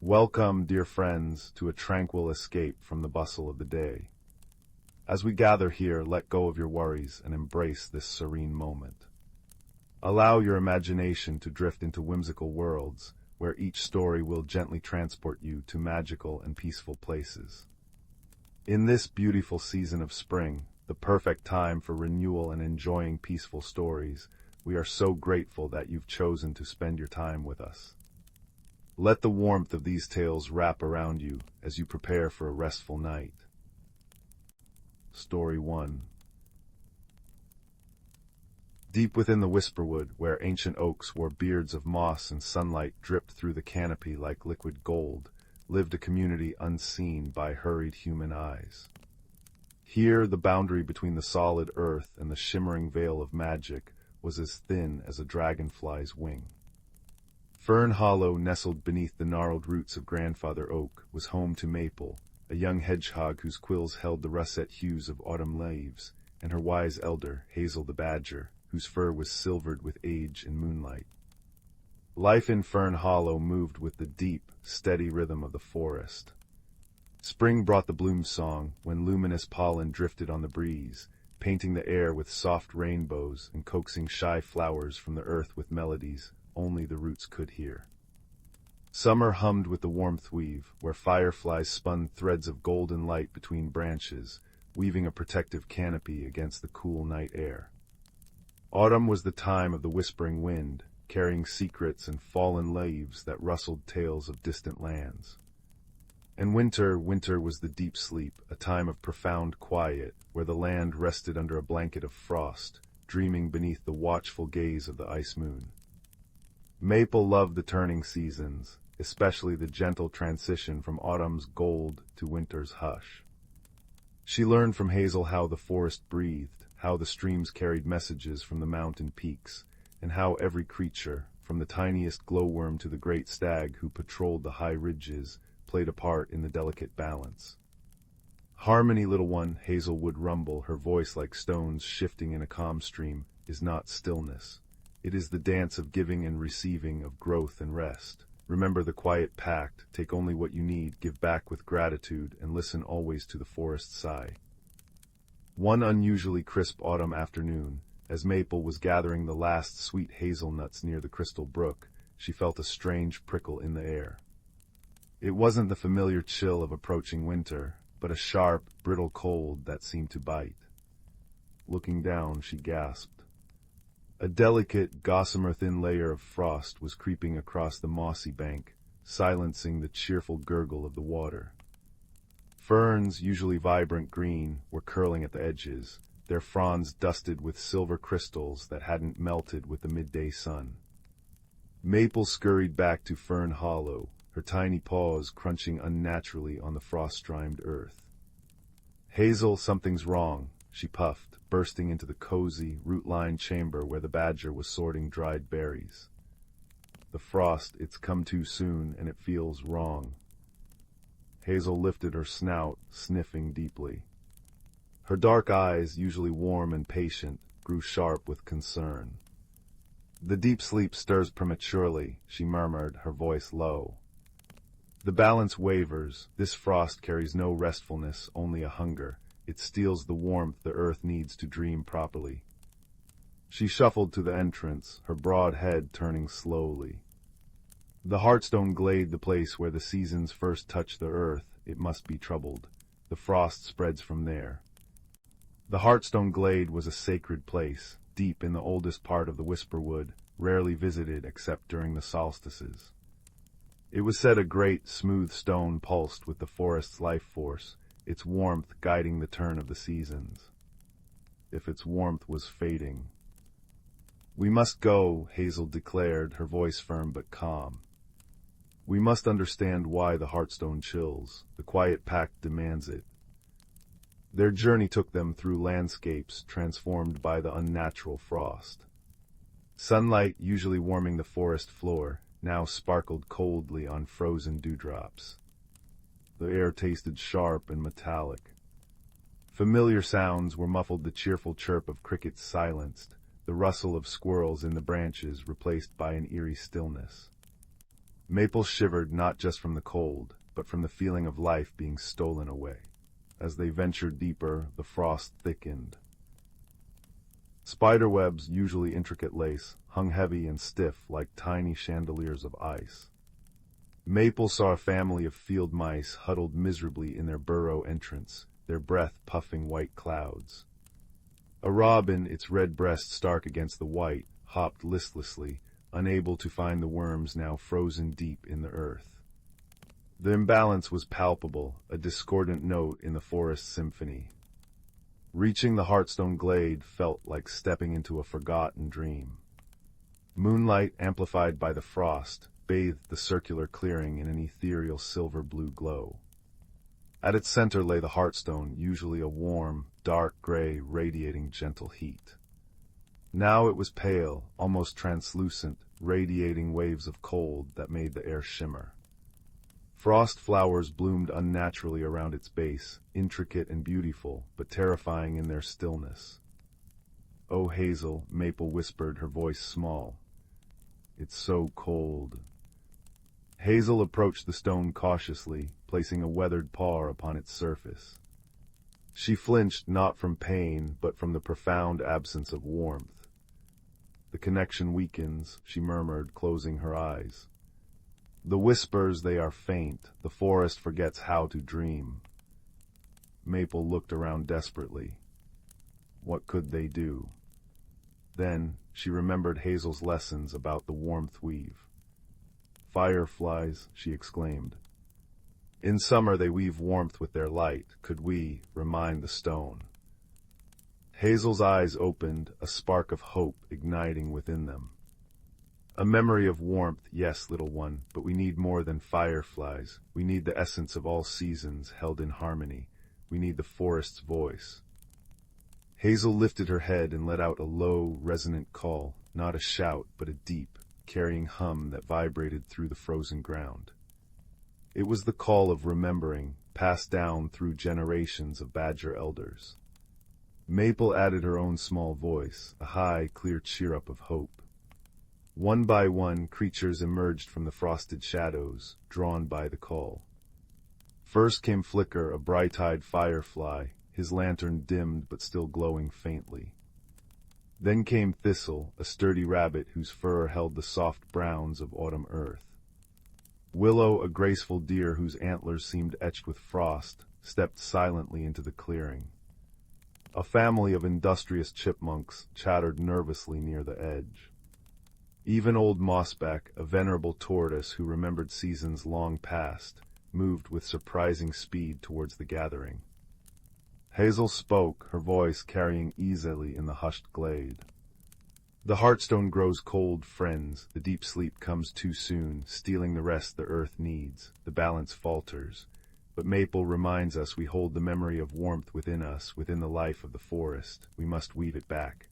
Welcome, dear friends, to a tranquil escape from the bustle of the day. As we gather here, let go of your worries and embrace this serene moment. Allow your imagination to drift into whimsical worlds, where each story will gently transport you to magical and peaceful places. In this beautiful season of spring, the perfect time for renewal and enjoying peaceful stories, we are so grateful that you've chosen to spend your time with us. Let the warmth of these tales wrap around you as you prepare for a restful night. Story 1. Deep within the Whisperwood, where ancient oaks wore beards of moss and sunlight dripped through the canopy like liquid gold, lived a community unseen by hurried human eyes. Here, the boundary between the solid earth and the shimmering veil of magic was as thin as a dragonfly's wing. Fern Hollow, nestled beneath the gnarled roots of Grandfather Oak, was home to Maple, a young hedgehog whose quills held the russet hues of autumn leaves, and her wise elder, Hazel the badger, whose fur was silvered with age and moonlight. Life in Fern Hollow moved with the deep, steady rhythm of the forest. Spring brought the bloom song, when luminous pollen drifted on the breeze, painting the air with soft rainbows and coaxing shy flowers from the earth with melodies only the roots could hear. Summer hummed with the warmth weave, where fireflies spun threads of golden light between branches, weaving a protective canopy against the cool night air. Autumn was the time of the whispering wind, carrying secrets and fallen leaves that rustled tales of distant lands. And winter was the deep sleep, a time of profound quiet, where the land rested under a blanket of frost, dreaming beneath the watchful gaze of the ice moon. Maple loved the turning seasons, especially the gentle transition from autumn's gold to winter's hush. She learned from Hazel how the forest breathed, how the streams carried messages from the mountain peaks, and how every creature, from the tiniest glowworm to the great stag who patrolled the high ridges, played a part in the delicate balance. "Harmony, little one," Hazel would rumble, her voice like stones shifting in a calm stream, "is not stillness. It is the dance of giving and receiving, of growth and rest. Remember the quiet pact, take only what you need, give back with gratitude, and listen always to the forest's sigh." One unusually crisp autumn afternoon, as Maple was gathering the last sweet hazelnuts near the Crystal Brook, she felt a strange prickle in the air. It wasn't the familiar chill of approaching winter, but a sharp, brittle cold that seemed to bite. Looking down, she gasped. A delicate, gossamer-thin layer of frost was creeping across the mossy bank, silencing the cheerful gurgle of the water. Ferns, usually vibrant green, were curling at the edges, their fronds dusted with silver crystals that hadn't melted with the midday sun. Maple scurried back to Fern Hollow, her tiny paws crunching unnaturally on the frost-strimed earth. "Hazel, something's wrong," she puffed, bursting into the cozy, root-lined chamber where the badger was sorting dried berries. "The frost, it's come too soon, and it feels wrong." Hazel lifted her snout, sniffing deeply. Her dark eyes, usually warm and patient, grew sharp with concern. "The deep sleep stirs prematurely," she murmured, her voice low. "The balance wavers. This frost carries no restfulness, only a hunger. It steals the warmth the earth needs to dream properly." She shuffled to the entrance, her broad head turning slowly. The Heartstone glade, the place where the seasons first touch the earth, it must be troubled. The frost spreads from there. The Heartstone glade was a sacred place, deep in the oldest part of the Whisperwood, rarely visited except during the solstices. It was said a great, smooth stone pulsed with the forest's life force, its warmth guiding the turn of the seasons. If its warmth was fading. "We must go," Hazel declared, her voice firm but calm. "We must understand why the Heartstone chills. The quiet pact demands it." Their journey took them through landscapes transformed by the unnatural frost. Sunlight, usually warming the forest floor, now sparkled coldly on frozen dewdrops. The air tasted sharp and metallic. Familiar sounds were muffled, the cheerful chirp of crickets silenced, the rustle of squirrels in the branches replaced by an eerie stillness. Maple shivered not just from the cold, but from the feeling of life being stolen away. As they ventured deeper, the frost thickened. Spiderwebs, usually intricate lace, hung heavy and stiff like tiny chandeliers of ice. Maple saw a family of field mice huddled miserably in their burrow entrance, their breath puffing white clouds. A robin, its red breast stark against the white, hopped listlessly, unable to find the worms now frozen deep in the earth. The imbalance was palpable, a discordant note in the forest symphony. Reaching the Heartstone glade felt like stepping into a forgotten dream. Moonlight, amplified by the frost, bathed the circular clearing in an ethereal silver-blue glow. At its center lay the Heartstone, usually a warm, dark gray, radiating gentle heat. Now it was pale, almost translucent, radiating waves of cold that made the air shimmer. Frost flowers bloomed unnaturally around its base, intricate and beautiful, but terrifying in their stillness. "Oh, Hazel," Maple whispered, her voice small. "It's so cold." Hazel approached the stone cautiously, placing a weathered paw upon its surface. She flinched not from pain, but from the profound absence of warmth. "The connection weakens," she murmured, closing her eyes. "The whispers, they are faint. The forest forgets how to dream." Maple looked around desperately. What could they do? Then she remembered Hazel's lessons about the warmth weave. "Fireflies," she exclaimed. "In summer they weave warmth with their light. Could we remind the stone?" Hazel's eyes opened, a spark of hope igniting within them. "A memory of warmth, yes, little one, but we need more than fireflies. We need the essence of all seasons held in harmony. We need the forest's voice." Hazel lifted her head and let out a low, resonant call, not a shout, but a deep, carrying hum that vibrated through the frozen ground. It was the call of remembering, passed down through generations of badger elders. Maple added her own small voice, a high, clear cheer-up of hope. One by one, creatures emerged from the frosted shadows, drawn by the call. First came Flicker, a bright-eyed firefly, his lantern dimmed but still glowing faintly. Then came Thistle, a sturdy rabbit whose fur held the soft browns of autumn earth. Willow, a graceful deer whose antlers seemed etched with frost, stepped silently into the clearing. A family of industrious chipmunks chattered nervously near the edge. Even old Mossback, a venerable tortoise who remembered seasons long past, moved with surprising speed towards the gathering. Hazel spoke, her voice carrying easily in the hushed glade. "The Heartstone grows cold, friends. The deep sleep comes too soon, stealing the rest the earth needs. The balance falters. But Maple reminds us we hold the memory of warmth within us, within the life of the forest. We must weave it back."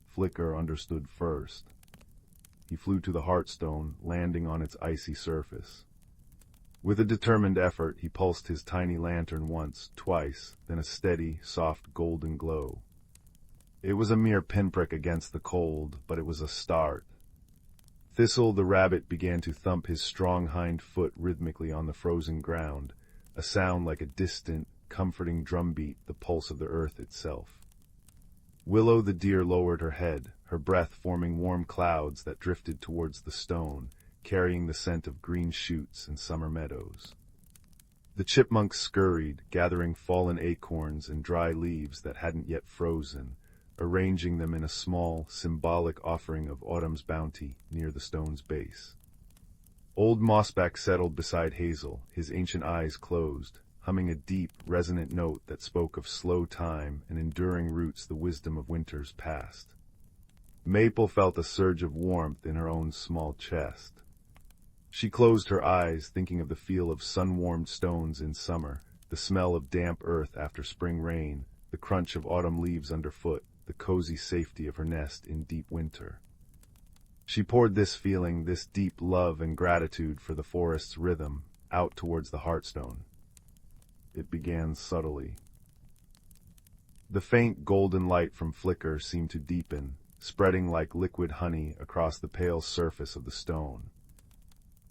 Flicker understood first. He flew to the Heartstone, landing on its icy surface. With a determined effort, he pulsed his tiny lantern once, twice, then a steady, soft golden glow. It was a mere pinprick against the cold, but it was a start. Thistle the rabbit began to thump his strong hind foot rhythmically on the frozen ground, a sound like a distant, comforting drumbeat, the pulse of the earth itself. Willow the deer lowered her head, her breath forming warm clouds that drifted towards the stone, carrying the scent of green shoots and summer meadows. The chipmunks scurried, gathering fallen acorns and dry leaves that hadn't yet frozen, arranging them in a small, symbolic offering of autumn's bounty near the stone's base. Old Mossback settled beside Hazel, his ancient eyes closed, humming a deep, resonant note that spoke of slow time and enduring roots, the wisdom of winters past. Maple felt a surge of warmth in her own small chest. She closed her eyes, thinking of the feel of sun-warmed stones in summer, the smell of damp earth after spring rain, the crunch of autumn leaves underfoot, the cozy safety of her nest in deep winter. She poured this feeling, this deep love and gratitude for the forest's rhythm, out towards the Heartstone. It began subtly. The faint golden light from Flicker seemed to deepen, spreading like liquid honey across the pale surface of the stone.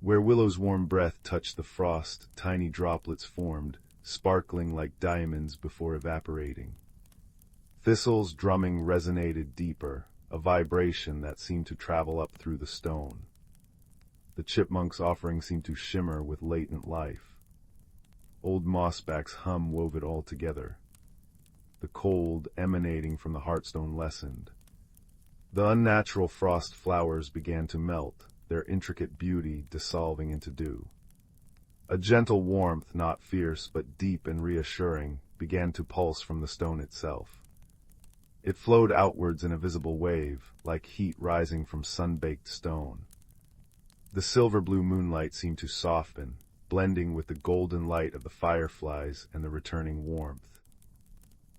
Where Willow's warm breath touched the frost, tiny droplets formed, sparkling like diamonds before evaporating. Thistle's drumming resonated deeper, a vibration that seemed to travel up through the stone. The chipmunk's offering seemed to shimmer with latent life. Old mossbacks hum wove it all together. The cold emanating from the hearthstone lessened. The unnatural frost flowers began to melt, their intricate beauty dissolving into dew. A gentle warmth, not fierce but deep and reassuring, began to pulse from the stone itself. It flowed outwards in a visible wave, like heat rising from sun-baked stone. The silver-blue moonlight seemed to soften, blending with the golden light of the fireflies and the returning warmth.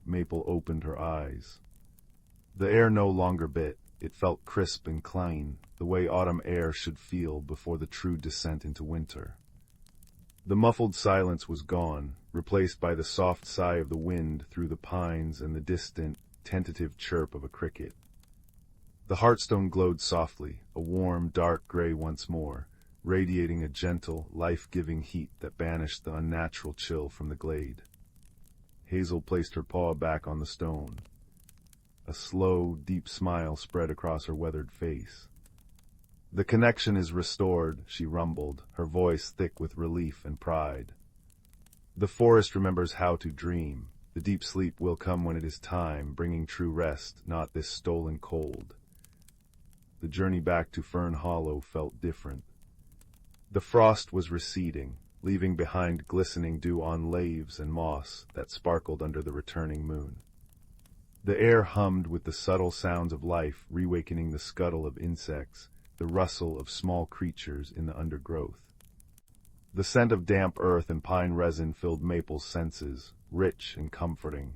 Maple opened her eyes. The air no longer bit. It felt crisp and clean, the way autumn air should feel before the true descent into winter. The muffled silence was gone, replaced by the soft sigh of the wind through the pines and the distant, tentative chirp of a cricket. The hearthstone glowed softly, a warm, dark gray once more, radiating a gentle, life-giving heat that banished the unnatural chill from the glade. Hazel placed her paw back on the stone. A slow, deep smile spread across her weathered face. "The connection is restored," she rumbled, her voice thick with relief and pride. "The forest remembers how to dream. The deep sleep will come when it is time, bringing true rest, not this stolen cold." The journey back to Fern Hollow felt different. The frost was receding, leaving behind glistening dew on leaves and moss that sparkled under the returning moon. The air hummed with the subtle sounds of life, reawakening the scuttle of insects, the rustle of small creatures in the undergrowth. The scent of damp earth and pine resin filled Maple's senses, rich and comforting.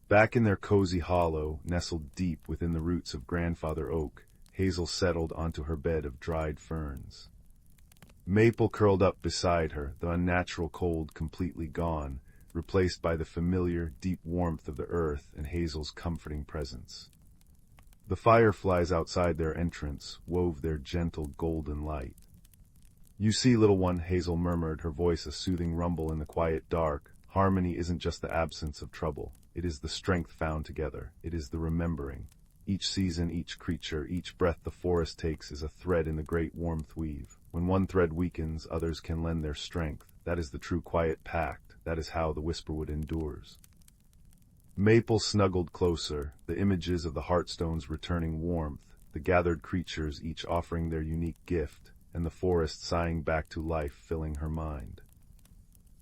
Back in their cozy hollow, nestled deep within the roots of Grandfather Oak, Hazel settled onto her bed of dried ferns. Maple curled up beside her, the unnatural cold completely gone, replaced by the familiar, deep warmth of the earth and Hazel's comforting presence. The fireflies outside their entrance wove their gentle golden light. "You see, little one," Hazel murmured, her voice a soothing rumble in the quiet dark, "harmony isn't just the absence of trouble. It is the strength found together. It is the remembering. Each season, each creature, each breath the forest takes is a thread in the great warmth weave. When one thread weakens, others can lend their strength. That is the true quiet pact. That is how the Whisperwood endures." Maple snuggled closer, the images of the hearthstone's returning warmth, the gathered creatures each offering their unique gift, and the forest sighing back to life filling her mind.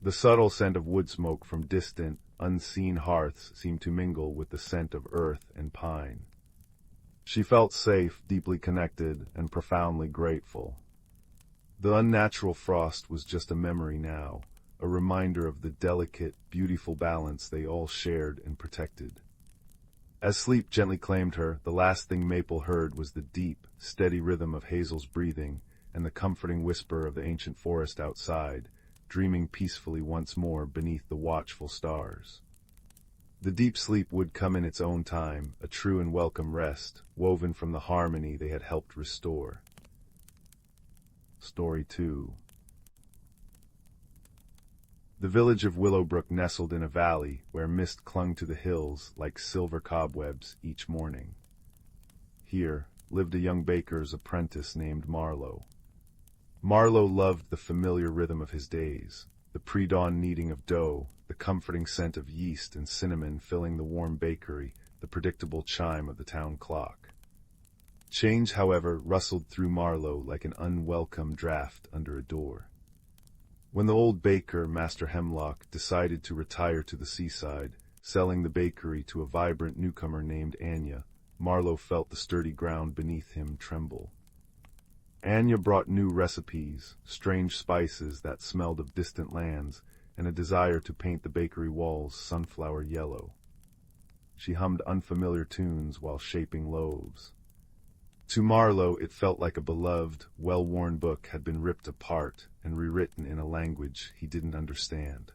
The subtle scent of wood smoke from distant, unseen hearths seemed to mingle with the scent of earth and pine. She felt safe, deeply connected, and profoundly grateful. The unnatural frost was just a memory now, a reminder of the delicate, beautiful balance they all shared and protected. As sleep gently claimed her, the last thing Maple heard was the deep, steady rhythm of Hazel's breathing and the comforting whisper of the ancient forest outside, dreaming peacefully once more beneath the watchful stars. The deep sleep would come in its own time, a true and welcome rest, woven from the harmony they had helped restore. Story 2. The village of Willowbrook nestled in a valley where mist clung to the hills like silver cobwebs each morning. Here lived a young baker's apprentice named Marlowe. Marlowe loved the familiar rhythm of his days, the pre-dawn kneading of dough, the comforting scent of yeast and cinnamon filling the warm bakery, the predictable chime of the town clock. Change, however, rustled through Marlowe like an unwelcome draft under a door. When the old baker, Master Hemlock, decided to retire to the seaside, selling the bakery to a vibrant newcomer named Anya, Marlowe felt the sturdy ground beneath him tremble. Anya brought new recipes, strange spices that smelled of distant lands, and a desire to paint the bakery walls sunflower yellow. She hummed unfamiliar tunes while shaping loaves. To Marlowe, it felt like a beloved, well-worn book had been ripped apart and rewritten in a language he didn't understand.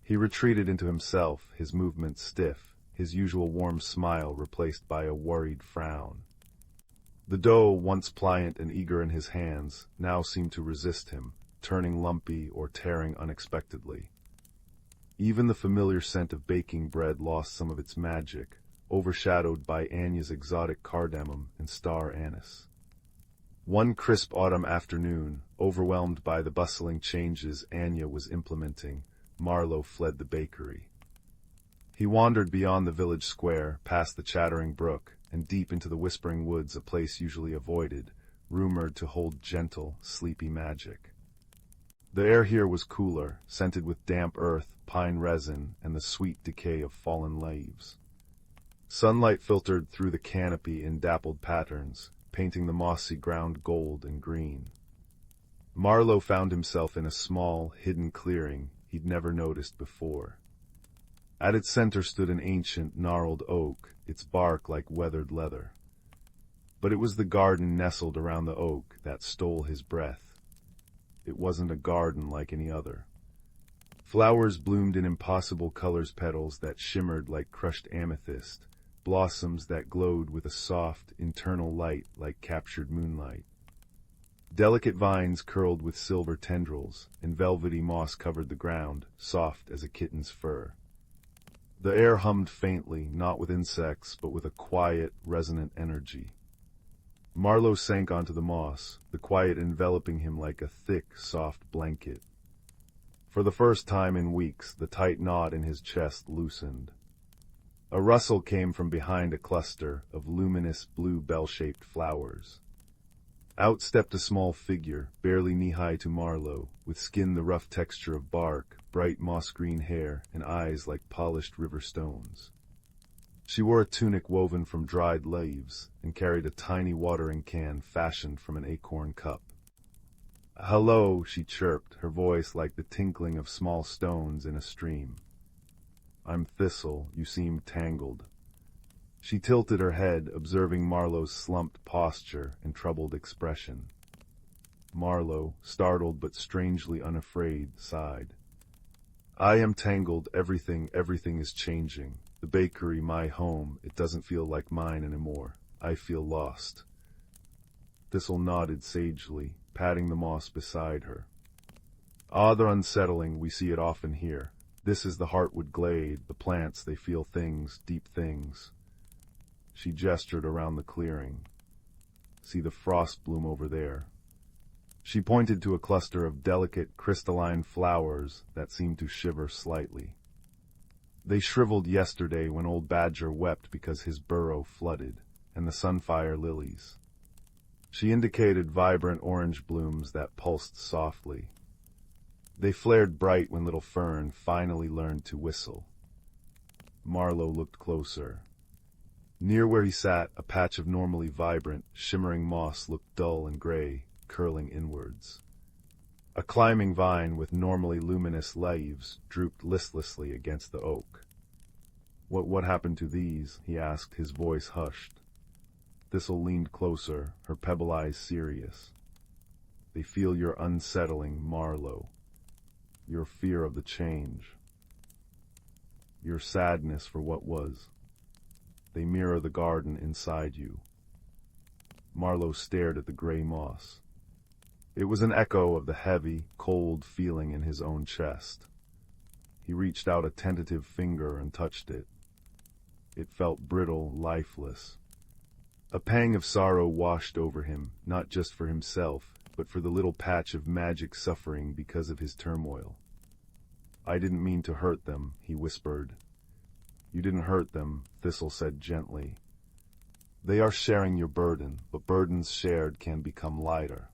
He retreated into himself, his movements stiff, his usual warm smile replaced by a worried frown. The dough, once pliant and eager in his hands, now seemed to resist him, turning lumpy or tearing unexpectedly. Even the familiar scent of baking bread lost some of its magic, overshadowed by Anya's exotic cardamom and star anise. One crisp autumn afternoon, overwhelmed by the bustling changes Anya was implementing, Marlowe fled the bakery. He wandered beyond the village square, past the chattering brook, and deep into the whispering woods, a place usually avoided, rumored to hold gentle, sleepy magic. The air here was cooler, scented with damp earth, pine resin, and the sweet decay of fallen leaves. Sunlight filtered through the canopy in dappled patterns, painting the mossy ground gold and green. Marlowe found himself in a small, hidden clearing he'd never noticed before. At its center stood an ancient, gnarled oak, its bark like weathered leather. But it was the garden nestled around the oak that stole his breath. It wasn't a garden like any other. Flowers bloomed in impossible colors, petals that shimmered like crushed amethyst, blossoms that glowed with a soft, internal light like captured moonlight. Delicate vines curled with silver tendrils, and velvety moss covered the ground, soft as a kitten's fur. The air hummed faintly, not with insects, but with a quiet, resonant energy. Marlowe sank onto the moss, the quiet enveloping him like a thick, soft blanket. For the first time in weeks, the tight knot in his chest loosened. A rustle came from behind a cluster of luminous blue bell-shaped flowers. Out stepped a small figure, barely knee-high to Marlowe, with skin the rough texture of bark, bright moss-green hair, and eyes like polished river stones. She wore a tunic woven from dried leaves, and carried a tiny watering can fashioned from an acorn cup. "Hello," she chirped, her voice like the tinkling of small stones in a stream. "I'm Thistle, you seem tangled." She tilted her head, observing Marlowe's slumped posture and troubled expression. Marlowe, startled but strangely unafraid, sighed. "I am tangled, everything is changing. The bakery, my home, it doesn't feel like mine anymore. I feel lost." Thistle nodded sagely, patting the moss beside her. "Ah, they're unsettling, we see it often here. This is the Heartwood glade, the plants, they feel things, deep things." She gestured around the clearing. "See the frost bloom over there." She pointed to a cluster of delicate, crystalline flowers that seemed to shiver slightly. They shriveled yesterday when old Badger wept because his burrow flooded, and the sunfire lilies. She indicated vibrant orange blooms that pulsed softly. They flared bright when little Fern finally learned to whistle. Marlowe looked closer. Near where he sat, a patch of normally vibrant, shimmering moss looked dull and gray, curling inwards. A climbing vine with normally luminous leaves drooped listlessly against the oak. What happened to these?" he asked, his voice hushed. Thistle leaned closer, her pebble eyes serious. "They feel your unsettling, Marlowe. Your fear of the change. Your sadness for what was. They mirror the garden inside you." Marlowe stared at the gray moss. It was an echo of the heavy, cold feeling in his own chest. He reached out a tentative finger and touched it. It felt brittle, lifeless. A pang of sorrow washed over him, not just for himself, but for the little patch of magic suffering because of his turmoil. "I didn't mean to hurt them," he whispered. "You didn't hurt them," Thistle said gently. "They are sharing your burden, but burdens shared can become lighter."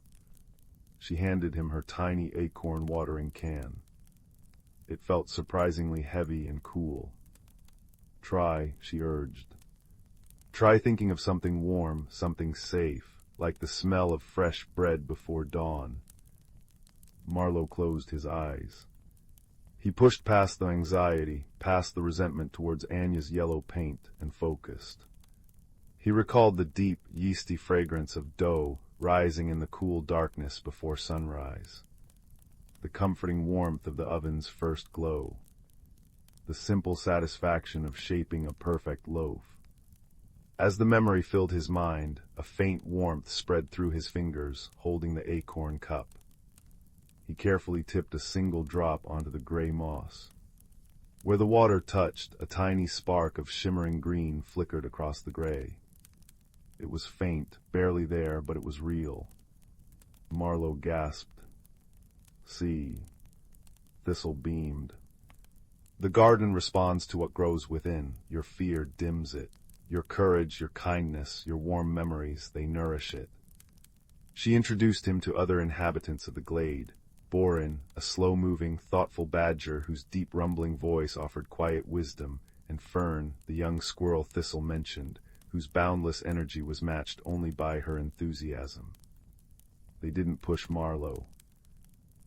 She handed him her tiny acorn watering can. It felt surprisingly heavy and cool. "Try," she urged. "Try thinking of something warm, something safe, like the smell of fresh bread before dawn." Marlowe closed his eyes. He pushed past the anxiety, past the resentment towards Anya's yellow paint, and focused. He recalled the deep, yeasty fragrance of dough rising in the cool darkness before sunrise. The comforting warmth of the oven's first glow. The simple satisfaction of shaping a perfect loaf. As the memory filled his mind, a faint warmth spread through his fingers, holding the acorn cup. He carefully tipped a single drop onto the gray moss. Where the water touched, a tiny spark of shimmering green flickered across the gray. It was faint, barely there, but it was real. Marlowe gasped. "See." Thistle beamed. "The garden responds to what grows within. Your fear dims it. Your courage, your kindness, your warm memories, they nourish it." She introduced him to other inhabitants of the glade. Borin, a slow-moving, thoughtful badger whose deep rumbling voice offered quiet wisdom, and Fern, the young squirrel Thistle mentioned, whose boundless energy was matched only by her enthusiasm. They didn't push Marlowe.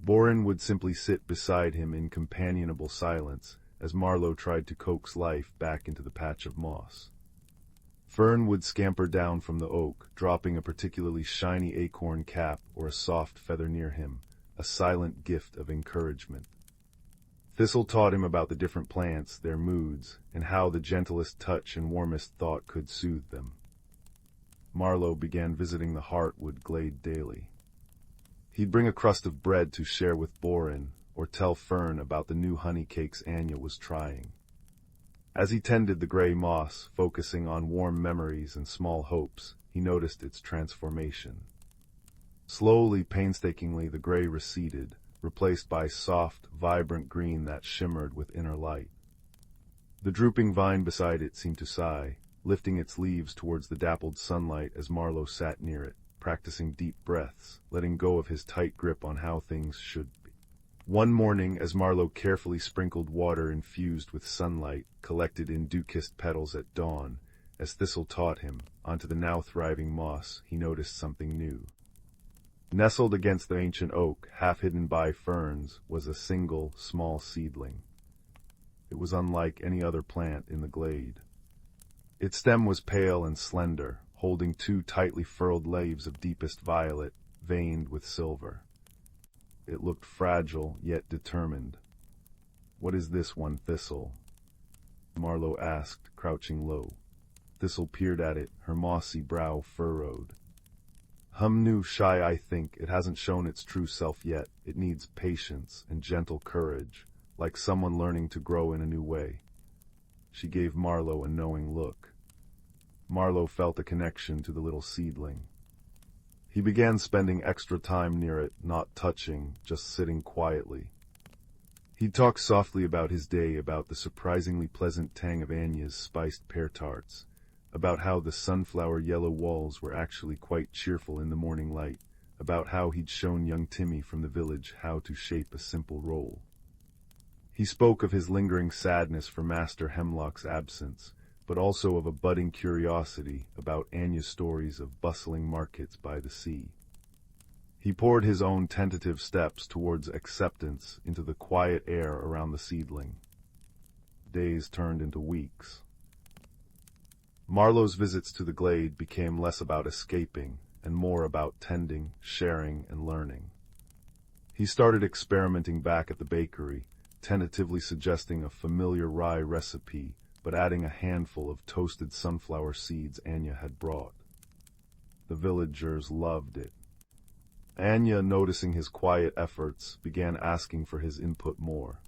Borin would simply sit beside him in companionable silence as Marlowe tried to coax life back into the patch of moss. Fern would scamper down from the oak, dropping a particularly shiny acorn cap or a soft feather near him, a silent gift of encouragement. Thistle taught him about the different plants, their moods, and how the gentlest touch and warmest thought could soothe them. Marlowe began visiting the Heartwood glade daily. He'd bring a crust of bread to share with Borin, or tell Fern about the new honey cakes Anya was trying. As he tended the gray moss, focusing on warm memories and small hopes, he noticed its transformation. Slowly, painstakingly, the gray receded, replaced by soft, vibrant green that shimmered with inner light. The drooping vine beside it seemed to sigh, lifting its leaves towards the dappled sunlight as Marlowe sat near it, practicing deep breaths, letting go of his tight grip on how things should be. One morning, as Marlowe carefully sprinkled water infused with sunlight, collected in dew-kissed petals at dawn, as Thistle taught him, onto the now thriving moss, he noticed something new. Nestled against the ancient oak, half hidden by ferns, was a single, small seedling. It was unlike any other plant in the glade. Its stem was pale and slender, holding two tightly furled leaves of deepest violet, veined with silver. It looked fragile, yet determined. "What is this one, Thistle?" Marlowe asked, crouching low. Thistle peered at it, her mossy brow furrowed. "New, shy, I think. It hasn't shown its true self yet. It needs patience and gentle courage, like someone learning to grow in a new way." She gave Marlowe a knowing look. Marlowe felt a connection to the little seedling. He began spending extra time near it, not touching, just sitting quietly. He'd talk softly about his day, about the surprisingly pleasant tang of Anya's spiced pear tarts, about how the sunflower yellow walls were actually quite cheerful in the morning light, about how he'd shown young Timmy from the village how to shape a simple roll. He spoke of his lingering sadness for Master Hemlock's absence, but also of a budding curiosity about Anya's stories of bustling markets by the sea. He poured his own tentative steps towards acceptance into the quiet air around the seedling. Days turned into weeks. Marlowe's visits to the glade became less about escaping and more about tending, sharing, and learning. He started experimenting back at the bakery, tentatively suggesting a familiar rye recipe, but adding a handful of toasted sunflower seeds Anya had brought. The villagers loved it. Anya, noticing his quiet efforts, began asking for his input more.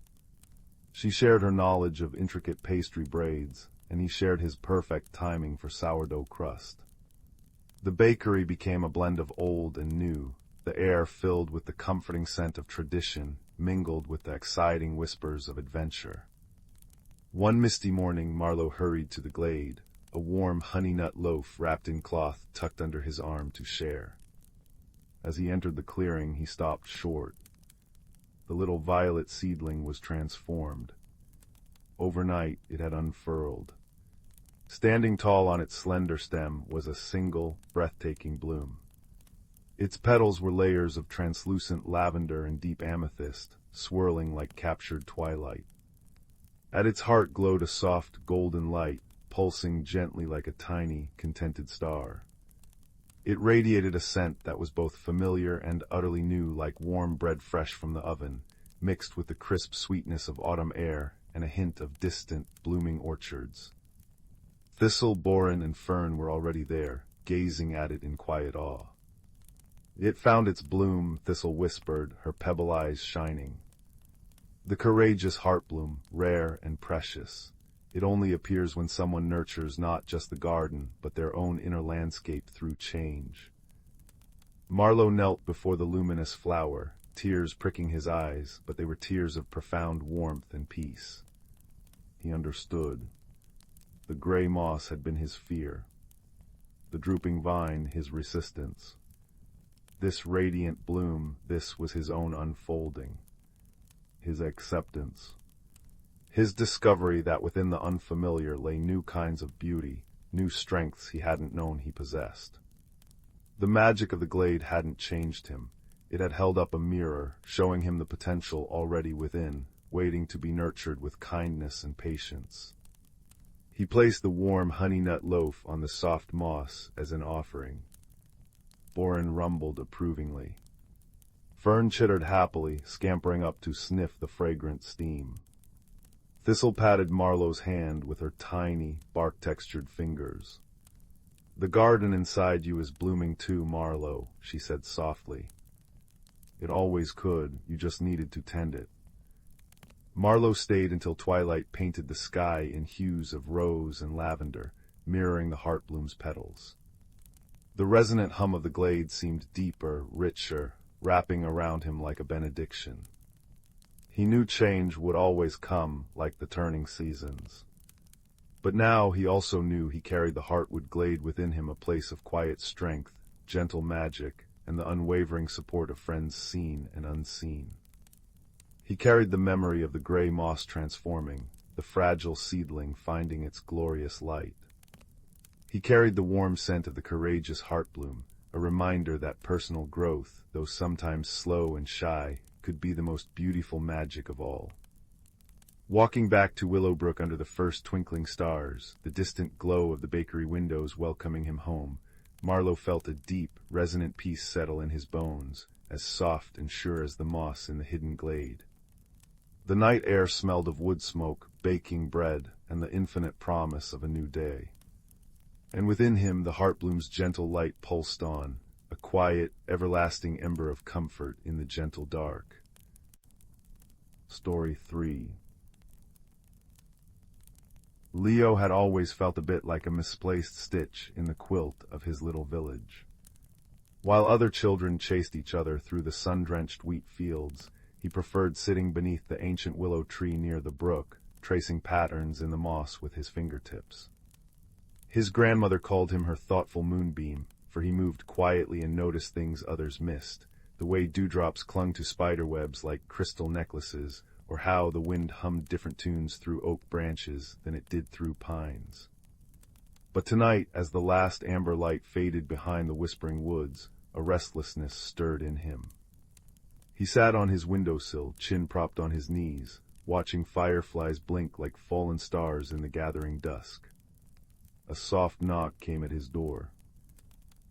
She shared her knowledge of intricate pastry braids, and he shared his perfect timing for sourdough crust. The bakery became a blend of old and new, the air filled with the comforting scent of tradition, mingled with the exciting whispers of adventure. One misty morning, Marlowe hurried to the glade, a warm honey nut loaf wrapped in cloth tucked under his arm to share. As he entered the clearing, he stopped short. The little violet seedling was transformed. Overnight, it had unfurled. Standing tall on its slender stem was a single, breathtaking bloom. Its petals were layers of translucent lavender and deep amethyst, swirling like captured twilight. At its heart glowed a soft, golden light, pulsing gently like a tiny, contented star. It radiated a scent that was both familiar and utterly new, like warm bread fresh from the oven, mixed with the crisp sweetness of autumn air and a hint of distant, blooming orchards. Thistle, Borin, and Fern were already there, gazing at it in quiet awe. It found its bloom, Thistle whispered, her pebble eyes shining. The courageous heartbloom, rare and precious. It only appears when someone nurtures not just the garden, but their own inner landscape through change. Marlowe knelt before the luminous flower, tears pricking his eyes, but they were tears of profound warmth and peace. He understood. The gray moss had been his fear. The drooping vine, his resistance. This radiant bloom, this was his own unfolding. His acceptance. His discovery that within the unfamiliar lay new kinds of beauty, new strengths he hadn't known he possessed. The magic of the glade hadn't changed him. It had held up a mirror, showing him the potential already within, waiting to be nurtured with kindness and patience. He placed the warm honey nut loaf on the soft moss as an offering. Borin rumbled approvingly. Fern chittered happily, scampering up to sniff the fragrant steam. Thistle patted Marlowe's hand with her tiny, bark-textured fingers. "The garden inside you is blooming too, Marlowe," she said softly. "It always could, you just needed to tend it." Marlowe stayed until twilight painted the sky in hues of rose and lavender, mirroring the heartbloom's petals. The resonant hum of the glade seemed deeper, richer, wrapping around him like a benediction. He knew change would always come, like the turning seasons. But now he also knew he carried the Heartwood glade within him, a place of quiet strength, gentle magic, and the unwavering support of friends seen and unseen. He carried the memory of the gray moss transforming, the fragile seedling finding its glorious light. He carried the warm scent of the courageous heartbloom, a reminder that personal growth, though sometimes slow and shy, could be the most beautiful magic of all. Walking back to Willowbrook under the first twinkling stars, the distant glow of the bakery windows welcoming him home, Marlowe felt a deep, resonant peace settle in his bones, as soft and sure as the moss in the hidden glade. The night air smelled of wood smoke, baking bread, and the infinite promise of a new day. And within him the heartbloom's gentle light pulsed on, a quiet, everlasting ember of comfort in the gentle dark. Story 3. Leo had always felt a bit like a misplaced stitch in the quilt of his little village. While other children chased each other through the sun-drenched wheat fields, he preferred sitting beneath the ancient willow tree near the brook, tracing patterns in the moss with his fingertips. His grandmother called him her thoughtful moonbeam, for he moved quietly and noticed things others missed, the way dewdrops clung to spiderwebs like crystal necklaces, or how the wind hummed different tunes through oak branches than it did through pines. But tonight, as the last amber light faded behind the whispering woods, a restlessness stirred in him. He sat on his windowsill, chin propped on his knees, watching fireflies blink like fallen stars in the gathering dusk. A soft knock came at his door.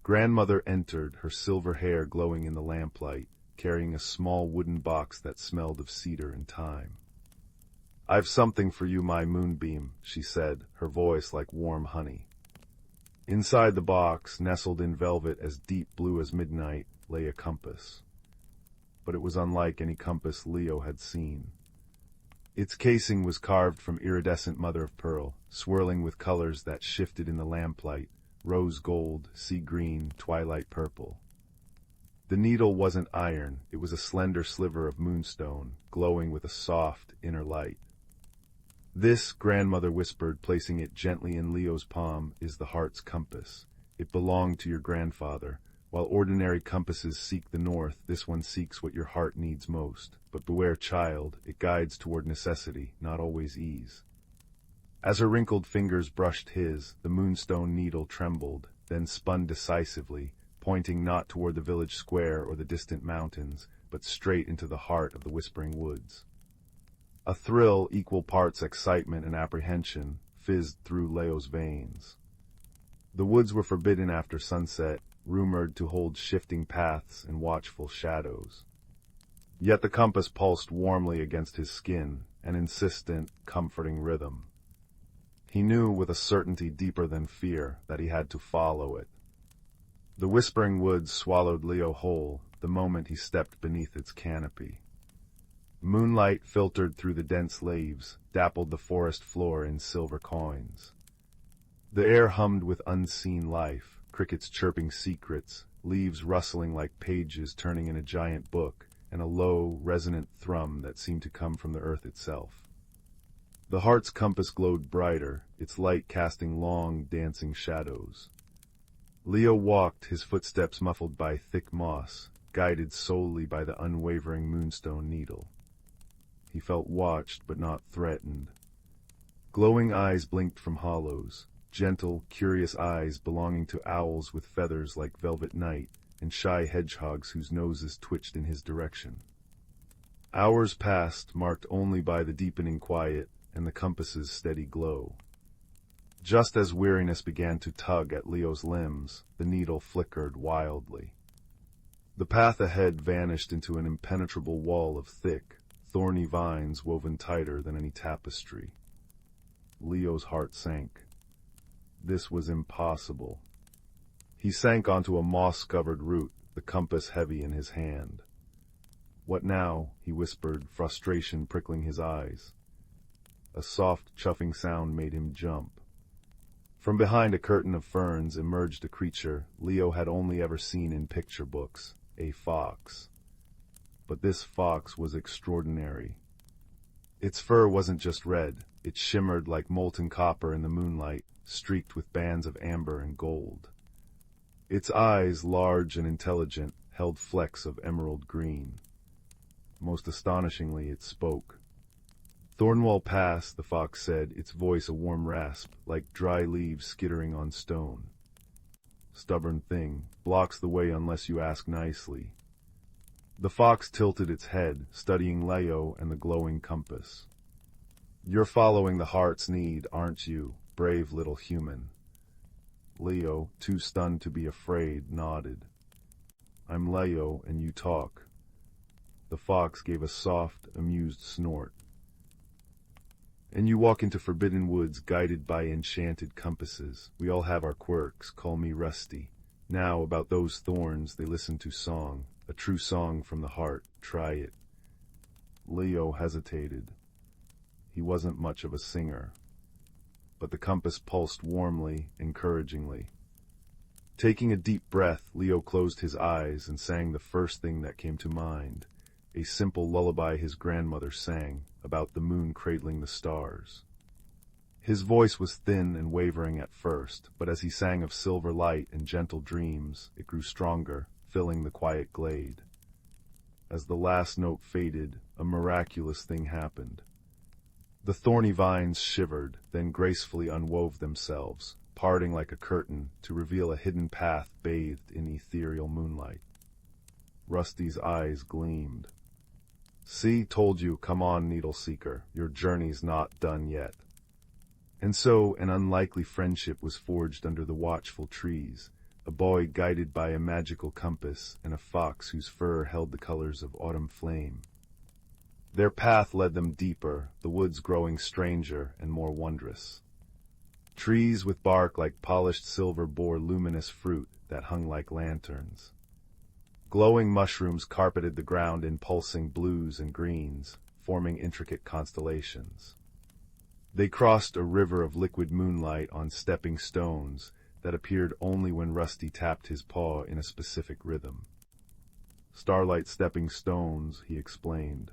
Grandmother entered, her silver hair glowing in the lamplight, carrying a small wooden box that smelled of cedar and thyme. "I've something for you, my moonbeam," she said, her voice like warm honey. Inside the box, nestled in velvet as deep blue as midnight, lay a compass. But it was unlike any compass Leo had seen. Its casing was carved from iridescent mother-of-pearl, swirling with colors that shifted in the lamplight, rose gold, sea green, twilight purple. The needle wasn't iron, it was a slender sliver of moonstone, glowing with a soft, inner light. "This," grandmother whispered, placing it gently in Leo's palm, "is the heart's compass. It belonged to your grandfather. While ordinary compasses seek the north, this one seeks what your heart needs most. But beware, child, it guides toward necessity, not always ease." As her wrinkled fingers brushed his, the moonstone needle trembled, then spun decisively, pointing not toward the village square or the distant mountains, but straight into the heart of the whispering woods. A thrill, equal parts excitement and apprehension, fizzed through Leo's veins. The woods were forbidden after sunset, rumored to hold shifting paths and watchful shadows. Yet the compass pulsed warmly against his skin, an insistent, comforting rhythm. He knew with a certainty deeper than fear that he had to follow it. The whispering woods swallowed Leo whole the moment he stepped beneath its canopy. Moonlight filtered through the dense leaves, dappled the forest floor in silver coins. The air hummed with unseen life, crickets chirping secrets, leaves rustling like pages turning in a giant book, and a low, resonant thrum that seemed to come from the earth itself. The heart's compass glowed brighter, its light casting long, dancing shadows. Leo walked, his footsteps muffled by thick moss, guided solely by the unwavering moonstone needle. He felt watched but not threatened. Glowing eyes blinked from hollows, gentle, curious eyes belonging to owls with feathers like velvet night, and shy hedgehogs whose noses twitched in his direction. Hours passed, marked only by the deepening quiet and the compass's steady glow. Just as weariness began to tug at Leo's limbs, the needle flickered wildly. The path ahead vanished into an impenetrable wall of thick, thorny vines woven tighter than any tapestry. Leo's heart sank. This was impossible. He sank onto a moss-covered root, the compass heavy in his hand. "What now?" he whispered, frustration prickling his eyes. A soft, chuffing sound made him jump. From behind a curtain of ferns emerged a creature Leo had only ever seen in picture books, a fox. But this fox was extraordinary. Its fur wasn't just red, it shimmered like molten copper in the moonlight, streaked with bands of amber and gold. Its eyes, large and intelligent, held flecks of emerald green. Most astonishingly, it spoke. "Thornwall Pass," the fox said, its voice a warm rasp, like dry leaves skittering on stone. "Stubborn thing, blocks the way unless you ask nicely." The fox tilted its head, studying Leo and the glowing compass. "You're following the heart's need, aren't you, brave little human?" Leo, too stunned to be afraid, nodded. "I'm Leo, and you talk." The fox gave a soft, amused snort. "And you walk into forbidden woods guided by enchanted compasses. We all have our quirks, call me Rusty. Now, about those thorns, they listen to song, a true song from the heart. Try it." Leo hesitated. He wasn't much of a singer. But the compass pulsed warmly, encouragingly. Taking a deep breath, Leo closed his eyes and sang the first thing that came to mind, a simple lullaby his grandmother sang, about the moon cradling the stars. His voice was thin and wavering at first, but as he sang of silver light and gentle dreams, it grew stronger, filling the quiet glade. As the last note faded, a miraculous thing happened. The thorny vines shivered, then gracefully unwove themselves, parting like a curtain to reveal a hidden path bathed in ethereal moonlight. Rusty's eyes gleamed. "See, told you, come on, needle seeker, your journey's not done yet." And so an unlikely friendship was forged under the watchful trees, a boy guided by a magical compass and a fox whose fur held the colors of autumn flame. Their path led them deeper, the woods growing stranger and more wondrous. Trees with bark like polished silver bore luminous fruit that hung like lanterns. Glowing mushrooms carpeted the ground in pulsing blues and greens, forming intricate constellations. They crossed a river of liquid moonlight on stepping stones that appeared only when Rusty tapped his paw in a specific rhythm. "Starlight stepping stones," he explained.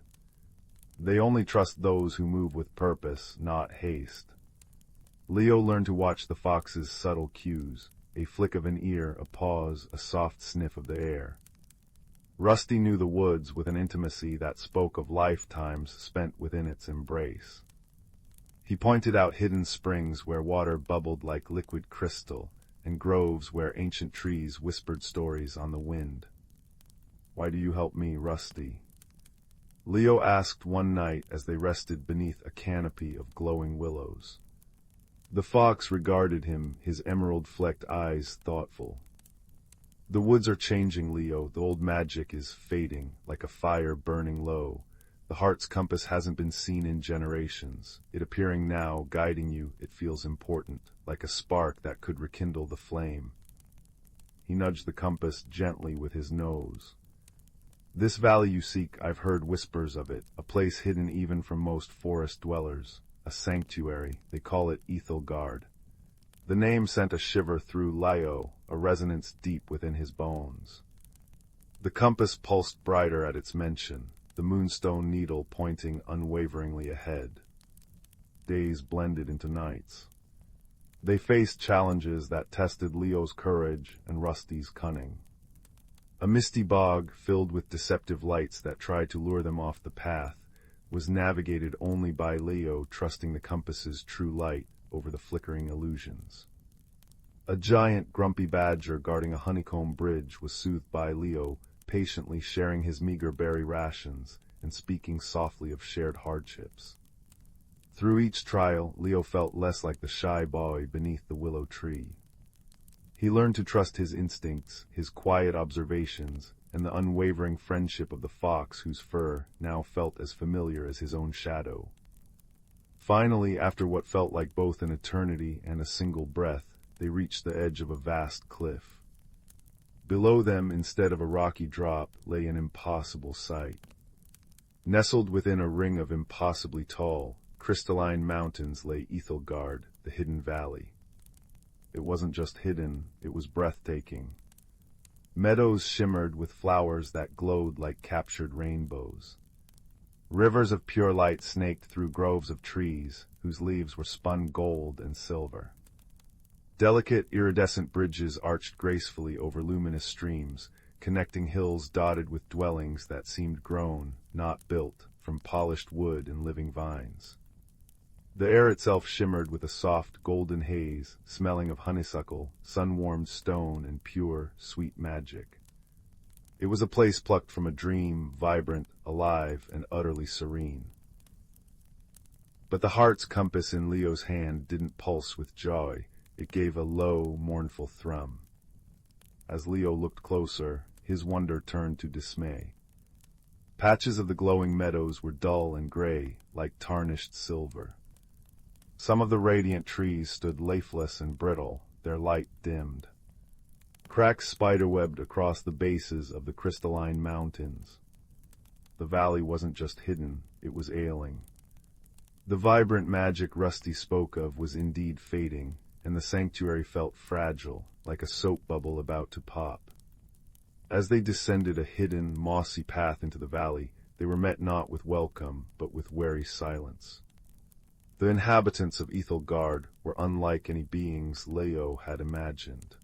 "They only trust those who move with purpose, not haste." Leo learned to watch the fox's subtle cues, a flick of an ear, a pause, a soft sniff of the air. Rusty knew the woods with an intimacy that spoke of lifetimes spent within its embrace. He pointed out hidden springs where water bubbled like liquid crystal, and groves where ancient trees whispered stories on the wind. "Why do you help me, Rusty?" Leo asked one night as they rested beneath a canopy of glowing willows. The fox regarded him, his emerald-flecked eyes thoughtful. "The woods are changing, Leo. The old magic is fading, like a fire burning low. The heart's compass hasn't been seen in generations. It appearing now, guiding you, it feels important, like a spark that could rekindle the flame. He nudged the compass gently with his nose. This valley you seek, I've heard whispers of it, a place hidden even from most forest dwellers, a sanctuary, they call it Ethelgard. The name sent a shiver through Leo, a resonance deep within his bones. The compass pulsed brighter at its mention, the moonstone needle pointing unwaveringly ahead. Days blended into nights. They faced challenges that tested Leo's courage and Rusty's cunning. A misty bog, filled with deceptive lights that tried to lure them off the path, was navigated only by Leo trusting the compass's true light over the flickering illusions. A giant grumpy badger guarding a honeycomb bridge was soothed by Leo, patiently sharing his meager berry rations and speaking softly of shared hardships. Through each trial, Leo felt less like the shy boy beneath the willow tree. He learned to trust his instincts, his quiet observations, and the unwavering friendship of the fox whose fur now felt as familiar as his own shadow. Finally, after what felt like both an eternity and a single breath, they reached the edge of a vast cliff. Below them, instead of a rocky drop, lay an impossible sight. Nestled within a ring of impossibly tall, crystalline mountains lay Ethelgard, the hidden valley. It wasn't just hidden, it was breathtaking. Meadows shimmered with flowers that glowed like captured rainbows. Rivers of pure light snaked through groves of trees, whose leaves were spun gold and silver. Delicate, iridescent bridges arched gracefully over luminous streams, connecting hills dotted with dwellings that seemed grown, not built, from polished wood and living vines. The air itself shimmered with a soft, golden haze, smelling of honeysuckle, sun-warmed stone, and pure, sweet magic. It was a place plucked from a dream, vibrant, alive, and utterly serene. But the heart's compass in Leo's hand didn't pulse with joy. It gave a low, mournful thrum. As Leo looked closer, his wonder turned to dismay. Patches of the glowing meadows were dull and gray, like tarnished silver. Some of the radiant trees stood leafless and brittle, their light dimmed. Cracks spiderwebbed across the bases of the crystalline mountains. The valley wasn't just hidden, it was ailing. The vibrant magic Rusty spoke of was indeed fading, and the sanctuary felt fragile, like a soap bubble about to pop. As they descended a hidden, mossy path into the valley, they were met not with welcome, but with wary silence. The inhabitants of Ethelgard were unlike any beings Leo had imagined.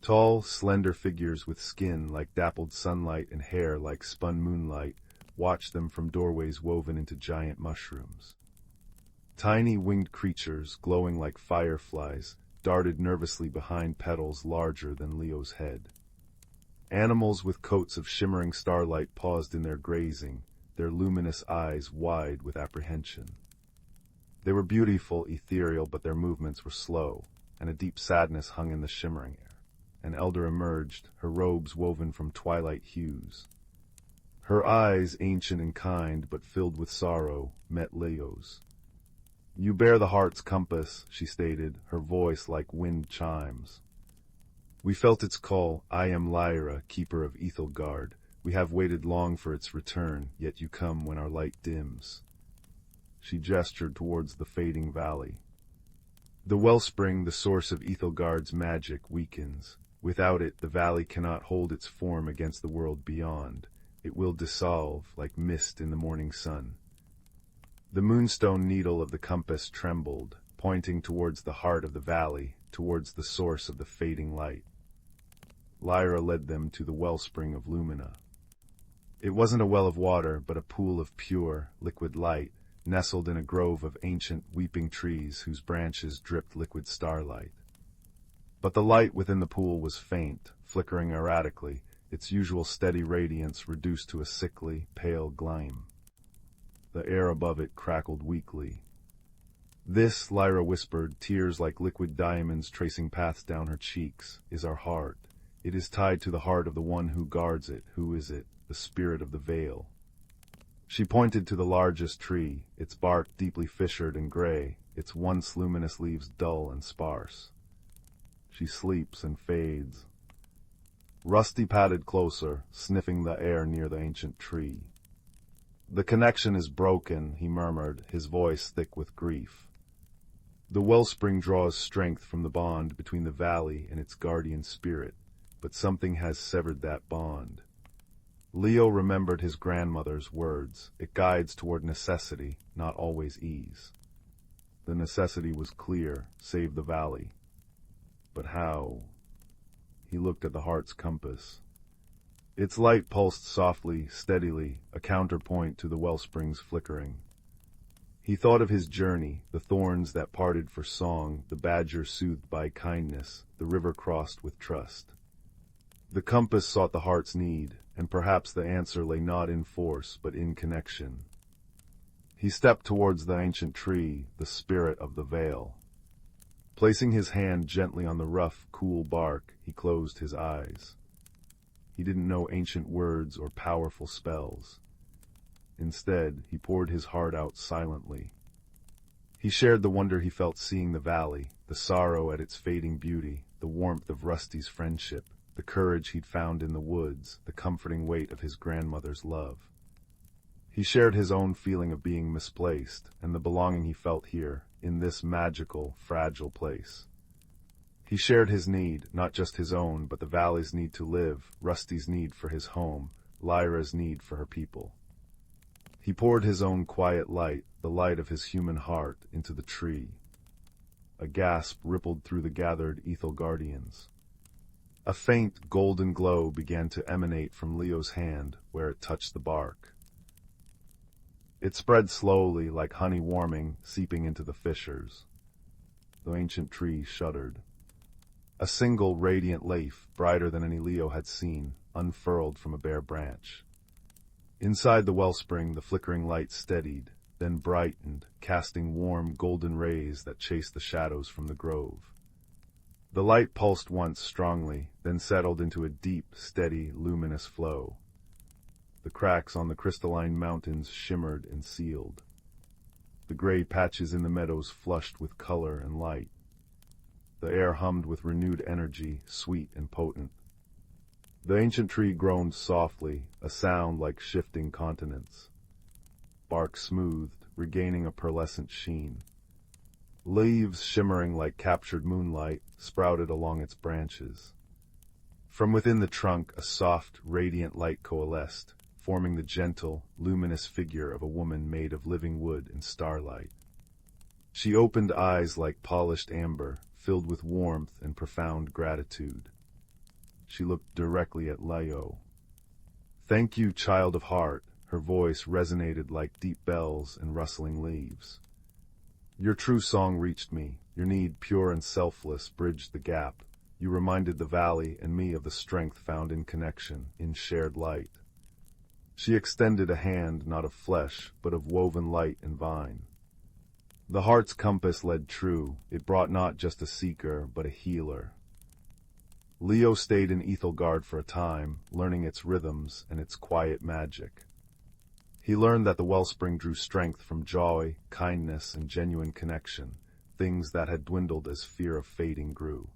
Tall, slender figures with skin like dappled sunlight and hair like spun moonlight watched them from doorways woven into giant mushrooms. Tiny winged creatures, glowing like fireflies, darted nervously behind petals larger than Leo's head. Animals with coats of shimmering starlight paused in their grazing, their luminous eyes wide with apprehension. They were beautiful, ethereal, but their movements were slow, and a deep sadness hung in the shimmering air. An elder emerged, her robes woven from twilight hues. Her eyes, ancient and kind, but filled with sorrow, met Leo's. "You bear the heart's compass," she stated, her voice like wind chimes. "We felt its call. I am Lyra, keeper of Ethelgard. We have waited long for its return, yet you come when our light dims." She gestured towards the fading valley. "The wellspring, the source of Ethelgard's magic, weakens. Without it, the valley cannot hold its form against the world beyond. It will dissolve, like mist in the morning sun." The moonstone needle of the compass trembled, pointing towards the heart of the valley, towards the source of the fading light. Lyra led them to the wellspring of Lumina. It wasn't a well of water, but a pool of pure, liquid light, nestled in a grove of ancient weeping trees whose branches dripped liquid starlight. But the light within the pool was faint, flickering erratically, its usual steady radiance reduced to a sickly, pale gleam. The air above it crackled weakly. "This," Lyra whispered, tears like liquid diamonds tracing paths down her cheeks, "is our heart. It is tied to the heart of the one who guards it. Who is it? The spirit of the veil." She pointed to the largest tree, its bark deeply fissured and gray, its once luminous leaves dull and sparse. She sleeps and fades. Rusty padded closer, sniffing the air near the ancient tree. The connection is broken, he murmured, his voice thick with grief. The wellspring draws strength from the bond between the valley and its guardian spirit, but something has severed that bond. Leo remembered his grandmother's words. It guides toward necessity, not always ease. The necessity was clear, save the valley. But how? He looked at the heart's compass. Its light pulsed softly, steadily, a counterpoint to the wellspring's flickering. He thought of his journey, the thorns that parted for song, the badger soothed by kindness, the river crossed with trust. The compass sought the heart's need, and perhaps the answer lay not in force, but in connection. He stepped towards the ancient tree, the spirit of the vale. Placing his hand gently on the rough, cool bark, he closed his eyes. He didn't know ancient words or powerful spells. Instead, he poured his heart out silently. He shared the wonder he felt seeing the valley, the sorrow at its fading beauty, the warmth of Rusty's friendship, the courage he'd found in the woods, the comforting weight of his grandmother's love. He shared his own feeling of being misplaced, and the belonging he felt here, in this magical, fragile place. He shared his need, not just his own, but the valley's need to live, Rusty's need for his home, Lyra's need for her people. He poured his own quiet light, the light of his human heart, into the tree. A gasp rippled through the gathered Ethel guardians. A faint, golden glow began to emanate from Leo's hand where it touched the bark. It spread slowly, like honey warming, seeping into the fissures. The ancient tree shuddered. A single radiant leaf, brighter than any Leo had seen, unfurled from a bare branch. Inside the wellspring, the flickering light steadied, then brightened, casting warm, golden rays that chased the shadows from the grove. The light pulsed once strongly, then settled into a deep, steady, luminous flow. The cracks on the crystalline mountains shimmered and sealed. The gray patches in the meadows flushed with color and light. The air hummed with renewed energy, sweet and potent. The ancient tree groaned softly, a sound like shifting continents. Bark smoothed, regaining a pearlescent sheen. Leaves, shimmering like captured moonlight, sprouted along its branches. From within the trunk, a soft, radiant light coalesced, forming the gentle, luminous figure of a woman made of living wood and starlight. She opened eyes like polished amber, filled with warmth and profound gratitude. She looked directly at Leo. "Thank you, child of heart," her voice resonated like deep bells and rustling leaves. "Your true song reached me. Your need, pure and selfless, bridged the gap. You reminded the valley and me of the strength found in connection, in shared light." She extended a hand not of flesh, but of woven light and vine. The heart's compass led true. It brought not just a seeker, but a healer. Leo stayed in Ethelgard for a time, learning its rhythms and its quiet magic. He learned that the wellspring drew strength from joy, kindness, and genuine connection, things that had dwindled as fear of fading grew.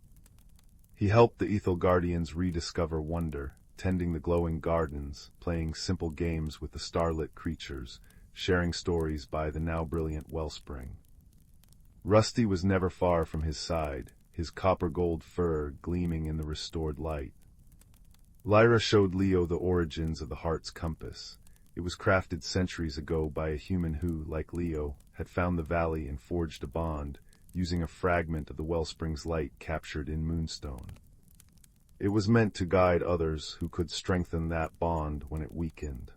He helped the Ethelgardians rediscover wonder, tending the glowing gardens, playing simple games with the starlit creatures, sharing stories by the now brilliant wellspring. Rusty was never far from his side, his copper-gold fur gleaming in the restored light. Lyra showed Leo the origins of the heart's compass. It was crafted centuries ago by a human who, like Leo, had found the valley and forged a bond, using a fragment of the wellspring's light captured in moonstone. It was meant to guide others who could strengthen that bond when it weakened.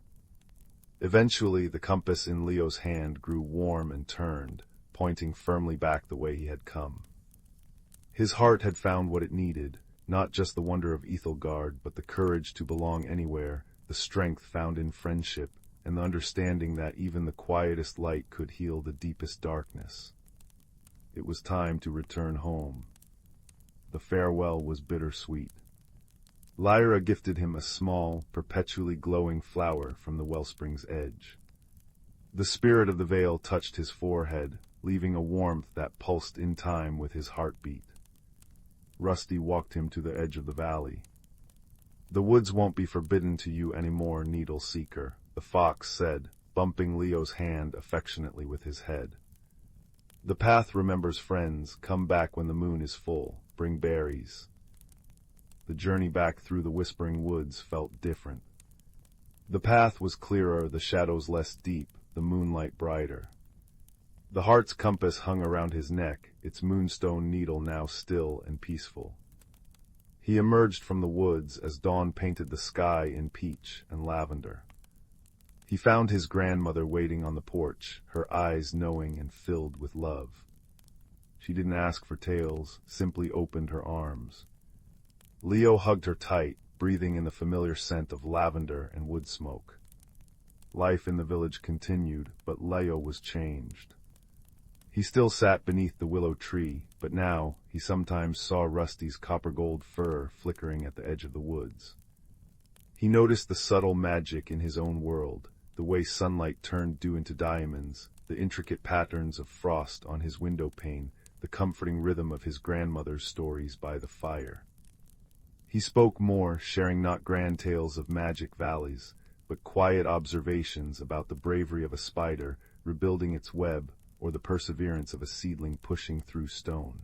Eventually, the compass in Leo's hand grew warm and turned, pointing firmly back the way he had come. His heart had found what it needed, not just the wonder of Ethelgard, but the courage to belong anywhere, the strength found in friendship, and the understanding that even the quietest light could heal the deepest darkness. It was time to return home. The farewell was bittersweet. Lyra gifted him a small, perpetually glowing flower from the wellspring's edge. The spirit of the veil touched his forehead, leaving a warmth that pulsed in time with his heartbeat. Rusty walked him to the edge of the valley. "The woods won't be forbidden to you anymore, needle seeker," the fox said, bumping Leo's hand affectionately with his head. "The path remembers friends. Come back when the moon is full. Bring berries." The journey back through the whispering woods felt different. The path was clearer, the shadows less deep, the moonlight brighter. The heart's compass hung around his neck, its moonstone needle now still and peaceful. He emerged from the woods as dawn painted the sky in peach and lavender. He found his grandmother waiting on the porch, her eyes knowing and filled with love. She didn't ask for tales, simply opened her arms. Leo hugged her tight, breathing in the familiar scent of lavender and wood smoke. Life in the village continued, but Leo was changed. He still sat beneath the willow tree, but now he sometimes saw Rusty's copper-gold fur flickering at the edge of the woods. He noticed the subtle magic in his own world, the way sunlight turned dew into diamonds, the intricate patterns of frost on his window pane, the comforting rhythm of his grandmother's stories by the fire. He spoke more, sharing not grand tales of magic valleys, but quiet observations about the bravery of a spider rebuilding its web, or the perseverance of a seedling pushing through stone.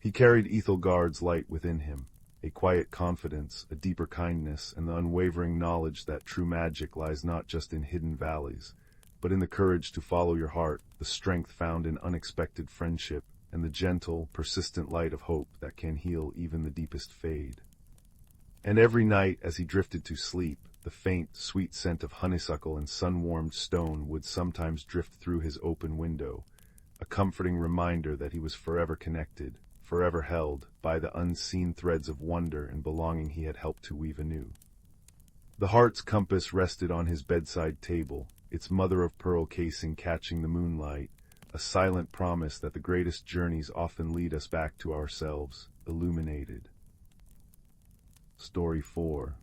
He carried Ethelgard's light within him, a quiet confidence, a deeper kindness, and the unwavering knowledge that true magic lies not just in hidden valleys, but in the courage to follow your heart, the strength found in unexpected friendship, and the gentle, persistent light of hope that can heal even the deepest fade. And every night as he drifted to sleep, the faint, sweet scent of honeysuckle and sun-warmed stone would sometimes drift through his open window, a comforting reminder that he was forever connected, forever held, by the unseen threads of wonder and belonging he had helped to weave anew. The heart's compass rested on his bedside table, its mother-of-pearl casing catching the moonlight, a silent promise that the greatest journeys often lead us back to ourselves, illuminated. Story 4.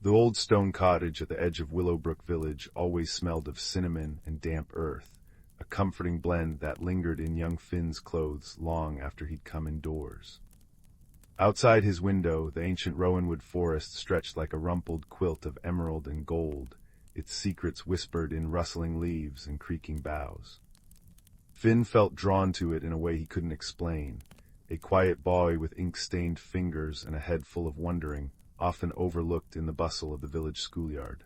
The old stone cottage at the edge of Willowbrook village always smelled of cinnamon and damp earth, a comforting blend that lingered in young Finn's clothes long after he'd come indoors. Outside his window, the ancient rowanwood forest stretched like a rumpled quilt of emerald and gold, its secrets whispered in rustling leaves and creaking boughs. Finn felt drawn to it in a way he couldn't explain, a quiet boy with ink-stained fingers and a head full of wondering, often overlooked in the bustle of the village schoolyard.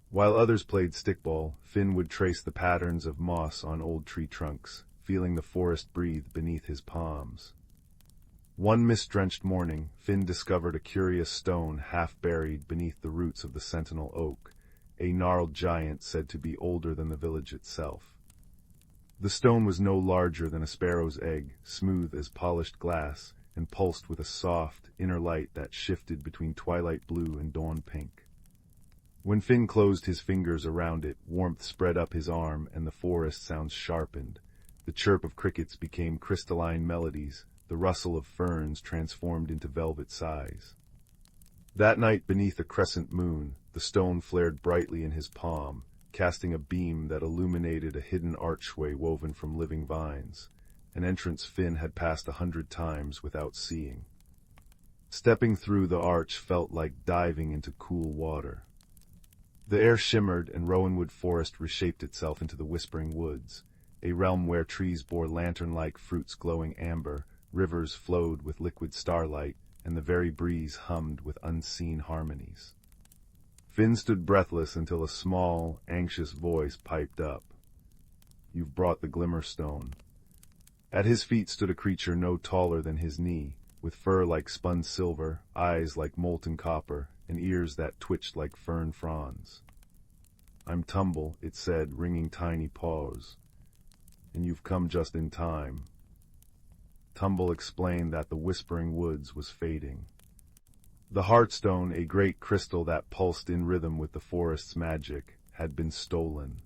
While others played stickball, Finn would trace the patterns of moss on old tree trunks, feeling the forest breathe beneath his palms. One mist-drenched morning, Finn discovered a curious stone half buried beneath the roots of the sentinel oak, a gnarled giant said to be older than the village itself. The stone was no larger than a sparrow's egg, smooth as polished glass, and pulsed with a soft, inner light that shifted between twilight blue and dawn pink. When Finn closed his fingers around it, warmth spread up his arm and the forest sounds sharpened. The chirp of crickets became crystalline melodies, the rustle of ferns transformed into velvet sighs. That night beneath a crescent moon, the stone flared brightly in his palm, casting a beam that illuminated a hidden archway woven from living vines, an entrance Finn had passed 100 times without seeing. Stepping through the arch felt like diving into cool water. The air shimmered and Rowanwood Forest reshaped itself into the Whispering Woods, a realm where trees bore lantern-like fruits glowing amber, rivers flowed with liquid starlight, and the very breeze hummed with unseen harmonies. Finn stood breathless until a small, anxious voice piped up. "You've brought the Glimmerstone." At his feet stood a creature no taller than his knee, with fur like spun silver, eyes like molten copper, and ears that twitched like fern fronds. "I'm Tumble," it said, wringing tiny paws. "And you've come just in time." Tumble explained that the Whispering Woods was fading. The Heartstone, a great crystal that pulsed in rhythm with the forest's magic, had been stolen.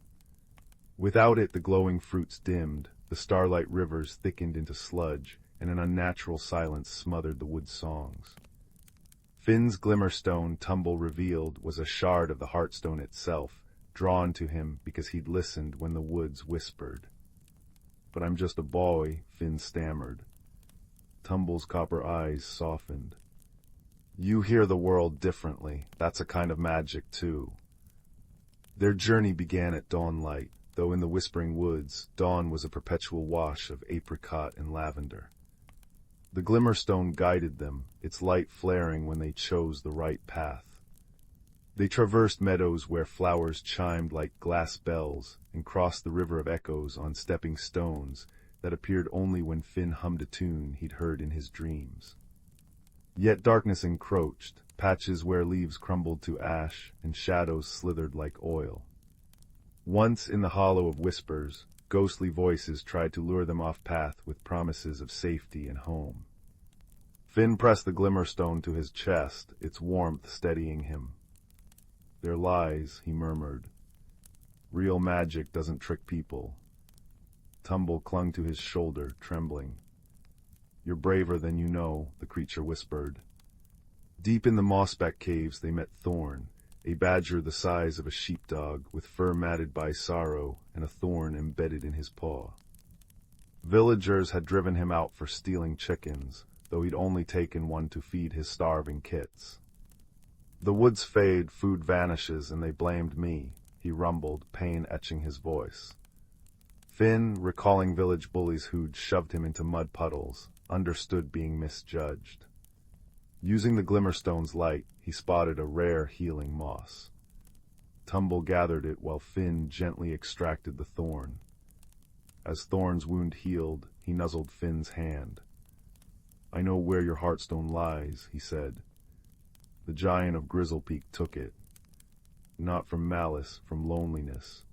Without it the glowing fruits dimmed, the starlight rivers thickened into sludge, and an unnatural silence smothered the wood's songs. Finn's glimmerstone Tumble revealed was a shard of the Heartstone itself, drawn to him because he'd listened when the woods whispered. "But I'm just a boy," Finn stammered. Tumble's copper eyes softened. "You hear the world differently. That's a kind of magic, too." Their journey began at dawnlight, though in the whispering woods, dawn was a perpetual wash of apricot and lavender. The glimmerstone guided them, its light flaring when they chose the right path. They traversed meadows where flowers chimed like glass bells and crossed the river of echoes on stepping stones that appeared only when Finn hummed a tune he'd heard in his dreams. Yet darkness encroached, patches where leaves crumbled to ash and shadows slithered like oil. Once in the hollow of whispers, ghostly voices tried to lure them off path with promises of safety and home. Finn pressed the glimmerstone to his chest, its warmth steadying him. "They're lies," he murmured. "Real magic doesn't trick people." Tumble clung to his shoulder, trembling. "You're braver than you know," the creature whispered. Deep in the mossback caves they met Thorn, a badger the size of a sheepdog, with fur matted by sorrow and a thorn embedded in his paw. Villagers had driven him out for stealing chickens, though he'd only taken one to feed his starving kits. "The woods fade, food vanishes, and they blamed me," he rumbled, pain etching his voice. Finn, recalling village bullies who'd shoved him into mud puddles, understood being misjudged. Using the glimmerstone's light, he spotted a rare healing moss. Tumble gathered it while Finn gently extracted the thorn. As Thorn's wound healed, he nuzzled Finn's hand. "I know where your Heartstone lies," he said. "The giant of Grizzlepeak took it. Not from malice, from loneliness."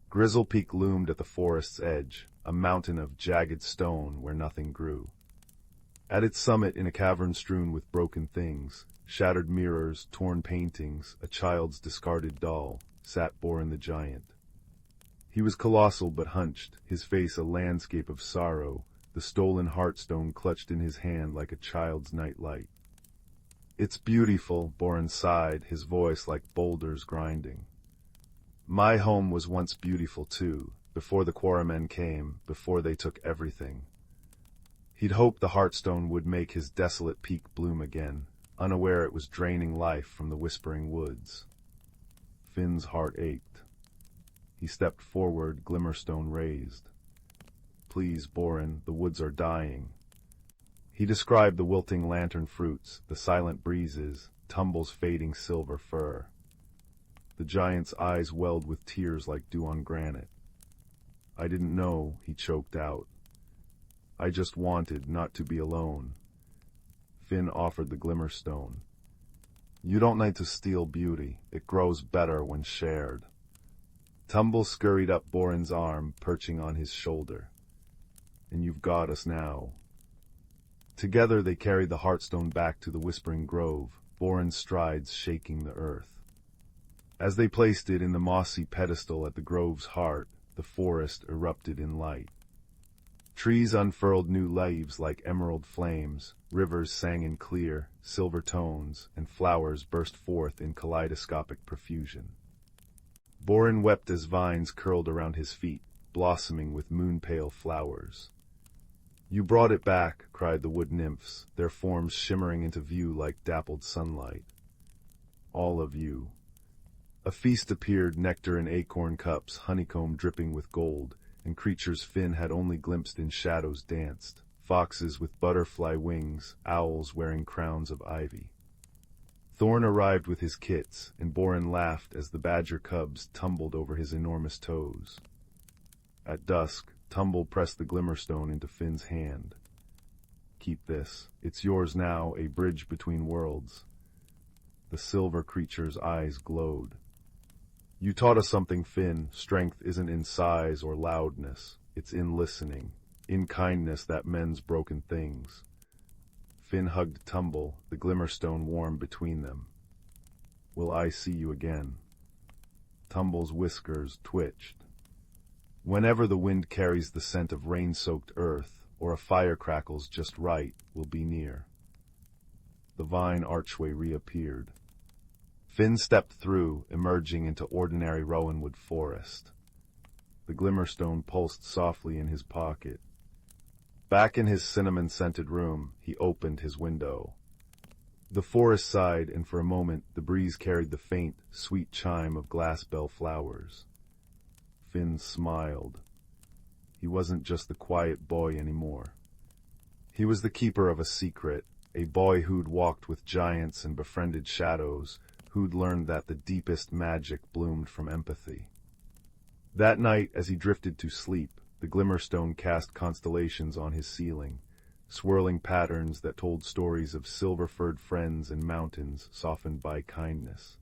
Grizzlepeak loomed at the forest's edge, a mountain of jagged stone where nothing grew. At its summit, in a cavern strewn with broken things, shattered mirrors, torn paintings, a child's discarded doll, sat Borin the giant. He was colossal but hunched, his face a landscape of sorrow, the stolen Heartstone clutched in his hand like a child's nightlight. "It's beautiful," Borin sighed, his voice like boulders grinding. "My home was once beautiful too, before the Quarrymen came, before they took everything." He'd hoped the Heartstone would make his desolate peak bloom again, unaware it was draining life from the whispering woods. Finn's heart ached. He stepped forward, glimmerstone raised. "Please, Borin, the woods are dying." He described the wilting lantern fruits, the silent breezes, Tumble's fading silver fur. The giant's eyes welled with tears like dew on granite. "I didn't know," he choked out. "I just wanted not to be alone." Finn offered the glimmerstone. "You don't need to steal beauty. It grows better when shared." Tumble scurried up Borin's arm, perching on his shoulder. "And you've got us now." Together they carried the Heartstone back to the Whispering Grove, Borin's strides shaking the earth. As they placed it in the mossy pedestal at the grove's heart, the forest erupted in light. Trees unfurled new leaves like emerald flames, rivers sang in clear, silver tones, and flowers burst forth in kaleidoscopic profusion. Borin wept as vines curled around his feet, blossoming with moon-pale flowers. "You brought it back," cried the wood nymphs, their forms shimmering into view like dappled sunlight. "All of you." A feast appeared, nectar in acorn cups, honeycomb dripping with gold, and creatures Finn had only glimpsed in shadows danced, foxes with butterfly wings, owls wearing crowns of ivy. Thorn arrived with his kits, and Borin laughed as the badger cubs tumbled over his enormous toes. At dusk, Tumble pressed the glimmerstone into Finn's hand. "Keep this. It's yours now, a bridge between worlds." The silver creature's eyes glowed. "You taught us something, Finn. Strength isn't in size or loudness. It's in listening, in kindness that mends broken things." Finn hugged Tumble, the glimmerstone warm between them. "Will I see you again?" Tumble's whiskers twitched. "Whenever the wind carries the scent of rain-soaked earth, or a fire crackles just right, we'll be near." the vine archway reappeared. Finn stepped through, emerging into ordinary rowanwood forest. The glimmerstone pulsed softly in his pocket. Back in his cinnamon-scented room, he opened his window. The forest sighed, and for a moment the breeze carried the faint, sweet chime of glassbell flowers. Finn smiled. He wasn't just the quiet boy anymore. He was the keeper of a secret, a boy who'd walked with giants and befriended shadows, who'd learned that the deepest magic bloomed from empathy. That night, as he drifted to sleep, the glimmerstone cast constellations on his ceiling, swirling patterns that told stories of silver-furred friends and mountains softened by kindness.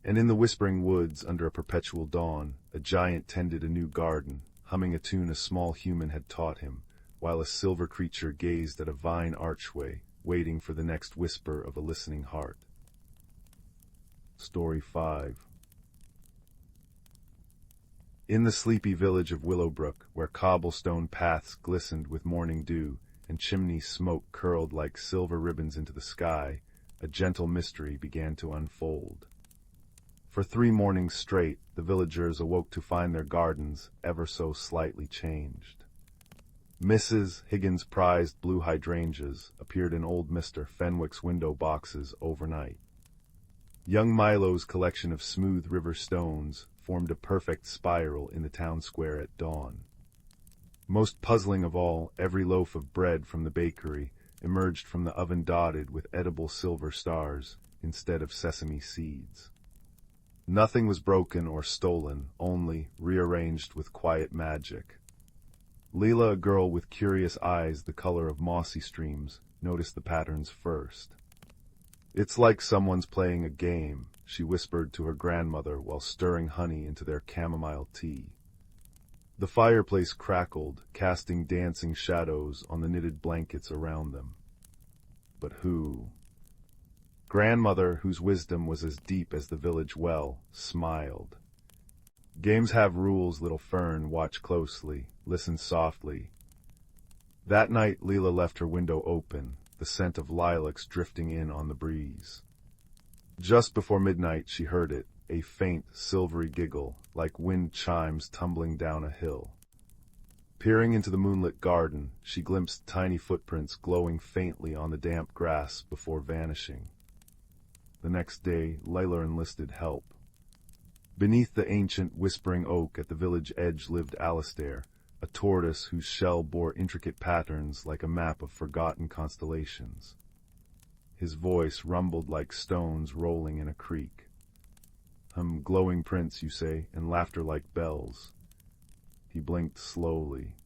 And in the whispering woods, under a perpetual dawn, a giant tended a new garden, humming a tune a small human had taught him, while a silver creature gazed at a vine archway, waiting for the next whisper of a listening heart. Story 5. In the sleepy village of Willowbrook, where cobblestone paths glistened with morning dew, and chimney smoke curled like silver ribbons into the sky, a gentle mystery began to unfold. For 3 mornings straight, the villagers awoke to find their gardens ever so slightly changed. Mrs. Higgins' prized blue hydrangeas appeared in old Mr. Fenwick's window boxes overnight. Young Milo's collection of smooth river stones formed a perfect spiral in the town square at dawn. Most puzzling of all, every loaf of bread from the bakery emerged from the oven dotted with edible silver stars instead of sesame seeds. Nothing was broken or stolen, only rearranged with quiet magic. Leela, a girl with curious eyes the color of mossy streams, noticed the patterns first. "It's like someone's playing a game," she whispered to her grandmother while stirring honey into their chamomile tea. The fireplace crackled, casting dancing shadows on the knitted blankets around them. But who? Grandmother, whose wisdom was as deep as the village well, smiled. "Games have rules, little Fern. Watch closely. Listen softly." That night, Leela left her window open, the scent of lilacs drifting in on the breeze. Just before midnight, she heard it, a faint, silvery giggle, like wind chimes tumbling down a hill. Peering into the moonlit garden, she glimpsed tiny footprints glowing faintly on the damp grass before vanishing. The next day, Layla enlisted help. Beneath the ancient, whispering oak at the village edge lived Alastair, a tortoise whose shell bore intricate patterns like a map of forgotten constellations. His voice rumbled like stones rolling in a creek. Glowing prints, you say, and laughter like bells." He blinked slowly.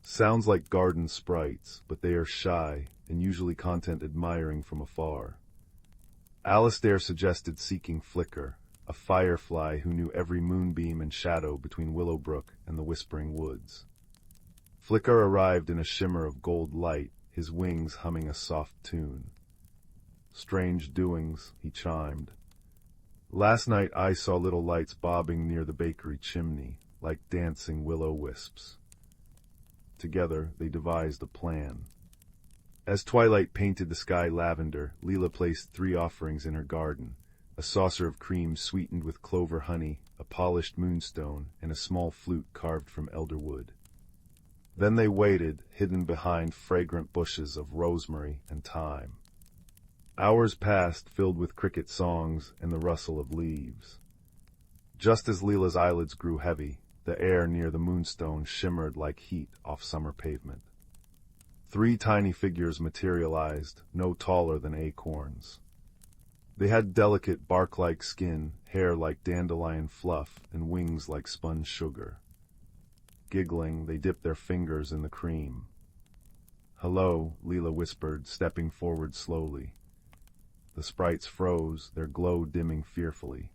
"Sounds like garden sprites, but they are shy, and usually content admiring from afar." Alastair suggested seeking Flicker, a firefly who knew every moonbeam and shadow between Willowbrook and the Whispering Woods. Flicker arrived in a shimmer of gold light, his wings humming a soft tune. "Strange doings," he chimed. "Last night I saw little lights bobbing near the bakery chimney, like dancing will-o'-wisps." Together they devised a plan. As twilight painted the sky lavender, Leela placed 3 offerings in her garden, a saucer of cream sweetened with clover honey, a polished moonstone, and a small flute carved from elder wood. Then they waited, hidden behind fragrant bushes of rosemary and thyme. Hours passed, filled with cricket songs and the rustle of leaves. Just as Leela's eyelids grew heavy, the air near the moonstone shimmered like heat off summer pavement. 3 tiny figures materialized, no taller than acorns. They had delicate bark-like skin, hair like dandelion fluff, and wings like spun sugar. Giggling, they dipped their fingers in the cream. "Hello," Leela whispered, stepping forward slowly. The sprites froze, their glow dimming fearfully.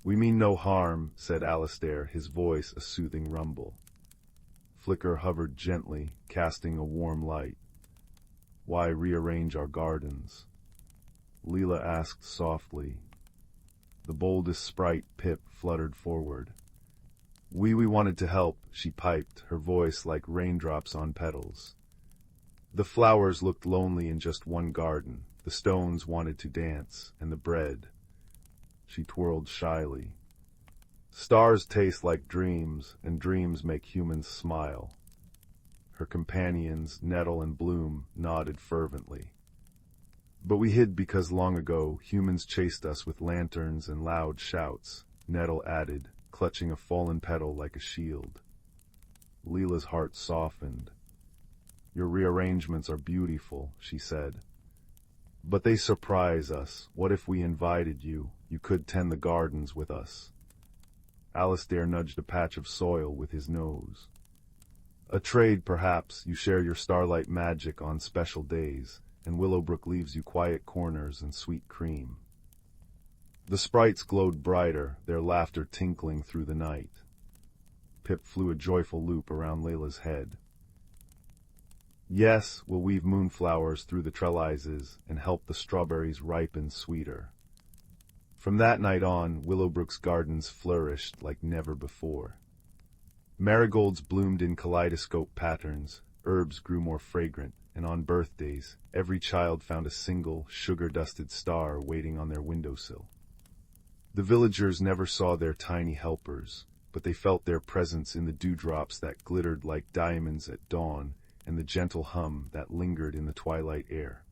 "We mean no harm," said Alastair, his voice a soothing rumble. Flicker hovered gently, casting a warm light. "Why rearrange our gardens?" Leela asked softly. The boldest sprite, Pip, fluttered forward. We wanted to help," she piped, her voice like raindrops on petals. The flowers looked lonely in just one garden. The stones wanted to dance, and the bread. She twirled shyly. Stars taste like dreams, and dreams make humans smile. Her companions, Nettle and Bloom, nodded fervently. But we hid because long ago humans chased us with lanterns and loud shouts, Nettle added, clutching a fallen petal like a shield. Leela's heart softened. Your rearrangements are beautiful, she said. But they surprise us. What if we invited you? You could tend the gardens with us. Alistair nudged a patch of soil with his nose. A trade, perhaps. You share your starlight magic on special days, and Willowbrook leaves you quiet corners and sweet cream. The sprites glowed brighter, their laughter tinkling through the night. Pip flew a joyful loop around Layla's head. Yes, we'll weave moonflowers through the trellises and help the strawberries ripen sweeter. From that night on, Willowbrook's gardens flourished like never before. Marigolds bloomed in kaleidoscope patterns, herbs grew more fragrant, and on birthdays, every child found a single, sugar-dusted star waiting on their windowsill. The villagers never saw their tiny helpers, but they felt their presence in the dewdrops that glittered like diamonds at dawn, and the gentle hum that lingered in the twilight air.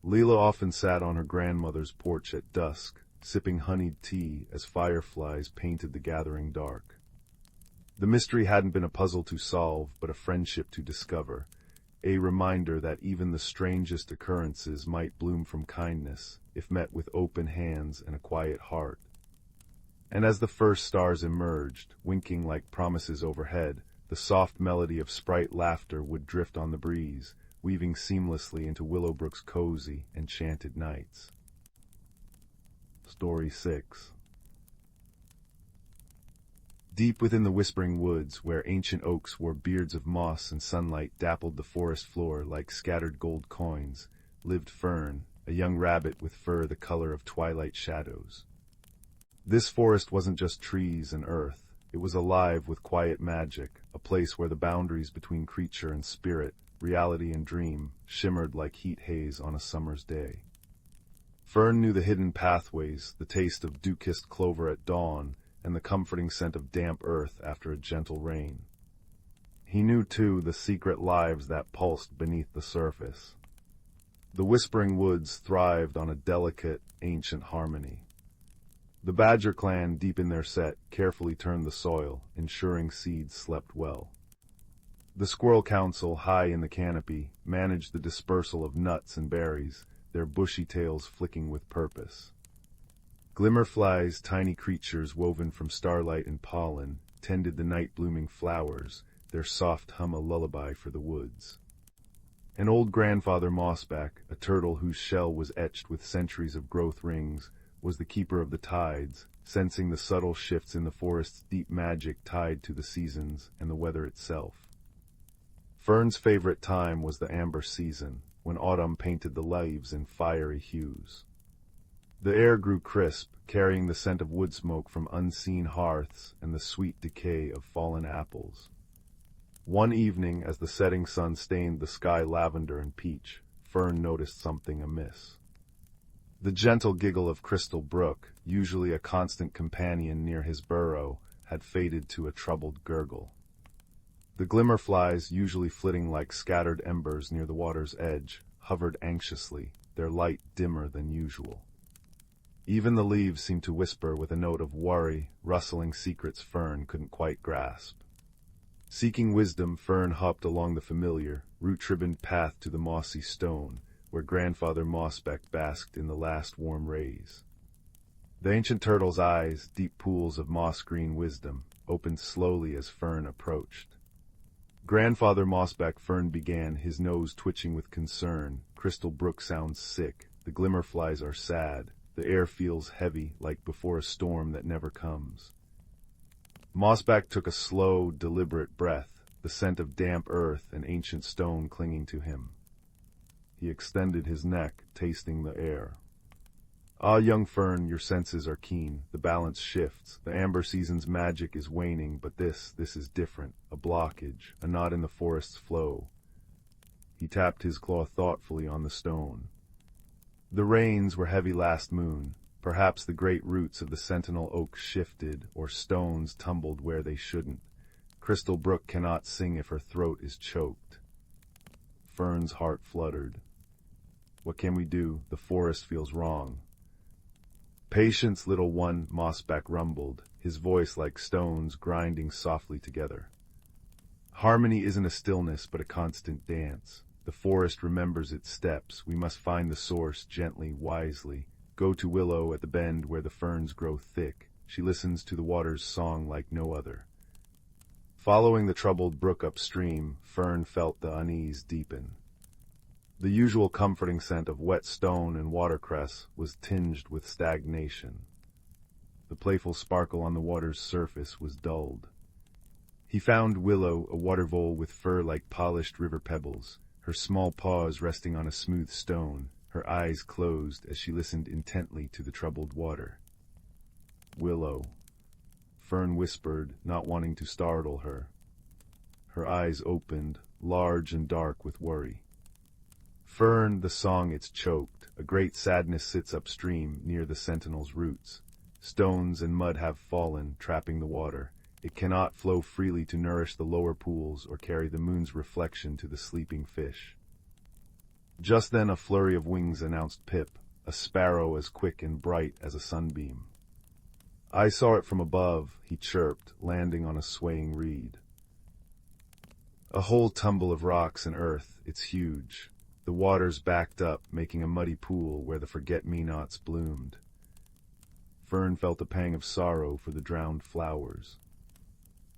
Leela often sat on her grandmother's porch at dusk, sipping honeyed tea as fireflies painted the gathering dark. The mystery hadn't been a puzzle to solve, but a friendship to discover, a reminder that even the strangest occurrences might bloom from kindness, if met with open hands and a quiet heart. And as the first stars emerged, winking like promises overhead, the soft melody of sprite laughter would drift on the breeze, weaving seamlessly into Willowbrook's cozy, enchanted nights. Story 6. Deep within the whispering woods, where ancient oaks wore beards of moss and sunlight dappled the forest floor like scattered gold coins, lived Fern, a young rabbit with fur the color of twilight shadows. This forest wasn't just trees and earth. It was alive with quiet magic, a place where the boundaries between creature and spirit, reality and dream, shimmered like heat haze on a summer's day. Fern knew the hidden pathways, the taste of dew-kissed clover at dawn, and the comforting scent of damp earth after a gentle rain. He knew, too, the secret lives that pulsed beneath the surface. The whispering woods thrived on a delicate, ancient harmony. The Badger clan, deep in their set, carefully turned the soil, ensuring seeds slept well. The Squirrel Council, high in the canopy, managed the dispersal of nuts and berries, their bushy tails flicking with purpose. Glimmerflies, tiny creatures woven from starlight and pollen, tended the night-blooming flowers, their soft hum a lullaby for the woods. And old grandfather Mossback, a turtle whose shell was etched with centuries of growth rings, was the keeper of the tides, sensing the subtle shifts in the forest's deep magic tied to the seasons and the weather itself. Fern's favorite time was the amber season, when autumn painted the leaves in fiery hues. The air grew crisp, carrying the scent of wood smoke from unseen hearths and the sweet decay of fallen apples. One evening, as the setting sun stained the sky lavender and peach, Fern noticed something amiss. The gentle giggle of Crystal Brook, usually a constant companion near his burrow, had faded to a troubled gurgle. The glimmerflies, usually flitting like scattered embers near the water's edge, hovered anxiously, their light dimmer than usual. Even the leaves seemed to whisper with a note of worry, rustling secrets Fern couldn't quite grasp. Seeking wisdom, Fern hopped along the familiar, root-ribboned path to the mossy stone, where Grandfather Mossback basked in the last warm rays. The ancient turtle's eyes, deep pools of moss-green wisdom, opened slowly as Fern approached. Grandfather Mossback, Fern began, his nose twitching with concern. Crystal Brook sounds sick, the glimmerflies are sad, the air feels heavy, like before a storm that never comes. Mossback took a slow, deliberate breath, the scent of damp earth and ancient stone clinging to him. He extended his neck, tasting the air. Ah, young Fern, your senses are keen. The balance shifts. The amber season's magic is waning, but this is different. A blockage, a knot in the forest's flow. He tapped his claw thoughtfully on the stone. The rains were heavy last moon. Perhaps the great roots of the sentinel oak shifted, or stones tumbled where they shouldn't. Crystal Brook cannot sing if her throat is choked. Fern's heart fluttered. What can we do? The forest feels wrong. Patience, little one, Mossback rumbled, his voice like stones grinding softly together. Harmony isn't a stillness, but a constant dance. The forest remembers its steps. We must find the source gently, wisely. Go to Willow at the bend where the ferns grow thick. She listens to the water's song like no other. Following the troubled brook upstream, Fern felt the unease deepen. The usual comforting scent of wet stone and watercress was tinged with stagnation. The playful sparkle on the water's surface was dulled. He found Willow, a water vole with fur like polished river pebbles, her small paws resting on a smooth stone, her eyes closed as she listened intently to the troubled water. "Willow," Fern whispered, not wanting to startle her. Her eyes opened, large and dark with worry. "Fern, the song it's choked. A great sadness sits upstream, near the sentinel's roots. Stones and mud have fallen, trapping the water. It cannot flow freely to nourish the lower pools or carry the moon's reflection to the sleeping fish." Just then a flurry of wings announced Pip, a sparrow as quick and bright as a sunbeam. "I saw it from above," he chirped, landing on a swaying reed. A whole tumble of rocks and earth, it's huge. The water's backed up, making a muddy pool where the forget-me-nots bloomed. Fern felt a pang of sorrow for the drowned flowers.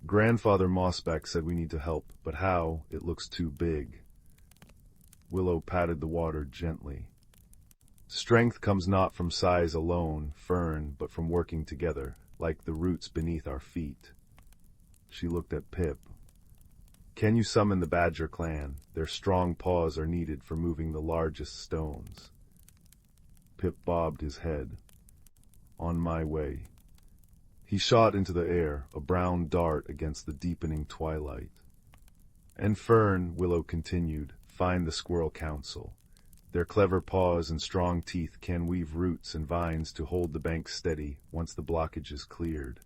"Grandfather Mossback said we need to help, but how? It looks too big." Willow patted the water gently. "Strength comes not from size alone, Fern, but from working together, like the roots beneath our feet." She looked at Pip. "Can you summon the Badger clan? Their strong paws are needed for moving the largest stones." Pip bobbed his head. "On my way." He shot into the air, a brown dart against the deepening twilight. "And Fern," Willow continued, "find the Squirrel Council. Their clever paws and strong teeth can weave roots and vines to hold the bank steady once the blockage is cleared."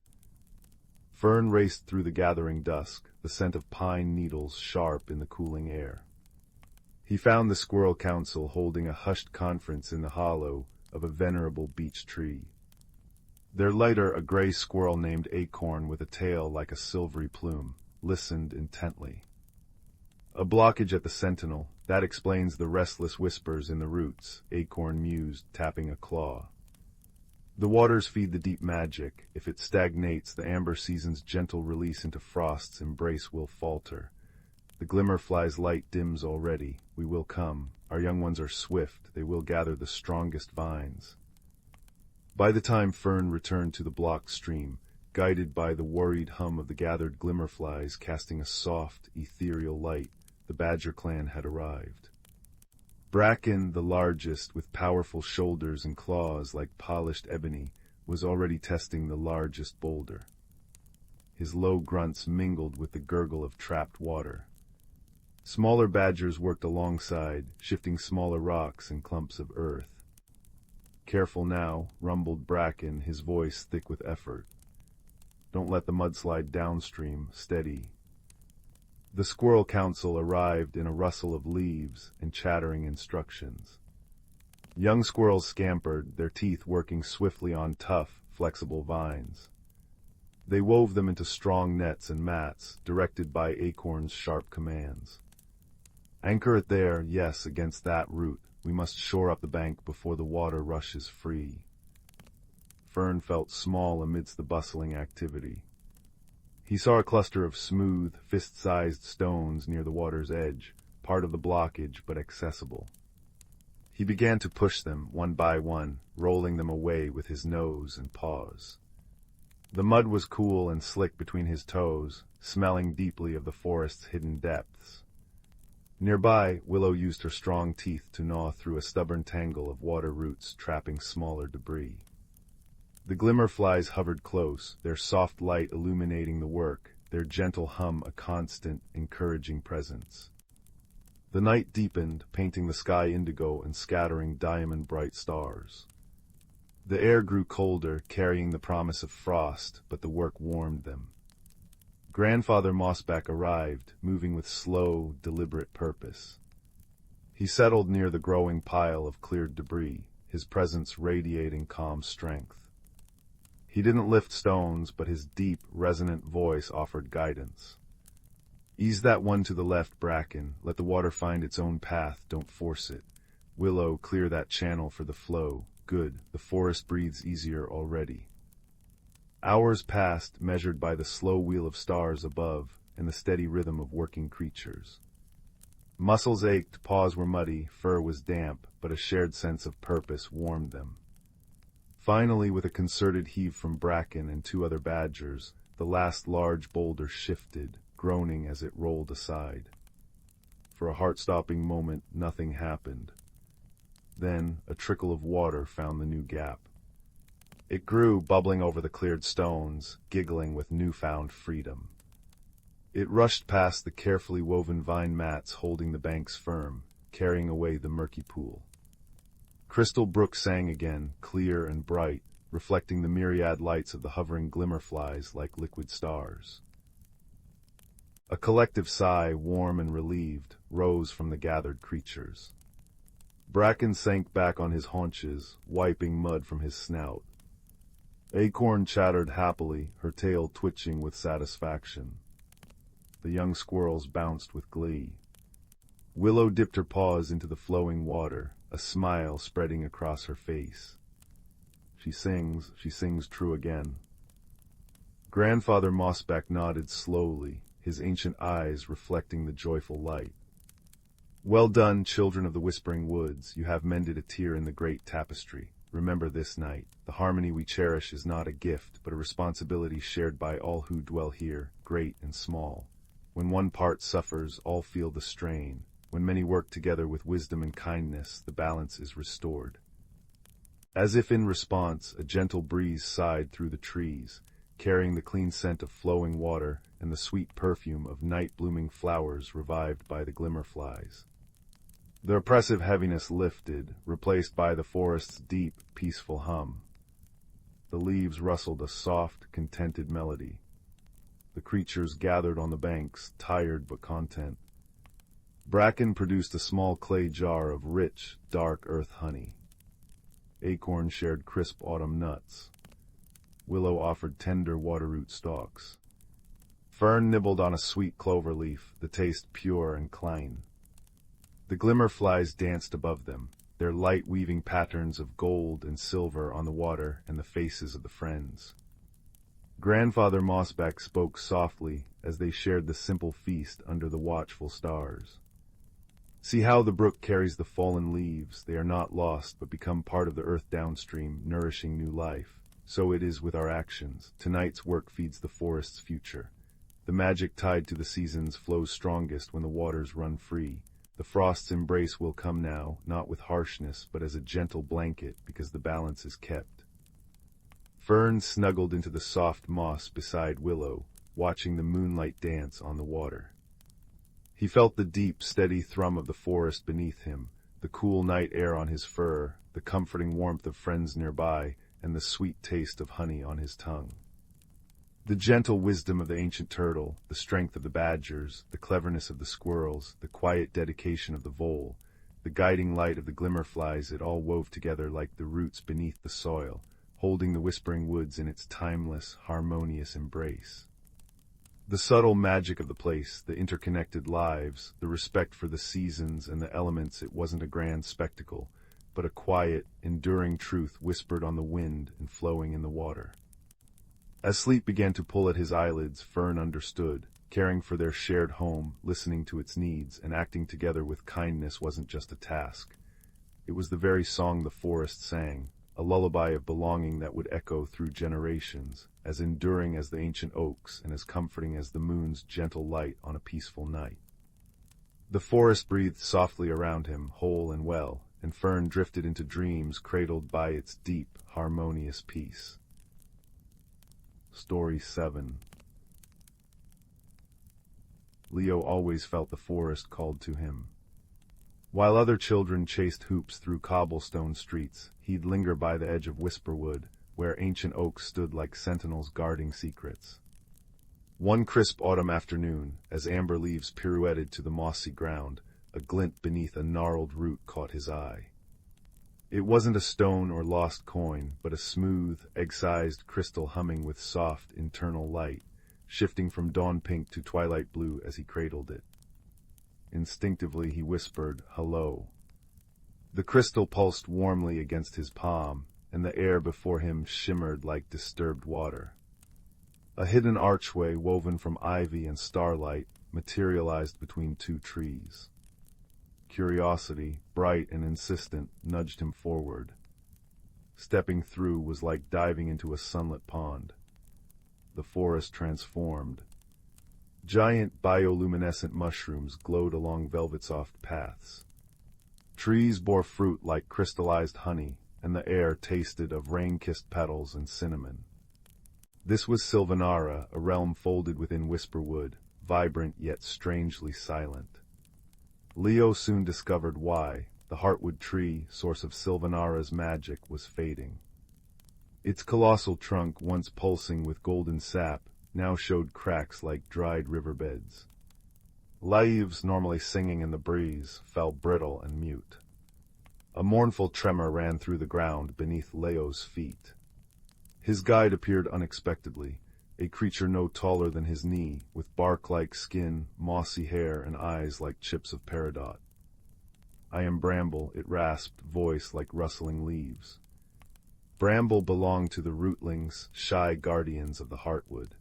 Fern raced through the gathering dusk, the scent of pine needles sharp in the cooling air. He found the Squirrel Council holding a hushed conference in the hollow of a venerable beech tree. Their leader, a gray squirrel named Acorn with a tail like a silvery plume, listened intently. "A blockage at the sentinel. That explains the restless whispers in the roots," Acorn mused, tapping a claw. "The waters feed the deep magic. If it stagnates, the amber season's gentle release into frost's embrace will falter. The glimmerfly's light dims already. We will come. Our young ones are swift. They will gather the strongest vines." By the time Fern returned to the blocked stream, guided by the worried hum of the gathered glimmerflies casting a soft, ethereal light, the Badger clan had arrived. Bracken, the largest, with powerful shoulders and claws like polished ebony, was already testing the largest boulder. His low grunts mingled with the gurgle of trapped water. Smaller badgers worked alongside, shifting smaller rocks and clumps of earth. "Careful now," rumbled Bracken, his voice thick with effort. "Don't let the mudslide downstream, steady." The Squirrel Council arrived in a rustle of leaves and chattering instructions. Young squirrels scampered, their teeth working swiftly on tough, flexible vines. They wove them into strong nets and mats, directed by Acorn's sharp commands. "Anchor it there, yes, against that root. We must shore up the bank before the water rushes free." Fern felt small amidst the bustling activity. He saw a cluster of smooth, fist-sized stones near the water's edge, part of the blockage but accessible. He began to push them, one by one, rolling them away with his nose and paws. The mud was cool and slick between his toes, smelling deeply of the forest's hidden depths. Nearby, Willow used her strong teeth to gnaw through a stubborn tangle of water roots trapping smaller debris. The glimmerflies hovered close, their soft light illuminating the work, their gentle hum a constant, encouraging presence. The night deepened, painting the sky indigo and scattering diamond-bright stars. The air grew colder, carrying the promise of frost, but the work warmed them. Grandfather Mossback arrived, moving with slow, deliberate purpose. He settled near the growing pile of cleared debris, his presence radiating calm strength. He didn't lift stones, but his deep, resonant voice offered guidance. Ease that one to the left, Bracken. Let the water find its own path, don't force it. Willow, clear that channel for the flow. Good, the forest breathes easier already. Hours passed, measured by the slow wheel of stars above and the steady rhythm of working creatures. Muscles ached, paws were muddy, fur was damp, but a shared sense of purpose warmed them. Finally, with a concerted heave from Bracken and two other badgers, the last large boulder shifted, groaning as it rolled aside. For a heart-stopping moment, nothing happened. Then, a trickle of water found the new gap. It grew, bubbling over the cleared stones, giggling with newfound freedom. It rushed past the carefully woven vine mats holding the banks firm, carrying away the murky pool. Crystal Brook sang again, clear and bright, reflecting the myriad lights of the hovering glimmerflies like liquid stars. A collective sigh, warm and relieved, rose from the gathered creatures. Bracken sank back on his haunches, wiping mud from his snout. Acorn chattered happily, her tail twitching with satisfaction. The young squirrels bounced with glee. Willow dipped her paws into the flowing water, a smile spreading across her face. She sings true again. Grandfather Mossback nodded slowly, his ancient eyes reflecting the joyful light. Well done, children of the Whispering Woods, you have mended a tear in the great tapestry. Remember this night, the harmony we cherish is not a gift, but a responsibility shared by all who dwell here, great and small. When one part suffers, all feel the strain. When many work together with wisdom and kindness, the balance is restored. As if in response, a gentle breeze sighed through the trees, carrying the clean scent of flowing water and the sweet perfume of night-blooming flowers revived by the glimmerflies. The oppressive heaviness lifted, replaced by the forest's deep, peaceful hum. The leaves rustled a soft, contented melody. The creatures gathered on the banks, tired but content. Bracken produced a small clay jar of rich, dark earth honey. Acorn shared crisp autumn nuts. Willow offered tender waterroot stalks. Fern nibbled on a sweet clover leaf, the taste pure and clean. The glimmerflies danced above them, their light weaving patterns of gold and silver on the water and the faces of the friends. Grandfather Mossback spoke softly as they shared the simple feast under the watchful stars. See how the brook carries the fallen leaves. They are not lost, but become part of the earth downstream, nourishing new life. So it is with our actions. Tonight's work feeds the forest's future. The magic tied to the seasons flows strongest when the waters run free. The frost's embrace will come now, not with harshness, but as a gentle blanket, because the balance is kept. Fern snuggled into the soft moss beside Willow, watching the moonlight dance on the water. He felt the deep, steady thrum of the forest beneath him, the cool night air on his fur, the comforting warmth of friends nearby, and the sweet taste of honey on his tongue. The gentle wisdom of the ancient turtle, the strength of the badgers, the cleverness of the squirrels, the quiet dedication of the vole, the guiding light of the glimmerflies, it all wove together like the roots beneath the soil, holding the Whispering Woods in its timeless, harmonious embrace. The subtle magic of the place, the interconnected lives, the respect for the seasons and the elements, it wasn't a grand spectacle, but a quiet, enduring truth whispered on the wind and flowing in the water. As sleep began to pull at his eyelids, Fern understood. Caring for their shared home, listening to its needs, and acting together with kindness wasn't just a task. It was the very song the forest sang, a lullaby of belonging that would echo through generations, as enduring as the ancient oaks and as comforting as the moon's gentle light on a peaceful night. The forest breathed softly around him, whole and well, and Fern drifted into dreams cradled by its deep, harmonious peace. Story 7. Leo always felt the forest called to him. While other children chased hoops through cobblestone streets, he'd linger by the edge of Whisperwood, where ancient oaks stood like sentinels guarding secrets. One crisp autumn afternoon, as amber leaves pirouetted to the mossy ground, a glint beneath a gnarled root caught his eye. It wasn't a stone or lost coin, but a smooth, egg-sized crystal humming with soft, internal light, shifting from dawn pink to twilight blue as he cradled it. Instinctively he whispered, "Hello." The crystal pulsed warmly against his palm, and the air before him shimmered like disturbed water. A hidden archway woven from ivy and starlight materialized between two trees. Curiosity, bright and insistent, nudged him forward. Stepping through was like diving into a sunlit pond. The forest transformed. Giant bioluminescent mushrooms glowed along velvet-soft paths. Trees bore fruit like crystallized honey, and the air tasted of rain-kissed petals and cinnamon. This was Sylvanara, a realm folded within Whisperwood, vibrant yet strangely silent. Leo soon discovered why. The Heartwood tree, source of Sylvanara's magic, was fading. Its colossal trunk, once pulsing with golden sap, now showed cracks like dried riverbeds. Leaves, normally singing in the breeze, fell brittle and mute. A mournful tremor ran through the ground beneath Leo's feet. His guide appeared unexpectedly, a creature no taller than his knee, with bark-like skin, mossy hair, and eyes like chips of peridot. "I am Bramble," it rasped, voice like rustling leaves. Bramble belonged to the rootlings, shy guardians of the Heartwood.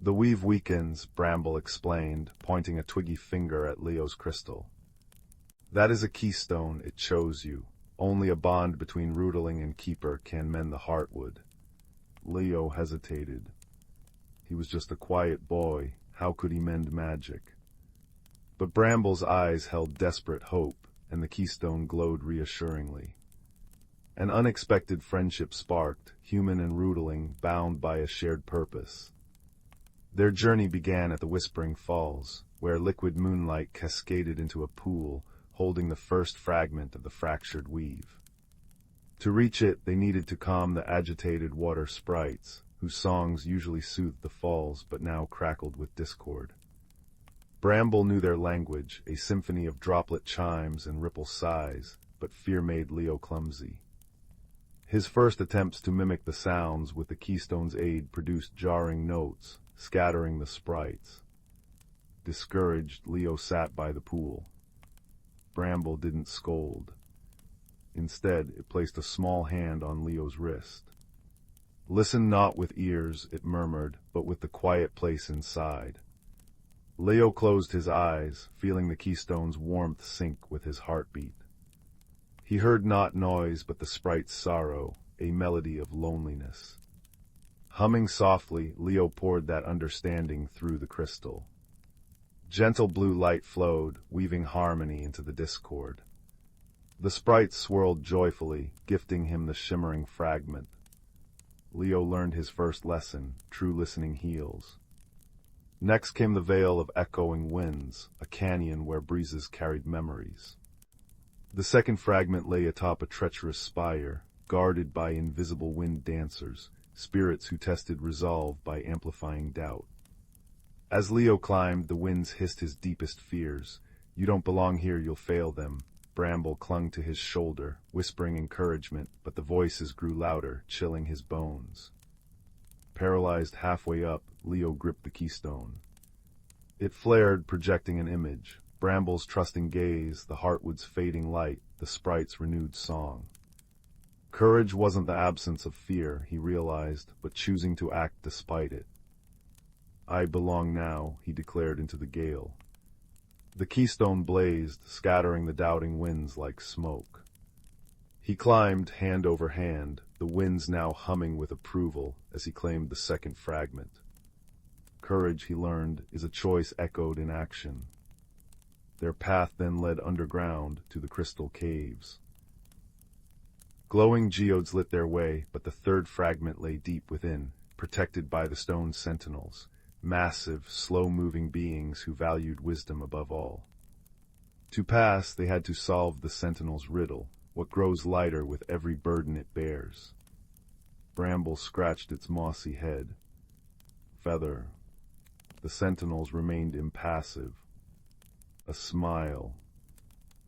"The weave weakens," Bramble explained, pointing a twiggy finger at Leo's crystal. "That is a keystone, it chose you. Only a bond between rootling and keeper can mend the Heartwood." Leo hesitated. He was just a quiet boy. How could he mend magic? But Bramble's eyes held desperate hope, and the keystone glowed reassuringly. An unexpected friendship sparked, human and rootling, bound by a shared purpose. Their journey began at the Whispering Falls, where liquid moonlight cascaded into a pool, holding the first fragment of the fractured weave. To reach it, they needed to calm the agitated water sprites, whose songs usually soothed the falls but now crackled with discord. Bramble knew their language, a symphony of droplet chimes and ripple sighs, but fear made Leo clumsy. His first attempts to mimic the sounds with the keystone's aid produced jarring notes, scattering the sprites. Discouraged, Leo sat by the pool. Bramble didn't scold. Instead, it placed a small hand on Leo's wrist. "Listen not with ears," it murmured, "but with the quiet place inside." Leo closed his eyes, feeling the keystone's warmth sync with his heartbeat. He heard not noise but the sprite's sorrow, a melody of loneliness. Humming softly, Leo poured that understanding through the crystal. Gentle blue light flowed, weaving harmony into the discord. The sprites swirled joyfully, gifting him the shimmering fragment. Leo learned his first lesson: true listening heals. Next came the Vale of Echoing Winds, a canyon where breezes carried memories. The second fragment lay atop a treacherous spire, guarded by invisible wind dancers, spirits who tested resolve by amplifying doubt. As Leo climbed, the winds hissed his deepest fears. "You don't belong here, you'll fail them." Bramble clung to his shoulder, whispering encouragement, but the voices grew louder, chilling his bones. Paralyzed halfway up, Leo gripped the keystone. It flared, projecting an image. Bramble's trusting gaze, the Heartwood's fading light, the sprite's renewed song. Courage wasn't the absence of fear, he realized, but choosing to act despite it. "I belong now," he declared into the gale. The keystone blazed, scattering the doubting winds like smoke. He climbed, hand over hand, the winds now humming with approval as he claimed the second fragment. Courage, he learned, is a choice echoed in action. Their path then led underground to the crystal caves. Glowing geodes lit their way, but the third fragment lay deep within, protected by the stone sentinels, massive, slow-moving beings who valued wisdom above all. To pass, they had to solve the sentinel's riddle, what grows lighter with every burden it bears. Bramble scratched its mossy head. Feather. The sentinels remained impassive. A smile.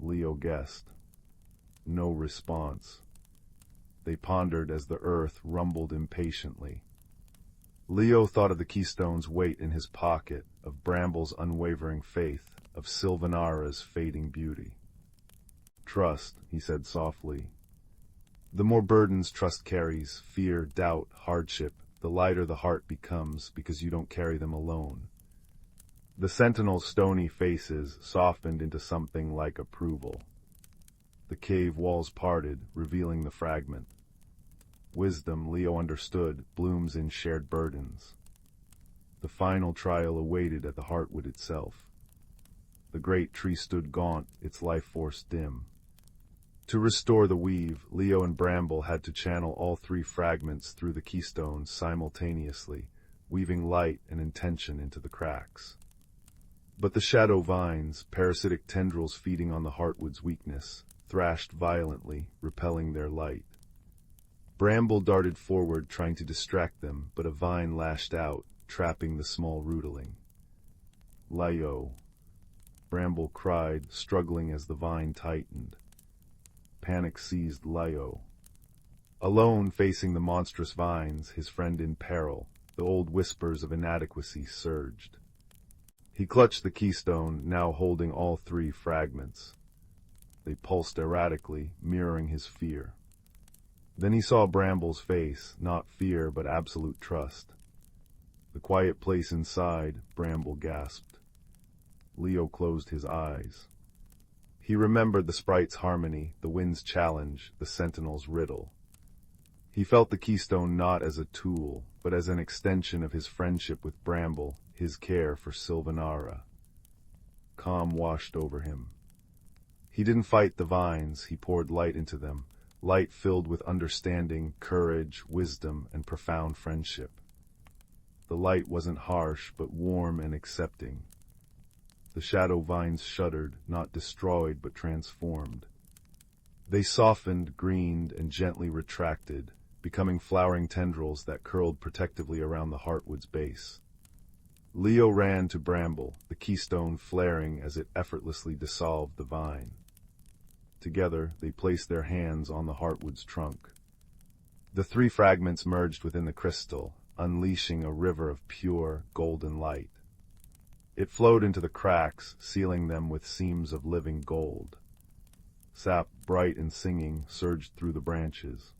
Leo guessed. No response. They pondered as the earth rumbled impatiently. Leo thought of the keystone's weight in his pocket, of Bramble's unwavering faith, of Sylvanara's fading beauty. Trust, he said softly. The more burdens trust carries, fear, doubt, hardship, the lighter the heart becomes because you don't carry them alone. The sentinel's stony faces softened into something like approval. The cave walls parted, revealing the fragment. Wisdom, Leo understood, blooms in shared burdens. The final trial awaited at the Heartwood itself. The great tree stood gaunt, its life force dim. To restore the weave, Leo and Bramble had to channel all three fragments through the keystone simultaneously, weaving light and intention into the cracks. But the shadow vines, parasitic tendrils feeding on the Heartwood's weakness, thrashed violently, repelling their light. Bramble darted forward, trying to distract them, but a vine lashed out, trapping the small rootling. Leo. Bramble cried, struggling as the vine tightened. Panic seized Leo. Alone, facing the monstrous vines, his friend in peril, the old whispers of inadequacy surged. He clutched the keystone, now holding all three fragments. They pulsed erratically, mirroring his fear. Then he saw Bramble's face, not fear but absolute trust. The quiet place inside, Bramble gasped. Leo closed his eyes. He remembered the sprite's harmony, the wind's challenge, the sentinel's riddle. He felt the keystone not as a tool, but as an extension of his friendship with Bramble, his care for Sylvanara. Calm washed over him. He didn't fight the vines, he poured light into them, light filled with understanding, courage, wisdom, and profound friendship. The light wasn't harsh, but warm and accepting. The shadow vines shuddered, not destroyed, but transformed. They softened, greened, and gently retracted, becoming flowering tendrils that curled protectively around the Heartwood's base. Leo ran to Bramble, the keystone flaring as it effortlessly dissolved the vine. Together, they placed their hands on the Heartwood's trunk. The three fragments merged within the crystal, unleashing a river of pure, golden light. It flowed into the cracks, sealing them with seams of living gold. Sap, bright and singing, surged through the branches.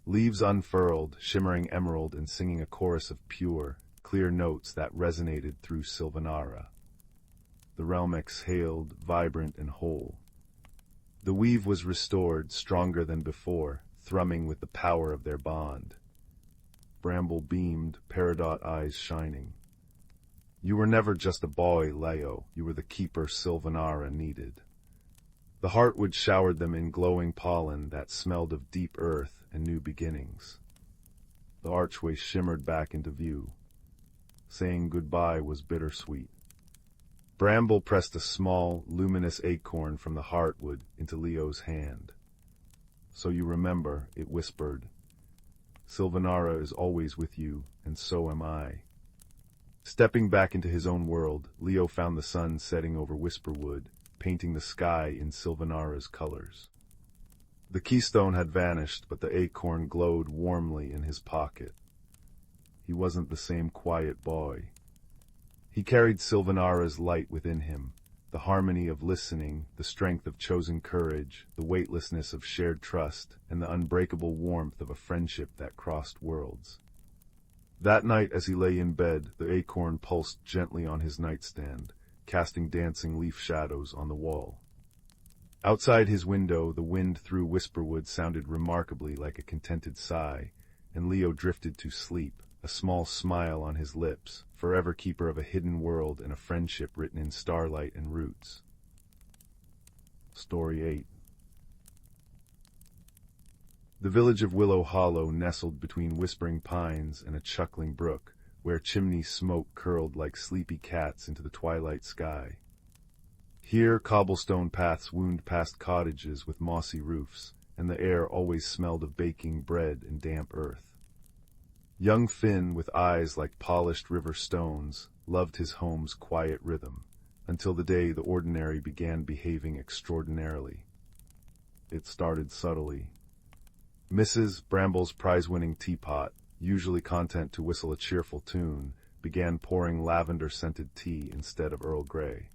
Leaves unfurled, shimmering emerald and singing a chorus of pure, clear notes that resonated through Sylvanara. The realm exhaled, vibrant and whole. The weave was restored, stronger than before, thrumming with the power of their bond. Bramble beamed, peridot eyes shining. You were never just a boy, Leo. You were the keeper Sylvanara needed. The Heartwood showered them in glowing pollen that smelled of deep earth and new beginnings. The archway shimmered back into view. Saying goodbye was bittersweet. Bramble pressed a small, luminous acorn from the Heartwood into Leo's hand. So you remember, it whispered. Sylvanara is always with you, and so am I. Stepping back into his own world, Leo found the sun setting over Whisperwood, painting the sky in Sylvanara's colors. The keystone had vanished, but the acorn glowed warmly in his pocket. He wasn't the same quiet boy. He carried Sylvanara's light within him, the harmony of listening, the strength of chosen courage, the weightlessness of shared trust, and the unbreakable warmth of a friendship that crossed worlds. That night, as he lay in bed, the acorn pulsed gently on his nightstand, casting dancing leaf shadows on the wall. Outside his window, the wind through Whisperwood sounded remarkably like a contented sigh, and Leo drifted to sleep, a small smile on his lips, forever keeper of a hidden world and a friendship written in starlight and roots. Story 8. The village of Willow Hollow nestled between whispering pines and a chuckling brook, where chimney smoke curled like sleepy cats into the twilight sky. Here cobblestone paths wound past cottages with mossy roofs, and the air always smelled of baking bread and damp earth. Young Finn, with eyes like polished river stones, loved his home's quiet rhythm, until the day the ordinary began behaving extraordinarily. It started subtly. Mrs. Bramble's prize-winning teapot, usually content to whistle a cheerful tune, began pouring lavender-scented tea instead of Earl Grey.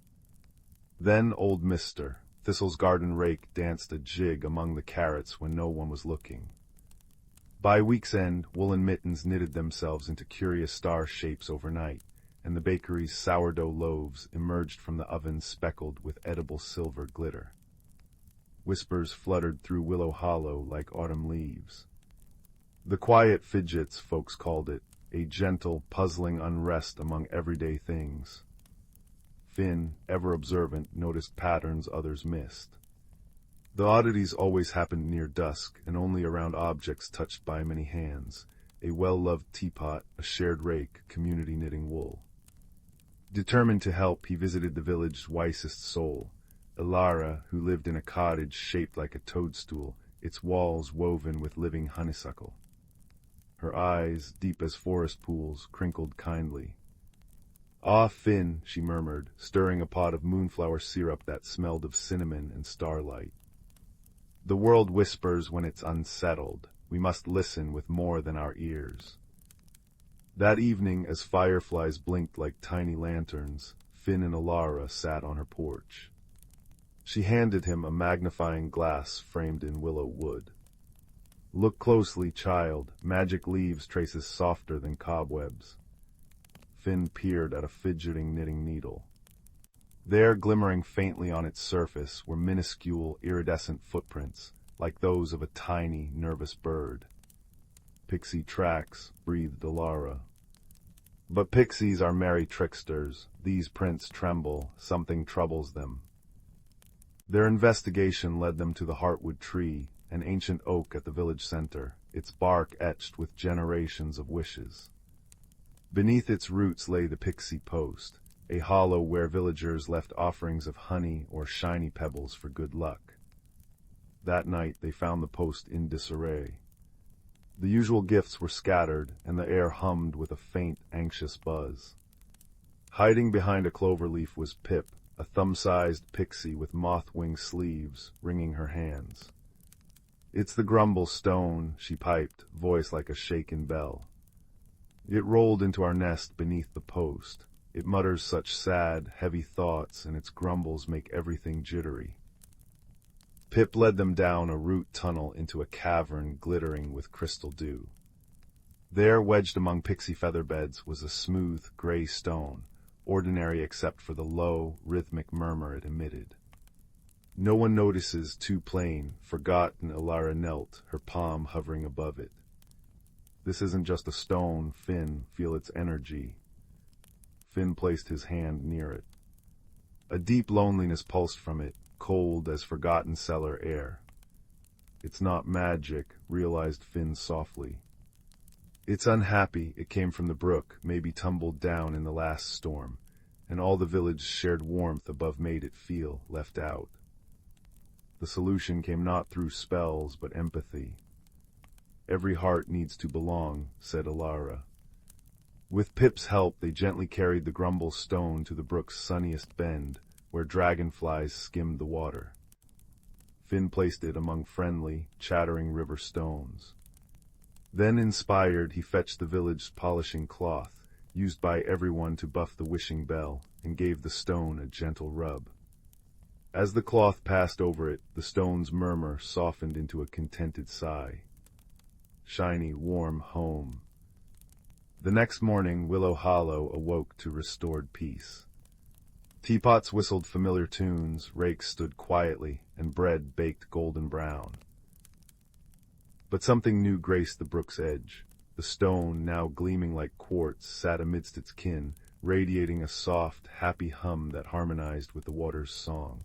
Then old Mr. Thistle's garden rake danced a jig among the carrots when no one was looking. By week's end, woolen mittens knitted themselves into curious star shapes overnight, and the bakery's sourdough loaves emerged from the oven speckled with edible silver glitter. Whispers fluttered through Willow Hollow like autumn leaves. The quiet fidgets, folks called it, a gentle, puzzling unrest among everyday things. Finn, ever observant, noticed patterns others missed. The oddities always happened near dusk and only around objects touched by many hands, a well-loved teapot, a shared rake, community knitting wool. Determined to help, he visited the village's wisest soul, Ilara, who lived in a cottage shaped like a toadstool, its walls woven with living honeysuckle. Her eyes, deep as forest pools, crinkled kindly. "Ah, Finn," she murmured, stirring a pot of moonflower syrup that smelled of cinnamon and starlight. "The world whispers when it's unsettled. We must listen with more than our ears." That evening, as fireflies blinked like tiny lanterns, Finn and Ilara sat on her porch. She handed him a magnifying glass framed in willow wood. "Look closely, child. Magic leaves traces softer than cobwebs." Finn peered at a fidgeting knitting needle. There, glimmering faintly on its surface, were minuscule, iridescent footprints, like those of a tiny, nervous bird. "Pixie tracks," breathed Ilara. "But pixies are merry tricksters. These prints tremble. Something troubles them." Their investigation led them to the Heartwood tree, an ancient oak at the village center, its bark etched with generations of wishes. Beneath its roots lay the pixie post, a hollow where villagers left offerings of honey or shiny pebbles for good luck. That night they found the post in disarray. The usual gifts were scattered, and the air hummed with a faint, anxious buzz. Hiding behind a clover leaf was Pip, a thumb-sized pixie with moth-wing sleeves, wringing her hands. "It's the grumble stone," she piped, voice like a shaken bell. "It rolled into our nest beneath the post. It mutters such sad, heavy thoughts, and its grumbles make everything jittery." Pip led them down a root tunnel into a cavern glittering with crystal dew. There, wedged among pixie feather beds, was a smooth, gray stone, ordinary except for the low, rhythmic murmur it emitted. "No one notices, too plain," forgotten Ilara knelt, her palm hovering above it. "This isn't just a stone, Finn. Feel its energy." Finn placed his hand near it. A deep loneliness pulsed from it, cold as forgotten cellar air. "It's not magic," realized Finn softly. "It's unhappy. It came from the brook, maybe tumbled down in the last storm, and all the village shared warmth above made it feel left out." The solution came not through spells, but empathy. "Every heart needs to belong," said Ilara. With Pip's help, they gently carried the grumble stone to the brook's sunniest bend, where dragonflies skimmed the water. Finn placed it among friendly, chattering river stones. Then, inspired, he fetched the village's polishing cloth, used by everyone to buff the wishing bell, and gave the stone a gentle rub. As the cloth passed over it, the stone's murmur softened into a contented sigh. Shiny, warm home. The next morning, Willow Hollow awoke to restored peace. Teapots whistled familiar tunes, rakes stood quietly, and bread baked golden brown. But something new graced the brook's edge. The stone, now gleaming like quartz, sat amidst its kin, radiating a soft, happy hum that harmonized with the water's song.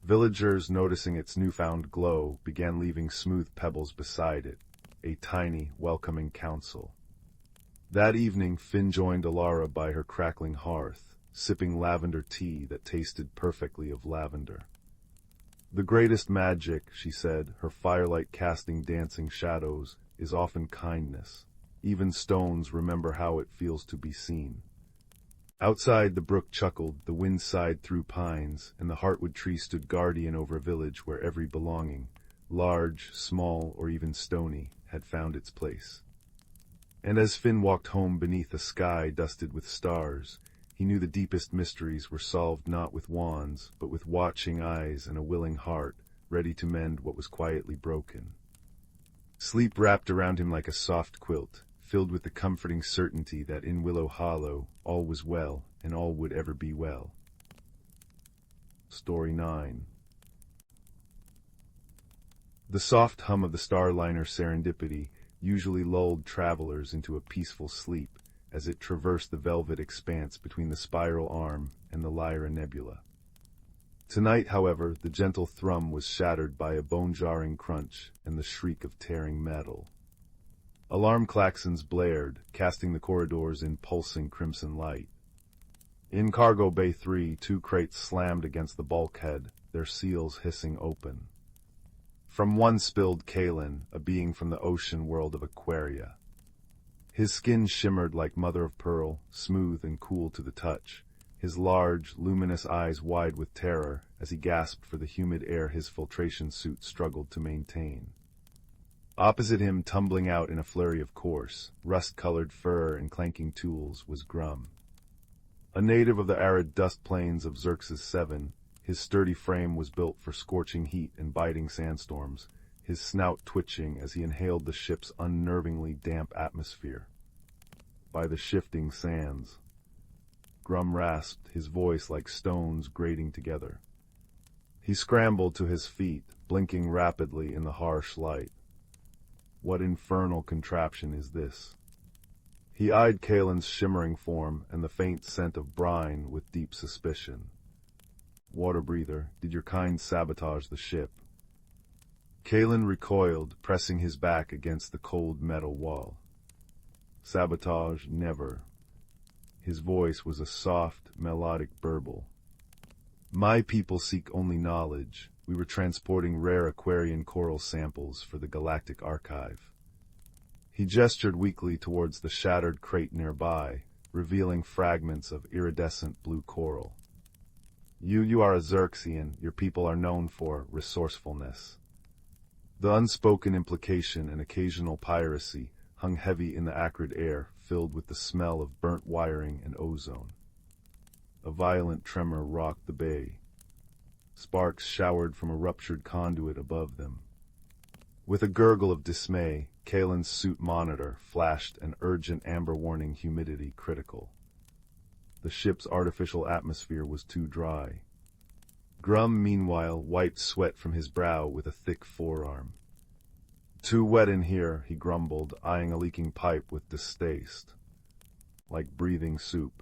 Villagers, noticing its newfound glow, began leaving smooth pebbles beside it, a tiny, welcoming council. That evening, Finn joined Ilara by her crackling hearth, sipping lavender tea that tasted perfectly of lavender. The greatest magic, she said, her firelight casting dancing shadows, is often kindness. Even stones remember how it feels to be seen. Outside, the brook chuckled, the wind sighed through pines, and the Heartwood tree stood guardian over a village where every belonging, large, small, or even stony, had found its place. And as Finn walked home beneath a sky dusted with stars, he knew the deepest mysteries were solved not with wands, but with watching eyes and a willing heart, ready to mend what was quietly broken. Sleep wrapped around him like a soft quilt, filled with the comforting certainty that in Willow Hollow all was well, and all would ever be well. Story 9. The soft hum of the Starliner Serendipity usually lulled travelers into a peaceful sleep as it traversed the velvet expanse between the Spiral Arm and the Lyra Nebula. Tonight, however, the gentle thrum was shattered by a bone-jarring crunch and the shriek of tearing metal. Alarm klaxons blared, casting the corridors in pulsing crimson light. In Cargo Bay 3, 2 crates slammed against the bulkhead, their seals hissing open. From one spilled Kalen, a being from the ocean world of Aquaria. His skin shimmered like mother of pearl, smooth and cool to the touch, his large, luminous eyes wide with terror as he gasped for the humid air his filtration suit struggled to maintain. Opposite him, tumbling out in a flurry of coarse, rust-colored fur and clanking tools, was Grum. A native of the arid dust plains of Xerxes 7, his sturdy frame was built for scorching heat and biting sandstorms, his snout twitching as he inhaled the ship's unnervingly damp atmosphere. By the shifting sands. Grum rasped, his voice like stones grating together. He scrambled to his feet, blinking rapidly in the harsh light. What infernal contraption is this? He eyed Kalen's shimmering form and the faint scent of brine with deep suspicion. Water breather, did your kind sabotage the ship? Kalen recoiled, pressing his back against the cold metal wall. Sabotage, never. His voice was a soft, melodic burble. My people seek only knowledge. We were transporting rare Aquarian coral samples for the Galactic Archive. He gestured weakly towards the shattered crate nearby, revealing fragments of iridescent blue coral. You are a Xerxian. Your people are known for resourcefulness. The unspoken implication and occasional piracy hung heavy in the acrid air, filled with the smell of burnt wiring and ozone. A violent tremor rocked the bay. Sparks showered from a ruptured conduit above them. With a gurgle of dismay, Kalen's suit monitor flashed an urgent amber warning: humidity critical. The ship's artificial atmosphere was too dry. Grum, meanwhile, wiped sweat from his brow with a thick forearm. Too wet in here, he grumbled, eyeing a leaking pipe with distaste. Like breathing soup.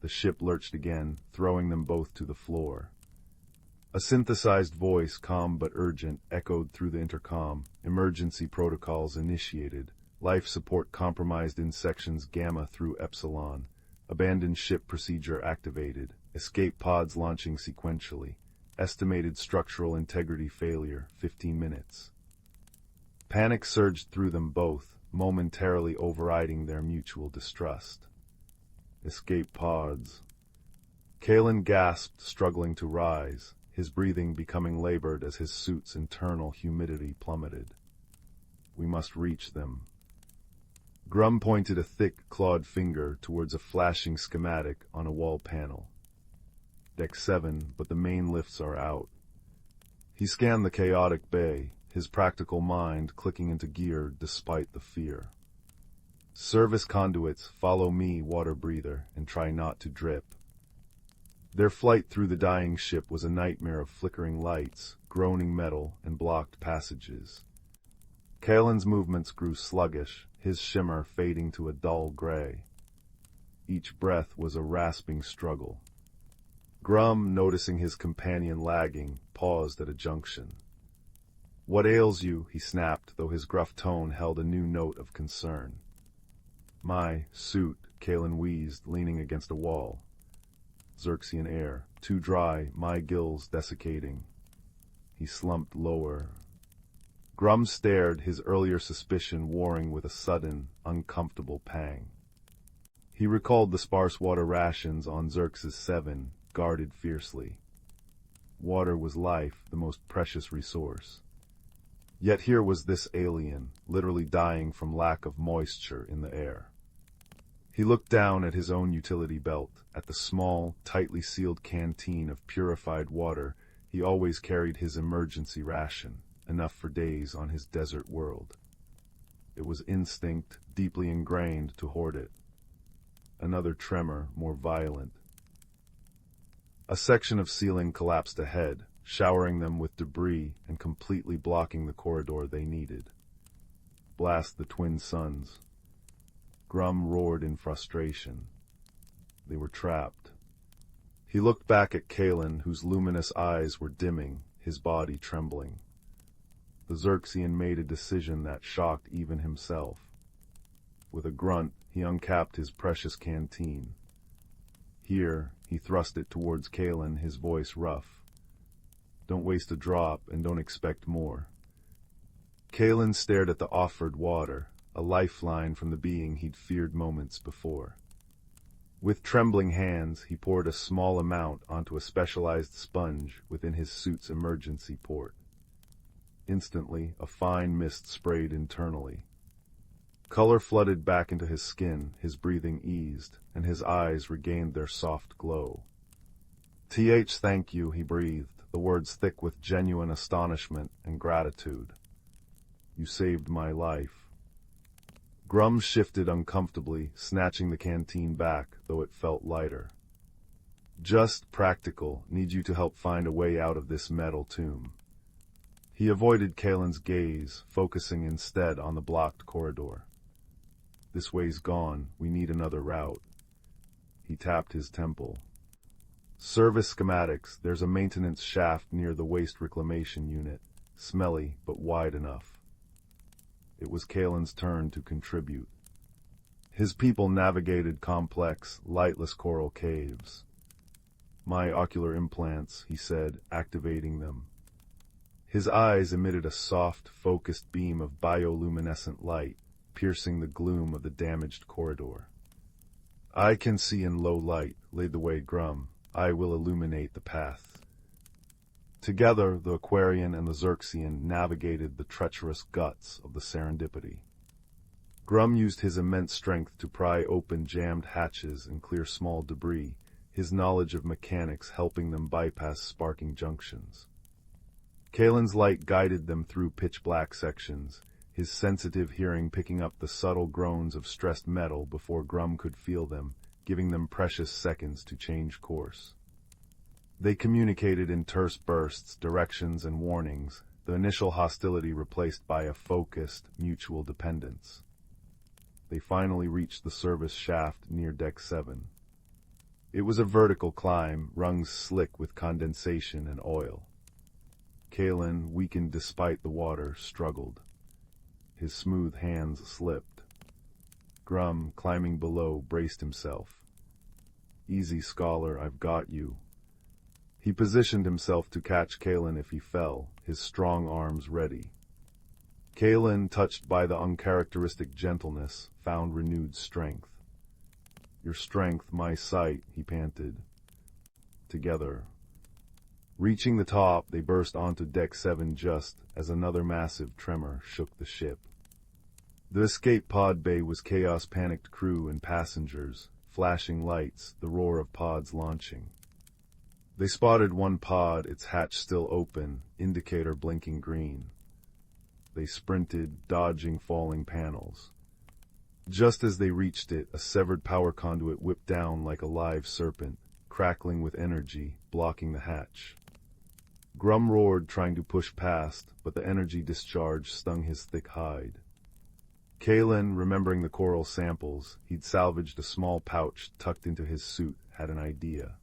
The ship lurched again, throwing them both to the floor. A synthesized voice, calm but urgent, echoed through the intercom. Emergency protocols initiated. Life support compromised in sections Gamma through Epsilon. Abandoned ship procedure activated. Escape pods launching sequentially. Estimated structural integrity failure, 15 minutes. Panic surged through them both, momentarily overriding their mutual distrust. Escape pods. Kalen gasped, struggling to rise, his breathing becoming labored as his suit's internal humidity plummeted. We must reach them. Grum pointed a thick, clawed finger towards a flashing schematic on a wall panel. Deck 7, but the main lifts are out. He scanned the chaotic bay, his practical mind clicking into gear despite the fear. Service conduits, follow me, water breather, and try not to drip. Their flight through the dying ship was a nightmare of flickering lights, groaning metal, and blocked passages. Kalen's movements grew sluggish, his shimmer fading to a dull gray. Each breath was a rasping struggle. Grum, noticing his companion lagging, paused at a junction. What ails you? He snapped, though his gruff tone held a new note of concern. My suit, Kalen wheezed, leaning against a wall. Xerxian air, too dry, my gills desiccating. He slumped lower. Grum stared, his earlier suspicion warring with a sudden, uncomfortable pang. He recalled the sparse water rations on Xerxes 7, guarded fiercely. Water was life, the most precious resource. Yet here was this alien, literally dying from lack of moisture in the air. He looked down at his own utility belt, at the small, tightly sealed canteen of purified water. He always carried his emergency ration, enough for days on his desert world. It was instinct, deeply ingrained, to hoard it. Another tremor, more violent. A section of ceiling collapsed ahead, showering them with debris and completely blocking the corridor they needed. Blast the twin suns. Grum roared in frustration. They were trapped. He looked back at Kalen, whose luminous eyes were dimming, his body trembling. The Xerxian made a decision that shocked even himself. With a grunt, he uncapped his precious canteen. Here, he thrust it towards Kalen, his voice rough. Don't waste a drop, and don't expect more. Kalen stared at the offered water, a lifeline from the being he'd feared moments before. With trembling hands, he poured a small amount onto a specialized sponge within his suit's emergency port. Instantly, a fine mist sprayed internally. Color flooded back into his skin, his breathing eased, and his eyes regained their soft glow. Thank you, he breathed, the words thick with genuine astonishment and gratitude. You saved my life. Grum shifted uncomfortably, snatching the canteen back, though it felt lighter. Just practical, need you to help find a way out of this metal tomb. He avoided Kalen's gaze, focusing instead on the blocked corridor. This way's gone, we need another route. He tapped his temple. Service schematics, there's a maintenance shaft near the waste reclamation unit, smelly but wide enough. It was Kalen's turn to contribute. His people navigated complex, lightless coral caves. My ocular implants, he said, activating them. His eyes emitted a soft, focused beam of bioluminescent light, piercing the gloom of the damaged corridor. I can see in low light, laid the way Grum. I will illuminate the path. Together, the Aquarian and the Xerxian navigated the treacherous guts of the serendipity. Grum used his immense strength to pry open jammed hatches and clear small debris, his knowledge of mechanics helping them bypass sparking junctions. Kalen's light guided them through pitch-black sections, his sensitive hearing picking up the subtle groans of stressed metal before Grum could feel them, giving them precious seconds to change course. They communicated in terse bursts, directions, and warnings, the initial hostility replaced by a focused, mutual dependence. They finally reached the service shaft near Deck 7. It was a vertical climb, rungs slick with condensation and oil. Kalen, weakened despite the water, struggled. His smooth hands slipped. Grum, climbing below, braced himself. Easy, scholar, I've got you. He positioned himself to catch Kalen if he fell, his strong arms ready. Kalen, touched by the uncharacteristic gentleness, found renewed strength. Your strength, my sight, he panted. Together. Reaching the top, they burst onto Deck 7 just as another massive tremor shook the ship. The escape pod bay was chaos-panicked crew and passengers, flashing lights, the roar of pods launching. They spotted one pod, its hatch still open, indicator blinking green. They sprinted, dodging falling panels. Just as they reached it, a severed power conduit whipped down like a live serpent, crackling with energy, blocking the hatch. Grum roared, trying to push past, but the energy discharge stung his thick hide. Kalen, remembering the coral samples, he'd salvaged a small pouch tucked into his suit, had an idea.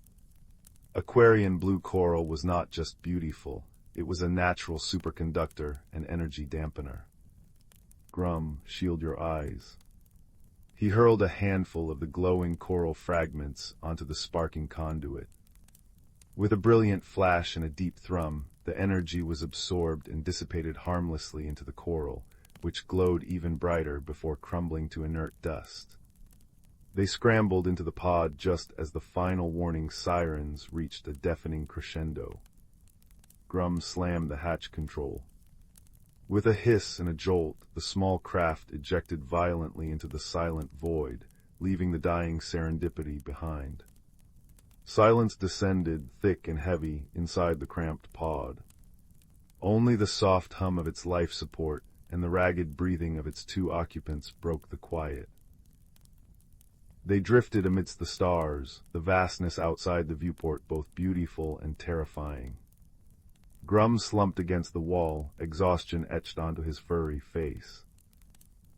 Aquarian blue coral was not just beautiful, it was a natural superconductor and energy dampener. Grum, shield your eyes. He hurled a handful of the glowing coral fragments onto the sparking conduit. With a brilliant flash and a deep thrum, the energy was absorbed and dissipated harmlessly into the coral, which glowed even brighter before crumbling to inert dust. They scrambled into the pod just as the final warning sirens reached a deafening crescendo. Grum slammed the hatch control. With a hiss and a jolt, the small craft ejected violently into the silent void, leaving the dying serendipity behind. Silence descended, thick and heavy, inside the cramped pod. Only the soft hum of its life support and the ragged breathing of its two occupants broke the quiet. They drifted amidst the stars, the vastness outside the viewport both beautiful and terrifying. Grum slumped against the wall, exhaustion etched onto his furry face.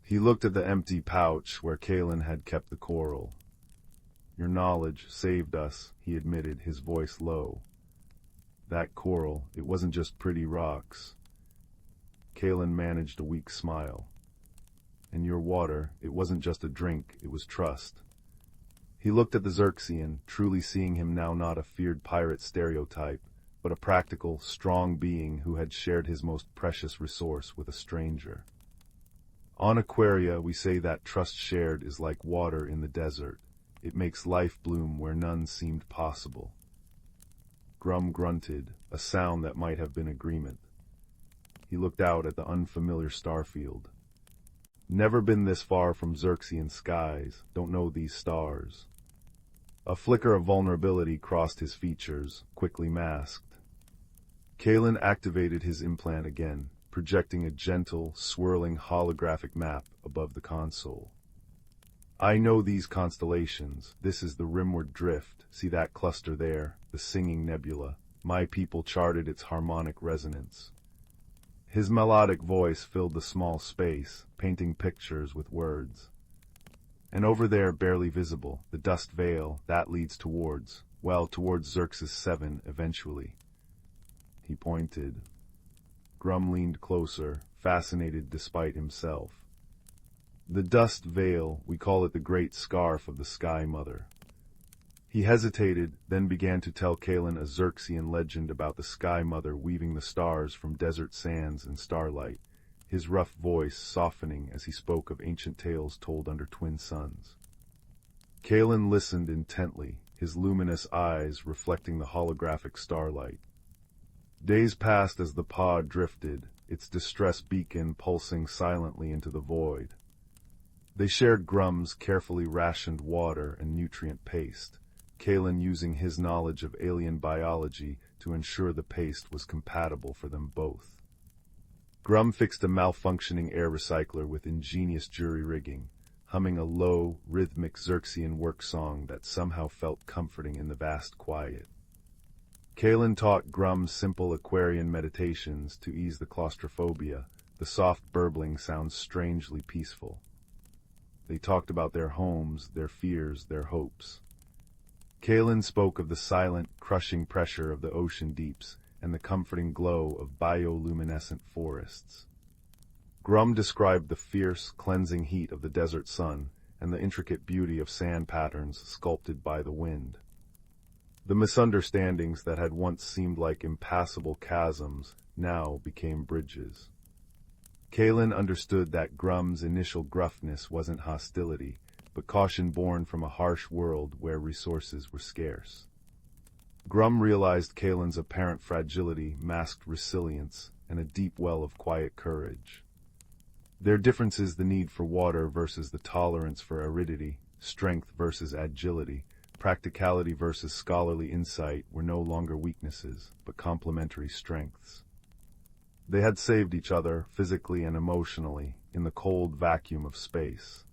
He looked at the empty pouch where Kalen had kept the coral. "Your knowledge saved us," he admitted, his voice low. "That coral, it wasn't just pretty rocks." Kalen managed a weak smile. "And your water, it wasn't just a drink, it was trust." He looked at the Xerxian, truly seeing him now not a feared pirate stereotype, but a practical, strong being who had shared his most precious resource with a stranger. On Aquaria, we say that trust shared is like water in the desert. It makes life bloom where none seemed possible. Grum grunted, a sound that might have been agreement. He looked out at the unfamiliar starfield. "Never been this far from Xerxian skies, don't know these stars." A flicker of vulnerability crossed his features, quickly masked. Kalen activated his implant again, projecting a gentle, swirling holographic map above the console. "I know these constellations. This is the Rimward Drift. See that cluster there, the Singing Nebula. My people charted its harmonic resonance." His melodic voice filled the small space, painting pictures with words. "And over there, barely visible, the dust veil, that leads towards Xerxes 7 eventually." He pointed. Grum leaned closer, fascinated despite himself. "The dust veil, we call it the Great Scarf of the Sky Mother." He hesitated, then began to tell Kalen a Xerxian legend about the Sky Mother weaving the stars from desert sands and starlight, his rough voice softening as he spoke of ancient tales told under twin suns. Kalen listened intently, his luminous eyes reflecting the holographic starlight. Days passed as the pod drifted, its distress beacon pulsing silently into the void. They shared Grum's carefully rationed water and nutrient paste, Kalen using his knowledge of alien biology to ensure the paste was compatible for them both. Grum fixed a malfunctioning air recycler with ingenious jury rigging, humming a low, rhythmic Xerxian work song that somehow felt comforting in the vast quiet. Kalen taught Grum simple Aquarian meditations to ease the claustrophobia. The soft burbling sounds strangely peaceful. They talked about their homes, their fears, their hopes. Kalen spoke of the silent, crushing pressure of the ocean deeps and the comforting glow of bioluminescent forests. Grum described the fierce, cleansing heat of the desert sun and the intricate beauty of sand patterns sculpted by the wind. The misunderstandings that had once seemed like impassable chasms now became bridges. Kalen understood that Grum's initial gruffness wasn't hostility, but caution born from a harsh world where resources were scarce. Grum realized Kalen's apparent fragility masked resilience and a deep well of quiet courage. Their differences, the need for water versus the tolerance for aridity, strength versus agility, practicality versus scholarly insight, were no longer weaknesses, but complementary strengths. They had saved each other, physically and emotionally, in the cold vacuum of space.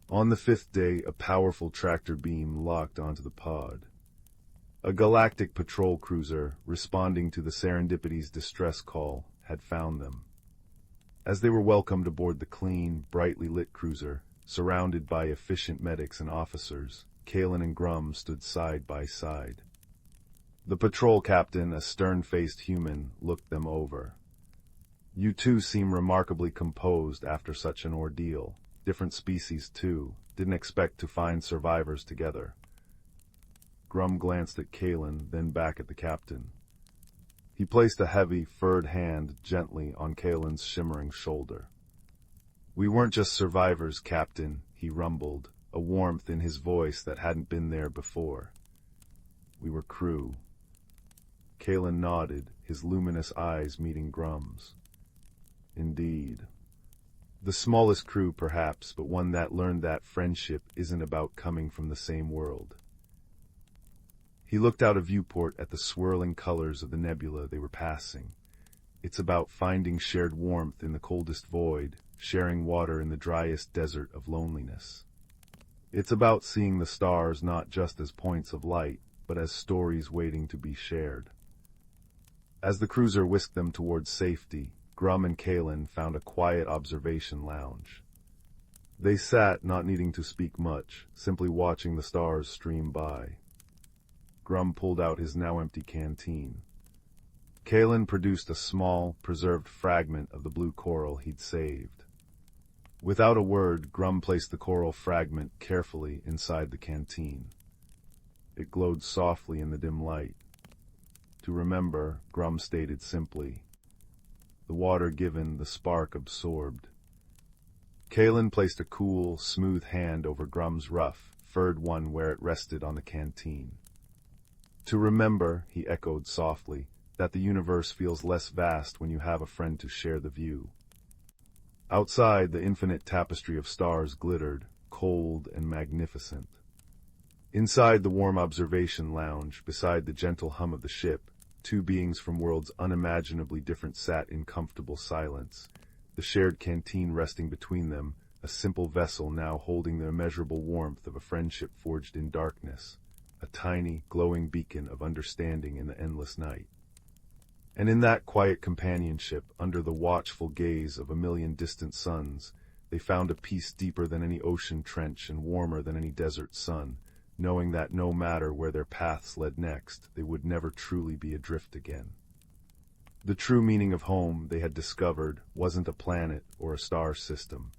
On the fifth day, a powerful tractor beam locked onto the pod. A galactic patrol cruiser, responding to the Serendipity's distress call, had found them. As they were welcomed aboard the clean, brightly lit cruiser, surrounded by efficient medics and officers, Kalen and Grum stood side by side. The patrol captain, a stern-faced human, looked them over. "You two seem remarkably composed after such an ordeal." different species too, didn't expect to find survivors together. Grum glanced at Kalen, then back at the captain. He placed a heavy, furred hand gently on Kalen's shimmering shoulder. "We weren't just survivors, Captain," he rumbled, a warmth in his voice that hadn't been there before. "We were crew." Kalen nodded, his luminous eyes meeting Grum's. "Indeed. The smallest crew, perhaps, but one that learned that friendship isn't about coming from the same world." He looked out a viewport at the swirling colors of the nebula they were passing. "It's about finding shared warmth in the coldest void, sharing water in the driest desert of loneliness. It's about seeing the stars not just as points of light, but as stories waiting to be shared." As the cruiser whisked them towards safety, Grum and Kalen found a quiet observation lounge. They sat, not needing to speak much, simply watching the stars stream by. Grum pulled out his now empty canteen. Kalen produced a small, preserved fragment of the blue coral he'd saved. Without a word, Grum placed the coral fragment carefully inside the canteen. It glowed softly in the dim light. To remember, Grum stated simply. The water given, the spark absorbed. Kalen placed a cool, smooth hand over Grum's rough, furred one where it rested on the canteen. "To remember," he echoed softly, "that the universe feels less vast when you have a friend to share the view." Outside, the infinite tapestry of stars glittered, cold and magnificent. Inside the warm observation lounge, beside the gentle hum of the ship, two beings from worlds unimaginably different sat in comfortable silence, the shared canteen resting between them, a simple vessel now holding the immeasurable warmth of a friendship forged in darkness, a tiny, glowing beacon of understanding in the endless night. And in that quiet companionship, under the watchful gaze of a million distant suns, they found a peace deeper than any ocean trench and warmer than any desert sun, knowing that no matter where their paths led next, they would never truly be adrift again. The true meaning of home, they had discovered, wasn't a planet or a star system.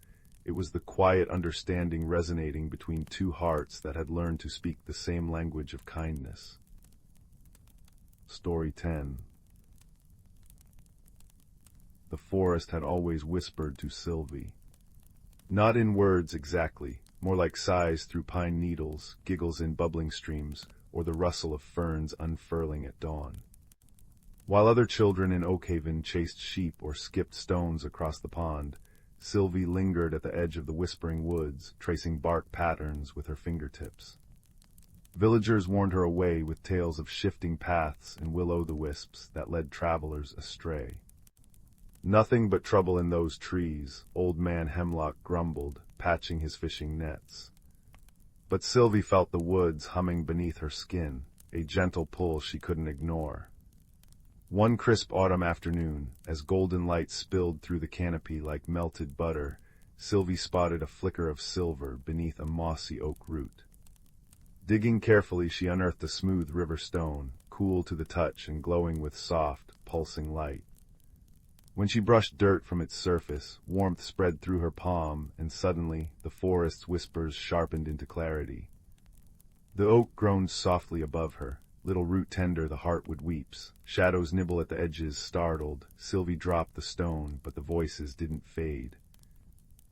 It was the quiet understanding resonating between two hearts that had learned to speak the same language of kindness. Story 10. The forest had always whispered to Sylvie. Not in words exactly, more like sighs through pine needles, giggles in bubbling streams, or the rustle of ferns unfurling at dawn. While other children in Oakhaven chased sheep or skipped stones across the pond, Sylvie lingered at the edge of the whispering woods, tracing bark patterns with her fingertips. Villagers warned her away with tales of shifting paths and will-o'-the-wisps that led travelers astray. "Nothing but trouble in those trees," Old Man Hemlock grumbled, patching his fishing nets. But Sylvie felt the woods humming beneath her skin, a gentle pull she couldn't ignore. One crisp autumn afternoon, as golden light spilled through the canopy like melted butter, Sylvie spotted a flicker of silver beneath a mossy oak root. Digging carefully, she unearthed a smooth river stone, cool to the touch and glowing with soft, pulsing light. When she brushed dirt from its surface, warmth spread through her palm, and suddenly the forest's whispers sharpened into clarity. The oak groaned softly above her. Little root tender, the heartwood weeps. Shadows nibble at the edges, startled. Sylvie dropped the stone, but the voices didn't fade.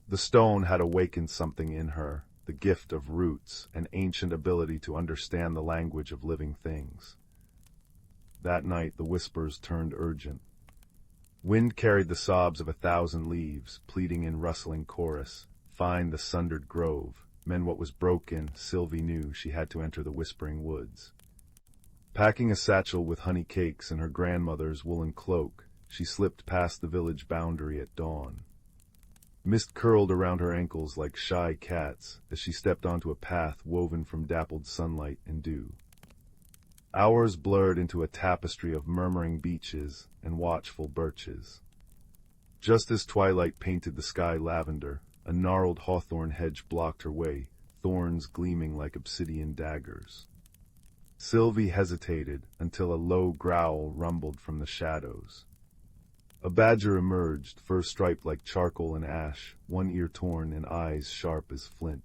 The stone had awakened something in her, the gift of roots, an ancient ability to understand the language of living things. That night the whispers turned urgent. Wind carried the sobs of 1,000 leaves, pleading in rustling chorus. Find the sundered grove. Mend what was broken, Sylvie knew she had to enter the whispering woods. Packing a satchel with honey cakes and her grandmother's woolen cloak, she slipped past the village boundary at dawn. Mist curled around her ankles like shy cats as she stepped onto a path woven from dappled sunlight and dew. Hours blurred into a tapestry of murmuring beeches and watchful birches. Just as twilight painted the sky lavender, a gnarled hawthorn hedge blocked her way, thorns gleaming like obsidian daggers. Sylvie hesitated until a low growl rumbled from the shadows. A badger emerged, fur striped like charcoal and ash, one ear torn and eyes sharp as flint.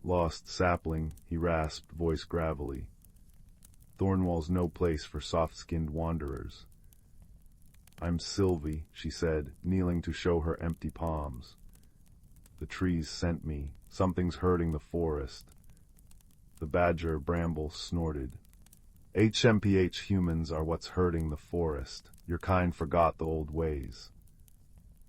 Lost sapling, he rasped, voice gravelly. Thornwall's no place for soft-skinned wanderers. I'm Sylvie, she said, kneeling to show her empty palms. The trees sent me. Something's hurting the forest. The badger Bramble snorted. HMPH humans are what's hurting the forest. Your kind forgot the old ways.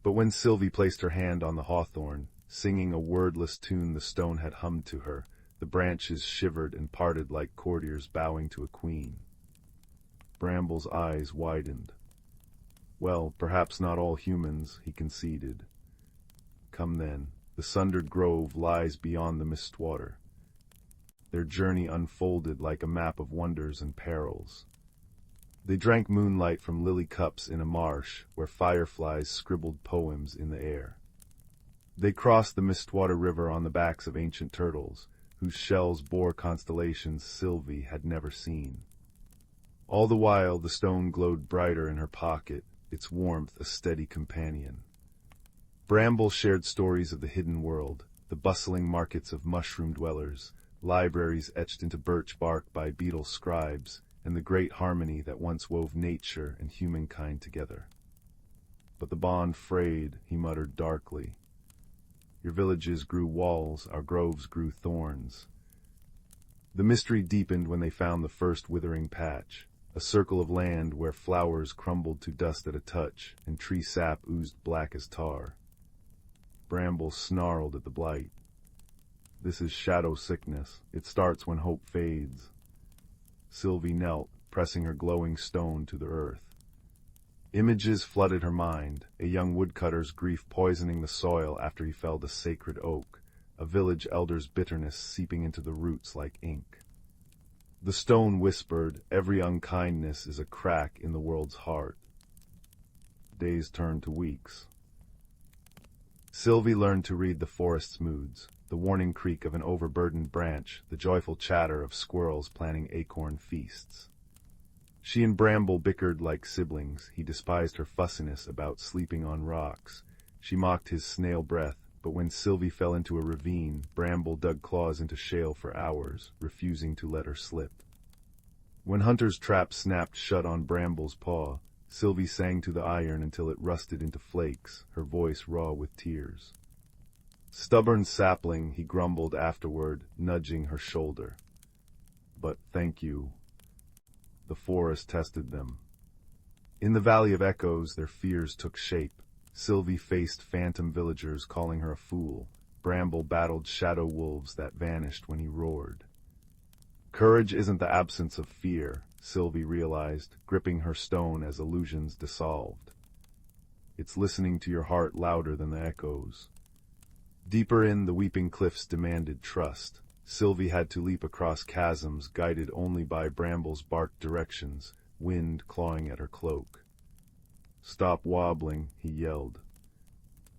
But when Sylvie placed her hand on the hawthorn, singing a wordless tune the stone had hummed to her, the branches shivered and parted like courtiers bowing to a queen. Bramble's eyes widened. Well, perhaps not all humans, he conceded. Come then, the sundered grove lies beyond the mistwater. Their journey unfolded like a map of wonders and perils. They drank moonlight from lily cups in a marsh where fireflies scribbled poems in the air. They crossed the Mistwater River on the backs of ancient turtles, whose shells bore constellations Sylvie had never seen. All the while the stone glowed brighter in her pocket, its warmth a steady companion. Bramble shared stories of the hidden world, the bustling markets of mushroom dwellers, libraries etched into birch bark by beetle scribes, and the great harmony that once wove nature and humankind together. But the bond frayed, he muttered darkly. Your villages grew walls, our groves grew thorns. The mystery deepened when they found the first withering patch, a circle of land where flowers crumbled to dust at a touch, and tree sap oozed black as tar. Bramble snarled at the blight. This is shadow sickness. It starts when hope fades. Sylvie knelt, pressing her glowing stone to the earth. Images flooded her mind, a young woodcutter's grief poisoning the soil after he felled a sacred oak, a village elder's bitterness seeping into the roots like ink. The stone whispered, every unkindness is a crack in the world's heart. Days turned to weeks. Sylvie learned to read the forest's moods, the warning creak of an overburdened branch, the joyful chatter of squirrels planning acorn feasts. She and Bramble bickered like siblings. He despised her fussiness about sleeping on rocks. She mocked his snail breath, but when Sylvie fell into a ravine, Bramble dug claws into shale for hours, refusing to let her slip. When Hunter's trap snapped shut on Bramble's paw, Sylvie sang to the iron until it rusted into flakes, her voice raw with tears. Stubborn sapling, he grumbled afterward, nudging her shoulder. But thank you. The forest tested them. In the Valley of Echoes, their fears took shape. Sylvie faced phantom villagers calling her a fool. Bramble battled shadow wolves that vanished when he roared. Courage isn't the absence of fear, Sylvie realized, gripping her stone as illusions dissolved. It's listening to your heart louder than the echoes. Deeper in, the weeping cliffs demanded trust. Sylvie had to leap across chasms guided only by Bramble's barked directions, wind clawing at her cloak. Stop wobbling, he yelled.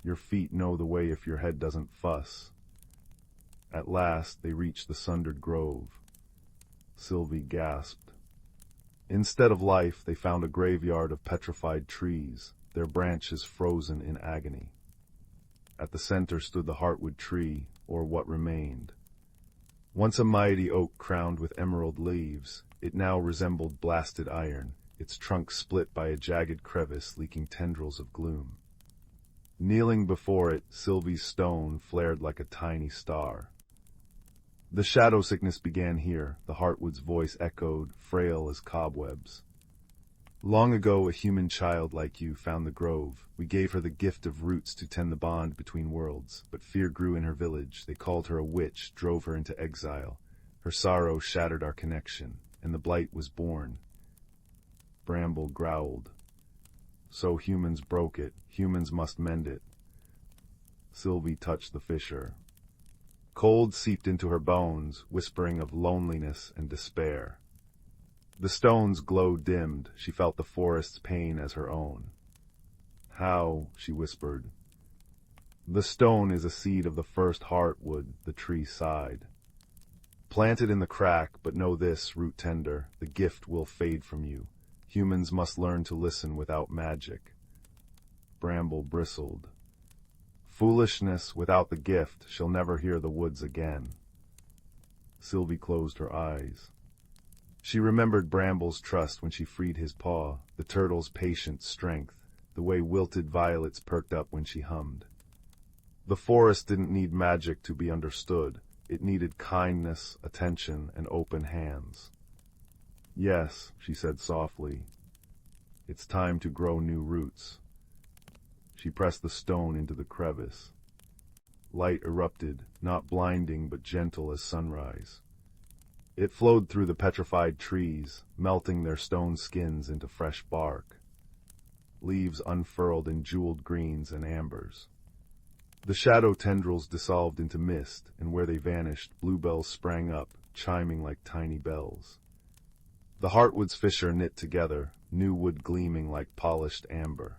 Your feet know the way if your head doesn't fuss. At last they reached the sundered grove. Sylvie gasped. Instead of life, they found a graveyard of petrified trees, their branches frozen in agony. At the center stood the Heartwood tree, or what remained. Once a mighty oak crowned with emerald leaves, it now resembled blasted iron, its trunk split by a jagged crevice leaking tendrils of gloom. Kneeling before it, Sylvie's stone flared like a tiny star. The shadow sickness began here, the Heartwood's voice echoed, frail as cobwebs. Long ago a human child like you found the grove. We gave her the gift of roots to tend the bond between worlds, but fear grew in her village. They called her a witch, drove her into exile. Her sorrow shattered our connection, and the blight was born. Bramble growled. So humans broke it. Humans must mend it. Sylvie touched the fissure. Cold seeped into her bones, whispering of loneliness and despair. The stone's glow dimmed. She felt the forest's pain as her own. How, she whispered. The stone is a seed of the first Heartwood, the tree sighed. Plant it in the crack, but know this, root tender, the gift will fade from you. Humans must learn to listen without magic. Bramble bristled. Foolishness without the gift shall never hear the woods again. Sylvie closed her eyes. She remembered Bramble's trust when she freed his paw, the turtle's patient strength, the way wilted violets perked up when she hummed. The forest didn't need magic to be understood. It needed kindness, attention, and open hands. Yes, she said softly. It's time to grow new roots. She pressed the stone into the crevice. Light erupted, not blinding but gentle as sunrise. It flowed through the petrified trees, melting their stone skins into fresh bark. Leaves unfurled in jeweled greens and ambers. The shadow tendrils dissolved into mist, and where they vanished, bluebells sprang up, chiming like tiny bells. The Heartwood's fissure knit together, new wood gleaming like polished amber.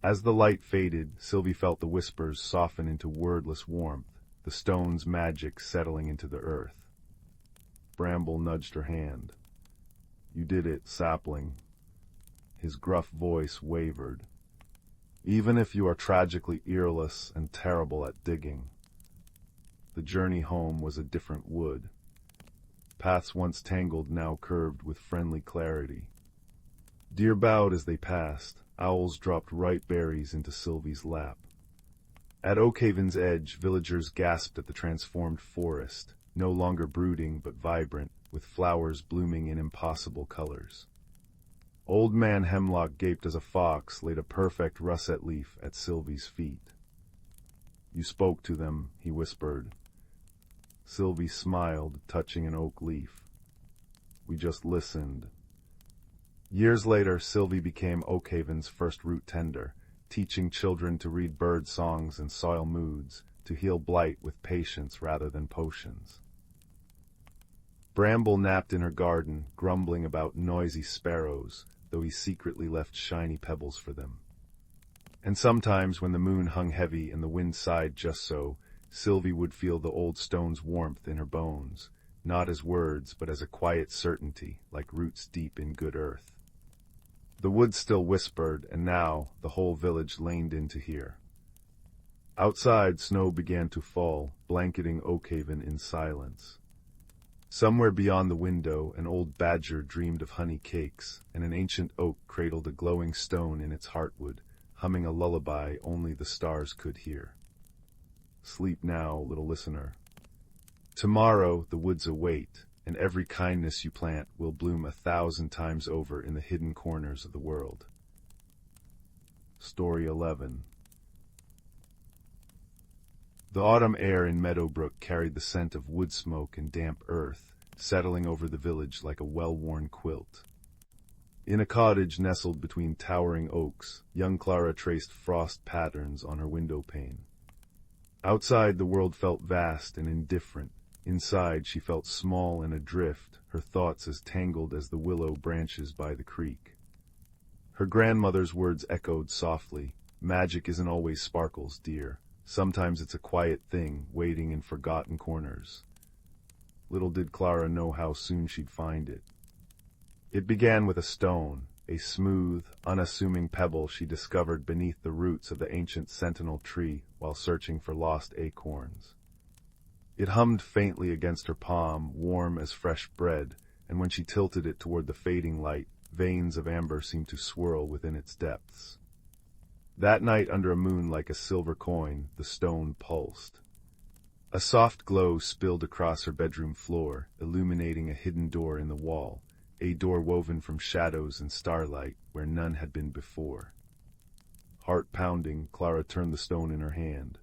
As the light faded, Sylvie felt the whispers soften into wordless warmth, the stone's magic settling into the earth. Bramble nudged her hand. You did it, sapling. His gruff voice wavered. Even if you are tragically earless and terrible at digging. The journey home was a different wood. Paths once tangled now curved with friendly clarity. Deer bowed as they passed. Owls dropped ripe berries into Sylvie's lap. At Oakhaven's edge, villagers gasped at the transformed forest, no longer brooding but vibrant, with flowers blooming in impossible colors. Old Man Hemlock gaped as a fox laid a perfect russet leaf at Sylvie's feet. You spoke to them, he whispered. Sylvie smiled, touching an oak leaf. We just listened. Years later, Sylvie became Oakhaven's first root tender, teaching children to read bird songs and soil moods, to heal blight with patience rather than potions. Bramble napped in her garden, grumbling about noisy sparrows, though he secretly left shiny pebbles for them. And sometimes, when the moon hung heavy and the wind sighed just so, Sylvie would feel the old stone's warmth in her bones, not as words, but as a quiet certainty, like roots deep in good earth. The woods still whispered, and now the whole village leaned in to hear. Outside, snow began to fall, blanketing Oakhaven in silence. Somewhere beyond the window, an old badger dreamed of honey cakes, and an ancient oak cradled a glowing stone in its heartwood, humming a lullaby only the stars could hear. Sleep now, little listener. Tomorrow the woods await, and every kindness you plant will bloom 1,000 times over in the hidden corners of the world. Story 11. The autumn air in Meadowbrook carried the scent of wood smoke and damp earth, settling over the village like a well-worn quilt. In a cottage nestled between towering oaks, young Clara traced frost patterns on her window pane. Outside, the world felt vast and indifferent. Inside, she felt small and adrift, her thoughts as tangled as the willow branches by the creek. Her grandmother's words echoed softly. Magic isn't always sparkles, dear. Sometimes it's a quiet thing, waiting in forgotten corners. Little did Clara know how soon she'd find it. It began with a stone, a smooth, unassuming pebble she discovered beneath the roots of the ancient sentinel tree while searching for lost acorns. It hummed faintly against her palm, warm as fresh bread, and when she tilted it toward the fading light, veins of amber seemed to swirl within its depths. That night, under a moon like a silver coin, the stone pulsed. A soft glow spilled across her bedroom floor, illuminating a hidden door in the wall, a door woven from shadows and starlight where none had been before. Heart pounding, Clara turned the stone in her hand.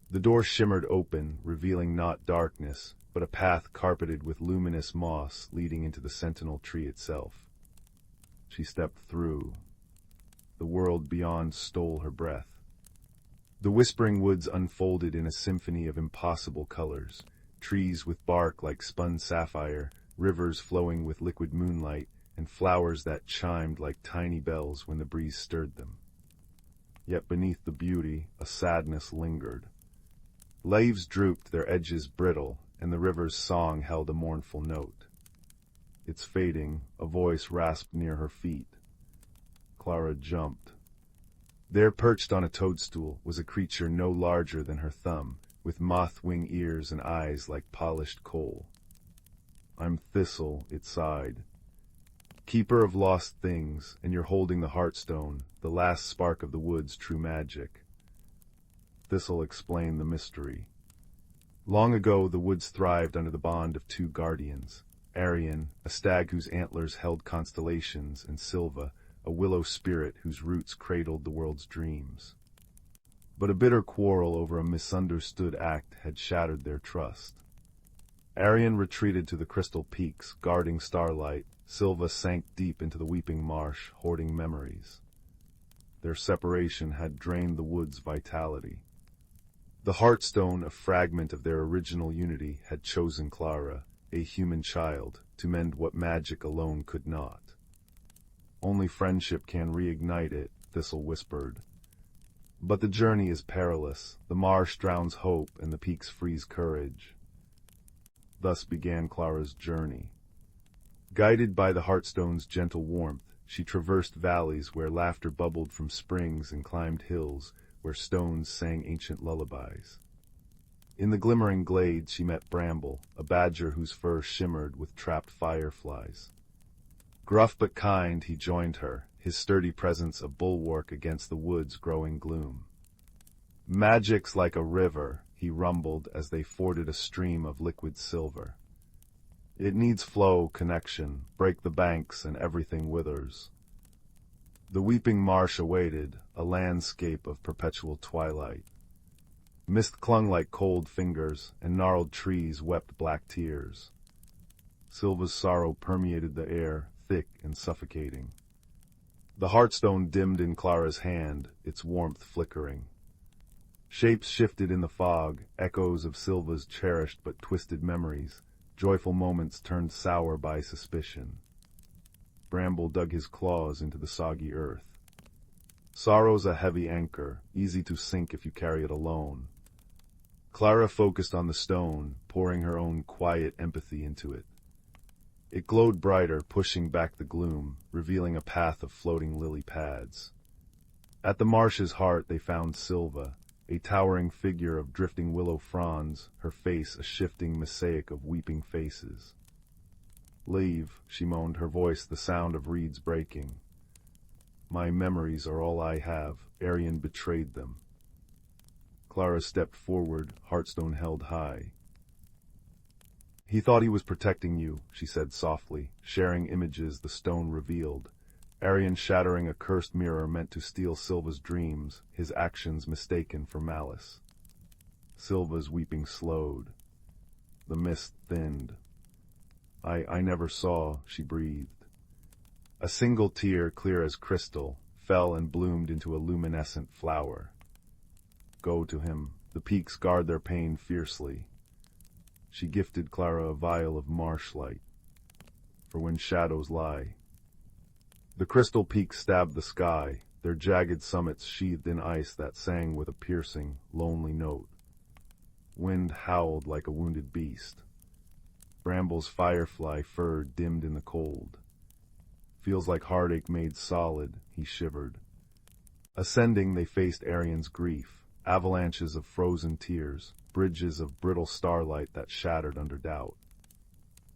The door shimmered open, revealing not darkness, but a path carpeted with luminous moss leading into the sentinel tree itself. She stepped through. The world beyond stole her breath. The whispering woods unfolded in a symphony of impossible colors, trees with bark like spun sapphire, rivers flowing with liquid moonlight, and flowers that chimed like tiny bells when the breeze stirred them. Yet beneath the beauty, a sadness lingered. Leaves drooped, their edges brittle, and the river's song held a mournful note. It's fading, a voice rasped near her feet. Clara jumped. There, perched on a toadstool, was a creature no larger than her thumb, with moth-wing ears and eyes like polished coal. "I'm Thistle," it sighed. "Keeper of lost things, and you're holding the Heartstone, the last spark of the wood's true magic." Thistle explained the mystery. Long ago, the woods thrived under the bond of two guardians: Arian, a stag whose antlers held constellations, and Silva, a willow spirit whose roots cradled the world's dreams. But a bitter quarrel over a misunderstood act had shattered their trust. Arian retreated to the crystal peaks, guarding starlight. Silva sank deep into the weeping marsh, hoarding memories. Their separation had drained the wood's vitality. The Heartstone, a fragment of their original unity, had chosen Clara, a human child, to mend what magic alone could not. "Only friendship can reignite it," Thistle whispered. "But the journey is perilous. The marsh drowns hope, and the peaks freeze courage." Thus began Clara's journey. Guided by the Heartstone's gentle warmth, she traversed valleys where laughter bubbled from springs and climbed hills where stones sang ancient lullabies. In the glimmering glades she met Bramble, a badger whose fur shimmered with trapped fireflies. Gruff but kind, he joined her, his sturdy presence a bulwark against the wood's growing gloom. "Magic's like a river," he rumbled as they forded a stream of liquid silver. "It needs flow, connection, break the banks and everything withers." The weeping marsh awaited, a landscape of perpetual twilight. Mist clung like cold fingers, and gnarled trees wept black tears. Silva's sorrow permeated the air, thick and suffocating. The Heartstone dimmed in Clara's hand, its warmth flickering. Shapes shifted in the fog, echoes of Silva's cherished but twisted memories, joyful moments turned sour by suspicion. Bramble dug his claws into the soggy earth. Sorrow's a heavy anchor, easy to sink if you carry it alone. Clara focused on the stone, pouring her own quiet empathy into it. It glowed brighter, pushing back the gloom, revealing a path of floating lily pads. At the marsh's heart they found Silva, a towering figure of drifting willow fronds, her face a shifting mosaic of weeping faces. "Leave," she moaned, her voice the sound of reeds breaking. "My memories are all I have. Arian betrayed them." Clara stepped forward, Heartstone held high. "He thought he was protecting you," she said softly, sharing images the stone revealed. Arian shattering a cursed mirror meant to steal Silva's dreams, his actions mistaken for malice. Silva's weeping slowed. The mist thinned. I never saw," she breathed. A single tear, clear as crystal, fell and bloomed into a luminescent flower. "Go to him. The peaks guard their pain fiercely." She gifted Clara a vial of marsh light, for when shadows lie. The crystal peaks stabbed the sky, their jagged summits sheathed in ice that sang with a piercing, lonely note. Wind howled like a wounded beast. Bramble's firefly fur dimmed in the cold. "Feels like heartache made solid," he shivered. Ascending, they faced Arian's grief, avalanches of frozen tears, bridges of brittle starlight that shattered under doubt.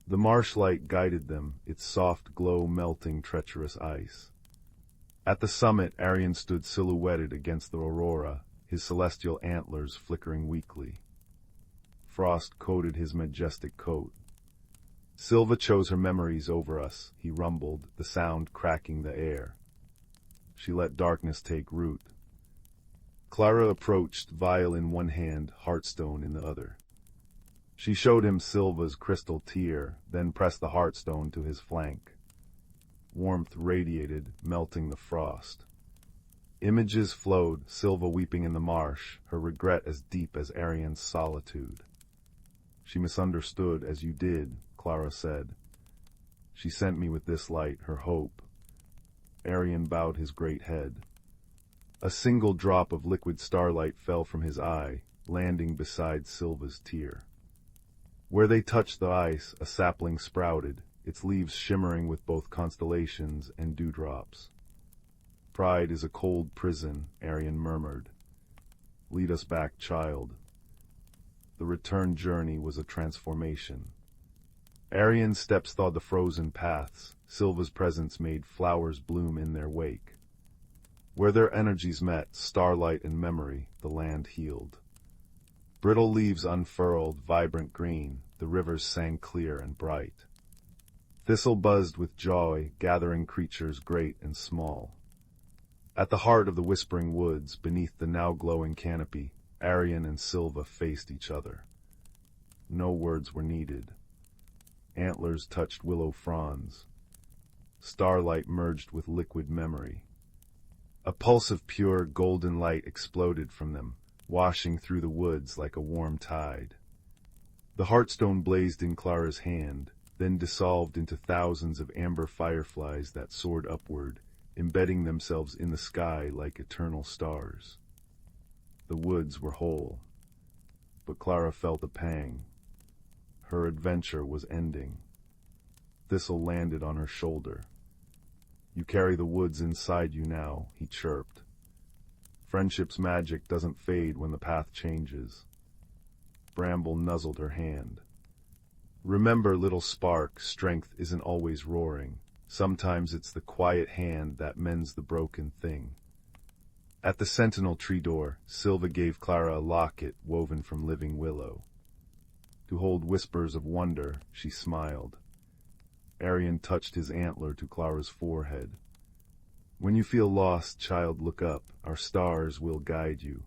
The marshlight guided them, its soft glow melting treacherous ice. At the summit, Arian stood silhouetted against the aurora, his celestial antlers flickering weakly. Frost coated his majestic coat. "Silva chose her memories over us," he rumbled, the sound cracking the air. "She let darkness take root." Clara approached, vial in one hand, Heartstone in the other. She showed him Silva's crystal tear, then pressed the Heartstone to his flank. Warmth radiated, melting the frost. Images flowed, Silva weeping in the marsh, her regret as deep as Arian's solitude. "She misunderstood, as you did," Clara said. "She sent me with this light, her hope." Arian bowed his great head. A single drop of liquid starlight fell from his eye, landing beside Silva's tear. Where they touched the ice, a sapling sprouted, its leaves shimmering with both constellations and dewdrops. Pride is a cold prison, Arian murmured. Lead us back, child. The return journey was a transformation. Arian's steps thawed the frozen paths. Silva's presence made flowers bloom in their wake. Where their energies met, starlight and memory, the land healed. Brittle leaves unfurled, vibrant green, the rivers sang clear and bright. Thistle buzzed with joy, gathering creatures great and small. At the heart of the whispering woods, beneath the now glowing canopy, Arian and Silva faced each other. No words were needed. Antlers touched willow fronds. Starlight merged with liquid memory. A pulse of pure, golden light exploded from them, washing through the woods like a warm tide. The heartstone blazed in Clara's hand, then dissolved into thousands of amber fireflies that soared upward, embedding themselves in the sky like eternal stars. The woods were whole, but Clara felt a pang. Her adventure was ending. Thistle landed on her shoulder. You carry the woods inside you now, he chirped. Friendship's magic doesn't fade when the path changes. Bramble nuzzled her hand. Remember, little spark, strength isn't always roaring. Sometimes it's the quiet hand that mends the broken thing. At the sentinel tree door, Silva gave Clara a locket woven from living willow. To hold whispers of wonder, she smiled. Arian touched his antler to Clara's forehead. When you feel lost, child, look up. Our stars will guide you.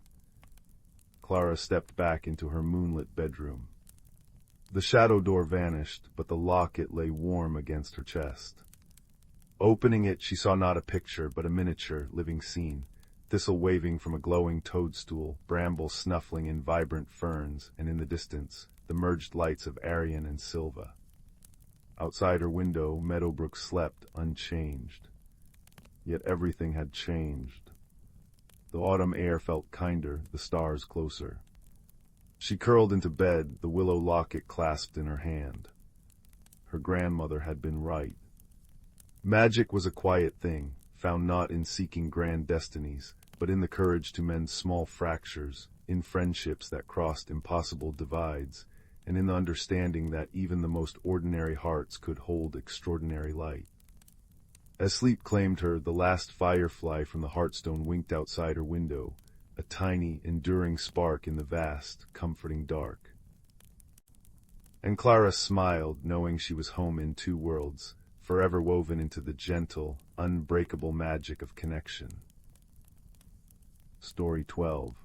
Clara stepped back into her moonlit bedroom. The shadow door vanished, but the locket lay warm against her chest. Opening it, she saw not a picture, but a miniature, living scene. Thistle waving from a glowing toadstool, bramble snuffling in vibrant ferns, and in the distance, the merged lights of Arian and Silva. Outside her window, Meadowbrook slept unchanged. Yet everything had changed. The autumn air felt kinder, the stars closer. She curled into bed, the willow locket clasped in her hand. Her grandmother had been right. Magic was a quiet thing, found not in seeking grand destinies, but in the courage to mend small fractures, in friendships that crossed impossible divides, and in the understanding that even the most ordinary hearts could hold extraordinary light. As sleep claimed her, the last firefly from the heartstone winked outside her window, a tiny, enduring spark in the vast, comforting dark. And Clara smiled, knowing she was home in two worlds, forever woven into the gentle, unbreakable magic of connection. Story 12.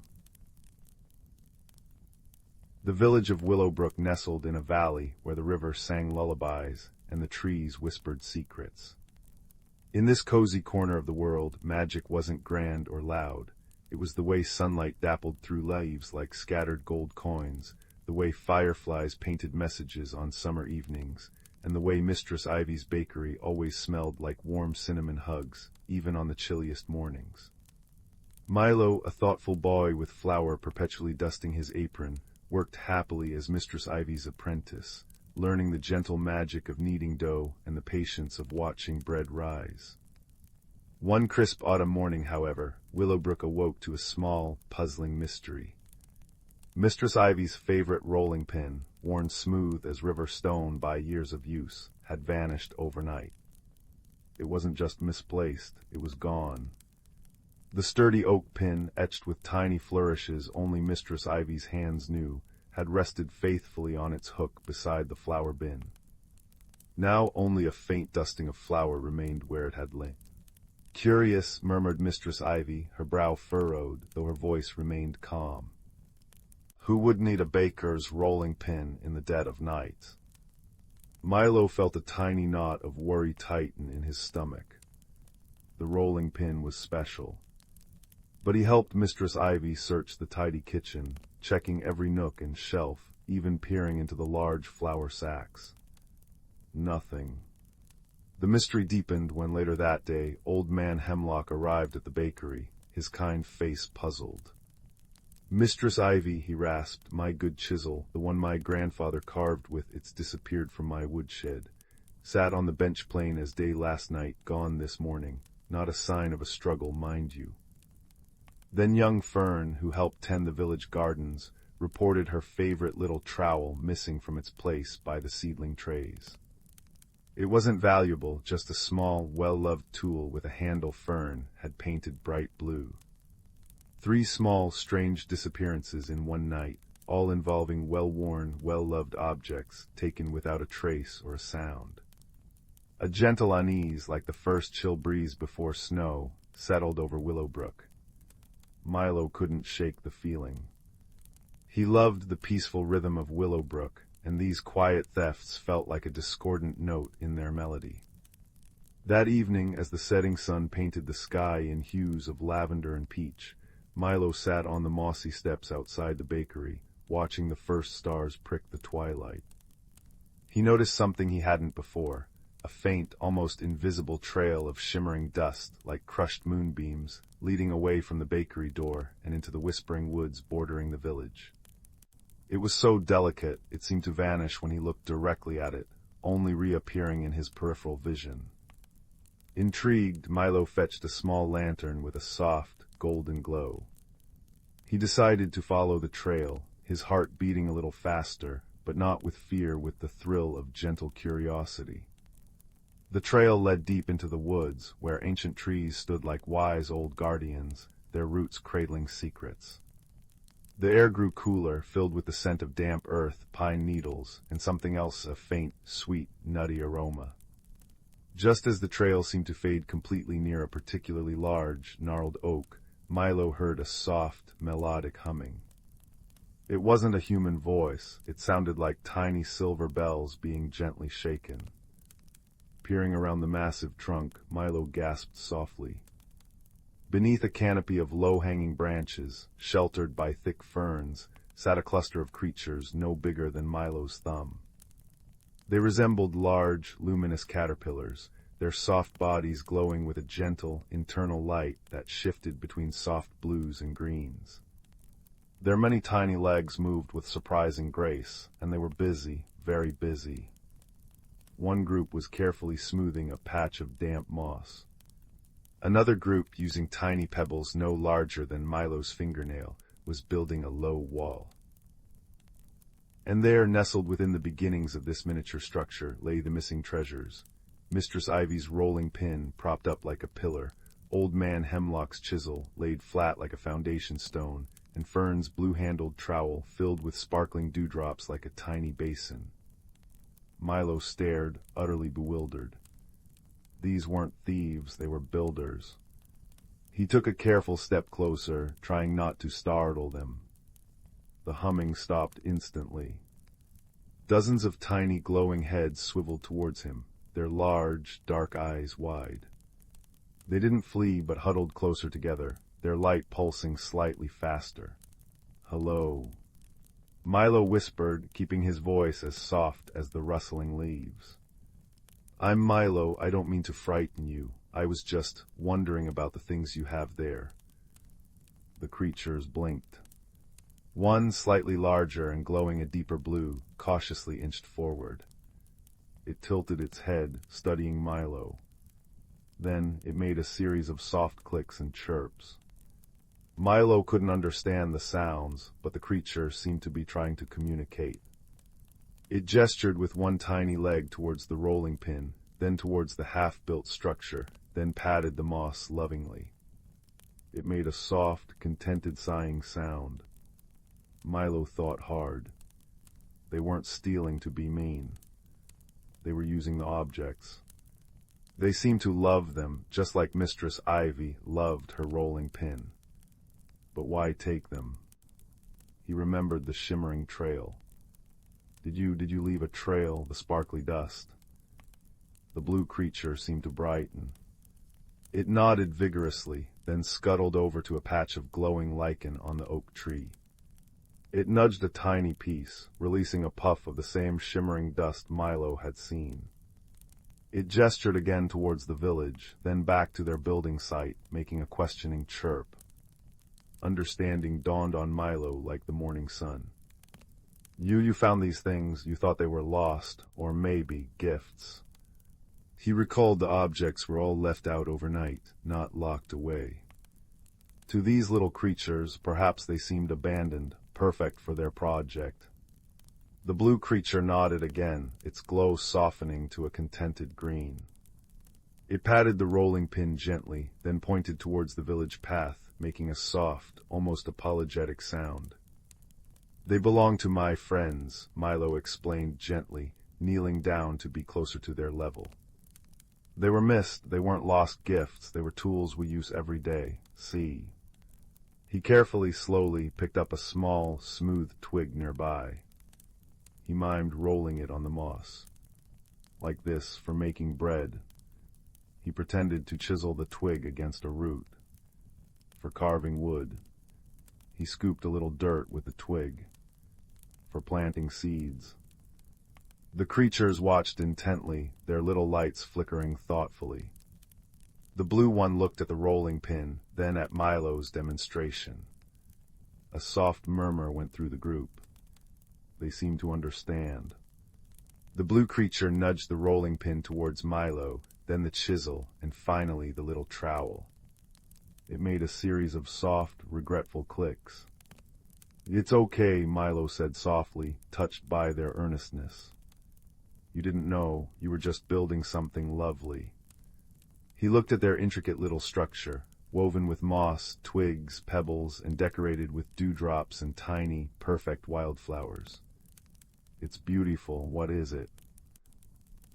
The village of Willowbrook nestled in a valley where the river sang lullabies and the trees whispered secrets. In this cozy corner of the world, magic wasn't grand or loud. It was the way sunlight dappled through leaves like scattered gold coins, the way fireflies painted messages on summer evenings, and the way Mistress Ivy's bakery always smelled like warm cinnamon hugs, even on the chilliest mornings. Milo, a thoughtful boy with flour perpetually dusting his apron, worked happily as Mistress Ivy's apprentice, learning the gentle magic of kneading dough and the patience of watching bread rise. One crisp autumn morning, however, Willowbrook awoke to a small, puzzling mystery. Mistress Ivy's favorite rolling pin, worn smooth as river stone by years of use, had vanished overnight. It wasn't just misplaced, it was gone. The sturdy oak pin, etched with tiny flourishes only Mistress Ivy's hands knew, had rested faithfully on its hook beside the flour bin. Now only a faint dusting of flour remained where it had lain. Curious, murmured Mistress Ivy, her brow furrowed, though her voice remained calm. Who would need a baker's rolling pin in the dead of night? Milo felt a tiny knot of worry tighten in his stomach. The rolling pin was special. But he helped Mistress Ivy search the tidy kitchen, checking every nook and shelf, even peering into the large flour sacks. Nothing. The mystery deepened when later that day, Old Man Hemlock arrived at the bakery, his kind face puzzled. Mistress Ivy, he rasped, my good chisel, the one my grandfather carved with, it's disappeared from my woodshed. Sat on the bench plain as day last night, gone this morning. not a sign of a struggle, mind you. Then young Fern, who helped tend the village gardens, reported her favorite little trowel missing from its place by the seedling trays. It wasn't valuable, just a small, well-loved tool with a handle Fern had painted bright blue. 3 small, strange disappearances in one night, all involving well-worn, well-loved objects taken without a trace or a sound. A gentle unease, like the first chill breeze before snow, settled over Willowbrook. Milo couldn't shake the feeling. He loved the peaceful rhythm of Willowbrook, and these quiet thefts felt like a discordant note in their melody. That evening, as the setting sun painted the sky in hues of lavender and peach, Milo sat on the mossy steps outside the bakery, watching the first stars prick the twilight. He noticed something he hadn't before, a faint, almost invisible trail of shimmering dust like crushed moonbeams, leading away from the bakery door and into the whispering woods bordering the village. It was so delicate, it seemed to vanish when he looked directly at it, only reappearing in his peripheral vision. Intrigued, Milo fetched a small lantern with a soft, golden glow. He decided to follow the trail, his heart beating a little faster, but not with fear, with the thrill of gentle curiosity. The trail led deep into the woods, where ancient trees stood like wise old guardians, their roots cradling secrets. The air grew cooler, filled with the scent of damp earth, pine needles, and something else, a faint, sweet, nutty aroma. Just as the trail seemed to fade completely near a particularly large, gnarled oak, Milo heard a soft, melodic humming. It wasn't a human voice, it sounded like tiny silver bells being gently shaken. Peering around the massive trunk, Milo gasped softly. Beneath a canopy of low-hanging branches, sheltered by thick ferns, sat a cluster of creatures no bigger than Milo's thumb. They resembled large, luminous caterpillars, their soft bodies glowing with a gentle, internal light that shifted between soft blues and greens. Their many tiny legs moved with surprising grace, and they were busy, very busy. One group was carefully smoothing a patch of damp moss. Another group, using tiny pebbles no larger than Milo's fingernail, was building a low wall. And there, nestled within the beginnings of this miniature structure, lay the missing treasures. Mistress Ivy's rolling pin, propped up like a pillar, Old Man Hemlock's chisel, laid flat like a foundation stone, and Fern's blue-handled trowel, filled with sparkling dewdrops like a tiny basin. Milo stared, utterly bewildered. These weren't thieves, they were builders. He took a careful step closer, trying not to startle them. The humming stopped instantly. Dozens of tiny glowing heads swiveled towards him, their large, dark eyes wide. They didn't flee but huddled closer together, their light pulsing slightly faster. "Hello," Milo whispered, keeping his voice as soft as the rustling leaves. "I'm Milo, I don't mean to frighten you. I was just wondering about the things you have there." The creatures blinked. One, slightly larger and glowing a deeper blue, cautiously inched forward. It tilted its head, studying Milo. Then it made a series of soft clicks and chirps. Milo couldn't understand the sounds, but the creature seemed to be trying to communicate. It gestured with one tiny leg towards the rolling pin, then towards the half-built structure, then patted the moss lovingly. It made a soft, contented sighing sound. Milo thought hard. They weren't stealing to be mean. They were using the objects. They seemed to love them, just like Mistress Ivy loved her rolling pin. But why take them? He remembered the shimmering trail. Did you leave a trail, the sparkly dust? The blue creature seemed to brighten. It nodded vigorously, then scuttled over to a patch of glowing lichen on the oak tree. It nudged a tiny piece, releasing a puff of the same shimmering dust Milo had seen. It gestured again towards the village, then back to their building site, making a questioning chirp. Understanding dawned on Milo like the morning sun. You found these things, you thought they were lost, or maybe gifts. He recalled the objects were all left out overnight, not locked away. To these little creatures, perhaps they seemed abandoned, perfect for their project. The blue creature nodded again, its glow softening to a contented green. It patted the rolling pin gently, then pointed towards the village path, making a soft, almost apologetic sound. "They belong to my friends," Milo explained gently, kneeling down to be closer to their level. "They were missed, they weren't lost gifts, they were tools we use every day. See." He carefully, slowly picked up a small, smooth twig nearby. He mimed rolling it on the moss. "Like this, for making bread." He pretended to chisel the twig against a root. "For carving wood." He scooped a little dirt with the twig. "For planting seeds." The creatures watched intently, their little lights flickering thoughtfully. The blue one looked at the rolling pin, then at Milo's demonstration. A soft murmur went through the group. They seemed to understand. The blue creature nudged the rolling pin towards Milo, then the chisel, and finally the little trowel. It made a series of soft, regretful clicks. "It's okay," Milo said softly, touched by their earnestness. "You didn't know, you were just building something lovely." He looked at their intricate little structure, woven with moss, twigs, pebbles, and decorated with dewdrops and tiny, perfect wildflowers. "It's beautiful, what is it?"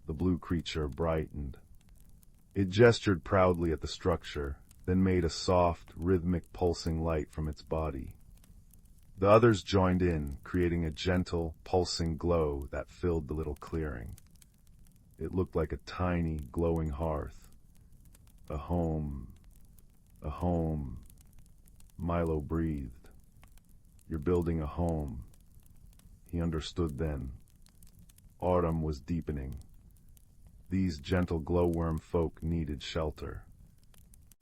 The blue creature brightened. It gestured proudly at the structure, then made a soft, rhythmic pulsing light from its body. The others joined in, creating a gentle, pulsing glow that filled the little clearing. It looked like a tiny, glowing hearth. "A home. A home." Milo breathed. "You're building a home." He understood then. Autumn was deepening. These gentle glowworm folk needed shelter.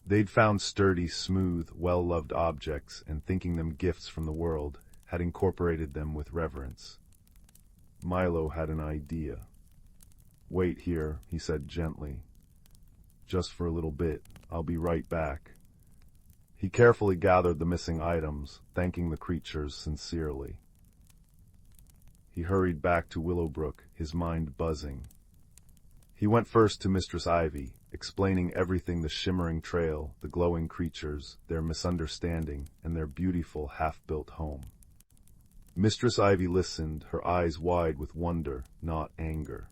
They'd found sturdy, smooth, well-loved objects, and thinking them gifts from the world, had incorporated them with reverence. Milo had an idea. "Wait here," he said gently. "Just for a little bit. I'll be right back." He carefully gathered the missing items, thanking the creatures sincerely. He hurried back to Willowbrook, his mind buzzing. He went first to Mistress Ivy, explaining everything: the shimmering trail, the glowing creatures, their misunderstanding, and their beautiful half-built home. Mistress Ivy listened, her eyes wide with wonder, not anger.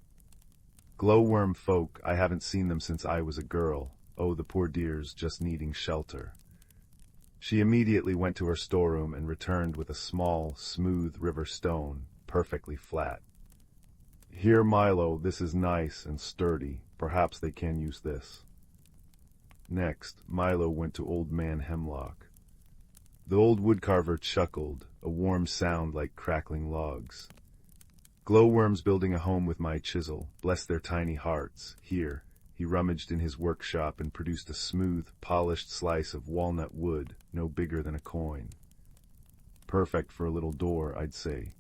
"Glowworm folk, I haven't seen them since I was a girl. Oh, the poor dears, just needing shelter." She immediately went to her storeroom and returned with a small, smooth river stone, perfectly flat. "Here, Milo, this is nice and sturdy. Perhaps they can use this." Next, Milo went to Old Man Hemlock. The old woodcarver chuckled, a warm sound like crackling logs. "Glowworms building a home with my chisel, bless their tiny hearts. Here." He rummaged in his workshop and produced a smooth, polished slice of walnut wood, no bigger than a coin. "Perfect for a little door, I'd say."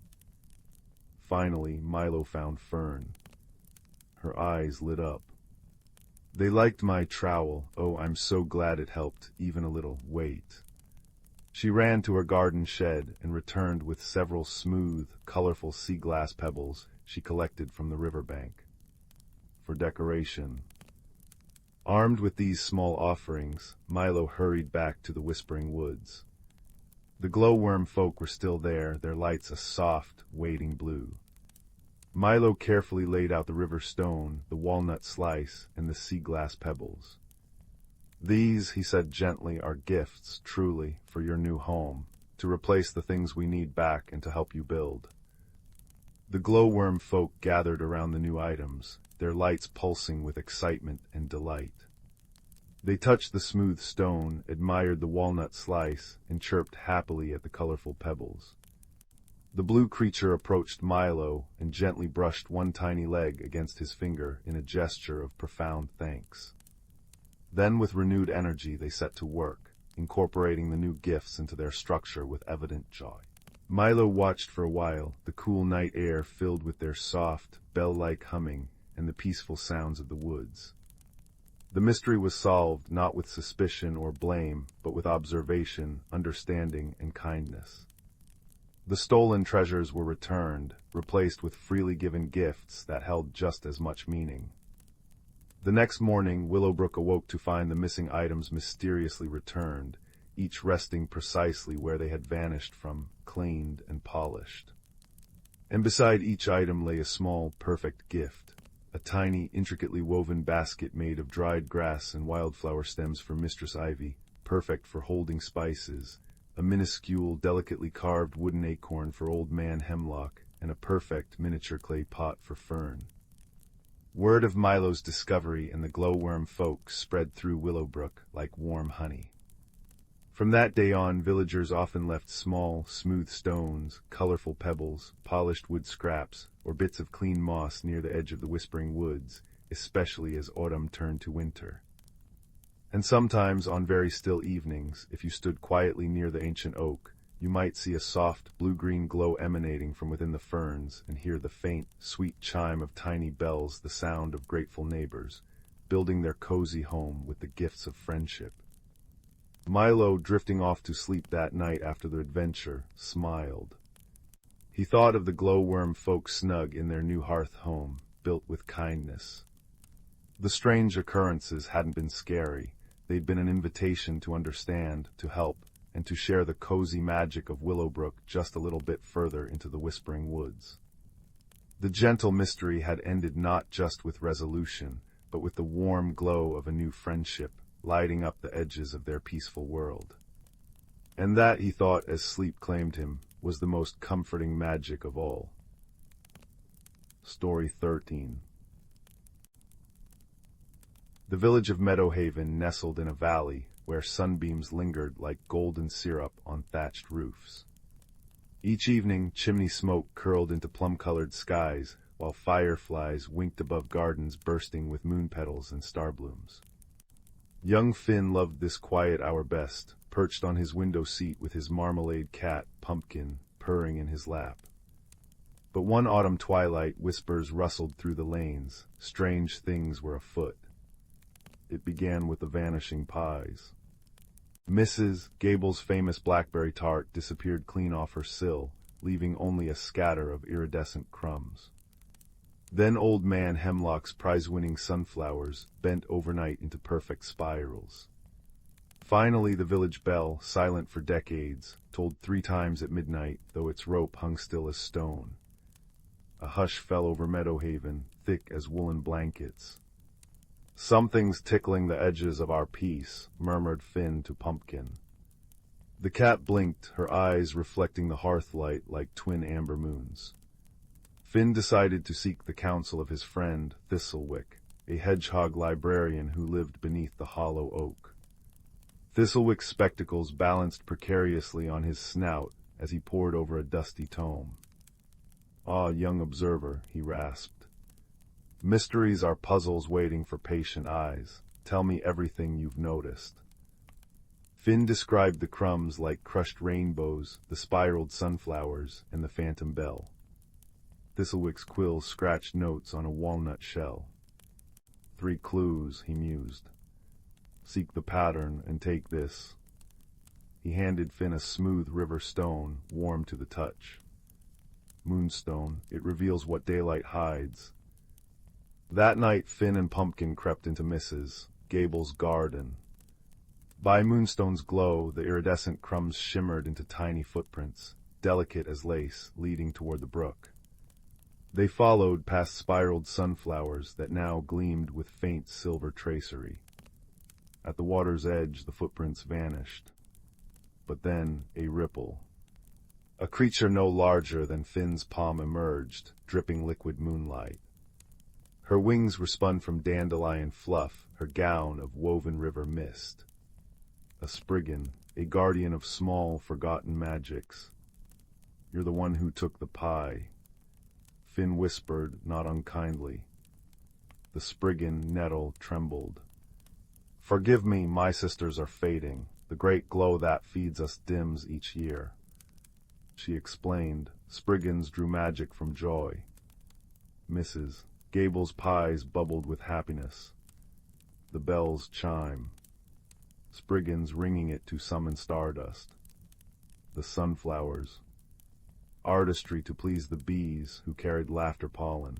Finally, Milo found Fern. Her eyes lit up. "They liked my trowel. Oh, I'm so glad it helped, even a little. Wait." She ran to her garden shed and returned with several smooth, colorful sea glass pebbles she collected from the riverbank. For decoration. Armed with these small offerings, Milo hurried back to the Whispering Woods. The glowworm folk were still there, their lights a soft, waiting blue. Milo carefully laid out the river stone, the walnut slice, and the sea glass pebbles. "These," he said gently, "are gifts, truly, for your new home, to replace the things we need back and to help you build." The glowworm folk gathered around the new items, their lights pulsing with excitement and delight. They touched the smooth stone, admired the walnut slice, and chirped happily at the colorful pebbles. The blue creature approached Milo and gently brushed one tiny leg against his finger in a gesture of profound thanks. Then, with renewed energy, they set to work, incorporating the new gifts into their structure with evident joy. Milo watched for a while, the cool night air filled with their soft, bell-like humming, and the peaceful sounds of the woods. The mystery was solved not with suspicion or blame, but with observation, understanding, and kindness. The stolen treasures were returned, replaced with freely given gifts that held just as much meaning. The next morning, Willowbrook awoke to find the missing items mysteriously returned, each resting precisely where they had vanished from, cleaned and polished. And beside each item lay a small, perfect gift, a tiny, intricately woven basket made of dried grass and wildflower stems for Mistress Ivy, perfect for holding spices, a minuscule, delicately carved wooden acorn for Old Man Hemlock, and a perfect miniature clay pot for Fern. Word of Milo's discovery and the glowworm folk spread through Willowbrook like warm honey. From that day on, villagers often left small, smooth stones, colorful pebbles, polished wood scraps, or bits of clean moss near the edge of the Whispering Woods, especially as autumn turned to winter. And sometimes, on very still evenings, if you stood quietly near the ancient oak, you might see a soft, blue-green glow emanating from within the ferns and hear the faint, sweet chime of tiny bells, the sound of grateful neighbors, building their cozy home with the gifts of friendship. Milo, drifting off to sleep that night after the adventure, smiled. He thought of the glowworm folk snug in their new hearth home, built with kindness. The strange occurrences hadn't been scary. They'd been an invitation to understand, to help, and to share the cozy magic of Willowbrook just a little bit further into the Whispering Woods. The gentle mystery had ended not just with resolution, but with the warm glow of a new friendship, lighting up the edges of their peaceful world. And that, he thought as sleep claimed him, was the most comforting magic of all. Story 13. The village of Meadowhaven nestled in a valley where sunbeams lingered like golden syrup on thatched roofs. Each evening, chimney smoke curled into plum-colored skies, while fireflies winked above gardens bursting with moon petals and star blooms. Young Finn loved this quiet hour best, perched on his window seat with his marmalade cat, Pumpkin, purring in his lap. But one autumn twilight, whispers rustled through the lanes. Strange things were afoot. It began with the vanishing pies. Mrs. Gable's famous blackberry tart disappeared clean off her sill, leaving only a scatter of iridescent crumbs. Then Old Man Hemlock's prize-winning sunflowers bent overnight into perfect spirals. Finally, the village bell, silent for decades, tolled 3 times at midnight, though its rope hung still as stone. A hush fell over Meadowhaven, thick as woolen blankets. "Something's tickling the edges of our peace," murmured Finn to Pumpkin. The cat blinked, her eyes reflecting the hearthlight like twin amber moons. Finn decided to seek the counsel of his friend, Thistlewick, a hedgehog librarian who lived beneath the hollow oak. Thistlewick's spectacles balanced precariously on his snout as he pored over a dusty tome. "Ah, young observer," he rasped. "Mysteries are puzzles waiting for patient eyes. Tell me everything you've noticed." Finn described the crumbs like crushed rainbows, the spiraled sunflowers, and the phantom bell. Thistlewick's quill scratched notes on a walnut shell. 3 clues, he mused. "Seek the pattern and take this." He handed Finn a smooth river stone, warm to the touch. "Moonstone, it reveals what daylight hides." That night, Finn and Pumpkin crept into Mrs. Gable's garden. By Moonstone's glow, the iridescent crumbs shimmered into tiny footprints, delicate as lace, leading toward the brook. They followed past spiraled sunflowers that now gleamed with faint silver tracery. At the water's edge, the footprints vanished. But then, a ripple. A creature no larger than Finn's palm emerged, dripping liquid moonlight. Her wings were spun from dandelion fluff, her gown of woven river mist. A Spriggan, a guardian of small, forgotten magics. "You're the one who took the pie," Finn whispered, not unkindly. The Spriggan nettle trembled. "Forgive me, my sisters are fading. The great glow that feeds us dims each year." She explained, "Spriggans drew magic from joy." Mrs. Gable's pies bubbled with happiness. The bells chime, Spriggans ringing it to summon stardust. The sunflowers, artistry to please the bees who carried laughter pollen.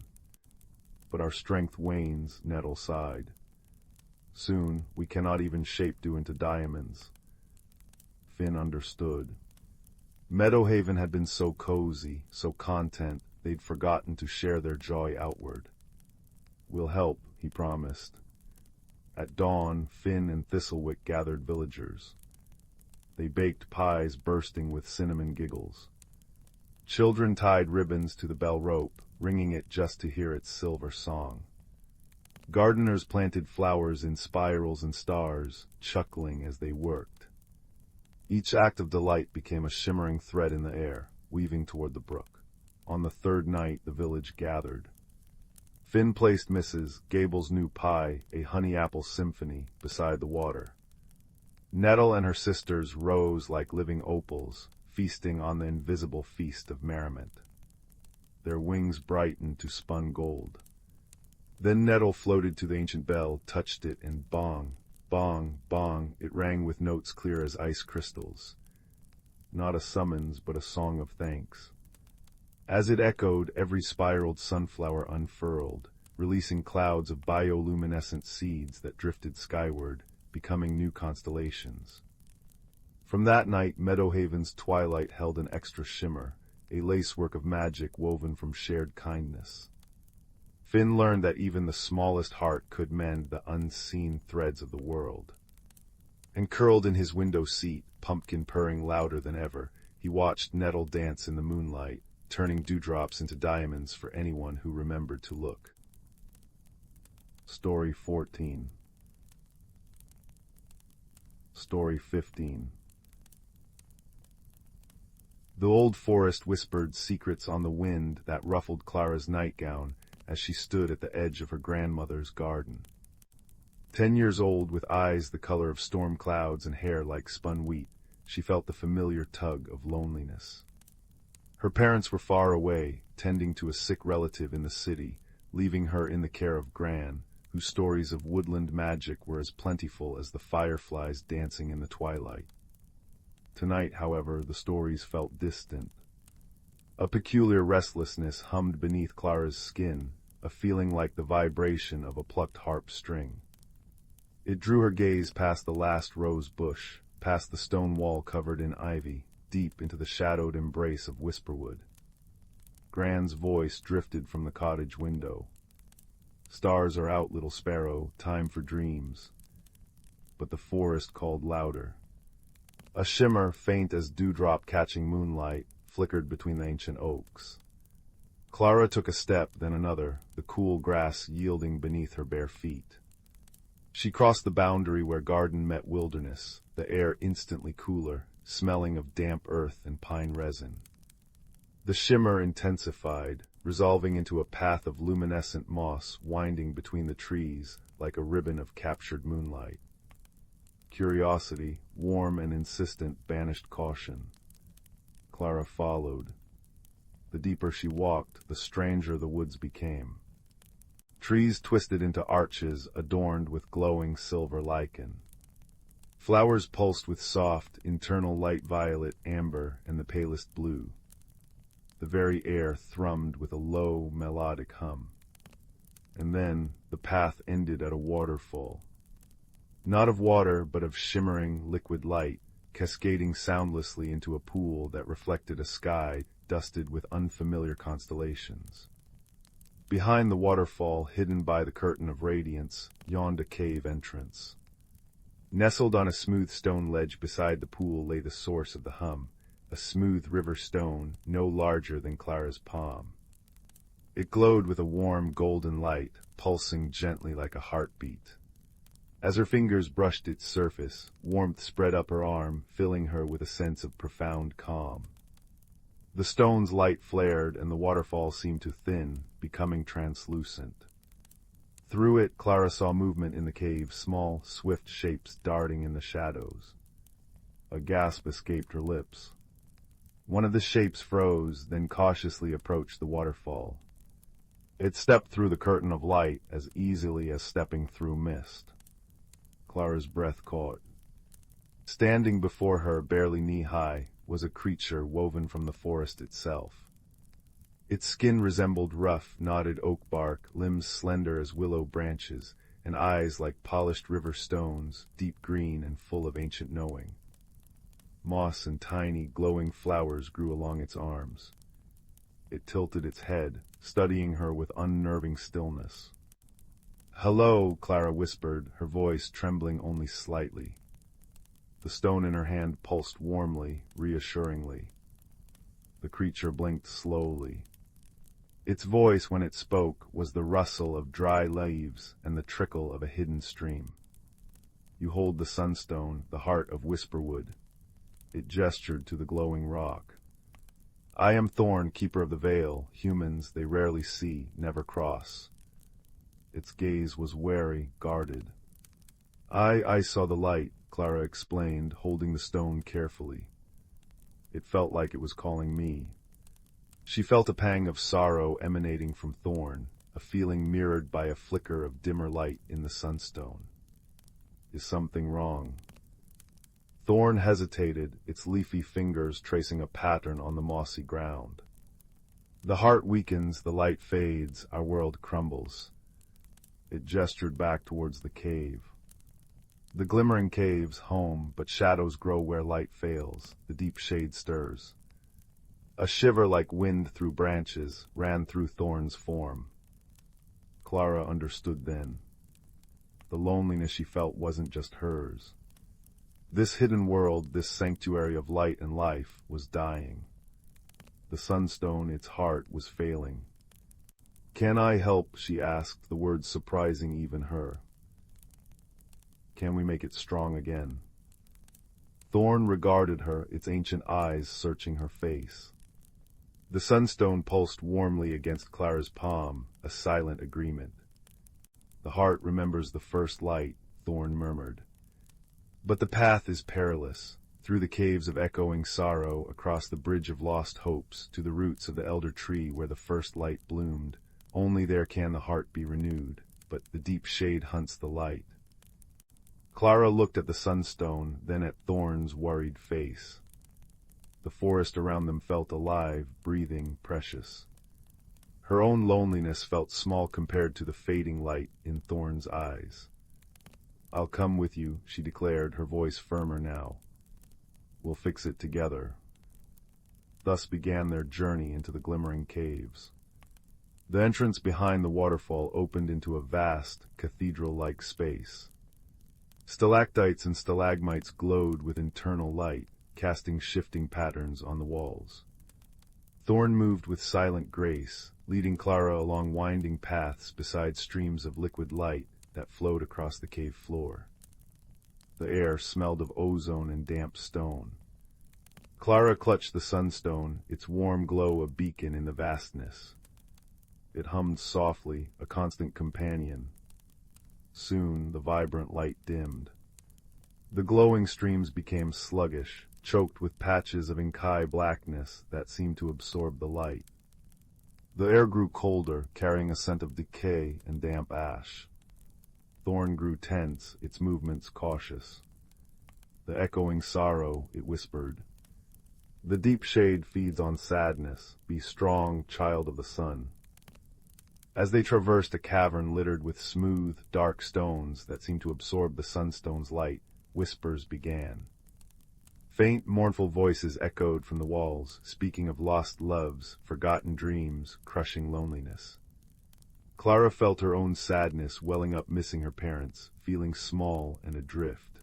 But our strength wanes, Nettle sighed. Soon we cannot even shape dew into diamonds. Finn understood. Meadowhaven had been so cozy, so content, they'd forgotten to share their joy outward. We'll help, he promised. At dawn, Finn and Thistlewick gathered villagers. They baked pies bursting with cinnamon giggles. Children tied ribbons to the bell rope, ringing it just to hear its silver song. Gardeners planted flowers in spirals and stars, chuckling as they worked. Each act of delight became a shimmering thread in the air, weaving toward the brook. On the third night, the village gathered. Finn placed Mrs. Gable's new pie, a honey apple symphony, beside the water. Nettle and her sisters rose like living opals, feasting on the invisible feast of merriment. Their wings brightened to spun gold. Then Nettle floated to the ancient bell, touched it, and bong, bong, bong, it rang with notes clear as ice crystals. Not a summons, but a song of thanks. As it echoed, every spiraled sunflower unfurled, releasing clouds of bioluminescent seeds that drifted skyward, becoming new constellations. From that night, Meadowhaven's twilight held an extra shimmer, a lacework of magic woven from shared kindness. Finn learned that even the smallest heart could mend the unseen threads of the world. And curled in his window seat, Pumpkin purring louder than ever, he watched Nettle dance in the moonlight, turning dewdrops into diamonds for anyone who remembered to look. Story 14. Story 15. The old forest whispered secrets on the wind that ruffled Clara's nightgown as she stood at the edge of her grandmother's garden. 10 years old, with eyes the color of storm clouds and hair like spun wheat, she felt the familiar tug of loneliness. Her parents were far away, tending to a sick relative in the city, leaving her in the care of Gran, whose stories of woodland magic were as plentiful as the fireflies dancing in the twilight. Tonight, however, the stories felt distant. A peculiar restlessness hummed beneath Clara's skin, a feeling like the vibration of a plucked harp string. It drew her gaze past the last rose bush, past the stone wall covered in ivy, deep into the shadowed embrace of Whisperwood. Gran's voice drifted from the cottage window. "Stars are out, little sparrow, time for dreams." But the forest called louder. A shimmer, faint as dewdrop catching moonlight, flickered between the ancient oaks. Clara took a step, then another, the cool grass yielding beneath her bare feet. She crossed the boundary where garden met wilderness, the air instantly cooler, smelling of damp earth and pine resin. The shimmer intensified, resolving into a path of luminescent moss winding between the trees like a ribbon of captured moonlight. Curiosity, warm and insistent, banished caution. Clara followed. The deeper she walked, the stranger the woods became. Trees twisted into arches adorned with glowing silver lichen. Flowers pulsed with soft, internal light violet, amber, and the palest blue. The very air thrummed with a low, melodic hum. And then the path ended at a waterfall. Not of water, but of shimmering, liquid light, cascading soundlessly into a pool that reflected a sky dusted with unfamiliar constellations. Behind the waterfall, hidden by the curtain of radiance, yawned a cave entrance. Nestled on a smooth stone ledge beside the pool lay the source of the hum, a smooth river stone no larger than Clara's palm. It glowed with a warm golden light, pulsing gently like a heartbeat. As her fingers brushed its surface, warmth spread up her arm, filling her with a sense of profound calm. The stone's light flared, and the waterfall seemed to thin, becoming translucent. Through it, Clara saw movement in the cave, small, swift shapes darting in the shadows. A gasp escaped her lips. One of the shapes froze, then cautiously approached the waterfall. It stepped through the curtain of light as easily as stepping through mist. Clara's breath caught. Standing before her, barely knee-high, was a creature woven from the forest itself. Its skin resembled rough, knotted oak bark, limbs slender as willow branches, and eyes like polished river stones, deep green and full of ancient knowing. Moss and tiny, glowing flowers grew along its arms. It tilted its head, studying her with unnerving stillness. "Hello," Clara whispered, her voice trembling only slightly. The stone in her hand pulsed warmly, reassuringly. The creature blinked slowly. Its voice, when it spoke, was the rustle of dry leaves and the trickle of a hidden stream. "You hold the sunstone, the heart of Whisperwood." It gestured to the glowing rock. "I am Thorn, keeper of the veil. Humans they rarely see, never cross." Its gaze was wary, guarded. I saw the light," Clara explained, holding the stone carefully. "It felt like it was calling me." She felt a pang of sorrow emanating from Thorn, a feeling mirrored by a flicker of dimmer light in the sunstone. Is something wrong? Thorn hesitated, its leafy fingers tracing a pattern on the mossy ground. "The heart weakens, the light fades, our world crumbles." It gestured back towards the cave. "The glimmering cave's home, but shadows grow where light fails, the deep shade stirs." A shiver like wind through branches ran through Thorn's form. Clara understood then. The loneliness she felt wasn't just hers. This hidden world, this sanctuary of light and life, was dying. The sunstone, its heart, was failing. "Can I help?" she asked, the words surprising even her. "Can we make it strong again?" Thorn regarded her, its ancient eyes searching her face. The sunstone pulsed warmly against Clara's palm, a silent agreement. "The heart remembers the first light," Thorn murmured. "But the path is perilous, through the caves of echoing sorrow, across the bridge of lost hopes, to the roots of the elder tree where the first light bloomed. Only there can the heart be renewed, but the deep shade hunts the light." Clara looked at the sunstone, then at Thorn's worried face. The forest around them felt alive, breathing, precious. Her own loneliness felt small compared to the fading light in Thorn's eyes. "I'll come with you," she declared, her voice firmer now. "We'll fix it together." Thus began their journey into the glimmering caves. The entrance behind the waterfall opened into a vast, cathedral-like space. Stalactites and stalagmites glowed with internal light, casting shifting patterns on the walls. Thorn moved with silent grace, leading Clara along winding paths beside streams of liquid light that flowed across the cave floor. The air smelled of ozone and damp stone. Clara clutched the sunstone, its warm glow a beacon in the vastness. It hummed softly, a constant companion. Soon the vibrant light dimmed. The glowing streams became sluggish, choked with patches of inkai blackness that seemed to absorb the light. The air grew colder, carrying a scent of decay and damp ash. Thorn grew tense, its movements cautious. "The echoing sorrow," it whispered. "The deep shade feeds on sadness. Be strong, child of the sun." As they traversed a cavern littered with smooth, dark stones that seemed to absorb the sunstone's light, whispers began. Faint, mournful voices echoed from the walls, speaking of lost loves, forgotten dreams, crushing loneliness. Clara felt her own sadness welling up, missing her parents, feeling small and adrift.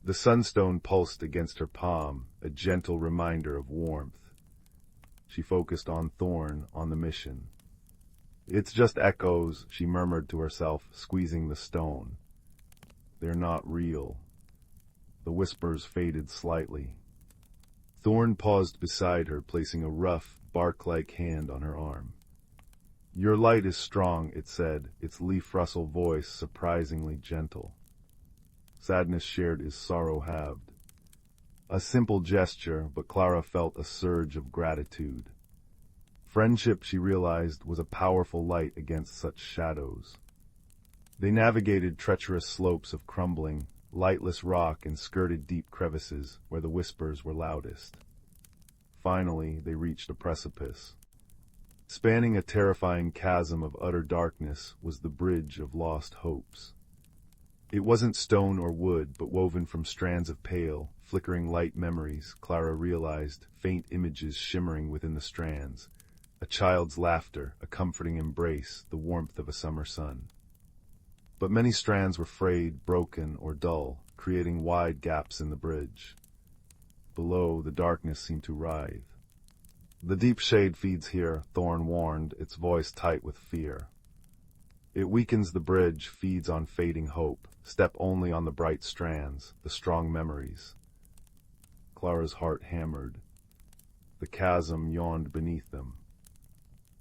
The sunstone pulsed against her palm, a gentle reminder of warmth. She focused on Thorn, on the mission. "It's just echoes," she murmured to herself, squeezing the stone. "They're not real." The whispers faded slightly. Thorn paused beside her, placing a rough, bark-like hand on her arm. "Your light is strong," it said, its leaf-rustle voice surprisingly gentle. "Sadness shared is sorrow halved." A simple gesture, but Clara felt a surge of gratitude. Friendship, she realized, was a powerful light against such shadows. They navigated treacherous slopes of crumbling, lightless rock and skirted deep crevices where the whispers were loudest. Finally, they reached a precipice. Spanning a terrifying chasm of utter darkness was the bridge of lost hopes. It wasn't stone or wood, but woven from strands of pale, flickering light memories. Clara realized, faint images shimmering within the strands. A child's laughter, a comforting embrace, the warmth of a summer sun. But many strands were frayed, broken, or dull, creating wide gaps in the bridge. Below, the darkness seemed to writhe. "The deep shade feeds here," Thorn warned, its voice tight with fear. "It weakens the bridge, feeds on fading hope. Step only on the bright strands, the strong memories." Clara's heart hammered. The chasm yawned beneath them.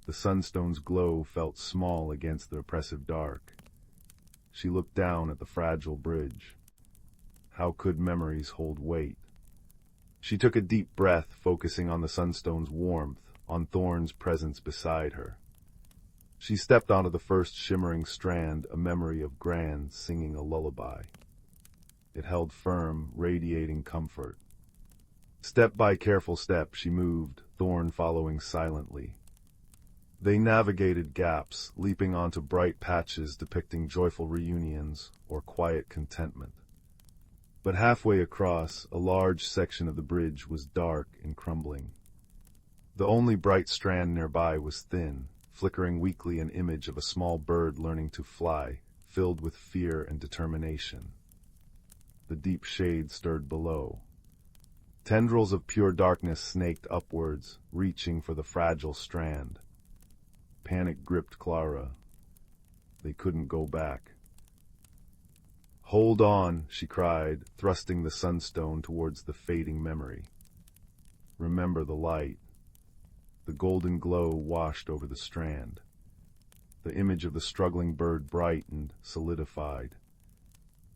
The sunstone's glow felt small against the oppressive dark. She looked down at the fragile bridge. How could memories hold weight? She took a deep breath, focusing on the sunstone's warmth, on Thorn's presence beside her. She stepped onto the first shimmering strand, a memory of Gran singing a lullaby. It held firm, radiating comfort. Step by careful step, she moved, Thorn following silently. They navigated gaps, leaping onto bright patches depicting joyful reunions or quiet contentment. But halfway across, a large section of the bridge was dark and crumbling. The only bright strand nearby was thin, flickering weakly an image of a small bird learning to fly, filled with fear and determination. The deep shade stirred below. Tendrils of pure darkness snaked upwards, reaching for the fragile strand. Panic gripped Clara. They couldn't go back. "Hold on," she cried, thrusting the sunstone towards the fading memory. "Remember the light." The golden glow washed over the strand. The image of the struggling bird brightened, solidified.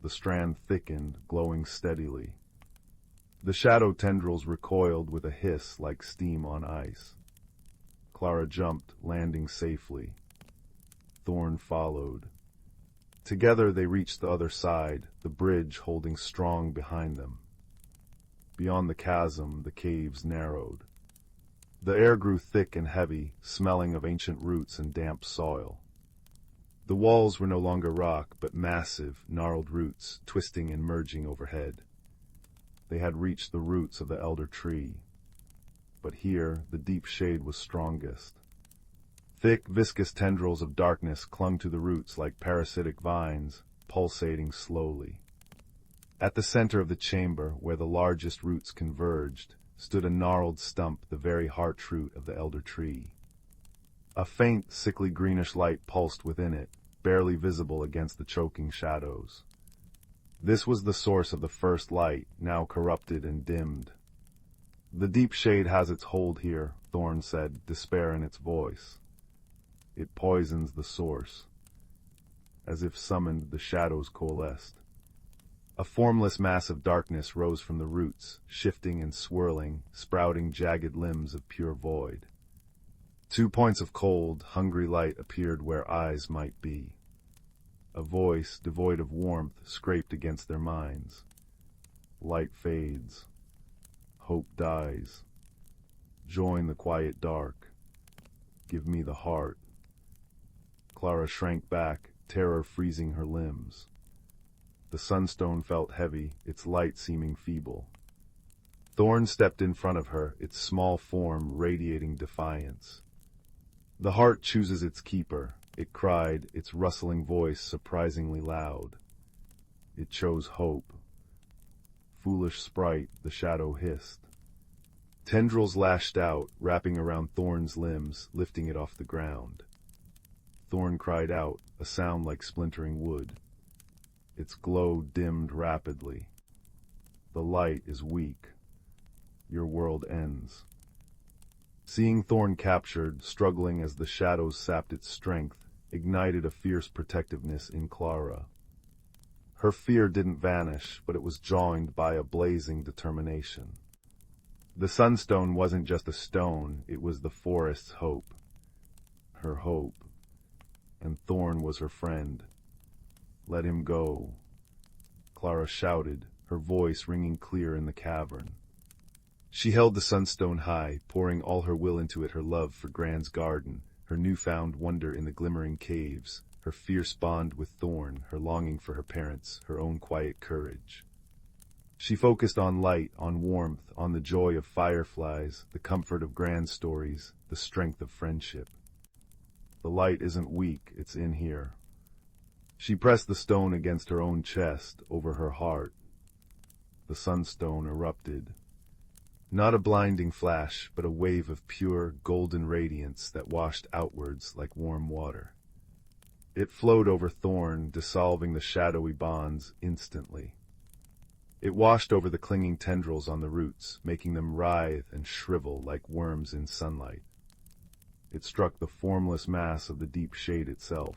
The strand thickened, glowing steadily. The shadow tendrils recoiled with a hiss like steam on ice. Clara jumped, landing safely. Thorn followed. Together they reached the other side, the bridge holding strong behind them. Beyond the chasm, the caves narrowed. The air grew thick and heavy, smelling of ancient roots and damp soil. The walls were no longer rock, but massive, gnarled roots, twisting and merging overhead. They had reached the roots of the elder tree. But here, the deep shade was strongest. Thick, viscous tendrils of darkness clung to the roots like parasitic vines, pulsating slowly. At the center of the chamber, where the largest roots converged, stood a gnarled stump, the very heart-root of the elder tree. A faint, sickly greenish light pulsed within it, barely visible against the choking shadows. This was the source of the first light, now corrupted and dimmed. "The deep shade has its hold here," Thorn said, despair in its voice. "It poisons the source." As if summoned, the shadows coalesced. A formless mass of darkness rose from the roots, shifting and swirling, sprouting jagged limbs of pure void. 2 points of cold, hungry light appeared where eyes might be. A voice, devoid of warmth, scraped against their minds. "Light fades. Hope dies. Join the quiet dark. Give me the heart." Clara shrank back, terror freezing her limbs. The sunstone felt heavy, its light seeming feeble. Thorn stepped in front of her, its small form radiating defiance. "The heart chooses its keeper," it cried, its rustling voice surprisingly loud. It chose hope. "Foolish sprite," the shadow hissed. Tendrils lashed out, wrapping around Thorn's limbs, lifting it off the ground. Thorn cried out, a sound like splintering wood. Its glow dimmed rapidly. "The light is weak. Your world ends." Seeing Thorn captured, struggling as the shadows sapped its strength, ignited a fierce protectiveness in Clara. Her fear didn't vanish, but it was joined by a blazing determination. The sunstone wasn't just a stone, it was the forest's hope. Her hope. And Thorn was her friend. Let him go. Clara shouted, her voice ringing clear in the cavern. She held the sunstone high, pouring all her will into it, her love for Gran's garden, her newfound wonder in the glimmering caves, her fierce bond with Thorn, her longing for her parents, her own quiet courage. She focused on light, on warmth, on the joy of fireflies, the comfort of Gran's stories, the strength of friendship. The light isn't weak, it's in here. She pressed the stone against her own chest, over her heart. The sunstone erupted. Not a blinding flash, but a wave of pure, golden radiance that washed outwards like warm water. It flowed over Thorn, dissolving the shadowy bonds instantly. It washed over the clinging tendrils on the roots, making them writhe and shrivel like worms in sunlight. It struck the formless mass of the deep shade itself.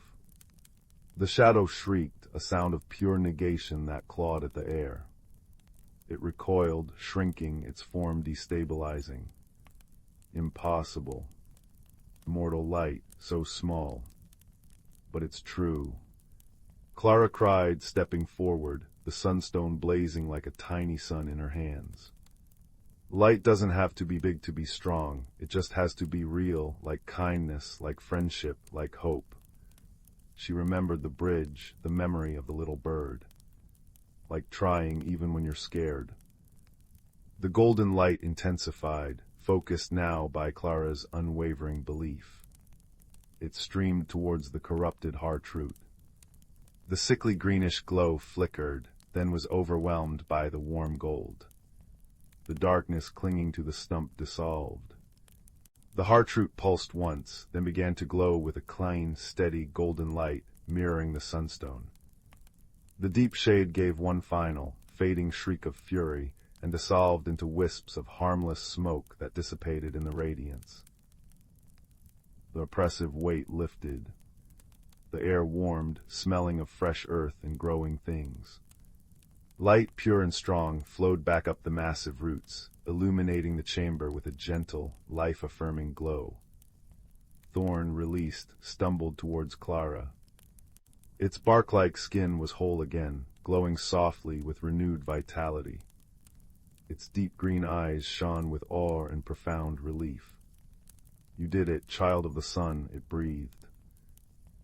The shadow shrieked, a sound of pure negation that clawed at the air. It recoiled, shrinking, its form destabilizing. Impossible. Mortal light, so small. But it's true. Clara cried, stepping forward, the sunstone blazing like a tiny sun in her hands. Light doesn't have to be big to be strong. It just has to be real, like kindness, like friendship, like hope. She remembered the bridge, the memory of the little bird. Like trying even when you're scared. The golden light intensified, focused now by Clara's unwavering belief. It streamed towards the corrupted heartroot. The sickly greenish glow flickered, then was overwhelmed by the warm gold. The darkness clinging to the stump dissolved. The heartroot pulsed once, then began to glow with a clean, steady golden light, mirroring the sunstone. The deep shade gave one final, fading shriek of fury, and dissolved into wisps of harmless smoke that dissipated in the radiance. The oppressive weight lifted. The air warmed, smelling of fresh earth and growing things. Light, pure and strong, flowed back up the massive roots, illuminating the chamber with a gentle, life-affirming glow. Thorn, released, stumbled towards Clara. Its bark-like skin was whole again, glowing softly with renewed vitality. Its deep green eyes shone with awe and profound relief. You did it, child of the sun, it breathed.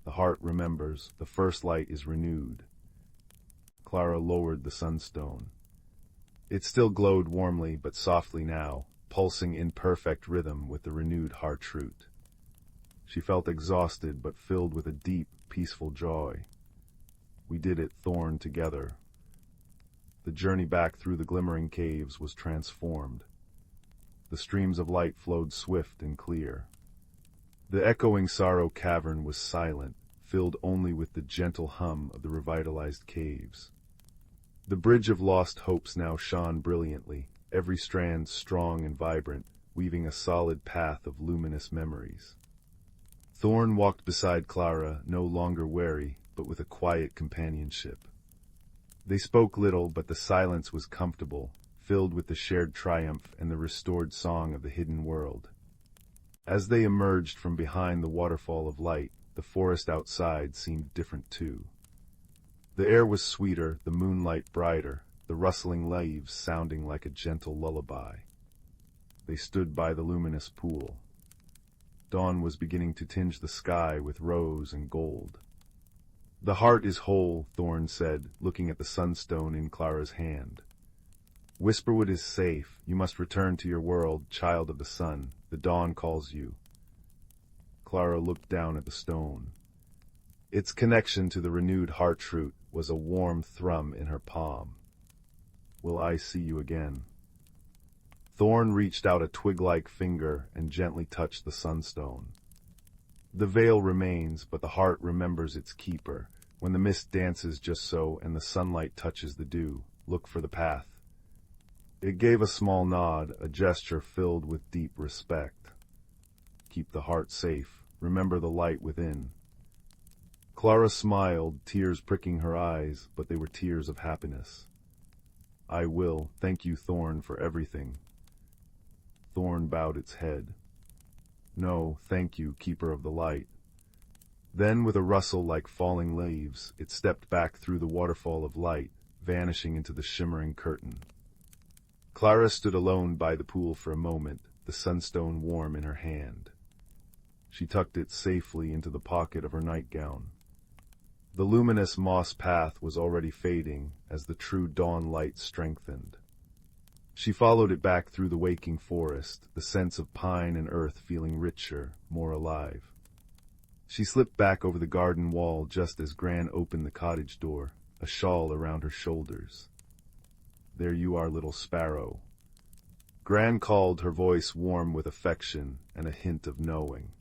The heart remembers, the first light is renewed. Clara lowered the sunstone. It still glowed warmly but softly now, pulsing in perfect rhythm with the renewed heartroot. She felt exhausted but filled with a deep, peaceful joy. We did it, Thorn, together. The journey back through the glimmering caves was transformed. The streams of light flowed swift and clear. The echoing sorrow cavern was silent, filled only with the gentle hum of the revitalized caves. The bridge of lost hopes now shone brilliantly, every strand strong and vibrant, weaving a solid path of luminous memories. Thorn walked beside Clara, no longer wary, but with a quiet companionship. They spoke little, but the silence was comfortable, filled with the shared triumph and the restored song of the hidden world. As they emerged from behind the waterfall of light, the forest outside seemed different too. The air was sweeter, the moonlight brighter, the rustling leaves sounding like a gentle lullaby. They stood by the luminous pool. Dawn was beginning to tinge the sky with rose and gold. The heart is whole, Thorn said, looking at the sunstone in Clara's hand. Whisperwood is safe. You must return to your world, child of the sun. The dawn calls you. Clara looked down at the stone. Its connection to the renewed heartroot was a warm thrum in her palm. Will I see you again? Thorn reached out a twig-like finger and gently touched the sunstone. The veil remains, but the heart remembers its keeper. When the mist dances just so and the sunlight touches the dew, look for the path. It gave a small nod, a gesture filled with deep respect. Keep the heart safe. Remember the light within. Clara smiled, tears pricking her eyes, but they were tears of happiness. I will. Thank you, Thorn, for everything. thorn bowed its head. "No, thank you, keeper of the light." Then, with a rustle like falling leaves, it stepped back through the waterfall of light, vanishing into the shimmering curtain. Clara stood alone by the pool for a moment, the sunstone warm in her hand. She tucked it safely into the pocket of her nightgown. The luminous moss path was already fading as the true dawn light strengthened. She followed it back through the waking forest, the scents of pine and earth feeling richer, more alive. She slipped back over the garden wall just as Gran opened the cottage door, a shawl around her shoulders. "There you are, little sparrow." Gran called, her voice warm with affection and a hint of knowing.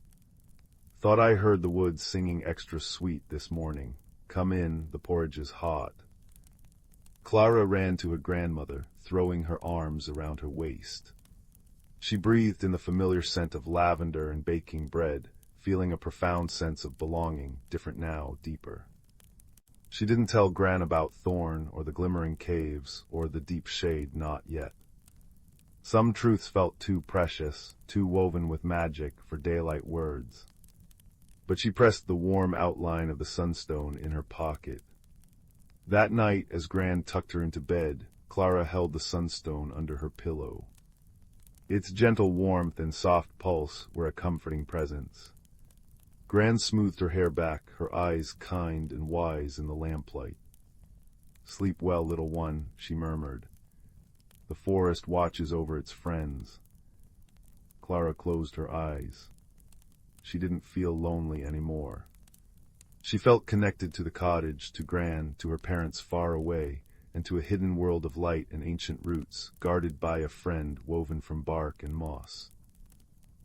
"Thought I heard the woods singing extra sweet this morning. Come in, the porridge is hot." Clara ran to her grandmother, throwing her arms around her waist. She breathed in the familiar scent of lavender and baking bread, feeling a profound sense of belonging, different now, deeper. She didn't tell Gran about Thorn or the glimmering caves or the deep shade, not yet. Some truths felt too precious, too woven with magic for daylight words. But she pressed the warm outline of the sunstone in her pocket. That night, as Gran tucked her into bed, Clara held the sunstone under her pillow. Its gentle warmth and soft pulse were a comforting presence. Gran smoothed her hair back, her eyes kind and wise in the lamplight. "Sleep well, little one," she murmured. "The forest watches over its friends." Clara closed her eyes. She didn't feel lonely anymore. She felt connected to the cottage, to Gran, to her parents far away, and to a hidden world of light and ancient roots, guarded by a friend woven from bark and moss.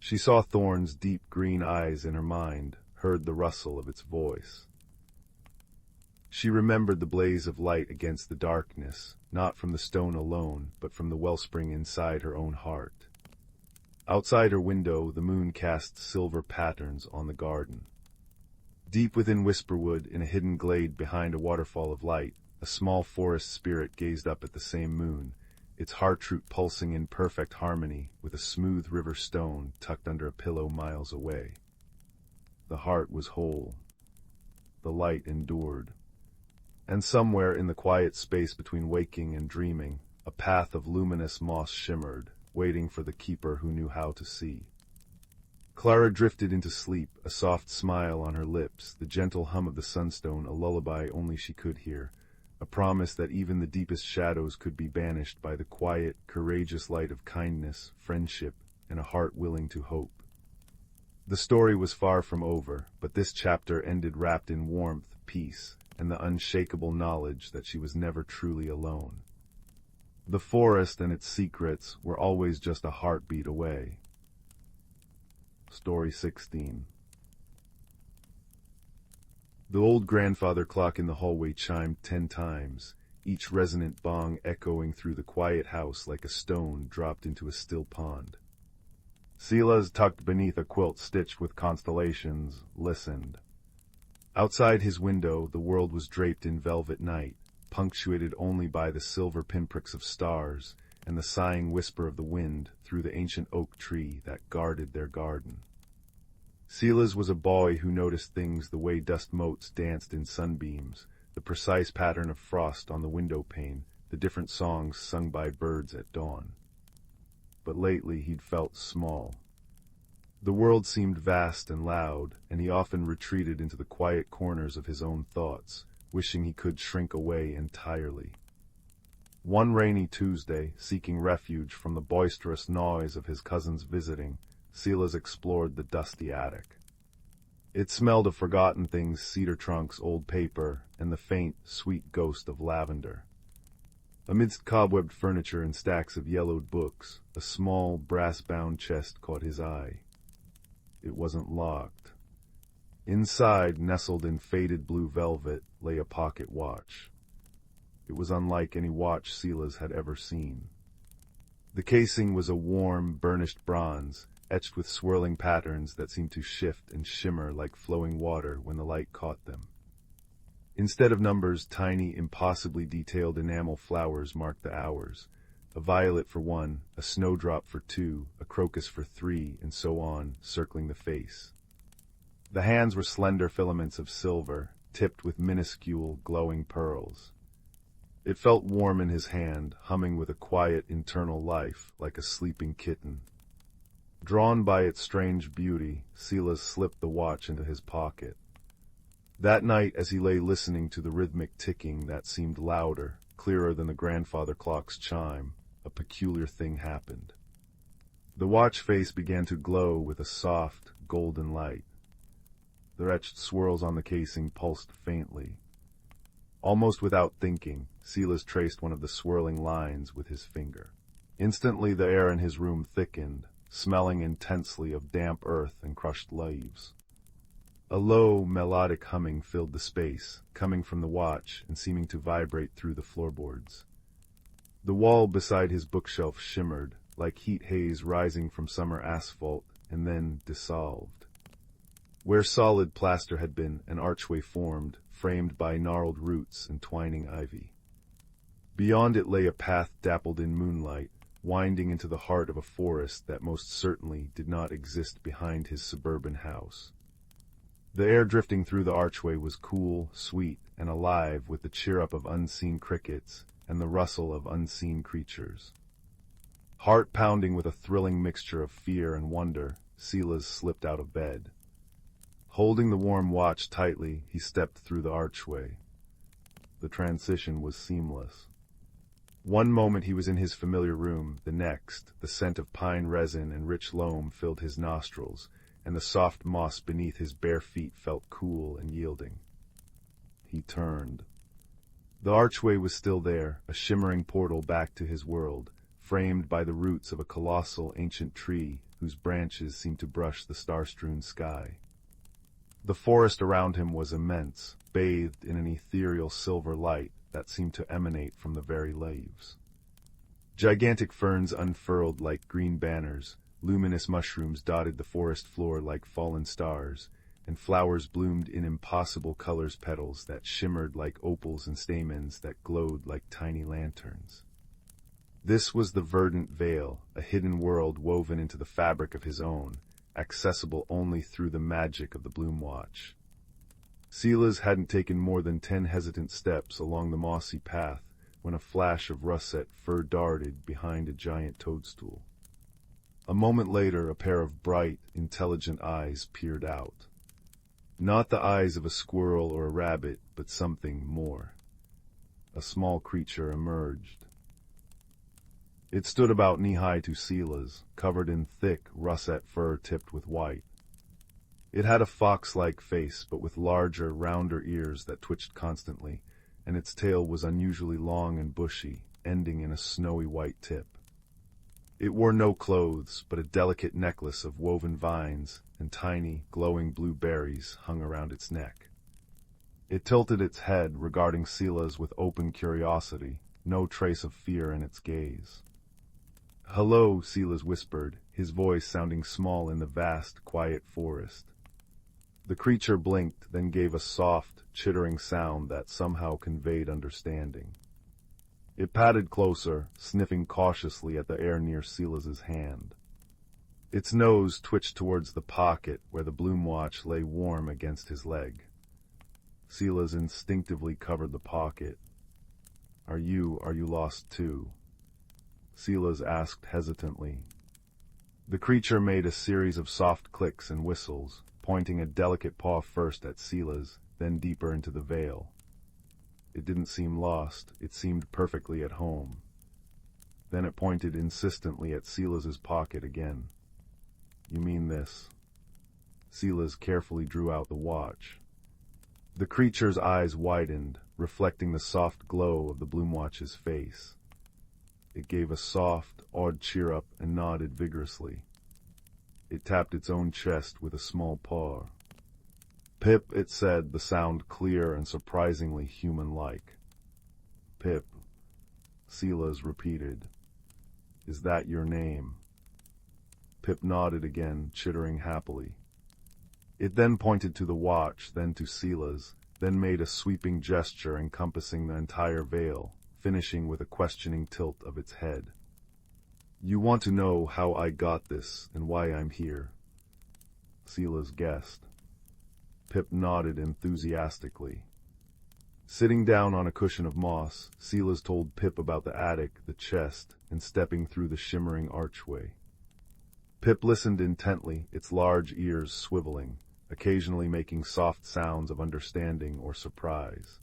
She saw Thorn's deep green eyes in her mind, heard the rustle of its voice. She remembered the blaze of light against the darkness, not from the stone alone, but from the wellspring inside her own heart. Outside her window, the moon cast silver patterns on the garden. Deep within Whisperwood, in a hidden glade behind a waterfall of light, a small forest spirit gazed up at the same moon, its heart-root pulsing in perfect harmony with a smooth river stone tucked under a pillow miles away. The heart was whole. The light endured. And somewhere in the quiet space between waking and dreaming, a path of luminous moss shimmered, waiting for the keeper who knew how to see. Clara drifted into sleep, a soft smile on her lips, the gentle hum of the sunstone a lullaby only she could hear, a promise that even the deepest shadows could be banished by the quiet, courageous light of kindness, friendship, and a heart willing to hope. The story was far from over, but this chapter ended wrapped in warmth, peace, and the unshakable knowledge that she was never truly alone. The forest and its secrets were always just a heartbeat away. Story 16. The old grandfather clock in the hallway chimed 10 times, each resonant bong echoing through the quiet house like a stone dropped into a still pond. Silas, tucked beneath a quilt stitched with constellations, listened. Outside his window, the world was draped in velvet night, punctuated only by the silver pinpricks of stars and the sighing whisper of the wind through the ancient oak tree that guarded their garden. Silas was a boy who noticed things the way dust motes danced in sunbeams, the precise pattern of frost on the window pane, the different songs sung by birds at dawn. But lately he'd felt small. The world seemed vast and loud, and he often retreated into the quiet corners of his own thoughts, wishing he could shrink away entirely. One rainy Tuesday, seeking refuge from the boisterous noise of his cousins visiting, Silas explored the dusty attic. It smelled of forgotten things, cedar trunks, old paper, and the faint, sweet ghost of lavender. Amidst cobwebbed furniture and stacks of yellowed books, a small, brass-bound chest caught his eye. It wasn't locked. Inside, nestled in faded blue velvet, lay a pocket watch. It was unlike any watch Silas had ever seen. The casing was a warm, burnished bronze, etched with swirling patterns that seemed to shift and shimmer like flowing water when the light caught them. Instead of numbers, tiny, impossibly detailed enamel flowers marked the hours, a violet for 1, a snowdrop for 2, a crocus for 3, and so on, circling the face. The hands were slender filaments of silver, tipped with minuscule, glowing pearls. It felt warm in his hand, humming with a quiet internal life, like a sleeping kitten. Drawn by its strange beauty, Silas slipped the watch into his pocket. That night, as he lay listening to the rhythmic ticking that seemed louder, clearer than the grandfather clock's chime, a peculiar thing happened. The watch face began to glow with a soft, golden light. The etched swirls on the casing pulsed faintly. Almost without thinking, Silas traced one of the swirling lines with his finger. Instantly the air in his room thickened, smelling intensely of damp earth and crushed leaves. A low, melodic humming filled the space, coming from the watch and seeming to vibrate through the floorboards. The wall beside his bookshelf shimmered, like heat haze rising from summer asphalt, and then dissolved. Where solid plaster had been, an archway formed, framed by gnarled roots and twining ivy. Beyond it lay a path dappled in moonlight, winding into the heart of a forest that most certainly did not exist behind his suburban house. The air drifting through the archway was cool, sweet, and alive with the cheer-up of unseen crickets and the rustle of unseen creatures. Heart pounding with a thrilling mixture of fear and wonder, Silas slipped out of bed. Holding the warm watch tightly, he stepped through the archway. The transition was seamless. One moment he was in his familiar room, the next, the scent of pine resin and rich loam filled his nostrils, and the soft moss beneath his bare feet felt cool and yielding. He turned. The archway was still there, a shimmering portal back to his world, framed by the roots of a colossal ancient tree whose branches seemed to brush the star-strewn sky. The forest around him was immense, bathed in an ethereal silver light that seemed to emanate from the very leaves. Gigantic ferns unfurled like green banners, luminous mushrooms dotted the forest floor like fallen stars, and flowers bloomed in impossible colors, petals that shimmered like opals and stamens that glowed like tiny lanterns. This was the verdant vale, a hidden world woven into the fabric of his own, accessible only through the magic of the Bloom Watch. Silas hadn't taken more than 10 hesitant steps along the mossy path when a flash of russet fur darted behind a giant toadstool. A moment later, a pair of bright, intelligent eyes peered out. Not the eyes of a squirrel or a rabbit, but something more. A small creature emerged. It stood about knee-high to Silas, covered in thick, russet fur tipped with white. It had a fox-like face, but with larger, rounder ears that twitched constantly, and its tail was unusually long and bushy, ending in a snowy white tip. It wore no clothes, but a delicate necklace of woven vines, and tiny, glowing blue berries hung around its neck. It tilted its head, regarding Silas with open curiosity, no trace of fear in its gaze. "Hello," Silas whispered, his voice sounding small in the vast, quiet forest. The creature blinked, then gave a soft, chittering sound that somehow conveyed understanding. It padded closer, sniffing cautiously at the air near Silas's hand. Its nose twitched towards the pocket where the Bloom Watch lay warm against his leg. Silas instinctively covered the pocket. Are you lost too?" Silas asked hesitantly. The creature made a series of soft clicks and whistles, pointing a delicate paw first at Silas, then deeper into the veil. It didn't seem lost, it seemed perfectly at home. Then it pointed insistently at Silas's pocket again. "You mean this?" Silas carefully drew out the watch. The creature's eyes widened, reflecting the soft glow of the Bloom Watch's face. It gave a soft, awed cheer-up and nodded vigorously. It tapped its own chest with a small paw. "Pip," it said, the sound clear and surprisingly human-like. "Pip," Silas repeated. "Is that your name?" Pip nodded again, chittering happily. It then pointed to the watch, then to Silas, then made a sweeping gesture encompassing the entire veil, finishing with a questioning tilt of its head. You want to know how I got this and why I'm here? Silas guessed. Pip nodded enthusiastically. Sitting down on a cushion of moss, Silas told Pip about the attic, the chest, and stepping through the shimmering archway. Pip listened intently, its large ears swiveling, occasionally making soft sounds of understanding or surprise.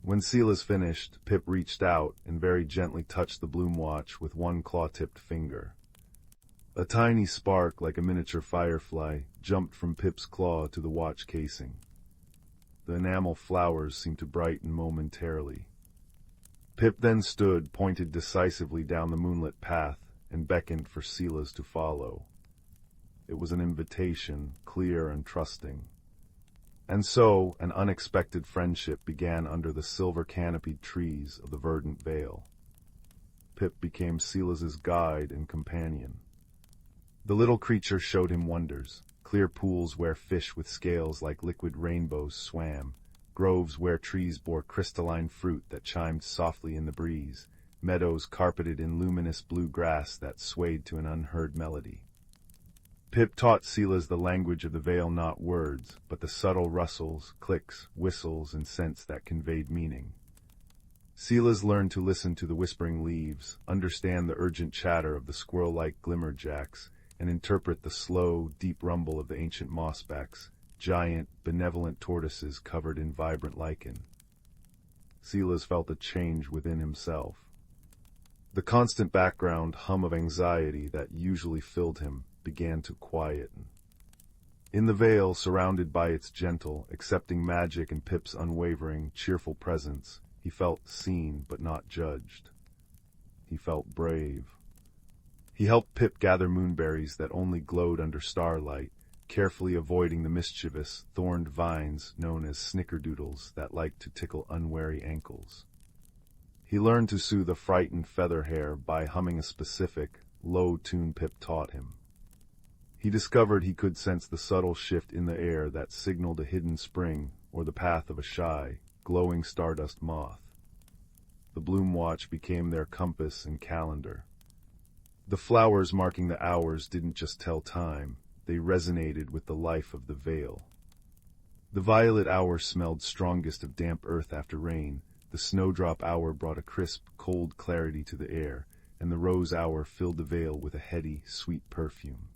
When Silas finished, Pip reached out and very gently touched the bloom watch with one claw-tipped finger. A tiny spark, like a miniature firefly, jumped from Pip's claw to the watch casing. The enamel flowers seemed to brighten momentarily. Pip then stood, pointed decisively down the moonlit path, and beckoned for Silas to follow. It was an invitation, clear and trusting. And so, an unexpected friendship began under the silver-canopied trees of the verdant vale. Pip became Silas's guide and companion. The little creature showed him wonders, clear pools where fish with scales like liquid rainbows swam, groves where trees bore crystalline fruit that chimed softly in the breeze, meadows carpeted in luminous blue grass that swayed to an unheard melody. Pip taught Silas the language of the vale, not words, but the subtle rustles, clicks, whistles, and scents that conveyed meaning. Silas learned to listen to the whispering leaves, understand the urgent chatter of the squirrel-like glimmerjacks, and interpret the slow, deep rumble of the ancient mossbacks, giant, benevolent tortoises covered in vibrant lichen. Silas felt a change within himself. The constant background hum of anxiety that usually filled him began to quieten. In the vale, surrounded by its gentle, accepting magic and Pip's unwavering, cheerful presence, he felt seen but not judged. He felt brave. He helped Pip gather moonberries that only glowed under starlight, carefully avoiding the mischievous, thorned vines known as snickerdoodles that liked to tickle unwary ankles. He learned to soothe a frightened featherhair by humming a specific, low tune Pip taught him. He discovered he could sense the subtle shift in the air that signaled a hidden spring or the path of a shy, glowing stardust moth. The bloom watch became their compass and calendar. The flowers marking the hours didn't just tell time, they resonated with the life of the vale. The violet hour smelled strongest of damp earth after rain, the snowdrop hour brought a crisp, cold clarity to the air, and the rose hour filled the vale with a heady, sweet perfume.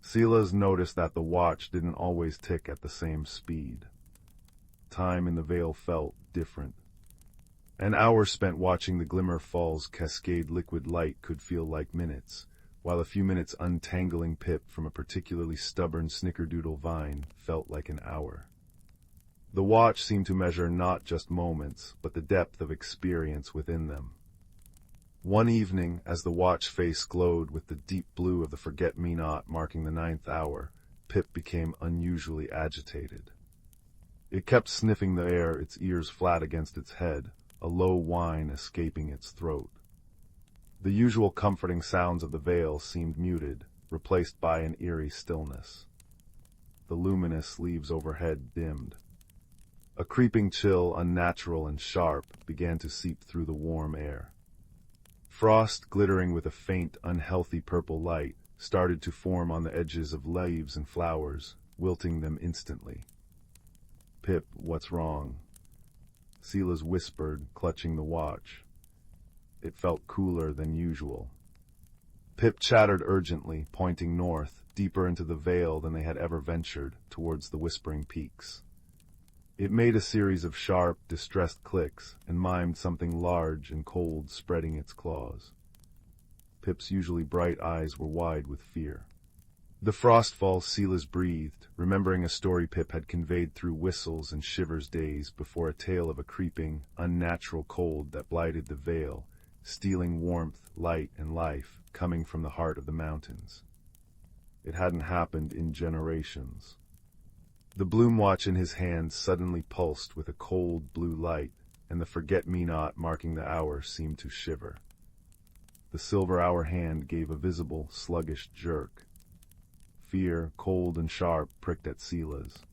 Silas noticed that the watch didn't always tick at the same speed. Time in the vale felt different. An hour spent watching the glimmer falls cascade liquid light could feel like minutes, while a few minutes untangling Pip from a particularly stubborn snickerdoodle vine felt like an hour. The watch seemed to measure not just moments, but the depth of experience within them. One evening, as the watch face glowed with the deep blue of the forget-me-not marking the 9th hour, Pip became unusually agitated. It kept sniffing the air, its ears flat against its head, a low whine escaping its throat. The usual comforting sounds of the vale seemed muted, replaced by an eerie stillness. The luminous leaves overhead dimmed. A creeping chill, unnatural and sharp, began to seep through the warm air. Frost, glittering with a faint, unhealthy purple light, started to form on the edges of leaves and flowers, wilting them instantly. "Pip, what's wrong?" Silas whispered, clutching the watch. It felt cooler than usual. Pip chattered urgently, pointing north, deeper into the vale than they had ever ventured, towards the whispering peaks. It made a series of sharp, distressed clicks, and mimed something large and cold spreading its claws. Pip's usually bright eyes were wide with fear. The frostfall, Silas breathed, remembering a story Pip had conveyed through whistles and shivers days before, a tale of a creeping, unnatural cold that blighted the vale, stealing warmth, light, and life, coming from the heart of the mountains. It hadn't happened in generations. The bloom watch in his hand suddenly pulsed with a cold blue light, and the forget-me-not marking the hour seemed to shiver. The silver hour hand gave a visible, sluggish jerk. Fear, cold and sharp, pricked at Silas.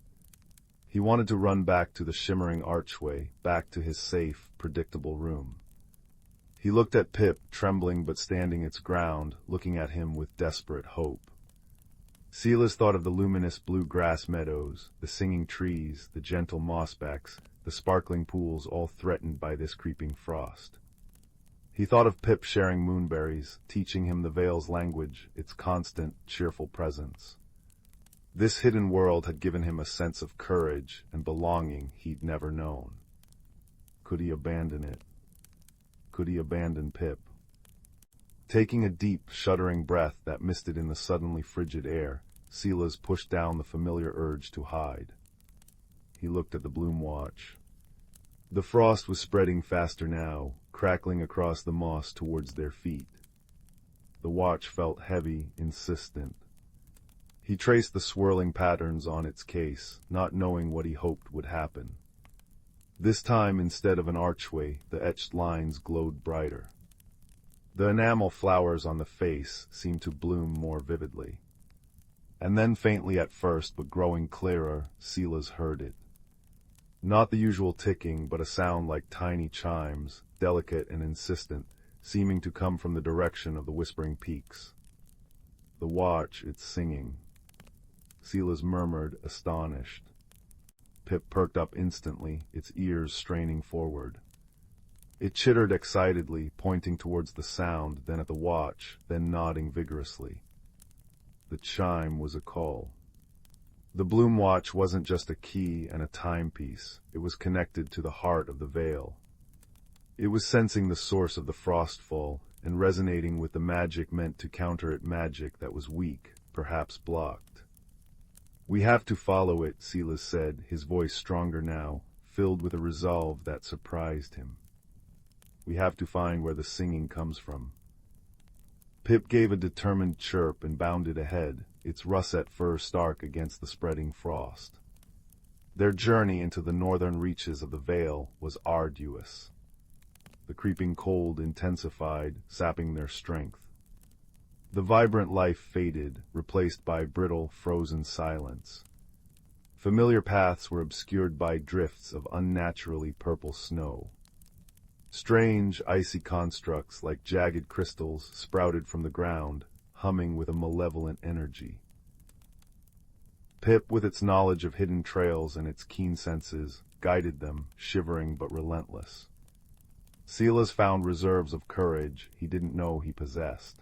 He wanted to run back to the shimmering archway, back to his safe, predictable room. He looked at Pip, trembling but standing its ground, looking at him with desperate hope. Silas thought of the luminous blue grass meadows, the singing trees, the gentle mossbacks, the sparkling pools, all threatened by this creeping frost. He thought of Pip sharing moonberries, teaching him the Vale's language, its constant, cheerful presence. This hidden world had given him a sense of courage and belonging he'd never known. Could he abandon it? Could he abandon Pip? Taking a deep, shuddering breath that misted in the suddenly frigid air, Silas pushed down the familiar urge to hide. He looked at the bloom watch. The frost was spreading faster now, crackling across the moss towards their feet. The watch felt heavy, insistent. He traced the swirling patterns on its case, not knowing what he hoped would happen. This time, instead of an archway, the etched lines glowed brighter. The enamel flowers on the face seemed to bloom more vividly. And then, faintly at first, but growing clearer, Silas heard it. Not the usual ticking, but a sound like tiny chimes, delicate and insistent, seeming to come from the direction of the whispering peaks. The watch, it's singing. Silas murmured, astonished. Pip perked up instantly, its ears straining forward. It chittered excitedly, pointing towards the sound, then at the watch, then nodding vigorously. The chime was a call. The bloom watch wasn't just a key and a timepiece. It was connected to the heart of the Vale. It was sensing the source of the frostfall and resonating with the magic meant to counter it, magic that was weak, perhaps blocked. "We have to follow it," Silas said, his voice stronger now, filled with a resolve that surprised him. "We have to find where the singing comes from." Pip gave a determined chirp and bounded ahead, its russet fur stark against the spreading frost. Their journey into the northern reaches of the Vale was arduous. The creeping cold intensified, sapping their strength. The vibrant life faded, replaced by brittle, frozen silence. Familiar paths were obscured by drifts of unnaturally purple snow. Strange, icy constructs like jagged crystals sprouted from the ground, humming with a malevolent energy. Pip, with its knowledge of hidden trails and its keen senses, guided them, shivering but relentless. Silas found reserves of courage he didn't know he possessed.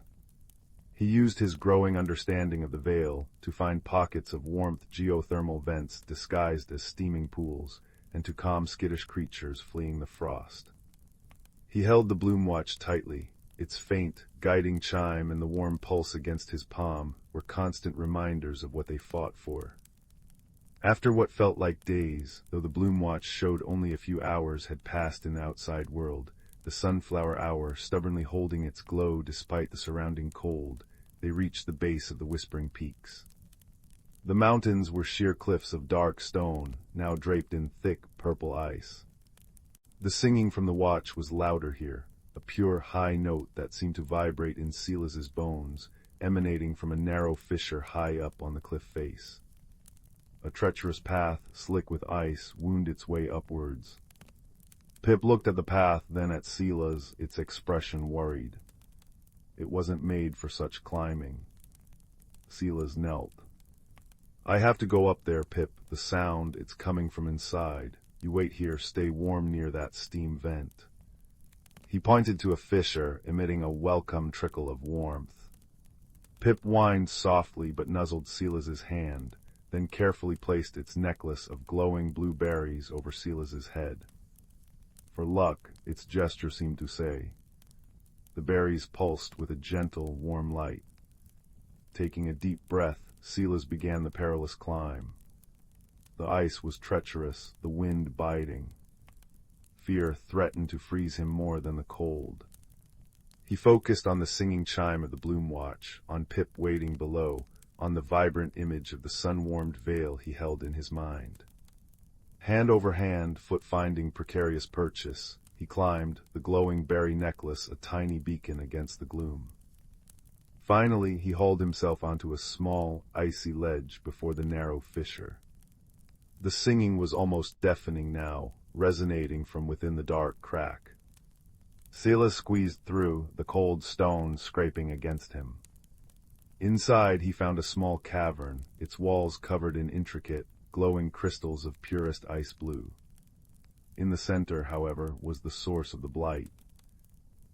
He used his growing understanding of the Vale to find pockets of warmth, geothermal vents disguised as steaming pools, and to calm skittish creatures fleeing the frost. He held the bloom watch tightly. Its faint, guiding chime and the warm pulse against his palm were constant reminders of what they fought for. After what felt like days, though the bloom watch showed only a few hours had passed in the outside world, the sunflower hour stubbornly holding its glow despite the surrounding cold, they reached the base of the whispering peaks. The mountains were sheer cliffs of dark stone, now draped in thick, purple ice. The singing from the watch was louder here, a pure high note that seemed to vibrate in Silas's bones, emanating from a narrow fissure high up on the cliff face. A treacherous path, slick with ice, wound its way upwards. Pip looked at the path, then at Silas, its expression worried. It wasn't made for such climbing. Silas knelt. "I have to go up there, Pip. The sound, it's coming from inside. You wait here, stay warm near that steam vent." He pointed to a fissure, emitting a welcome trickle of warmth. Pip whined softly but nuzzled Silas's hand, then carefully placed its necklace of glowing blue berries over Silas's head. For luck, its gesture seemed to say. The berries pulsed with a gentle, warm light. Taking a deep breath, Silas began the perilous climb. The ice was treacherous, the wind biting. Fear threatened to freeze him more than the cold. He focused on the singing chime of the bloom watch, on Pip waiting below, on the vibrant image of the sun-warmed Vale he held in his mind. Hand over hand, foot finding precarious purchase, he climbed, the glowing berry necklace a tiny beacon against the gloom. Finally, he hauled himself onto a small, icy ledge before the narrow fissure. The singing was almost deafening now, resonating from within the dark crack. Silas squeezed through, the cold stone scraping against him. Inside he found a small cavern, its walls covered in intricate, glowing crystals of purest ice blue. In the center, however, was the source of the blight.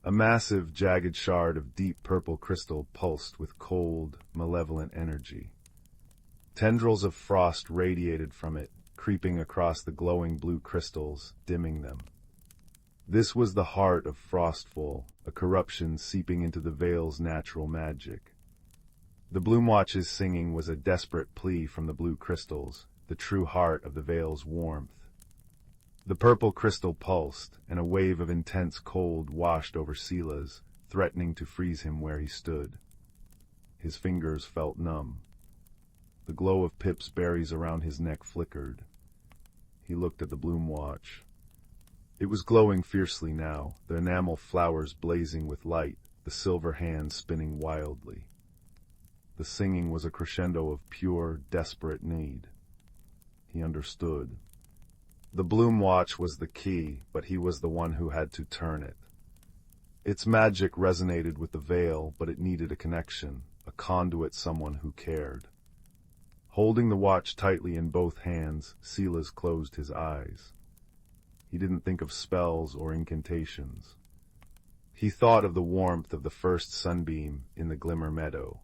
A massive, jagged shard of deep purple crystal pulsed with cold, malevolent energy. Tendrils of frost radiated from it, creeping across the glowing blue crystals, dimming them. This was the heart of Frostfall, a corruption seeping into the Vale's natural magic. The Bloomwatch's singing was a desperate plea from the blue crystals, the true heart of the Vale's warmth. The purple crystal pulsed, and a wave of intense cold washed over Silas, threatening to freeze him where he stood. His fingers felt numb. The glow of Pip's berries around his neck flickered. He looked at the Bloomwatch. It was glowing fiercely now, the enamel flowers blazing with light, the silver hands spinning wildly. The singing was a crescendo of pure, desperate need. He understood. The Bloomwatch was the key, but he was the one who had to turn it. Its magic resonated with the Vale, but it needed a connection, a conduit, someone who cared. Holding the watch tightly in both hands, Silas closed his eyes. He didn't think of spells or incantations. He thought of the warmth of the first sunbeam in the Glimmer Meadow.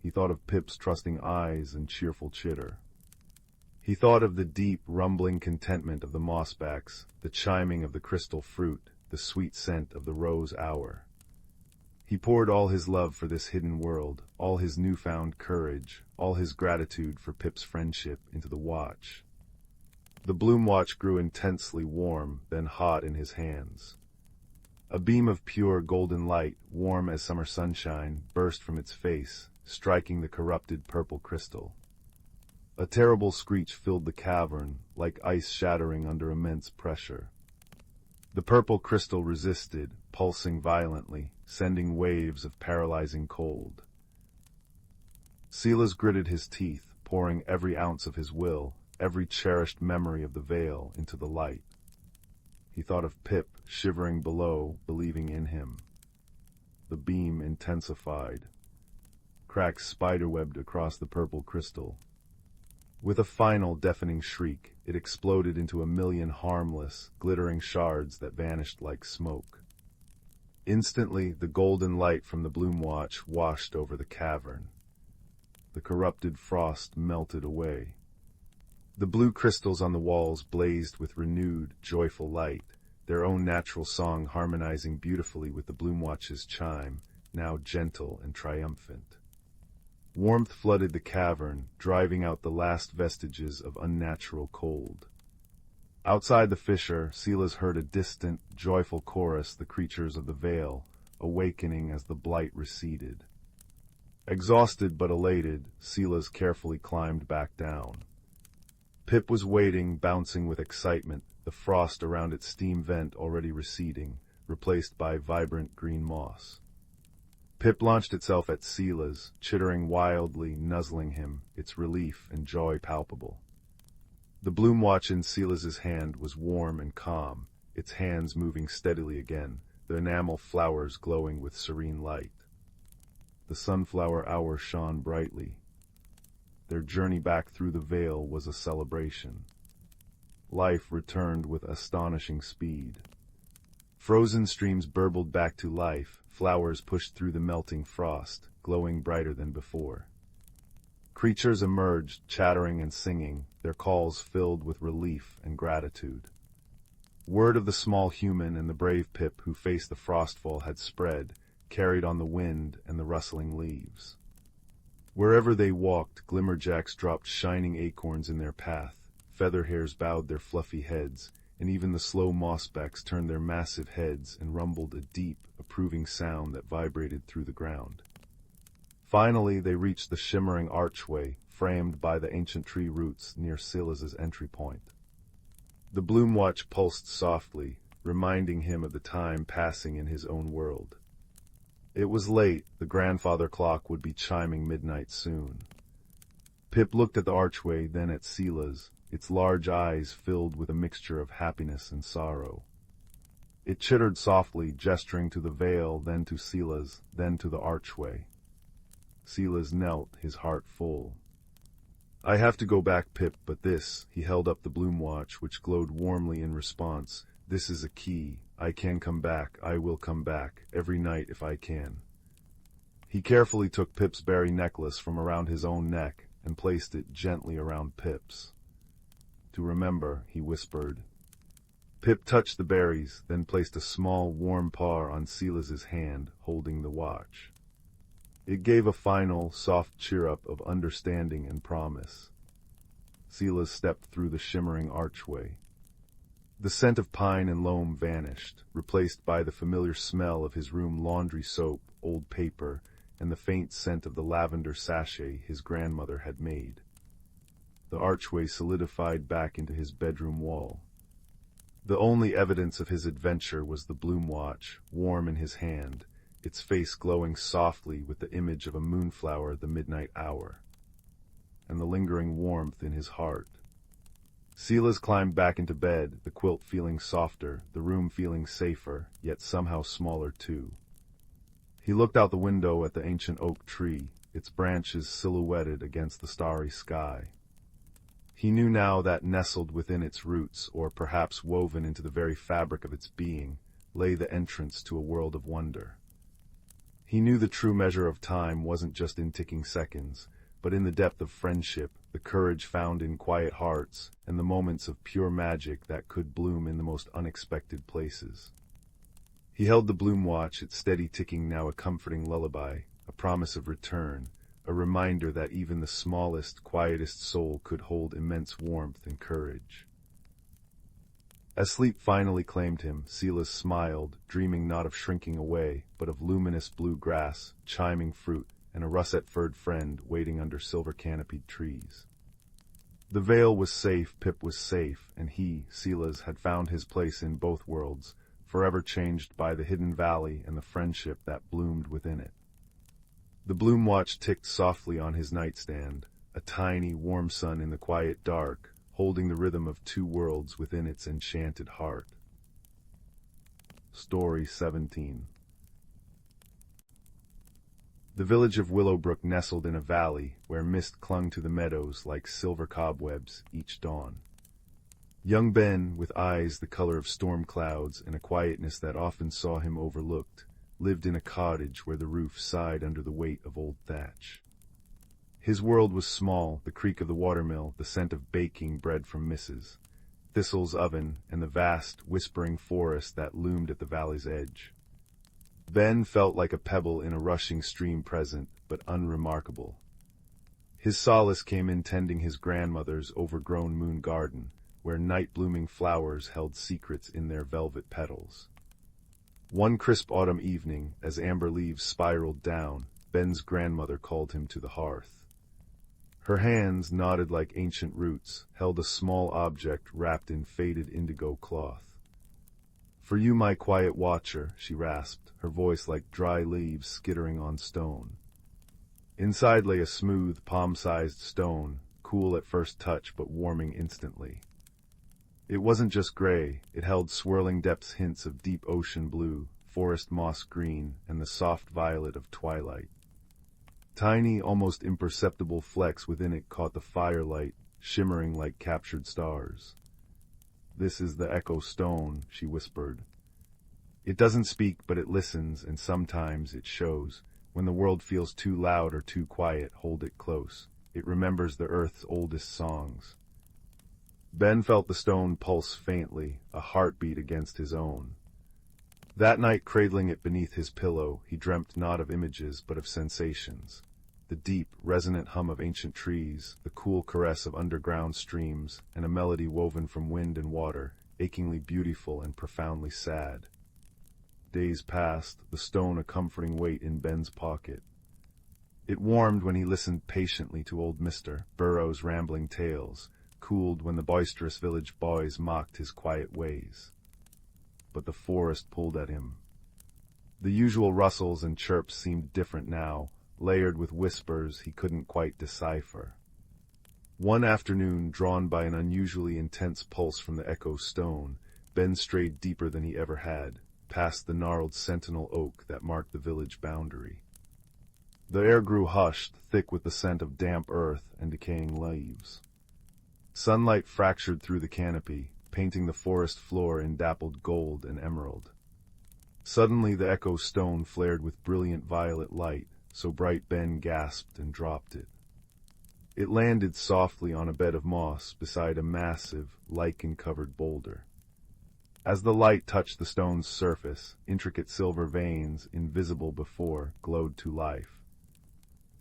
He thought of Pip's trusting eyes and cheerful chitter. He thought of the deep, rumbling contentment of the mossbacks, the chiming of the crystal fruit, the sweet scent of the rose hour. He poured all his love for this hidden world, all his newfound courage, all his gratitude for Pip's friendship into the watch. The Bloomwatch grew intensely warm, then hot in his hands. A beam of pure golden light, warm as summer sunshine, burst from its face, striking the corrupted purple crystal. A terrible screech filled the cavern, like ice shattering under immense pressure. The purple crystal resisted, pulsing violently, sending waves of paralyzing cold. Silas gritted his teeth, pouring every ounce of his will, every cherished memory of the Vale, into the light. He thought of Pip, shivering below, believing in him. The beam intensified. Cracks spiderwebbed across the purple crystal. With a final deafening shriek, it exploded into a million harmless, glittering shards that vanished like smoke. Instantly, the golden light from the Bloomwatch washed over the cavern. The corrupted frost melted away. The blue crystals on the walls blazed with renewed, joyful light, their own natural song harmonizing beautifully with the Bloomwatch's chime, now gentle and triumphant. Warmth flooded the cavern, driving out the last vestiges of unnatural cold. Outside the fissure, Silas heard a distant, joyful chorus, the creatures of the Vale, awakening as the blight receded. Exhausted but elated, Silas carefully climbed back down. Pip was waiting, bouncing with excitement, the frost around its steam vent already receding, replaced by vibrant green moss. Pip launched itself at Silas, chittering wildly, nuzzling him, its relief and joy palpable. The Bloomwatch in Silas's hand was warm and calm, its hands moving steadily again, the enamel flowers glowing with serene light. The sunflower hour shone brightly. Their journey back through the Vale was a celebration. Life returned with astonishing speed. Frozen streams burbled back to life, flowers pushed through the melting frost, glowing brighter than before. Creatures emerged, chattering and singing, their calls filled with relief and gratitude. Word of the small human and the brave Pip who faced the frostfall had spread, carried on the wind and the rustling leaves. Wherever they walked, glimmerjacks dropped shining acorns in their path, featherhairs bowed their fluffy heads, and even the slow mossbacks turned their massive heads and rumbled a deep, approving sound that vibrated through the ground. Finally, they reached the shimmering archway, framed by the ancient tree roots near Silas's entry point. The Bloomwatch pulsed softly, reminding him of the time passing in his own world. It was late, the grandfather clock would be chiming midnight soon. Pip looked at the archway, then at Silas, its large eyes filled with a mixture of happiness and sorrow. It chittered softly, gesturing to the veil, then to Silas, then to the archway. Silas knelt, his heart full. "I have to go back, Pip, but this," he held up the bloom watch, which glowed warmly in response. "This is a key. I can come back. I will come back, every night if I can." He carefully took Pip's berry necklace from around his own neck and placed it gently around Pip's. "To remember," he whispered. Pip touched the berries, then placed a small, warm paw on Silas's hand, holding the watch. It gave a final, soft cheer-up of understanding and promise. Silas stepped through the shimmering archway. The scent of pine and loam vanished, replaced by the familiar smell of his room laundry soap, old paper, and the faint scent of the lavender sachet his grandmother had made. The archway solidified back into his bedroom wall. The only evidence of his adventure was the bloom watch, warm in his hand, its face glowing softly with the image of a moonflower at the midnight hour, and the lingering warmth in his heart. Silas climbed back into bed, the quilt feeling softer, the room feeling safer, yet somehow smaller too. He looked out the window at the ancient oak tree, its branches silhouetted against the starry sky. He knew now that nestled within its roots, or perhaps woven into the very fabric of its being, lay the entrance to a world of wonder. He knew the true measure of time wasn't just in ticking seconds, but in the depth of friendship, the courage found in quiet hearts, and the moments of pure magic that could bloom in the most unexpected places. He held the bloom watch, its steady ticking now a comforting lullaby, a promise of return, a reminder that even the smallest, quietest soul could hold immense warmth and courage. As sleep finally claimed him, Silas smiled, dreaming not of shrinking away, but of luminous blue grass, chiming fruit, and a russet-furred friend waiting under silver-canopied trees. The veil was safe, Pip was safe, and he, Silas, had found his place in both worlds, forever changed by the hidden valley and the friendship that bloomed within it. The bloom watch ticked softly on his nightstand, a tiny, warm sun in the quiet dark, holding the rhythm of two worlds within its enchanted heart. Story 17. The village of Willowbrook nestled in a valley where mist clung to the meadows like silver cobwebs each dawn. Young Ben, with eyes the color of storm clouds and a quietness that often saw him overlooked, lived in a cottage where the roof sighed under the weight of old thatch. His world was small, the creak of the watermill, the scent of baking bread from Mrs. Thistle's oven, and the vast, whispering forest that loomed at the valley's edge. Ben felt like a pebble in a rushing stream, present, but unremarkable. His solace came in tending his grandmother's overgrown moon garden, where night-blooming flowers held secrets in their velvet petals. One crisp autumn evening, as amber leaves spiraled down, Ben's grandmother called him to the hearth. Her hands, knotted like ancient roots, held a small object wrapped in faded indigo cloth. "For you, my quiet watcher," she rasped, her voice like dry leaves skittering on stone. Inside lay a smooth, palm-sized stone, cool at first touch but warming instantly. It wasn't just gray, it held swirling depths, hints of deep ocean blue, forest moss green, and the soft violet of twilight. Tiny, almost imperceptible flecks within it caught the firelight, shimmering like captured stars. "This is the echo stone," she whispered. "It doesn't speak, but it listens, and sometimes it shows. When the world feels too loud or too quiet, hold it close. It remembers the earth's oldest songs." Ben felt the stone pulse faintly, a heartbeat against his own. That night, cradling it beneath his pillow, he dreamt not of images but of sensations. The deep, resonant hum of ancient trees, the cool caress of underground streams, and a melody woven from wind and water, achingly beautiful and profoundly sad. Days passed, the stone a comforting weight in Ben's pocket. It warmed when he listened patiently to old Mr. Burrow's rambling tales, cooled when the boisterous village boys mocked his quiet ways. But the forest pulled at him. The usual rustles and chirps seemed different now, layered with whispers he couldn't quite decipher. One afternoon, drawn by an unusually intense pulse from the echo stone, Ben strayed deeper than he ever had, past the gnarled sentinel oak that marked the village boundary. The air grew hushed, thick with the scent of damp earth and decaying leaves. Sunlight fractured through the canopy, painting the forest floor in dappled gold and emerald. Suddenly the echo stone flared with brilliant violet light, so bright Ben gasped and dropped it. It landed softly on a bed of moss beside a massive, lichen-covered boulder. As the light touched the stone's surface, intricate silver veins, invisible before, glowed to life.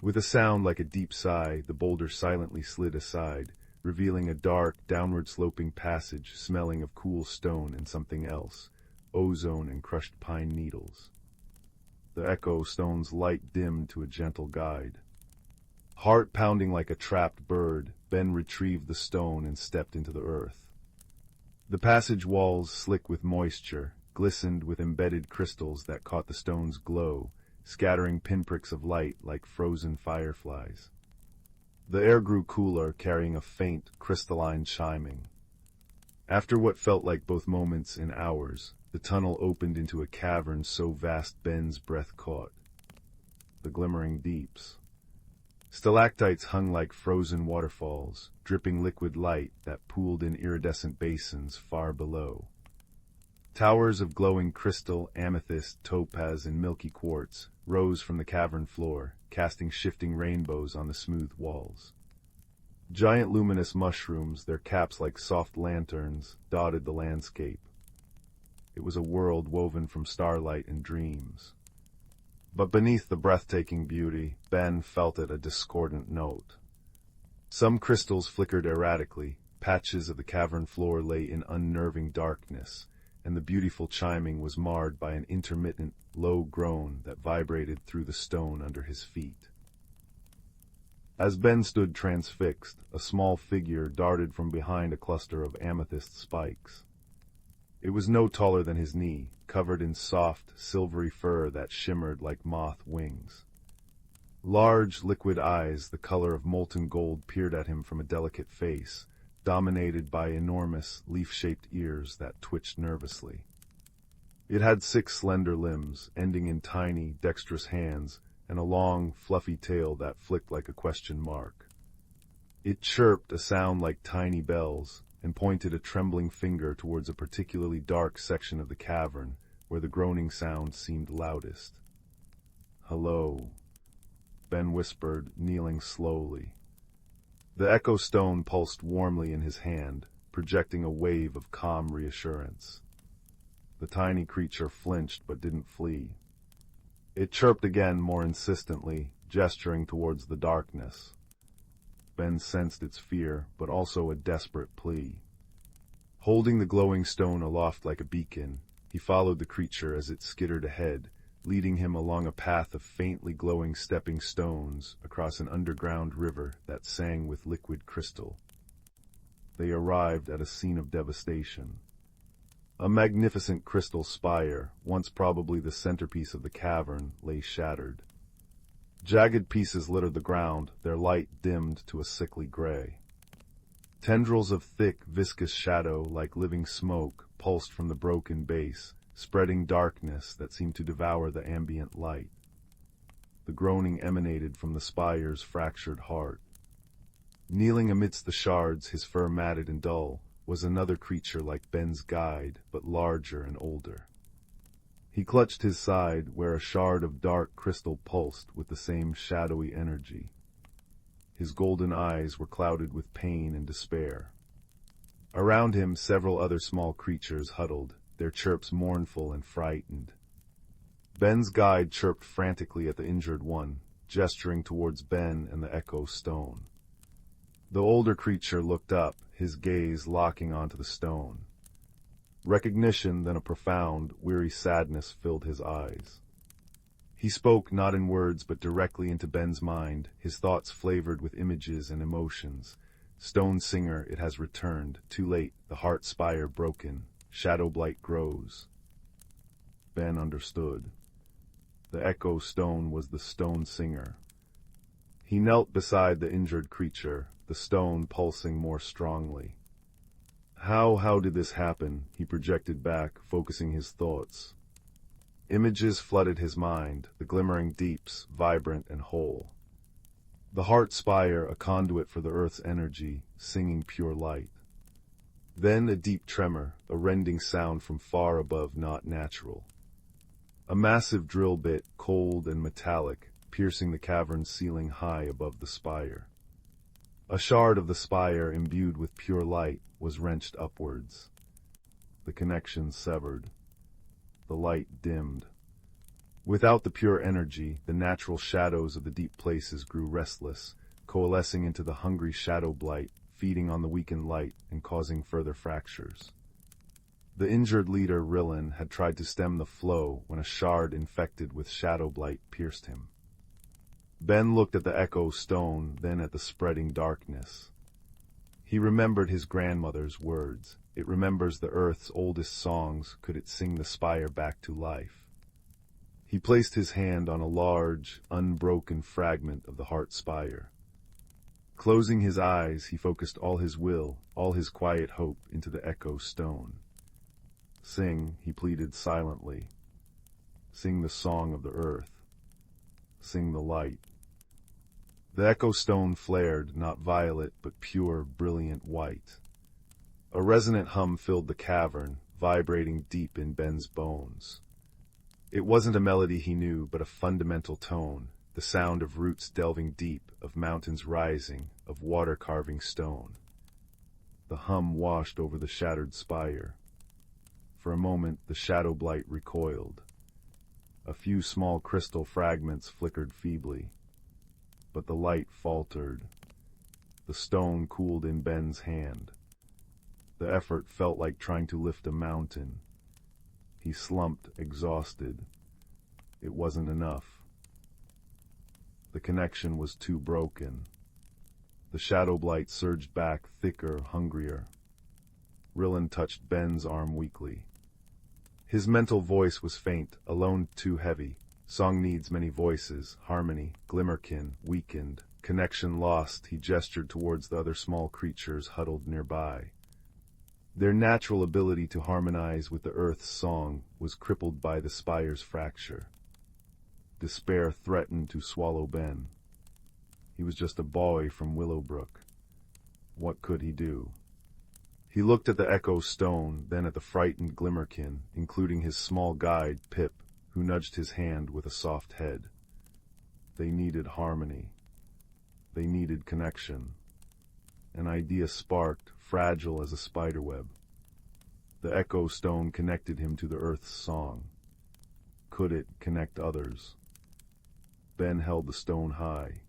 With a sound like a deep sigh, the boulder silently slid aside, revealing a dark, downward-sloping passage smelling of cool stone and something else, ozone and crushed pine needles. The echo stone's light dimmed to a gentle guide. Heart pounding like a trapped bird, Ben retrieved the stone and stepped into the earth. The passage walls, slick with moisture, glistened with embedded crystals that caught the stone's glow, scattering pinpricks of light like frozen fireflies. The air grew cooler, carrying a faint, crystalline chiming. After what felt like both moments and hours, the tunnel opened into a cavern so vast Ben's breath caught. The glimmering deeps. Stalactites hung like frozen waterfalls, dripping liquid light that pooled in iridescent basins far below. Towers of glowing crystal, amethyst, topaz, and milky quartz rose from the cavern floor, casting shifting rainbows on the smooth walls. Giant luminous mushrooms, their caps like soft lanterns, dotted the landscape. It was a world woven from starlight and dreams. But beneath the breathtaking beauty, Ben felt it a discordant note. Some crystals flickered erratically, patches of the cavern floor lay in unnerving darkness, and the beautiful chiming was marred by an intermittent, low groan that vibrated through the stone under his feet. As Ben stood transfixed, a small figure darted from behind a cluster of amethyst spikes. It was no taller than his knee, covered in soft, silvery fur that shimmered like moth wings. Large, liquid eyes, the color of molten gold, peered at him from a delicate face, dominated by enormous, leaf-shaped ears that twitched nervously. It had 6 slender limbs, ending in tiny, dexterous hands, and a long, fluffy tail that flicked like a question mark. It chirped, a sound like tiny bells, and pointed a trembling finger towards a particularly dark section of the cavern, where the groaning sound seemed loudest. "Hello," Ben whispered, kneeling slowly. The echo stone pulsed warmly in his hand, projecting a wave of calm reassurance. The tiny creature flinched but didn't flee. It chirped again more insistently, gesturing towards the darkness. Ben sensed its fear, but also a desperate plea. Holding the glowing stone aloft like a beacon, he followed the creature as it skittered ahead, leading him along a path of faintly glowing stepping stones across an underground river that sang with liquid crystal. They arrived at a scene of devastation. A magnificent crystal spire, once probably the centerpiece of the cavern, lay shattered. Jagged pieces littered the ground, their light dimmed to a sickly gray. Tendrils of thick, viscous shadow, like living smoke, pulsed from the broken base, spreading darkness that seemed to devour the ambient light. The groaning emanated from the spire's fractured heart. Kneeling amidst the shards, his fur matted and dull, was another creature like Ben's guide, but larger and older. He clutched his side, where a shard of dark crystal pulsed with the same shadowy energy. His golden eyes were clouded with pain and despair. Around him, several other small creatures huddled, their chirps mournful and frightened. Ben's guide chirped frantically at the injured one, gesturing towards Ben and the echo stone. The older creature looked up, his gaze locking onto the stone. Recognition, then a profound, weary sadness filled his eyes. He spoke not in words but directly into Ben's mind, his thoughts flavored with images and emotions. "Stone Singer, it has returned, too late, the heart spire broken, shadow blight grows." Ben understood. The echo stone was the Stone Singer. He knelt beside the injured creature, the stone pulsing more strongly. How did this happen? He projected back, focusing his thoughts. Images flooded his mind, the glimmering deeps, vibrant and whole. The heart spire, a conduit for the earth's energy, singing pure light. Then a deep tremor, a rending sound from far above, not natural. A massive drill bit, cold and metallic, piercing the cavern's ceiling high above the spire. A shard of the spire, imbued with pure light, was wrenched upwards. The connection severed. The light dimmed. Without the pure energy, the natural shadows of the deep places grew restless, coalescing into the hungry shadow blight, feeding on the weakened light and causing further fractures. The injured leader, Rillen, had tried to stem the flow when a shard infected with shadow blight pierced him. Ben looked at the echo stone, then at the spreading darkness. He remembered his grandmother's words. It remembers the earth's oldest songs, could it sing the spire back to life. He placed his hand on a large, unbroken fragment of the heart spire. Closing his eyes, he focused all his will, all his quiet hope into the echo stone. Sing, he pleaded silently. Sing the song of the earth. Sing the light. The echo stone flared, not violet, but pure, brilliant white. A resonant hum filled the cavern, vibrating deep in Ben's bones. It wasn't a melody he knew, but a fundamental tone, the sound of roots delving deep, of mountains rising, of water carving stone. The hum washed over the shattered spire. For a moment, the shadow blight recoiled. A few small crystal fragments flickered feebly. But the light faltered. The stone cooled in Ben's hand. The effort felt like trying to lift a mountain. He slumped, exhausted. It wasn't enough. The connection was too broken. The shadow blight surged back, thicker, hungrier. Rillen touched Ben's arm weakly. His mental voice was faint, alone too heavy. Song needs many voices, harmony, glimmerkin, weakened, connection lost. He gestured towards the other small creatures huddled nearby. Their natural ability to harmonize with the earth's song was crippled by the spire's fracture. Despair threatened to swallow Ben. He was just a boy from Willowbrook. What could he do? He looked at the echo stone, then at the frightened glimmerkin, including his small guide, Pip, who nudged his hand with a soft head. They needed harmony. They needed connection. An idea sparked, fragile as a spiderweb. The echo stone connected him to the earth's song. Could it connect others? Ben held the stone high.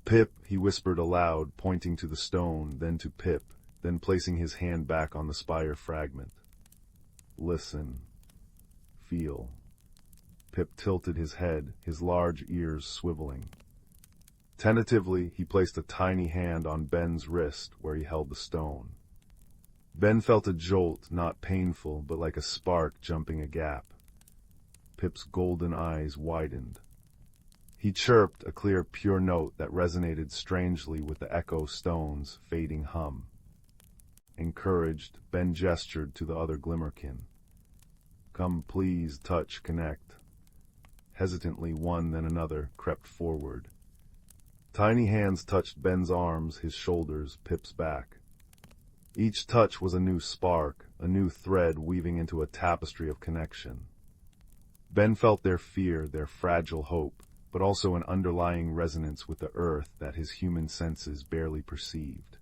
Pip, he whispered aloud, pointing to the stone, then to Pip, then placing his hand back on the spire fragment. Listen. Feel. Pip tilted his head, his large ears swiveling. Tentatively, he placed a tiny hand on Ben's wrist where he held the stone. Ben felt a jolt, not painful, but like a spark jumping a gap. Pip's golden eyes widened. He chirped, a clear, pure note that resonated strangely with the echo stone's fading hum. Encouraged, Ben gestured to the other glimmerkin. Come, please, touch, connect. Hesitantly, one then another crept forward. Tiny hands touched Ben's arms, his shoulders, Pip's back. Each touch was a new spark, a new thread weaving into a tapestry of connection. Ben felt their fear, their fragile hope, but also an underlying resonance with the earth that his human senses barely perceived.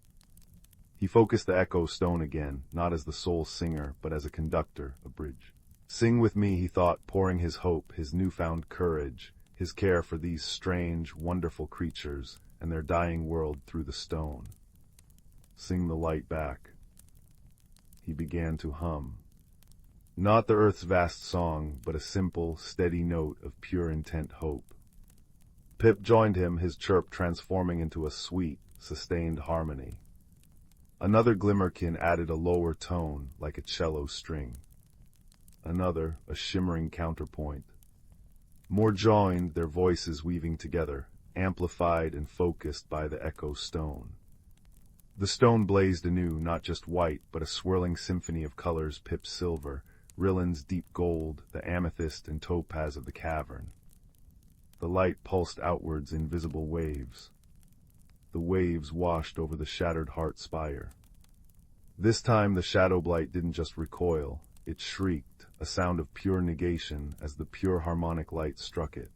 He focused the echo stone again, not as the sole singer, but as a conductor, a bridge. Sing with me, he thought, pouring his hope, his newfound courage, his care for these strange, wonderful creatures and their dying world through the stone. Sing the light back. He began to hum. Not the earth's vast song, but a simple, steady note of pure intent hope. Pip joined him, his chirp transforming into a sweet, sustained harmony. Another glimmerkin added a lower tone, like a cello string. Another, a shimmering counterpoint. More joined, their voices weaving together, amplified and focused by the echo stone. The stone blazed anew, not just white, but a swirling symphony of colors: Pip's silver, Rillen's deep gold, the amethyst and topaz of the cavern. The light pulsed outwards in visible waves. The waves washed over the shattered heart spire. This time the shadow blight didn't just recoil, it shrieked, a sound of pure negation as the pure harmonic light struck it.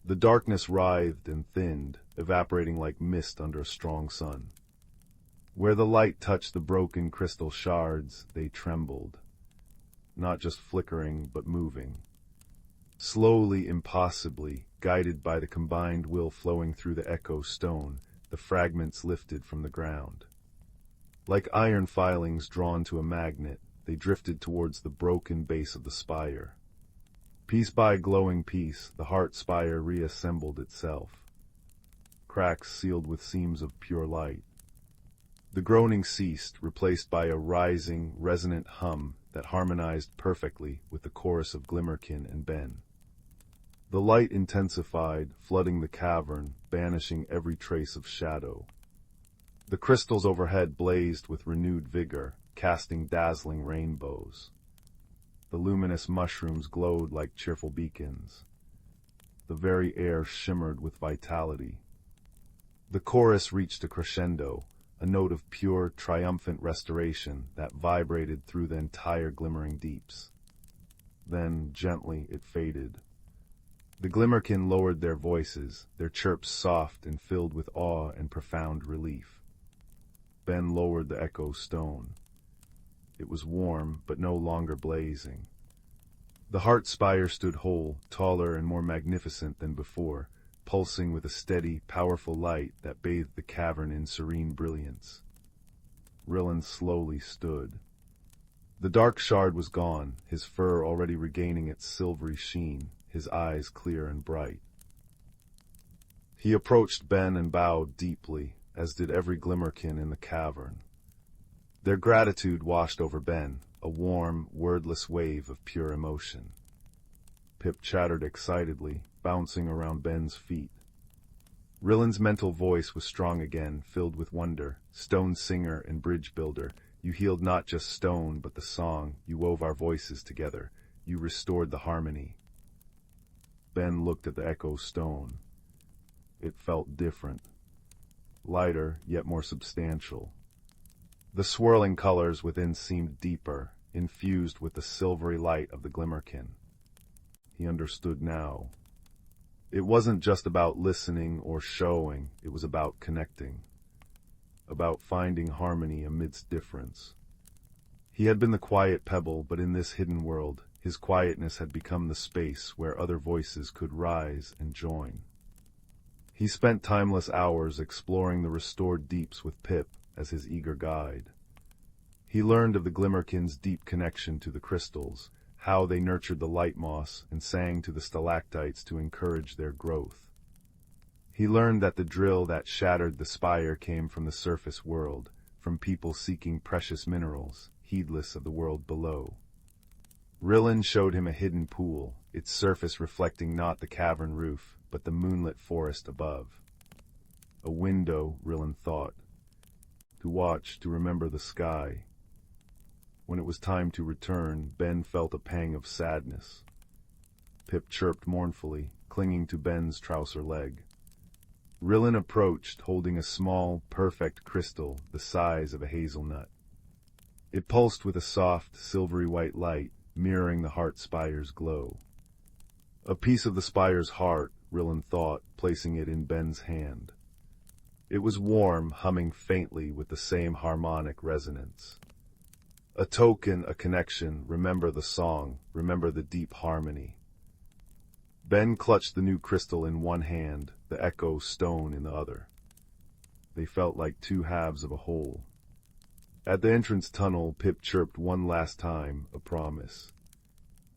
The darkness writhed and thinned, evaporating like mist under a strong sun. Where the light touched the broken crystal shards, they trembled, not just flickering, but moving. Slowly, impossibly, guided by the combined will flowing through the echo stone, the fragments lifted from the ground. Like iron filings drawn to a magnet, they drifted towards the broken base of the spire. Piece by glowing piece, the heart spire reassembled itself. Cracks sealed with seams of pure light. The groaning ceased, replaced by a rising, resonant hum that harmonized perfectly with the chorus of Glimmerkin and Ben. The light intensified, flooding the cavern, banishing every trace of shadow. The crystals overhead blazed with renewed vigor, casting dazzling rainbows. The luminous mushrooms glowed like cheerful beacons. The very air shimmered with vitality. The chorus reached a crescendo, a note of pure, triumphant restoration that vibrated through the entire glimmering deeps. Then, gently, it faded. The Glimmerkin lowered their voices, their chirps soft and filled with awe and profound relief. Ben lowered the echo stone. It was warm, but no longer blazing. The heart spire stood whole, taller and more magnificent than before, pulsing with a steady, powerful light that bathed the cavern in serene brilliance. Rillen slowly stood. The dark shard was gone, his fur already regaining its silvery sheen, his eyes clear and bright. He approached Ben and bowed deeply, as did every Glimmerkin in the cavern. Their gratitude washed over Ben, a warm, wordless wave of pure emotion. Pip chattered excitedly, bouncing around Ben's feet. Rillen's mental voice was strong again, filled with wonder. Stone singer and bridge builder, you healed not just stone, but the song. You wove our voices together. You restored the harmony. Ben looked at the echo stone. It felt different. Lighter, yet more substantial. The swirling colors within seemed deeper, infused with the silvery light of the Glimmerkin. He understood now. It wasn't just about listening or showing, it was about connecting. About finding harmony amidst difference. He had been the quiet pebble, but in this hidden world, his quietness had become the space where other voices could rise and join. He spent timeless hours exploring the restored deeps with Pip as his eager guide. He learned of the Glimmerkin's deep connection to the crystals, how they nurtured the light moss and sang to the stalactites to encourage their growth. He learned that the drill that shattered the spire came from the surface world, from people seeking precious minerals, heedless of the world below. Rillen showed him a hidden pool, its surface reflecting not the cavern roof, but the moonlit forest above. A window, Rillen thought. To watch, to remember the sky. When it was time to return, Ben felt a pang of sadness. Pip chirped mournfully, clinging to Ben's trouser leg. Rillen approached, holding a small, perfect crystal the size of a hazelnut. It pulsed with a soft, silvery white light, mirroring the heart spire's glow. A piece of the spire's heart, Rillen thought, placing it in Ben's hand. It was warm, humming faintly with the same harmonic resonance. A token, a connection, remember the song, remember the deep harmony. Ben clutched the new crystal in one hand, the echo stone in the other. They felt like two halves of a whole. At the entrance tunnel, Pip chirped one last time, a promise.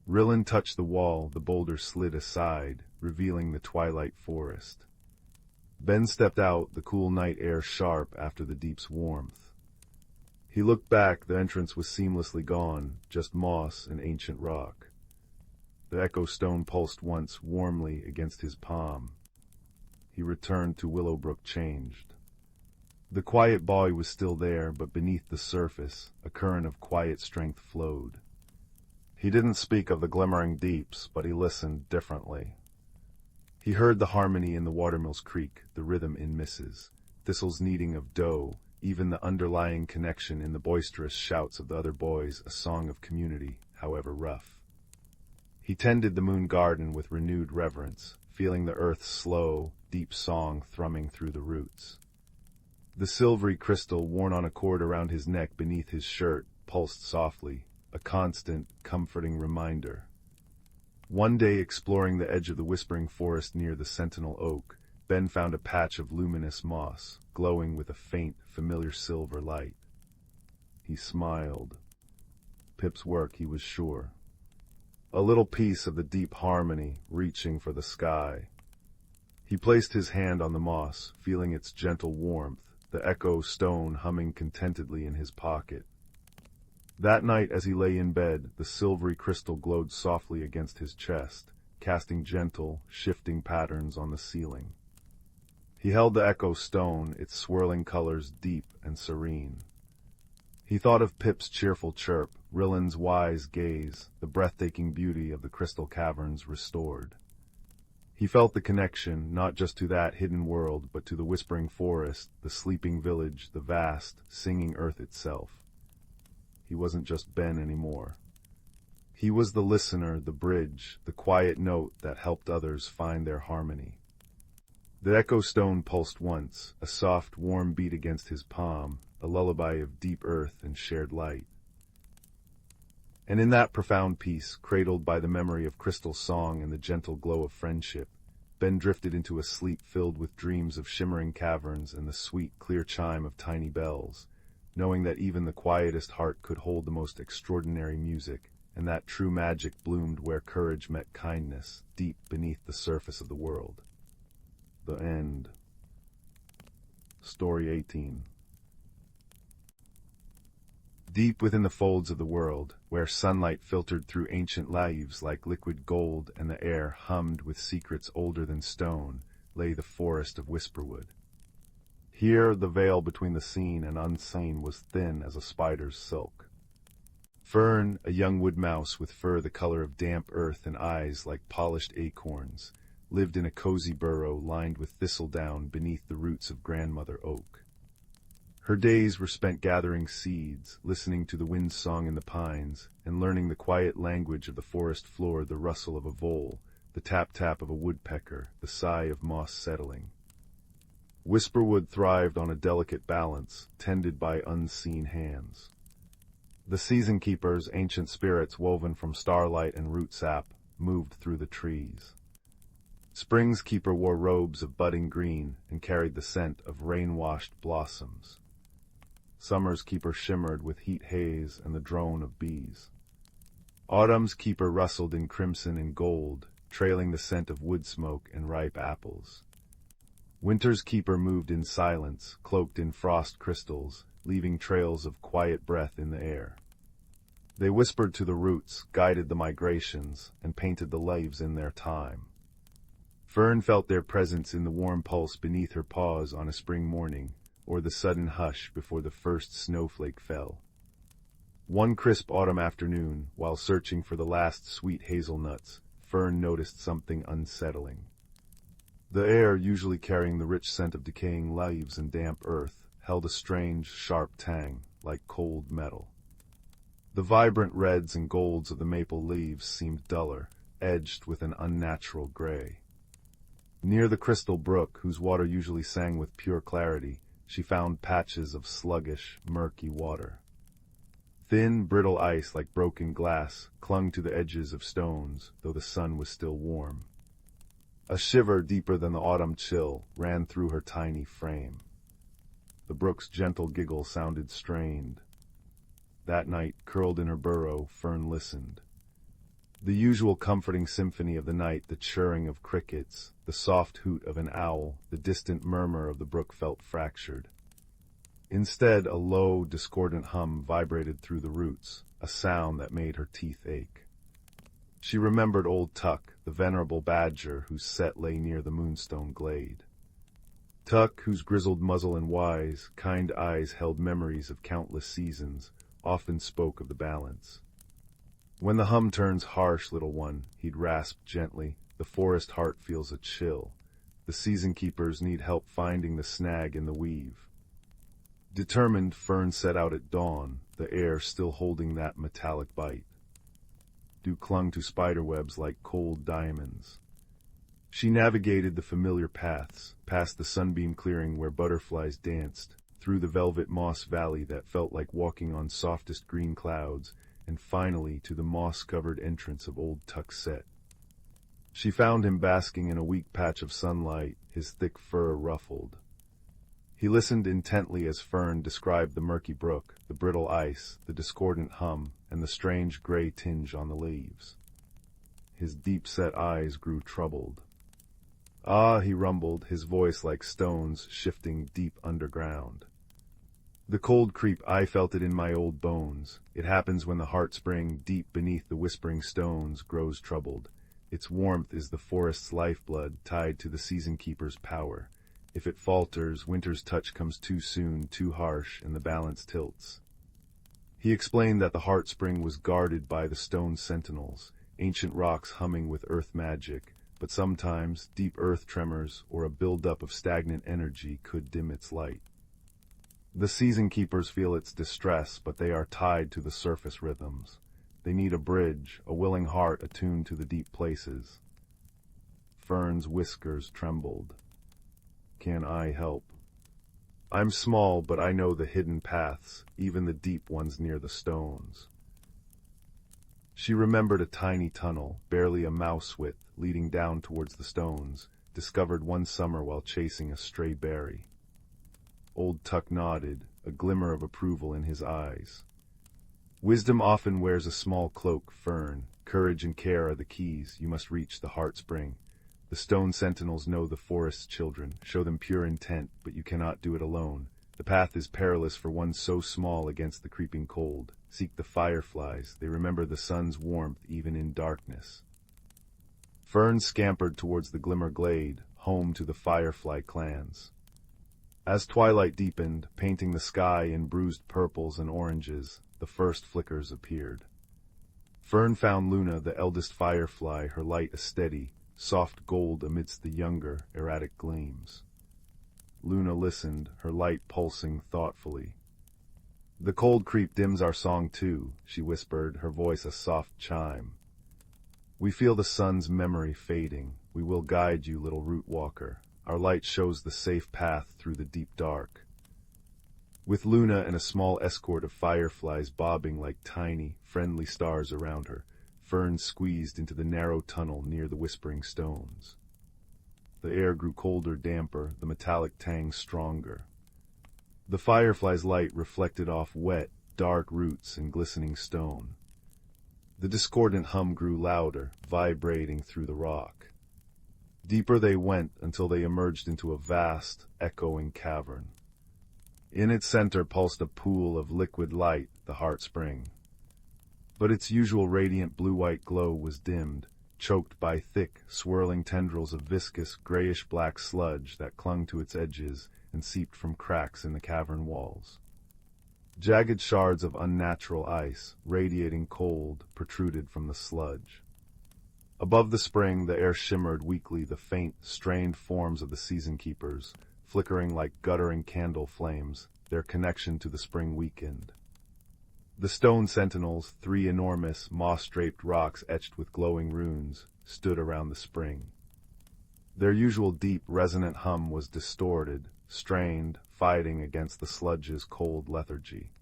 Rillen touched the wall, the boulder slid aside, revealing the twilight forest. Ben stepped out, the cool night air sharp after the deep's warmth. He looked back, the entrance was seamlessly gone, just moss and ancient rock. The echo stone pulsed once warmly against his palm. He returned to Willowbrook changed. The quiet boy was still there, but beneath the surface, a current of quiet strength flowed. He didn't speak of the glimmering deeps, but he listened differently. He heard the harmony in the watermill's creak, the rhythm in misses, thistle's kneading of dough, even the underlying connection in the boisterous shouts of the other boys, a song of community, however rough. He tended the moon garden with renewed reverence, feeling the earth's slow, deep song thrumming through the roots. The silvery crystal worn on a cord around his neck beneath his shirt pulsed softly, a constant, comforting reminder. One day, exploring the edge of the whispering forest near the sentinel oak, Ben found a patch of luminous moss, glowing with a faint, familiar silver light. He smiled. Pip's work, he was sure. A little piece of the deep harmony, reaching for the sky. He placed his hand on the moss, feeling its gentle warmth, the echo stone humming contentedly in his pocket. That night, as he lay in bed, the silvery crystal glowed softly against his chest, casting gentle, shifting patterns on the ceiling. He held the echo stone, its swirling colors deep and serene. He thought of Pip's cheerful chirp, Rillan's wise gaze, the breathtaking beauty of the crystal caverns restored. He felt the connection, not just to that hidden world, but to the whispering forest, the sleeping village, the vast, singing earth itself. He wasn't just Ben anymore. He was the listener, the bridge, the quiet note that helped others find their harmony. The echo stone pulsed once, a soft, warm beat against his palm, a lullaby of deep earth and shared light. And in that profound peace, cradled by the memory of Crystal's song and the gentle glow of friendship, Ben drifted into a sleep filled with dreams of shimmering caverns and the sweet, clear chime of tiny bells, knowing that even the quietest heart could hold the most extraordinary music, and that true magic bloomed where courage met kindness, deep beneath the surface of the world. The end. Story 18. Deep within the folds of the world, where sunlight filtered through ancient leaves like liquid gold and the air hummed with secrets older than stone, lay the forest of Whisperwood. Here the veil between the seen and unseen was thin as a spider's silk. Fern, a young wood mouse with fur the color of damp earth and eyes like polished acorns, lived in a cozy burrow lined with thistledown beneath the roots of grandmother oak. Her days were spent gathering seeds, listening to the wind's song in the pines, and learning the quiet language of the forest floor, the rustle of a vole, the tap-tap of a woodpecker, the sigh of moss settling. Whisperwood thrived on a delicate balance, tended by unseen hands. The season keepers, ancient spirits woven from starlight and root sap, moved through the trees. Spring's keeper wore robes of budding green and carried the scent of rain-washed blossoms. Summer's keeper shimmered with heat haze and the drone of bees. Autumn's keeper rustled in crimson and gold, trailing the scent of wood smoke and ripe apples. Winter's keeper moved in silence, cloaked in frost crystals, leaving trails of quiet breath in the air. They whispered to the roots, guided the migrations, and painted the leaves in their time. Fern felt their presence in the warm pulse beneath her paws on a spring morning, or the sudden hush before the first snowflake fell. One crisp autumn afternoon, while searching for the last sweet hazelnuts, Fern noticed something unsettling. The air, usually carrying the rich scent of decaying leaves and damp earth, held a strange, sharp tang, like cold metal. The vibrant reds and golds of the maple leaves seemed duller, edged with an unnatural gray. Near the Crystal Brook, whose water usually sang with pure clarity, she found patches of sluggish, murky water. Thin, brittle ice like broken glass clung to the edges of stones, though the sun was still warm. A shiver deeper than the autumn chill ran through her tiny frame. The brook's gentle giggle sounded strained. That night, curled in her burrow, Fern listened. The usual comforting symphony of the night, the chirring of crickets, the soft hoot of an owl, the distant murmur of the brook felt fractured. Instead, a low, discordant hum vibrated through the roots, a sound that made her teeth ache. She remembered old Tuck, the venerable badger whose set lay near the moonstone glade. Tuck, whose grizzled muzzle and wise, kind eyes held memories of countless seasons, often spoke of the balance. When the hum turns harsh, little one, he'd rasp gently, the forest heart feels a chill. The season keepers need help finding the snag in the weave. Determined, Fern set out at dawn, the air still holding that metallic bite. Dew clung to spiderwebs like cold diamonds. She navigated the familiar paths, past the sunbeam clearing where butterflies danced, through the velvet moss valley that felt like walking on softest green clouds, and finally to the moss-covered entrance of Old Tuck's set. She found him basking in a weak patch of sunlight, his thick fur ruffled. He listened intently as Fern described the murky brook, the brittle ice, the discordant hum, and the strange gray tinge on the leaves. His deep-set eyes grew troubled. "Ah," he rumbled, his voice like stones shifting deep underground. "The cold creep, I felt it in my old bones. It happens when the heart spring, deep beneath the whispering stones, grows troubled. Its warmth is the forest's lifeblood, tied to the season keeper's power. If it falters, winter's touch comes too soon, too harsh, and the balance tilts." He explained that the heart spring was guarded by the stone sentinels, ancient rocks humming with earth magic, but sometimes deep earth tremors or a buildup of stagnant energy could dim its light. The season keepers feel its distress, but they are tied to the surface rhythms. They need a bridge, a willing heart attuned to the deep places. Fern's whiskers trembled. "Can I help? I'm small, but I know the hidden paths, even the deep ones near the stones." She remembered a tiny tunnel, barely a mouse width, leading down towards the stones, discovered one summer while chasing a stray berry. Old Tuck nodded, a glimmer of approval in his eyes. "Wisdom often wears a small cloak, Fern. Courage and care are the keys. You must reach the heart spring. The stone sentinels know the forest's children. Show them pure intent, but you cannot do it alone. The path is perilous for one so small against the creeping cold. Seek the fireflies. They remember the sun's warmth even in darkness." Fern scampered towards the glimmer glade, home to the firefly clans. As twilight deepened, painting the sky in bruised purples and oranges, the first flickers appeared. Fern found Luna, the eldest firefly, her light a steady, soft gold amidst the younger, erratic gleams. Luna listened, her light pulsing thoughtfully. "The cold creep dims our song too," she whispered, her voice a soft chime. "We feel the sun's memory fading. We will guide you, little root walker. Our light shows the safe path through the deep dark." With Luna and a small escort of fireflies bobbing like tiny, friendly stars around her, Fern squeezed into the narrow tunnel near the whispering stones. The air grew colder, damper, the metallic tang stronger. The firefly's light reflected off wet, dark roots and glistening stone. The discordant hum grew louder, vibrating through the rock. Deeper they went until they emerged into a vast, echoing cavern. In its center pulsed a pool of liquid light, the heart spring. But its usual radiant blue-white glow was dimmed, choked by thick, swirling tendrils of viscous, grayish-black sludge that clung to its edges and seeped from cracks in the cavern walls. Jagged shards of unnatural ice, radiating cold, protruded from the sludge. Above the spring, the air shimmered weakly, the faint, strained forms of the season keepers, flickering like guttering candle flames, their connection to the spring weakened. The stone sentinels, three enormous, moss-draped rocks etched with glowing runes, stood around the spring. Their usual deep, resonant hum was distorted, strained, fighting against the sludge's cold lethargy.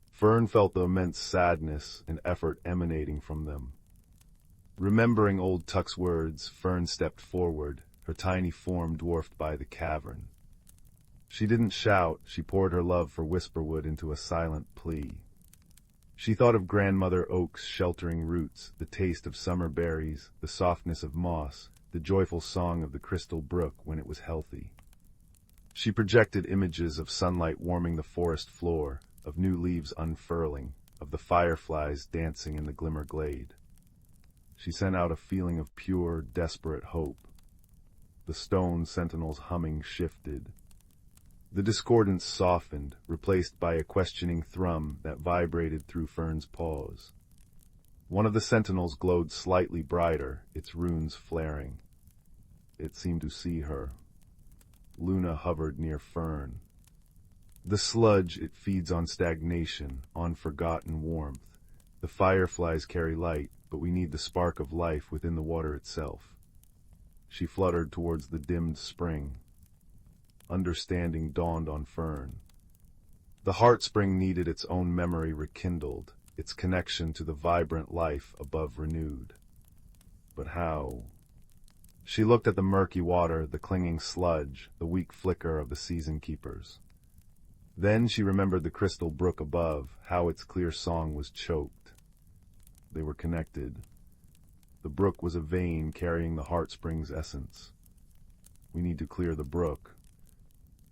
Fern felt the immense sadness and effort emanating from them. Remembering Old Tuck's words, Fern stepped forward, her tiny form dwarfed by the cavern. She didn't shout, she poured her love for Whisperwood into a silent plea. She thought of grandmother oak's sheltering roots, the taste of summer berries, the softness of moss, the joyful song of the Crystal Brook when it was healthy. She projected images of sunlight warming the forest floor, of new leaves unfurling, of the fireflies dancing in the glimmer glade. She sent out a feeling of pure, desperate hope. The stone sentinel's humming shifted. The discordance softened, replaced by a questioning thrum that vibrated through Fern's paws. One of the sentinels glowed slightly brighter, its runes flaring. It seemed to see her. Luna hovered near Fern. The sludge, it feeds on stagnation, on forgotten warmth. The fireflies carry light, but we need the spark of life within the water itself. She fluttered towards the dimmed spring. Understanding dawned on Fern. The heart spring needed its own memory rekindled, its connection to the vibrant life above renewed. But how? She looked at the murky water, the clinging sludge, the weak flicker of the season keepers. Then she remembered the Crystal Brook above, how its clear song was choked. They were connected. The brook was a vein carrying the heart spring's essence. We need to clear the brook.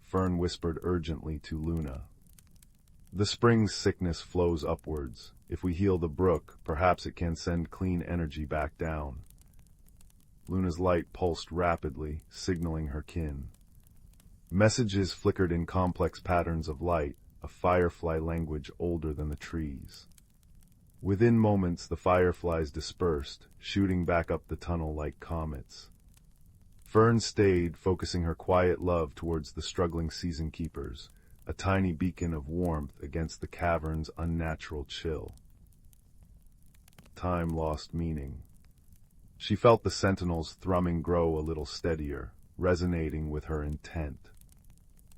Fern whispered urgently to Luna. The spring's sickness flows upwards. If we heal the brook, perhaps it can send clean energy back down. Luna's light pulsed rapidly, signaling her kin. Messages flickered in complex patterns of light, a firefly language older than the trees. Within moments, the fireflies dispersed, shooting back up the tunnel like comets. Fern stayed, focusing her quiet love towards the struggling season keepers, a tiny beacon of warmth against the cavern's unnatural chill. Time lost meaning. She felt the sentinel's thrumming grow a little steadier, resonating with her intent.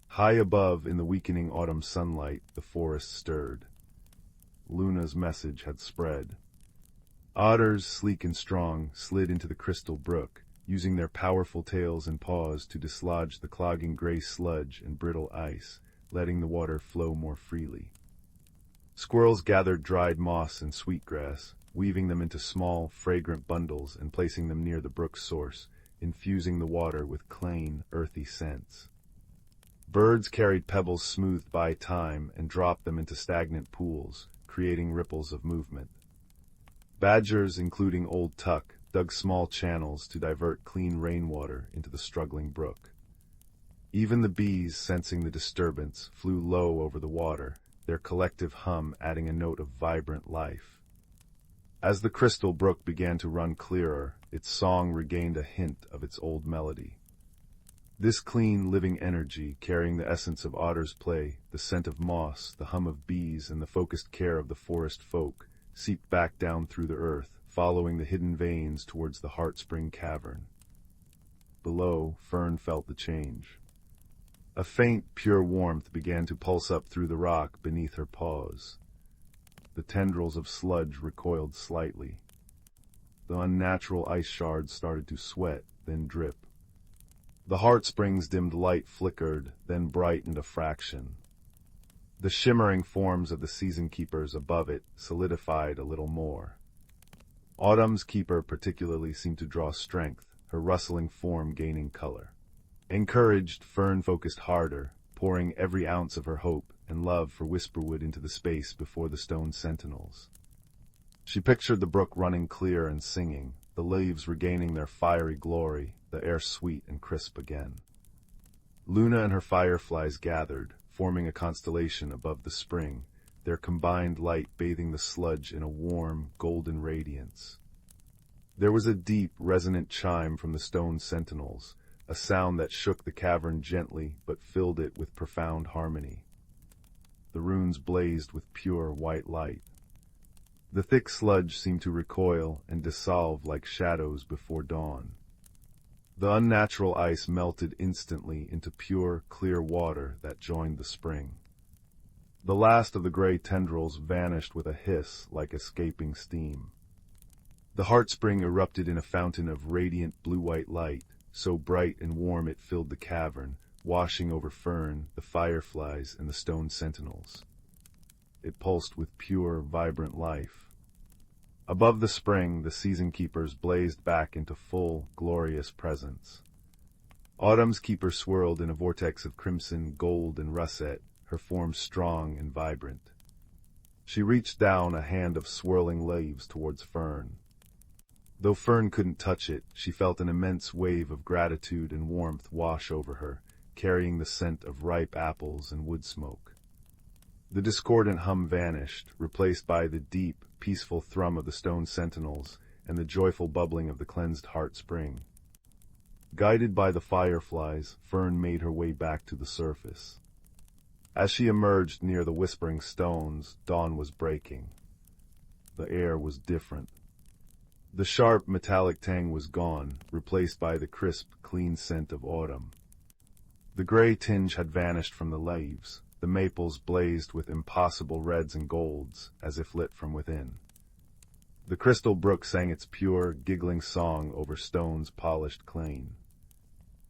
High above, in the weakening autumn sunlight, the forest stirred. Luna's message had spread. Otters, sleek and strong, slid into the Crystal Brook, using their powerful tails and paws to dislodge the clogging gray sludge and brittle ice, letting the water flow more freely. Squirrels gathered dried moss and sweetgrass, weaving them into small, fragrant bundles and placing them near the brook's source, infusing the water with clean, earthy scents. Birds carried pebbles smoothed by time and dropped them into stagnant pools, creating ripples of movement. Badgers, including Old Tuck, dug small channels to divert clean rainwater into the struggling brook. Even the bees, sensing the disturbance, flew low over the water, their collective hum adding a note of vibrant life. As the Crystal Brook began to run clearer, its song regained a hint of its old melody. This clean, living energy, carrying the essence of otter's play, the scent of moss, the hum of bees, and the focused care of the forest folk, seeped back down through the earth, following the hidden veins towards the Heartspring cavern. Below, Fern felt the change. A faint, pure warmth began to pulse up through the rock beneath her paws. The tendrils of sludge recoiled slightly. The unnatural ice shards started to sweat, then drip. The Heartspring's dimmed light flickered, then brightened a fraction. The shimmering forms of the season keepers above it solidified a little more. Autumn's keeper particularly seemed to draw strength, her rustling form gaining color. Encouraged, Fern focused harder, pouring every ounce of her hope and love for Whisperwood into the space before the stone sentinels. She pictured the brook running clear and singing, the leaves regaining their fiery glory, the air sweet and crisp again. Luna and her fireflies gathered, forming a constellation above the spring, their combined light bathing the sludge in a warm, golden radiance. There was a deep, resonant chime from the stone sentinels, a sound that shook the cavern gently but filled it with profound harmony. The runes blazed with pure white light. The thick sludge seemed to recoil and dissolve like shadows before dawn. The unnatural ice melted instantly into pure, clear water that joined the spring. The last of the gray tendrils vanished with a hiss like escaping steam. The Heartspring erupted in a fountain of radiant blue-white light, so bright and warm it filled the cavern, washing over Fern, the fireflies, and the stone sentinels. It pulsed with pure, vibrant life. Above the spring, the season keepers blazed back into full, glorious presence. Autumn's keeper swirled in a vortex of crimson, gold, and russet, her form strong and vibrant. She reached down a hand of swirling leaves towards Fern. Though Fern couldn't touch it, she felt an immense wave of gratitude and warmth wash over her, carrying the scent of ripe apples and wood smoke. The discordant hum vanished, replaced by the deep, peaceful thrum of the stone sentinels and the joyful bubbling of the cleansed heart spring. Guided by the fireflies, Fern made her way back to the surface. As she emerged near the whispering stones, dawn was breaking. The air was different. The sharp, metallic tang was gone, replaced by the crisp, clean scent of autumn. The gray tinge had vanished from the leaves. The maples blazed with impossible reds and golds, as if lit from within. The Crystal Brook sang its pure, giggling song over stones polished clean.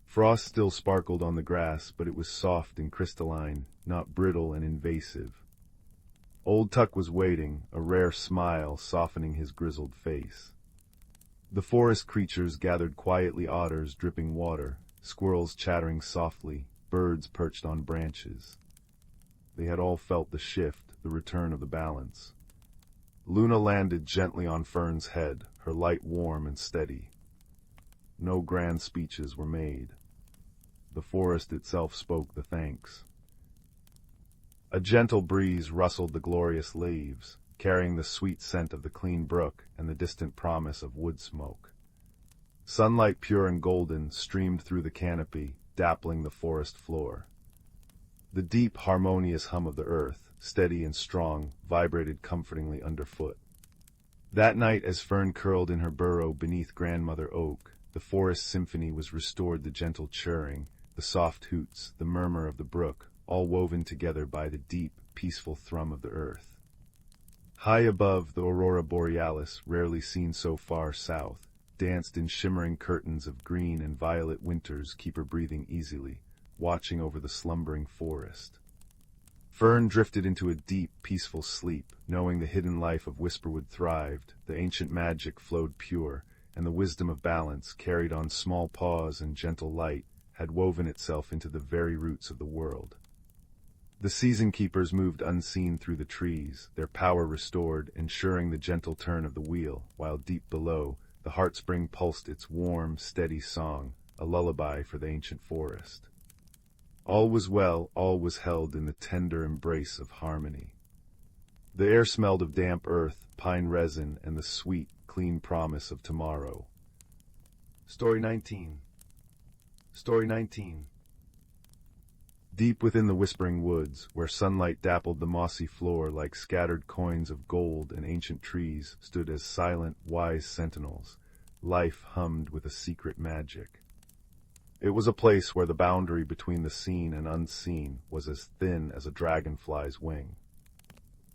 Frost still sparkled on the grass, but it was soft and crystalline, not brittle and invasive. Old Tuck was waiting, a rare smile softening his grizzled face. The forest creatures gathered quietly, otters dripping water, squirrels chattering softly, birds perched on branches. They had all felt the shift, the return of the balance. Luna landed gently on Fern's head, her light warm and steady. No grand speeches were made. The forest itself spoke the thanks. A gentle breeze rustled the glorious leaves, carrying the sweet scent of the clean brook and the distant promise of wood smoke. Sunlight pure and golden streamed through the canopy, dappling the forest floor. The deep, harmonious hum of the earth, steady and strong, vibrated comfortingly underfoot. That night, as Fern curled in her burrow beneath Grandmother Oak, the forest symphony was restored, the gentle churring, the soft hoots, the murmur of the brook, all woven together by the deep, peaceful thrum of the earth. High above, the aurora borealis, rarely seen so far south, danced in shimmering curtains of green and violet. Winters keep her breathing easily, watching over the slumbering forest. Fern drifted into a deep, peaceful sleep, knowing the hidden life of Whisperwood thrived, the ancient magic flowed pure, and the wisdom of balance, carried on small paws and gentle light, had woven itself into the very roots of the world. The season keepers moved unseen through the trees, their power restored, ensuring the gentle turn of the wheel, while deep below, the heart spring pulsed its warm, steady song, a lullaby for the ancient forest. All was well, all was held in the tender embrace of harmony. The air smelled of damp earth, pine resin, and the sweet, clean promise of tomorrow. Story 19. Story 19. Deep within the whispering woods, where sunlight dappled the mossy floor like scattered coins of gold, and ancient trees stood as silent, wise sentinels, life hummed with a secret magic. It was a place where the boundary between the seen and unseen was as thin as a dragonfly's wing.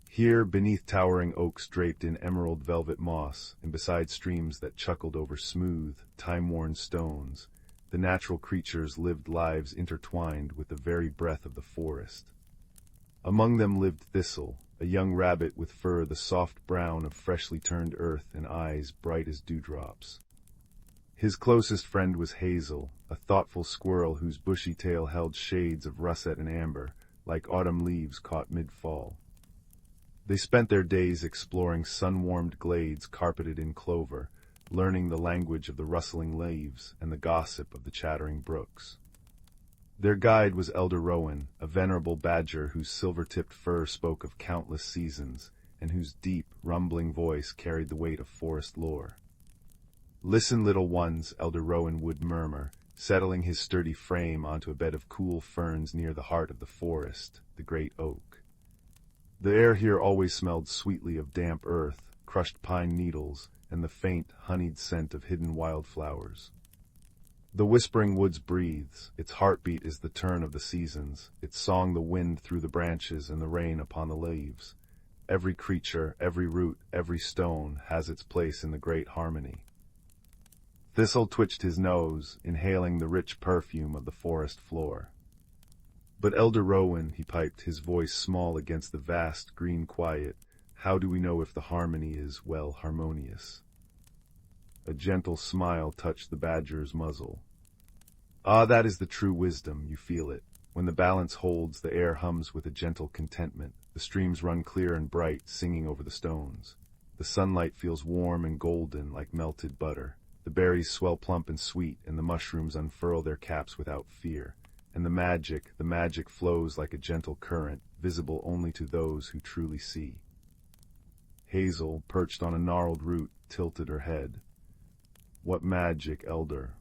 Here, beneath towering oaks draped in emerald velvet moss, and beside streams that chuckled over smooth, time-worn stones, the natural creatures lived lives intertwined with the very breath of the forest. Among them lived Thistle, a young rabbit with fur the soft brown of freshly turned earth and eyes bright as dewdrops. His closest friend was Hazel, a thoughtful squirrel whose bushy tail held shades of russet and amber, like autumn leaves caught mid-fall. They spent their days exploring sun-warmed glades carpeted in clover, learning the language of the rustling leaves and the gossip of the chattering brooks. Their guide was Elder Rowan, a venerable badger whose silver-tipped fur spoke of countless seasons, and whose deep, rumbling voice carried the weight of forest lore. "Listen, little ones," Elder Rowan would murmur, settling his sturdy frame onto a bed of cool ferns near the heart of the forest, the great oak. The air here always smelled sweetly of damp earth, crushed pine needles, and the faint, honeyed scent of hidden wildflowers. The whispering woods breathes, its heartbeat is the turn of the seasons, its song the wind through the branches and the rain upon the leaves. Every creature, every root, every stone has its place in the great harmony. Thistle twitched his nose, inhaling the rich perfume of the forest floor. "But Elder Rowan," he piped, his voice small against the vast green quiet, "how do we know if the harmony is, well, harmonious?" A gentle smile touched the badger's muzzle. "Ah, that is the true wisdom, you feel it. When the balance holds, the air hums with a gentle contentment, the streams run clear and bright, singing over the stones. The sunlight feels warm and golden like melted butter. The berries swell plump and sweet, and the mushrooms unfurl their caps without fear. And the magic flows like a gentle current, visible only to those who truly see. Hazel, perched on a gnarled root, tilted her head. What magic, Elder?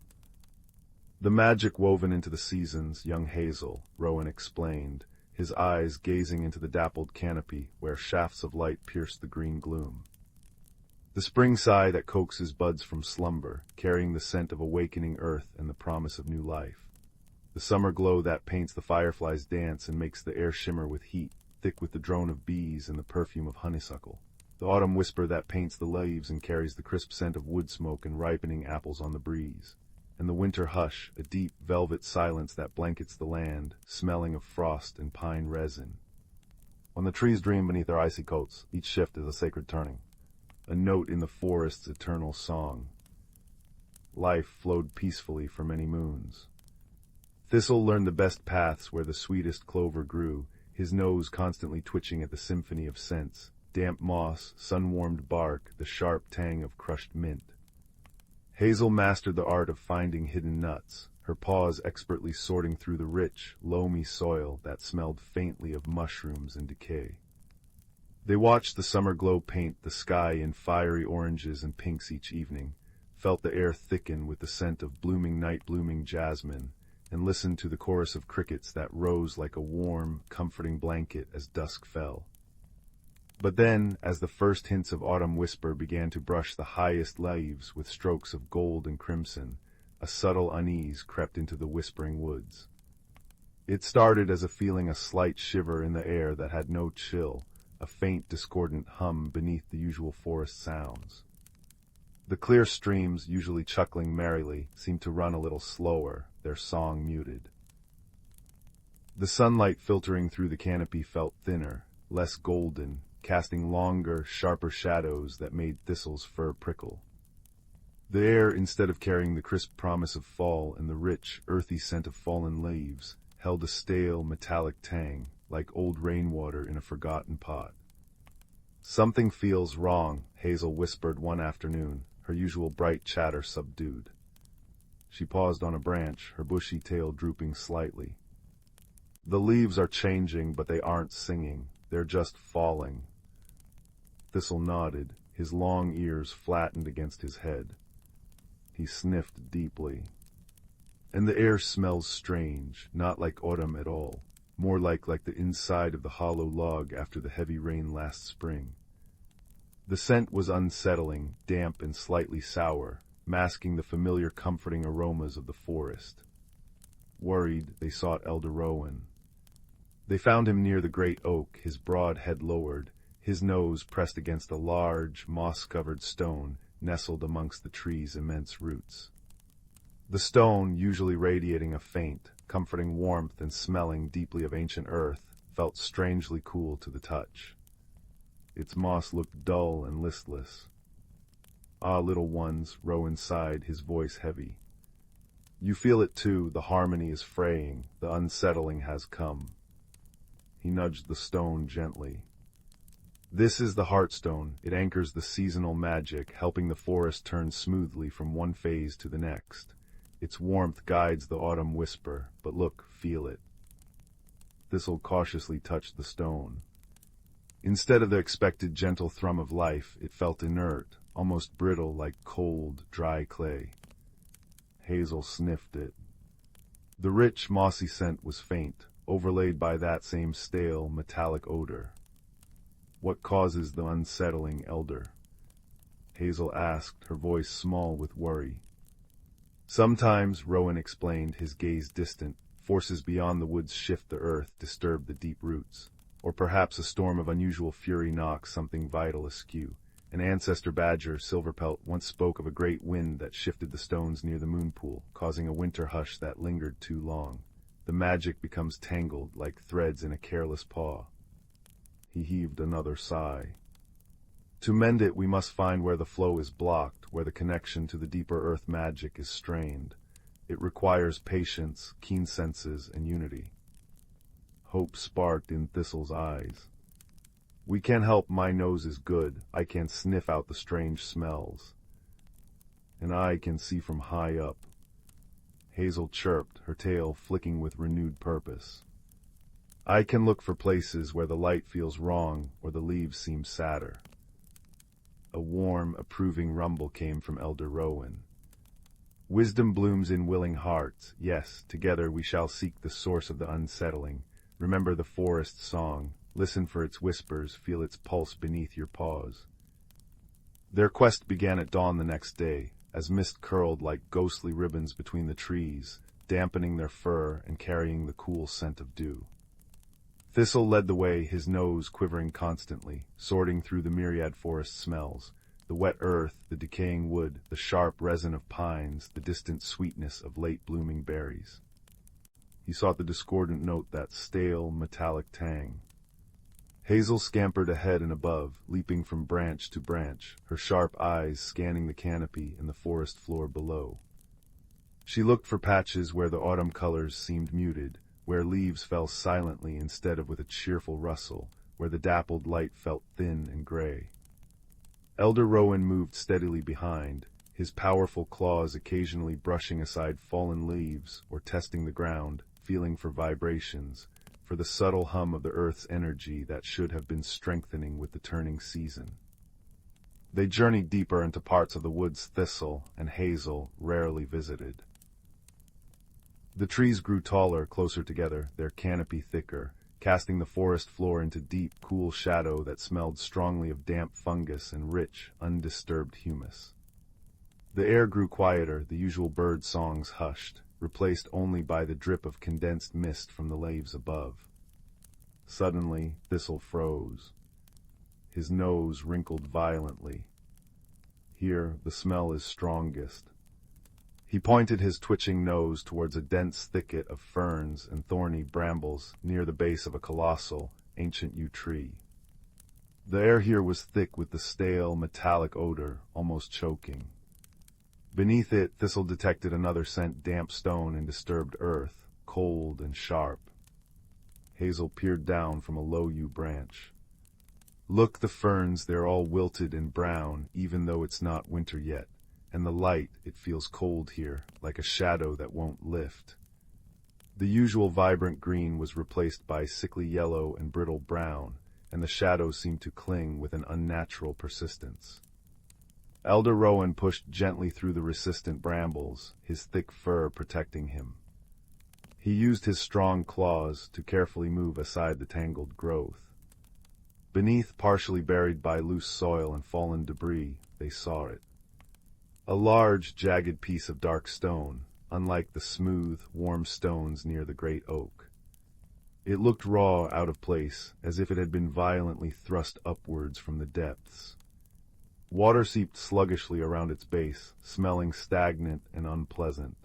The magic woven into the seasons, young Hazel, Rowan explained, his eyes gazing into the dappled canopy where shafts of light pierced the green gloom. The spring sigh that coaxes buds from slumber, carrying the scent of awakening earth and the promise of new life. The summer glow that paints the fireflies dance and makes the air shimmer with heat, thick with the drone of bees and the perfume of honeysuckle. The autumn whisper that paints the leaves and carries the crisp scent of wood smoke and ripening apples on the breeze. And the winter hush, a deep velvet silence that blankets the land, smelling of frost and pine resin. When the trees dream beneath their icy coats, each shift is a sacred turning, a note in the forest's eternal song. Life flowed peacefully for many moons. Thistle learned the best paths where the sweetest clover grew, his nose constantly twitching at the symphony of scents, damp moss, sun-warmed bark, the sharp tang of crushed mint. Hazel mastered the art of finding hidden nuts, her paws expertly sorting through the rich, loamy soil that smelled faintly of mushrooms and decay. They watched the summer glow paint the sky in fiery oranges and pinks each evening, felt the air thicken with the scent of blooming night-blooming jasmine, and listened to the chorus of crickets that rose like a warm, comforting blanket as dusk fell. But then, as the first hints of autumn whisper began to brush the highest leaves with strokes of gold and crimson, a subtle unease crept into the whispering woods. It started as a feeling a slight shiver in the air that had no chill, a faint discordant hum beneath the usual forest sounds. The clear streams, usually chuckling merrily, seemed to run a little slower, their song muted. The sunlight filtering through the canopy felt thinner, less golden, casting longer, sharper shadows that made Thistle's fur prickle. The air, instead of carrying the crisp promise of fall and the rich, earthy scent of fallen leaves, held a stale, metallic tang, like old rainwater in a forgotten pot. "Something feels wrong," Hazel whispered one afternoon, her usual bright chatter subdued. She paused on a branch, her bushy tail drooping slightly. "The leaves are changing, but they aren't singing. They're just falling." Thistle nodded, his long ears flattened against his head. He sniffed deeply. "And the air smells strange, not like autumn at all, more like the inside of the hollow log after the heavy rain last spring." The scent was unsettling, damp and slightly sour, masking the familiar comforting aromas of the forest. Worried, they sought Elder Rowan. They found him near the great oak, his broad head lowered, his nose pressed against a large, moss-covered stone nestled amongst the tree's immense roots. The stone, usually radiating a faint, comforting warmth and smelling deeply of ancient earth, felt strangely cool to the touch. Its moss looked dull and listless. "Ah, little ones," Rowan sighed, his voice heavy. "You feel it too, the harmony is fraying, the unsettling has come." He nudged the stone gently. "This is the Heartstone. It anchors the seasonal magic, helping the forest turn smoothly from one phase to the next. Its warmth guides the autumn whisper, but look, feel it." Thistle cautiously touched the stone. Instead of the expected gentle thrum of life, it felt inert, almost brittle like cold, dry clay. Hazel sniffed it. The rich, mossy scent was faint, overlaid by that same stale, metallic odor. "What causes the unsettling, Elder?" Hazel asked, her voice small with worry. "Sometimes," Rowan explained, his gaze distant, "forces beyond the woods shift the earth, disturb the deep roots. Or perhaps a storm of unusual fury knocks something vital askew. An ancestor badger, Silverpelt, once spoke of a great wind that shifted the stones near the moon pool, causing a winter hush that lingered too long. The magic becomes tangled like threads in a careless paw." He heaved another sigh. "To mend it, we must find where the flow is blocked, where the connection to the deeper earth magic is strained. It requires patience, keen senses, and unity." Hope sparked in Thistle's eyes. We can't help, my nose is good. I can sniff out the strange smells. And I can see from high up. Hazel chirped, her tail flicking with renewed purpose. I can look for places where the light feels wrong or the leaves seem sadder. A warm, approving rumble came from Elder Rowan. Wisdom blooms in willing hearts. Yes, together we shall seek the source of the unsettling. Remember the forest song. Listen for its whispers, feel its pulse beneath your paws. Their quest began at dawn the next day, as mist curled like ghostly ribbons between the trees, dampening their fur and carrying the cool scent of dew. Thistle led the way, his nose quivering constantly, sorting through the myriad forest smells, the wet earth, the decaying wood, the sharp resin of pines, the distant sweetness of late-blooming berries. He sought the discordant note, that stale, metallic tang. Hazel scampered ahead and above, leaping from branch to branch, her sharp eyes scanning the canopy and the forest floor below. She looked for patches where the autumn colors seemed muted, where leaves fell silently instead of with a cheerful rustle, where the dappled light felt thin and gray. Elder Rowan moved steadily behind, his powerful claws occasionally brushing aside fallen leaves or testing the ground, feeling for vibrations, for the subtle hum of the earth's energy that should have been strengthening with the turning season. They journeyed deeper into parts of the woods Thistle and Hazel rarely visited. The trees grew taller, closer together, their canopy thicker, casting the forest floor into deep, cool shadow that smelled strongly of damp fungus and rich, undisturbed humus. The air grew quieter, the usual bird songs hushed, replaced only by the drip of condensed mist from the leaves above. Suddenly, Thistle froze. His nose wrinkled violently. Here, the smell is strongest. He pointed his twitching nose towards a dense thicket of ferns and thorny brambles near the base of a colossal, ancient yew tree. The air here was thick with the stale, metallic odor, almost choking. Beneath it, Thistle detected another scent, damp stone and disturbed earth, cold and sharp. Hazel peered down from a low yew branch. Look, the ferns, they're all wilted and brown, even though it's not winter yet. And the light, it feels cold here, like a shadow that won't lift. The usual vibrant green was replaced by sickly yellow and brittle brown, and the shadows seemed to cling with an unnatural persistence. Elder Rowan pushed gently through the resistant brambles, his thick fur protecting him. He used his strong claws to carefully move aside the tangled growth. Beneath, partially buried by loose soil and fallen debris, they saw it. A large, jagged piece of dark stone, unlike the smooth, warm stones near the great oak. It looked raw, out of place, as if it had been violently thrust upwards from the depths. Water seeped sluggishly around its base, smelling stagnant and unpleasant.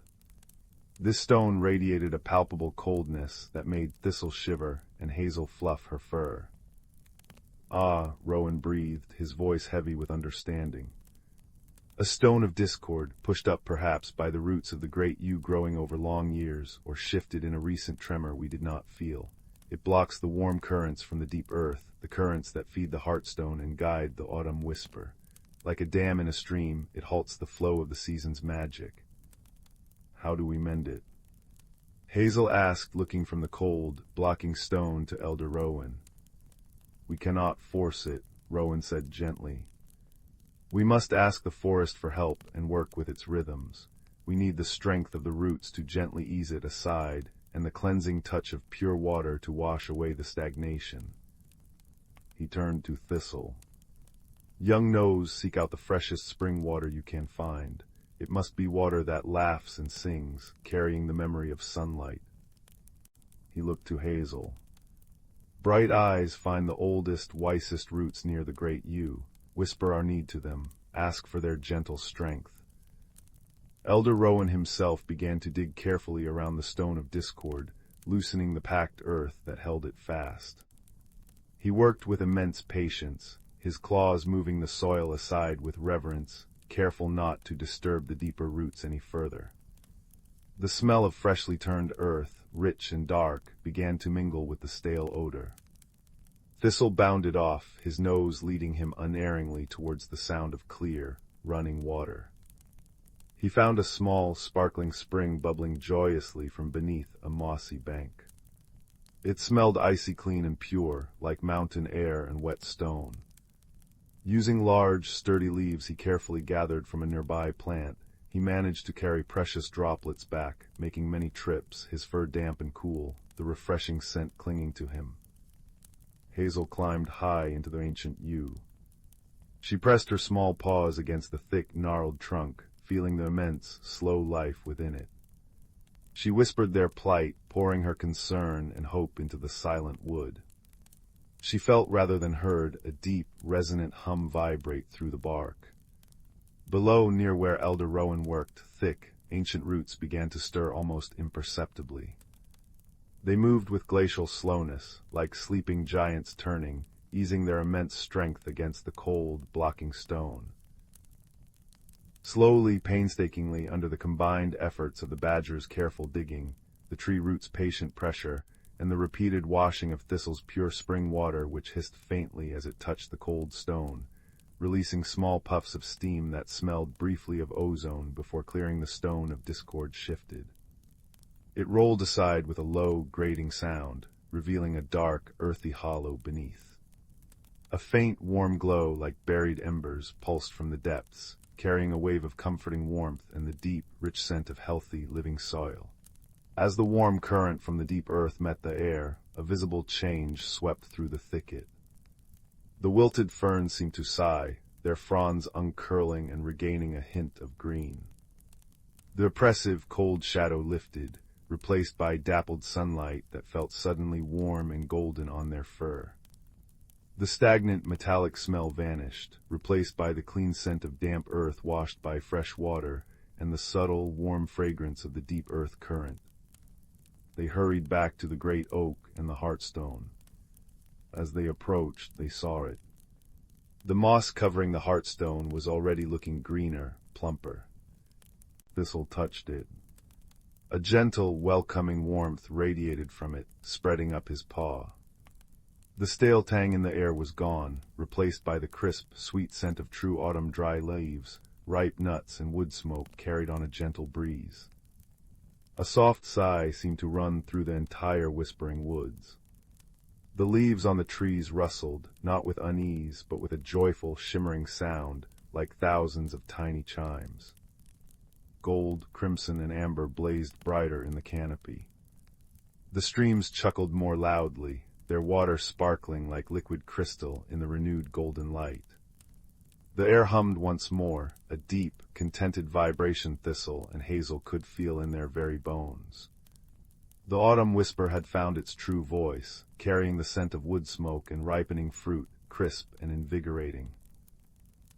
This stone radiated a palpable coldness that made Thistle shiver and Hazel fluff her fur. Ah, Rowan breathed, his voice heavy with understanding. A stone of discord, pushed up perhaps by the roots of the great yew growing over long years, or shifted in a recent tremor we did not feel. It blocks the warm currents from the deep earth, the currents that feed the heartstone and guide the autumn whisper. Like a dam in a stream, it halts the flow of the season's magic. How do we mend it? Hazel asked, looking from the cold, blocking stone to Elder Rowan. We cannot force it, Rowan said gently. We must ask the forest for help and work with its rhythms. We need the strength of the roots to gently ease it aside, and the cleansing touch of pure water to wash away the stagnation. He turned to Thistle. Young nose, seek out the freshest spring water you can find. It must be water that laughs and sings, carrying the memory of sunlight. He looked to Hazel. Bright eyes, find the oldest, wisest roots near the great yew. Whisper our need to them, ask for their gentle strength. Elder Rowan himself began to dig carefully around the stone of discord, loosening the packed earth that held it fast. He worked with immense patience, his claws moving the soil aside with reverence, careful not to disturb the deeper roots any further. The smell of freshly turned earth, rich and dark, began to mingle with the stale odor. Thistle bounded off, his nose leading him unerringly towards the sound of clear, running water. He found a small, sparkling spring bubbling joyously from beneath a mossy bank. It smelled icy clean and pure, like mountain air and wet stone. Using large, sturdy leaves he carefully gathered from a nearby plant, he managed to carry precious droplets back, making many trips, his fur damp and cool, the refreshing scent clinging to him. Hazel climbed high into the ancient yew. She pressed her small paws against the thick, gnarled trunk, feeling the immense, slow life within it. She whispered their plight, pouring her concern and hope into the silent wood. She felt rather than heard a deep, resonant hum vibrate through the bark. Below, near where Elder Rowan worked, thick, ancient roots began to stir almost imperceptibly. They moved with glacial slowness, like sleeping giants turning, easing their immense strength against the cold, blocking stone. Slowly, painstakingly, under the combined efforts of the badger's careful digging, the tree root's patient pressure, and the repeated washing of Thistle's pure spring water which hissed faintly as it touched the cold stone, releasing small puffs of steam that smelled briefly of ozone before clearing the stone of discord shifted. It rolled aside with a low, grating sound, revealing a dark, earthy hollow beneath. A faint, warm glow like buried embers pulsed from the depths, carrying a wave of comforting warmth and the deep, rich scent of healthy, living soil. As the warm current from the deep earth met the air, a visible change swept through the thicket. The wilted ferns seemed to sigh, their fronds uncurling and regaining a hint of green. The oppressive, cold shadow lifted, replaced by dappled sunlight that felt suddenly warm and golden on their fur. The stagnant, metallic smell vanished, replaced by the clean scent of damp earth washed by fresh water and the subtle, warm fragrance of the deep earth current. They hurried back to the great oak and the hearthstone. As they approached, they saw it. The moss covering the hearthstone was already looking greener, plumper. Thistle touched it. A gentle, welcoming warmth radiated from it, spreading up his paw. The stale tang in the air was gone, replaced by the crisp, sweet scent of true autumn dry leaves, ripe nuts and wood smoke carried on a gentle breeze. A soft sigh seemed to run through the entire whispering woods. The leaves on the trees rustled, not with unease, but with a joyful, shimmering sound, like thousands of tiny chimes. Gold, crimson, and amber blazed brighter in the canopy. The streams chuckled more loudly, their water sparkling like liquid crystal in the renewed golden light. The air hummed once more, a deep, contented vibration Thistle and Hazel could feel in their very bones. The autumn whisper had found its true voice, carrying the scent of wood smoke and ripening fruit, crisp and invigorating.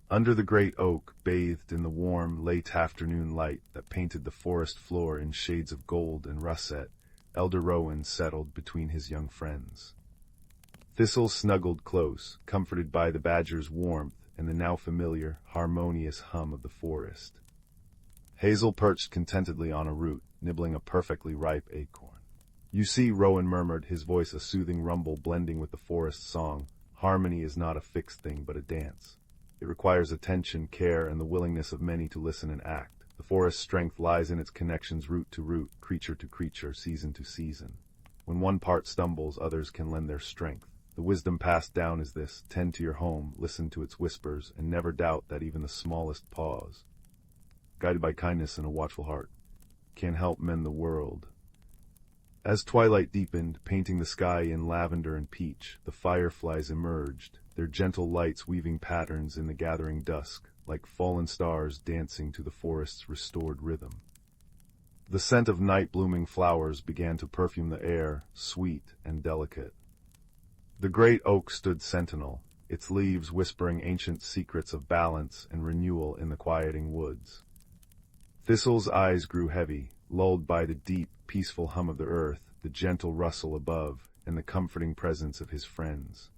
Under the great oak, bathed in the warm, late afternoon light that painted the forest floor in shades of gold and russet, Elder Rowan settled between his young friends. Thistle snuggled close, comforted by the badger's warmth and the now familiar, harmonious hum of the forest. Hazel perched contentedly on a root, nibbling a perfectly ripe acorn. "You see," Rowan murmured, his voice a soothing rumble blending with the forest song, "harmony is not a fixed thing but a dance. It requires attention, care, and the willingness of many to listen and act. The forest's strength lies in its connections root to root, creature to creature, season to season. When one part stumbles, others can lend their strength. The wisdom passed down is this: tend to your home, listen to its whispers, and never doubt that even the smallest pause, guided by kindness and a watchful heart, can help mend the world." As twilight deepened, painting the sky in lavender and peach, the fireflies emerged, their gentle lights weaving patterns in the gathering dusk, like fallen stars dancing to the forest's restored rhythm. The scent of night-blooming flowers began to perfume the air, sweet and delicate. The great oak stood sentinel, its leaves whispering ancient secrets of balance and renewal in the quieting woods. Thistle's eyes grew heavy, lulled by the deep, peaceful hum of the earth, the gentle rustle above, and the comforting presence of his friends.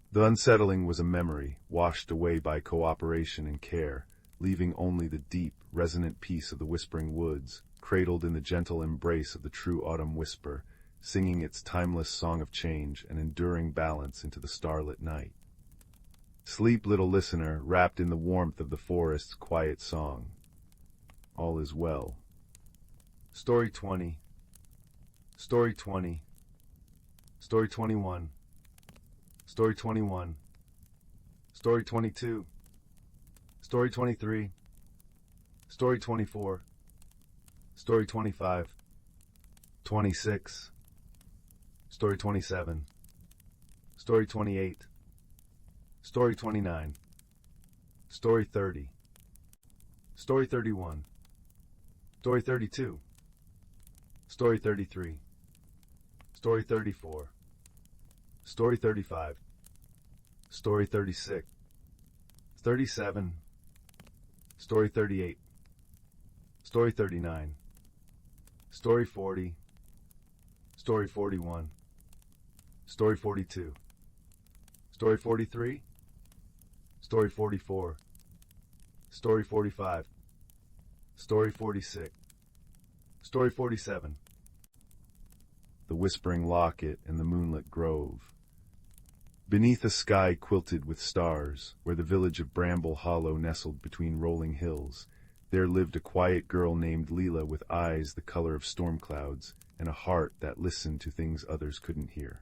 The unsettling was a memory, washed away by cooperation and care, leaving only the deep, resonant peace of the whispering woods, cradled in the gentle embrace of the true autumn whisper, singing its timeless song of change and enduring balance into the starlit night. Sleep, little listener, wrapped in the warmth of the forest's quiet song. All is well. Story 20. Story 20. Story 21. Story 21. Story 22. Story 23. Story 24. Story 25. 26. Story 27. Story 28. Story 29. Story 30. Story 31. Story 32. Story 33. Story 34. Story 35. Story 36. 37. Story 38. Story 39. Story 40. Story 41. Story 42. Story 43. Story 44. Story 45. Story 46. Story 47. The Whispering Locket in the Moonlit Grove. Beneath a sky quilted with stars, where the village of Bramble Hollow nestled between rolling hills, there lived a quiet girl named Leela with eyes the color of storm clouds and a heart that listened to things others couldn't hear.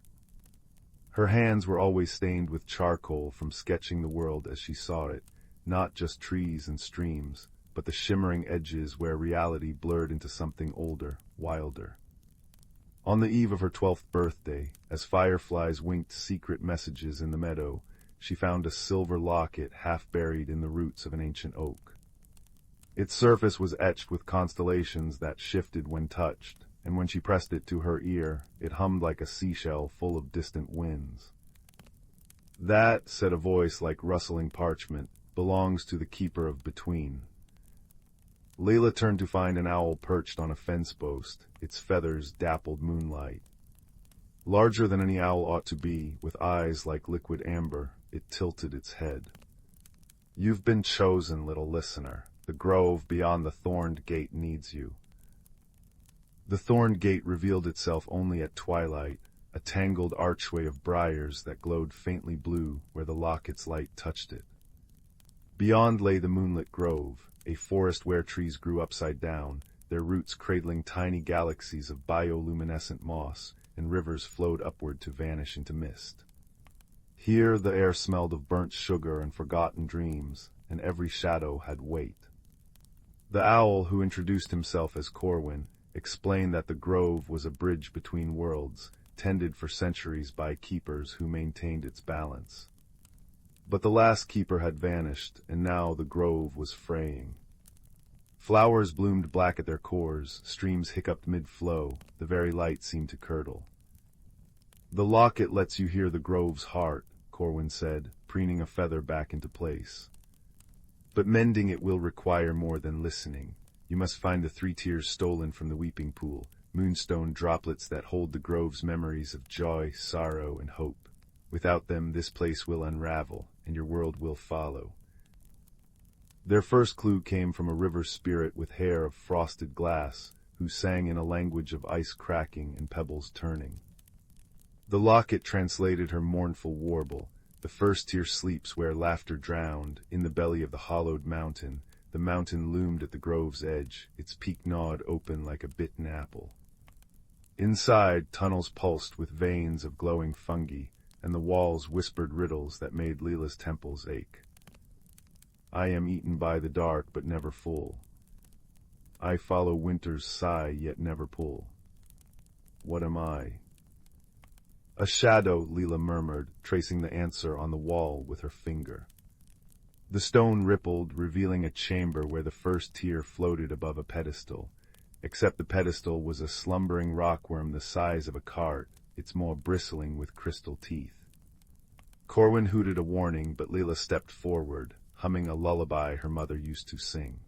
Her hands were always stained with charcoal from sketching the world as she saw it, not just trees and streams, but the shimmering edges where reality blurred into something older, wilder. On the eve of her 12th birthday, as fireflies winked secret messages in the meadow, she found a silver locket half buried in the roots of an ancient oak. Its surface was etched with constellations that shifted when touched, and when she pressed it to her ear, it hummed like a seashell full of distant winds. "That," said a voice like rustling parchment, "belongs to the keeper of Between." Layla turned to find an owl perched on a fence post, its feathers dappled moonlight. Larger than any owl ought to be, with eyes like liquid amber, it tilted its head. "You've been chosen, little listener. The grove beyond the thorned gate needs you." The thorned gate revealed itself only at twilight, a tangled archway of briars that glowed faintly blue where the locket's light touched it. Beyond lay the moonlit grove, a forest where trees grew upside down, their roots cradling tiny galaxies of bioluminescent moss, and rivers flowed upward to vanish into mist. Here the air smelled of burnt sugar and forgotten dreams, and every shadow had weight. The owl, who introduced himself as Corwin, explained that the grove was a bridge between worlds, tended for centuries by keepers who maintained its balance. But the last keeper had vanished, and now the grove was fraying. Flowers bloomed black at their cores, streams hiccuped mid-flow, the very light seemed to curdle. "The locket lets you hear the grove's heart," Corwin said, preening a feather back into place. "But mending it will require more than listening. You must find the 3 tears stolen from the weeping pool, moonstone droplets that hold the grove's memories of joy, sorrow, and hope. Without them, this place will unravel, and your world will follow." Their first clue came from a river spirit with hair of frosted glass, who sang in a language of ice cracking and pebbles turning. The locket translated her mournful warble. "The first tear sleeps where laughter drowned, in the belly of the hollowed mountain. The mountain loomed at the grove's edge, its peak gnawed open like a bitten apple. Inside, tunnels pulsed with veins of glowing fungi, and the walls whispered riddles that made Leela's temples ache. I am eaten by the dark, but never full. I follow winter's sigh, yet never pull. What am I?" "A shadow," Leela murmured, tracing the answer on the wall with her finger. The stone rippled, revealing a chamber where the first tear floated above a pedestal, except the pedestal was a slumbering rockworm the size of a cart, its maw bristling with crystal teeth. Corwin hooted a warning, but Leela stepped forward, humming a lullaby her mother used to sing.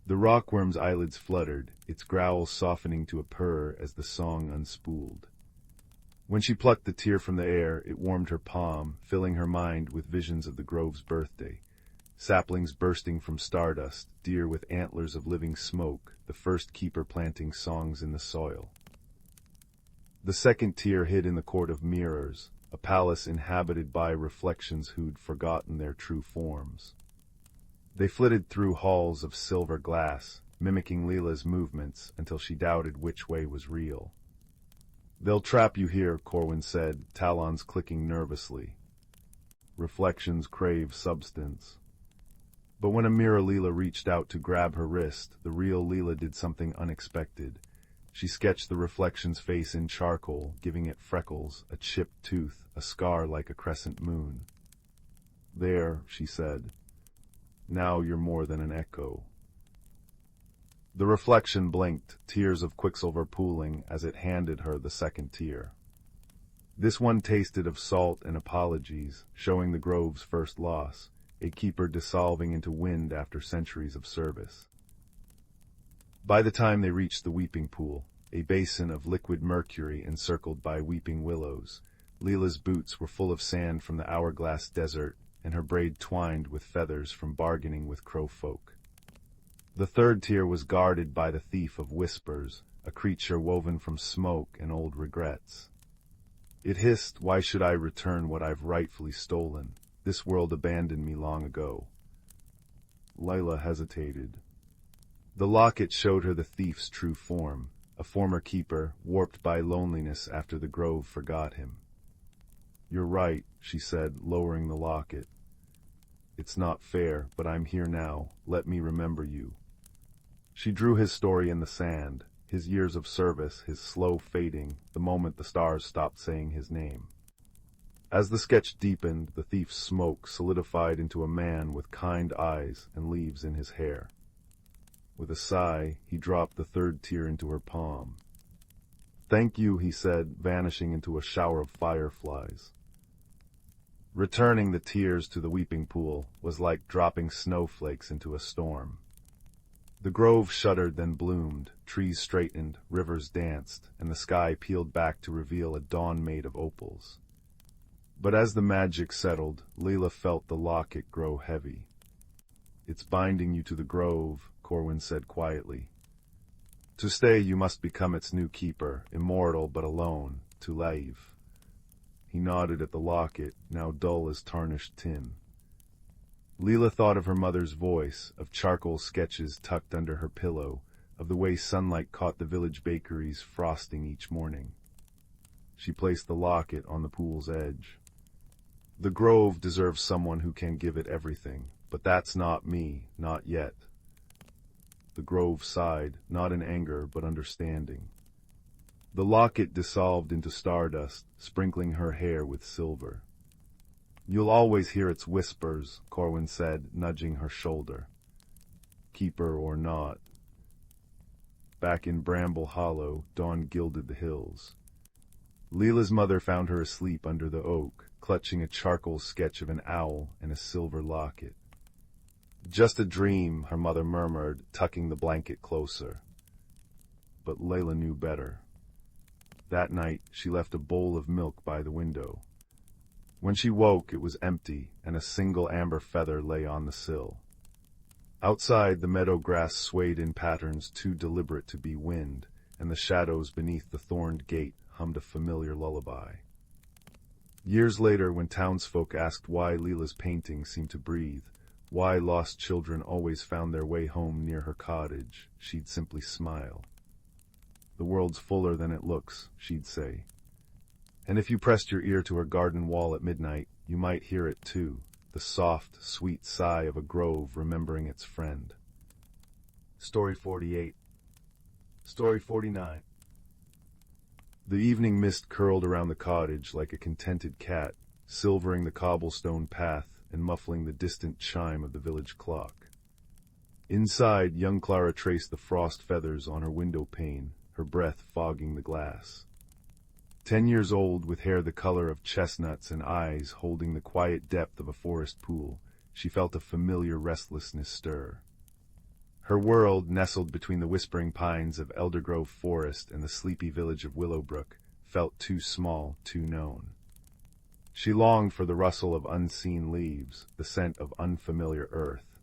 The rockworm's eyelids fluttered, its growl softening to a purr as the song unspooled. When she plucked the tear from the air, it warmed her palm, filling her mind with visions of the grove's birthday. Saplings bursting from stardust, deer with antlers of living smoke, the first keeper planting songs in the soil. The second tier hid in the Court of Mirrors, a palace inhabited by reflections who'd forgotten their true forms. They flitted through halls of silver glass, mimicking Leela's movements until she doubted which way was real. "They'll trap you here," Corwin said, talons clicking nervously. Reflections crave substance. But when a mirror Leela reached out to grab her wrist, the real Leela did something unexpected. She sketched the reflection's face in charcoal, giving it freckles, a chipped tooth, a scar like a crescent moon. "There," she said. "Now you're more than an echo." The reflection blinked, tears of quicksilver pooling as it handed her the second tier. This one tasted of salt and apologies, showing the grove's first loss, a keeper dissolving into wind after centuries of service. By the time they reached the weeping pool, a basin of liquid mercury encircled by weeping willows, Leela's boots were full of sand from the hourglass desert, and her braid twined with feathers from bargaining with crow folk. The third tier was guarded by the Thief of Whispers, a creature woven from smoke and old regrets. It hissed, "Why should I return what I've rightfully stolen? This world abandoned me long ago." Leela hesitated. The locket showed her the thief's true form, a former keeper, warped by loneliness after the grove forgot him. "You're right," she said, lowering the locket. "It's not fair, but I'm here now. Let me remember you." She drew his story in the sand, his years of service, his slow fading, the moment the stars stopped saying his name. As the sketch deepened, the thief's smoke solidified into a man with kind eyes and leaves in his hair. With a sigh, he dropped the third tier into her palm. "Thank you," he said, vanishing into a shower of fireflies. Returning the tears to the weeping pool was like dropping snowflakes into a storm. The grove shuddered, then bloomed, trees straightened, rivers danced, and the sky peeled back to reveal a dawn made of opals. But as the magic settled, Leela felt the locket grow heavy. "It's binding you to the grove," Corwin said quietly. "To stay, you must become its new keeper, immortal but alone, to leave." He nodded at the locket, now dull as tarnished tin. Leela thought of her mother's voice, of charcoal sketches tucked under her pillow, of the way sunlight caught the village bakeries frosting each morning. She placed the locket on the pool's edge. "The grove deserves someone who can give it everything, but that's not me, not yet." The grove sighed, not in anger but understanding. The locket dissolved into stardust, sprinkling her hair with silver. "You'll always hear its whispers," Corwin said, nudging her shoulder. "Keeper or not." Back in Bramble Hollow, dawn gilded the hills. Leela's mother found her asleep under the oak, clutching a charcoal sketch of an owl and a silver locket. "Just a dream," her mother murmured, tucking the blanket closer. But Leela knew better. That night, she left a bowl of milk by the window. When she woke, it was empty, and a single amber feather lay on the sill. Outside, the meadow grass swayed in patterns too deliberate to be wind, and the shadows beneath the thorned gate hummed a familiar lullaby. Years later, when townsfolk asked why Leela's paintings seemed to breathe, why lost children always found their way home near her cottage, she'd simply smile. "The world's fuller than it looks," she'd say. And if you pressed your ear to her garden wall at midnight, you might hear it too, the soft, sweet sigh of a grove remembering its friend. Story 48. Story 49. The evening mist curled around the cottage like a contented cat, silvering the cobblestone path and muffling the distant chime of the village clock. Inside, young Clara traced the frost feathers on her window pane, her breath fogging the glass. 10 years old, with hair the color of chestnuts and eyes holding the quiet depth of a forest pool, she felt a familiar restlessness stir. Her world, nestled between the whispering pines of Eldergrove Forest and the sleepy village of Willowbrook, felt too small, too known. She longed for the rustle of unseen leaves, the scent of unfamiliar earth.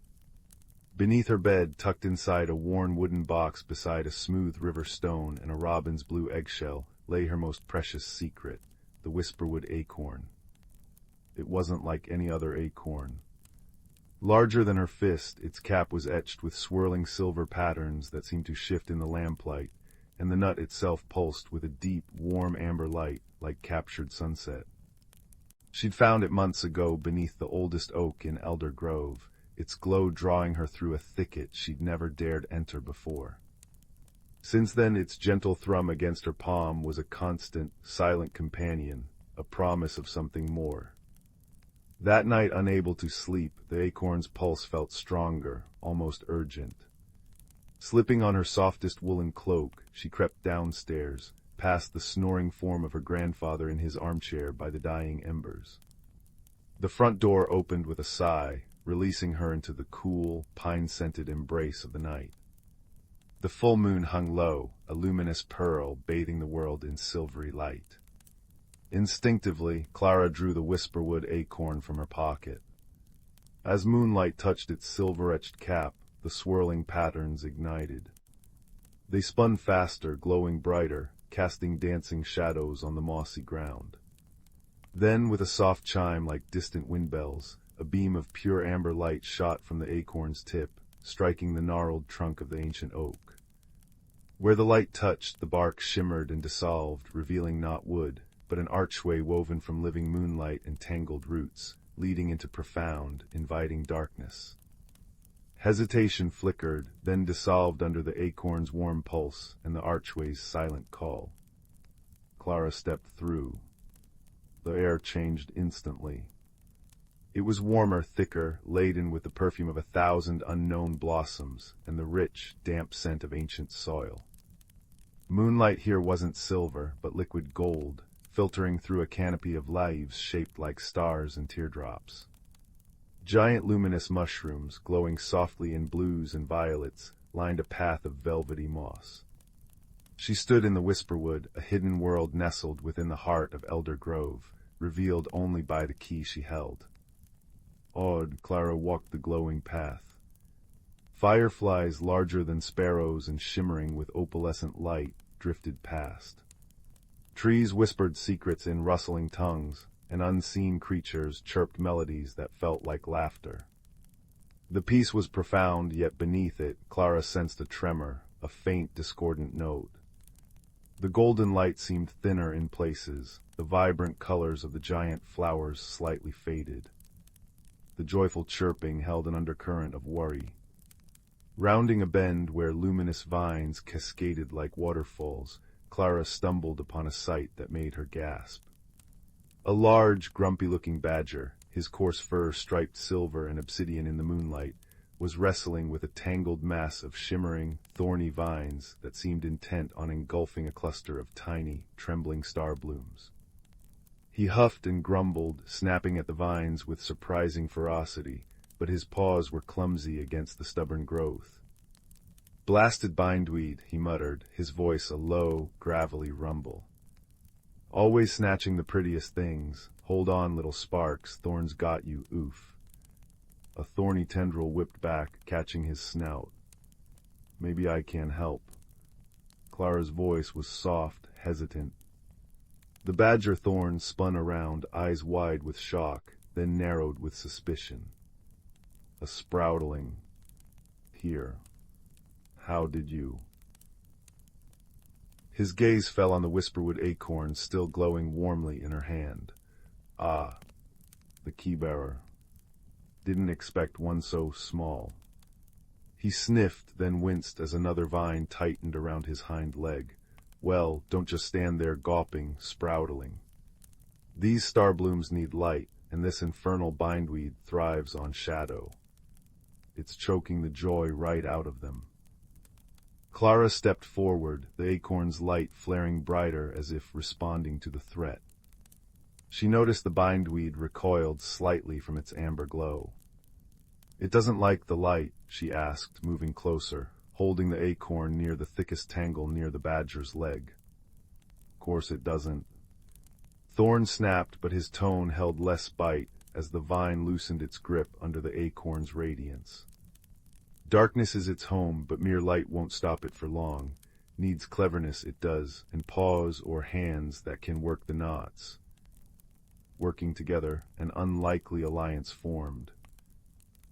Beneath her bed, tucked inside a worn wooden box beside a smooth river stone and a robin's blue eggshell, lay her most precious secret, the Whisperwood acorn. It wasn't like any other acorn. Larger than her fist, its cap was etched with swirling silver patterns that seemed to shift in the lamplight, and the nut itself pulsed with a deep, warm amber light like captured sunset. She'd found it months ago beneath the oldest oak in Elder Grove, its glow drawing her through a thicket she'd never dared enter before. Since then, its gentle thrum against her palm was a constant, silent companion, a promise of something more. That night, unable to sleep, the acorn's pulse felt stronger, almost urgent. Slipping on her softest woolen cloak, she crept downstairs, past the snoring form of her grandfather in his armchair by the dying embers. The front door opened with a sigh, releasing her into the cool, pine-scented embrace of the night. The full moon hung low, a luminous pearl bathing the world in silvery light. Instinctively, Clara drew the Whisperwood acorn from her pocket. As moonlight touched its silver-etched cap, the swirling patterns ignited. They spun faster, glowing brighter, casting dancing shadows on the mossy ground. Then, with a soft chime like distant wind bells, a beam of pure amber light shot from the acorn's tip, striking the gnarled trunk of the ancient oak. Where the light touched, the bark shimmered and dissolved, revealing not wood, but an archway woven from living moonlight and tangled roots, leading into profound, inviting darkness. Hesitation flickered, then dissolved under the acorn's warm pulse and the archway's silent call. Clara stepped through. The air changed instantly. It was warmer, thicker, laden with the perfume of 1,000 unknown blossoms and the rich, damp scent of ancient soil. Moonlight here wasn't silver, but liquid gold, filtering through a canopy of leaves shaped like stars and teardrops. Giant luminous mushrooms, glowing softly in blues and violets, lined a path of velvety moss. She stood in the Whisperwood, a hidden world nestled within the heart of Elder Grove, revealed only by the key she held. Awed, Clara walked the glowing path. Fireflies larger than sparrows and shimmering with opalescent light drifted past. Trees whispered secrets in rustling tongues, and unseen creatures chirped melodies that felt like laughter. The peace was profound, yet beneath it, Clara sensed a tremor, a faint, discordant note. The golden light seemed thinner in places, the vibrant colors of the giant flowers slightly faded. The joyful chirping held an undercurrent of worry. Rounding a bend where luminous vines cascaded like waterfalls, Clara stumbled upon a sight that made her gasp. A large, grumpy-looking badger, his coarse fur striped silver and obsidian in the moonlight, was wrestling with a tangled mass of shimmering, thorny vines that seemed intent on engulfing a cluster of tiny, trembling star blooms. He huffed and grumbled, snapping at the vines with surprising ferocity, but his paws were clumsy against the stubborn growth. "Blasted bindweed," he muttered, his voice a low, gravelly rumble. "Always snatching the prettiest things. Hold on, little sparks, thorns got you, oof." A thorny tendril whipped back, catching his snout. "Maybe I can help." Clara's voice was soft, hesitant. The badger thorn spun around, eyes wide with shock, then narrowed with suspicion. A sproutling. "Here. How did you?" His gaze fell on the Whisperwood acorn still glowing warmly in her hand. "Ah, the key-bearer. Didn't expect one so small." He sniffed, then winced as another vine tightened around his hind leg. "Well, don't just stand there gawping, sproutling. These star blooms need light, and this infernal bindweed thrives on shadow. It's choking the joy right out of them." Clara stepped forward, the acorn's light flaring brighter as if responding to the threat. She noticed the bindweed recoiled slightly from its amber glow. "It doesn't like the light?" she asked, moving closer, holding the acorn near the thickest tangle near the badger's leg. "Course it doesn't." Thorn snapped, but his tone held less bite as the vine loosened its grip under the acorn's radiance. "Darkness is its home, but mere light won't stop it for long. Needs cleverness, it does, and paws or hands that can work the knots. Working together, an unlikely alliance formed.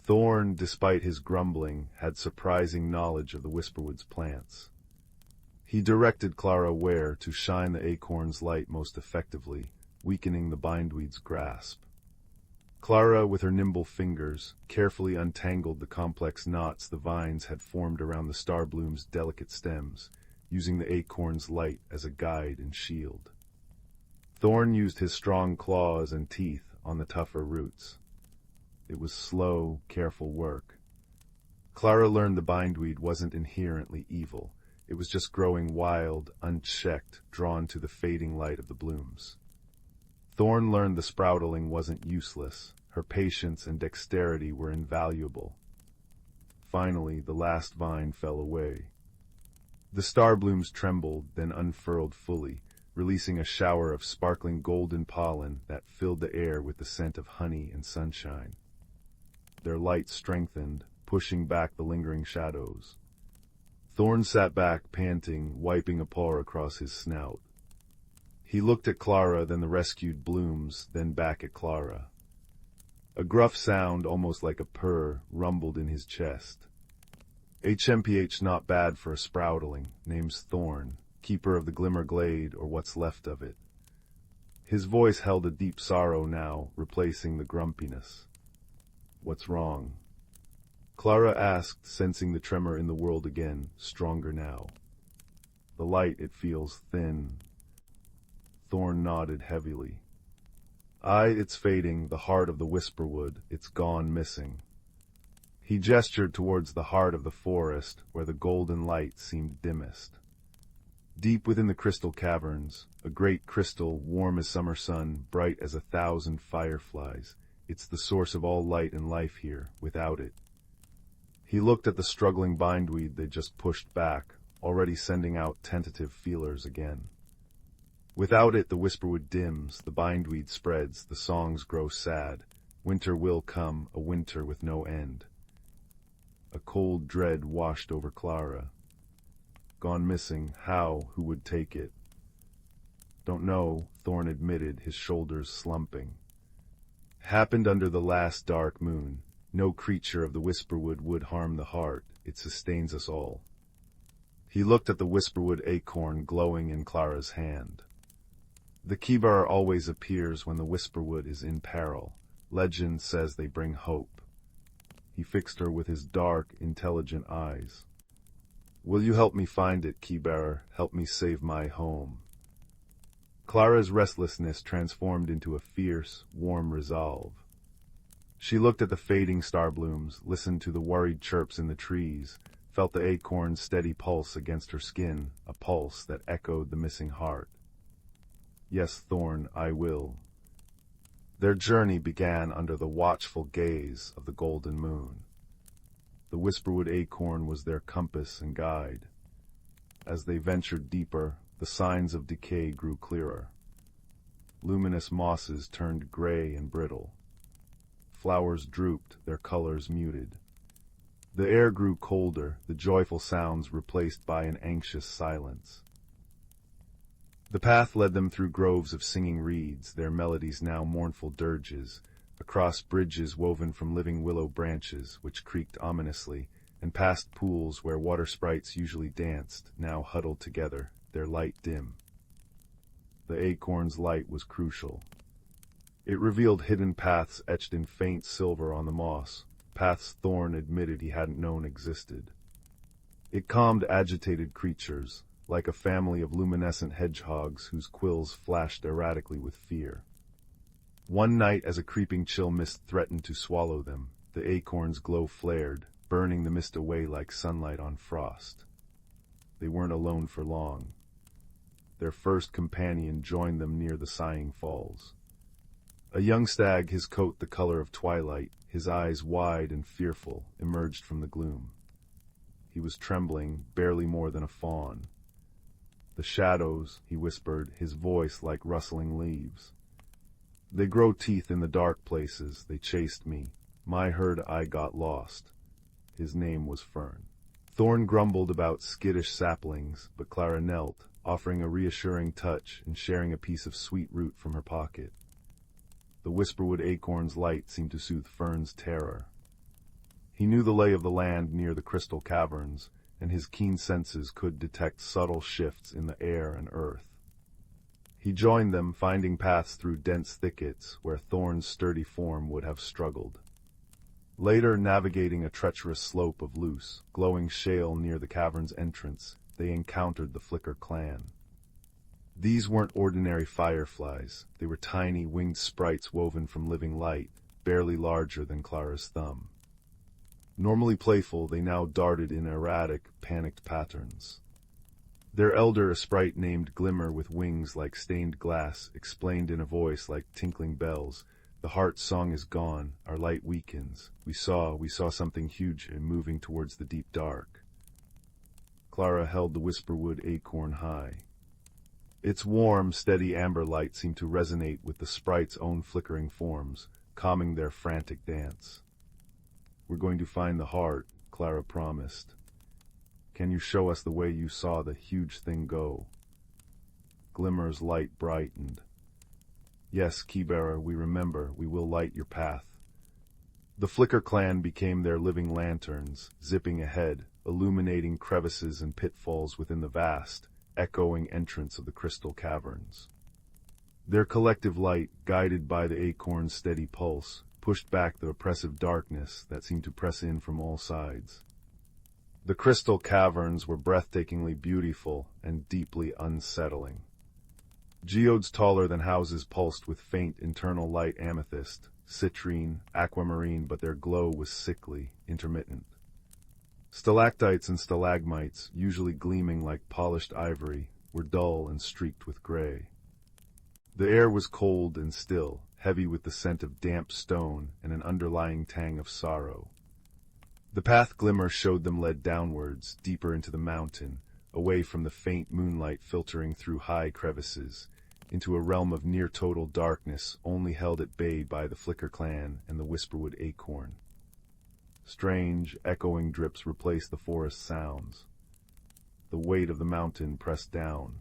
Thorn, despite his grumbling, had surprising knowledge of the Whisperwood's plants. He directed Clara where to shine the acorn's light most effectively, weakening the bindweed's grasp. Clara, with her nimble fingers, carefully untangled the complex knots the vines had formed around the starbloom's delicate stems, using the acorn's light as a guide and shield. Thorn used his strong claws and teeth on the tougher roots. It was slow, careful work. Clara learned the bindweed wasn't inherently evil. It was just growing wild, unchecked, drawn to the fading light of the blooms. Thorn learned the sproutling wasn't useless. Her patience and dexterity were invaluable. Finally, the last vine fell away. The starblooms trembled, then unfurled fully, releasing a shower of sparkling golden pollen that filled the air with the scent of honey and sunshine. Their light strengthened, pushing back the lingering shadows. Thorn sat back, panting, wiping a paw across his snout. He looked at Clara, then the rescued blooms, then back at Clara. A gruff sound, almost like a purr, rumbled in his chest. HMPH not bad for a sproutling, name's Thorn, keeper of the Glimmer Glade, or what's left of it. His voice held a deep sorrow now, replacing the grumpiness. What's wrong? Clara asked, sensing the tremor in the world again, stronger now. The light, it feels thin. Thorn nodded heavily. Aye, it's fading, the heart of the Whisperwood, it's gone missing. He gestured towards the heart of the forest, where the golden light seemed dimmest. Deep within the crystal caverns, a great crystal, warm as summer sun, bright as 1,000 fireflies, it's the source of all light and life here, without it. He looked at the struggling bindweed they just pushed back, already sending out tentative feelers again. Without it, the Whisperwood dims, the bindweed spreads, the songs grow sad. Winter will come, a winter with no end. A cold dread washed over Clara. Gone missing, how, who would take it? Don't know, Thorn admitted, his shoulders slumping. Happened under the last dark moon. No creature of the Whisperwood would harm the heart, it sustains us all. He looked at the Whisperwood acorn glowing in Clara's hand. The Kibar always appears when the Whisperwood is in peril. Legend says they bring hope. He fixed her with his dark, intelligent eyes. Will you help me find it, Keybearer? Help me save my home. Clara's restlessness transformed into a fierce, warm resolve. She looked at the fading starblooms, listened to the worried chirps in the trees, felt the acorn's steady pulse against her skin, a pulse that echoed the missing heart. Yes, Thorn, I will. Their journey began under the watchful gaze of the golden moon. The Whisperwood acorn was their compass and guide. As they ventured deeper, the signs of decay grew clearer. Luminous mosses turned gray and brittle. Flowers drooped, their colors muted. The air grew colder, the joyful sounds replaced by an anxious silence. The path led them through groves of singing reeds, their melodies now mournful dirges, across bridges woven from living willow branches, which creaked ominously, and past pools where water sprites usually danced, now huddled together, their light dim. The acorn's light was crucial. It revealed hidden paths etched in faint silver on the moss, paths Thorn admitted he hadn't known existed. It calmed agitated creatures, like a family of luminescent hedgehogs whose quills flashed erratically with fear. One night, as a creeping chill mist threatened to swallow them, the acorn's glow flared, burning the mist away like sunlight on frost. They weren't alone for long. Their first companion joined them near the Sighing Falls. A young stag, his coat the color of twilight, his eyes wide and fearful, emerged from the gloom. He was trembling, barely more than a fawn. The shadows, he whispered, his voice like rustling leaves. They grow teeth in the dark places, they chased me. My herd I got lost. His name was Fern. Thorn grumbled about skittish saplings, but Clara knelt, offering a reassuring touch and sharing a piece of sweet root from her pocket. The Whisperwood acorn's light seemed to soothe Fern's terror. He knew the lay of the land near the crystal caverns, and his keen senses could detect subtle shifts in the air and earth. He joined them, finding paths through dense thickets where Thorn's sturdy form would have struggled. Later, navigating a treacherous slope of loose, glowing shale near the cavern's entrance, they encountered the Flicker clan. These weren't ordinary fireflies. They were tiny, winged sprites woven from living light, barely larger than Clara's thumb. Normally playful, they now darted in erratic, panicked patterns. Their elder, a sprite named Glimmer with wings like stained glass, explained in a voice like tinkling bells, "The heart song is gone, our light weakens. We saw something huge and moving towards the deep dark." Clara held the Whisperwood acorn high. Its warm, steady amber light seemed to resonate with the sprite's own flickering forms, calming their frantic dance. "We're going to find the heart," Clara promised. "Can you show us the way you saw the huge thing go?" Glimmer's light brightened. "Yes, Keybearer, we remember. We will light your path." The Flicker clan became their living lanterns, zipping ahead, illuminating crevices and pitfalls within the vast, echoing entrance of the crystal caverns. Their collective light, guided by the acorn's steady pulse, pushed back the oppressive darkness that seemed to press in from all sides. The crystal caverns were breathtakingly beautiful and deeply unsettling. Geodes taller than houses pulsed with faint internal light, amethyst, citrine, aquamarine, but their glow was sickly, intermittent. Stalactites and stalagmites, usually gleaming like polished ivory, were dull and streaked with gray. The air was cold and still, heavy with the scent of damp stone and an underlying tang of sorrow. The path Glimmer showed them led downwards, deeper into the mountain, away from the faint moonlight filtering through high crevices, into a realm of near-total darkness only held at bay by the Flicker clan and the Whisperwood acorn. Strange, echoing drips replaced the forest sounds. The weight of the mountain pressed down.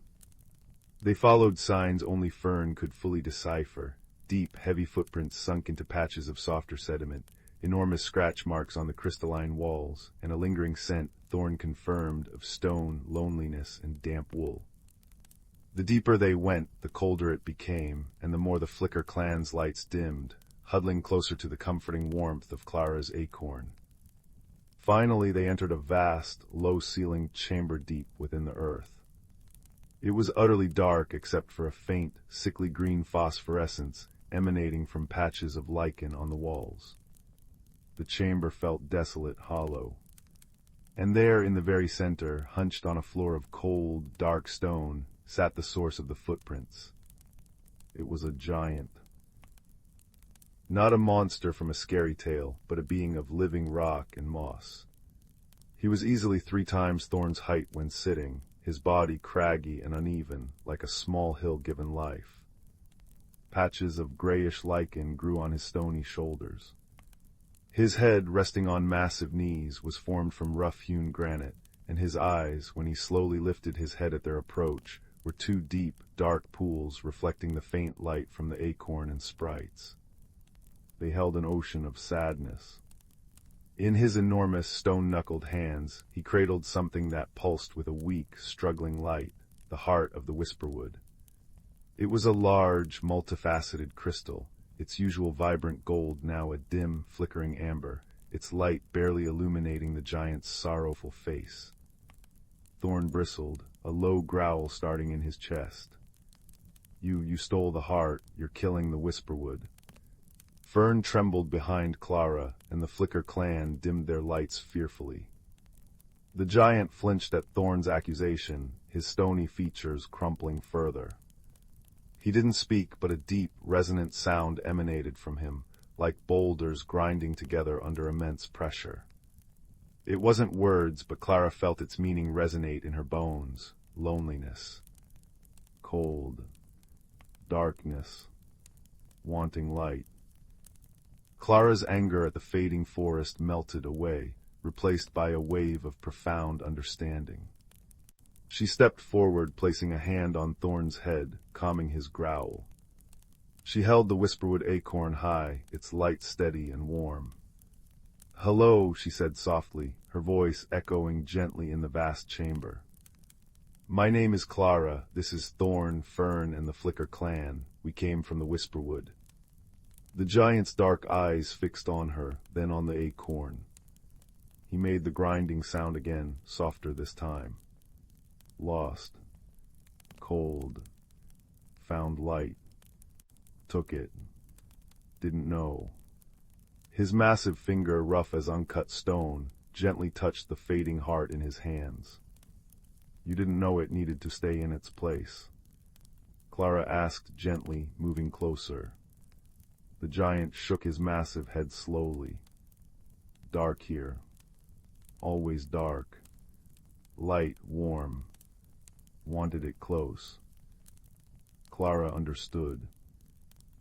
They followed signs only Fern could fully decipher, deep, heavy footprints sunk into patches of softer sediment, enormous scratch marks on the crystalline walls, and a lingering scent, Thorn confirmed, of stone, loneliness, and damp wool. The deeper they went, the colder it became, and the more the Flicker clan's lights dimmed, huddling closer to the comforting warmth of Clara's acorn. Finally, they entered a vast, low-ceilinged chamber deep within the earth. It was utterly dark except for a faint, sickly green phosphorescence emanating from patches of lichen on the walls. The chamber felt desolate, hollow. And there, in the very center, hunched on a floor of cold, dark stone, sat the source of the footprints. It was a giant. Not a monster from a scary tale, but a being of living rock and moss. He was easily 3 times Thorn's height when sitting, his body craggy and uneven, like a small hill given life. Patches of grayish lichen grew on his stony shoulders. His head, resting on massive knees, was formed from rough-hewn granite, and his eyes, when he slowly lifted his head at their approach, were 2 deep, dark pools reflecting the faint light from the acorn and sprites. They held an ocean of sadness. In his enormous, stone-knuckled hands, he cradled something that pulsed with a weak, struggling light, the heart of the Whisperwood. It was a large, multifaceted crystal, its usual vibrant gold now a dim, flickering amber, its light barely illuminating the giant's sorrowful face. Thorn bristled, a low growl starting in his chest. You stole the heart, you're killing the Whisperwood." Fern trembled behind Clara, and the Flicker clan dimmed their lights fearfully. The giant flinched at Thorn's accusation, his stony features crumpling further. He didn't speak, but a deep, resonant sound emanated from him, like boulders grinding together under immense pressure. It wasn't words, but Clara felt its meaning resonate in her bones. Loneliness. Cold. Darkness. Wanting light. Clara's anger at the fading forest melted away, replaced by a wave of profound understanding. She stepped forward, placing a hand on Thorn's head, calming his growl. She held the Whisperwood acorn high, its light steady and warm. "Hello," she said softly, her voice echoing gently in the vast chamber. "My name is Clara. This is Thorn, Fern, and the Flicker clan. We came from the Whisperwood." The giant's dark eyes fixed on her, then on the acorn. He made the grinding sound again, softer this time. "Lost. Cold. Found light. Took it. Didn't know." His massive finger, rough as uncut stone, gently touched the fading heart in his hands. "You didn't know it needed to stay in its place?" Clara asked gently, moving closer. The giant shook his massive head slowly. "Dark here. Always dark. Light, warm. Wanted it close." Clara understood.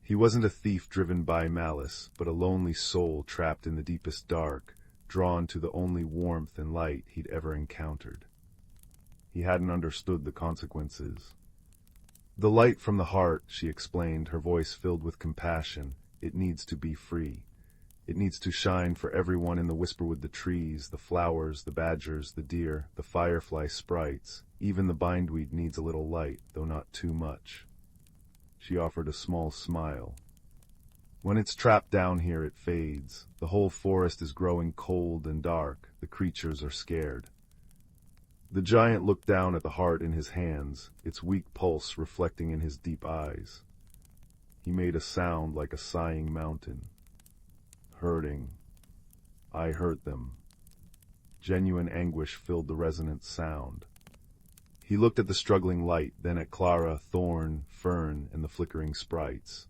He wasn't a thief driven by malice, but a lonely soul trapped in the deepest dark, drawn to the only warmth and light he'd ever encountered. He hadn't understood the consequences. "The light from the heart," she explained, her voice filled with compassion. "It needs to be free. It needs to shine for everyone in the Whisperwood, the trees, the flowers, the badgers, the deer, the firefly sprites. Even the bindweed needs a little light, though not too much." She offered a small smile. "When it's trapped down here, it fades. The whole forest is growing cold and dark. The creatures are scared." The giant looked down at the heart in his hands, its weak pulse reflecting in his deep eyes. He made a sound like a sighing mountain. "Hurting. I hurt them." Genuine anguish filled the resonant sound. He looked at the struggling light, then at Clara, Thorn, Fern, and the flickering sprites.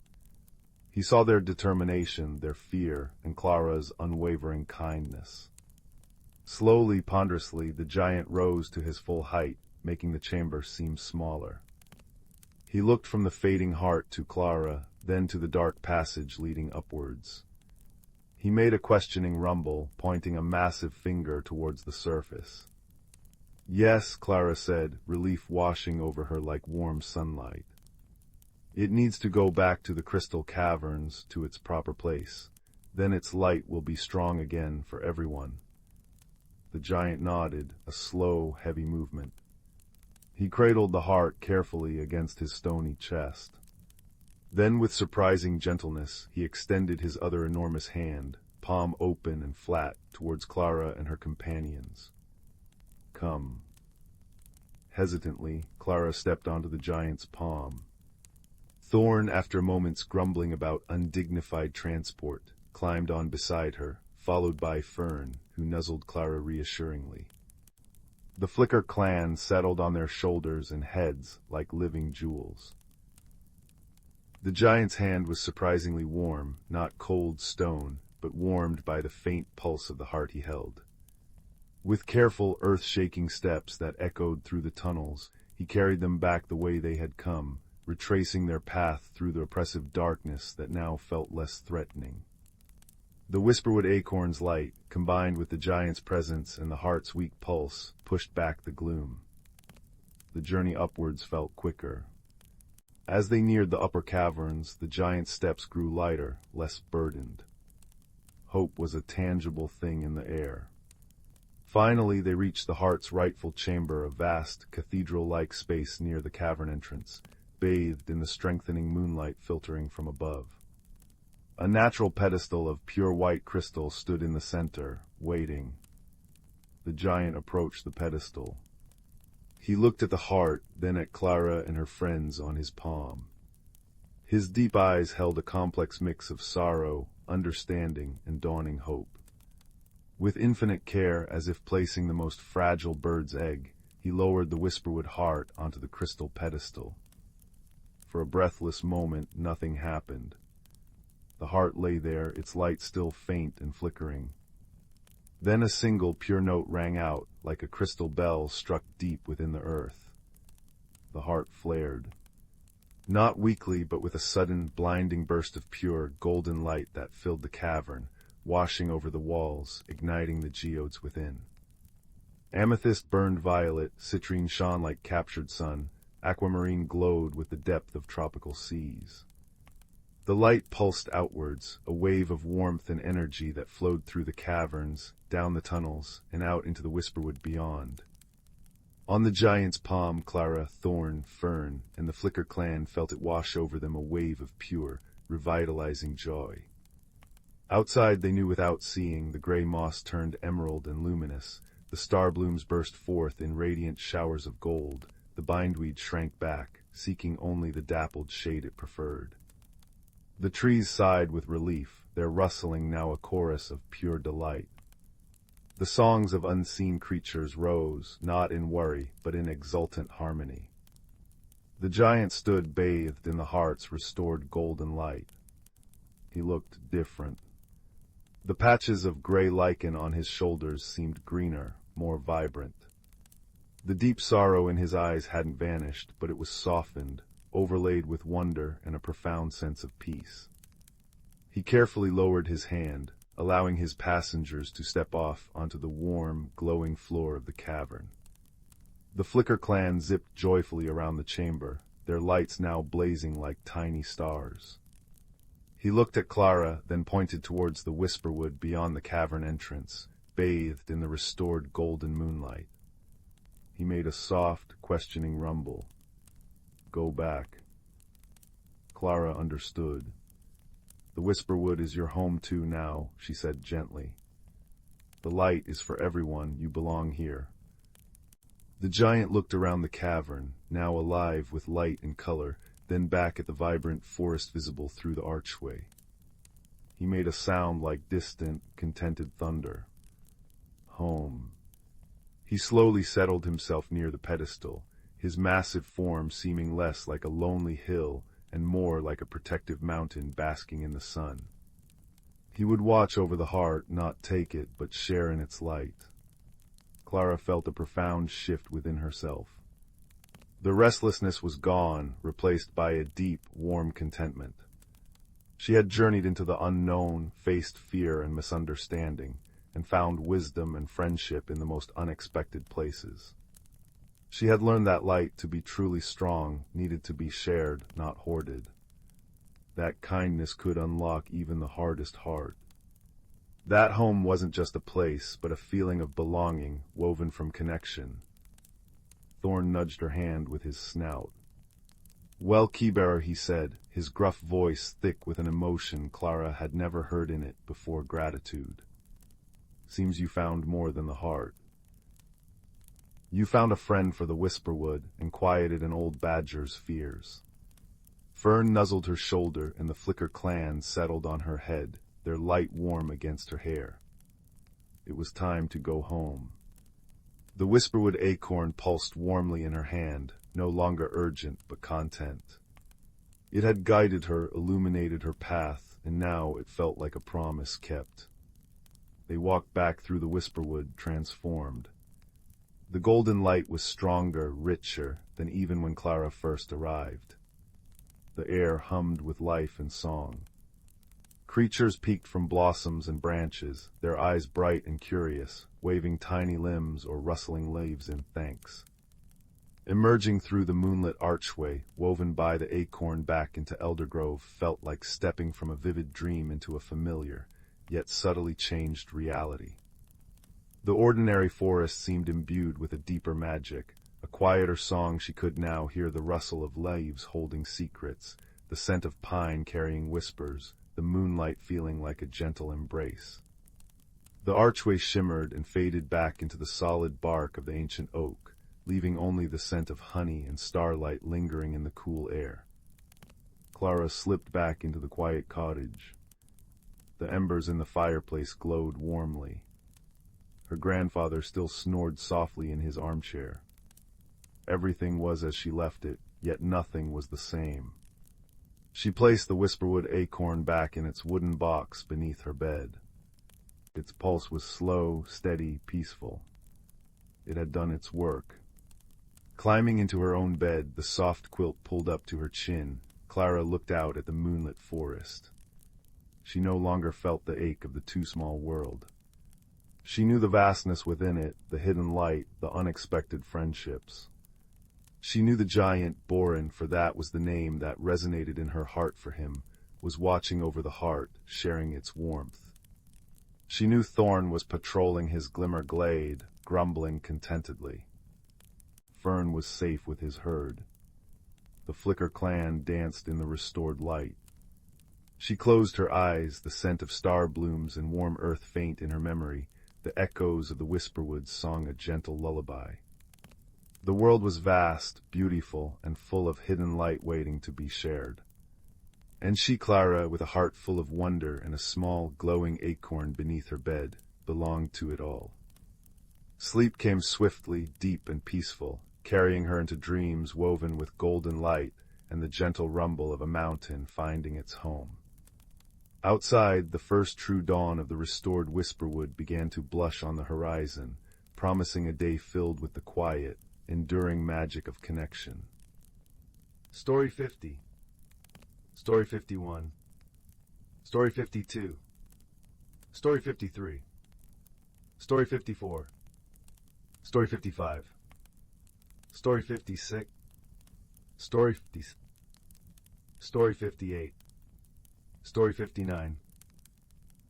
He saw their determination, their fear, and Clara's unwavering kindness. Slowly, ponderously, the giant rose to his full height, making the chamber seem smaller. He looked from the fading heart to Clara, then to the dark passage leading upwards. He made a questioning rumble, pointing a massive finger towards the surface. "Yes," Clara said, relief washing over her like warm sunlight. "It needs to go back to the crystal caverns, to its proper place. Then its light will be strong again for everyone." The giant nodded, a slow, heavy movement. He cradled the heart carefully against his stony chest. Then, with surprising gentleness, he extended his other enormous hand, palm open and flat, towards Clara and her companions. "Come." Hesitantly, Clara stepped onto the giant's palm. Thorn, after a moment's grumbling about undignified transport, climbed on beside her, followed by Fern, who nuzzled Clara reassuringly. The Flicker clan settled on their shoulders and heads like living jewels. The giant's hand was surprisingly warm, not cold stone, but warmed by the faint pulse of the heart he held. With careful, earth-shaking steps that echoed through the tunnels, he carried them back the way they had come, retracing their path through the oppressive darkness that now felt less threatening. The Whisperwood acorn's light, combined with the giant's presence and the heart's weak pulse, pushed back the gloom. The journey upwards felt quicker. As they neared the upper caverns, the giant's steps grew lighter, less burdened. Hope was a tangible thing in the air. Finally, they reached the heart's rightful chamber, a vast, cathedral-like space near the cavern entrance, bathed in the strengthening moonlight filtering from above. A natural pedestal of pure white crystal stood in the center, waiting. The giant approached the pedestal. He looked at the heart, then at Clara and her friends on his palm. His deep eyes held a complex mix of sorrow, understanding, and dawning hope. With infinite care, as if placing the most fragile bird's egg, he lowered the Whisperwood heart onto the crystal pedestal. For a breathless moment, nothing happened. The heart lay there, its light still faint and flickering. Then a single pure note rang out, like a crystal bell struck deep within the earth. The heart flared. Not weakly, but with a sudden, blinding burst of pure, golden light that filled the cavern, washing over the walls, igniting the geodes within. Amethyst burned violet, citrine shone like captured sun, aquamarine glowed with the depth of tropical seas. The light pulsed outwards, a wave of warmth and energy that flowed through the caverns, down the tunnels, and out into the Whisperwood beyond. On the giant's palm, Clara, Thorn, Fern, and the Flicker clan felt it wash over them a wave of pure, revitalizing joy. Outside they knew without seeing, the gray moss turned emerald and luminous, the star blooms burst forth in radiant showers of gold, the bindweed shrank back, seeking only the dappled shade it preferred. The trees sighed with relief, their rustling now a chorus of pure delight. The songs of unseen creatures rose, not in worry, but in exultant harmony. The giant stood bathed in the heart's restored golden light. He looked different. The patches of gray lichen on his shoulders seemed greener, more vibrant. The deep sorrow in his eyes hadn't vanished, but it was softened, overlaid with wonder and a profound sense of peace. He carefully lowered his hand, allowing his passengers to step off onto the warm, glowing floor of the cavern. The Flicker clan zipped joyfully around the chamber, their lights now blazing like tiny stars. He looked at Clara, then pointed towards the Whisperwood beyond the cavern entrance, bathed in the restored golden moonlight. He made a soft, questioning rumble. "Go back." Clara understood. "The Whisperwood is your home too now," she said gently. "The light is for everyone, you belong here." The giant looked around the cavern, now alive with light and color, then back at the vibrant forest visible through the archway. He made a sound like distant, contented thunder. Home. He slowly settled himself near the pedestal, his massive form seeming less like a lonely hill and more like a protective mountain basking in the sun. He would watch over the heart, not take it, but share in its light. Clara felt a profound shift within herself. The restlessness was gone, replaced by a deep, warm contentment. She had journeyed into the unknown, faced fear and misunderstanding, and found wisdom and friendship in the most unexpected places. She had learned that light, to be truly strong, needed to be shared, not hoarded. That kindness could unlock even the hardest heart. That home wasn't just a place, but a feeling of belonging, woven from connection. Thorn nudged her hand with his snout. "Well, Keybearer," he said, his gruff voice thick with an emotion Clara had never heard in it before gratitude. "Seems you found more than the heart. You found a friend for the Whisperwood and quieted an old badger's fears." Fern nuzzled her shoulder and the Flicker clan settled on her head, their light warm against her hair. It was time to go home. The Whisperwood acorn pulsed warmly in her hand, no longer urgent but content. It had guided her, illuminated her path, and now it felt like a promise kept. They walked back through the Whisperwood, transformed. The golden light was stronger, richer than even when Clara first arrived. The air hummed with life and song. Creatures peeked from blossoms and branches, their eyes bright and curious, waving tiny limbs or rustling leaves in thanks. Emerging through the moonlit archway, woven by the acorn back into Eldergrove, felt like stepping from a vivid dream into a familiar, yet subtly changed reality. The ordinary forest seemed imbued with a deeper magic, a quieter song. She could now hear the rustle of leaves holding secrets, the scent of pine carrying whispers, the moonlight feeling like a gentle embrace. The archway shimmered and faded back into the solid bark of the ancient oak, leaving only the scent of honey and starlight lingering in the cool air. Clara slipped back into the quiet cottage. The embers in the fireplace glowed warmly. Her grandfather still snored softly in his armchair. Everything was as she left it, yet nothing was the same. She placed the Whisperwood acorn back in its wooden box beneath her bed. Its pulse was slow, steady, peaceful. It had done its work. Climbing into her own bed, the soft quilt pulled up to her chin, Clara looked out at the moonlit forest. She no longer felt the ache of the too small world. She knew the vastness within it, the hidden light, the unexpected friendships. She knew the giant, Borin, for that was the name that resonated in her heart for him, was watching over the heart, sharing its warmth. She knew Thorn was patrolling his glimmer glade, grumbling contentedly. Fern was safe with his herd. The Flicker clan danced in the restored light. She closed her eyes, the scent of star blooms and warm earth faint in her memory. The echoes of the Whisperwood song a gentle lullaby. The world was vast, beautiful, and full of hidden light waiting to be shared. And she, Clara, with a heart full of wonder and a small, glowing acorn beneath her bed, belonged to it all. Sleep came swiftly, deep and peaceful, carrying her into dreams woven with golden light and the gentle rumble of a mountain finding its home. Outside, the first true dawn of the restored Whisperwood began to blush on the horizon, promising a day filled with the quiet, enduring magic of connection. Story 50. Story 51. Story 52. Story 53. Story 54. Story 55. Story 56. Story 50. Story 58. Story 59.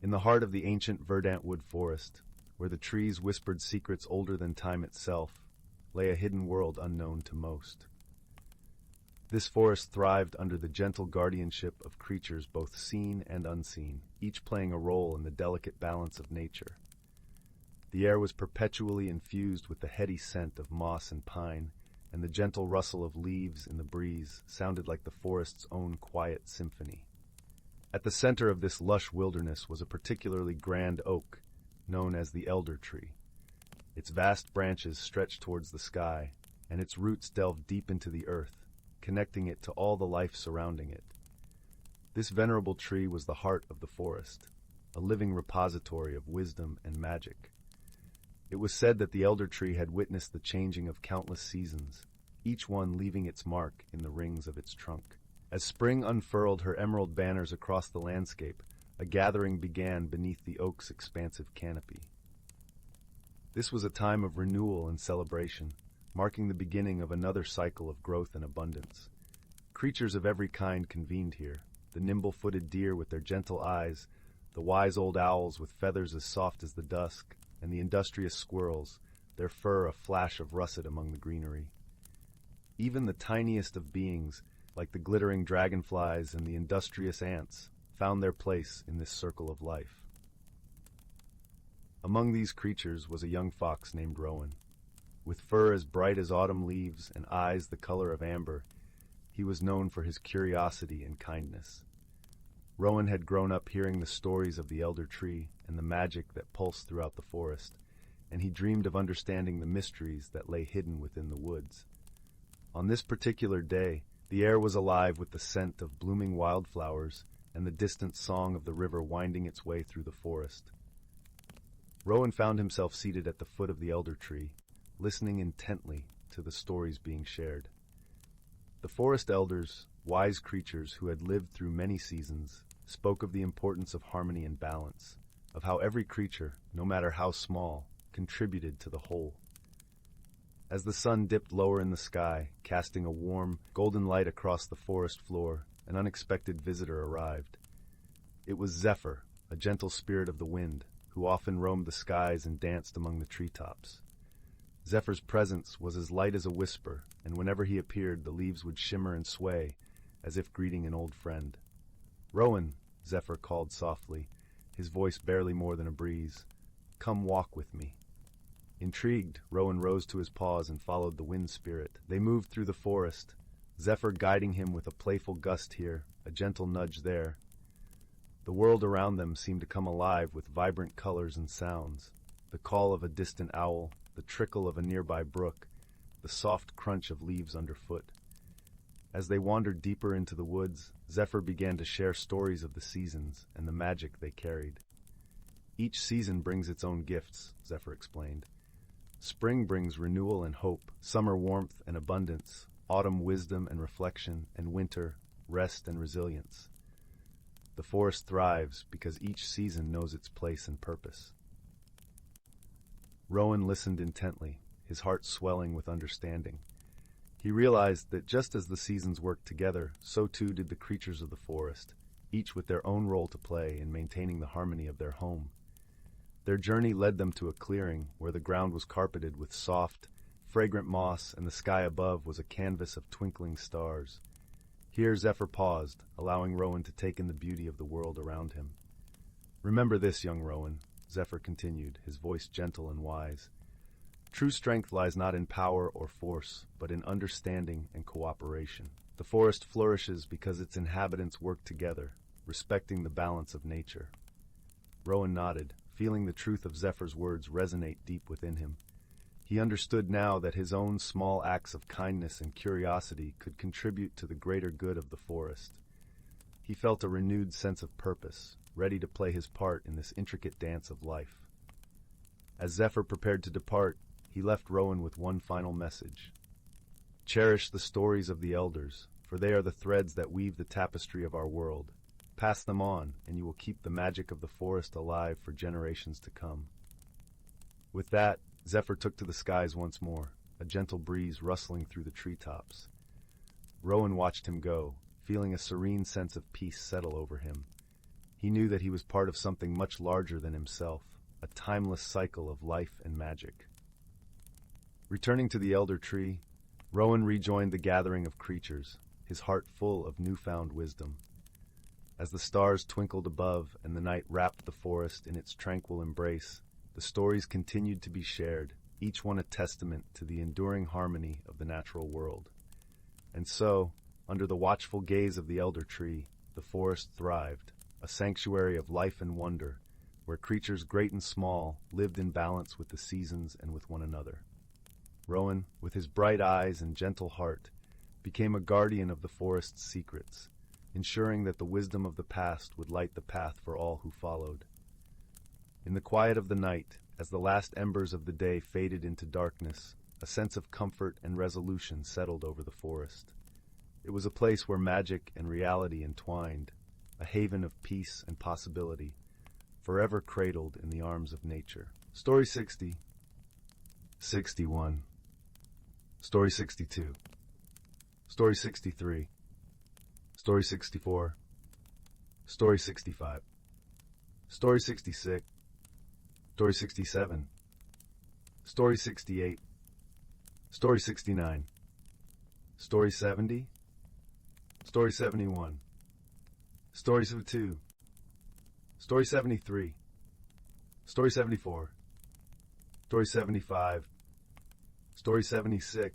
In the heart of the ancient verdant wood forest, where the trees whispered secrets older than time itself, lay a hidden world unknown to most. This forest thrived under the gentle guardianship of creatures both seen and unseen, each playing a role in the delicate balance of nature. The air was perpetually infused with the heady scent of moss and pine, and the gentle rustle of leaves in the breeze sounded like the forest's own quiet symphony. At the center of this lush wilderness was a particularly grand oak, known as the elder tree. Its vast branches stretched towards the sky, and its roots delved deep into the earth, connecting it to all the life surrounding it. This venerable tree was the heart of the forest, a living repository of wisdom and magic. It was said that the elder tree had witnessed the changing of countless seasons, each one leaving its mark in the rings of its trunk. As spring unfurled her emerald banners across the landscape, a gathering began beneath the oak's expansive canopy. This was a time of renewal and celebration, marking the beginning of another cycle of growth and abundance. Creatures of every kind convened here, the nimble-footed deer with their gentle eyes, the wise old owls with feathers as soft as the dusk, and the industrious squirrels, their fur a flash of russet among the greenery. Even the tiniest of beings, like the glittering dragonflies and the industrious ants, found their place in this circle of life. Among these creatures was a young fox named Rowan. With fur as bright as autumn leaves and eyes the color of amber, he was known for his curiosity and kindness. Rowan had grown up hearing the stories of the elder tree and the magic that pulsed throughout the forest, and he dreamed of understanding the mysteries that lay hidden within the woods. On this particular day, the air was alive with the scent of blooming wildflowers and the distant song of the river winding its way through the forest. Rowan found himself seated at the foot of the elder tree, listening intently to the stories being shared. The forest elders, wise creatures who had lived through many seasons, spoke of the importance of harmony and balance, of how every creature, no matter how small, contributed to the whole. As the sun dipped lower in the sky, casting a warm, golden light across the forest floor, an unexpected visitor arrived. It was Zephyr, a gentle spirit of the wind, who often roamed the skies and danced among the treetops. Zephyr's presence was as light as a whisper, and whenever he appeared, the leaves would shimmer and sway, as if greeting an old friend. "Rowan," Zephyr called softly, his voice barely more than a breeze, "come walk with me." Intrigued, Rowan rose to his paws and followed the wind spirit. They moved through the forest, Zephyr guiding him with a playful gust here, a gentle nudge there. The world around them seemed to come alive with vibrant colors and sounds, the call of a distant owl, the trickle of a nearby brook, the soft crunch of leaves underfoot. As they wandered deeper into the woods, Zephyr began to share stories of the seasons and the magic they carried. "Each season brings its own gifts," Zephyr explained. "Spring brings renewal and hope, summer warmth and abundance, autumn wisdom and reflection, and winter rest and resilience. The forest thrives because each season knows its place and purpose. Rowan listened intently, his heart swelling with understanding. He realized that just as the seasons worked together, so too did the creatures of the forest, each with their own role to play in maintaining the harmony of their home. Their journey led them to a clearing where the ground was carpeted with soft, fragrant moss and the sky above was a canvas of twinkling stars. Here Zephyr paused, allowing Rowan to take in the beauty of the world around him. "Remember this, young Rowan," Zephyr continued, his voice gentle and wise. "True strength lies not in power or force, but in understanding and cooperation. The forest flourishes because its inhabitants work together, respecting the balance of nature." Rowan nodded, feeling the truth of Zephyr's words resonate deep within him. He understood now that his own small acts of kindness and curiosity could contribute to the greater good of the forest. He felt a renewed sense of purpose, ready to play his part in this intricate dance of life. As Zephyr prepared to depart, he left Rowan with one final message. "Cherish the stories of the elders, for they are the threads that weave the tapestry of our world. Pass them on, and you will keep the magic of the forest alive for generations to come." With that, Zephyr took to the skies once more, a gentle breeze rustling through the treetops. Rowan watched him go, feeling a serene sense of peace settle over him. He knew that he was part of something much larger than himself, a timeless cycle of life and magic. Returning to the elder tree, Rowan rejoined the gathering of creatures, his heart full of newfound wisdom. As the stars twinkled above and the night wrapped the forest in its tranquil embrace, the stories continued to be shared, each one a testament to the enduring harmony of the natural world. And so, under the watchful gaze of the elder tree, the forest thrived, a sanctuary of life and wonder, where creatures great and small lived in balance with the seasons and with one another. Rowan, with his bright eyes and gentle heart, became a guardian of the forest's secrets, ensuring that the wisdom of the past would light the path for all who followed. In the quiet of the night, as the last embers of the day faded into darkness, a sense of comfort and resolution settled over the forest. It was a place where magic and reality entwined, a haven of peace and possibility, forever cradled in the arms of nature. Story 60. 61. Story 62. Story 63. Story 64. Story 65. Story 66. Story 67. Story 68. Story 69. Story 70. Story 71. Story 72. Story 73. Story 74. Story 75. Story 76.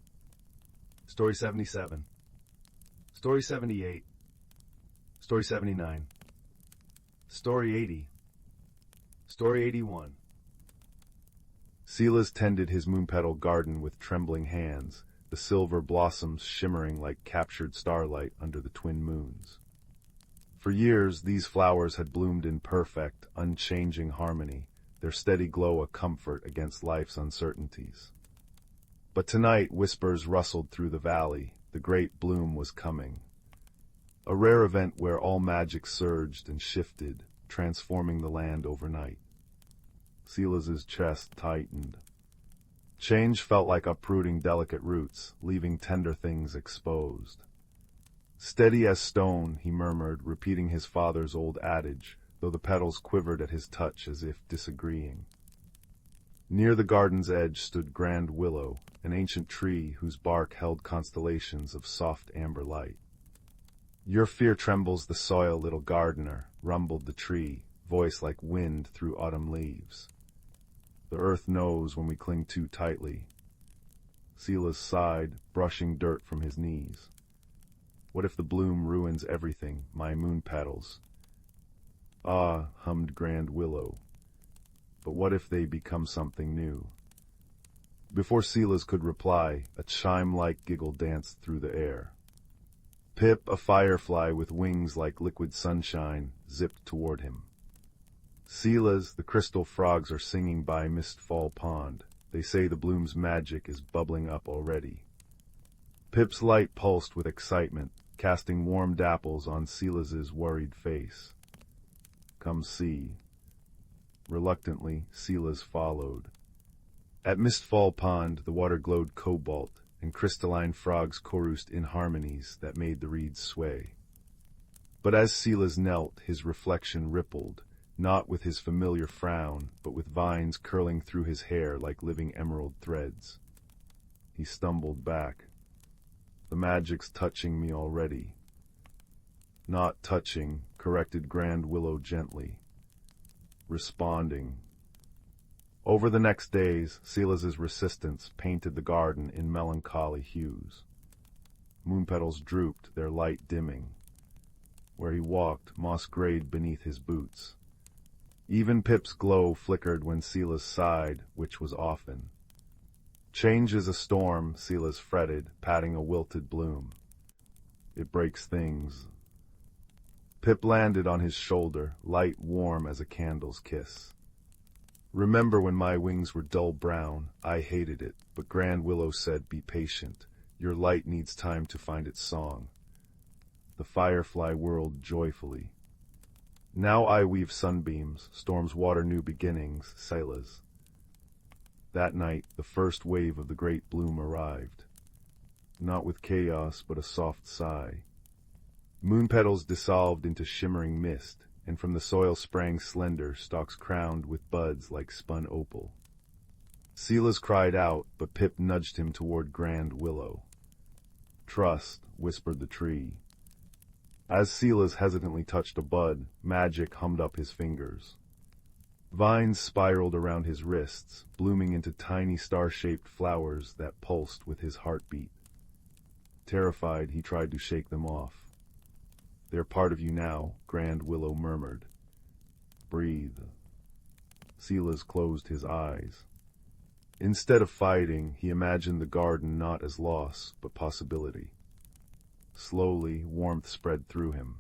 Story 77. Story 78. Story 79. Story 80. Story 81. Silas tended his moon-petal garden with trembling hands, the silver blossoms shimmering like captured starlight under the twin moons. For years, these flowers had bloomed in perfect, unchanging harmony, their steady glow a comfort against life's uncertainties. But tonight, whispers rustled through the valley. The great bloom was coming. A rare event where all magic surged and shifted, transforming the land overnight. Silas's chest tightened. Change felt like uprooting delicate roots, leaving tender things exposed. "Steady as stone," he murmured, repeating his father's old adage, though the petals quivered at his touch as if disagreeing. Near the garden's edge stood Grand Willow, an ancient tree whose bark held constellations of soft amber light. "Your fear trembles the soil, little gardener," rumbled the tree, voice like wind through autumn leaves. "The earth knows when we cling too tightly." Silas sighed, brushing dirt from his knees. "What if the bloom ruins everything, my moon petals?" "Ah," hummed Grand Willow. "But what if they become something new?" Before Silas could reply, a chime-like giggle danced through the air. Pip, a firefly with wings like liquid sunshine, zipped toward him. "Silas, the crystal frogs are singing by Mistfall Pond. They say the bloom's magic is bubbling up already." Pip's light pulsed with excitement, casting warm dapples on Silas's worried face. Come see. Reluctantly, Silas followed. At Mistfall Pond, the water glowed cobalt, and crystalline frogs chorused in harmonies that made the reeds sway. But as Silas knelt, his reflection rippled, not with his familiar frown, but with vines curling through his hair like living emerald threads. He stumbled back. The magic's touching me already. Not touching, corrected Grand Willow gently. Responding. Over the next days, Silas's resistance painted the garden in melancholy hues. Moon petals drooped, their light dimming. Where he walked, moss grayed beneath his boots. Even Pip's glow flickered when Silas sighed, which was often. Change is a storm, Silas fretted, patting a wilted bloom. It breaks things. Pip landed on his shoulder, light warm as a candle's kiss. Remember when my wings were dull brown? I hated it, but Grand Willow said, be patient. Your light needs time to find its song. The firefly whirled joyfully. Now I weave sunbeams, storms water new beginnings, Silas. That night, the first wave of the great bloom arrived. Not with chaos, but a soft sigh. Moon petals dissolved into shimmering mist, and from the soil sprang slender stalks crowned with buds like spun opal. Silas cried out, but Pip nudged him toward Grand Willow. Trust, whispered the tree. As Silas hesitantly touched a bud, magic hummed up his fingers. Vines spiraled around his wrists, blooming into tiny star-shaped flowers that pulsed with his heartbeat. Terrified, he tried to shake them off. They're part of you now, Grand Willow murmured. Breathe. Silas closed his eyes. Instead of fighting, he imagined the garden not as loss, but possibility. Slowly, warmth spread through him.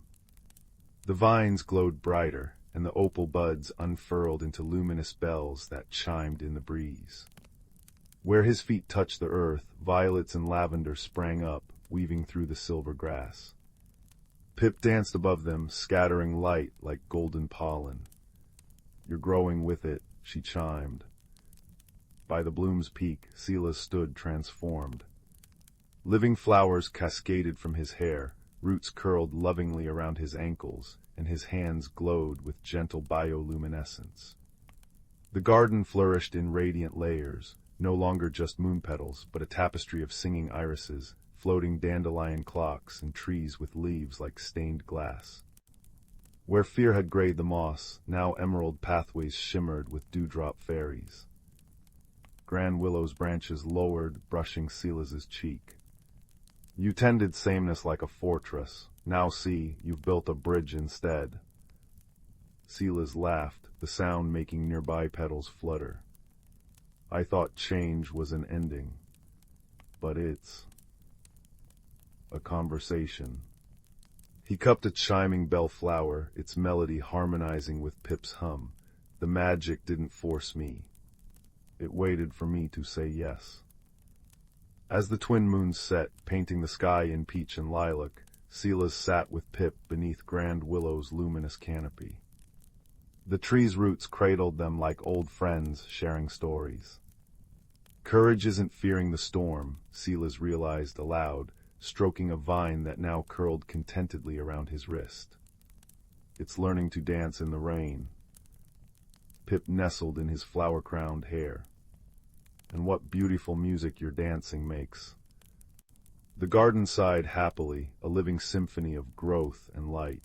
The vines glowed brighter, and the opal buds unfurled into luminous bells that chimed in the breeze. Where his feet touched the earth, violets and lavender sprang up, weaving through the silver grass. Pip danced above them, scattering light like golden pollen. You're growing with it, she chimed. By the bloom's peak, Silas stood transformed. Living flowers cascaded from his hair, roots curled lovingly around his ankles, and his hands glowed with gentle bioluminescence. The garden flourished in radiant layers, no longer just moon petals, but a tapestry of singing irises, floating dandelion clocks, and trees with leaves like stained glass. Where fear had grayed the moss, now emerald pathways shimmered with dewdrop fairies. Grand Willow's branches lowered, brushing Silas's cheek. You tended sameness like a fortress. Now see, you've built a bridge instead. Silas laughed, the sound making nearby petals flutter. I thought change was an ending, but it's a conversation. He cupped a chiming bellflower, its melody harmonizing with Pip's hum. The magic didn't force me. It waited for me to say yes. As the twin moons set, painting the sky in peach and lilac, Silas sat with Pip beneath Grand Willow's luminous canopy. The tree's roots cradled them like old friends sharing stories. Courage isn't fearing the storm, Silas realized aloud, stroking a vine that now curled contentedly around his wrist. It's learning to dance in the rain. Pip nestled in his flower-crowned hair. And what beautiful music your dancing makes. The garden sighed happily, a living symphony of growth and light.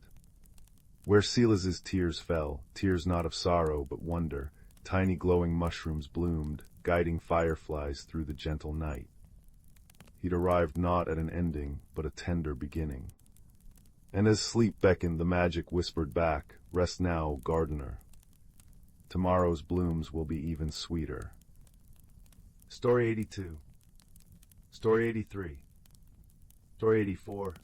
Where Silas's tears fell, tears not of sorrow but wonder, tiny glowing mushrooms bloomed, guiding fireflies through the gentle night. He'd arrived not at an ending, but a tender beginning. And as sleep beckoned, the magic whispered back, rest now, gardener. Tomorrow's blooms will be even sweeter. Story 82. Story 83. Story 84.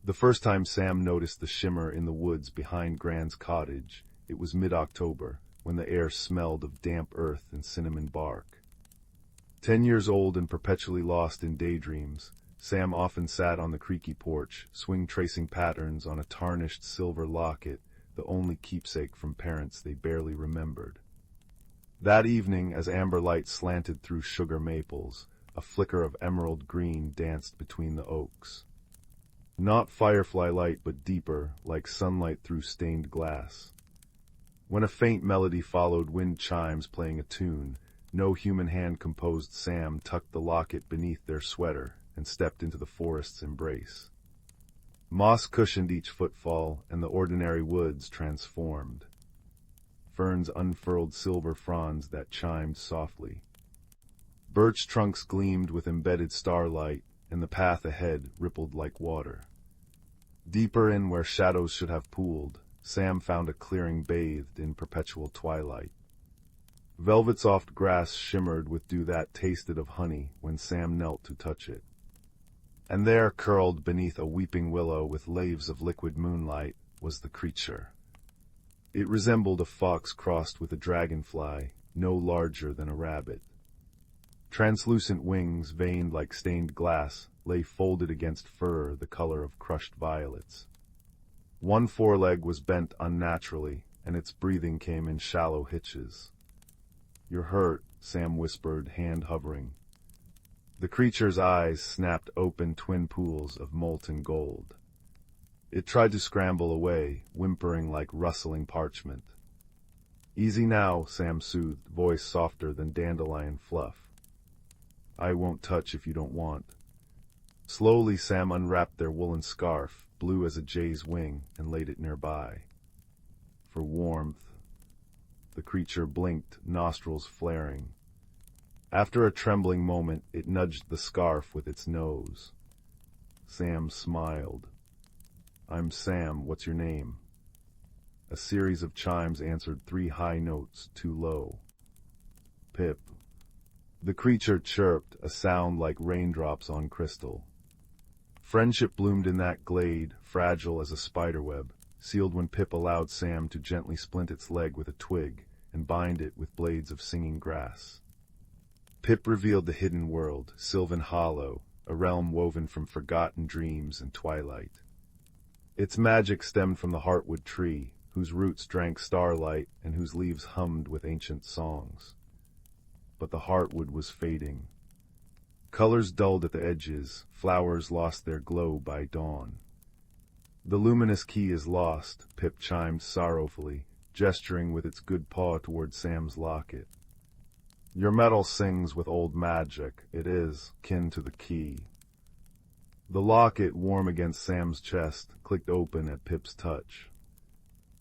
The first time Sam noticed the shimmer in the woods behind Grand's cottage, it was mid-October, when the air smelled of damp earth and cinnamon bark. 10 years old and perpetually lost in daydreams, Sam often sat on the creaky porch, swing tracing patterns on a tarnished silver locket, the only keepsake from parents they barely remembered. That evening, as amber light slanted through sugar maples, a flicker of emerald green danced between the oaks. Not firefly light, but deeper, like sunlight through stained glass. When a faint melody followed wind chimes playing a tune, no human hand composed, Sam tucked the locket beneath their sweater and stepped into the forest's embrace. Moss cushioned each footfall, and the ordinary woods transformed. Ferns unfurled silver fronds that chimed softly. Birch trunks gleamed with embedded starlight, and the path ahead rippled like water. Deeper in, where shadows should have pooled, Sam found a clearing bathed in perpetual twilight. Velvet-soft grass shimmered with dew that tasted of honey when Sam knelt to touch it. And there, curled beneath a weeping willow with laves of liquid moonlight, was the creature. It resembled a fox crossed with a dragonfly, no larger than a rabbit. Translucent wings, veined like stained glass, lay folded against fur the color of crushed violets. One foreleg was bent unnaturally, and its breathing came in shallow hitches. "You're hurt," Sam whispered, hand hovering. The creature's eyes snapped open twin pools of molten gold. It tried to scramble away, whimpering like rustling parchment. "Easy now," Sam soothed, voice softer than dandelion fluff. "I won't touch if you don't want." Slowly Sam unwrapped their woolen scarf, blue as a jay's wing, and laid it nearby. For warmth. The creature blinked, nostrils flaring. After a trembling moment, it nudged the scarf with its nose. Sam smiled. "I'm Sam, what's your name?" A series of chimes answered, 3 high notes, too low. "Pip." The creature chirped, a sound like raindrops on crystal. Friendship bloomed in that glade, fragile as a spiderweb, sealed when Pip allowed Sam to gently splint its leg with a twig and bind it with blades of singing grass. Pip revealed the hidden world, Sylvan Hollow, a realm woven from forgotten dreams and twilight. Its magic stemmed from the Heartwood tree, whose roots drank starlight and whose leaves hummed with ancient songs. But the Heartwood was fading. Colors dulled at the edges, flowers lost their glow by dawn. "The luminous key is lost," Pip chimed sorrowfully, gesturing with its good paw toward Sam's locket. "Your metal sings with old magic. It is kin to the key." The locket, warm against Sam's chest, clicked open at Pip's touch.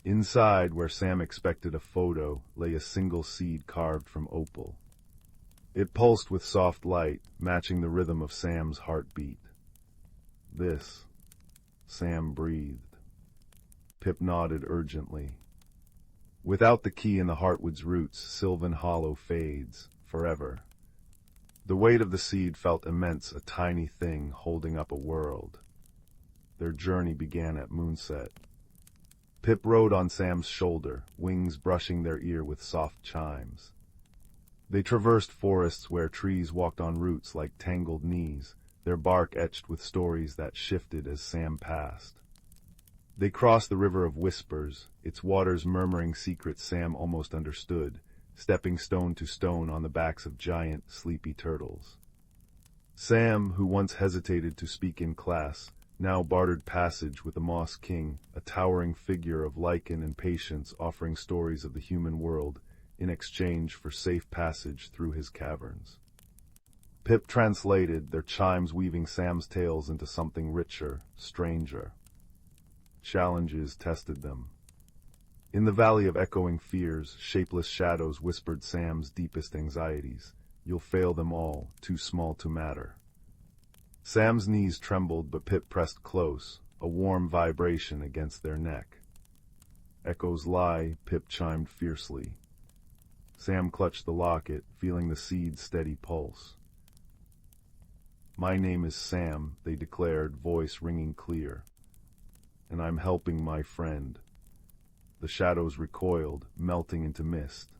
Inside, where Sam expected a photo, lay a single seed carved from opal. It pulsed with soft light, matching the rhythm of Sam's heartbeat. "This," Sam breathed. Pip nodded urgently. Without the key in the Heartwood's roots, Sylvan Hollow fades, forever. The weight of the seed felt immense, a tiny thing holding up a world. Their journey began at moonset. Pip rode on Sam's shoulder, wings brushing their ear with soft chimes. They traversed forests where trees walked on roots like tangled knees, their bark etched with stories that shifted as Sam passed. They crossed the river of whispers, its waters murmuring secrets Sam almost understood, stepping stone to stone on the backs of giant, sleepy turtles. Sam, who once hesitated to speak in class, now bartered passage with the Moss King, a towering figure of lichen and patience offering stories of the human world in exchange for safe passage through his caverns. Pip translated, their chimes weaving Sam's tales into something richer, stranger. Challenges tested them. In the valley of echoing fears, shapeless shadows whispered Sam's deepest anxieties. "You'll fail them all, too small to matter." Sam's knees trembled, but Pip pressed close, a warm vibration against their neck. "Echoes lie," Pip chimed fiercely. Sam clutched the locket, feeling the seed's steady pulse. "My name is Sam," they declared, voice ringing clear. "And I'm helping my friend." The shadows recoiled, melting into mist.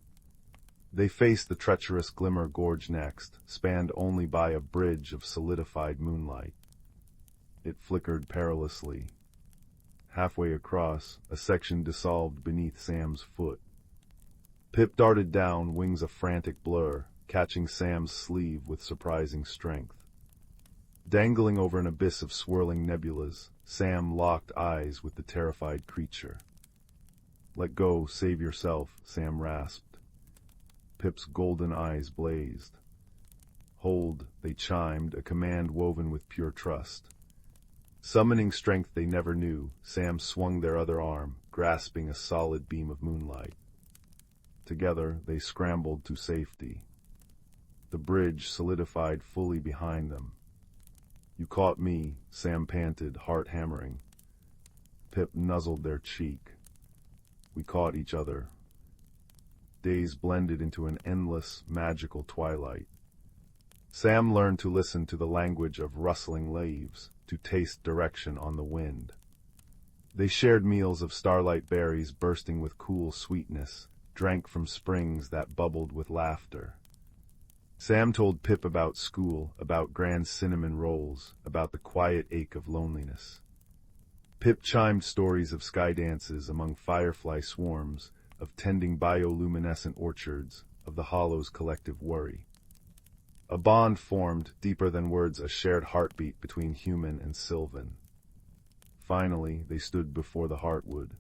They faced the treacherous Glimmer Gorge next, spanned only by a bridge of solidified moonlight. It flickered perilously. halfway across, a section dissolved beneath Sam's foot. Pip darted down, wings a frantic blur, catching Sam's sleeve with surprising strength. Dangling over an abyss of swirling nebulas, Sam locked eyes with the terrified creature. "Let go, save yourself," Sam rasped. Pip's golden eyes blazed. "Hold," they chimed, a command woven with pure trust. Summoning strength they never knew, Sam swung their other arm, grasping a solid beam of moonlight. Together they scrambled to safety. The bridge solidified fully behind them. "You caught me," Sam panted, heart hammering. Pip nuzzled their cheek. "We caught each other." Days blended into an endless, magical twilight. Sam learned to listen to the language of rustling leaves, to taste direction on the wind. They shared meals of starlight berries bursting with cool sweetness, drank from springs that bubbled with laughter. Sam told Pip about school, about grand cinnamon rolls, about the quiet ache of loneliness. Pip chimed stories of sky dances among firefly swarms, of tending bioluminescent orchards, of the Hollow's collective worry. A bond formed, deeper than words, a shared heartbeat between human and sylvan. Finally, they stood before the Heartwood.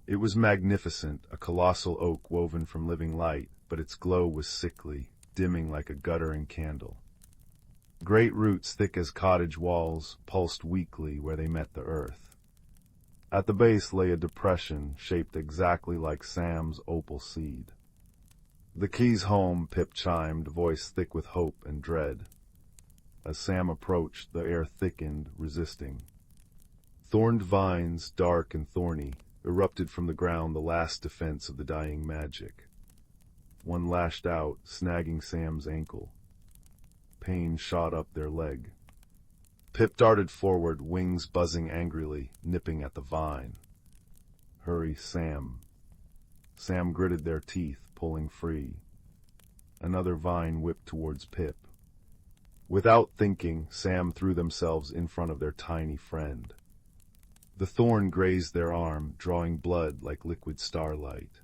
It was magnificent, a colossal oak woven from living light, but its glow was sickly, dimming like a guttering candle. Great roots, thick as cottage walls, pulsed weakly where they met the earth. At the base lay a depression shaped exactly like Sam's opal seed. "The key's home," Pip chimed, voice thick with hope and dread. As Sam approached, the air thickened, resisting. Thorned vines, dark and thorny, erupted from the ground, the last defense of the dying magic. One lashed out, snagging Sam's ankle. Pain shot up their leg. Pip darted forward, wings buzzing angrily, nipping at the vine. "Hurry, Sam." Sam gritted their teeth, pulling free. Another vine whipped towards Pip. Without thinking, Sam threw themselves in front of their tiny friend. The thorn grazed their arm, drawing blood like liquid starlight.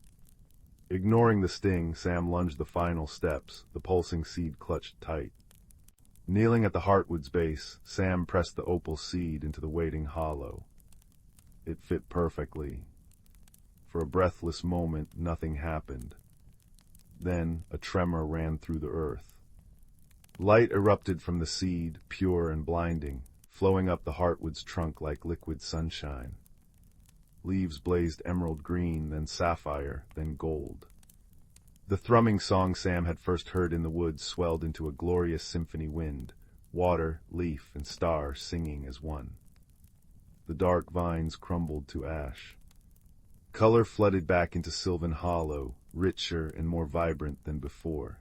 Ignoring the sting, Sam lunged the final steps, the pulsing seed clutched tight. Kneeling at the Heartwood's base, Sam pressed the opal seed into the waiting hollow. It fit perfectly. For a breathless moment, nothing happened. Then a tremor ran through the earth. Light erupted from the seed, pure and blinding, flowing up the Heartwood's trunk like liquid sunshine. Leaves blazed emerald green, then sapphire, then gold. The thrumming song Sam had first heard in the woods swelled into a glorious symphony wind, water, leaf, and star singing as one. The dark vines crumbled to ash. Color flooded back into Sylvan Hollow, richer and more vibrant than before.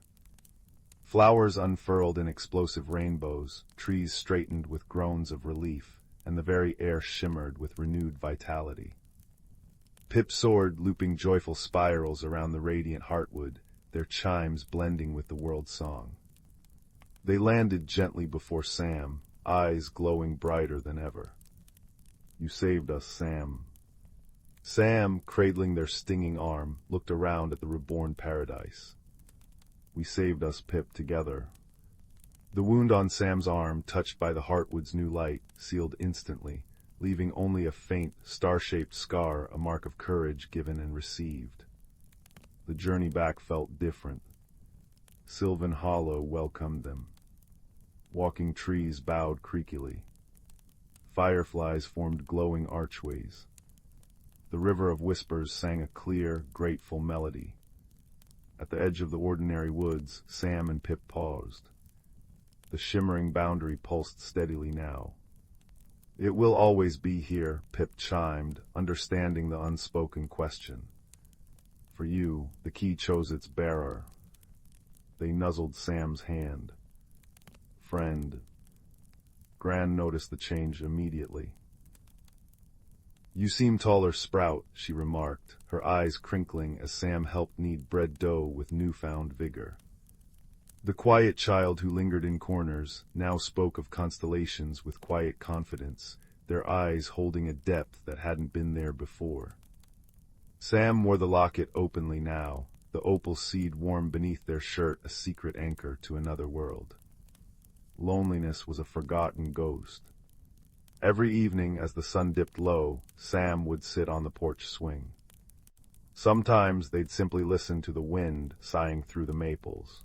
Flowers unfurled in explosive rainbows, trees straightened with groans of relief, and the very air shimmered with renewed vitality. Pip soared, looping joyful spirals around the radiant Heartwood, their chimes blending with the world's song. They landed gently before Sam, eyes glowing brighter than ever. "You saved us, Sam." Sam, cradling their stinging arm, looked around at the reborn paradise. "We saved us, Pip, together." The wound on Sam's arm, touched by the Heartwood's new light, sealed instantly, leaving only a faint, star-shaped scar, a mark of courage given and received. The journey back felt different. Sylvan Hollow welcomed them. Walking trees bowed creakily. Fireflies formed glowing archways. The river of whispers sang a clear, grateful melody. At the edge of the ordinary woods, Sam and Pip paused. The shimmering boundary pulsed steadily now. "It will always be here," Pip chimed, understanding the unspoken question. "For you, the key chose its bearer." They nuzzled Sam's hand. "Friend." Gran noticed the change immediately. "You seem taller, Sprout," she remarked, her eyes crinkling as Sam helped knead bread dough with newfound vigor. The quiet child who lingered in corners now spoke of constellations with quiet confidence, their eyes holding a depth that hadn't been there before. Sam wore the locket openly now, the opal seed warm beneath their shirt a secret anchor to another world. Loneliness was a forgotten ghost. Every evening as the sun dipped low, Sam would sit on the porch swing. Sometimes they'd simply listen to the wind sighing through the maples.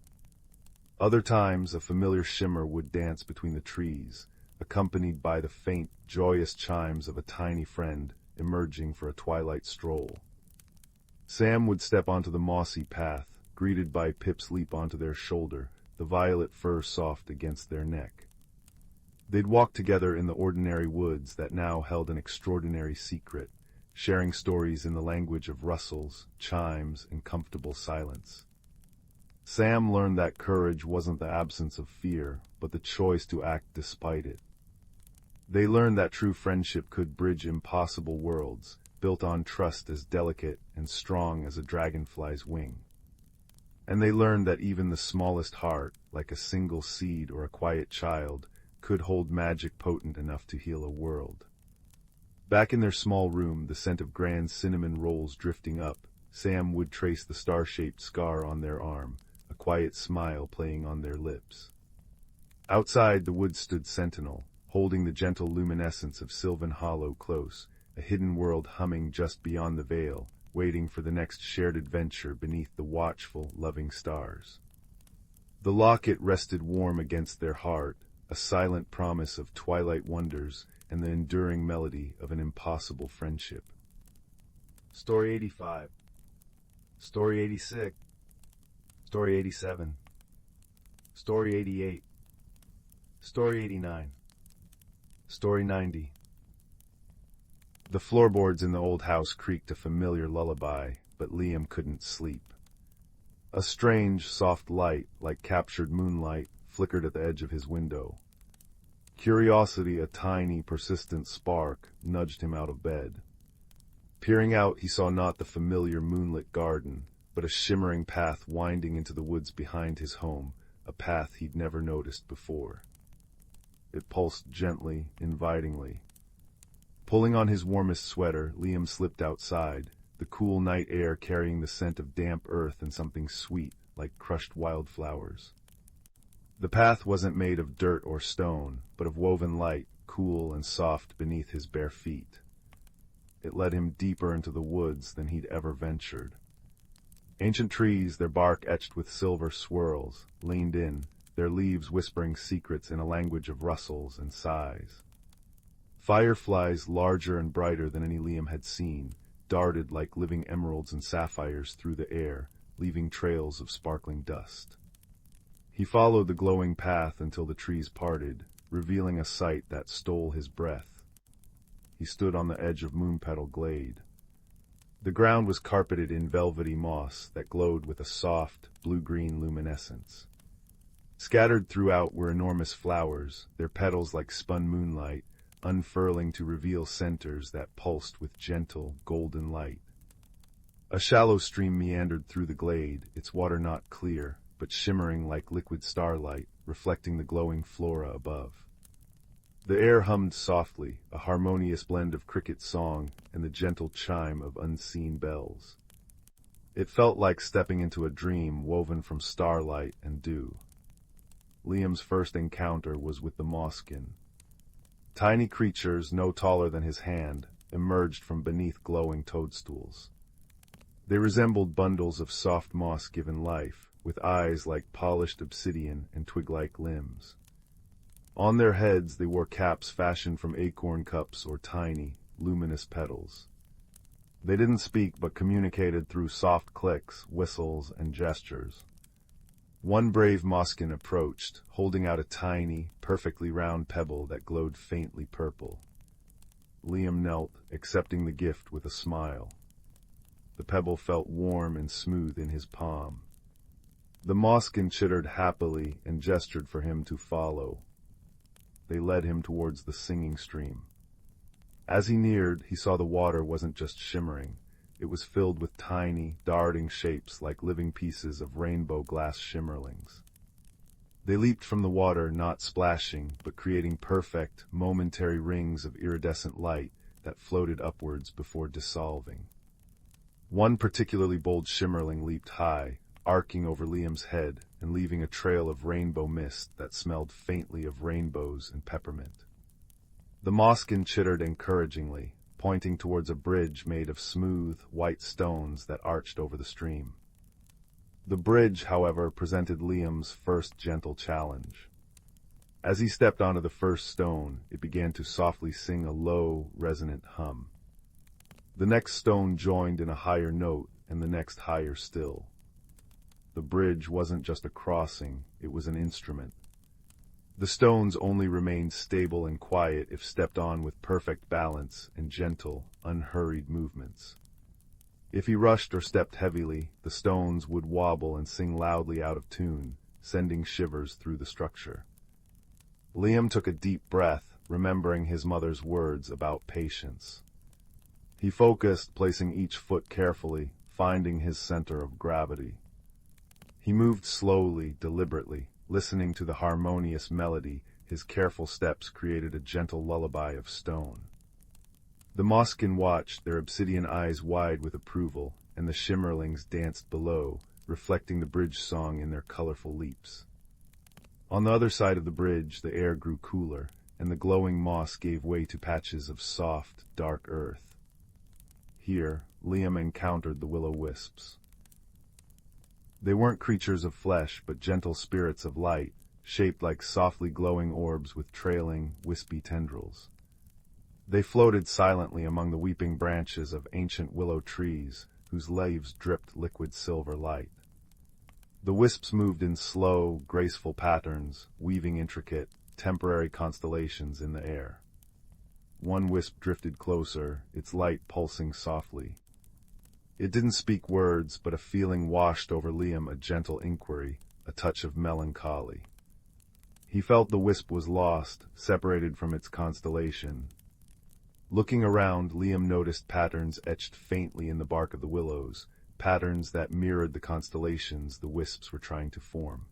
Other times a familiar shimmer would dance between the trees, accompanied by the faint, joyous chimes of a tiny friend emerging for a twilight stroll. Sam would step onto the mossy path, greeted by Pip's leap onto their shoulder, the violet fur soft against their neck. They'd walk together in the ordinary woods that now held an extraordinary secret, sharing stories in the language of rustles, chimes, and comfortable silence. Sam learned that courage wasn't the absence of fear, but the choice to act despite it. They learned that true friendship could bridge impossible worlds, built on trust as delicate and strong as a dragonfly's wing. And they learned that even the smallest heart, like a single seed or a quiet child, could hold magic potent enough to heal a world. Back in their small room, the scent of grand cinnamon rolls drifting up, Sam would trace the star-shaped scar on their arm, a quiet smile playing on their lips. Outside, the woods stood sentinel, holding the gentle luminescence of Sylvan Hollow close, a hidden world humming just beyond the veil, waiting for the next shared adventure beneath the watchful, loving stars. The locket rested warm against their heart, a silent promise of twilight wonders and the enduring melody of an impossible friendship. Story 85. Story 86. Story 87. Story 88. Story 89. Story 90. The floorboards in the old house creaked a familiar lullaby, but Liam couldn't sleep. A strange, soft light, like captured moonlight, flickered at the edge of his window. Curiosity, a tiny, persistent spark, nudged him out of bed. Peering out, he saw not the familiar moonlit garden, but a shimmering path winding into the woods behind his home, a path he'd never noticed before. It pulsed gently, invitingly. Pulling on his warmest sweater, Liam slipped outside, the cool night air carrying the scent of damp earth and something sweet, like crushed wildflowers. The path wasn't made of dirt or stone, but of woven light, cool and soft beneath his bare feet. It led him deeper into the woods than he'd ever ventured. Ancient trees, their bark etched with silver swirls, leaned in, their leaves whispering secrets in a language of rustles and sighs. Fireflies, larger and brighter than any Liam had seen, darted like living emeralds and sapphires through the air, leaving trails of sparkling dust. He followed the glowing path until the trees parted, revealing a sight that stole his breath. He stood on the edge of Moonpetal Glade. The ground was carpeted in velvety moss that glowed with a soft, blue-green luminescence. Scattered throughout were enormous flowers, their petals like spun moonlight, unfurling to reveal centers that pulsed with gentle, golden light. A shallow stream meandered through the glade, its water not clear, but shimmering like liquid starlight, reflecting the glowing flora above. The air hummed softly, a harmonious blend of cricket song and the gentle chime of unseen bells. It felt like stepping into a dream woven from starlight and dew. Liam's first encounter was with the mosskin. Tiny creatures, no taller than his hand, emerged from beneath glowing toadstools. They resembled bundles of soft moss given life, with eyes like polished obsidian and twig-like limbs. On their heads they wore caps fashioned from acorn cups or tiny, luminous petals. They didn't speak but communicated through soft clicks, whistles, and gestures. One brave mosskin approached, holding out a tiny, perfectly round pebble that glowed faintly purple. Liam knelt, accepting the gift with a smile. The pebble felt warm and smooth in his palm. The mosskin chittered happily and gestured for him to follow. They led him towards the singing stream. As he neared, he saw the water wasn't just shimmering. It was filled with tiny, darting shapes like living pieces of rainbow glass shimmerlings. They leaped from the water, not splashing, but creating perfect, momentary rings of iridescent light that floated upwards before dissolving. One particularly bold shimmerling leaped high, arcing over Liam's head and leaving a trail of rainbow mist that smelled faintly of rainbows and peppermint. The moskin chittered encouragingly, pointing towards a bridge made of smooth, white stones that arched over the stream. The bridge, however, presented Liam's first gentle challenge. As he stepped onto the first stone, it began to softly sing a low, resonant hum. The next stone joined in a higher note, and the next higher still. The bridge wasn't just a crossing, it was an instrument. The stones only remained stable and quiet if stepped on with perfect balance and gentle, unhurried movements. If he rushed or stepped heavily, the stones would wobble and sing loudly out of tune, sending shivers through the structure. Liam took a deep breath, remembering his mother's words about patience. He focused, placing each foot carefully, finding his center of gravity. He moved slowly, deliberately, listening to the harmonious melody. His careful steps created a gentle lullaby of stone. The moskin watched, their obsidian eyes wide with approval, and the shimmerlings danced below, reflecting the bridge song in their colorful leaps. On the other side of the bridge, the air grew cooler, and the glowing moss gave way to patches of soft, dark earth. Here, Liam encountered the will-o'-wisps. They weren't creatures of flesh, but gentle spirits of light, shaped like softly glowing orbs with trailing, wispy tendrils. They floated silently among the weeping branches of ancient willow trees, whose leaves dripped liquid silver light. The wisps moved in slow, graceful patterns, weaving intricate, temporary constellations in the air. One wisp drifted closer, its light pulsing softly. It didn't speak words, but a feeling washed over Liam, a gentle inquiry, a touch of melancholy. He felt the wisp was lost, separated from its constellation. Looking around, Liam noticed patterns etched faintly in the bark of the willows, patterns that mirrored the constellations the wisps were trying to form.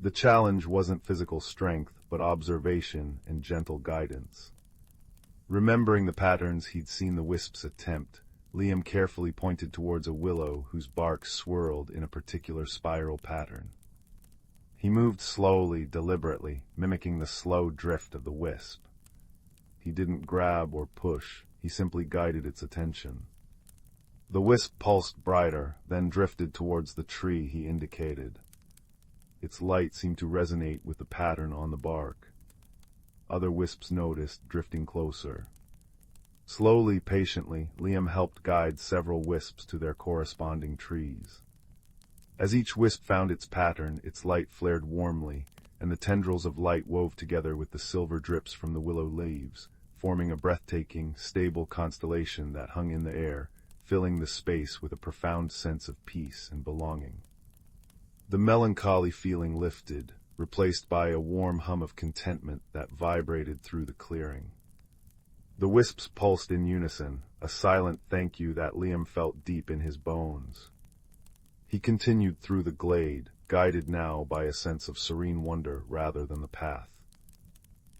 The challenge wasn't physical strength, but observation and gentle guidance. Remembering the patterns he'd seen the wisps attempt, Liam carefully pointed towards a willow whose bark swirled in a particular spiral pattern. He moved slowly, deliberately, mimicking the slow drift of the wisp. He didn't grab or push, he simply guided its attention. The wisp pulsed brighter, then drifted towards the tree he indicated. Its light seemed to resonate with the pattern on the bark. Other wisps noticed, drifting closer. Slowly, patiently, Liam helped guide several wisps to their corresponding trees. As each wisp found its pattern, its light flared warmly, and the tendrils of light wove together with the silver drips from the willow leaves, forming a breathtaking, stable constellation that hung in the air, filling the space with a profound sense of peace and belonging. The melancholy feeling lifted, replaced by a warm hum of contentment that vibrated through the clearing. The wisps pulsed in unison, a silent thank you that Liam felt deep in his bones. He continued through the glade, guided now by a sense of serene wonder rather than the path.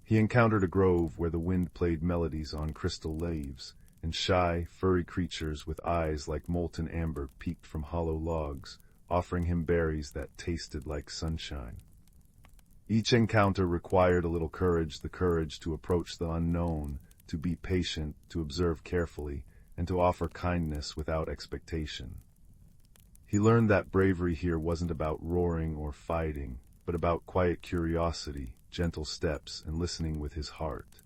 He encountered a grove where the wind played melodies on crystal leaves, and shy, furry creatures with eyes like molten amber peeked from hollow logs, offering him berries that tasted like sunshine. Each encounter required a little courage, the courage to approach the unknown, to be patient, to observe carefully, and to offer kindness without expectation. He learned that bravery here wasn't about roaring or fighting, but about quiet curiosity, gentle steps, and listening with his heart.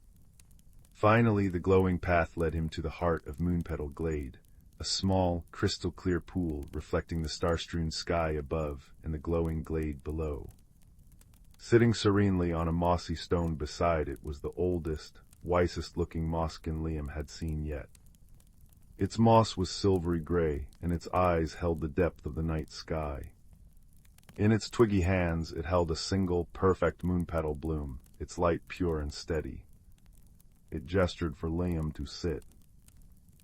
Finally, the glowing path led him to the heart of Moonpetal Glade, a small, crystal-clear pool reflecting the star-strewn sky above and the glowing glade below. Sitting serenely on a mossy stone beside it was the oldest, wisest-looking moskin Liam had seen yet. Its moss was silvery gray, and its eyes held the depth of the night sky. In its twiggy hands it held a single, perfect moonpetal bloom, its light pure and steady. It gestured for Liam to sit.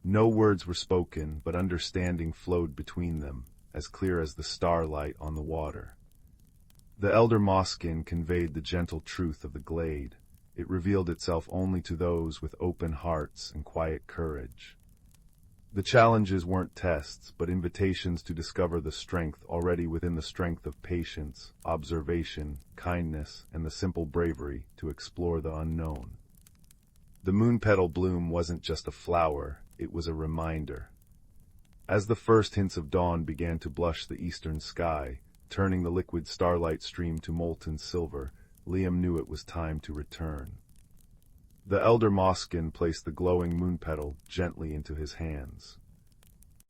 No words were spoken, but understanding flowed between them, as clear as the starlight on the water. The elder mosskin conveyed the gentle truth of the glade. It revealed itself only to those with open hearts and quiet courage. The challenges weren't tests, but invitations to discover the strength already within the strength of patience, observation, kindness, and the simple bravery to explore the unknown. The moon petal bloom wasn't just a flower, it was a reminder. As the first hints of dawn began to blush the eastern sky, turning the liquid starlight stream to molten silver, Liam knew it was time to return. The elder mosskin placed the glowing moon petal gently into his hands.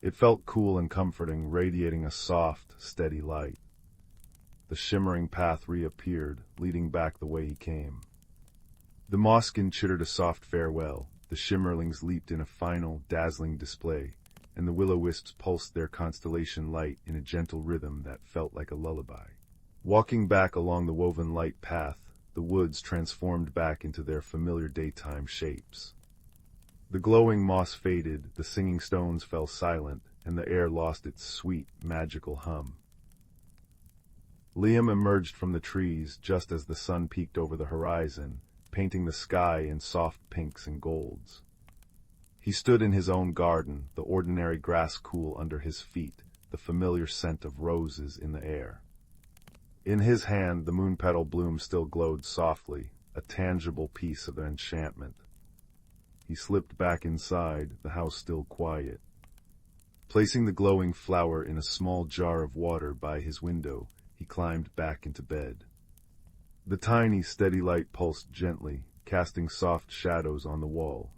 It felt cool and comforting, radiating a soft, steady light. The shimmering path reappeared, leading back the way he came. The mosskin chittered a soft farewell, the shimmerlings leaped in a final, dazzling display, and the will-o-wisps pulsed their constellation light in a gentle rhythm that felt like a lullaby. Walking back along the woven light path, the woods transformed back into their familiar daytime shapes. The glowing moss faded, the singing stones fell silent, and the air lost its sweet, magical hum. Liam emerged from the trees just as the sun peeked over the horizon, painting the sky in soft pinks and golds. He stood in his own garden, the ordinary grass cool under his feet, the familiar scent of roses in the air. In his hand, the moon petal bloom still glowed softly, a tangible piece of enchantment. He slipped back inside, the house still quiet. Placing the glowing flower in a small jar of water by his window, he climbed back into bed. The tiny, steady light pulsed gently, casting soft shadows on the wall.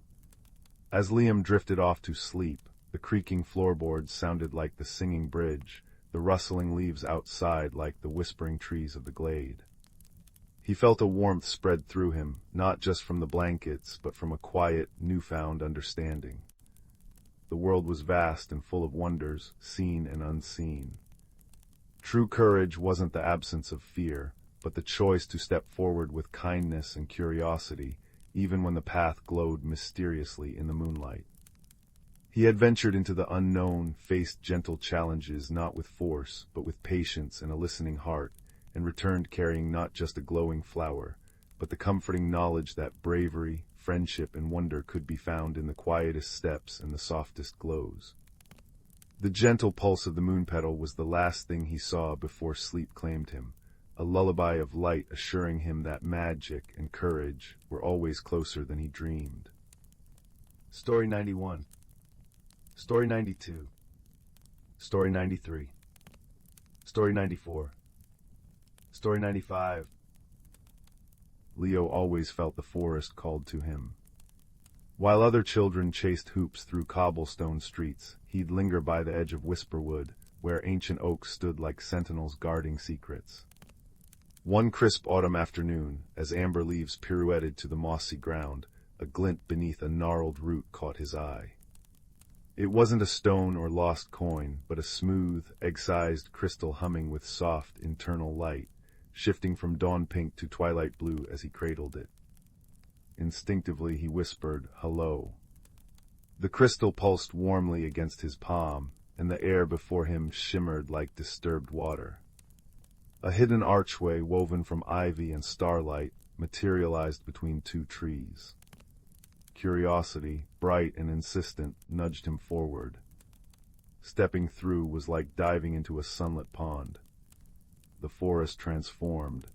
As Liam drifted off to sleep, the creaking floorboards sounded like the singing bridge, the rustling leaves outside like the whispering trees of the glade. He felt a warmth spread through him, not just from the blankets, but from a quiet, newfound understanding. The world was vast and full of wonders, seen and unseen. True courage wasn't the absence of fear, but the choice to step forward with kindness and curiosity, even when the path glowed mysteriously in the moonlight. He had ventured into the unknown, faced gentle challenges not with force, but with patience and a listening heart, and returned carrying not just a glowing flower, but the comforting knowledge that bravery, friendship, and wonder could be found in the quietest steps and the softest glows. The gentle pulse of the moon petal was the last thing he saw before sleep claimed him, a lullaby of light assuring him that magic and courage were always closer than he dreamed. Story 91. Story 92. Story 93. Story 94. Story 95. Leo always felt the forest called to him. While other children chased hoops through cobblestone streets, he'd linger by the edge of Whisperwood, where ancient oaks stood like sentinels guarding secrets. One crisp autumn afternoon, as amber leaves pirouetted to the mossy ground, a glint beneath a gnarled root caught his eye. It wasn't a stone or lost coin, but a smooth, egg-sized crystal humming with soft, internal light, shifting from dawn pink to twilight blue as he cradled it. Instinctively he whispered, "Hello." The crystal pulsed warmly against his palm, and the air before him shimmered like disturbed water. A hidden archway woven from ivy and starlight materialized between two trees. Curiosity, bright and insistent, nudged him forward. Stepping through was like diving into a sunlit pond. The forest transformed.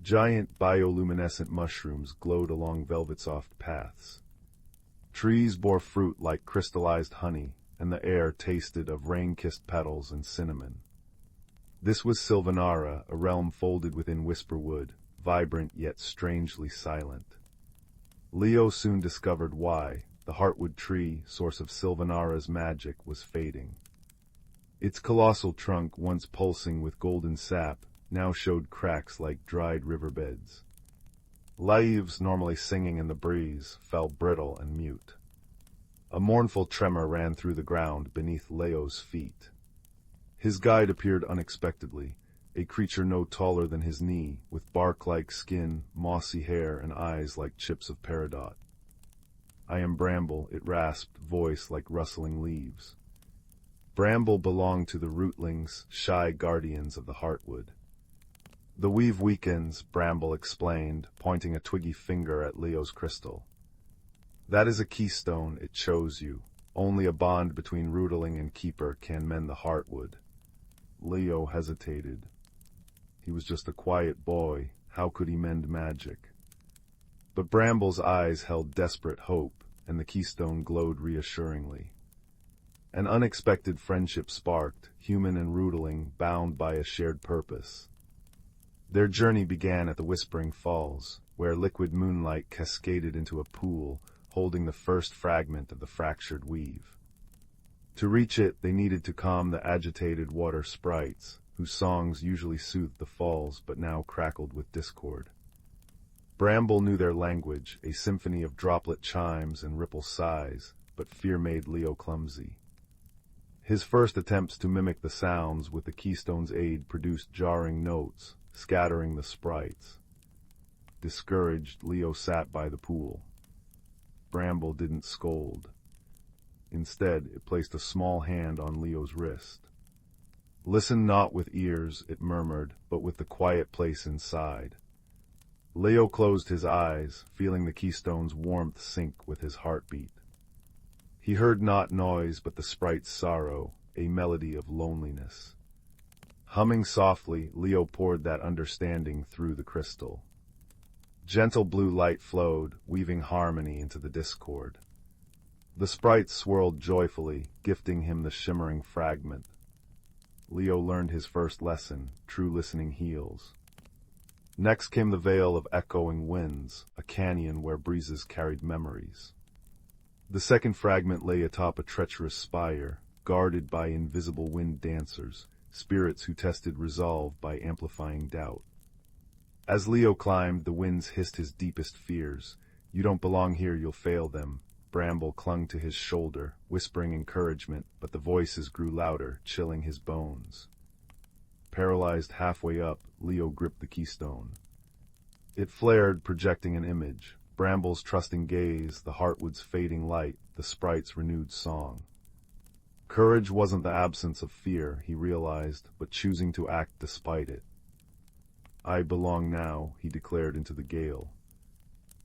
Giant bioluminescent mushrooms glowed along velvet-soft paths. Trees bore fruit like crystallized honey, and the air tasted of rain-kissed petals and cinnamon. This was Sylvanara, a realm folded within Whisperwood, vibrant yet strangely silent. Leo soon discovered why. The Heartwood tree, source of Sylvanara's magic, was fading. Its colossal trunk, once pulsing with golden sap, now showed cracks like dried riverbeds. Leaves, normally singing in the breeze, fell brittle and mute. A mournful tremor ran through the ground beneath Leo's feet. His guide appeared unexpectedly, a creature no taller than his knee, with bark-like skin, mossy hair, and eyes like chips of peridot. "I am Bramble," it rasped, voice like rustling leaves. Bramble belonged to the rootlings, shy guardians of the Heartwood. The weave weakens, Bramble explained, pointing a twiggy finger at Leo's crystal. That is a keystone, it shows you. Only a bond between rootling and keeper can mend the Heartwood. Leo hesitated. He was just a quiet boy. How could he mend magic? But Bramble's eyes held desperate hope, and the keystone glowed reassuringly. An unexpected friendship sparked, human and rootling, bound by a shared purpose. Their journey began at the Whispering Falls, where liquid moonlight cascaded into a pool, holding the first fragment of the fractured weave. To reach it, they needed to calm the agitated water sprites, whose songs usually soothed the falls but now crackled with discord. Bramble knew their language, a symphony of droplet chimes and ripple sighs, but fear made Leo clumsy. His first attempts to mimic the sounds with the keystone's aid produced jarring notes, scattering the sprites. Discouraged, Leo sat by the pool. Bramble didn't scold. Instead, it placed a small hand on Leo's wrist. Listen not with ears, it murmured, but with the quiet place inside. Leo closed his eyes, feeling the keystone's warmth sink with his heartbeat. He heard not noise but the sprite's sorrow, a melody of loneliness. Humming softly, Leo poured that understanding through the crystal. Gentle blue light flowed, weaving harmony into the discord. The sprites swirled joyfully, gifting him the shimmering fragment. Leo learned his first lesson: true listening heals. Next came the veil of echoing winds, a canyon where breezes carried memories. The second fragment lay atop a treacherous spire, guarded by invisible wind dancers, spirits who tested resolve by amplifying doubt. As Leo climbed, the winds hissed his deepest fears. You don't belong here, you'll fail them. Bramble clung to his shoulder, whispering encouragement, but the voices grew louder, chilling his bones. Paralyzed halfway up, Leo gripped the keystone. It flared, projecting an image. Bramble's trusting gaze, the Heartwood's fading light, the sprite's renewed song. Courage wasn't the absence of fear, he realized, but choosing to act despite it. I belong now, he declared into the gale.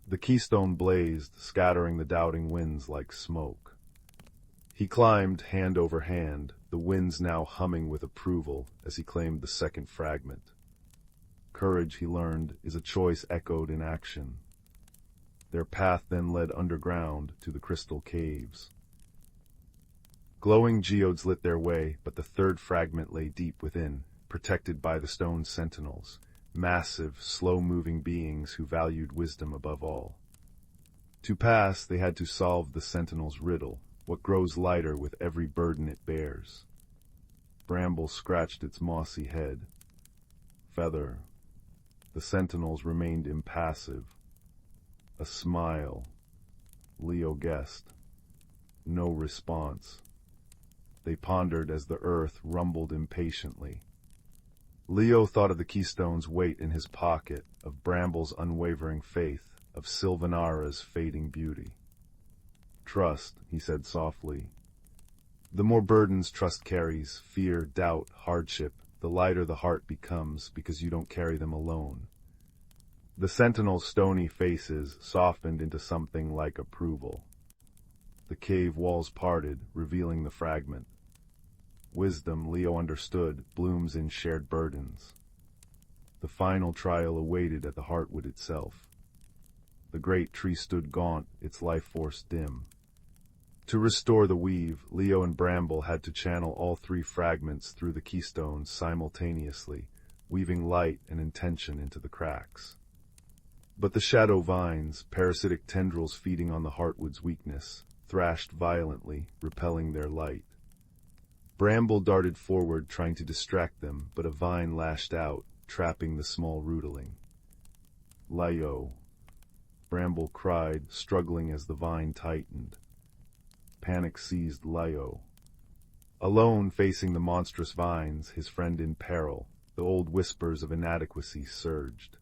The keystone blazed, scattering the doubting winds like smoke. He climbed, hand over hand, the winds now humming with approval as he claimed the second fragment. Courage, he learned, is a choice echoed in action. Their path then led underground to the crystal caves. Glowing geodes lit their way, but the third fragment lay deep within, protected by the stone sentinels. Massive, slow-moving beings who valued wisdom above all. To pass, they had to solve the sentinel's riddle, what grows lighter with every burden it bears. Bramble scratched its mossy head. Feather. The sentinels remained impassive. A smile. Leo guessed. No response. They pondered as the earth rumbled impatiently. Leo thought of the keystone's weight in his pocket, of Bramble's unwavering faith, of Sylvanara's fading beauty. Trust, he said softly. The more burdens trust carries, fear, doubt, hardship, the lighter the heart becomes because you don't carry them alone. The sentinel's stony faces softened into something like approval. The cave walls parted, revealing the fragment. Wisdom, Leo understood, blooms in shared burdens. The final trial awaited at the Heartwood itself. The great tree stood gaunt, its life force dim. To restore the weave, Leo and Bramble had to channel all three fragments through the keystone simultaneously, weaving light and intention into the cracks. But the shadow vines, parasitic tendrils feeding on the Heartwood's weakness, thrashed violently, repelling their light. Bramble darted forward, trying to distract them, but a vine lashed out, trapping the small rootling. Leo. Bramble cried, struggling as the vine tightened. Panic seized Leo. Alone, facing the monstrous vines, his friend in peril, the old whispers of inadequacy surged.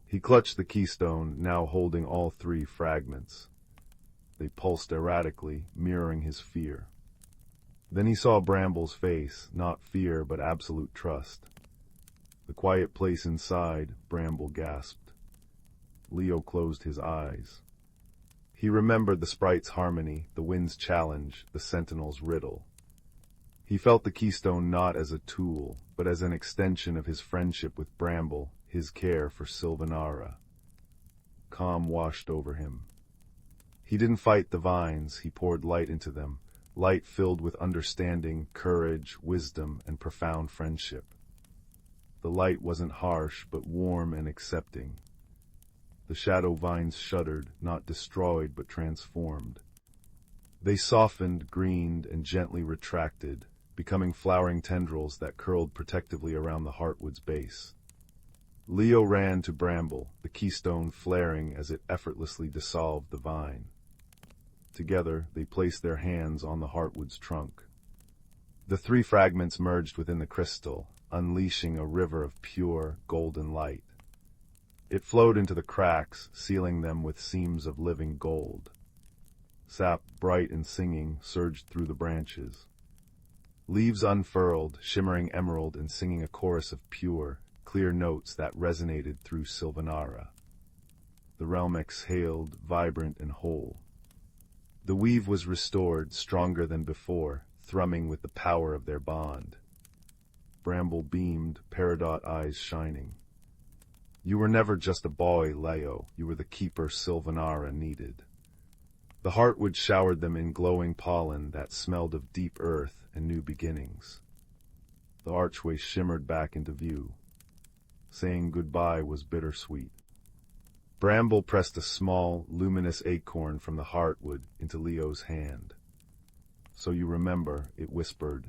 He clutched the keystone, now holding all three fragments. They pulsed erratically, mirroring his fear. Then he saw Bramble's face, not fear but absolute trust. The quiet place inside, Bramble gasped. Leo closed his eyes. He remembered the sprite's harmony, the wind's challenge, the sentinel's riddle. He felt the keystone not as a tool, but as an extension of his friendship with Bramble, his care for Sylvanara. Calm washed over him. He didn't fight the vines, he poured light into them, light filled with understanding, courage, wisdom, and profound friendship. The light wasn't harsh, but warm and accepting. The shadow vines shuddered, not destroyed, but transformed. They softened, greened, and gently retracted, becoming flowering tendrils that curled protectively around the Heartwood's base. Leo ran to Bramble, the keystone flaring as it effortlessly dissolved the vine. Together, they placed their hands on the Heartwood's trunk. The three fragments merged within the crystal, unleashing a river of pure, golden light. It flowed into the cracks, sealing them with seams of living gold. Sap, bright and singing, surged through the branches. Leaves unfurled, shimmering emerald and singing a chorus of pure, clear notes that resonated through Sylvanara. The realm exhaled, vibrant and whole. The weave was restored, stronger than before, thrumming with the power of their bond. Bramble beamed, peridot eyes shining. You were never just a boy, Leo. You were the keeper Sylvanara needed. The Heartwood showered them in glowing pollen that smelled of deep earth and new beginnings. The archway shimmered back into view. Saying goodbye was bittersweet. Bramble pressed a small, luminous acorn from the Heartwood into Leo's hand. So you remember, it whispered.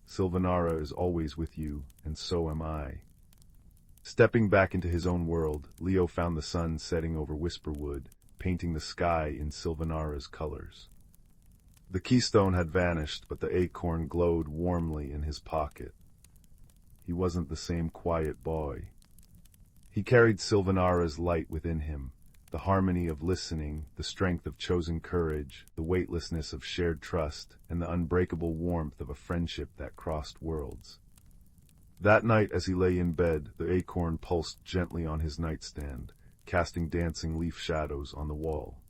Sylvanara is always with you, and so am I. Stepping back into his own world, Leo found the sun setting over Whisperwood, painting the sky in Sylvanara's colors. The keystone had vanished, but the acorn glowed warmly in his pocket. He wasn't the same quiet boy. He carried Sylvanara's light within him, the harmony of listening, the strength of chosen courage, the weightlessness of shared trust, and the unbreakable warmth of a friendship that crossed worlds. That night, as he lay in bed, the acorn pulsed gently on his nightstand, casting dancing leaf shadows on the wall.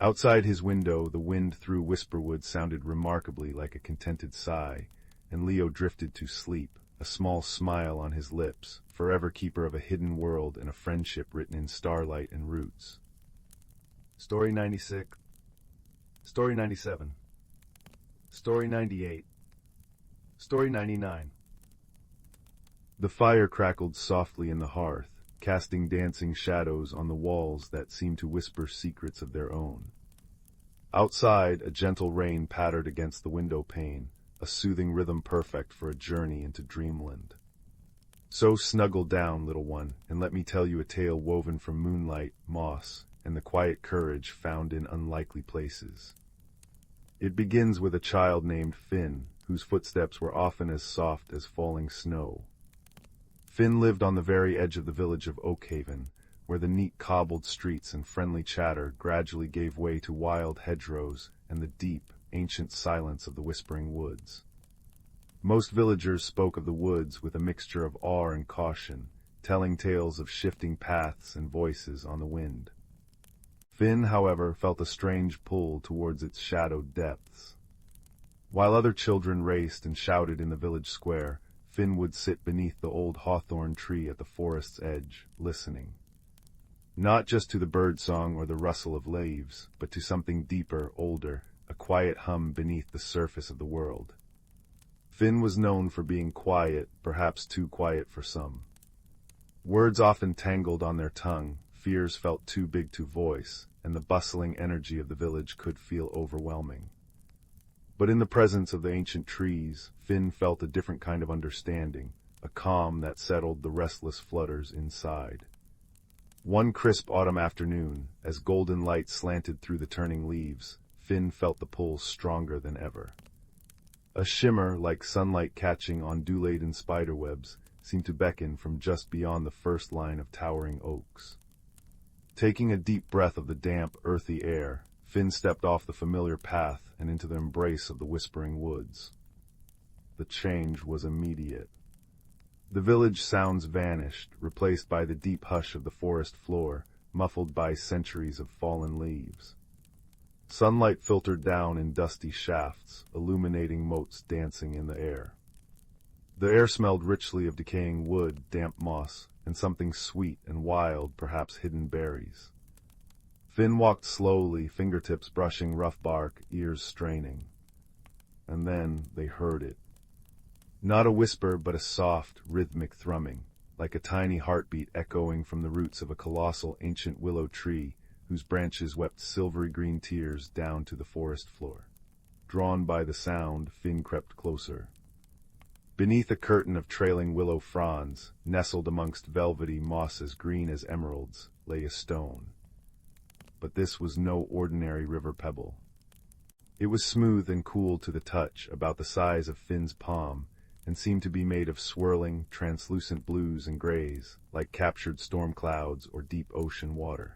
Outside his window, the wind through Whisperwood sounded remarkably like a contented sigh, and Leo drifted to sleep, a small smile on his lips, forever keeper of a hidden world and a friendship written in starlight and roots. Story 96. Story 97. Story 98. Story 99. The fire crackled softly in the hearth, casting dancing shadows on the walls that seemed to whisper secrets of their own. Outside, a gentle rain pattered against the window pane, a soothing rhythm perfect for a journey into dreamland. So snuggle down, little one, and let me tell you a tale woven from moonlight, moss, and the quiet courage found in unlikely places. It begins with a child named Finn, whose footsteps were often as soft as falling snow. Finn lived on the very edge of the village of Oakhaven, where the neat cobbled streets and friendly chatter gradually gave way to wild hedgerows and the deep, ancient silence of the whispering woods. Most villagers spoke of the woods with a mixture of awe and caution, telling tales of shifting paths and voices on the wind. Finn, however, felt a strange pull towards its shadowed depths. While other children raced and shouted in the village square, Finn would sit beneath the old hawthorn tree at the forest's edge, listening. Not just to the birdsong or the rustle of leaves, but to something deeper, older, a quiet hum beneath the surface of the world. Finn was known for being quiet, perhaps too quiet for some. Words often tangled on their tongue, fears felt too big to voice, and the bustling energy of the village could feel overwhelming. But in the presence of the ancient trees, Finn felt a different kind of understanding, a calm that settled the restless flutters inside. One crisp autumn afternoon, as golden light slanted through the turning leaves, Finn felt the pull stronger than ever. A shimmer like sunlight catching on dew-laden spiderwebs seemed to beckon from just beyond the first line of towering oaks. Taking a deep breath of the damp, earthy air, Finn stepped off the familiar path and into the embrace of the whispering woods. The change was immediate. The village sounds vanished, replaced by the deep hush of the forest floor, muffled by centuries of fallen leaves. Sunlight filtered down in dusty shafts, illuminating motes dancing in the air. The air smelled richly of decaying wood, damp moss, and something sweet and wild, perhaps hidden berries. Finn walked slowly, fingertips brushing rough bark, ears straining. And then they heard it. Not a whisper, but a soft, rhythmic thrumming, like a tiny heartbeat echoing from the roots of a colossal ancient willow tree whose branches wept silvery green tears down to the forest floor. Drawn by the sound, Finn crept closer. Beneath a curtain of trailing willow fronds, nestled amongst velvety moss as green as emeralds, lay a stone. But this was no ordinary river pebble. It was smooth and cool to the touch, about the size of Finn's palm, and seemed to be made of swirling, translucent blues and grays, like captured storm clouds or deep ocean water.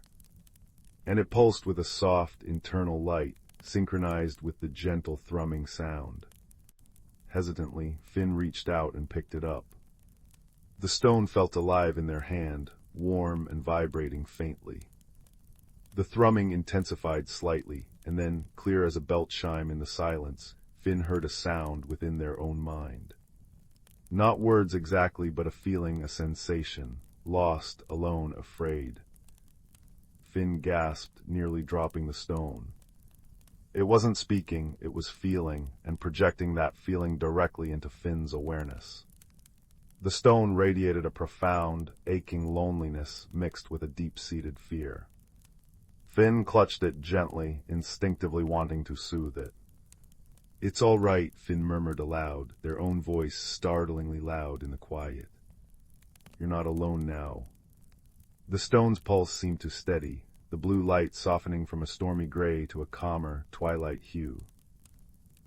And it pulsed with a soft, internal light, synchronized with the gentle thrumming sound. Hesitantly, Finn reached out and picked it up. The stone felt alive in their hand, warm and vibrating faintly. The thrumming intensified slightly, and then, clear as a belt chime in the silence, Finn heard a sound within their own mind. Not words exactly, but a feeling, a sensation, lost, alone, afraid. Finn gasped, nearly dropping the stone. It wasn't speaking, it was feeling, and projecting that feeling directly into Finn's awareness. The stone radiated a profound, aching loneliness mixed with a deep-seated fear. Finn clutched it gently, instinctively wanting to soothe it. "It's all right," Finn murmured aloud, their own voice startlingly loud in the quiet. "You're not alone now." The stone's pulse seemed to steady, the blue light softening from a stormy gray to a calmer, twilight hue.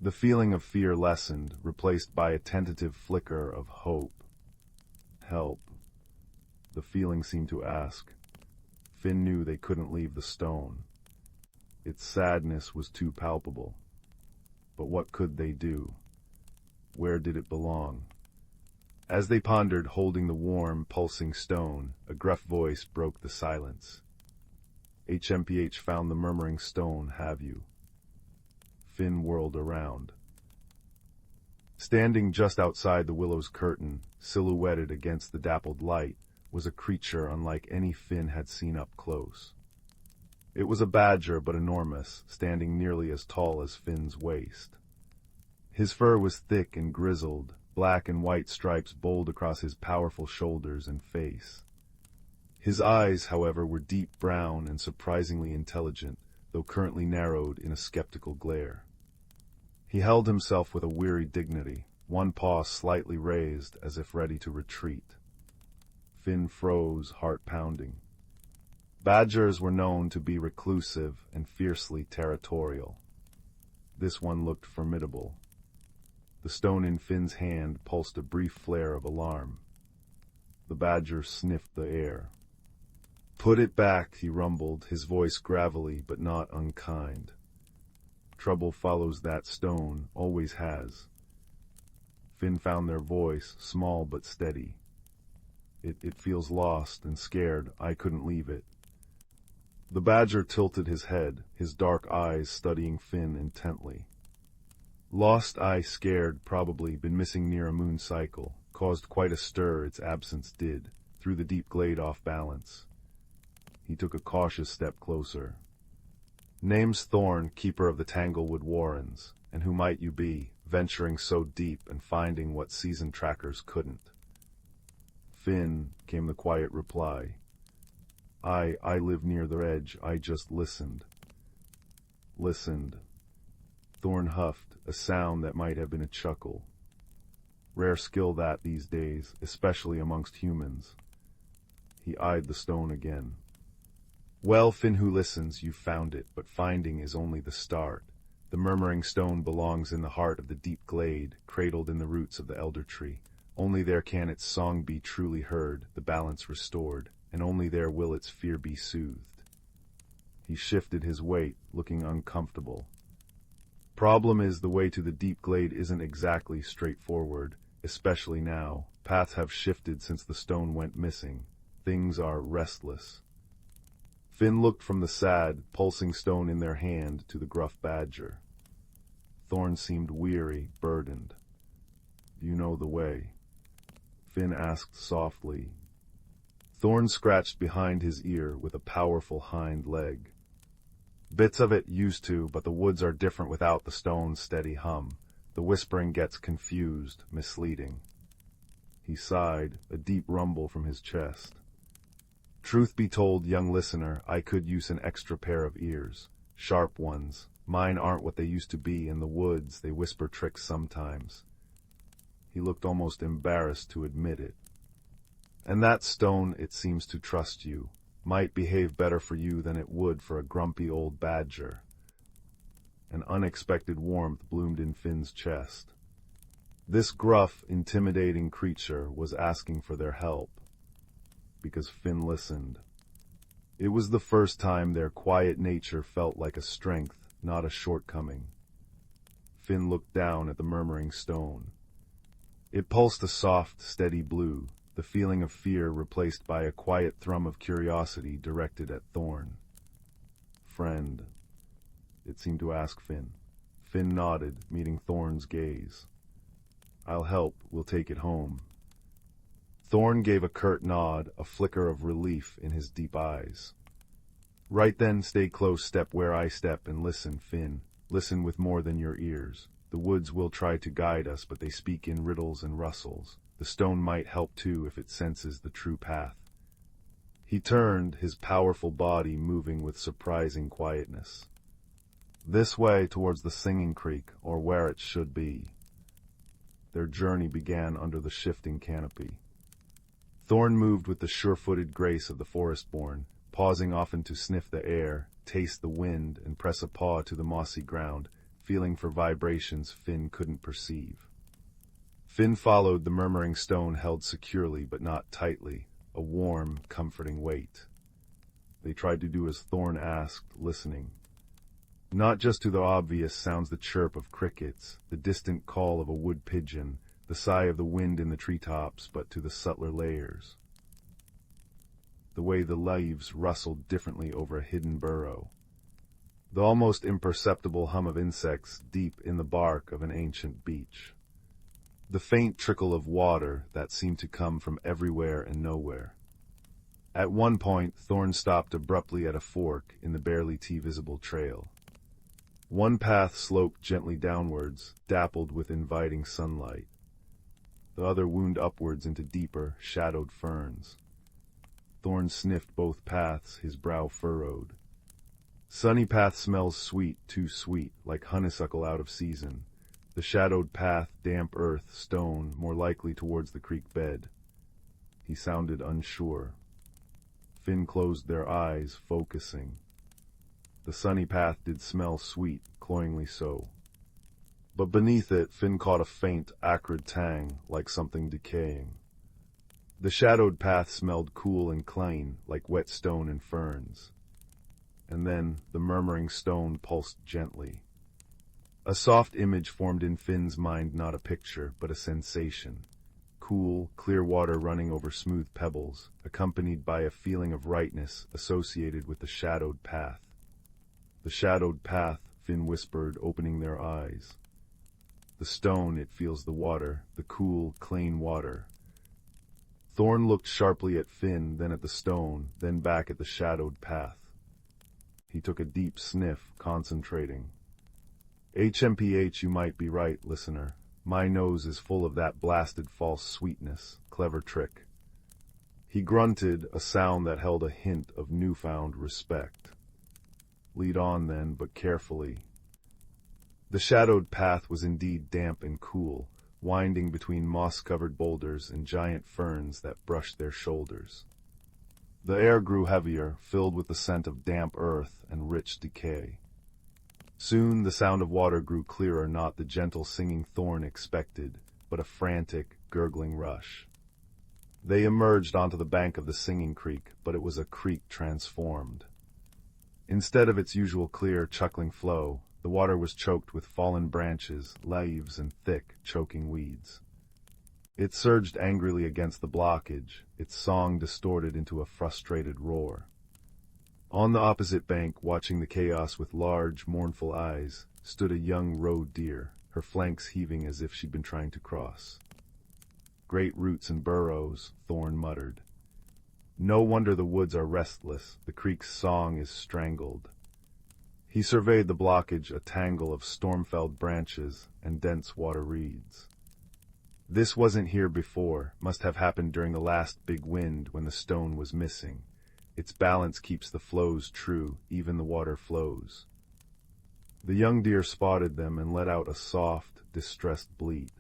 The feeling of fear lessened, replaced by a tentative flicker of hope. Help, the feeling seemed to ask. Finn knew they couldn't leave the stone. Its sadness was too palpable. But what could they do? Where did it belong? As they pondered, holding the warm, pulsing stone, a gruff voice broke the silence. "HMPH found the murmuring stone, have you?" Finn whirled around. Standing just outside the willow's curtain, silhouetted against the dappled light, was a creature unlike any Finn had seen up close. It was a badger, but enormous, standing nearly as tall as Finn's waist. His fur was thick and grizzled, black and white stripes bowled across his powerful shoulders and face. His eyes, however, were deep brown and surprisingly intelligent, though currently narrowed in a skeptical glare. He held himself with a weary dignity, one paw slightly raised as if ready to retreat. Finn froze, heart pounding. Badgers were known to be reclusive and fiercely territorial. This one looked formidable. The stone in Finn's hand pulsed a brief flare of alarm. The badger sniffed the air. "Put it back," he rumbled, his voice gravelly but not unkind. "Trouble follows that stone, always has." Finn found their voice, small but steady. It feels lost and scared. I couldn't leave it." The badger tilted his head, his dark eyes studying Finn intently. "Lost, scared, probably, been missing near a moon cycle. Caused quite a stir, its absence did. Threw the deep glade off balance." He took a cautious step closer. "Name's Thorn, keeper of the Tanglewood Warrens. And who might you be, venturing so deep and finding what season trackers couldn't?" "Finn," came the quiet reply. I live near the edge. I just listened." "Listened." Thorn huffed, a sound that might have been a chuckle. Rare skill that these days, especially amongst humans. He eyed the stone again. "Well, Finn who listens, you've found it, but finding is only the start. The murmuring stone belongs in the heart of the deep glade, cradled in the roots of the elder tree. Only there can its song be truly heard, the balance restored, and only there will its fear be soothed." He shifted his weight, looking uncomfortable. "Problem is, the way to the deep glade isn't exactly straightforward, especially now. Paths have shifted since the stone went missing. Things are restless. Finn looked from the sad, pulsing stone in their hand to the gruff badger. Thorn seemed weary, burdened. "You know the way?" Finn asked softly. Thorn scratched behind his ear with a powerful hind leg. "Bits of it used to, but the woods are different without the stone's steady hum. The whispering gets confused, misleading." He sighed, a deep rumble from his chest. "Truth be told, young listener, I could use an extra pair of ears. Sharp ones. Mine aren't what they used to be. In the woods, they whisper tricks sometimes." He looked almost embarrassed to admit it. "And that stone, it seems to trust you. Might behave better for you than it would for a grumpy old badger." An unexpected warmth bloomed in Finn's chest. This gruff, intimidating creature was asking for their help. Because Finn listened. It was the first time their quiet nature felt like a strength, not a shortcoming. Finn looked down at the murmuring stone. It pulsed a soft, steady blue, the feeling of fear replaced by a quiet thrum of curiosity directed at Thorn. "Friend?" it seemed to ask Finn. Finn nodded, meeting Thorn's gaze. "I'll help. We'll take it home." Thorn gave a curt nod, a flicker of relief in his deep eyes. "Right then, stay close, step where I step, and listen, Finn. Listen with more than your ears. The woods will try to guide us, but they speak in riddles and rustles. The stone might help too if it senses the true path." He turned, his powerful body moving with surprising quietness. "This way towards the Singing Creek, or where it should be." Their journey began under the shifting canopy. Thorn moved with the sure-footed grace of the forest-born, pausing often to sniff the air, taste the wind, and press a paw to the mossy ground, feeling for vibrations Finn couldn't perceive. Finn followed the murmuring stone held securely but not tightly, a warm, comforting weight. They tried to do as Thorn asked, listening. Not just to the obvious sounds, the chirp of crickets, the distant call of a wood pigeon, the sigh of the wind in the treetops, but to the subtler layers. The way the leaves rustled differently over a hidden burrow. The almost imperceptible hum of insects deep in the bark of an ancient beech. The faint trickle of water that seemed to come from everywhere and nowhere. At one point, Thorn stopped abruptly at a fork in the barely visible trail. One path sloped gently downwards, dappled with inviting sunlight. The other wound upwards into deeper, shadowed ferns. Thorn sniffed both paths, his brow furrowed. Sunny path smells sweet, too sweet, like honeysuckle out of season. The shadowed path, damp earth, stone, more likely towards the creek bed. He sounded unsure. Finn closed their eyes, focusing. The sunny path did smell sweet, cloyingly so. But beneath it, Finn caught a faint, acrid tang, like something decaying. The shadowed path smelled cool and clean, like wet stone and ferns. And then the murmuring stone pulsed gently. A soft image formed in Finn's mind, not a picture, but a sensation. Cool, clear water running over smooth pebbles, accompanied by a feeling of rightness associated with the shadowed path. "The shadowed path," Finn whispered, opening their eyes. "The stone, it feels the water, the cool, clean water." Thorn looked sharply at Finn, then at the stone, then back at the shadowed path. He took a deep sniff, concentrating. "HMPH, you might be right, listener. My nose is full of that blasted false sweetness. Clever trick." He grunted, a sound that held a hint of newfound respect. "Lead on then, but carefully." The shadowed path was indeed damp and cool, winding between moss-covered boulders and giant ferns that brushed their shoulders. The air grew heavier, filled with the scent of damp earth and rich decay. Soon the sound of water grew clearer, not the gentle singing Thorn expected, but a frantic, gurgling rush. They emerged onto the bank of the Singing Creek, but it was a creek transformed. Instead of its usual clear, chuckling flow, the water was choked with fallen branches, leaves, and thick, choking weeds. It surged angrily against the blockage, its song distorted into a frustrated roar. On the opposite bank, watching the chaos with large, mournful eyes, stood a young roe deer, her flanks heaving as if she'd been trying to cross. "Great roots and burrows," Thorn muttered. "No wonder the woods are restless, the creek's song is strangled." He surveyed the blockage, a tangle of storm-felled branches and dense water reeds. This wasn't here before, must have happened during the last big wind when the stone was missing. Its balance keeps the flows true, even the water flows. The young deer spotted them and let out a soft, distressed bleat.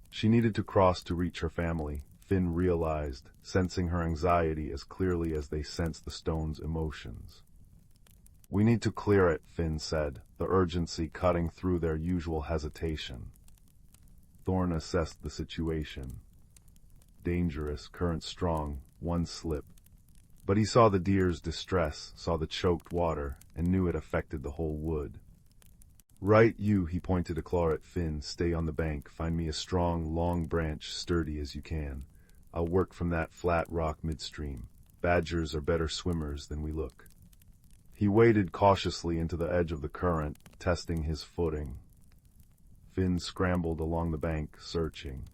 She needed to cross to reach her family, Finn realized, sensing her anxiety as clearly as they sensed the stone's emotions. "We need to clear it," Finn said, the urgency cutting through their usual hesitation. Thorn assessed the situation. Dangerous, current strong, one slip. But he saw the deer's distress, saw the choked water, and knew it affected the whole wood. "Right, you," he pointed a claw at Finn, "stay on the bank, find me a strong, long branch, sturdy as you can. I'll work from that flat rock midstream. Badgers are better swimmers than we look." He waded cautiously into the edge of the current, testing his footing. Finn scrambled along the bank, searching.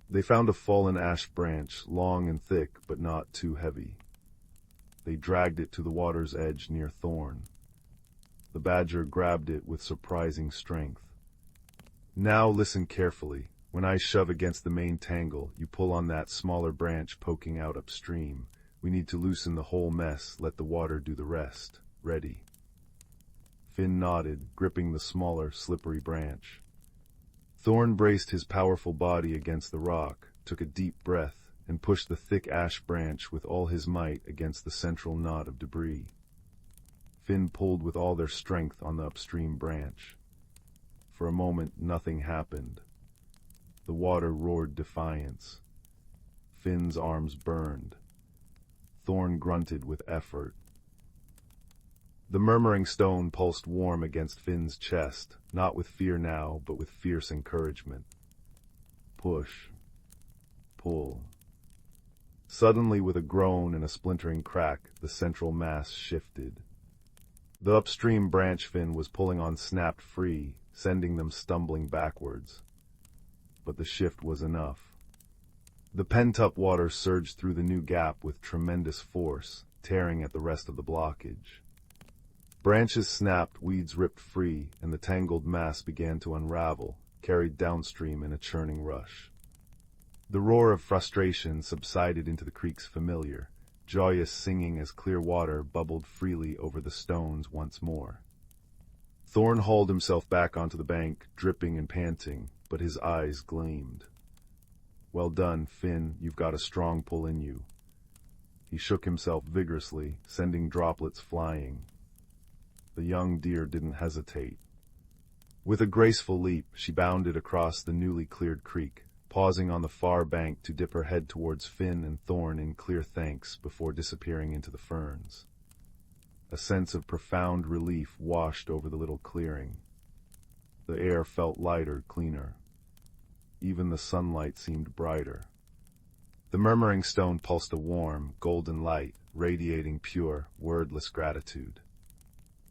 They found a fallen ash branch, long and thick, but not too heavy. They dragged it to the water's edge near Thorn. The badger grabbed it with surprising strength. "Now listen carefully. When I shove against the main tangle, you pull on that smaller branch poking out upstream. We need to loosen the whole mess, let the water do the rest. Ready?" Finn nodded, gripping the smaller, slippery branch. Thorn braced his powerful body against the rock, took a deep breath, and pushed the thick ash branch with all his might against the central knot of debris. Finn pulled with all their strength on the upstream branch. For a moment, nothing happened. The water roared defiance. Finn's arms burned. Thorn grunted with effort. The murmuring stone pulsed warm against Finn's chest, not with fear now, but with fierce encouragement. Push. Pull. Suddenly, with a groan and a splintering crack, the central mass shifted. The upstream branch Finn was pulling on snapped free, sending them stumbling backwards. But the shift was enough. The pent-up water surged through the new gap with tremendous force, tearing at the rest of the blockage. Branches snapped, weeds ripped free, and the tangled mass began to unravel, carried downstream in a churning rush. The roar of frustration subsided into the creek's familiar, joyous singing as clear water bubbled freely over the stones once more. Thorn hauled himself back onto the bank, dripping and panting, but his eyes gleamed. "Well done, Finn, you've got a strong pull in you." He shook himself vigorously, sending droplets flying. The young deer didn't hesitate. With a graceful leap, she bounded across the newly cleared creek, pausing on the far bank to dip her head towards Finn and Thorn in clear thanks before disappearing into the ferns. A sense of profound relief washed over the little clearing. The air felt lighter, cleaner. Even the sunlight seemed brighter. The murmuring stone pulsed a warm, golden light, radiating pure, wordless gratitude.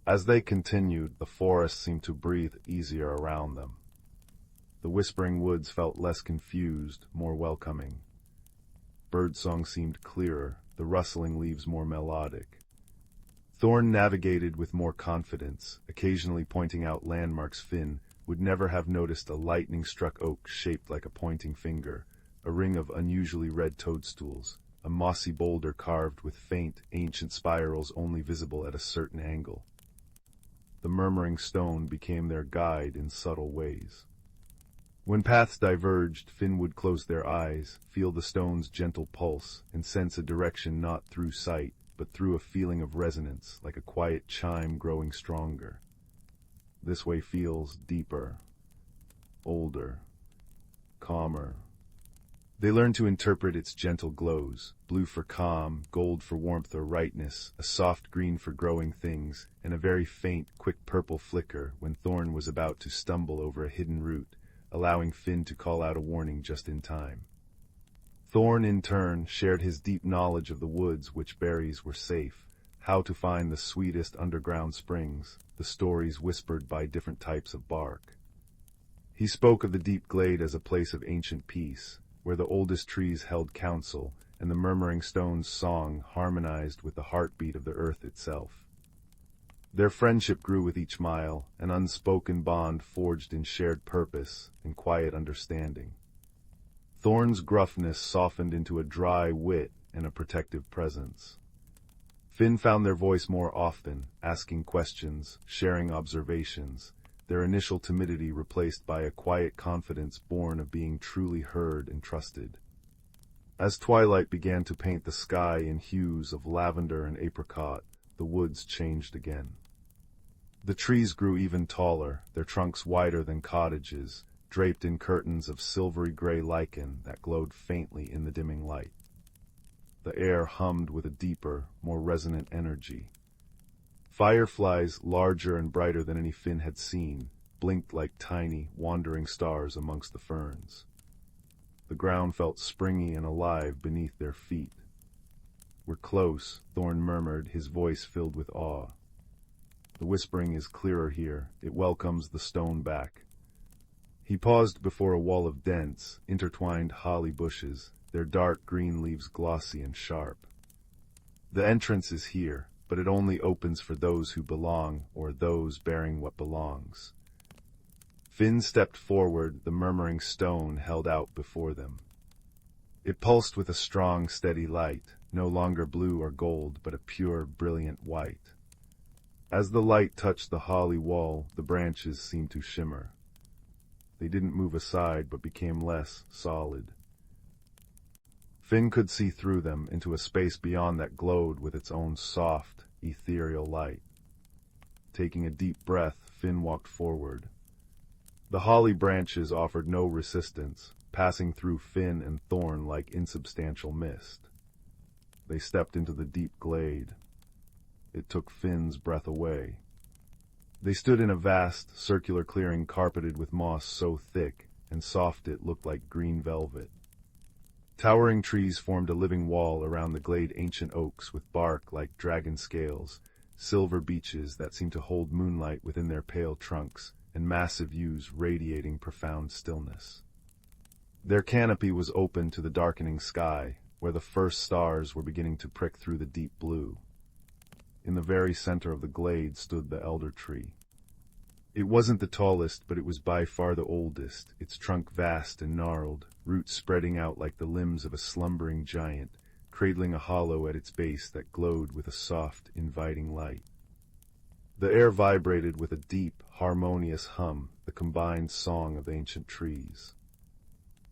As they continued, the forest seemed to breathe easier around them. The whispering woods felt less confused, more welcoming. Birdsong seemed clearer, the rustling leaves more melodic. Thorn navigated with more confidence, occasionally pointing out landmarks Finn would never have noticed: a lightning-struck oak shaped like a pointing finger, a ring of unusually red toadstools, a mossy boulder carved with faint, ancient spirals only visible at a certain angle. The murmuring stone became their guide in subtle ways. When paths diverged, Finn would close their eyes, feel the stone's gentle pulse, and sense a direction not through sight, but through a feeling of resonance, like a quiet chime growing stronger. This way feels deeper, older, calmer. They learned to interpret its gentle glows, blue for calm, gold for warmth or rightness, a soft green for growing things, and a very faint, quick purple flicker when Thorn was about to stumble over a hidden root, allowing Finn to call out a warning just in time. Thorn, in turn, shared his deep knowledge of the woods which berries were safe, how to find the sweetest underground springs, the stories whispered by different types of bark. He spoke of the deep glade as a place of ancient peace, where the oldest trees held counsel, and the murmuring stone's song harmonized with the heartbeat of the earth itself. Their friendship grew with each mile, an unspoken bond forged in shared purpose and quiet understanding. Thorn's gruffness softened into a dry wit and a protective presence. Finn found their voice more often, asking questions, sharing observations, their initial timidity replaced by a quiet confidence born of being truly heard and trusted. As twilight began to paint the sky in hues of lavender and apricot, the woods changed again. The trees grew even taller, their trunks wider than cottages, draped in curtains of silvery gray lichen that glowed faintly in the dimming light. The air hummed with a deeper, more resonant energy. Fireflies, larger and brighter than any Finn had seen, blinked like tiny, wandering stars amongst the ferns. The ground felt springy and alive beneath their feet. "We're close," Thorn murmured, his voice filled with awe. "The whispering is clearer here. It welcomes the stone back." He paused before a wall of dense, intertwined holly bushes, their dark green leaves glossy and sharp. "The entrance is here, but it only opens for those who belong, or those bearing what belongs." Finn stepped forward, the murmuring stone held out before them. It pulsed with a strong, steady light, no longer blue or gold, but a pure, brilliant white. As the light touched the holly wall, the branches seemed to shimmer. They didn't move aside, but became less solid. Finn could see through them into a space beyond that glowed with its own soft, ethereal light. Taking a deep breath, Finn walked forward. The holly branches offered no resistance, passing through Finn and Thorn like insubstantial mist. They stepped into the deep glade. It took Finn's breath away. They stood in a vast, circular clearing carpeted with moss so thick and soft it looked like green velvet. Towering trees formed a living wall around the glade, ancient oaks with bark like dragon scales, silver beeches that seemed to hold moonlight within their pale trunks, and massive yews radiating profound stillness. Their canopy was open to the darkening sky, where the first stars were beginning to prick through the deep blue. In the very center of the glade stood the elder tree. It wasn't the tallest, but it was by far the oldest, its trunk vast and gnarled, roots spreading out like the limbs of a slumbering giant, cradling a hollow at its base that glowed with a soft, inviting light. The air vibrated with a deep, harmonious hum, the combined song of the ancient trees.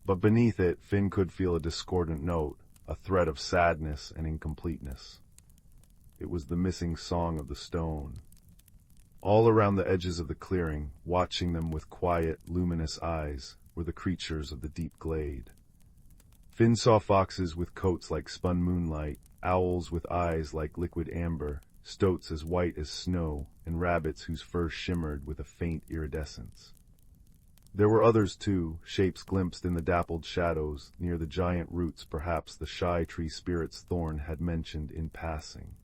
But beneath it, Finn could feel a discordant note, a thread of sadness and incompleteness. It was the missing song of the stone. All around the edges of the clearing, watching them with quiet, luminous eyes, were the creatures of the deep glade. Finn saw foxes with coats like spun moonlight, owls with eyes like liquid amber, stoats as white as snow, and rabbits whose fur shimmered with a faint iridescence. There were others too, shapes glimpsed in the dappled shadows, near the giant roots, perhaps the shy tree spirits Thorn had mentioned in passing.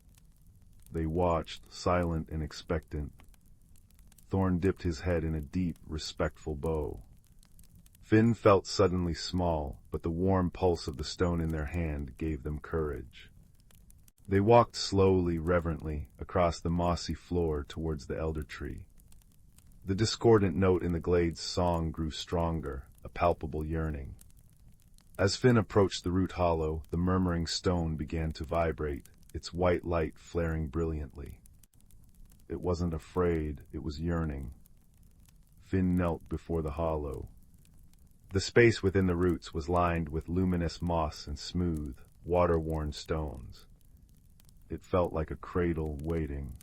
They watched, silent and expectant. Thorn dipped his head in a deep, respectful bow. Finn felt suddenly small, but the warm pulse of the stone in their hand gave them courage. They walked slowly, reverently, across the mossy floor towards the elder tree. The discordant note in the glade's song grew stronger, a palpable yearning. As Finn approached the root hollow, the murmuring stone began to vibrate, its white light flaring brilliantly. It wasn't afraid, it was yearning. Finn knelt before the hollow. The space within the roots was lined with luminous moss and smooth, water-worn stones. It felt like a cradle waiting.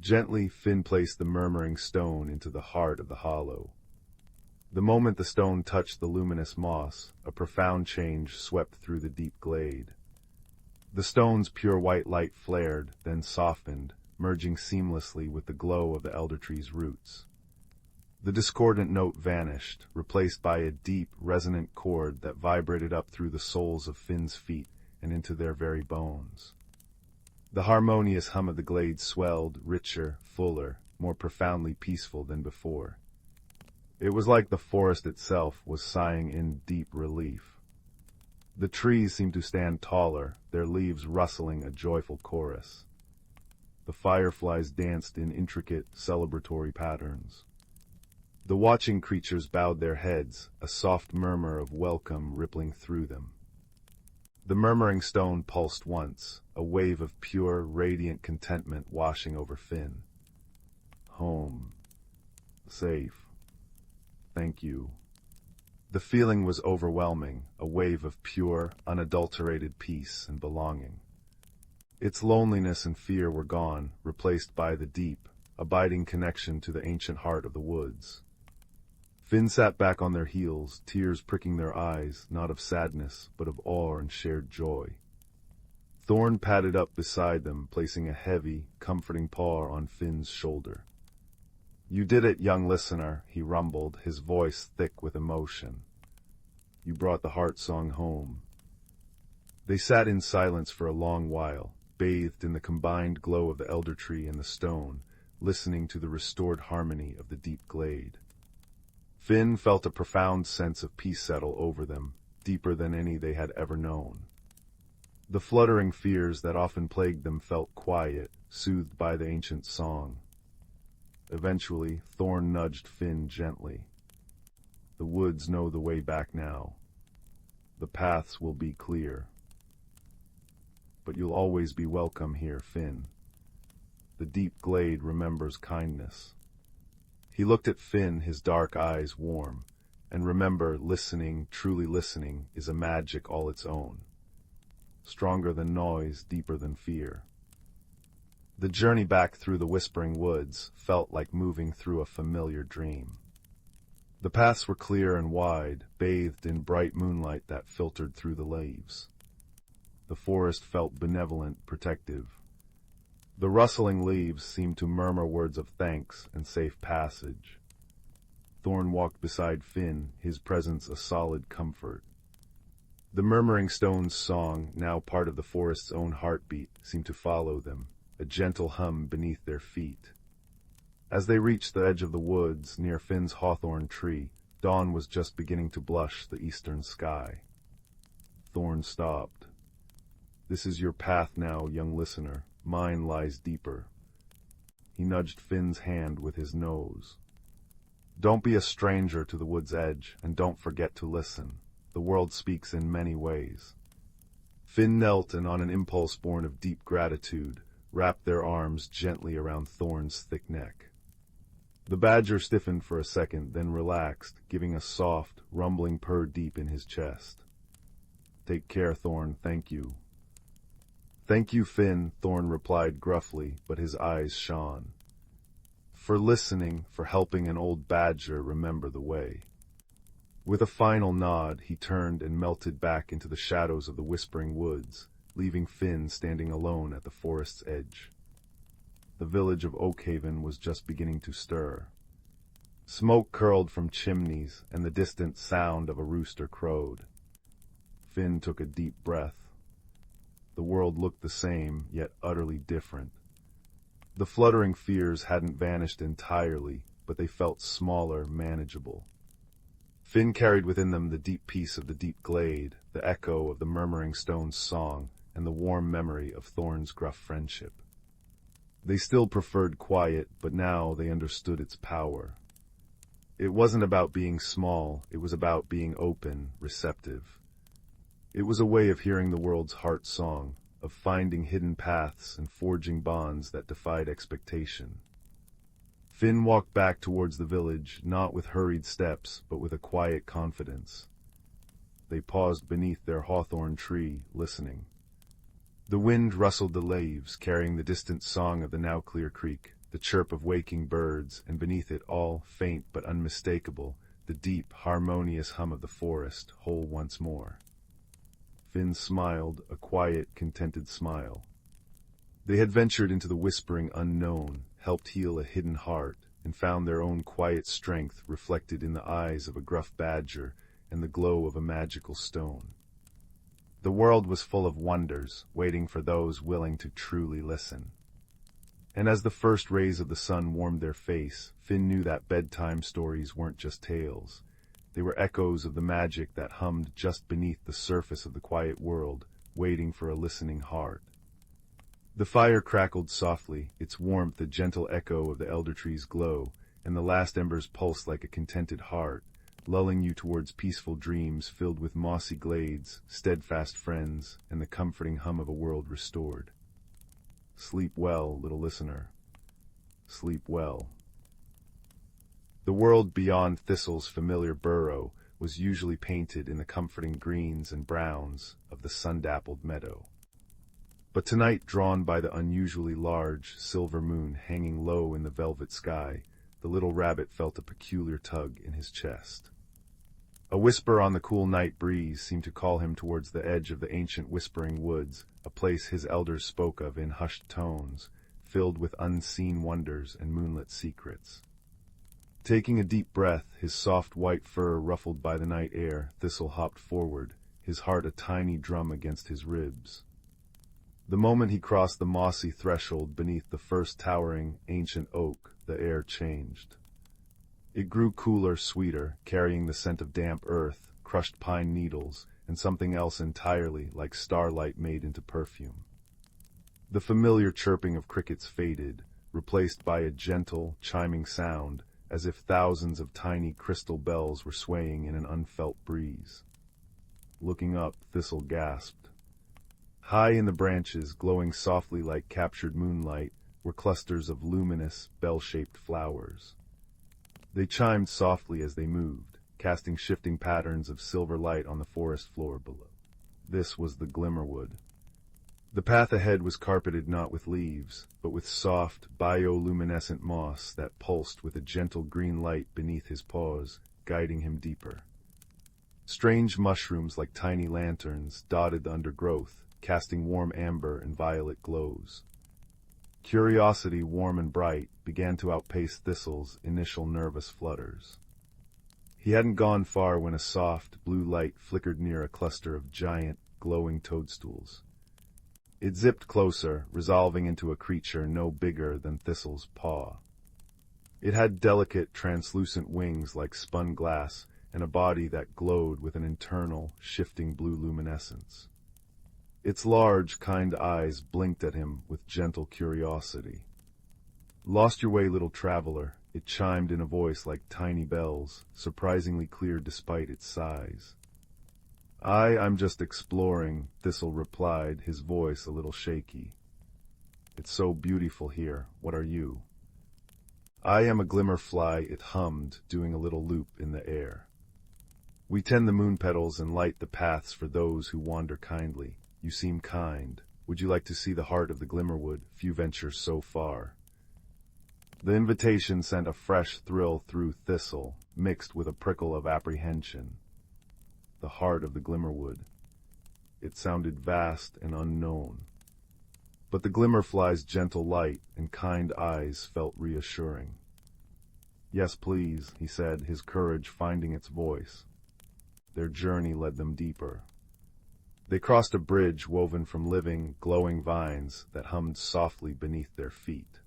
Gently, Finn placed the murmuring stone into the heart of the hollow. The moment the stone touched the luminous moss, a profound change swept through the deep glade. The stone's pure white light flared, then softened, merging seamlessly with the glow of the elder tree's roots. The discordant note vanished, replaced by a deep, resonant chord that vibrated up through the soles of Finn's feet and into their very bones. The harmonious hum of the glade swelled, richer, fuller, more profoundly peaceful than before. It was like the forest itself was sighing in deep relief. The trees seemed to stand taller, their leaves rustling a joyful chorus. The fireflies danced in intricate, celebratory patterns. The watching creatures bowed their heads, a soft murmur of welcome rippling through them. The murmuring stone pulsed once, a wave of pure, radiant contentment washing over Finn. Home. Safe. Thank you. The feeling was overwhelming, a wave of pure, unadulterated peace and belonging. Its loneliness and fear were gone, replaced by the deep, abiding connection to the ancient heart of the woods. Finn sat back on their heels, tears pricking their eyes, not of sadness, but of awe and shared joy. Thorn padded up beside them, placing a heavy, comforting paw on Finn's shoulder. "You did it, young listener," he rumbled, his voice thick with emotion. "You brought the heart song home." They sat in silence for a long while, bathed in the combined glow of the elder tree and the stone, listening to the restored harmony of the deep glade. Finn felt a profound sense of peace settle over them, deeper than any they had ever known. The fluttering fears that often plagued them felt quiet, soothed by the ancient song. Eventually, Thorn nudged Finn gently. "The woods know the way back now. The paths will be clear. But you'll always be welcome here, Finn. The deep glade remembers kindness." He looked at Finn, his dark eyes warm. And remember, listening, truly listening, is a magic all its own. Stronger than noise, deeper than fear. The journey back through the whispering woods felt like moving through a familiar dream. The paths were clear and wide, bathed in bright moonlight that filtered through the leaves. The forest felt benevolent, protective. The rustling leaves seemed to murmur words of thanks and safe passage. Thorn walked beside Finn, his presence a solid comfort. The murmuring stone's song, now part of the forest's own heartbeat, seemed to follow them, a gentle hum beneath their feet. As they reached the edge of the woods, near Finn's hawthorn tree, dawn was just beginning to blush the eastern sky. Thorn stopped. "This is your path now, young listener. Mine lies deeper." He nudged Finn's hand with his nose. "Don't be a stranger to the wood's edge, and don't forget to listen. The world speaks in many ways." Finn knelt and, on an impulse born of deep gratitude, wrapped their arms gently around Thorn's thick neck. The badger stiffened for a second, then relaxed, giving a soft, rumbling purr deep in his chest. "Take care, Thorn, thank you." "Thank you, Finn," Thorn replied gruffly, but his eyes shone. "For listening, for helping an old badger remember the way." With a final nod, he turned and melted back into the shadows of the whispering woods, leaving Finn standing alone at the forest's edge. The village of Oakhaven was just beginning to stir. Smoke curled from chimneys, and the distant sound of a rooster crowed. Finn took a deep breath. The world looked the same, yet utterly different. The fluttering fears hadn't vanished entirely, but they felt smaller, manageable. Finn carried within them the deep peace of the deep glade, the echo of the murmuring stone's song, and the warm memory of Thorn's gruff friendship. They still preferred quiet, but now they understood its power. It wasn't about being small, it was about being open, receptive. It was a way of hearing the world's heart song, of finding hidden paths and forging bonds that defied expectation. Finn walked back towards the village, not with hurried steps, but with a quiet confidence. They paused beneath their hawthorn tree, listening. The wind rustled the leaves, carrying the distant song of the now clear creek, the chirp of waking birds, and beneath it all, faint but unmistakable, the deep, harmonious hum of the forest, whole once more. Finn smiled, a quiet, contented smile. They had ventured into the whispering unknown, helped heal a hidden heart, and found their own quiet strength reflected in the eyes of a gruff badger and the glow of a magical stone. The world was full of wonders, waiting for those willing to truly listen. And as the first rays of the sun warmed their face, Finn knew that bedtime stories weren't just tales. They were echoes of the magic that hummed just beneath the surface of the quiet world, waiting for a listening heart. The fire crackled softly, its warmth a gentle echo of the elder tree's glow, and the last embers pulsed like a contented heart, lulling you towards peaceful dreams filled with mossy glades, steadfast friends, and the comforting hum of a world restored. Sleep well, little listener. Sleep well. The world beyond Thistle's familiar burrow was usually painted in the comforting greens and browns of the sun-dappled meadow. But tonight, drawn by the unusually large silver moon hanging low in the velvet sky, the little rabbit felt a peculiar tug in his chest. A whisper on the cool night breeze seemed to call him towards the edge of the ancient whispering woods, a place his elders spoke of in hushed tones, filled with unseen wonders and moonlit secrets. Taking a deep breath, his soft white fur ruffled by the night air, Thistle hopped forward, his heart a tiny drum against his ribs. The moment he crossed the mossy threshold beneath the first towering, ancient oak, the air changed. It grew cooler, sweeter, carrying the scent of damp earth, crushed pine needles, and something else entirely, like starlight made into perfume. The familiar chirping of crickets faded, replaced by a gentle, chiming sound, as if thousands of tiny crystal bells were swaying in an unfelt breeze. Looking up, Thistle gasped. High in the branches, glowing softly like captured moonlight, were clusters of luminous, bell-shaped flowers. They chimed softly as they moved, casting shifting patterns of silver light on the forest floor below. This was the Glimmerwood. The path ahead was carpeted not with leaves, but with soft, bioluminescent moss that pulsed with a gentle green light beneath his paws, guiding him deeper. Strange mushrooms like tiny lanterns dotted the undergrowth, casting warm amber and violet glows. Curiosity, warm and bright, began to outpace Thistle's initial nervous flutters. He hadn't gone far when a soft, blue light flickered near a cluster of giant, glowing toadstools. It zipped closer, resolving into a creature no bigger than Thistle's paw. It had delicate, translucent wings like spun glass, and a body that glowed with an internal, shifting blue luminescence. Its large, kind eyes blinked at him with gentle curiosity. "Lost your way, little traveler," it chimed in a voice like tiny bells, surprisingly clear despite its size. I'm just exploring," Thistle replied, his voice a little shaky. "It's so beautiful here. What are you?" "I am a glimmerfly," it hummed, doing a little loop in the air. "We tend the moon petals and light the paths for those who wander kindly. You seem kind. Would you like to see the heart of the Glimmerwood? Few venture so far." The invitation sent a fresh thrill through Thistle, mixed with a prickle of apprehension. The heart of the Glimmerwood. It sounded vast and unknown. But the Glimmerfly's gentle light and kind eyes felt reassuring. "Yes, please," he said, his courage finding its voice. Their journey led them deeper. They crossed a bridge woven from living, glowing vines that hummed softly beneath their feet.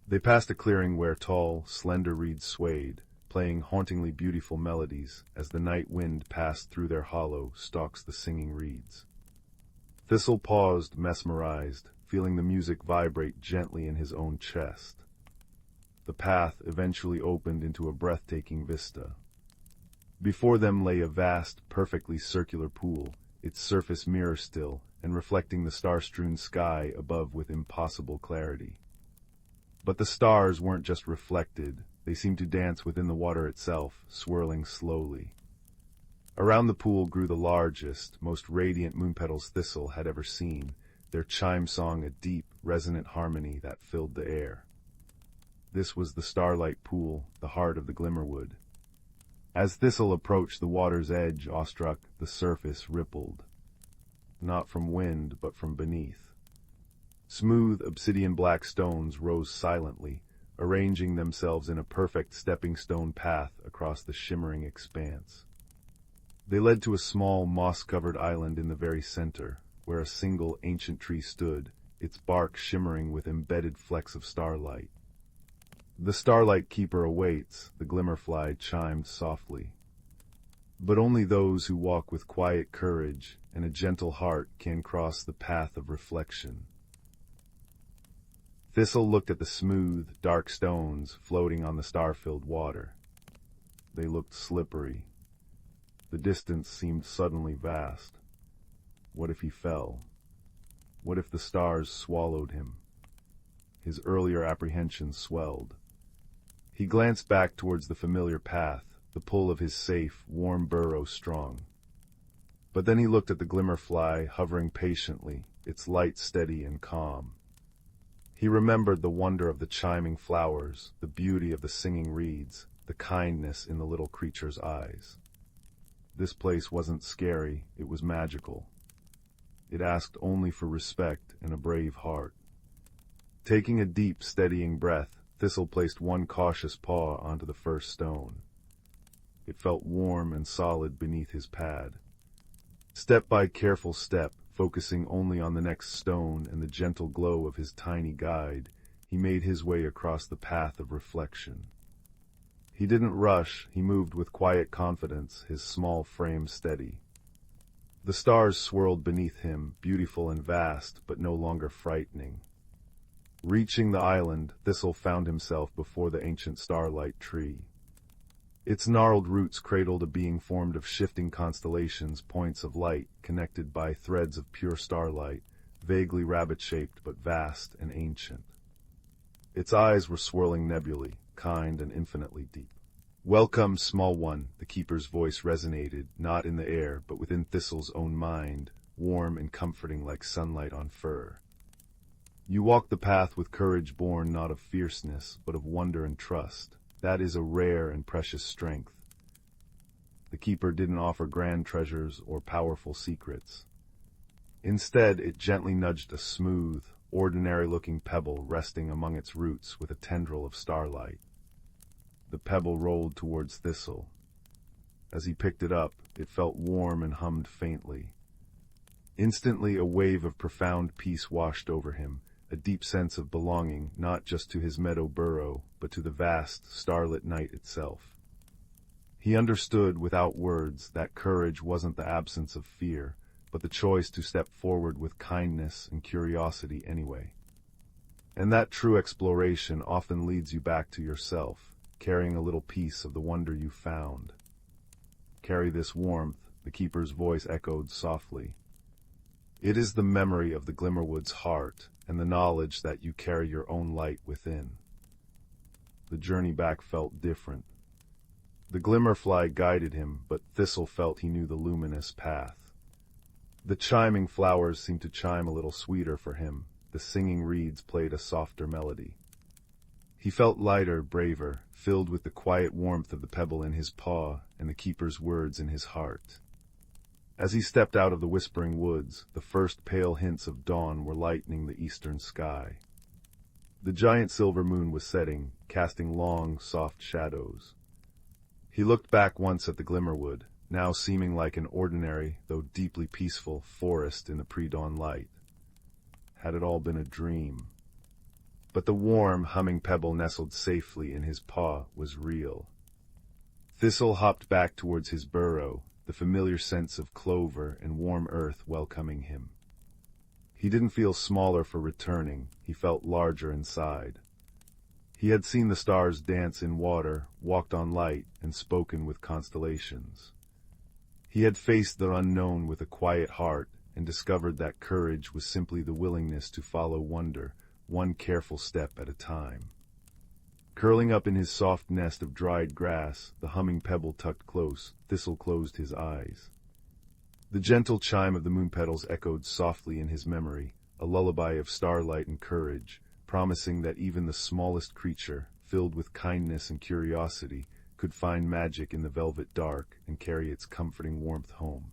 They passed a clearing where tall, slender reeds swayed, playing hauntingly beautiful melodies as the night wind passed through their hollow stalks the singing reeds. Thistle paused, mesmerized, feeling the music vibrate gently in his own chest. The path eventually opened into a breathtaking vista. Before them lay a vast, perfectly circular pool, its surface mirror-still and reflecting the star-strewn sky above with impossible clarity. But the stars weren't just reflected, they seemed to dance within the water itself, swirling slowly. Around the pool grew the largest, most radiant moonpetals Thistle had ever seen, their chime song a deep, resonant harmony that filled the air. This was the Starlight Pool, the heart of the Glimmerwood. As Thistle approached the water's edge, awestruck, the surface rippled. Not from wind, but from beneath. Smooth, obsidian-black stones rose silently, arranging themselves in a perfect stepping-stone path across the shimmering expanse. They led to a small, moss-covered island in the very center, where a single ancient tree stood, its bark shimmering with embedded flecks of starlight. "The Starlight Keeper awaits," the glimmerfly chimed softly. "But only those who walk with quiet courage and a gentle heart can cross the path of reflection." Thistle looked at the smooth, dark stones floating on the star-filled water. They looked slippery. The distance seemed suddenly vast. What if he fell? What if the stars swallowed him? His earlier apprehensions swelled. He glanced back towards the familiar path, the pull of his safe, warm burrow strong. But then he looked at the glimmerfly hovering patiently, its light steady and calm. He remembered the wonder of the chiming flowers, the beauty of the singing reeds, the kindness in the little creature's eyes. This place wasn't scary, it was magical. It asked only for respect and a brave heart. Taking a deep, steadying breath, Thistle placed one cautious paw onto the first stone. It felt warm and solid beneath his pad. Step by careful step, focusing only on the next stone and the gentle glow of his tiny guide, he made his way across the path of reflection. He didn't rush, he moved with quiet confidence, his small frame steady. The stars swirled beneath him, beautiful and vast, but no longer frightening. Reaching the island, Thistle found himself before the ancient starlight tree. Its gnarled roots cradled a being formed of shifting constellations, points of light, connected by threads of pure starlight, vaguely rabbit-shaped but vast and ancient. Its eyes were swirling nebulae, kind and infinitely deep. "Welcome, small one," the keeper's voice resonated, not in the air, but within Thistle's own mind, warm and comforting like sunlight on fur. "You walk the path with courage born not of fierceness, but of wonder and trust. That is a rare and precious strength." The keeper didn't offer grand treasures or powerful secrets. Instead, it gently nudged a smooth, ordinary-looking pebble resting among its roots with a tendril of starlight. The pebble rolled towards Thistle. As he picked it up, it felt warm and hummed faintly. Instantly, a wave of profound peace washed over him, a deep sense of belonging not just to his meadow burrow, but to the vast, starlit night itself. He understood without words that courage wasn't the absence of fear, but the choice to step forward with kindness and curiosity anyway. And that true exploration often leads you back to yourself, carrying a little piece of the wonder you found. "Carry this warmth," the keeper's voice echoed softly. "It is the memory of the Glimmerwood's heart, and the knowledge that you carry your own light within." The journey back felt different. The glimmerfly guided him, but Thistle felt he knew the luminous path. The chiming flowers seemed to chime a little sweeter for him, the singing reeds played a softer melody. He felt lighter, braver, filled with the quiet warmth of the pebble in his paw and the keeper's words in his heart. As he stepped out of the whispering woods, the first pale hints of dawn were lightening the eastern sky. The giant silver moon was setting, casting long, soft shadows. He looked back once at the Glimmerwood, now seeming like an ordinary, though deeply peaceful, forest in the pre-dawn light. Had it all been a dream? But the warm, humming pebble nestled safely in his paw was real. Thistle hopped back towards his burrow, the familiar sense of clover and warm earth welcoming him. He didn't feel smaller for returning, he felt larger inside. He had seen the stars dance in water, walked on light, and spoken with constellations. He had faced the unknown with a quiet heart and discovered that courage was simply the willingness to follow wonder, one careful step at a time. Curling up in his soft nest of dried grass, the humming pebble tucked close, Thistle closed his eyes. The gentle chime of the moon petals echoed softly in his memory, a lullaby of starlight and courage, promising that even the smallest creature, filled with kindness and curiosity, could find magic in the velvet dark and carry its comforting warmth home.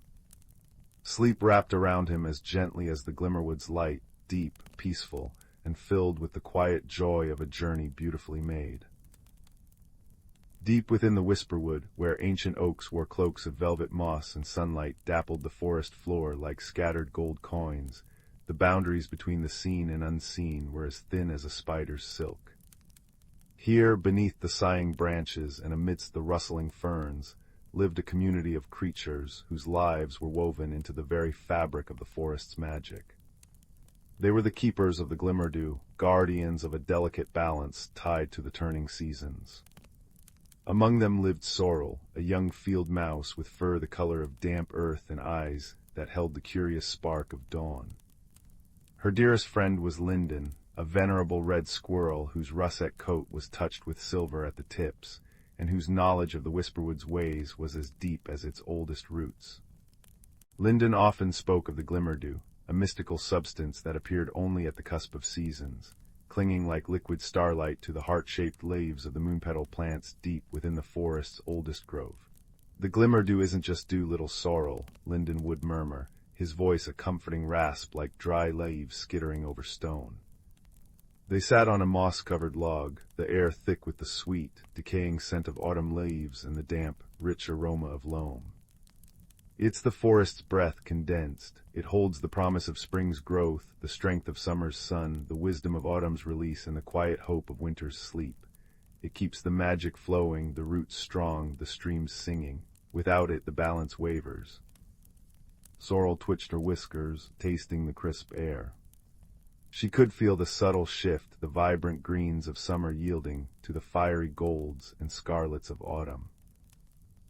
Sleep wrapped around him as gently as the Glimmerwood's light, deep, peaceful, and filled with the quiet joy of a journey beautifully made. Deep within the Whisperwood, where ancient oaks wore cloaks of velvet moss and sunlight dappled the forest floor like scattered gold coins, the boundaries between the seen and unseen were as thin as a spider's silk. Here, beneath the sighing branches and amidst the rustling ferns, lived a community of creatures whose lives were woven into the very fabric of the forest's magic. They were the keepers of the Glimmerdew, guardians of a delicate balance tied to the turning seasons. Among them lived Sorrel, a young field mouse with fur the color of damp earth and eyes that held the curious spark of dawn. Her dearest friend was Linden, a venerable red squirrel whose russet coat was touched with silver at the tips, and whose knowledge of the Whisperwood's ways was as deep as its oldest roots. Linden often spoke of the Glimmerdew, a mystical substance that appeared only at the cusp of seasons, clinging like liquid starlight to the heart-shaped leaves of the moonpetal plants deep within the forest's oldest grove. "The Glimmerdew isn't just dew, little Sorrel," Linden would murmur, his voice a comforting rasp like dry leaves skittering over stone. They sat on a moss-covered log, the air thick with the sweet, decaying scent of autumn leaves and the damp, rich aroma of loam. "It's the forest's breath condensed. It holds the promise of spring's growth, the strength of summer's sun, the wisdom of autumn's release, and the quiet hope of winter's sleep. It keeps the magic flowing, the roots strong, the streams singing. Without it, the balance wavers." Sorrel twitched her whiskers, tasting the crisp air. She could feel the subtle shift, the vibrant greens of summer yielding to the fiery golds and scarlets of autumn.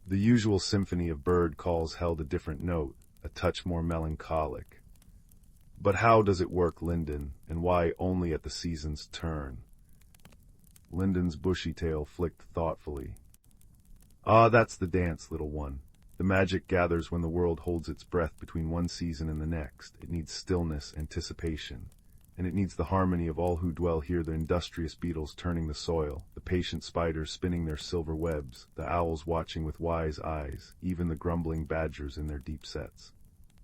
The usual symphony of bird calls held a different note, a touch more melancholic. "But how does it work, Linden, and why only at the season's turn?" Linden's bushy tail flicked thoughtfully. "Ah, that's the dance, little one. The magic gathers when the world holds its breath between one season and the next. It needs stillness, anticipation. And it needs the harmony of all who dwell here, the industrious beetles turning the soil, the patient spiders spinning their silver webs, the owls watching with wise eyes, even the grumbling badgers in their deep sets.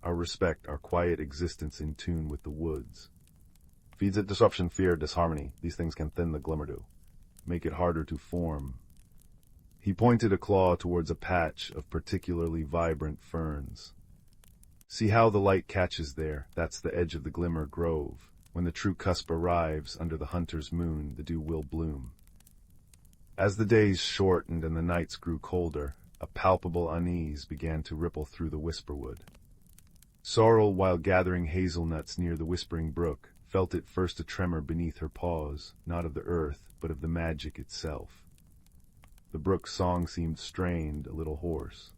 Our respect, our quiet existence in tune with the woods. Feeds it disruption, fear, disharmony. These things can thin the Glimmerdew, make it harder to form." He pointed a claw towards a patch of particularly vibrant ferns. "See how the light catches there? That's the edge of the Glimmer Grove. When the true cusp arrives under the hunter's moon, the dew will bloom." As the days shortened and the nights grew colder, a palpable unease began to ripple through the Whisperwood. Sorrel, while gathering hazelnuts near the Whispering Brook, felt at first a tremor beneath her paws, not of the earth, but of the magic itself. The brook's song seemed strained, a little hoarse.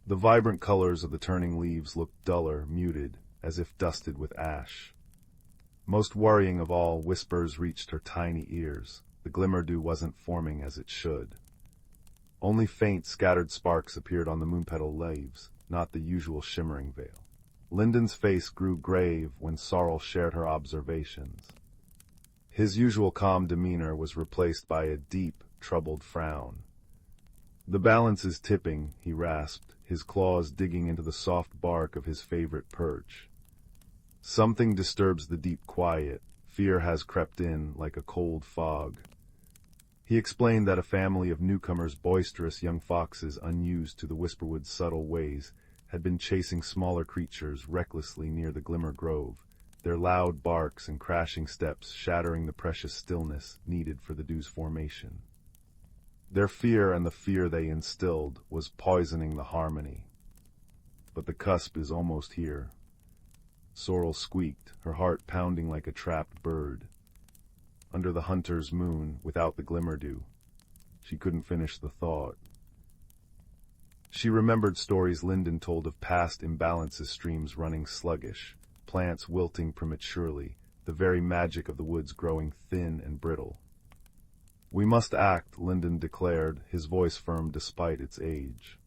The vibrant colors of the turning leaves looked duller, muted, as if dusted with ash. Most worrying of all, whispers reached her tiny ears. The Glimmerdew wasn't forming as it should. Only faint, scattered sparks appeared on the moonpetal leaves, not the usual shimmering veil. Linden's face grew grave when Sorrel shared her observations. His usual calm demeanor was replaced by a deep, troubled frown. "The balance is tipping," he rasped, his claws digging into the soft bark of his favorite perch. "Something disturbs the deep quiet. Fear has crept in like a cold fog." He explained that a family of newcomers, boisterous young foxes unused to the Whisperwood's subtle ways, had been chasing smaller creatures recklessly near the Glimmer Grove, their loud barks and crashing steps shattering the precious stillness needed for the dew's formation. Their fear, and the fear they instilled, was poisoning the harmony. "But the cusp is almost here." Sorrel squeaked, her heart pounding like a trapped bird. Under the hunter's moon, without the Glimmerdew. She couldn't finish the thought. She remembered stories Linden told of past imbalances, streams running sluggish, plants wilting prematurely, the very magic of the woods growing thin and brittle. "We must act," Linden declared, his voice firm despite its age.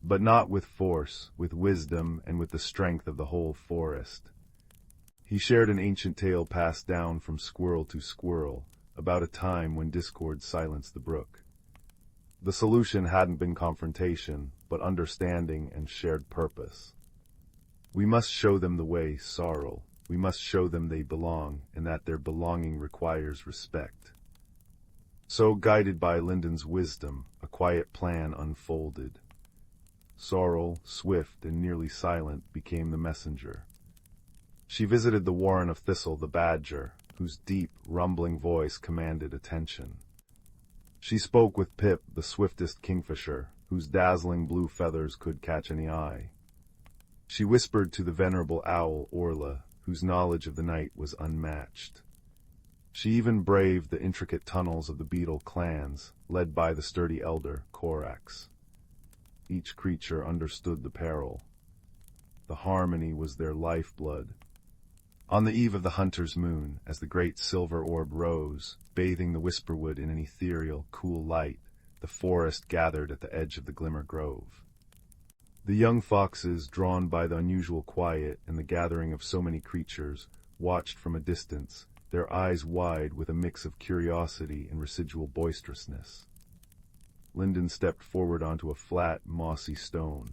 "But not with force, with wisdom, and with the strength of the whole forest." He shared an ancient tale passed down from squirrel to squirrel, about a time when discord silenced the brook. The solution hadn't been confrontation, but understanding and shared purpose. "We must show them the way, Sorrel. We must show them they belong, and that their belonging requires respect. So, guided by Linden's wisdom, a quiet plan unfolded. Sorrel, swift and nearly silent, became the messenger. She visited the warren of Thistle the badger, whose deep, rumbling voice commanded attention. She spoke with Pip, the swiftest kingfisher, whose dazzling blue feathers could catch any eye. She whispered to the venerable owl Orla, whose knowledge of the night was unmatched. She even braved the intricate tunnels of the beetle clans, led by the sturdy elder Korax. Each creature understood the peril. The harmony was their lifeblood. On the eve of the hunter's moon, as the great silver orb rose, bathing the Whisperwood in an ethereal, cool light, the forest gathered at the edge of the Glimmer Grove. The young foxes, drawn by the unusual quiet and the gathering of so many creatures, watched from a distance, their eyes wide with a mix of curiosity and residual boisterousness. Linden stepped forward onto a flat, mossy stone.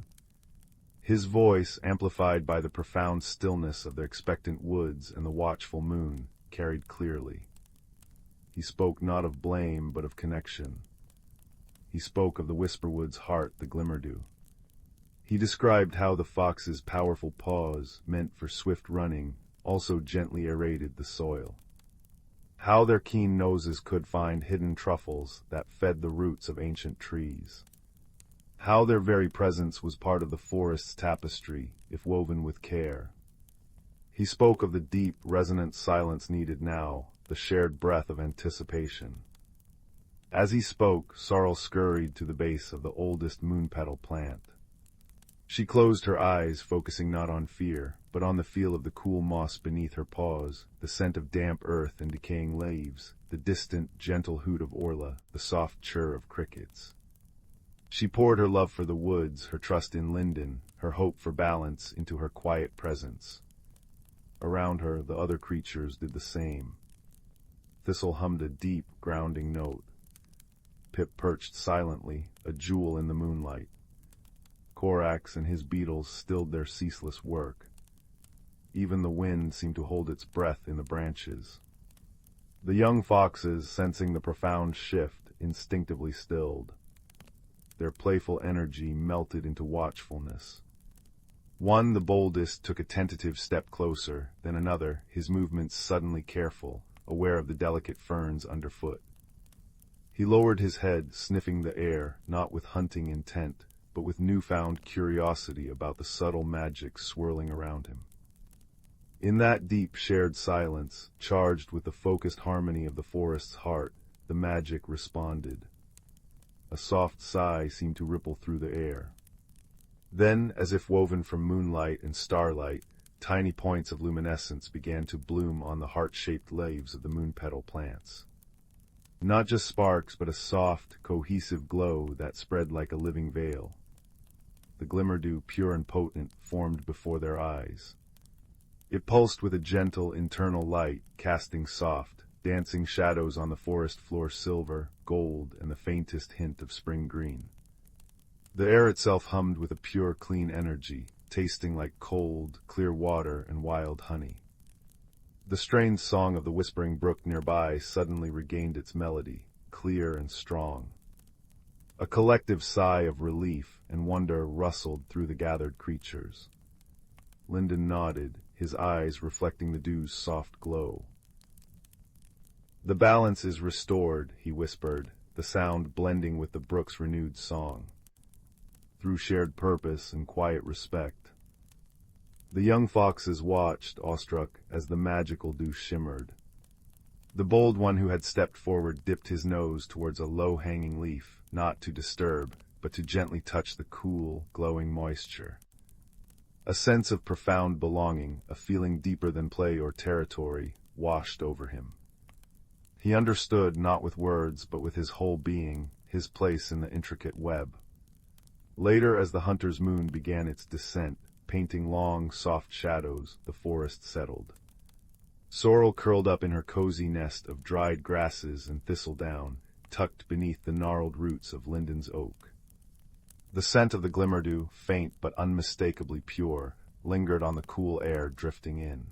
His voice, amplified by the profound stillness of the expectant woods and the watchful moon, carried clearly. He spoke not of blame, but of connection. He spoke of the Whisperwood's heart, the Glimmerdew. He described how the fox's powerful paws, meant for swift running, also gently aerated the soil. How their keen noses could find hidden truffles that fed the roots of ancient trees. How their very presence was part of the forest's tapestry, if woven with care. He spoke of the deep, resonant silence needed now, the shared breath of anticipation. As he spoke, Sorrel scurried to the base of the oldest moonpetal plant. She closed her eyes, focusing not on fear, but on the feel of the cool moss beneath her paws, the scent of damp earth and decaying leaves, the distant, gentle hoot of Orla, the soft chirr of crickets. She poured her love for the woods, her trust in Linden, her hope for balance, into her quiet presence. Around her, the other creatures did the same. Thistle hummed a deep, grounding note. Pip perched silently, a jewel in the moonlight. Korax and his beetles stilled their ceaseless work. Even the wind seemed to hold its breath in the branches. The young foxes, sensing the profound shift, instinctively stilled. Their playful energy melted into watchfulness. One, the boldest, took a tentative step closer, then another, his movements suddenly careful, aware of the delicate ferns underfoot. He lowered his head, sniffing the air, not with hunting intent, but with newfound curiosity about the subtle magic swirling around him. In that deep shared silence, charged with the focused harmony of the forest's heart, the magic responded. A soft sigh seemed to ripple through the air. Then, as if woven from moonlight and starlight, tiny points of luminescence began to bloom on the heart-shaped leaves of the moonpetal plants. Not just sparks, but a soft, cohesive glow that spread like a living veil. The Glimmerdew, pure and potent, formed before their eyes. It pulsed with a gentle, internal light, casting soft, dancing shadows on the forest floor, silver, gold, and the faintest hint of spring green. The air itself hummed with a pure, clean energy, tasting like cold, clear water and wild honey. The strained song of the whispering brook nearby suddenly regained its melody, clear and strong. A collective sigh of relief and wonder rustled through the gathered creatures. Linden nodded, his eyes reflecting the dew's soft glow. "The balance is restored," he whispered, the sound blending with the brook's renewed song. "Through shared purpose and quiet respect." The young foxes watched, awestruck, as the magical dew shimmered. The bold one who had stepped forward dipped his nose towards a low-hanging leaf, not to disturb, but to gently touch the cool, glowing moisture. A sense of profound belonging, a feeling deeper than play or territory, washed over him. He understood, not with words, but with his whole being, his place in the intricate web. Later, as the hunter's moon began its descent, painting long, soft shadows, the forest settled. Sorrel curled up in her cozy nest of dried grasses and thistledown, tucked beneath the gnarled roots of Linden's oak. The scent of the Glimmerdew, faint but unmistakably pure, lingered on the cool air drifting in.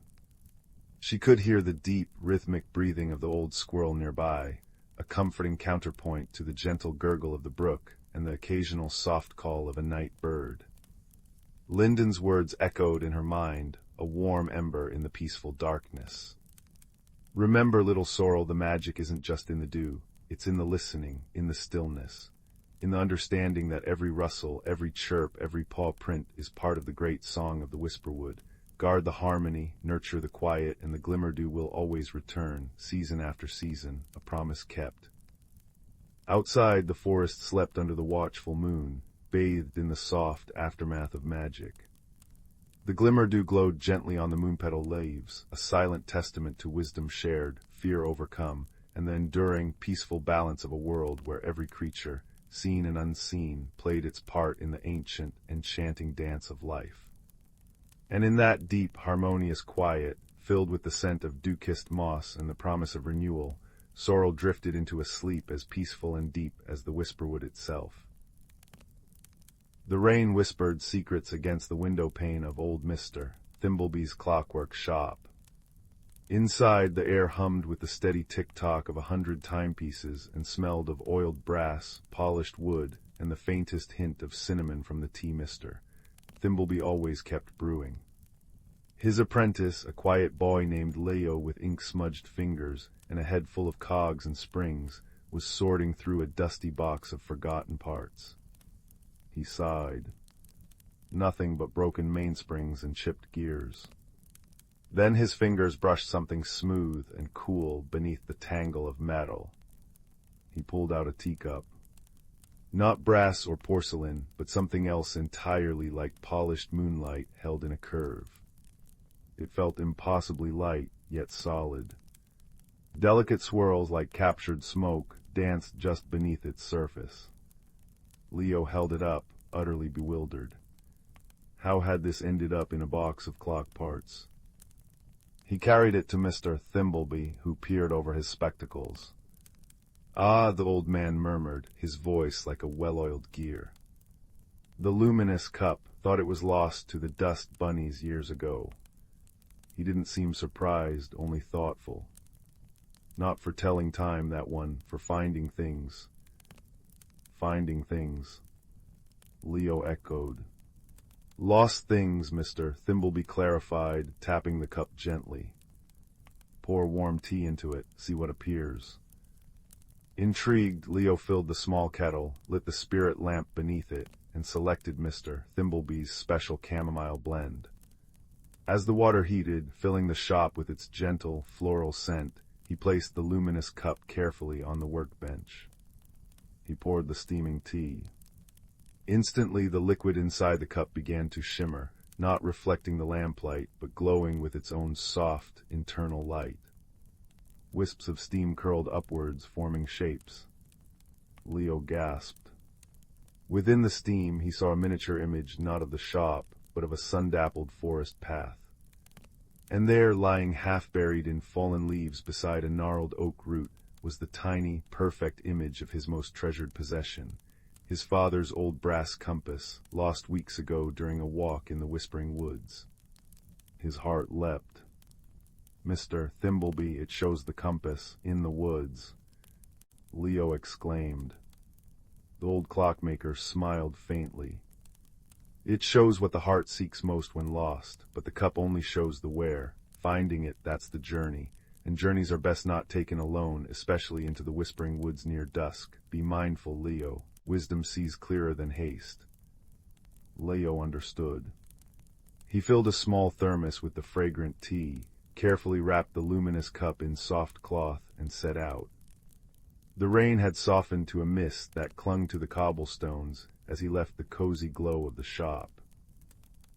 She could hear the deep, rhythmic breathing of the old squirrel nearby, a comforting counterpoint to the gentle gurgle of the brook and the occasional soft call of a night bird. Lyndon's words echoed in her mind, a warm ember in the peaceful darkness. Remember, little sorrel, the magic isn't just in the dew, it's in the listening, in the stillness, in the understanding that every rustle, every chirp, every paw print is part of the great song of the Whisperwood. Guard the harmony, nurture the quiet, and the glimmer dew will always return, season after season, a promise kept. Outside, the forest slept under the watchful moon, bathed in the soft aftermath of magic. The glimmer dew glowed gently on the moonpetal leaves, a silent testament to wisdom shared, fear overcome, and the enduring, peaceful balance of a world where every creature, seen and unseen, played its part in the ancient, enchanting dance of life. And in that deep, harmonious quiet, filled with the scent of dew-kissed moss and the promise of renewal, Sorrel drifted into a sleep as peaceful and deep as the Whisperwood itself. The rain whispered secrets against the window pane of old Mr. Thimblebee's clockwork shop. Inside, the air hummed with the steady tick-tock of 100 timepieces and smelled of oiled brass, polished wood, and the faintest hint of cinnamon from the tea mister Thimblebee always kept brewing. His apprentice, a quiet boy named Leo with ink-smudged fingers and a head full of cogs and springs, was sorting through a dusty box of forgotten parts. He sighed. Nothing but broken mainsprings and chipped gears. Then his fingers brushed something smooth and cool beneath the tangle of metal. He pulled out a teacup. Not brass or porcelain, but something else entirely like polished moonlight held in a curve. It felt impossibly light, yet solid. Delicate swirls like captured smoke danced just beneath its surface. Leo held it up, utterly bewildered. How had this ended up in a box of clock parts? He carried it to Mr. Thimbleby, who peered over his spectacles. "Ah," the old man murmured, his voice like a well-oiled gear. The luminous cup thought it was lost to the dust bunnies years ago. He didn't seem surprised, only thoughtful. Not for telling time, that one, for finding things. Finding things. Leo echoed. "Lost things, Mr. Thimbleby clarified, tapping the cup gently. Pour warm tea into it, see what appears." Intrigued, Leo filled the small kettle, lit the spirit lamp beneath it, and selected Mr. Thimblebee's special chamomile blend. As the water heated, filling the shop with its gentle, floral scent, he placed the luminous cup carefully on the workbench. He poured the steaming tea. Instantly, the liquid inside the cup began to shimmer, not reflecting the lamplight, but glowing with its own soft, internal light. Wisps of steam curled upwards, forming shapes. Leo gasped. Within the steam, he saw a miniature image not of the shop, but of a sun-dappled forest path. And there, lying half-buried in fallen leaves beside a gnarled oak root, was the tiny, perfect image of his most treasured possession, his father's old brass compass, lost weeks ago during a walk in the Whispering Woods. His heart leapt. "Mr. Thimbleby, it shows the compass, in the woods," Leo exclaimed. The old clockmaker smiled faintly. "It shows what the heart seeks most when lost, but the cup only shows the where. Finding it, that's the journey, and journeys are best not taken alone, especially into the Whispering Woods near dusk. Be mindful, Leo. Wisdom sees clearer than haste." Leo understood. He filled a small thermos with the fragrant tea, carefully wrapped the luminous cup in soft cloth, and set out. The rain had softened to a mist that clung to the cobblestones as he left the cozy glow of the shop.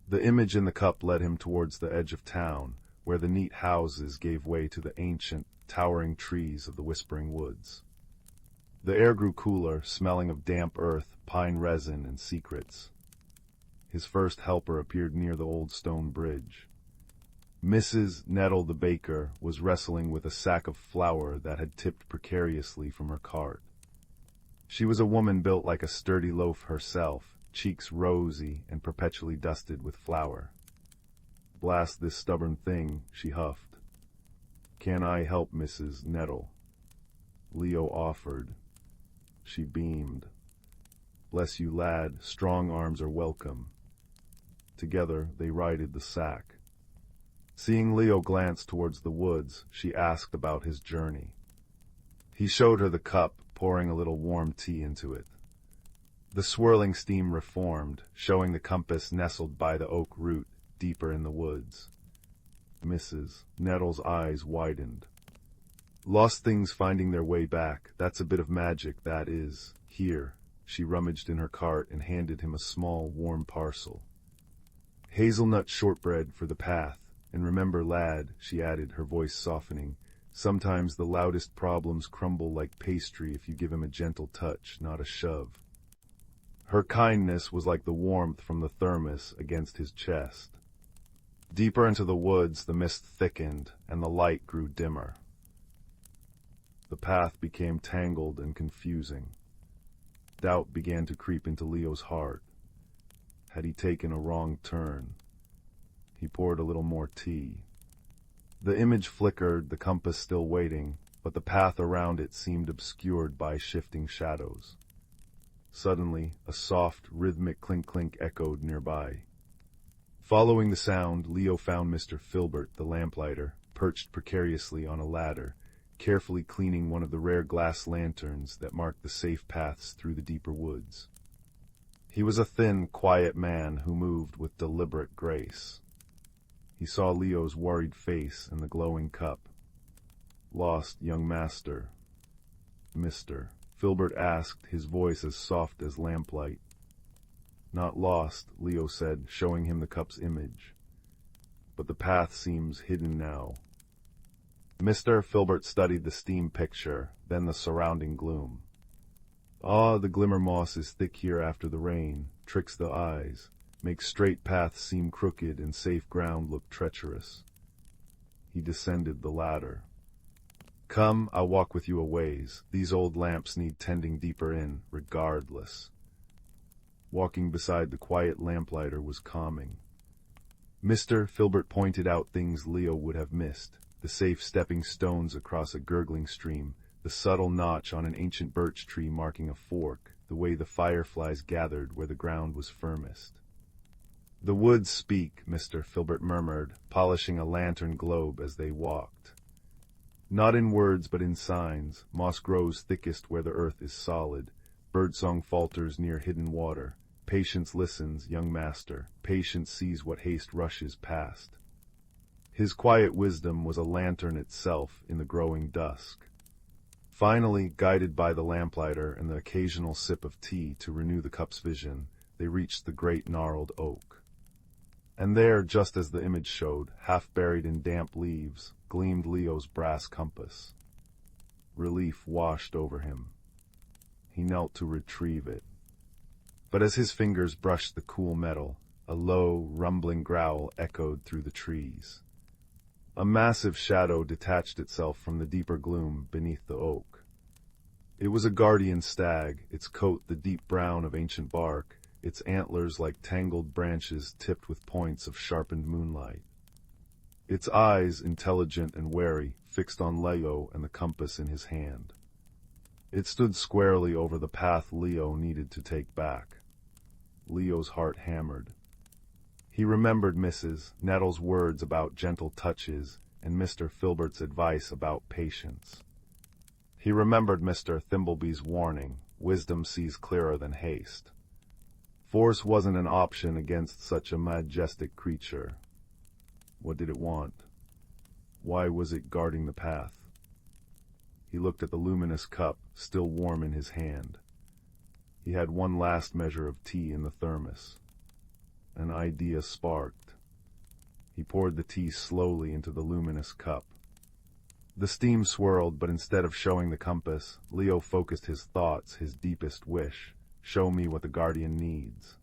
The image in the cup led him towards the edge of town, where the neat houses gave way to the ancient, towering trees of the Whispering Woods. The air grew cooler, smelling of damp earth, pine resin, and secrets. His first helper appeared near the old stone bridge. Mrs. Nettle the baker was wrestling with a sack of flour that had tipped precariously from her cart. She was a woman built like a sturdy loaf herself, cheeks rosy and perpetually dusted with flour. "Blast this stubborn thing," she huffed. "Can I help, Mrs. Nettle?" Leo offered. She beamed. "Bless you, lad, strong arms are welcome." Together they righted the sack. Seeing Leo glance towards the woods, she asked about his journey. He showed her the cup, pouring a little warm tea into it. The swirling steam reformed, showing the compass nestled by the oak root, deeper in the woods. Mrs. Nettle's eyes widened. "Lost things finding their way back, that's a bit of magic, that is. Here." She rummaged in her cart and handed him a small, warm parcel. "Hazelnut shortbread for the path. And remember, lad," she added, her voice softening, "sometimes the loudest problems crumble like pastry if you give him a gentle touch, not a shove." Her kindness was like the warmth from the thermos against his chest. Deeper into the woods, the mist thickened, and the light grew dimmer. The path became tangled and confusing. Doubt began to creep into Leo's heart. Had he taken a wrong turn? He poured a little more tea. The image flickered, the compass still waiting, but the path around it seemed obscured by shifting shadows. Suddenly, a soft, rhythmic clink-clink echoed nearby. Following the sound, Leo found Mr. Filbert, the lamplighter, perched precariously on a ladder, carefully cleaning one of the rare glass lanterns that marked the safe paths through the deeper woods. He was a thin, quiet man who moved with deliberate grace. He saw Leo's worried face and the glowing cup. "Lost, young master?" "Mr." Filbert asked, his voice as soft as lamplight. "Not lost," Leo said, showing him the cup's image. "But the path seems hidden now." Mr. Filbert studied the steam picture, then the surrounding gloom. "Ah, the glimmer moss is thick here after the rain, tricks the eyes, makes straight paths seem crooked and safe ground look treacherous." He descended the ladder. "Come, I'll walk with you a ways. These old lamps need tending deeper in, regardless." Walking beside the quiet lamplighter was calming. Mr. Filbert pointed out things Leo would have missed: the safe stepping stones across a gurgling stream, the subtle notch on an ancient birch tree marking a fork, the way the fireflies gathered where the ground was firmest. "The woods speak," Mr. Filbert murmured, polishing a lantern globe as they walked. "Not in words but in signs. Moss grows thickest where the earth is solid. Birdsong falters near hidden water. Patience listens, young master. Patience sees what haste rushes past." His quiet wisdom was a lantern itself in the growing dusk. Finally, guided by the lamplighter and the occasional sip of tea to renew the cup's vision, they reached the great gnarled oak. And there, just as the image showed, half buried in damp leaves, gleamed Leo's brass compass. Relief washed over him. He knelt to retrieve it. But as his fingers brushed the cool metal, a low, rumbling growl echoed through the trees. A massive shadow detached itself from the deeper gloom beneath the oak. It was a guardian stag, its coat the deep brown of ancient bark, its antlers like tangled branches tipped with points of sharpened moonlight. Its eyes, intelligent and wary, fixed on Leo and the compass in his hand. It stood squarely over the path Leo needed to take back. Leo's heart hammered. He remembered Mrs. Nettle's words about gentle touches and Mr. Filbert's advice about patience. He remembered Mr. Thimbleby's warning, wisdom sees clearer than haste. Force wasn't an option against such a majestic creature. What did it want? Why was it guarding the path? He looked at the luminous cup, still warm in his hand. He had one last measure of tea in the thermos. An idea sparked. He poured the tea slowly into the luminous cup. The steam swirled, but instead of showing the compass, Leo focused his thoughts, his deepest wish. Show me what the guardian needs.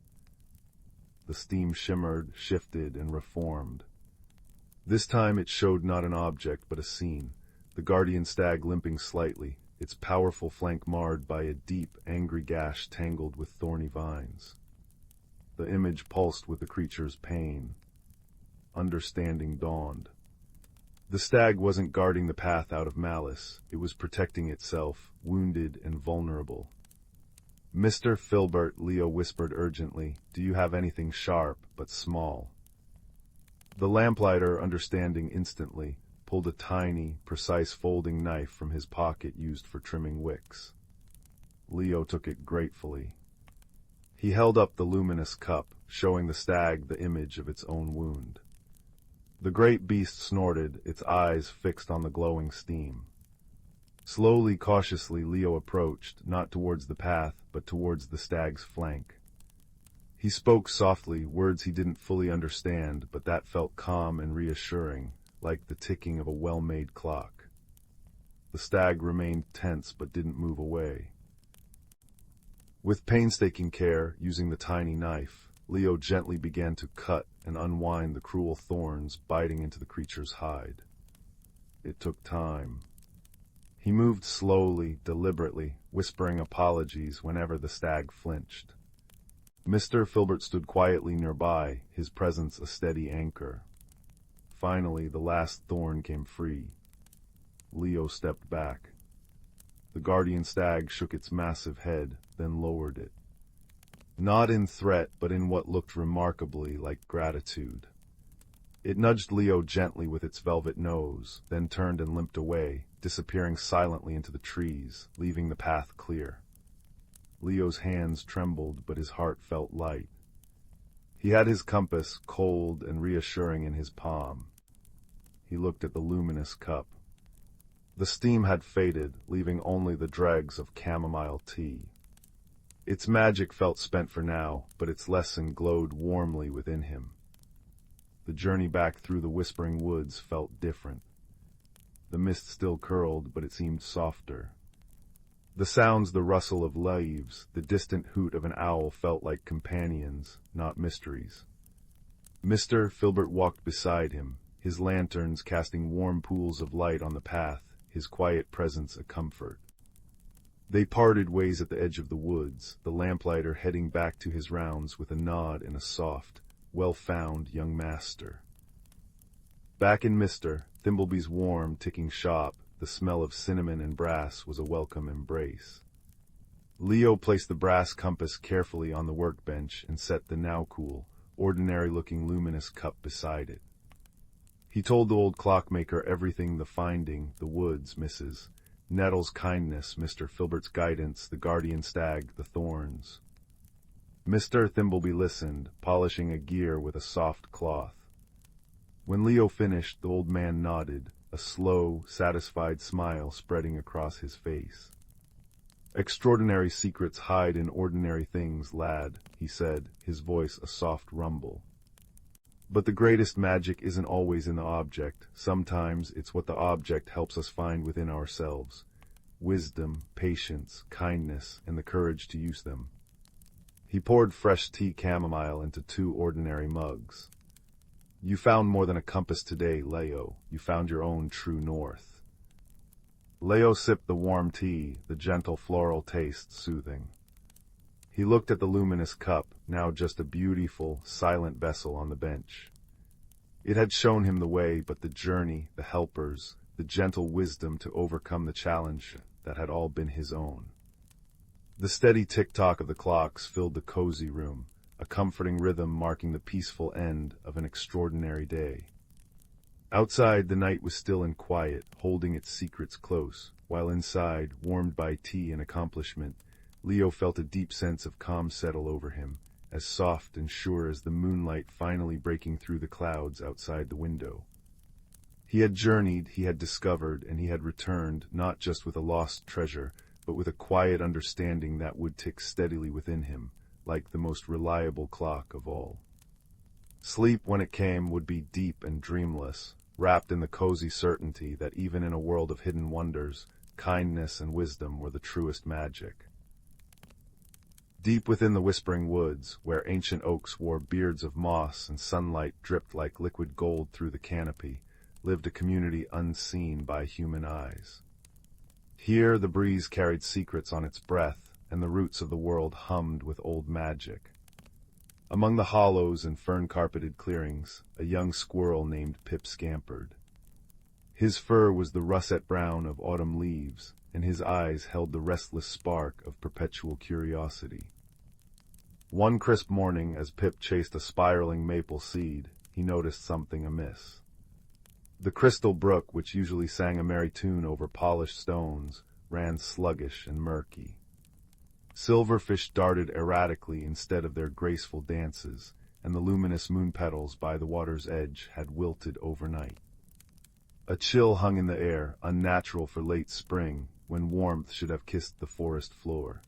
The steam shimmered, shifted, and reformed. This time it showed not an object, but a scene. The guardian stag limping slightly, its powerful flank marred by a deep, angry gash tangled with thorny vines. The image pulsed with the creature's pain. Understanding dawned. The stag wasn't guarding the path out of malice, it was protecting itself, wounded and vulnerable. "Mr. Filbert," Leo whispered urgently, "do you have anything sharp, but small?" The lamplighter, understanding instantly, pulled a tiny, precise folding knife from his pocket used for trimming wicks. Leo took it gratefully. He held up the luminous cup, showing the stag the image of its own wound. The great beast snorted, its eyes fixed on the glowing steam. Slowly, cautiously, Leo approached, not towards the path, but towards the stag's flank. He spoke softly, words he didn't fully understand, but that felt calm and reassuring, like the ticking of a well-made clock. The stag remained tense but didn't move away. With painstaking care, using the tiny knife, Leo gently began to cut and unwind the cruel thorns biting into the creature's hide. It took time. He moved slowly, deliberately, whispering apologies whenever the stag flinched. Mr. Filbert stood quietly nearby, his presence a steady anchor. Finally, the last thorn came free. Leo stepped back. The guardian stag shook its massive head, then lowered it. Not in threat, but in what looked remarkably like gratitude. It nudged Leo gently with its velvet nose, then turned and limped away, disappearing silently into the trees, leaving the path clear. Leo's hands trembled, but his heart felt light. He had his compass, cold and reassuring, in his palm. He looked at the luminous cup. The steam had faded, leaving only the dregs of chamomile tea. Its magic felt spent for now, but its lesson glowed warmly within him. The journey back through the whispering woods felt different. The mist still curled, but it seemed softer. The sounds, the rustle of leaves, the distant hoot of an owl felt like companions, not mysteries. Mr. Filbert walked beside him, his lanterns casting warm pools of light on the path, his quiet presence a comfort. They parted ways at the edge of the woods, the lamplighter heading back to his rounds with a nod and a soft, well-found young master. Back in Mr. Thimbleby's warm, ticking shop, the smell of cinnamon and brass was a welcome embrace. Leo placed the brass compass carefully on the workbench and set the now cool, ordinary-looking luminous cup beside it. He told the old clockmaker everything: the finding, the woods, Mrs. Nettle's kindness, Mr. Filbert's guidance, the guardian stag, the thorns. Mr. Thimbleby listened, polishing a gear with a soft cloth. When Leo finished, the old man nodded, a slow, satisfied smile spreading across his face. "Extraordinary secrets hide in ordinary things, lad," he said, his voice a soft rumble. "But the greatest magic isn't always in the object. Sometimes it's what the object helps us find within ourselves. Wisdom, patience, kindness, and the courage to use them." He poured fresh tea chamomile into 2 ordinary mugs. "You found more than a compass today, Leo. You found your own true north." Leo sipped the warm tea, the gentle floral taste soothing. He looked at the luminous cup, now just a beautiful, silent vessel on the bench. It had shown him the way, but the journey, the helpers, the gentle wisdom to overcome the challenge, that had all been his own. The steady tick-tock of the clocks filled the cozy room, a comforting rhythm marking the peaceful end of an extraordinary day. Outside, the night was still and quiet, holding its secrets close, while inside, warmed by tea and accomplishment, Leo felt a deep sense of calm settle over him, as soft and sure as the moonlight finally breaking through the clouds outside the window. He had journeyed, he had discovered, and he had returned, not just with a lost treasure, but with a quiet understanding that would tick steadily within him, like the most reliable clock of all. Sleep, when it came, would be deep and dreamless, wrapped in the cozy certainty that even in a world of hidden wonders, kindness and wisdom were the truest magic. Deep within the whispering woods, where ancient oaks wore beards of moss and sunlight dripped like liquid gold through the canopy, lived a community unseen by human eyes. Here the breeze carried secrets on its breath, and the roots of the world hummed with old magic. Among the hollows and fern-carpeted clearings, a young squirrel named Pip scampered. His fur was the russet brown of autumn leaves, and his eyes held the restless spark of perpetual curiosity. One crisp morning, as Pip chased a spiraling maple seed, he noticed something amiss. The Crystal Brook, which usually sang a merry tune over polished stones, ran sluggish and murky. Silverfish darted erratically instead of their graceful dances, and the luminous moon petals by the water's edge had wilted overnight. A chill hung in the air, unnatural for late spring, when warmth should have kissed the forest floor.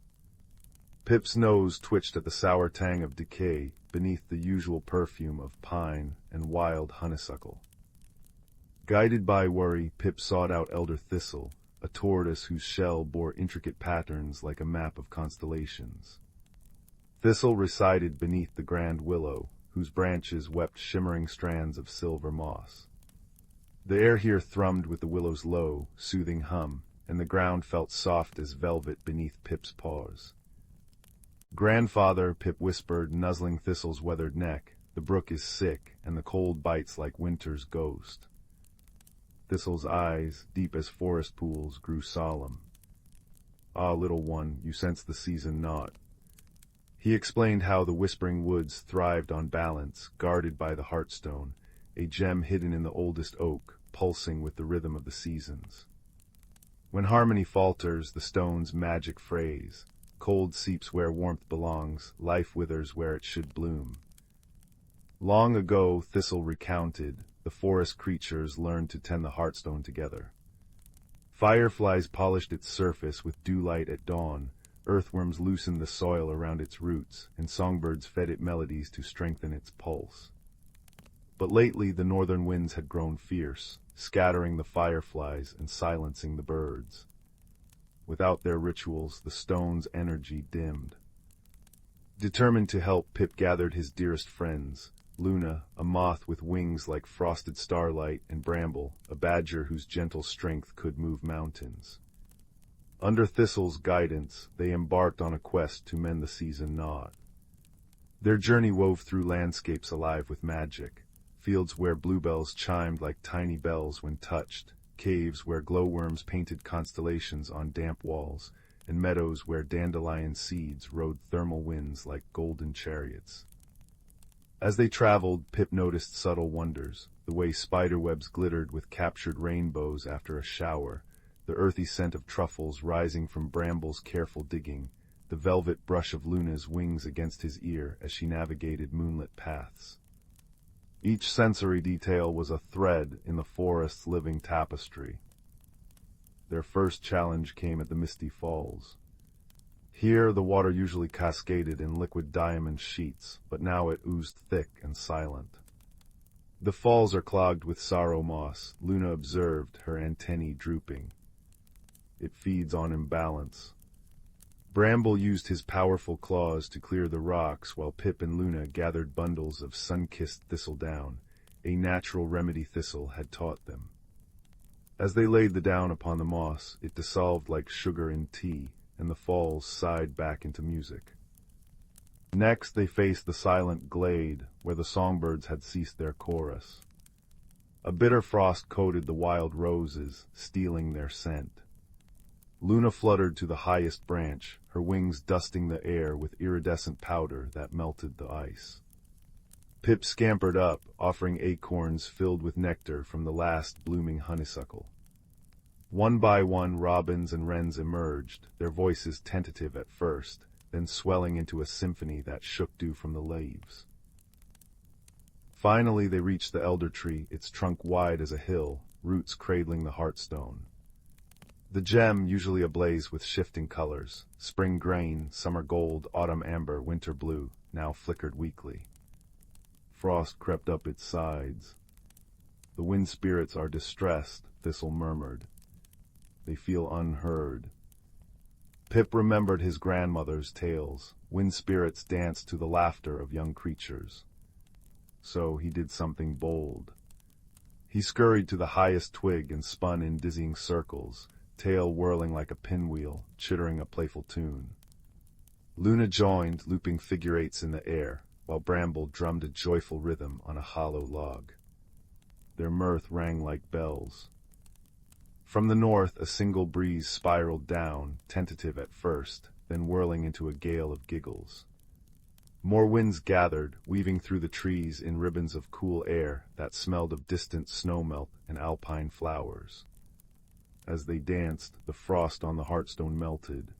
Pip's nose twitched at the sour tang of decay beneath the usual perfume of pine and wild honeysuckle. Guided by worry, Pip sought out elder thistle, a tortoise whose shell bore intricate patterns like a map of constellations. Thistle resided beneath the grand willow, whose branches wept shimmering strands of silver moss. The air here thrummed with the willow's low, soothing hum, and the ground felt soft as velvet beneath Pip's paws. "Grandfather," Pip whispered, nuzzling Thistle's weathered neck, "the brook is sick, and the cold bites like winter's ghost." Thistle's eyes, deep as forest pools, grew solemn. "Ah, little one, you sense the season not." He explained how the whispering woods thrived on balance, guarded by the heartstone, a gem hidden in the oldest oak, pulsing with the rhythm of the seasons. When harmony falters, the stone's magic phrase, cold seeps where warmth belongs, life withers where it should bloom. Long ago, Thistle recounted, the forest creatures learned to tend the heartstone together. Fireflies polished its surface with dewlight at dawn, earthworms loosened the soil around its roots, and songbirds fed it melodies to strengthen its pulse. But lately the northern winds had grown fierce, scattering the fireflies and silencing the birds. Without their rituals, the stone's energy dimmed. Determined to help, Pip gathered his dearest friends, Luna, a moth with wings like frosted starlight, and Bramble, a badger whose gentle strength could move mountains. Under Thistle's guidance, they embarked on a quest to mend the season knot. Their journey wove through landscapes alive with magic, fields where bluebells chimed like tiny bells when touched, caves where glowworms painted constellations on damp walls, and meadows where dandelion seeds rode thermal winds like golden chariots. As they traveled, Pip noticed subtle wonders, the way spiderwebs glittered with captured rainbows after a shower, the earthy scent of truffles rising from Bramble's careful digging, the velvet brush of Luna's wings against his ear as she navigated moonlit paths. Each sensory detail was a thread in the forest's living tapestry. Their first challenge came at the Misty Falls. Here the water usually cascaded in liquid diamond sheets, but now it oozed thick and silent. "The falls are clogged with sorrow moss," Luna observed, her antennae drooping. "It feeds on imbalance." Bramble used his powerful claws to clear the rocks while Pip and Luna gathered bundles of sun-kissed thistledown, a natural remedy Thistle had taught them. As they laid the down upon the moss, it dissolved like sugar in tea, and the falls sighed back into music. Next they faced the silent glade, where the songbirds had ceased their chorus. A bitter frost coated the wild roses, stealing their scent. Luna fluttered to the highest branch, her wings dusting the air with iridescent powder that melted the ice. Pip scampered up, offering acorns filled with nectar from the last blooming honeysuckle. One by one, robins and wrens emerged, their voices tentative at first, then swelling into a symphony that shook dew from the leaves. Finally they reached the elder tree, its trunk wide as a hill, roots cradling the heartstone. The gem, usually ablaze with shifting colors, spring grain, summer gold, autumn amber, winter blue, now flickered weakly. Frost crept up its sides. "The wind spirits are distressed," Thistle murmured. "They feel unheard." Pip remembered his grandmother's tales. Wind spirits danced to the laughter of young creatures. So he did something bold. He scurried to the highest twig and spun in dizzying circles, tail whirling like a pinwheel, chittering a playful tune. Luna joined, looping figure eights in the air, while Bramble drummed a joyful rhythm on a hollow log. Their mirth rang like bells. From the north, a single breeze spiraled down, tentative at first, then whirling into a gale of giggles. More winds gathered, weaving through the trees in ribbons of cool air that smelled of distant snowmelt and alpine flowers. As they danced, the frost on the hearthstone melted.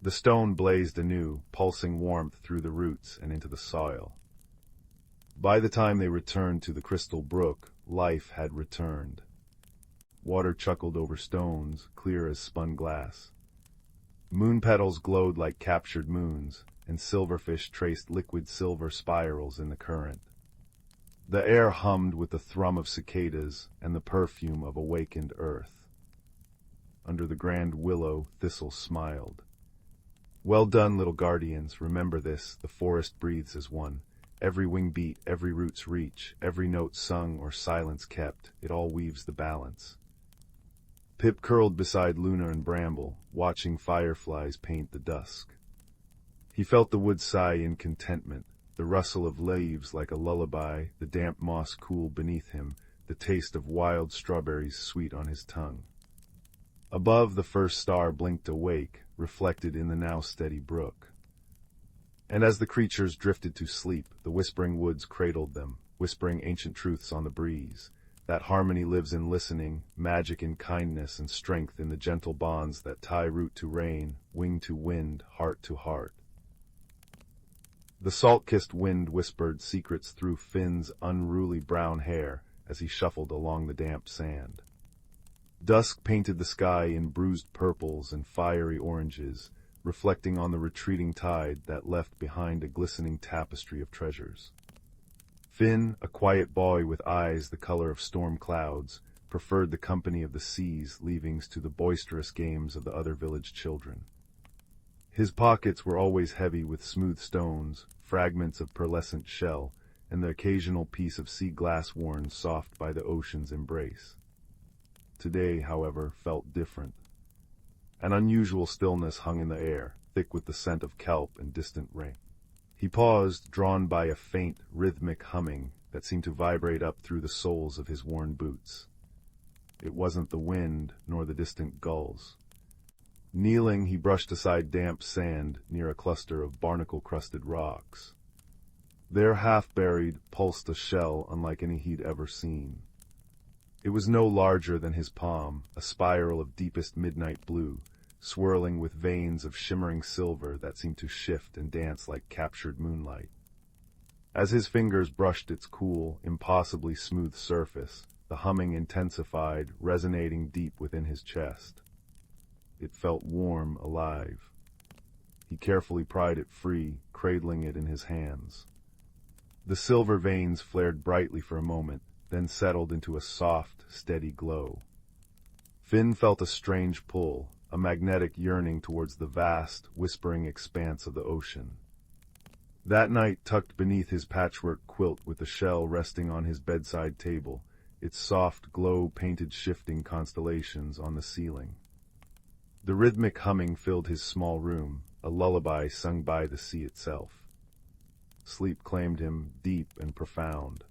The stone blazed anew, pulsing warmth through the roots and into the soil. By the time they returned to the Crystal Brook, life had returned. Water chuckled over stones, clear as spun glass. Moon petals glowed like captured moons, and silverfish traced liquid silver spirals in the current. The air hummed with the thrum of cicadas and the perfume of awakened earth. Under the grand willow, Thistle smiled. "Well done, little guardians, remember this, the forest breathes as one. Every wing beat, every root's reach, every note sung or silence kept, it all weaves the balance." Pip curled beside Luna and Bramble, watching fireflies paint the dusk. He felt the wood sigh in contentment, the rustle of leaves like a lullaby, the damp moss cool beneath him, the taste of wild strawberries sweet on his tongue. Above, the first star blinked awake, reflected in the now steady brook. And as the creatures drifted to sleep, the whispering woods cradled them, whispering ancient truths on the breeze. That harmony lives in listening, magic in kindness, and strength in the gentle bonds that tie root to rain, wing to wind, heart to heart. The salt-kissed wind whispered secrets through Finn's unruly brown hair as he shuffled along the damp sand. Dusk painted the sky in bruised purples and fiery oranges, reflecting on the retreating tide that left behind a glistening tapestry of treasures. Finn, a quiet boy with eyes the color of storm clouds, preferred the company of the sea's leavings to the boisterous games of the other village children. His pockets were always heavy with smooth stones, fragments of pearlescent shell, and the occasional piece of sea glass worn soft by the ocean's embrace. Today, however, felt different. An unusual stillness hung in the air, thick with the scent of kelp and distant rain. He paused, drawn by a faint, rhythmic humming that seemed to vibrate up through the soles of his worn boots. It wasn't the wind, nor the distant gulls. Kneeling, he brushed aside damp sand near a cluster of barnacle-crusted rocks. There, half-buried, pulsed a shell unlike any he'd ever seen. It was no larger than his palm, a spiral of deepest midnight blue, swirling with veins of shimmering silver that seemed to shift and dance like captured moonlight. As his fingers brushed its cool, impossibly smooth surface, the humming intensified, resonating deep within his chest. It felt warm, alive. He carefully pried it free, cradling it in his hands. The silver veins flared brightly for a moment, then settled into a soft, steady glow. Finn felt a strange pull, a magnetic yearning towards the vast, whispering expanse of the ocean. That night, tucked beneath his patchwork quilt with the shell resting on his bedside table, its soft glow painted shifting constellations on the ceiling. The rhythmic humming filled his small room, a lullaby sung by the sea itself. Sleep claimed him, deep and profound.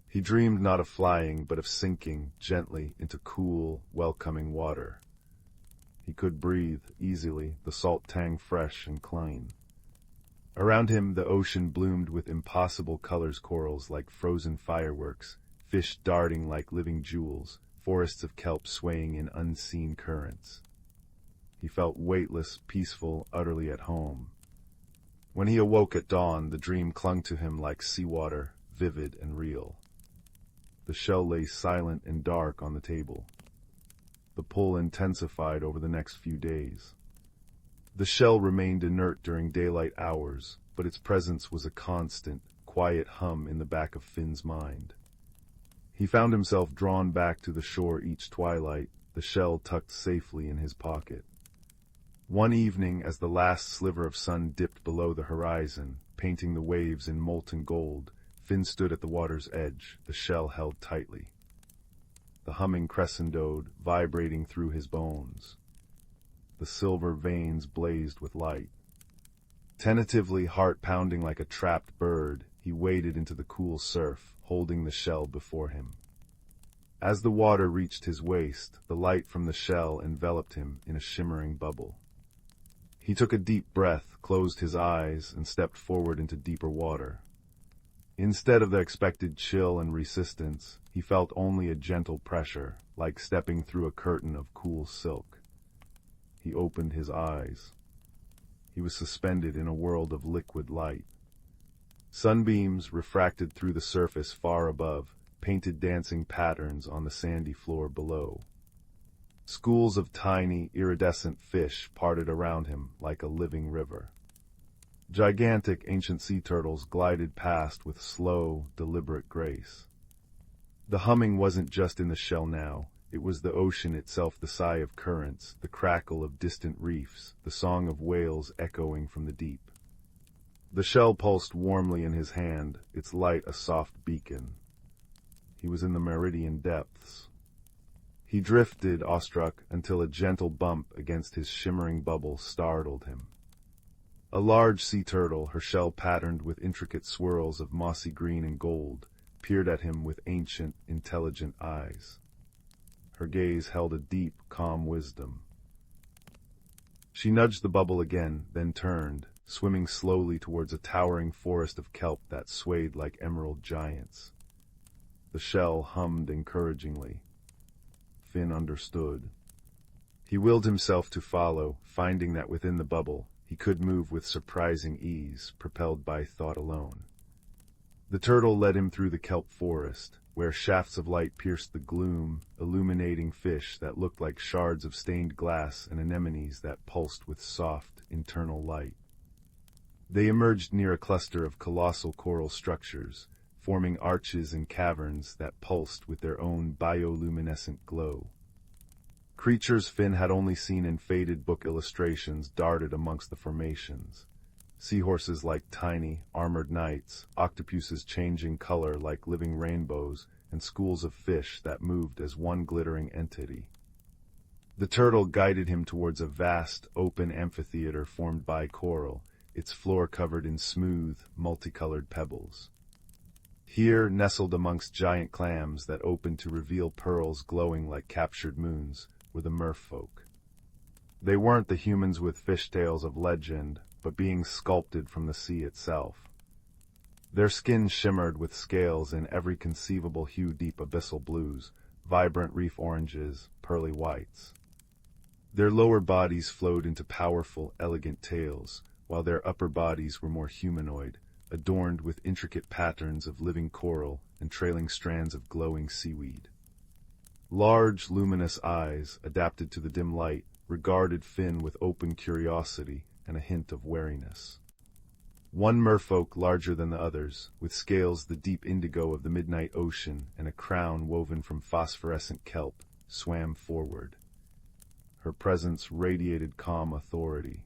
He dreamed not of flying, but of sinking gently into cool, welcoming water. He could breathe easily, the salt tang fresh and clean. Around him the ocean bloomed with impossible colors, corals like frozen fireworks, fish darting like living jewels, forests of kelp swaying in unseen currents. He felt weightless, peaceful, utterly at home. When he awoke at dawn, the dream clung to him like seawater, vivid and real. The shell lay silent and dark on the table. The pull intensified over the next few days. The shell remained inert during daylight hours, but its presence was a constant, quiet hum in the back of Finn's mind. He found himself drawn back to the shore each twilight, the shell tucked safely in his pocket. One evening, as the last sliver of sun dipped below the horizon, painting the waves in molten gold, Finn stood at the water's edge, the shell held tightly. The humming crescendoed, vibrating through his bones. The silver veins blazed with light. Tentatively, heart pounding like a trapped bird, he waded into the cool surf, holding the shell before him. As the water reached his waist, the light from the shell enveloped him in a shimmering bubble. He took a deep breath, closed his eyes, and stepped forward into deeper water. Instead of the expected chill and resistance, he felt only a gentle pressure, like stepping through a curtain of cool silk. He opened his eyes. He was suspended in a world of liquid light. Sunbeams, refracted through the surface far above, painted dancing patterns on the sandy floor below. Schools of tiny, iridescent fish parted around him like a living river. Gigantic ancient sea turtles glided past with slow, deliberate grace. The humming wasn't just in the shell now. It was the ocean itself, the sigh of currents, the crackle of distant reefs, the song of whales echoing from the deep. The shell pulsed warmly in his hand, its light a soft beacon. He was in the meridian depths. He drifted, awestruck, until a gentle bump against his shimmering bubble startled him. A large sea turtle, her shell patterned with intricate swirls of mossy green and gold, peered at him with ancient, intelligent eyes. Her gaze held a deep, calm wisdom. She nudged the bubble again, then turned, swimming slowly towards a towering forest of kelp that swayed like emerald giants. The shell hummed encouragingly. Finn understood. He willed himself to follow, finding that within the bubble he could move with surprising ease, propelled by thought alone. The turtle led him through the kelp forest, where shafts of light pierced the gloom, illuminating fish that looked like shards of stained glass and anemones that pulsed with soft, internal light. They emerged near a cluster of colossal coral structures, forming arches and caverns that pulsed with their own bioluminescent glow. Creatures Finn had only seen in faded book illustrations darted amongst the formations. Seahorses like tiny, armored knights, octopuses changing color like living rainbows, and schools of fish that moved as one glittering entity. The turtle guided him towards a vast, open amphitheater formed by coral, its floor covered in smooth, multicolored pebbles. Here, nestled amongst giant clams that opened to reveal pearls glowing like captured moons, were the merfolk. They weren't the humans with fishtails of legend, but beings sculpted from the sea itself. Their skin shimmered with scales in every conceivable hue, deep abyssal blues, vibrant reef oranges, pearly whites. Their lower bodies flowed into powerful, elegant tails, while their upper bodies were more humanoid, adorned with intricate patterns of living coral and trailing strands of glowing seaweed. Large, luminous eyes, adapted to the dim light, regarded Finn with open curiosity and a hint of wariness. One merfolk larger than the others, with scales the deep indigo of the midnight ocean and a crown woven from phosphorescent kelp, swam forward. Her presence radiated calm authority.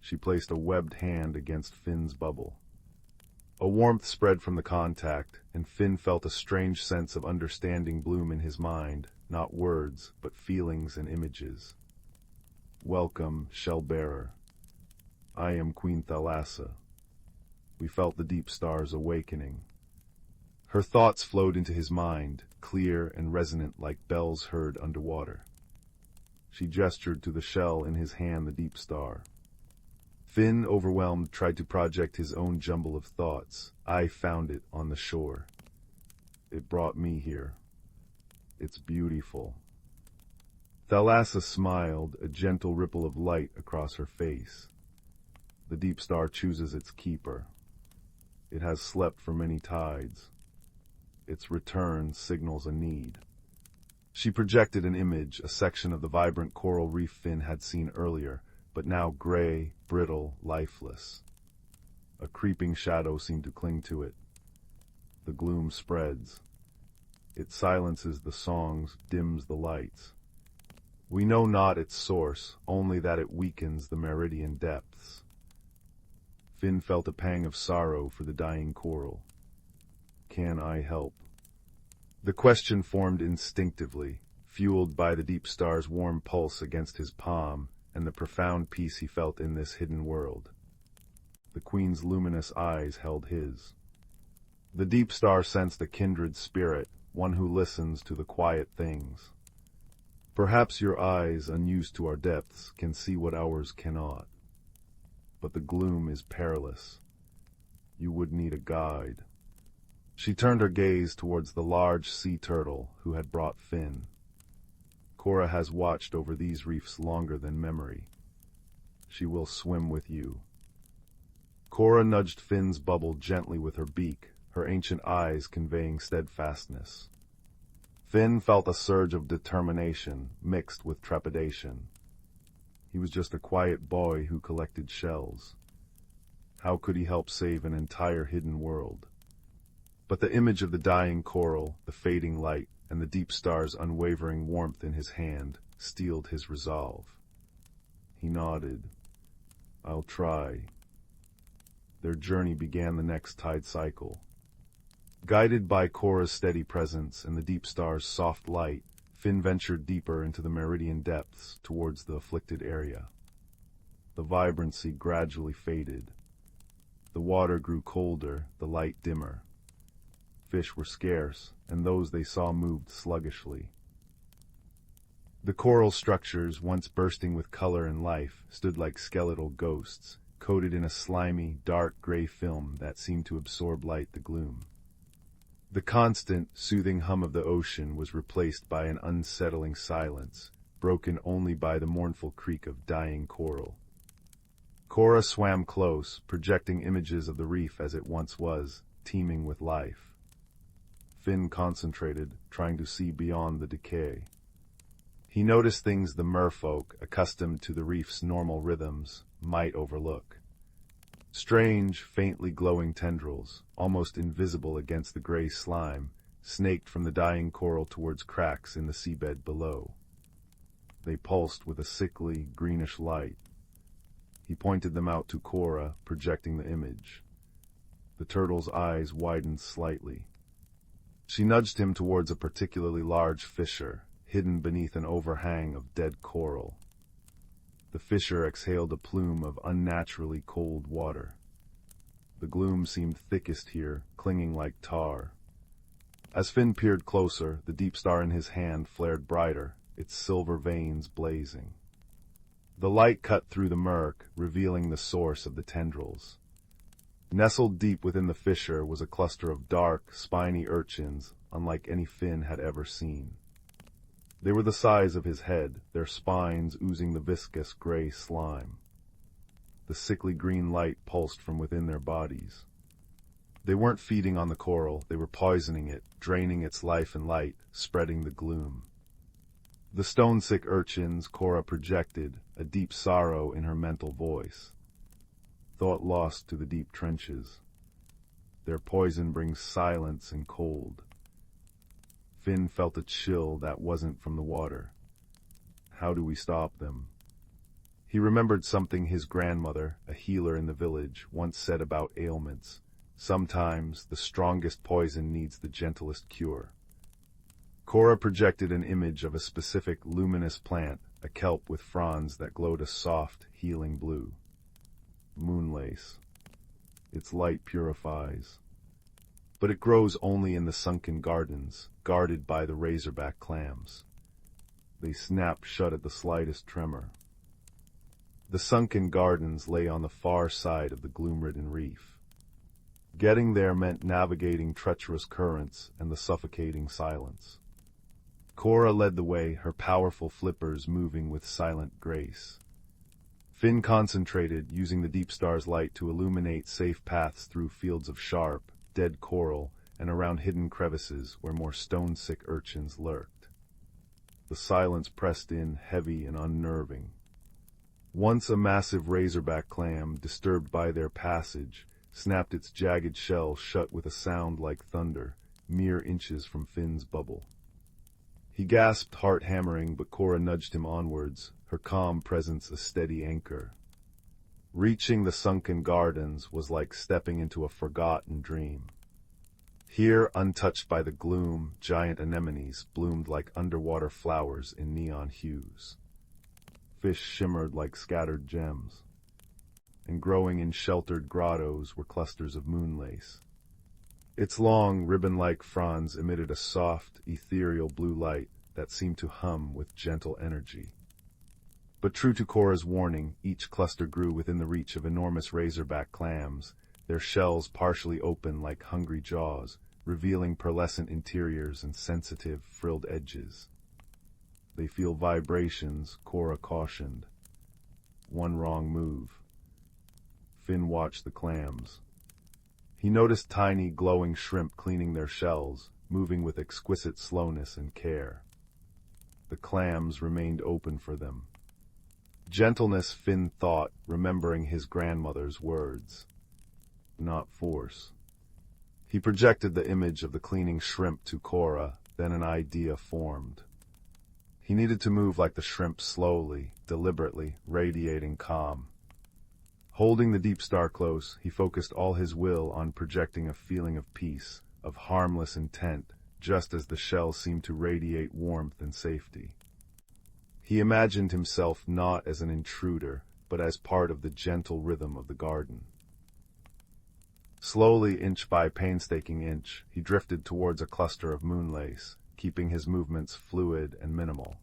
She placed a webbed hand against Finn's bubble. A warmth spread from the contact, and Finn felt a strange sense of understanding bloom in his mind, not words, but feelings and images. Welcome, shell-bearer. I am Queen Thalassa. We felt the deep stars awakening. Her thoughts flowed into his mind, clear and resonant like bells heard underwater. She gestured to the shell in his hand, the deep star. Finn, overwhelmed, tried to project his own jumble of thoughts. I found it on the shore. It brought me here. It's beautiful. Thalassa smiled, a gentle ripple of light across her face. The deep star chooses its keeper. It has slept for many tides. Its return signals a need. She projected an image, a section of the vibrant coral reef Finn had seen earlier, but now gray, brittle, lifeless. A creeping shadow seemed to cling to it. The gloom spreads. It silences the songs, dims the lights. We know not its source, only that it weakens the meridian depths. Finn felt a pang of sorrow for the dying coral. Can I help? The question formed instinctively, fueled by the deep star's warm pulse against his palm, and the profound peace he felt in this hidden world. The Queen's luminous eyes held his. The deep star sensed a kindred spirit, one who listens to the quiet things. Perhaps your eyes, unused to our depths, can see what ours cannot. But the gloom is perilous. You would need a guide. She turned her gaze towards the large sea turtle who had brought Finn. Cora has watched over these reefs longer than memory. She will swim with you. Cora nudged Finn's bubble gently with her beak, her ancient eyes conveying steadfastness. Finn felt a surge of determination mixed with trepidation. He was just a quiet boy who collected shells. How could he help save an entire hidden world? But the image of the dying coral, the fading light, and the deep star's unwavering warmth in his hand steeled his resolve. He nodded. I'll try. Their journey began the next tide cycle. Guided by Cora's steady presence and the deep star's soft light, Finn ventured deeper into the meridian depths towards the afflicted area. The vibrancy gradually faded. The water grew colder, the light dimmer. Fish were scarce, and those they saw moved sluggishly. The coral structures, once bursting with color and life, stood like skeletal ghosts, coated in a slimy, dark gray film that seemed to absorb the gloom. The constant, soothing hum of the ocean was replaced by an unsettling silence, broken only by the mournful creak of dying coral. Cora swam close, projecting images of the reef as it once was, teeming with life. Finn concentrated, trying to see beyond the decay. He noticed things the merfolk, accustomed to the reef's normal rhythms, might overlook. Strange, faintly glowing tendrils, almost invisible against the gray slime, snaked from the dying coral towards cracks in the seabed below. They pulsed with a sickly, greenish light. He pointed them out to Cora, projecting the image. The turtle's eyes widened slightly. She nudged him towards a particularly large fissure, hidden beneath an overhang of dead coral. The fissure exhaled a plume of unnaturally cold water. The gloom seemed thickest here, clinging like tar. As Finn peered closer, the deep star in his hand flared brighter, its silver veins blazing. The light cut through the murk, revealing the source of the tendrils. Nestled deep within the fissure was a cluster of dark, spiny urchins, unlike any Finn had ever seen. They were the size of his head, their spines oozing the viscous gray slime. The sickly green light pulsed from within their bodies. They weren't feeding on the coral, they were poisoning it, draining its life and light, spreading the gloom. The stone-sick urchins, Cora projected, a deep sorrow in her mental voice. Thought lost to the deep trenches. Their poison brings silence and cold. Finn felt a chill that wasn't from the water. How do we stop them? He remembered something his grandmother, a healer in the village, once said about ailments. Sometimes the strongest poison needs the gentlest cure. Cora projected an image of a specific luminous plant, a kelp with fronds that glowed a soft, healing blue. Moonlace. Its light purifies. But it grows only in the sunken gardens, guarded by the razorback clams. They snap shut at the slightest tremor. The sunken gardens lay on the far side of the gloom-ridden reef. Getting there meant navigating treacherous currents and the suffocating silence. Cora led the way, her powerful flippers moving with silent grace. Finn concentrated, using the deep star's light to illuminate safe paths through fields of sharp, dead coral and around hidden crevices where more stone-sick urchins lurked. The silence pressed in, heavy and unnerving. Once a massive razorback clam, disturbed by their passage, snapped its jagged shell shut with a sound like thunder, mere inches from Finn's bubble. He gasped, heart hammering, but Cora nudged him onwards, her calm presence a steady anchor. Reaching the sunken gardens was like stepping into a forgotten dream. Here, untouched by the gloom, giant anemones bloomed like underwater flowers in neon hues. Fish shimmered like scattered gems, and growing in sheltered grottos were clusters of moonlace. Its long, ribbon-like fronds emitted a soft, ethereal blue light that seemed to hum with gentle energy. But true to Cora's warning, each cluster grew within the reach of enormous razorback clams, their shells partially open like hungry jaws, revealing pearlescent interiors and sensitive, frilled edges. They feel vibrations, Cora cautioned. One wrong move. Finn watched the clams. He noticed tiny, glowing shrimp cleaning their shells, moving with exquisite slowness and care. The clams remained open for them. Gentleness, Finn thought, remembering his grandmother's words. Not force. He projected the image of the cleaning shrimp to Cora, then an idea formed. He needed to move like the shrimp slowly, deliberately, radiating calm. Holding the deep star close, he focused all his will on projecting a feeling of peace, of harmless intent, just as the shell seemed to radiate warmth and safety. He imagined himself not as an intruder, but as part of the gentle rhythm of the garden. Slowly, inch by painstaking inch, he drifted towards a cluster of moonlace, keeping his movements fluid and minimal.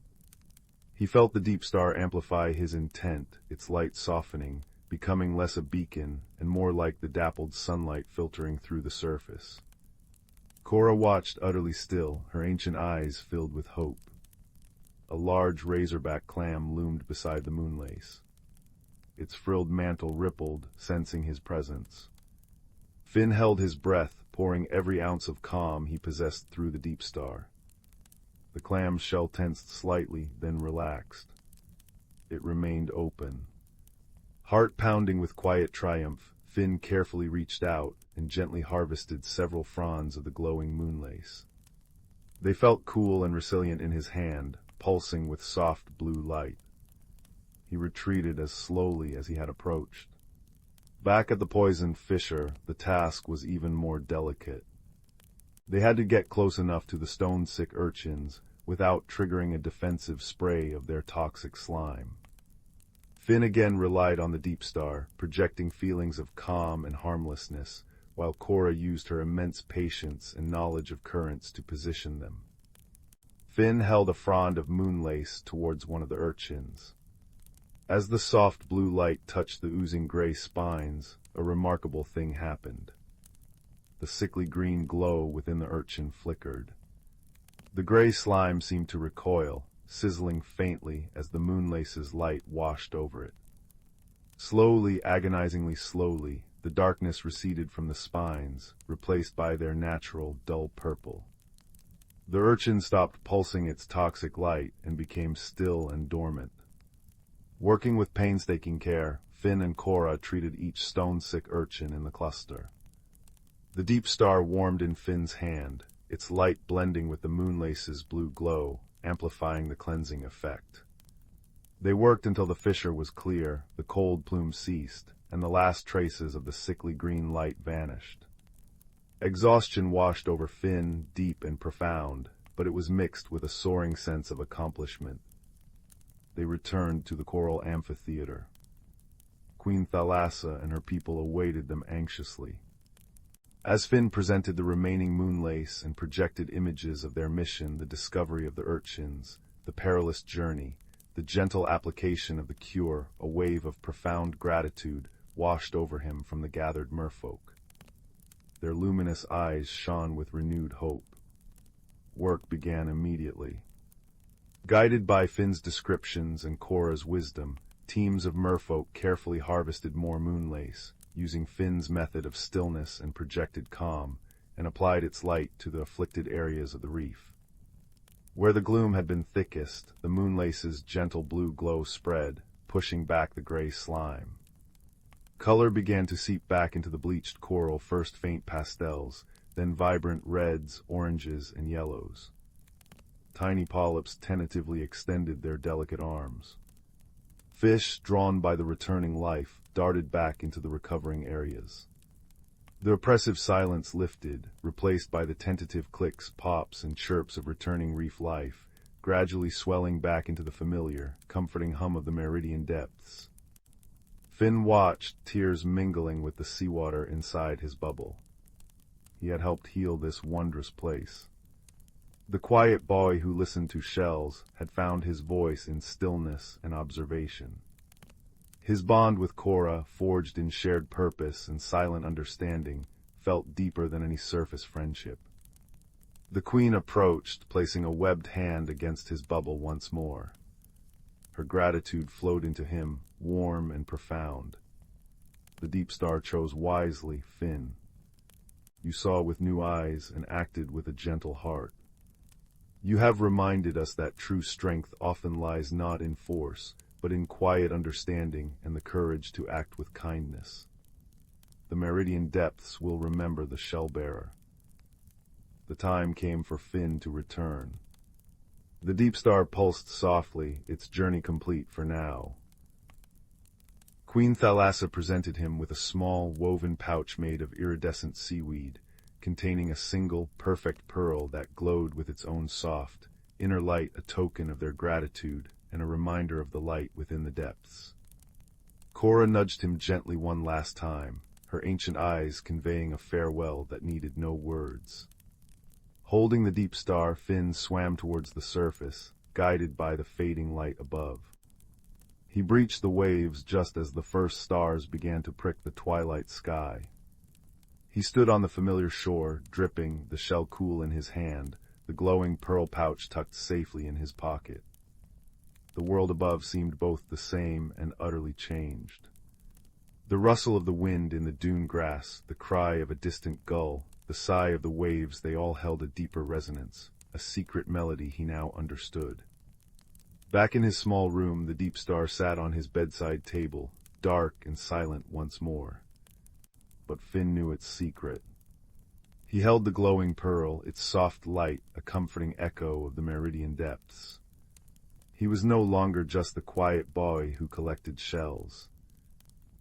He felt the deep star amplify his intent, its light softening, becoming less a beacon and more like the dappled sunlight filtering through the surface. Cora watched utterly still, her ancient eyes filled with hope. A large razorback clam loomed beside the moonlace. Its frilled mantle rippled, sensing his presence. Finn held his breath, pouring every ounce of calm he possessed through the deep star. The clam's shell tensed slightly, then relaxed. It remained open. Heart pounding with quiet triumph, Finn carefully reached out and gently harvested several fronds of the glowing moonlace. They felt cool and resilient in his hand, pulsing with soft blue light. He retreated as slowly as he had approached. Back at the poisoned fissure, the task was even more delicate. They had to get close enough to the stone-sick urchins without triggering a defensive spray of their toxic slime. Finn again relied on the deep star, projecting feelings of calm and harmlessness, while Cora used her immense patience and knowledge of currents to position them. Finn held a frond of moonlace towards one of the urchins. As the soft blue light touched the oozing gray spines, a remarkable thing happened. The sickly green glow within the urchin flickered. The gray slime seemed to recoil, sizzling faintly as the moonlace's light washed over it. Slowly, agonizingly slowly, the darkness receded from the spines, replaced by their natural, dull purple. The urchin stopped pulsing its toxic light and became still and dormant. Working with painstaking care, Finn and Cora treated each stone-sick urchin in the cluster. The deep star warmed in Finn's hand, its light blending with the moonlace's blue glow, amplifying the cleansing effect. They worked until the fissure was clear, the cold plume ceased, and the last traces of the sickly green light vanished. Exhaustion washed over Finn, deep and profound, but it was mixed with a soaring sense of accomplishment. They returned to the coral amphitheater. Queen Thalassa and her people awaited them anxiously. As Finn presented the remaining moonlace and projected images of their mission, the discovery of the urchins, the perilous journey, the gentle application of the cure, a wave of profound gratitude washed over him from the gathered merfolk. Their luminous eyes shone with renewed hope. Work began immediately. Guided by Finn's descriptions and Cora's wisdom, teams of merfolk carefully harvested more moonlace, using Finn's method of stillness and projected calm, and applied its light to the afflicted areas of the reef. Where the gloom had been thickest, the moonlace's gentle blue glow spread, pushing back the gray slime. Color began to seep back into the bleached coral, first faint pastels, then vibrant reds, oranges, and yellows. Tiny polyps tentatively extended their delicate arms. Fish, drawn by the returning life, darted back into the recovering areas. The oppressive silence lifted, replaced by the tentative clicks, pops, and chirps of returning reef life, gradually swelling back into the familiar, comforting hum of the meridian depths. Finn watched, tears mingling with the seawater inside his bubble. he had helped heal this wondrous place. The quiet boy who listened to shells had found his voice in stillness and observation. His bond with Cora, forged in shared purpose and silent understanding, felt deeper than any surface friendship. The queen approached, placing a webbed hand against his bubble once more. Her gratitude flowed into him, warm and profound. The deep star chose wisely, Finn. You saw with new eyes and acted with a gentle heart. You have reminded us that true strength often lies not in force, but in quiet understanding and the courage to act with kindness. The meridian depths will remember the shell-bearer. The time came for Finn to return. The deep star pulsed softly, its journey complete for now. Queen Thalassa presented him with a small, woven pouch made of iridescent seaweed, containing a single, perfect pearl that glowed with its own soft, inner light, a token of their gratitude and a reminder of the light within the depths. Cora nudged him gently one last time, her ancient eyes conveying a farewell that needed no words. Holding the deep star, Finn swam towards the surface, guided by the fading light above. He breached the waves just as the first stars began to prick the twilight sky. He stood on the familiar shore, dripping, the shell cool in his hand, the glowing pearl pouch tucked safely in his pocket. The world above seemed both the same and utterly changed. The rustle of the wind in the dune grass, the cry of a distant gull, the sigh of the waves, they all held a deeper resonance, a secret melody he now understood. Back in his small room, the deep star sat on his bedside table, dark and silent once more. But Finn knew its secret. He held the glowing pearl, its soft light, a comforting echo of the meridian depths. He was no longer just the quiet boy who collected shells.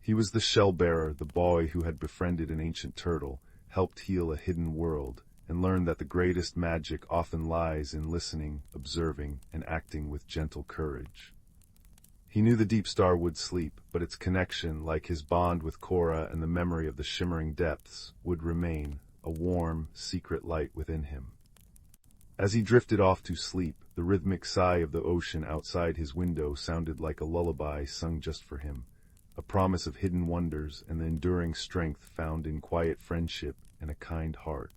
He was the shell-bearer, the boy who had befriended an ancient turtle, helped heal a hidden world, and learned that the greatest magic often lies in listening, observing, and acting with gentle courage. He knew the deep star would sleep, but its connection, like his bond with Cora and the memory of the shimmering depths, would remain, a warm, secret light within him. As he drifted off to sleep, the rhythmic sigh of the ocean outside his window sounded like a lullaby sung just for him, a promise of hidden wonders and the enduring strength found in quiet friendship and a kind heart.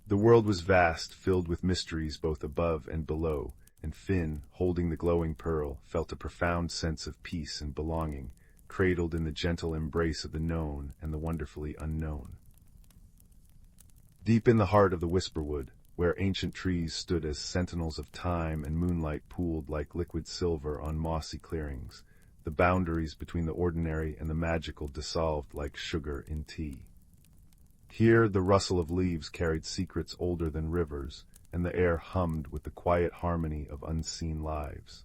The world was vast, filled with mysteries both above and below, and Finn, holding the glowing pearl, felt a profound sense of peace and belonging, cradled in the gentle embrace of the known and the wonderfully unknown. Deep in the heart of the Whisperwood, where ancient trees stood as sentinels of time and moonlight pooled like liquid silver on mossy clearings, the boundaries between the ordinary and the magical dissolved like sugar in tea. Here the rustle of leaves carried secrets older than rivers, and the air hummed with the quiet harmony of unseen lives.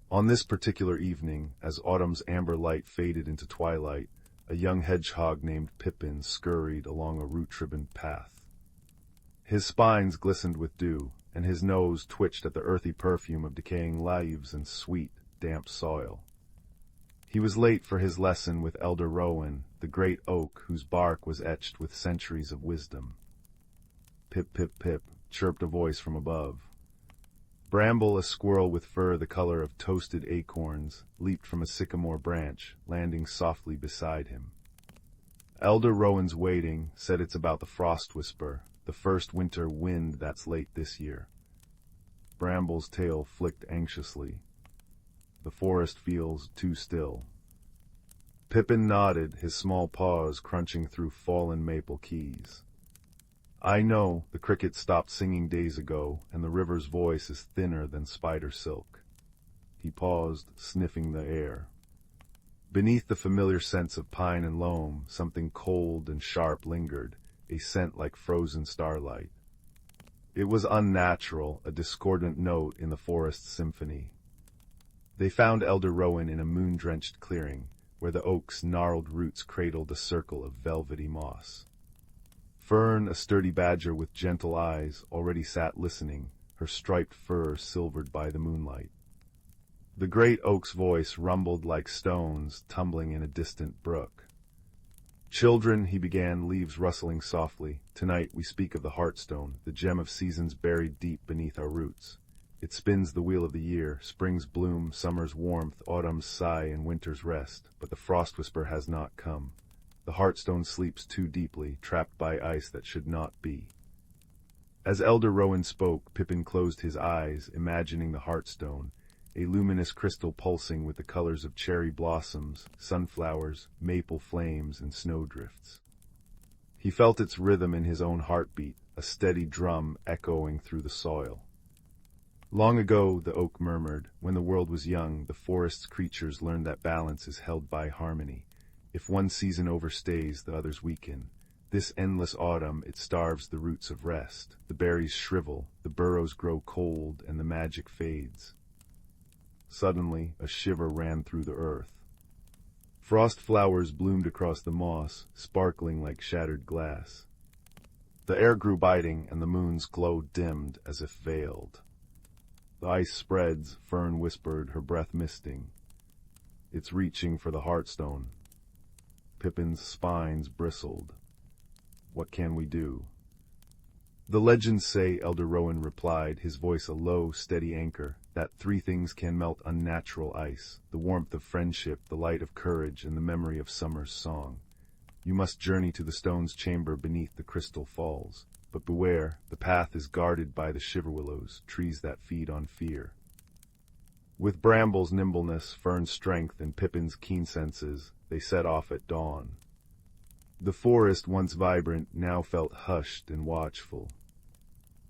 On this particular evening, as autumn's amber light faded into twilight, a young hedgehog named Pippin scurried along a root-ribboned path. His spines glistened with dew, and his nose twitched at the earthy perfume of decaying leaves and sweet, damp soil. He was late for his lesson with Elder Rowan, the great oak whose bark was etched with centuries of wisdom. Pip, pip, pip, chirped a voice from above. Bramble, a squirrel with fur the color of toasted acorns, leaped from a sycamore branch, landing softly beside him. Elder Rowan's waiting said it's about the frost whisper, the first winter wind that's late this year. Bramble's tail flicked anxiously. The forest feels too still. Pippin nodded, his small paws crunching through fallen maple keys. I know, the cricket stopped singing days ago, and the river's voice is thinner than spider silk. He paused, sniffing the air. Beneath the familiar scents of pine and loam, something cold and sharp lingered, a scent like frozen starlight. It was unnatural, a discordant note in the forest's symphony. They found Elder Rowan in a moon-drenched clearing, where the oak's gnarled roots cradled a circle of velvety moss. Fern, a sturdy badger with gentle eyes, already sat listening, her striped fur silvered by the moonlight. The great oak's voice rumbled like stones tumbling in a distant brook. Children, he began, leaves rustling softly. Tonight we speak of the Heartstone, the gem of seasons buried deep beneath our roots. It spins the wheel of the year, spring's bloom, summer's warmth, autumn's sigh, and winter's rest. But the frost whisper has not come. The Heartstone sleeps too deeply, trapped by ice that should not be. As Elder Rowan spoke, Pippin closed his eyes, imagining the Heartstone, a luminous crystal pulsing with the colors of cherry blossoms, sunflowers, maple flames, and snowdrifts. He felt its rhythm in his own heartbeat, a steady drum echoing through the soil. Long ago, the oak murmured, when the world was young, the forest's creatures learned that balance is held by harmony. If one season overstays, the others weaken. This endless autumn, it starves the roots of rest. The berries shrivel, the burrows grow cold, and the magic fades. Suddenly, a shiver ran through the earth. Frost flowers bloomed across the moss, sparkling like shattered glass. The air grew biting, and the moon's glow dimmed as if veiled. The ice spreads, Fern whispered, her breath misting. It's reaching for the Heartstone. Pippin's spines bristled. What can we do? The legends say, Elder Rowan replied, his voice a low, steady anchor, that three things can melt unnatural ice: the warmth of friendship, the light of courage, and the memory of summer's song. You must journey to the stone's chamber beneath the crystal falls. But beware, the path is guarded by the shiverwillows, trees that feed on fear. With Bramble's nimbleness, Fern's strength, and Pippin's keen senses, they set off at dawn. The forest, once vibrant, now felt hushed and watchful.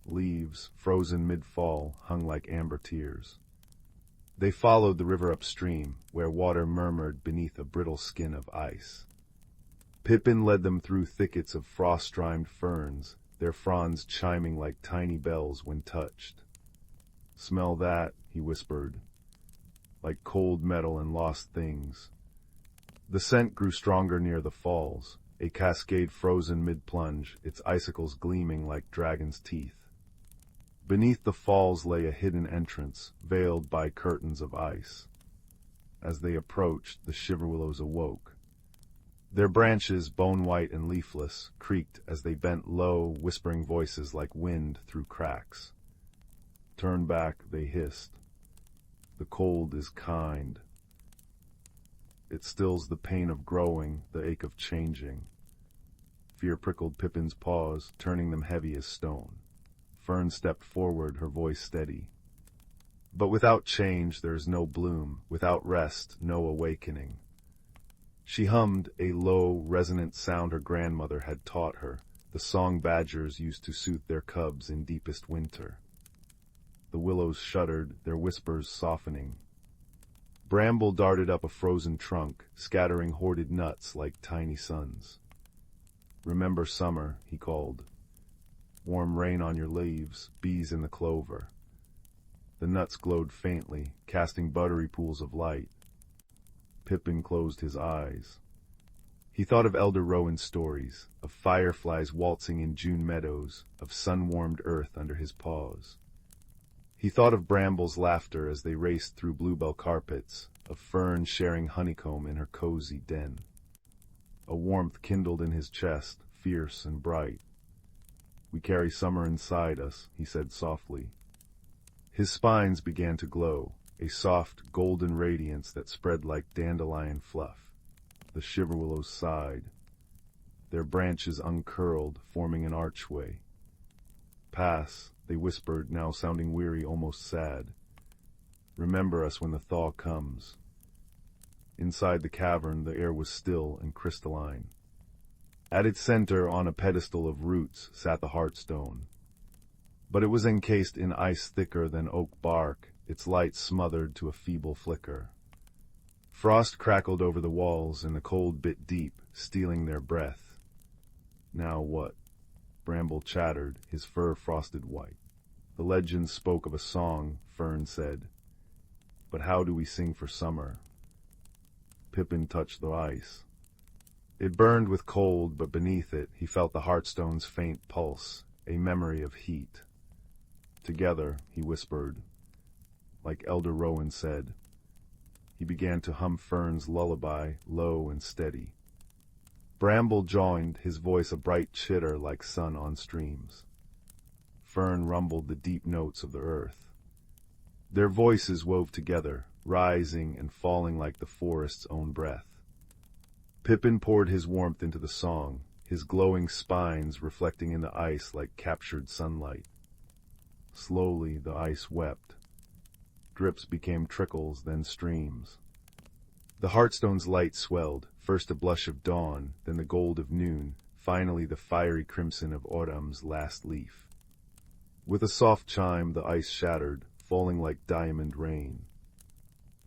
Leaves, frozen mid-fall, hung like amber tears. They followed the river upstream, where water murmured beneath a brittle skin of ice. Pippin led them through thickets of frost-rimed ferns, their fronds chiming like tiny bells when touched. Smell that, he whispered, like cold metal and lost things. The scent grew stronger near the falls, a cascade frozen mid-plunge, its icicles gleaming like dragon's teeth. Beneath the falls lay a hidden entrance, veiled by curtains of ice. As they approached, the shiverwillows awoke. Their branches, bone-white and leafless, creaked as they bent low, whispering voices like wind through cracks. Turn back, they hissed. The cold is kind. It stills the pain of growing, the ache of changing. Fear prickled Pippin's paws, turning them heavy as stone. Fern stepped forward, her voice steady. But without change there is no bloom, without rest, no awakening. She hummed a low, resonant sound her grandmother had taught her, the song badgers used to soothe their cubs in deepest winter. The willows shuddered, their whispers softening. Bramble darted up a frozen trunk, scattering hoarded nuts like tiny suns. Remember summer, he called. Warm rain on your leaves, bees in the clover. The nuts glowed faintly, casting buttery pools of light. Pippin closed his eyes. He thought of Elder Rowan's stories, of fireflies waltzing in June meadows, of sun-warmed earth under his paws. He thought of Bramble's laughter as they raced through bluebell carpets, of Fern sharing honeycomb in her cozy den. A warmth kindled in his chest, fierce and bright. We carry summer inside us, he said softly. His spines began to glow, a soft, golden radiance that spread like dandelion fluff. The shiverwillows sighed. Their branches uncurled, forming an archway. Pass, they whispered, now sounding weary, almost sad. Remember us when the thaw comes. Inside the cavern, the air was still and crystalline. At its center, on a pedestal of roots, sat the Heartstone. But it was encased in ice thicker than oak bark, its light smothered to a feeble flicker. Frost crackled over the walls, and the cold bit deep, stealing their breath. Now what? Bramble chattered, his fur frosted white. The legends spoke of a song, Fern said. But how do we sing for summer? Pippin touched the ice. It burned with cold, but beneath it he felt the Heartstone's faint pulse, a memory of heat. Together, he whispered, like Elder Rowan said. He began to hum Fern's lullaby, low and steady. Bramble joined, his voice a bright chitter like sun on streams. Fern rumbled the deep notes of the earth. Their voices wove together, rising and falling like the forest's own breath. Pippin poured his warmth into the song, his glowing spines reflecting in the ice like captured sunlight. Slowly the ice wept. Drips became trickles, then streams. The Heartstone's light swelled, first a blush of dawn, then the gold of noon, finally the fiery crimson of autumn's last leaf. With a soft chime the ice shattered, falling like diamond rain.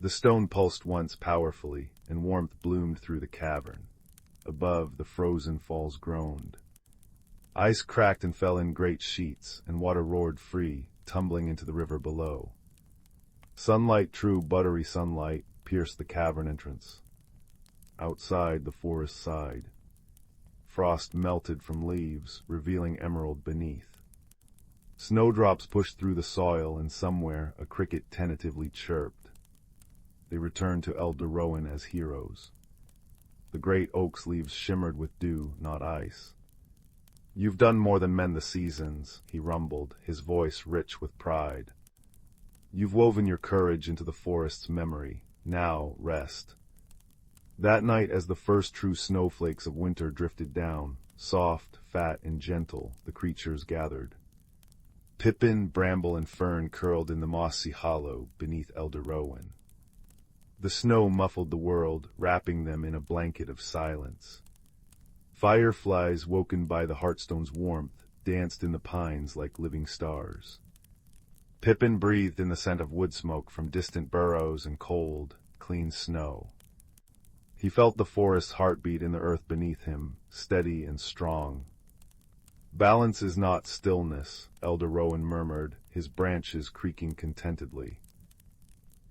The stone pulsed once powerfully, and warmth bloomed through the cavern. Above, the frozen falls groaned. Ice cracked and fell in great sheets, and water roared free, tumbling into the river below. Sunlight, true buttery sunlight, pierced the cavern entrance. Outside, the forest sighed. Frost melted from leaves, revealing emerald beneath. Snowdrops pushed through the soil, and somewhere a cricket tentatively chirped. They returned to Elderowan as heroes. The great oak's leaves shimmered with dew, not ice. "You've done more than mend the seasons," he rumbled, his voice rich with pride. "You've woven your courage into the forest's memory. Now rest." That night, as the first true snowflakes of winter drifted down, soft, fat, and gentle, the creatures gathered. Pippin, Bramble, and Fern curled in the mossy hollow beneath Elderowan. The snow muffled the world, wrapping them in a blanket of silence. Fireflies, woken by the Heartstone's warmth, danced in the pines like living stars. Pippin breathed in the scent of wood smoke from distant burrows and cold, clean snow. He felt the forest's heartbeat in the earth beneath him, steady and strong. "Balance is not stillness," Elderowan murmured, his branches creaking contentedly.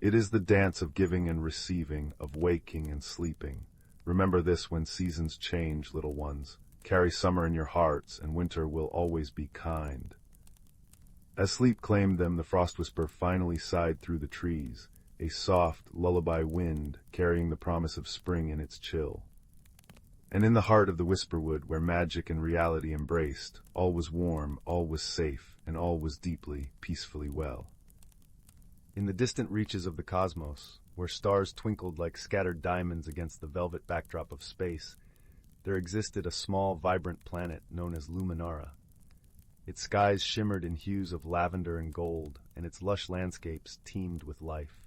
"It is the dance of giving and receiving, of waking and sleeping. Remember this when seasons change, little ones. Carry summer in your hearts, and winter will always be kind." As sleep claimed them, the frost whisper finally sighed through the trees, a soft, lullaby wind carrying the promise of spring in its chill. And in the heart of the Whisperwood, where magic and reality embraced, all was warm, all was safe, and all was deeply, peacefully well. In the distant reaches of the cosmos, where stars twinkled like scattered diamonds against the velvet backdrop of space, there existed a small, vibrant planet known as Luminara. Its skies shimmered in hues of lavender and gold, and its lush landscapes teemed with life.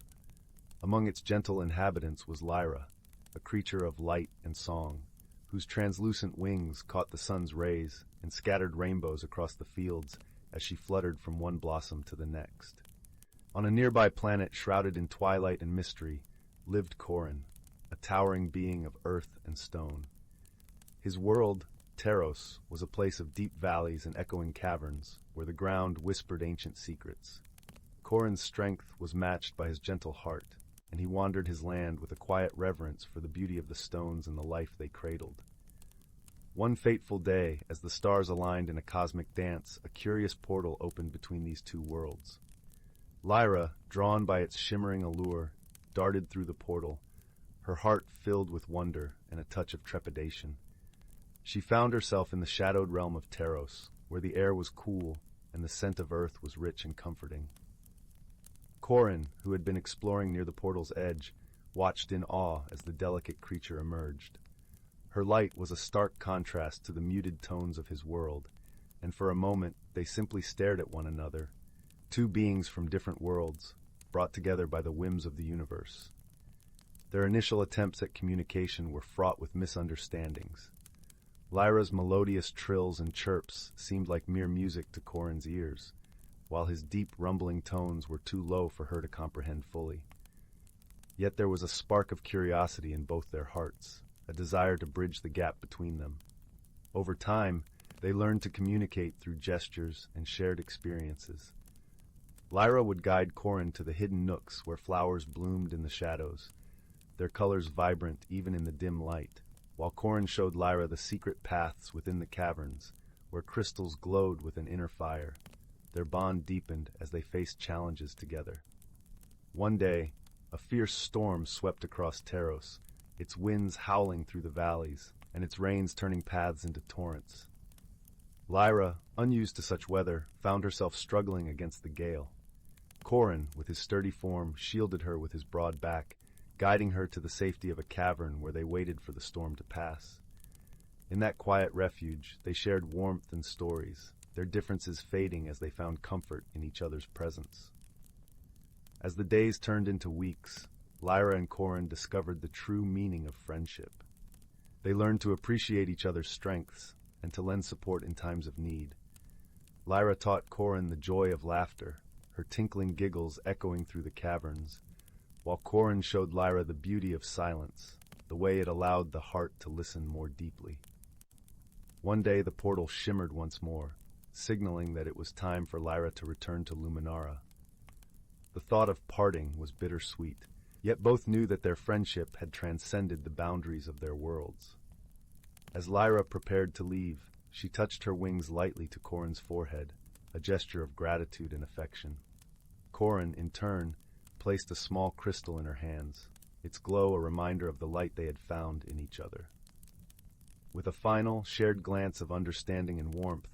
Among its gentle inhabitants was Lyra, a creature of light and song, whose translucent wings caught the sun's rays and scattered rainbows across the fields as she fluttered from one blossom to the next. On a nearby planet shrouded in twilight and mystery lived Corin, a towering being of earth and stone. His world, Teros, was a place of deep valleys and echoing caverns where the ground whispered ancient secrets. Corin's strength was matched by his gentle heart, and he wandered his land with a quiet reverence for the beauty of the stones and the life they cradled. One fateful day, as the stars aligned in a cosmic dance, a curious portal opened between these two worlds. Lyra, drawn by its shimmering allure, darted through the portal, her heart filled with wonder and a touch of trepidation. She found herself in the shadowed realm of Teros, where the air was cool and the scent of earth was rich and comforting. Corin, who had been exploring near the portal's edge, watched in awe as the delicate creature emerged. Her light was a stark contrast to the muted tones of his world, and for a moment they simply stared at one another, two beings from different worlds, brought together by the whims of the universe. Their initial attempts at communication were fraught with misunderstandings. Lyra's melodious trills and chirps seemed like mere music to Corin's ears, while his deep rumbling tones were too low for her to comprehend fully. Yet there was a spark of curiosity in both their hearts, a desire to bridge the gap between them. Over time, they learned to communicate through gestures and shared experiences. Lyra would guide Corin to the hidden nooks where flowers bloomed in the shadows, their colors vibrant even in the dim light, while Corin showed Lyra the secret paths within the caverns, where crystals glowed with an inner fire. Their bond deepened as they faced challenges together. One day, a fierce storm swept across Teros, its winds howling through the valleys, and its rains turning paths into torrents. Lyra, unused to such weather, found herself struggling against the gale. Corin, with his sturdy form, shielded her with his broad back, guiding her to the safety of a cavern where they waited for the storm to pass. In that quiet refuge, they shared warmth and stories, their differences fading as they found comfort in each other's presence. As the days turned into weeks, Lyra and Corin discovered the true meaning of friendship. They learned to appreciate each other's strengths and to lend support in times of need. Lyra taught Corin the joy of laughter, her tinkling giggles echoing through the caverns, while Corin showed Lyra the beauty of silence, the way it allowed the heart to listen more deeply. One day the portal shimmered once more, signaling that it was time for Lyra to return to Luminara. The thought of parting was bittersweet, yet both knew that their friendship had transcended the boundaries of their worlds. As Lyra prepared to leave, she touched her wings lightly to Corin's forehead, a gesture of gratitude and affection. Corin, in turn, placed a small crystal in her hands, its glow a reminder of the light they had found in each other. With a final, shared glance of understanding and warmth,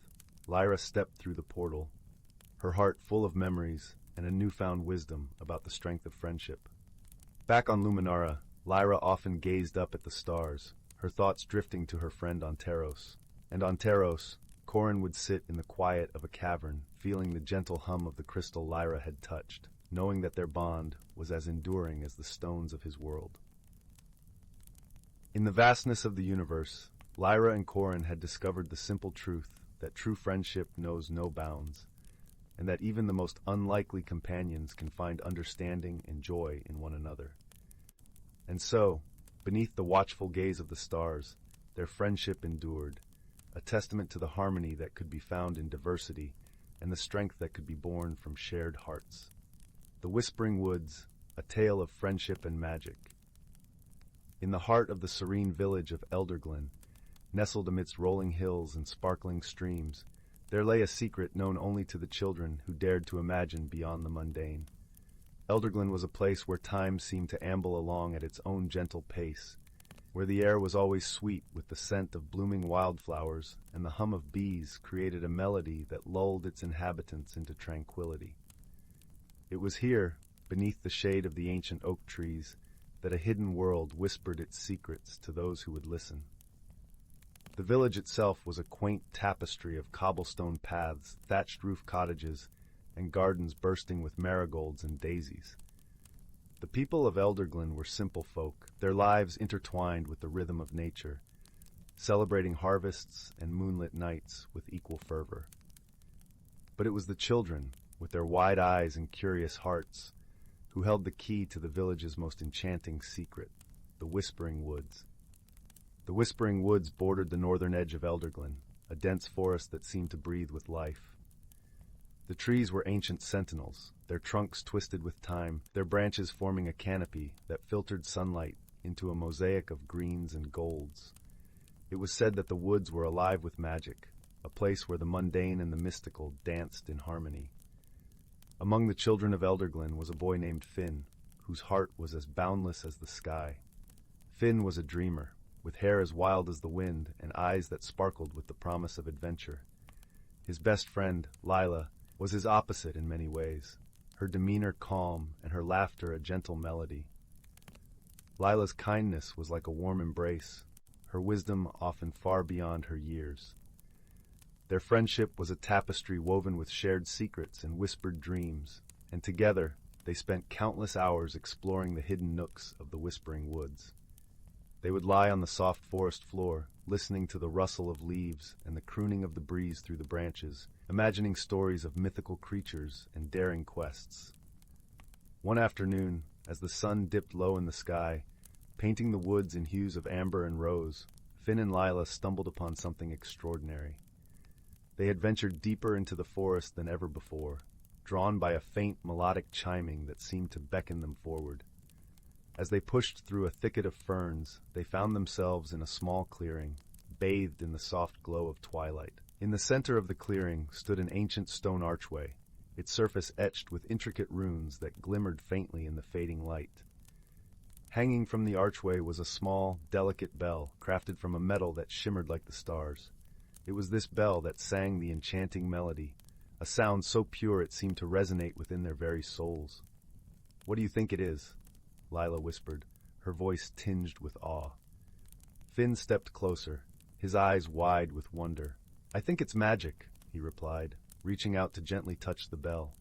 Lyra stepped through the portal, her heart full of memories and a newfound wisdom about the strength of friendship. Back on Luminara, Lyra often gazed up at the stars, her thoughts drifting to her friend Anteros. And on Teros, Corin would sit in the quiet of a cavern, feeling the gentle hum of the crystal Lyra had touched, knowing that their bond was as enduring as the stones of his world. In the vastness of the universe, Lyra and Corin had discovered the simple truth that true friendship knows no bounds, and that even the most unlikely companions can find understanding and joy in one another. And so, beneath the watchful gaze of the stars, their friendship endured, a testament to the harmony that could be found in diversity and the strength that could be born from shared hearts. The Whispering Woods, a tale of friendship and magic. In the heart of the serene village of Elderglen, nestled amidst rolling hills and sparkling streams, there lay a secret known only to the children who dared to imagine beyond the mundane. Elderglen was a place where time seemed to amble along at its own gentle pace, where the air was always sweet with the scent of blooming wildflowers, and the hum of bees created a melody that lulled its inhabitants into tranquility. It was here, beneath the shade of the ancient oak trees, that a hidden world whispered its secrets to those who would listen. The village itself was a quaint tapestry of cobblestone paths, thatched roof cottages, and gardens bursting with marigolds and daisies. The people of Elderglen were simple folk, their lives intertwined with the rhythm of nature, celebrating harvests and moonlit nights with equal fervor. But it was the children, with their wide eyes and curious hearts, who held the key to the village's most enchanting secret, the Whispering Woods. The Whispering Woods bordered the northern edge of Elderglen, a dense forest that seemed to breathe with life. The trees were ancient sentinels, their trunks twisted with time, their branches forming a canopy that filtered sunlight into a mosaic of greens and golds. It was said that the woods were alive with magic, a place where the mundane and the mystical danced in harmony. Among the children of Elderglen was a boy named Finn, whose heart was as boundless as the sky. Finn was a dreamer, with hair as wild as the wind and eyes that sparkled with the promise of adventure. His best friend, Lila, was his opposite in many ways, her demeanor calm and her laughter a gentle melody. Lila's kindness was like a warm embrace, her wisdom often far beyond her years. Their friendship was a tapestry woven with shared secrets and whispered dreams, and together they spent countless hours exploring the hidden nooks of the Whispering Woods. They would lie on the soft forest floor, listening to the rustle of leaves and the crooning of the breeze through the branches, imagining stories of mythical creatures and daring quests. One afternoon, as the sun dipped low in the sky, painting the woods in hues of amber and rose, Finn and Lila stumbled upon something extraordinary. They had ventured deeper into the forest than ever before, drawn by a faint melodic chiming that seemed to beckon them forward. As they pushed through a thicket of ferns, they found themselves in a small clearing, bathed in the soft glow of twilight. In the center of the clearing stood an ancient stone archway, its surface etched with intricate runes that glimmered faintly in the fading light. Hanging from the archway was a small, delicate bell, crafted from a metal that shimmered like the stars. It was this bell that sang the enchanting melody, a sound so pure it seemed to resonate within their very souls. "What do you think it is?" Lila whispered, her voice tinged with awe. Finn stepped closer, his eyes wide with wonder. "I think it's magic," he replied, reaching out to gently touch the bell.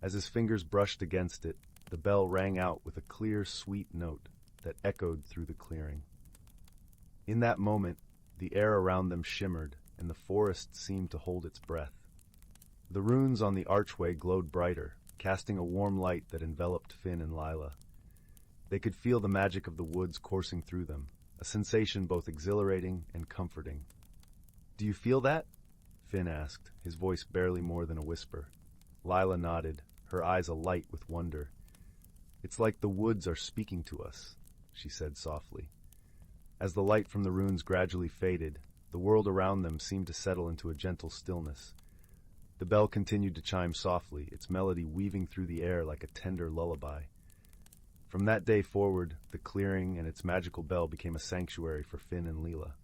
As his fingers brushed against it, the bell rang out with a clear, sweet note that echoed through the clearing. In that moment, the air around them shimmered, and the forest seemed to hold its breath. The runes on the archway glowed brighter, casting a warm light that enveloped Finn and Lila. They could feel the magic of the woods coursing through them, a sensation both exhilarating and comforting. "Do you feel that?" Finn asked, his voice barely more than a whisper. Lila nodded, her eyes alight with wonder. "It's like the woods are speaking to us," she said softly. As the light from the runes gradually faded, the world around them seemed to settle into a gentle stillness. The bell continued to chime softly, its melody weaving through the air like a tender lullaby. From that day forward, the clearing and its magical bell became a sanctuary for Finn and Lila.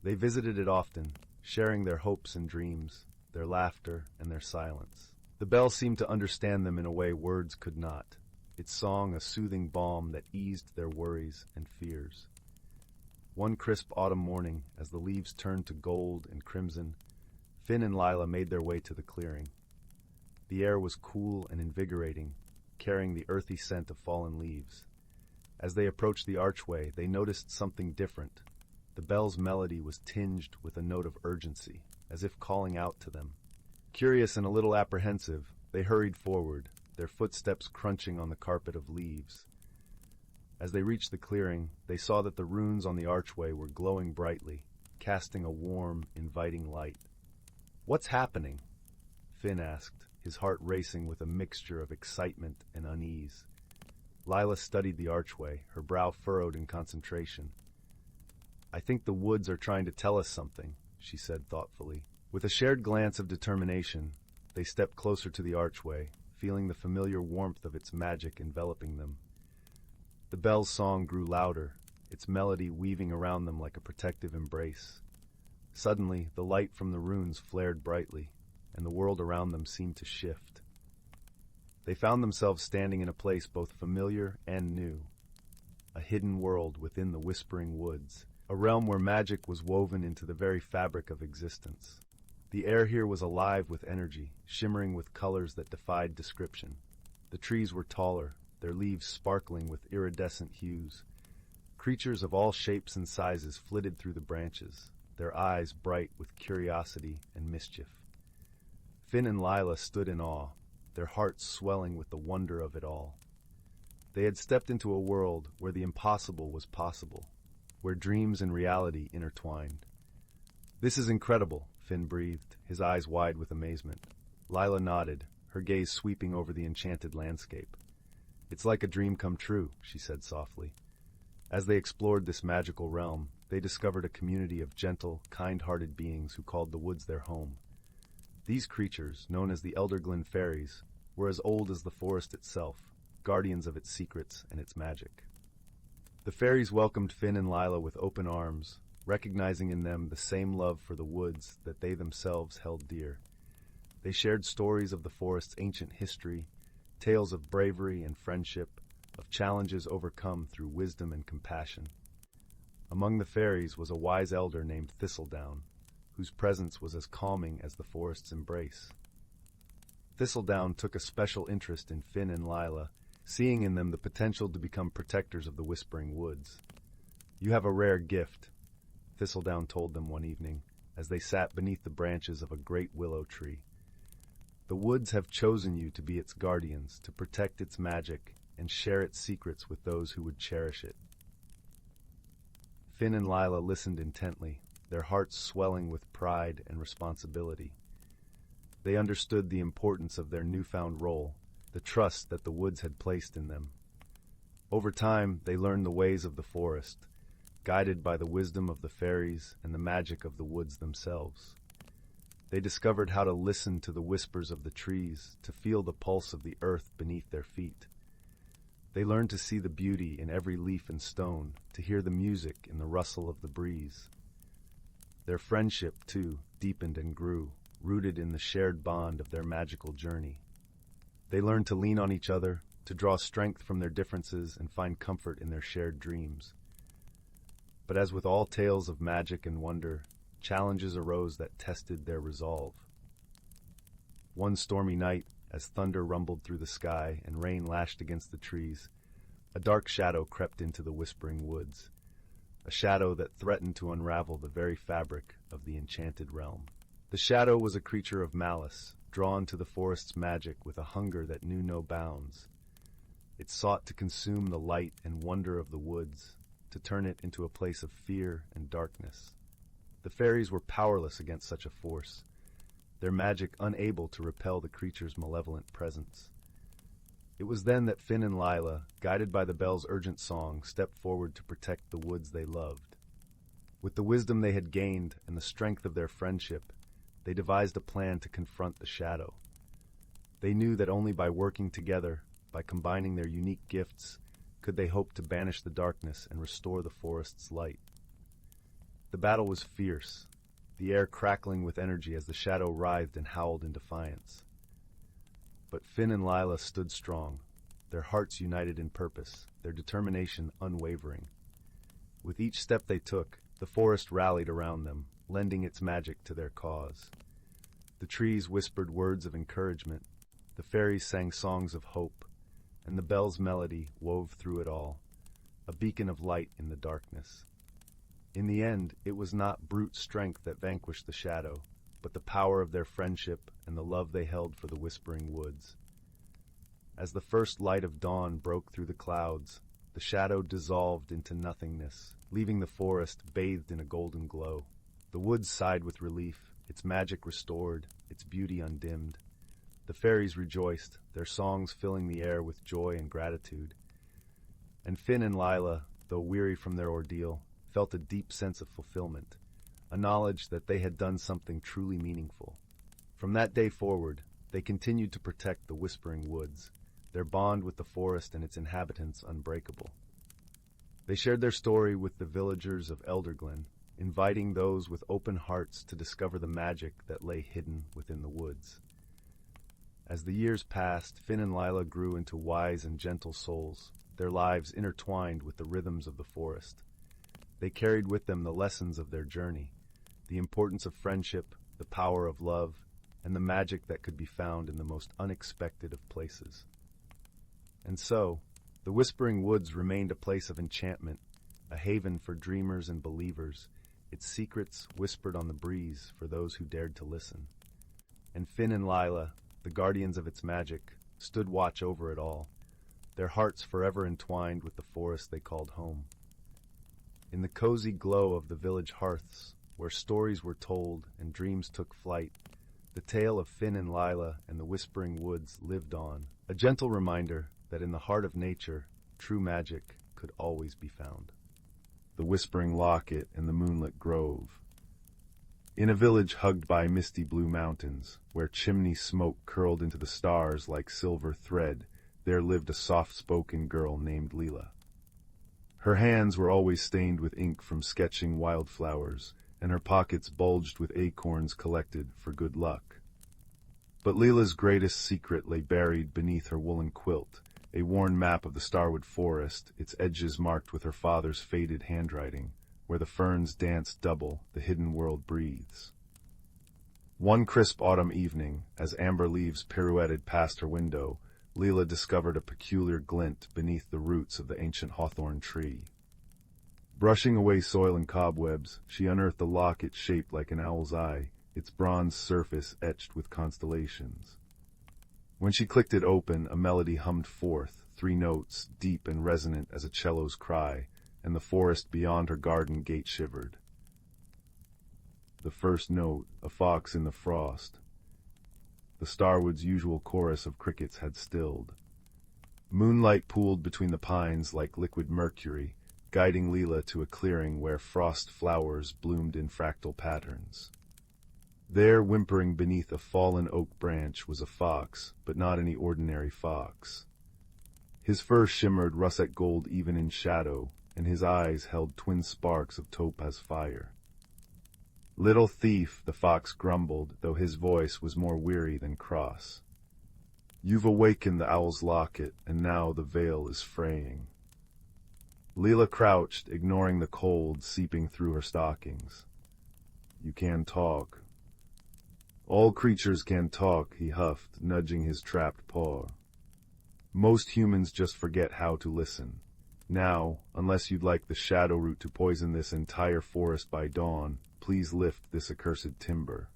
They visited it often, sharing their hopes and dreams, their laughter and their silence. The bell seemed to understand them in a way words could not, its song a soothing balm that eased their worries and fears. One crisp autumn morning, as the leaves turned to gold and crimson, Finn and Lila made their way to the clearing. The air was cool and invigorating, carrying the earthy scent of fallen leaves. As they approached the archway, they noticed something different. The bell's melody was tinged with a note of urgency, as if calling out to them. Curious and a little apprehensive, they hurried forward, their footsteps crunching on the carpet of leaves. As they reached the clearing, they saw that the runes on the archway were glowing brightly, casting a warm, inviting light. "What's happening?" Finn asked, his heart racing with a mixture of excitement and unease. Lila studied the archway, her brow furrowed in concentration. "I think the woods are trying to tell us something," she said thoughtfully. With a shared glance of determination, they stepped closer to the archway, feeling the familiar warmth of its magic enveloping them. The bell's song grew louder, its melody weaving around them like a protective embrace. Suddenly, the light from the runes flared brightly, and the world around them seemed to shift. They found themselves standing in a place both familiar and new, a hidden world within the Whispering Woods, a realm where magic was woven into the very fabric of existence. The air here was alive with energy, shimmering with colors that defied description. The trees were taller, their leaves sparkling with iridescent hues. Creatures of all shapes and sizes flitted through the branches, their eyes bright with curiosity and mischief. Finn and Lila stood in awe, their hearts swelling with the wonder of it all. They had stepped into a world where the impossible was possible, where dreams and reality intertwined. "This is incredible," Finn breathed, his eyes wide with amazement. Lila nodded, her gaze sweeping over the enchanted landscape. "It's like a dream come true," she said softly. As they explored this magical realm, they discovered a community of gentle, kind-hearted beings who called the woods their home. These creatures, known as the Elderglen fairies, were as old as the forest itself, guardians of its secrets and its magic. The fairies welcomed Finn and Lila with open arms, recognizing in them the same love for the woods that they themselves held dear. They shared stories of the forest's ancient history, tales of bravery and friendship, of challenges overcome through wisdom and compassion. Among the fairies was a wise elder named Thistledown, whose presence was as calming as the forest's embrace. Thistledown took a special interest in Finn and Lila, seeing in them the potential to become protectors of the Whispering Woods. "You have a rare gift," Thistledown told them one evening, as they sat beneath the branches of a great willow tree. "The woods have chosen you to be its guardians, to protect its magic, and share its secrets with those who would cherish it." Finn and Lila listened intently, their hearts swelling with pride and responsibility. They understood the importance of their newfound role, the trust that the woods had placed in them. Over time, they learned the ways of the forest, guided by the wisdom of the fairies and the magic of the woods themselves. They discovered how to listen to the whispers of the trees, to feel the pulse of the earth beneath their feet. They learned to see the beauty in every leaf and stone, to hear the music in the rustle of the breeze. Their friendship, too, deepened and grew, rooted in the shared bond of their magical journey. They learned to lean on each other, to draw strength from their differences and find comfort in their shared dreams. But as with all tales of magic and wonder, challenges arose that tested their resolve. One stormy night, as thunder rumbled through the sky and rain lashed against the trees, a dark shadow crept into the whispering woods, a shadow that threatened to unravel the very fabric of the enchanted realm. The shadow was a creature of malice, drawn to the forest's magic with a hunger that knew no bounds. It sought to consume the light and wonder of the woods, to turn it into a place of fear and darkness. The fairies were powerless against such a force, their magic unable to repel the creature's malevolent presence. It was then that Finn and Lila, guided by the bell's urgent song, stepped forward to protect the woods they loved. With the wisdom they had gained and the strength of their friendship, they devised a plan to confront the shadow. They knew that only by working together, by combining their unique gifts, could they hope to banish the darkness and restore the forest's light. The battle was fierce, the air crackling with energy as the shadow writhed and howled in defiance. But Finn and Lila stood strong, their hearts united in purpose, their determination unwavering. With each step they took, the forest rallied around them, lending its magic to their cause. The trees whispered words of encouragement, the fairies sang songs of hope, and the bell's melody wove through it all, a beacon of light in the darkness. In the end, it was not brute strength that vanquished the shadow, but the power of their friendship and the love they held for the whispering woods. As the first light of dawn broke through the clouds, the shadow dissolved into nothingness, leaving the forest bathed in a golden glow. The woods sighed with relief, its magic restored, its beauty undimmed. The fairies rejoiced, their songs filling the air with joy and gratitude. And Finn and Lila, though weary from their ordeal, felt a deep sense of fulfillment, a knowledge that they had done something truly meaningful. From that day forward, they continued to protect the whispering woods, their bond with the forest and its inhabitants unbreakable. They shared their story with the villagers of Elderglen, inviting those with open hearts to discover the magic that lay hidden within the woods. As the years passed, Finn and Lila grew into wise and gentle souls, their lives intertwined with the rhythms of the forest. They carried with them the lessons of their journey, the importance of friendship, the power of love, and the magic that could be found in the most unexpected of places. And so, the Whispering Woods remained a place of enchantment, a haven for dreamers and believers, its secrets whispered on the breeze for those who dared to listen. And Finn and Lila, the guardians of its magic, stood watch over it all, their hearts forever entwined with the forest they called home. In the cozy glow of the village hearths, where stories were told and dreams took flight, the tale of Finn and Lila and the Whispering Woods lived on, a gentle reminder that in the heart of nature, true magic could always be found. The Whispering Locket and the Moonlit Grove. In a village hugged by misty blue mountains, where chimney smoke curled into the stars like silver thread, there lived a soft-spoken girl named Lila. Her hands were always stained with ink from sketching wildflowers, and her pockets bulged with acorns collected for good luck. But Lila's greatest secret lay buried beneath her woolen quilt, a worn map of the Starwood Forest, its edges marked with her father's faded handwriting, where the ferns dance double, the hidden world breathes. One crisp autumn evening, as amber leaves pirouetted past her window, Lila discovered a peculiar glint beneath the roots of the ancient hawthorn tree. Brushing away soil and cobwebs, she unearthed a locket shaped like an owl's eye, its bronze surface etched with constellations. When she clicked it open, a melody hummed forth, 3 notes, deep and resonant as a cello's cry, and the forest beyond her garden gate shivered. The first note, a fox in the frost. The Starwood's usual chorus of crickets had stilled. Moonlight pooled between the pines like liquid mercury, guiding Lila to a clearing where frost flowers bloomed in fractal patterns. There, whimpering beneath a fallen oak branch, was a fox, but not any ordinary fox. His fur shimmered russet gold even in shadow, and his eyes held twin sparks of topaz fire. "Little thief," the fox grumbled, though his voice was more weary than cross. "You've awakened the owl's locket, and now the veil is fraying." Leela crouched, ignoring the cold seeping through her stockings. "You can talk." "All creatures can talk," he huffed, nudging his trapped paw. "Most humans just forget how to listen. Now, unless you'd like the shadow root to poison this entire forest by dawn, please lift this accursed timber."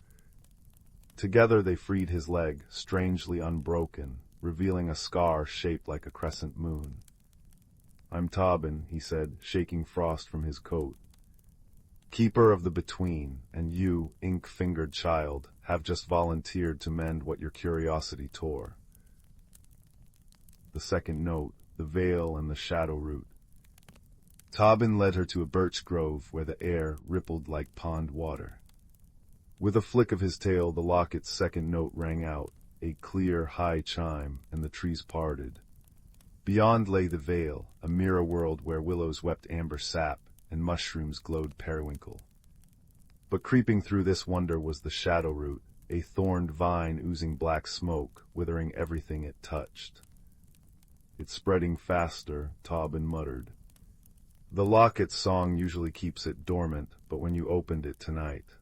Together they freed his leg, strangely unbroken, revealing a scar shaped like a crescent moon. "I'm Tobin," he said, shaking frost from his coat. "Keeper of the Between, and you, ink-fingered child, have just volunteered to mend what your curiosity tore." The second note, the veil and the shadow root. Tobin led her to a birch grove where the air rippled like pond water. With a flick of his tail, the locket's second note rang out, a clear, high chime, and the trees parted. Beyond lay the veil, a mirror world where willows wept amber sap and mushrooms glowed periwinkle. But creeping through this wonder was the shadow root, a thorned vine oozing black smoke, withering everything it touched. "It's spreading faster," Tobin muttered. "The locket's song usually keeps it dormant, but when you opened it tonight..."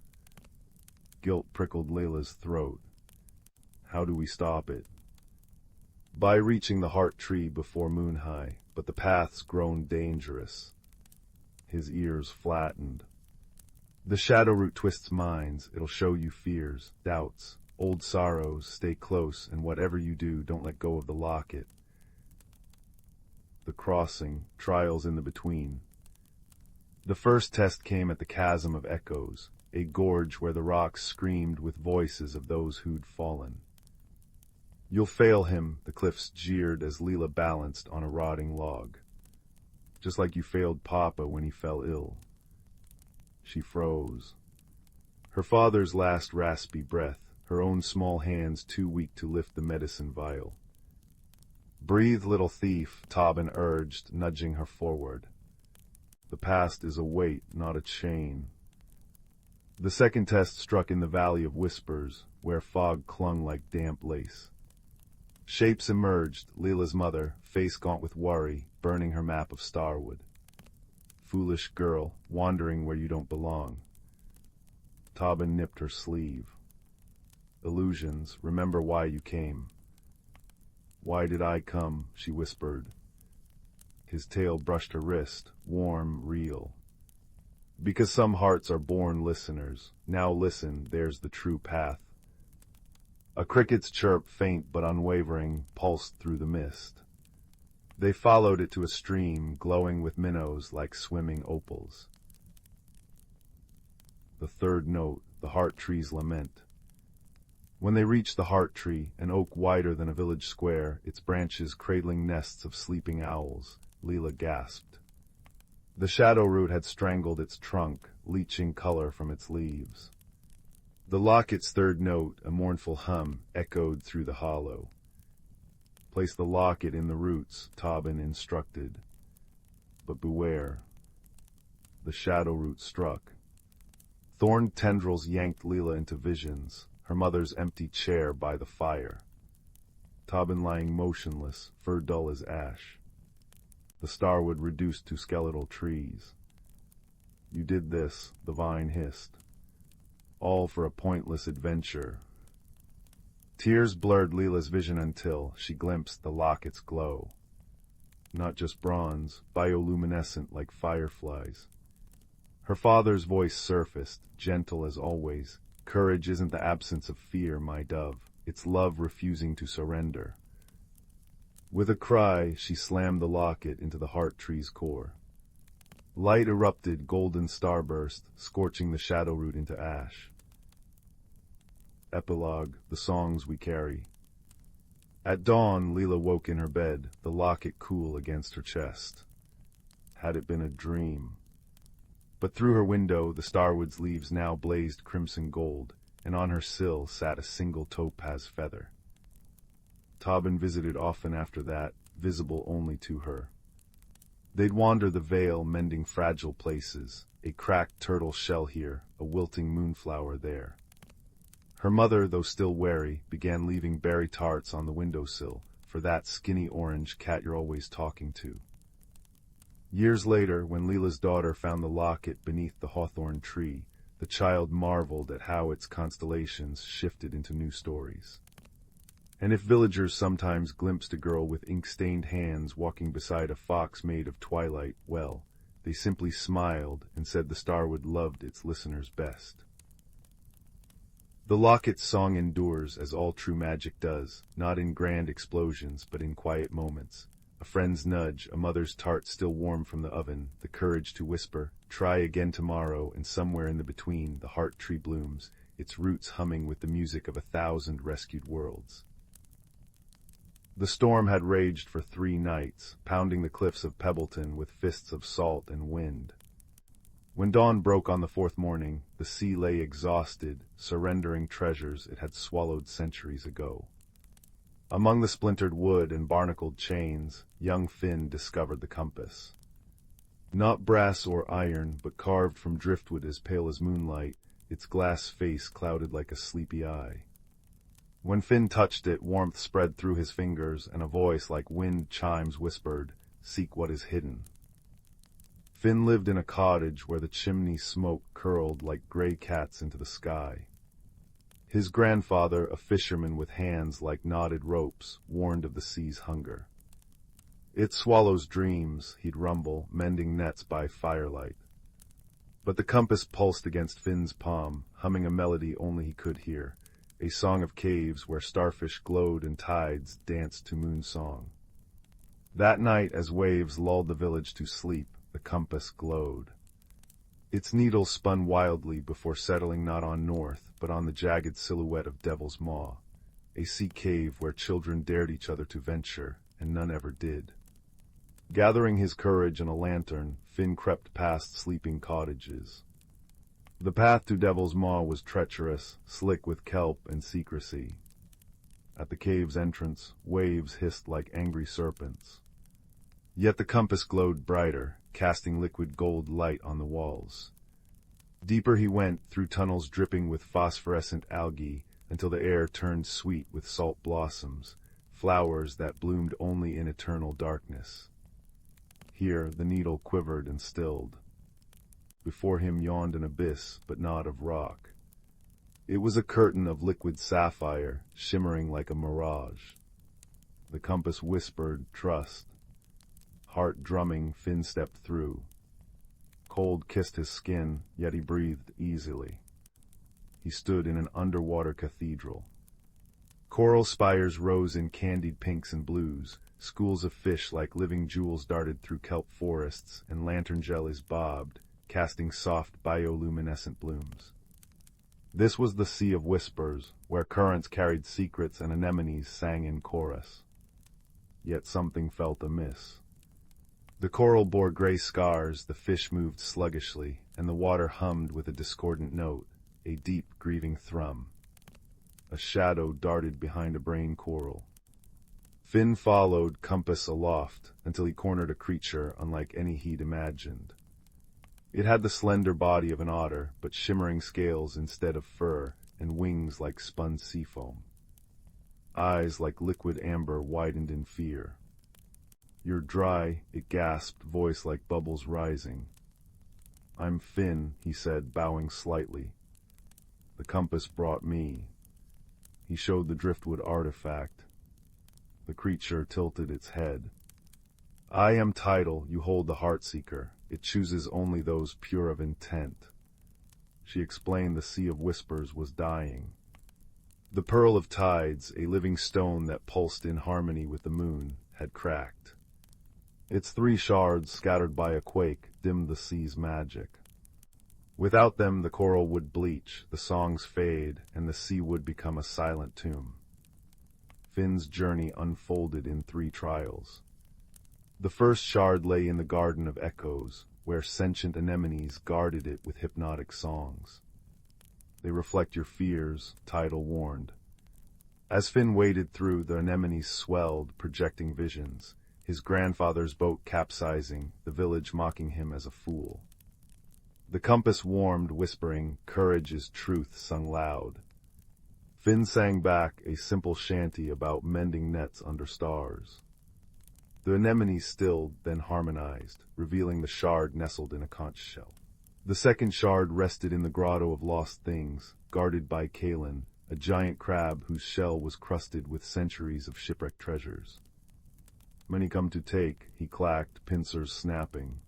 Guilt prickled Layla's throat. "How do we stop it?" "By reaching the heart tree before moon high, but the path's grown dangerous." His ears flattened. "The shadow root twists minds. It'll show you fears, doubts, old sorrows. Stay close, and whatever you do, don't let go of the locket." The crossing, trials in the between. The first test came at the Chasm of Echoes, a gorge where the rocks screamed with voices of those who'd fallen. "You'll fail him," the cliffs jeered as Leela balanced on a rotting log. "Just like you failed Papa when he fell ill." She froze. Her father's last raspy breath, her own small hands too weak to lift the medicine vial. "Breathe, little thief," Tobin urged, nudging her forward. "The past is a weight, not a chain." The second test struck in the Valley of Whispers, where fog clung like damp lace. Shapes emerged, Leela's mother, face gaunt with worry, burning her map of Starwood. "Foolish girl, wandering where you don't belong." Tobin nipped her sleeve. "Illusions, remember why you came." "Why did I come?" she whispered. His tail brushed her wrist, warm, real. "Because some hearts are born listeners. Now listen, there's the true path." A cricket's chirp, faint but unwavering, pulsed through the mist. They followed it to a stream, glowing with minnows like swimming opals. The third note, the heart tree's lament. When they reached the heart tree, an oak wider than a village square, its branches cradling nests of sleeping owls, Leela gasped. The shadow root had strangled its trunk, leaching color from its leaves. The locket's third note, a mournful hum, echoed through the hollow. "Place the locket in the roots," Tobin instructed. "But beware." The shadow root struck. Thorned tendrils yanked Leela into visions, her mother's empty chair by the fire. Tobin lying motionless, fur dull as ash. The starwood reduced to skeletal trees. "You did this," the vine hissed. "All for a pointless adventure." Tears blurred Leela's vision until she glimpsed the locket's glow. Not just bronze, bioluminescent like fireflies. Her father's voice surfaced, gentle as always. "Courage isn't the absence of fear, my dove. It's love refusing to surrender." With a cry, she slammed the locket into the heart tree's core. Light erupted, golden starburst, scorching the shadow root into ash. Epilogue, the songs we carry. At dawn, Leela woke in her bed, the locket cool against her chest. Had it been a dream? But through her window, the starwood's leaves now blazed crimson gold, and on her sill sat a single topaz feather. Tobin visited often after that, visible only to her. They'd wander the vale, mending fragile places, a cracked turtle shell here, a wilting moonflower there. Her mother, though still wary, began leaving berry tarts on the windowsill for that skinny orange cat you're always talking to. Years later, when Leela's daughter found the locket beneath the hawthorn tree, the child marveled at how its constellations shifted into new stories. And if villagers sometimes glimpsed a girl with ink-stained hands walking beside a fox made of twilight, well, they simply smiled and said the starwood loved its listeners best. The locket's song endures, as all true magic does, not in grand explosions, but in quiet moments. A friend's nudge, a mother's tart still warm from the oven, the courage to whisper, "Try again tomorrow," and somewhere in the between, the heart tree blooms, its roots humming with the music of 1,000 rescued worlds. The storm had raged for 3 nights, pounding the cliffs of Pebbleton with fists of salt and wind. When dawn broke on the 4th morning, the sea lay exhausted, surrendering treasures it had swallowed centuries ago. Among the splintered wood and barnacled chains, young Finn discovered the compass. Not brass or iron, but carved from driftwood as pale as moonlight, its glass face clouded like a sleepy eye. When Finn touched it, warmth spread through his fingers, and a voice like wind chimes whispered, "Seek what is hidden." Finn lived in a cottage where the chimney smoke curled like gray cats into the sky. His grandfather, a fisherman with hands like knotted ropes, warned of the sea's hunger. "It swallows dreams," he'd rumble, mending nets by firelight. But the compass pulsed against Finn's palm, humming a melody only he could hear, a song of caves where starfish glowed and tides danced to moon song. That night, as waves lulled the village to sleep, the compass glowed. Its needle spun wildly before settling not on north, but on the jagged silhouette of Devil's Maw, a sea cave where children dared each other to venture, and none ever did. Gathering his courage and a lantern, Finn crept past sleeping cottages. The path to Devil's Maw was treacherous, slick with kelp and secrecy. At the cave's entrance, waves hissed like angry serpents. Yet the compass glowed brighter, casting liquid gold light on the walls. Deeper he went, through tunnels dripping with phosphorescent algae, until the air turned sweet with salt blossoms, flowers that bloomed only in eternal darkness. Here the needle quivered and stilled. Before him yawned an abyss, but not of rock. It was a curtain of liquid sapphire, shimmering like a mirage. The compass whispered, "Trust." Heart drumming, Finn stepped through. Cold kissed his skin, yet he breathed easily. He stood in an underwater cathedral. Coral spires rose in candied pinks and blues, schools of fish like living jewels darted through kelp forests, and lantern jellies bobbed, casting soft bioluminescent blooms. This was the Sea of Whispers, where currents carried secrets and anemones sang in chorus. Yet something felt amiss. The coral bore gray scars, the fish moved sluggishly, and the water hummed with a discordant note, a deep, grieving thrum. A shadow darted behind a brain coral. Finn followed, compass aloft, until he cornered a creature unlike any he'd imagined. It had the slender body of an otter, but shimmering scales instead of fur, and wings like spun seafoam. Eyes like liquid amber widened in fear. "You're dry," it gasped, voice like bubbles rising. "I'm Finn," he said, bowing slightly. "The compass brought me." He showed the driftwood artifact. The creature tilted its head. "I am Tidal, you hold the Heartseeker. It chooses only those pure of intent." She explained the Sea of Whispers was dying. The Pearl of Tides, a living stone that pulsed in harmony with the moon, had cracked. Its 3 shards, scattered by a quake, dimmed the sea's magic. Without them the coral would bleach, the songs fade, and the sea would become a silent tomb. Finn's journey unfolded in 3 trials. The first shard lay in the Garden of Echoes, where sentient anemones guarded it with hypnotic songs. "They reflect your fears," Tidal warned. As Finn waded through, the anemones swelled, projecting visions, his grandfather's boat capsizing, the village mocking him as a fool. The compass warmed, whispering, "Courage is truth," sung loud. Finn sang back a simple shanty about mending nets under stars. The anemones stilled, then harmonized, revealing the shard nestled in a conch shell. The second shard rested in the grotto of lost things, guarded by Kalen, a giant crab whose shell was crusted with centuries of shipwrecked treasures. "Many come to take," he clacked, pincers snapping.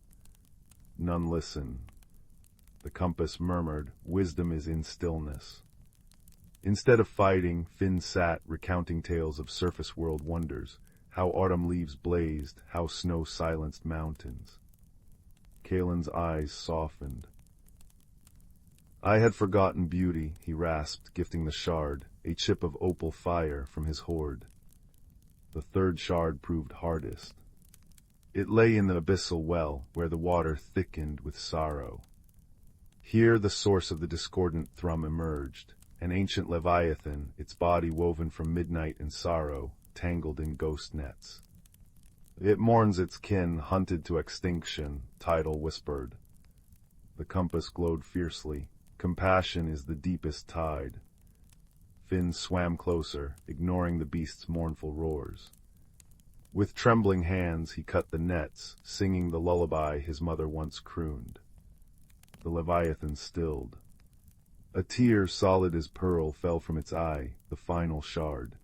None listen. The compass murmured, "Wisdom is in stillness." Instead of fighting, Finn sat, recounting tales of surface world wonders, how autumn leaves blazed, how snow silenced mountains. Kalen's eyes softened. "I had forgotten beauty," he rasped, gifting the shard, a chip of opal fire from his hoard. The third shard proved hardest. It lay in the abyssal well, where the water thickened with sorrow. Here the source of the discordant thrum emerged, an ancient leviathan, its body woven from midnight and sorrow, tangled in ghost nets. "It mourns its kin, hunted to extinction," Tidal whispered. The compass glowed fiercely. "Compassion is the deepest tide." Finn swam closer, ignoring the beast's mournful roars. With trembling hands he cut the nets, singing the lullaby his mother once crooned. The leviathan stilled. A tear solid as pearl fell from its eye, the final shard.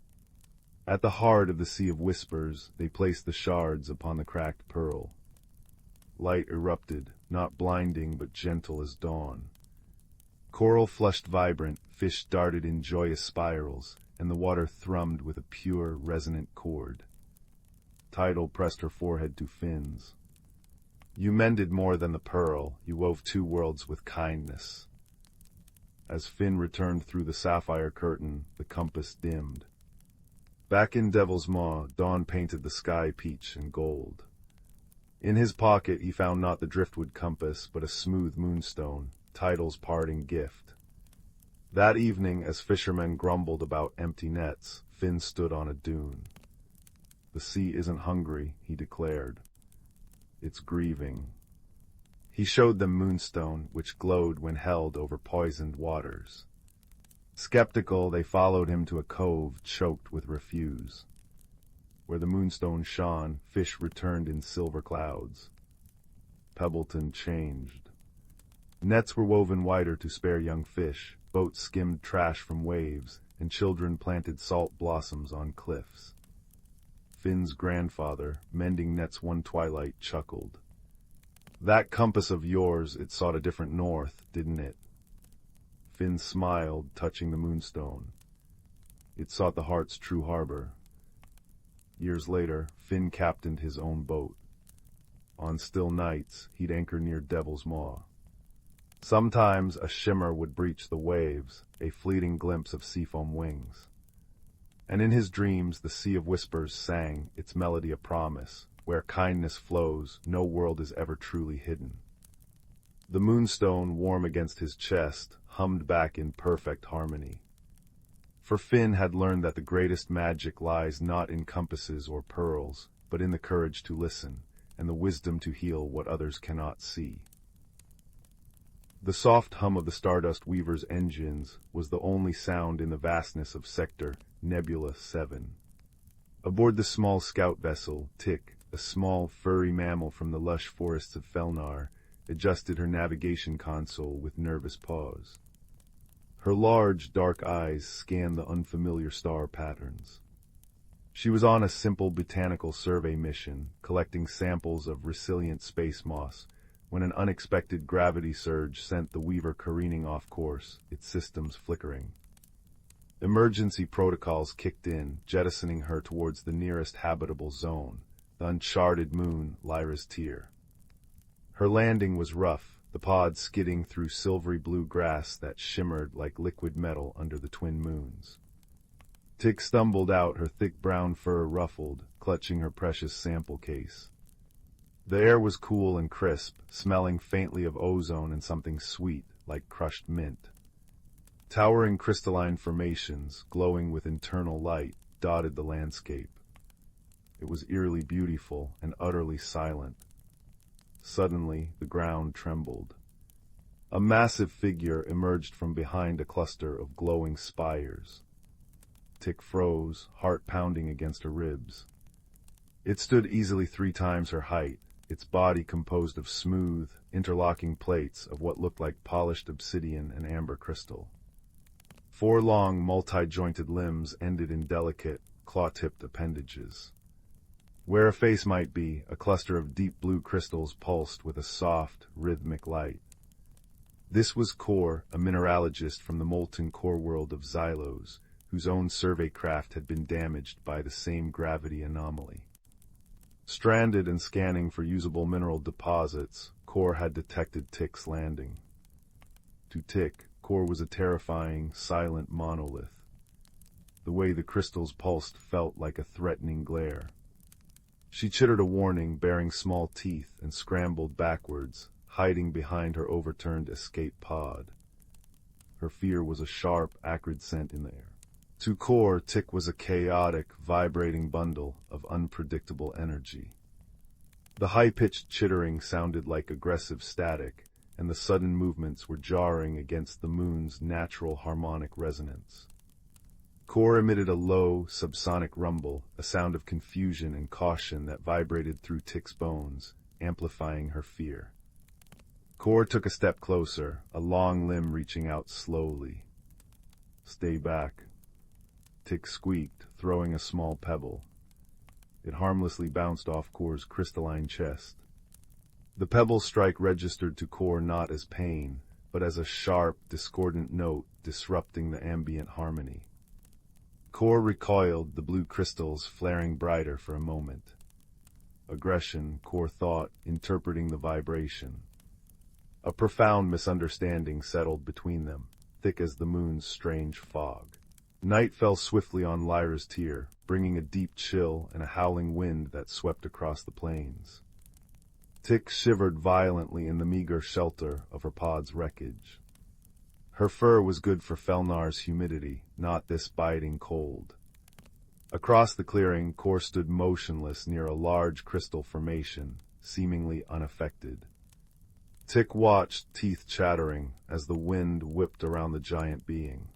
At the heart of the sea of whispers, they placed the shards upon the cracked pearl. Light erupted, not blinding but gentle as dawn. Coral flushed vibrant, fish darted in joyous spirals, and the water thrummed with a pure, resonant chord. Tidal pressed her forehead to Finn's. "You mended more than the pearl, you wove two worlds with kindness." As Finn returned through the sapphire curtain, the compass dimmed. Back in Devil's Maw, dawn painted the sky peach and gold. In his pocket he found not the driftwood compass, but a smooth moonstone, Tidal's parting gift. That evening, as fishermen grumbled about empty nets, Finn stood on a dune. "The sea isn't hungry," he declared. "It's grieving." He showed them Moonstone, which glowed when held over poisoned waters. Skeptical, they followed him to a cove choked with refuse. Where the moonstone shone, fish returned in silver clouds. Pebbleton changed. Nets were woven wider to spare young fish, boats skimmed trash from waves, and children planted salt blossoms on cliffs. Finn's grandfather, mending nets one twilight, chuckled. "That compass of yours, it sought a different north, didn't it?" Finn smiled, touching the moonstone. "It sought the heart's true harbor." Years later, Finn captained his own boat. On still nights, he'd anchor near Devil's Maw. Sometimes a shimmer would breach the waves, a fleeting glimpse of seafoam wings. And in his dreams the sea of whispers sang, its melody a promise. Where kindness flows, no world is ever truly hidden. The moonstone, warm against his chest, hummed back in perfect harmony. For Finn had learned that the greatest magic lies not in compasses or pearls, but in the courage to listen, and the wisdom to heal what others cannot see. The soft hum of the Stardust Weaver's engines was the only sound in the vastness of Sector Nebula 7. Aboard the small scout vessel, Tick, a small, furry mammal from the lush forests of Felnar, adjusted her navigation console with nervous pause. Her large, dark eyes scanned the unfamiliar star patterns. She was on a simple botanical survey mission, collecting samples of resilient space moss, when an unexpected gravity surge sent the Weaver careening off course, its systems flickering. Emergency protocols kicked in, jettisoning her towards the nearest habitable zone, the uncharted moon, Lyra's Tear. Her landing was rough, the pod skidding through silvery blue grass that shimmered like liquid metal under the twin moons. Tick stumbled out, her thick brown fur ruffled, clutching her precious sample case. The air was cool and crisp, smelling faintly of ozone and something sweet, like crushed mint. Towering crystalline formations, glowing with internal light, dotted the landscape. It was eerily beautiful and utterly silent. Suddenly, the ground trembled. A massive figure emerged from behind a cluster of glowing spires. Tick froze, heart pounding against her ribs. It stood easily 3 times her height, its body composed of smooth, interlocking plates of what looked like polished obsidian and amber crystal. 4 long, multi-jointed limbs ended in delicate, claw-tipped appendages. Where a face might be, a cluster of deep blue crystals pulsed with a soft, rhythmic light. This was Kor, a mineralogist from the molten core world of Xylos, whose own survey craft had been damaged by the same gravity anomaly. Stranded and scanning for usable mineral deposits, Kor had detected Tick's landing. To Tick, Kor was a terrifying, silent monolith. The way the crystals pulsed felt like a threatening glare. She chittered a warning, baring small teeth, and scrambled backwards, hiding behind her overturned escape pod. Her fear was a sharp, acrid scent in the air. To Kor, Tick was a chaotic, vibrating bundle of unpredictable energy. The high-pitched chittering sounded like aggressive static, and the sudden movements were jarring against the moon's natural harmonic resonance. Kor emitted a low, subsonic rumble, a sound of confusion and caution that vibrated through Tick's bones, amplifying her fear. Kor took a step closer, a long limb reaching out slowly. "Stay back." Tick squeaked, throwing a small pebble. It harmlessly bounced off Kor's crystalline chest. The pebble's strike registered to Kor not as pain, but as a sharp, discordant note disrupting the ambient harmony. Kor recoiled, the blue crystals flaring brighter for a moment. Aggression, Kor thought, interpreting the vibration. A profound misunderstanding settled between them, thick as the moon's strange fog. Night fell swiftly on Lyra's tier, bringing a deep chill and a howling wind that swept across the plains. Tick shivered violently in the meager shelter of her pod's wreckage. Her fur was good for Felnar's humidity, not this biting cold. Across the clearing, Kor stood motionless near a large crystal formation, seemingly unaffected. Tick watched, teeth chattering, as the wind whipped around the giant being.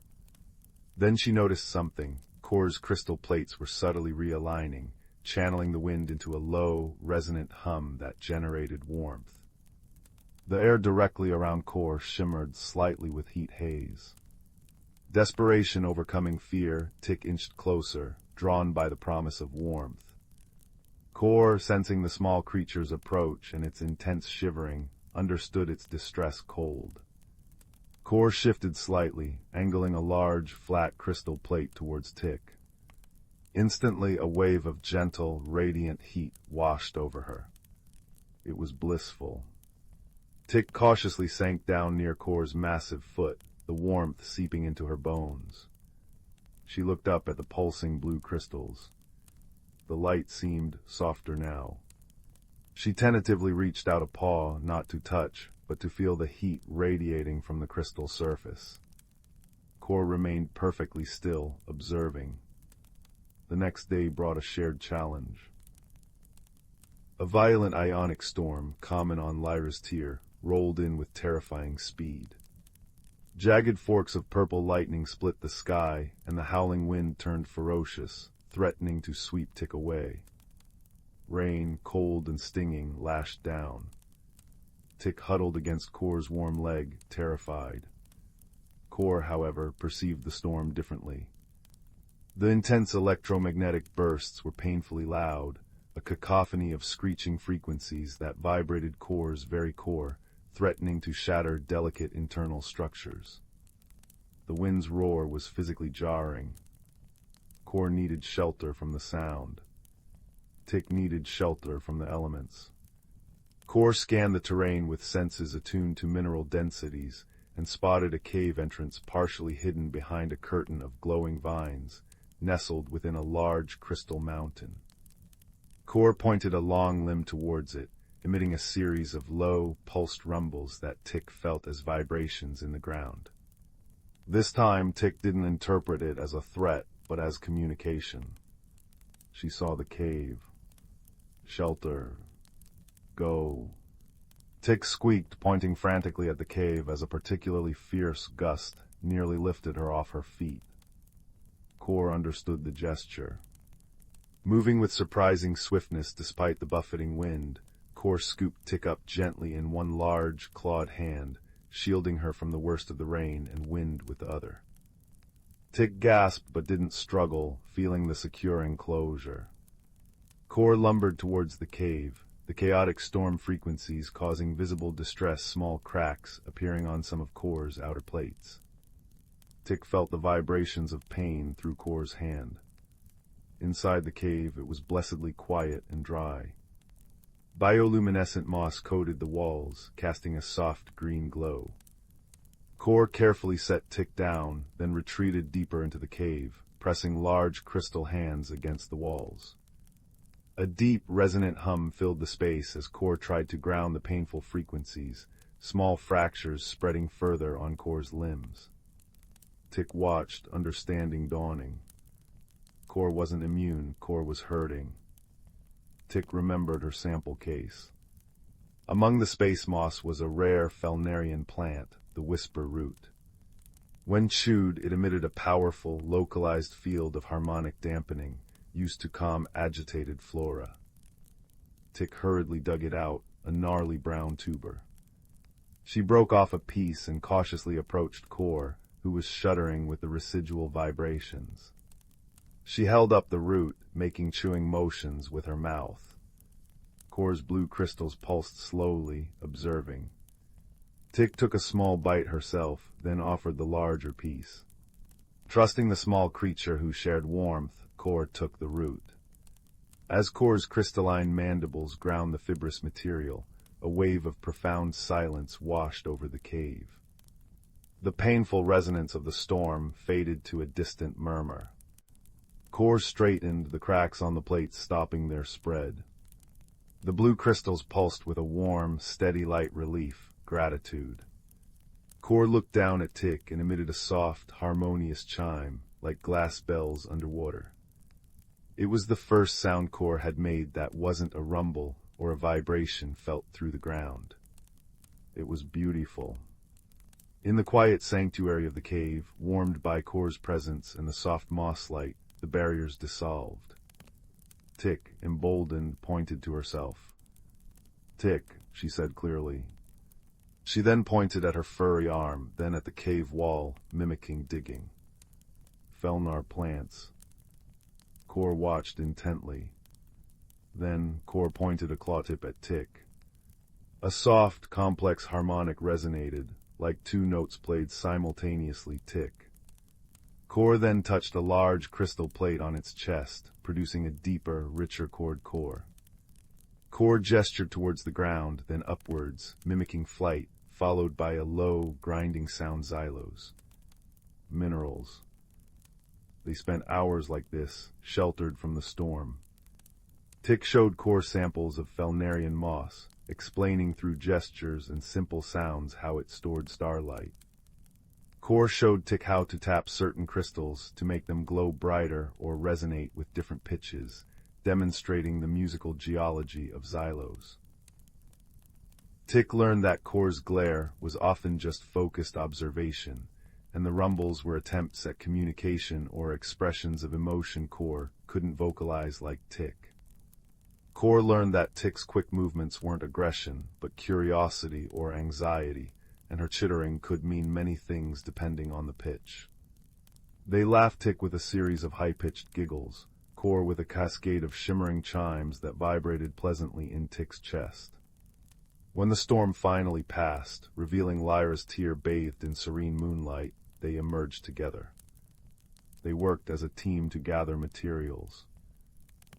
Then she noticed something. Kor's crystal plates were subtly realigning, channeling the wind into a low, resonant hum that generated warmth. The air directly around Kor shimmered slightly with heat haze. Desperation overcoming fear, Tick inched closer, drawn by the promise of warmth. Kor, sensing the small creature's approach and its intense shivering, understood its distress cold. Kor shifted slightly, angling a large, flat crystal plate towards Tick. Instantly, a wave of gentle, radiant heat washed over her. It was blissful. Tick cautiously sank down near Kor's massive foot, the warmth seeping into her bones. She looked up at the pulsing blue crystals. The light seemed softer now. She tentatively reached out a paw, not to touch, but to feel the heat radiating from the crystal surface. Kor remained perfectly still, observing. The next day brought a shared challenge. A violent ionic storm, common on Lyra's tier, rolled in with terrifying speed. Jagged forks of purple lightning split the sky, and the howling wind turned ferocious, threatening to sweep Tick away. Rain, cold and stinging, lashed down. Tick huddled against Kor's warm leg, terrified. Kor, however, perceived the storm differently. The intense electromagnetic bursts were painfully loud, a cacophony of screeching frequencies that vibrated Kor's very core, threatening to shatter delicate internal structures. The wind's roar was physically jarring. Kor needed shelter from the sound. Tick needed shelter from the elements. Kor scanned the terrain with senses attuned to mineral densities and spotted a cave entrance partially hidden behind a curtain of glowing vines, nestled within a large crystal mountain. Kor pointed a long limb towards it, emitting a series of low, pulsed rumbles that Tick felt as vibrations in the ground. This time, Tick didn't interpret it as a threat, but as communication. She saw the cave. Shelter. Go. Tick squeaked, pointing frantically at the cave as a particularly fierce gust nearly lifted her off her feet. Cor understood the gesture. Moving with surprising swiftness despite the buffeting wind, Cor scooped Tick up gently in one large, clawed hand, shielding her from the worst of the rain and wind with the other. Tick gasped but didn't struggle, feeling the secure enclosure. Cor lumbered towards the cave, the chaotic storm frequencies causing visible distress, small cracks appearing on some of Cor's outer plates. Tick felt the vibrations of pain through Cor's hand. Inside the cave, it was blessedly quiet and dry. Bioluminescent moss coated the walls, casting a soft green glow. Cor carefully set Tick down, then retreated deeper into the cave, pressing large crystal hands against the walls. A deep, resonant hum filled the space as Cor tried to ground the painful frequencies, small fractures spreading further on Cor's limbs. Tick watched, understanding dawning. Cor wasn't immune, Cor was hurting. Tick remembered her sample case. Among the space moss was a rare Felnarian plant, the whisper root. When chewed, it emitted a powerful, localized field of harmonic dampening, used to calm agitated flora. Tick hurriedly dug it out, a gnarly brown tuber. She broke off a piece and cautiously approached Cor, who was shuddering with the residual vibrations. She held up the root, making chewing motions with her mouth. Cor's blue crystals pulsed slowly, observing. Tick took a small bite herself, then offered the larger piece. Trusting the small creature who shared warmth, Cor took the root. As Cor's crystalline mandibles ground the fibrous material, a wave of profound silence washed over the cave. The painful resonance of the storm faded to a distant murmur. Cor straightened, the cracks on the plates stopping their spread. The blue crystals pulsed with a warm, steady light relief, gratitude. Cor looked down at Tick and emitted a soft, harmonious chime, like glass bells underwater. It was the first sound Cor had made that wasn't a rumble or a vibration felt through the ground. It was beautiful. In the quiet sanctuary of the cave, warmed by Cor's presence and the soft moss light, the barriers dissolved. Tick, emboldened, pointed to herself. "Tick," she said clearly. She then pointed at her furry arm, then at the cave wall, mimicking digging. Felnar plants. Cor watched intently. Then Cor pointed a claw tip at Tick. A soft, complex harmonic resonated, like two notes played simultaneously. Tick. Cor then touched a large crystal plate on its chest, producing a deeper, richer chord core. Cor gestured towards the ground, then upwards, mimicking flight, followed by a low, grinding sound. Xylos. Minerals. They spent hours like this, sheltered from the storm. Tick showed Cor samples of Felnarian moss, explaining through gestures and simple sounds how it stored starlight. Cor showed Tick how to tap certain crystals to make them glow brighter or resonate with different pitches, demonstrating the musical geology of Xylos. Tick learned that Cor's glare was often just focused observation, and the rumbles were attempts at communication or expressions of emotion Cor couldn't vocalize like Tick. Cor learned that Tick's quick movements weren't aggression, but curiosity or anxiety, and her chittering could mean many things depending on the pitch. They laughed, Tick with a series of high-pitched giggles, Cor with a cascade of shimmering chimes that vibrated pleasantly in Tick's chest. When the storm finally passed, revealing Lyra's tear bathed in serene moonlight, they emerged together. They worked as a team to gather materials.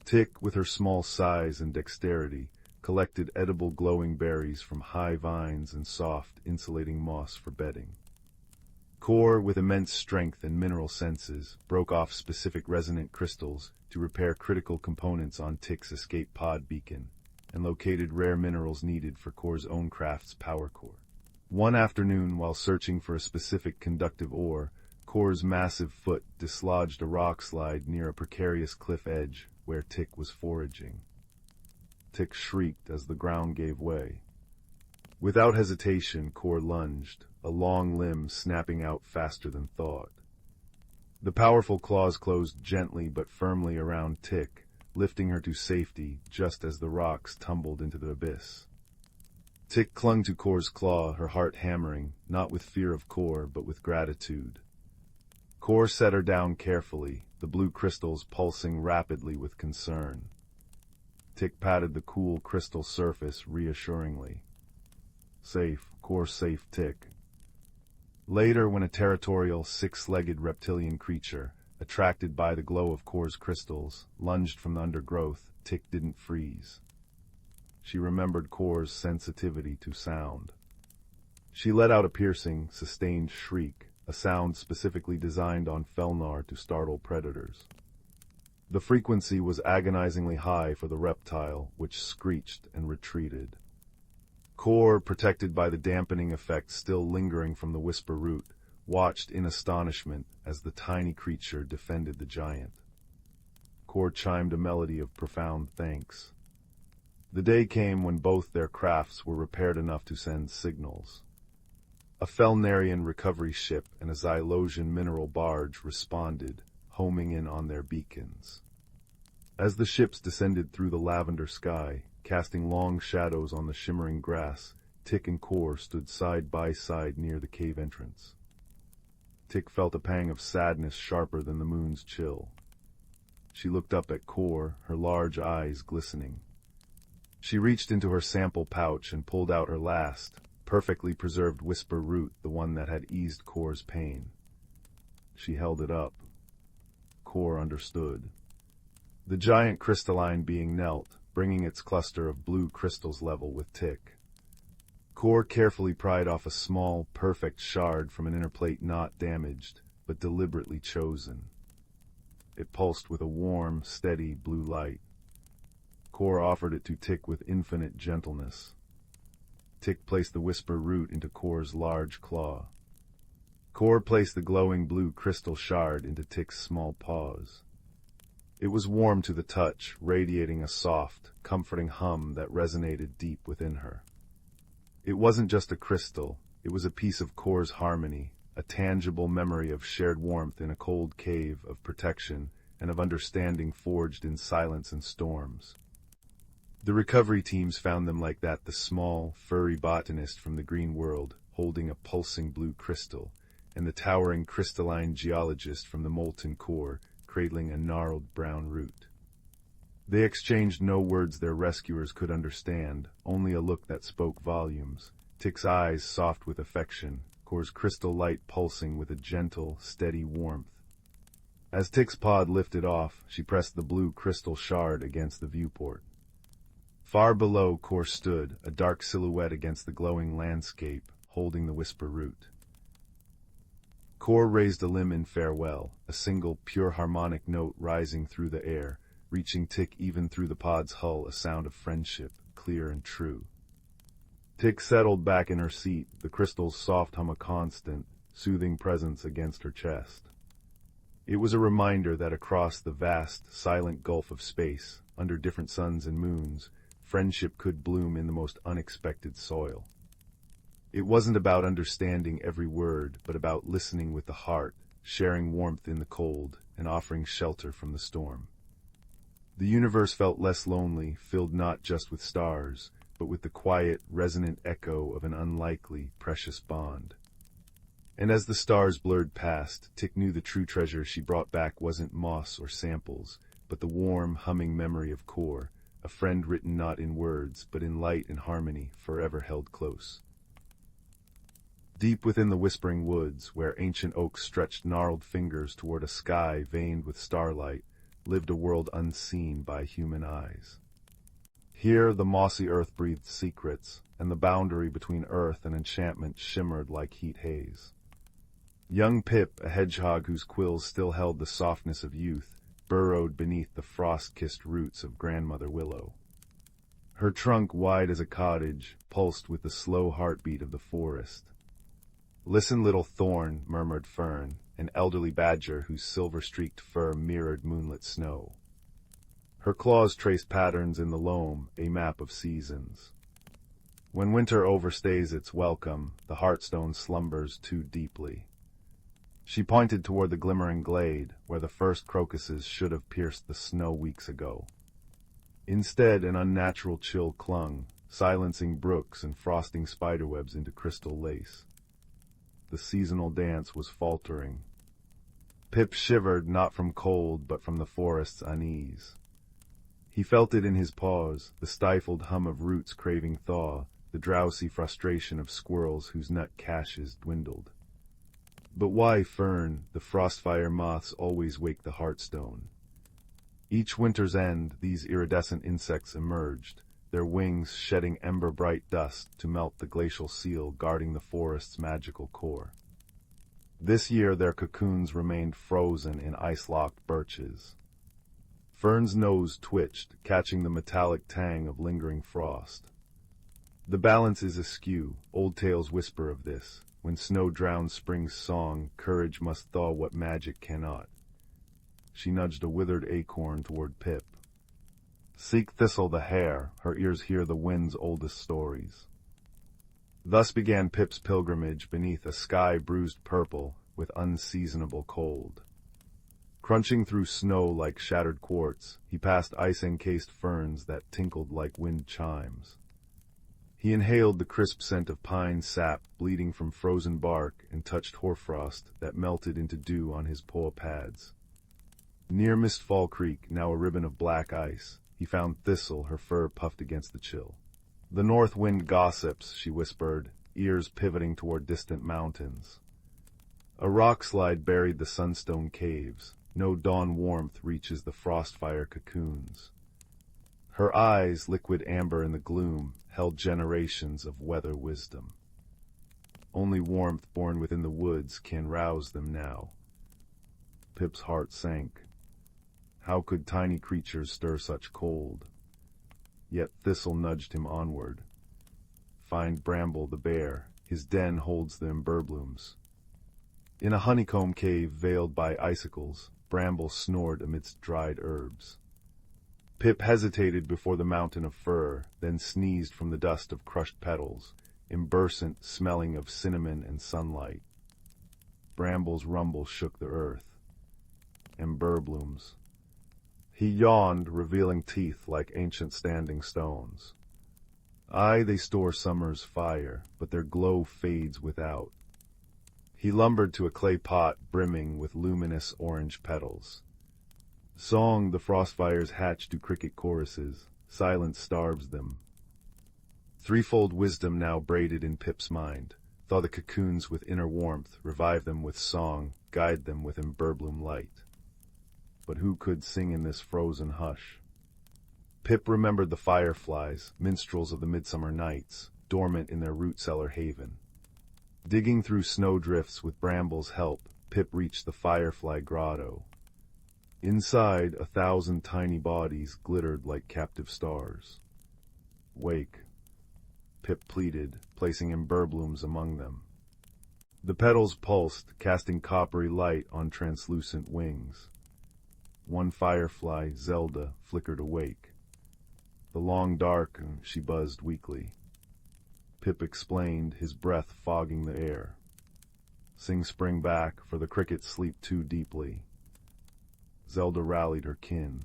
Tick, with her small size and dexterity, collected edible glowing berries from high vines and soft, insulating moss for bedding. Cor, with immense strength and mineral senses, broke off specific resonant crystals to repair critical components on Tick's escape pod beacon, and located rare minerals needed for Cor's own craft's power core. One afternoon, while searching for a specific conductive ore, Cor's massive foot dislodged a rock slide near a precarious cliff edge where Tick was foraging. Tick shrieked as the ground gave way. Without hesitation, Core lunged, a long limb snapping out faster than thought. The powerful claws closed gently but firmly around Tick, lifting her to safety just as the rocks tumbled into the abyss. Tick clung to Core's claw, her heart hammering, not with fear of Core, but with gratitude. Core set her down carefully, the blue crystals pulsing rapidly with concern. Tick patted the cool crystal surface reassuringly. Safe, Core safe, Tick. Later, when a territorial, six-legged reptilian creature, attracted by the glow of Core's crystals, lunged from the undergrowth, Tick didn't freeze. She remembered Core's sensitivity to sound. She let out a piercing, sustained shriek, a sound specifically designed on Felnar to startle predators. The frequency was agonizingly high for the reptile, which screeched and retreated. Core, protected by the dampening effect still lingering from the whisper root, watched in astonishment as the tiny creature defended the giant. Core chimed a melody of profound thanks. The day came when both their crafts were repaired enough to send signals. A Felnarian recovery ship and a Xylosian mineral barge responded, homing in on their beacons. As the ships descended through the lavender sky, casting long shadows on the shimmering grass, Tick and Core stood side by side near the cave entrance. Tick felt a pang of sadness sharper than the moon's chill. She looked up at Core, her large eyes glistening. She reached into her sample pouch and pulled out her last, perfectly preserved whisper root, the one that had eased Core's pain. She held it up. Core understood. The giant crystalline being knelt, bringing its cluster of blue crystals level with Tick. Core carefully pried off a small, perfect shard from an inner plate not damaged, but deliberately chosen. It pulsed with a warm, steady blue light. Core offered it to Tick with infinite gentleness. Tick placed the whisper root into Core's large claw. Core placed the glowing blue crystal shard into Tick's small paws. It was warm to the touch, radiating a soft, comforting hum that resonated deep within her. It wasn't just a crystal, it was a piece of Core's harmony, a tangible memory of shared warmth in a cold cave, of protection, and of understanding forged in silence and storms. The recovery teams found them like that, the small, furry botanist from the green world, holding a pulsing blue crystal, and the towering crystalline geologist from the molten core, cradling a gnarled brown root. They exchanged no words their rescuers could understand, only a look that spoke volumes. Tick's eyes soft with affection, Core's crystal light pulsing with a gentle, steady warmth. As Tick's pod lifted off, she pressed the blue crystal shard against the viewport. Far below, Core stood, a dark silhouette against the glowing landscape, holding the whisper root. Core raised a limb in farewell, a single, pure harmonic note rising through the air, reaching Tick even through the pod's hull, a sound of friendship, clear and true. Tick settled back in her seat, the crystal's soft hum a constant, soothing presence against her chest. It was a reminder that across the vast, silent gulf of space, under different suns and moons, friendship could bloom in the most unexpected soil. It wasn't about understanding every word, but about listening with the heart, sharing warmth in the cold, and offering shelter from the storm. The universe felt less lonely, filled not just with stars, but with the quiet, resonant echo of an unlikely, precious bond. And as the stars blurred past, Tick knew the true treasure she brought back wasn't moss or samples, but the warm, humming memory of Core, a friend written not in words, but in light and harmony, forever held close. Deep within the whispering woods, where ancient oaks stretched gnarled fingers toward a sky veined with starlight, lived a world unseen by human eyes. Here the mossy earth breathed secrets, and the boundary between earth and enchantment shimmered like heat haze. Young Pip, a hedgehog whose quills still held the softness of youth, burrowed beneath the frost-kissed roots of Grandmother Willow. Her trunk, wide as a cottage, pulsed with the slow heartbeat of the forest. "Listen, little thorn," murmured Fern, an elderly badger whose silver-streaked fur mirrored moonlit snow. Her claws traced patterns in the loam, a map of seasons. When winter overstays its welcome, the heartstone slumbers too deeply. She pointed toward the glimmering glade, where the first crocuses should have pierced the snow weeks ago. Instead, an unnatural chill clung, silencing brooks and frosting spiderwebs into crystal lace. The seasonal dance was faltering. Pip shivered not from cold, but from the forest's unease. He felt it in his paws, the stifled hum of roots craving thaw, the drowsy frustration of squirrels whose nut caches dwindled. But why, Fern, the frostfire moths always wake the heartstone? Each winter's end, these iridescent insects emerged, their wings shedding ember-bright dust to melt the glacial seal guarding the forest's magical core. This year their cocoons remained frozen in ice-locked birches. Fern's nose twitched, catching the metallic tang of lingering frost. The balance is askew, old tales whisper of this. When snow drowns spring's song, courage must thaw what magic cannot. She nudged a withered acorn toward Pip. Seek Thistle the hare, her ears hear the wind's oldest stories. Thus began Pip's pilgrimage beneath a sky bruised purple with unseasonable cold. Crunching through snow like shattered quartz, he passed ice-encased ferns that tinkled like wind chimes. He inhaled the crisp scent of pine sap bleeding from frozen bark and touched hoarfrost that melted into dew on his paw pads. Near Mistfall Creek, now a ribbon of black ice, he found Thistle, her fur puffed against the chill. The north wind gossips, she whispered, ears pivoting toward distant mountains. A rock slide buried the sunstone caves. No dawn warmth reaches the frostfire cocoons. Her eyes, liquid amber in the gloom, held generations of weather wisdom. Only warmth born within the woods can rouse them now. Pip's heart sank. How could tiny creatures stir such cold? Yet Thistle nudged him onward. Find Bramble the bear, his den holds the emberblooms. In a honeycomb cave veiled by icicles, Bramble snored amidst dried herbs. Pip hesitated before the mountain of fur, then sneezed from the dust of crushed petals, imbursant, smelling of cinnamon and sunlight. Bramble's rumble shook the earth. Emberblooms. He yawned, revealing teeth like ancient standing stones. Aye, they store summer's fire, but their glow fades without. He lumbered to a clay pot brimming with luminous orange petals. Song the frostfires hatch to cricket choruses, silence starves them. Threefold wisdom now braided in Pip's mind, thaw the cocoons with inner warmth, revive them with song, guide them with emberbloom light. But who could sing in this frozen hush? Pip remembered the fireflies, minstrels of the midsummer nights, dormant in their root-cellar haven. Digging through snowdrifts with Bramble's help, Pip reached the firefly grotto. Inside, 1,000 tiny bodies glittered like captive stars. Wake, Pip pleaded, placing emberblooms among them. The petals pulsed, casting coppery light on translucent wings. One firefly, Zelda, flickered awake. The long dark, she buzzed weakly. Pip explained, his breath fogging the air. Sing spring back, for the crickets sleep too deeply. Zelda rallied her kin.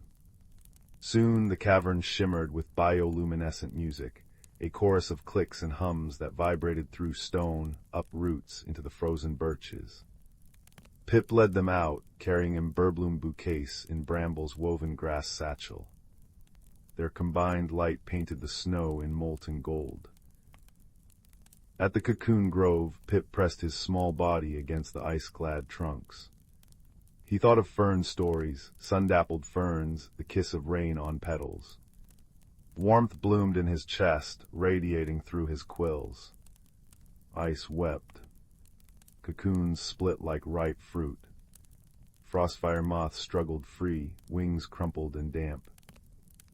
Soon the cavern shimmered with bioluminescent music, a chorus of clicks and hums that vibrated through stone, up roots into the frozen birches. Pip led them out, carrying emberbloom bouquets in Bramble's woven grass satchel. Their combined light painted the snow in molten gold. At the cocoon grove, Pip pressed his small body against the ice-clad trunks. He thought of fern stories, sun-dappled ferns, the kiss of rain on petals. Warmth bloomed in his chest, radiating through his quills. Ice wept. Cocoons split like ripe fruit. Frostfire moths struggled free, wings crumpled and damp.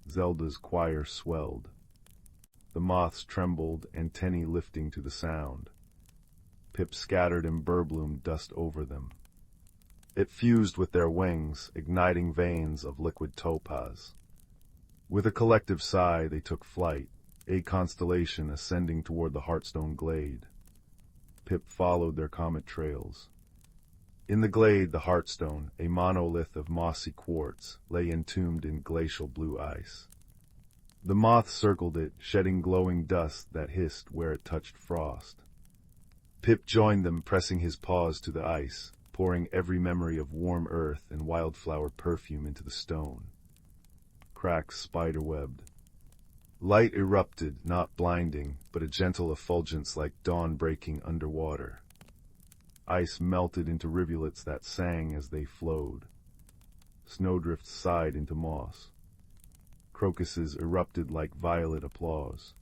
Zelda's choir swelled. The moths trembled, antennae lifting to the sound. Pip scattered emberbloom dust over them. It fused with their wings, igniting veins of liquid topaz. With a collective sigh, they took flight, a constellation ascending toward the Heartstone glade. Pip followed their comet trails. In the glade, the Heartstone, a monolith of mossy quartz, lay entombed in glacial blue ice. The moths circled it, shedding glowing dust that hissed where it touched frost. Pip joined them, pressing his paws to the ice, pouring every memory of warm earth and wildflower perfume into the stone. Cracks spiderwebbed. Light erupted, not blinding, but a gentle effulgence like dawn breaking underwater. Ice melted into rivulets that sang as they flowed. Snowdrifts sighed into moss. Crocuses erupted like violet applause.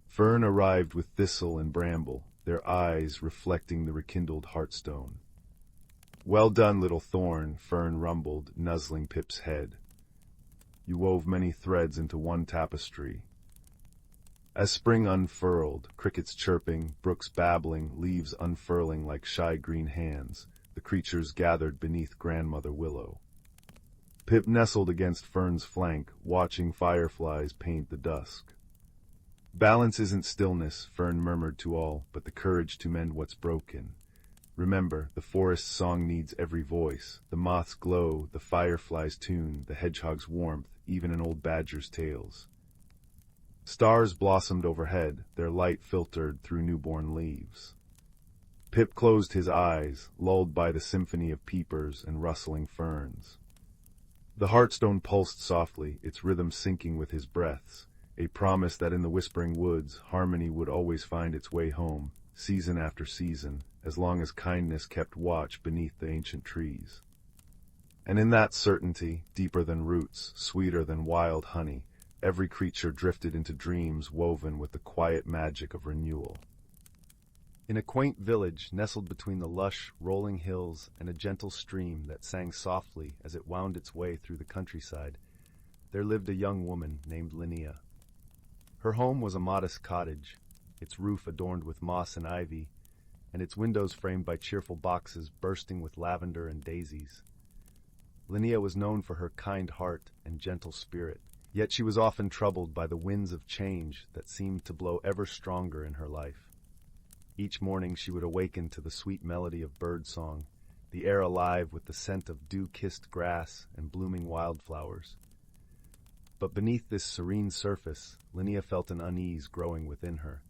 Fern arrived with thistle and bramble, their eyes reflecting the rekindled Heartstone. "Well done, little thorn," Fern rumbled, nuzzling Pip's head. "You wove many threads into one tapestry." As spring unfurled, crickets chirping, brooks babbling, leaves unfurling like shy green hands, the creatures gathered beneath Grandmother Willow. Pip nestled against Fern's flank, watching fireflies paint the dusk. "Balance isn't stillness," Fern murmured to all, "but the courage to mend what's broken. Remember, the forest's song needs every voice, the moth's glow, the firefly's tune, the hedgehog's warmth, even an old badger's tales." Stars blossomed overhead, their light filtered through newborn leaves. Pip closed his eyes, lulled by the symphony of peepers and rustling ferns. The Heartstone pulsed softly, its rhythm syncing with his breaths, a promise that in the whispering woods, harmony would always find its way home, season after season, as long as kindness kept watch beneath the ancient trees. And in that certainty, deeper than roots, sweeter than wild honey, every creature drifted into dreams woven with the quiet magic of renewal. In a quaint village nestled between the lush, rolling hills and a gentle stream that sang softly as it wound its way through the countryside, there lived a young woman named Linnea. Her home was a modest cottage, its roof adorned with moss and ivy, and its windows framed by cheerful boxes bursting with lavender and daisies. Linnea was known for her kind heart and gentle spirit, yet she was often troubled by the winds of change that seemed to blow ever stronger in her life. Each morning she would awaken to the sweet melody of birdsong, the air alive with the scent of dew-kissed grass and blooming wildflowers. But beneath this serene surface, Linnea felt an unease growing within her,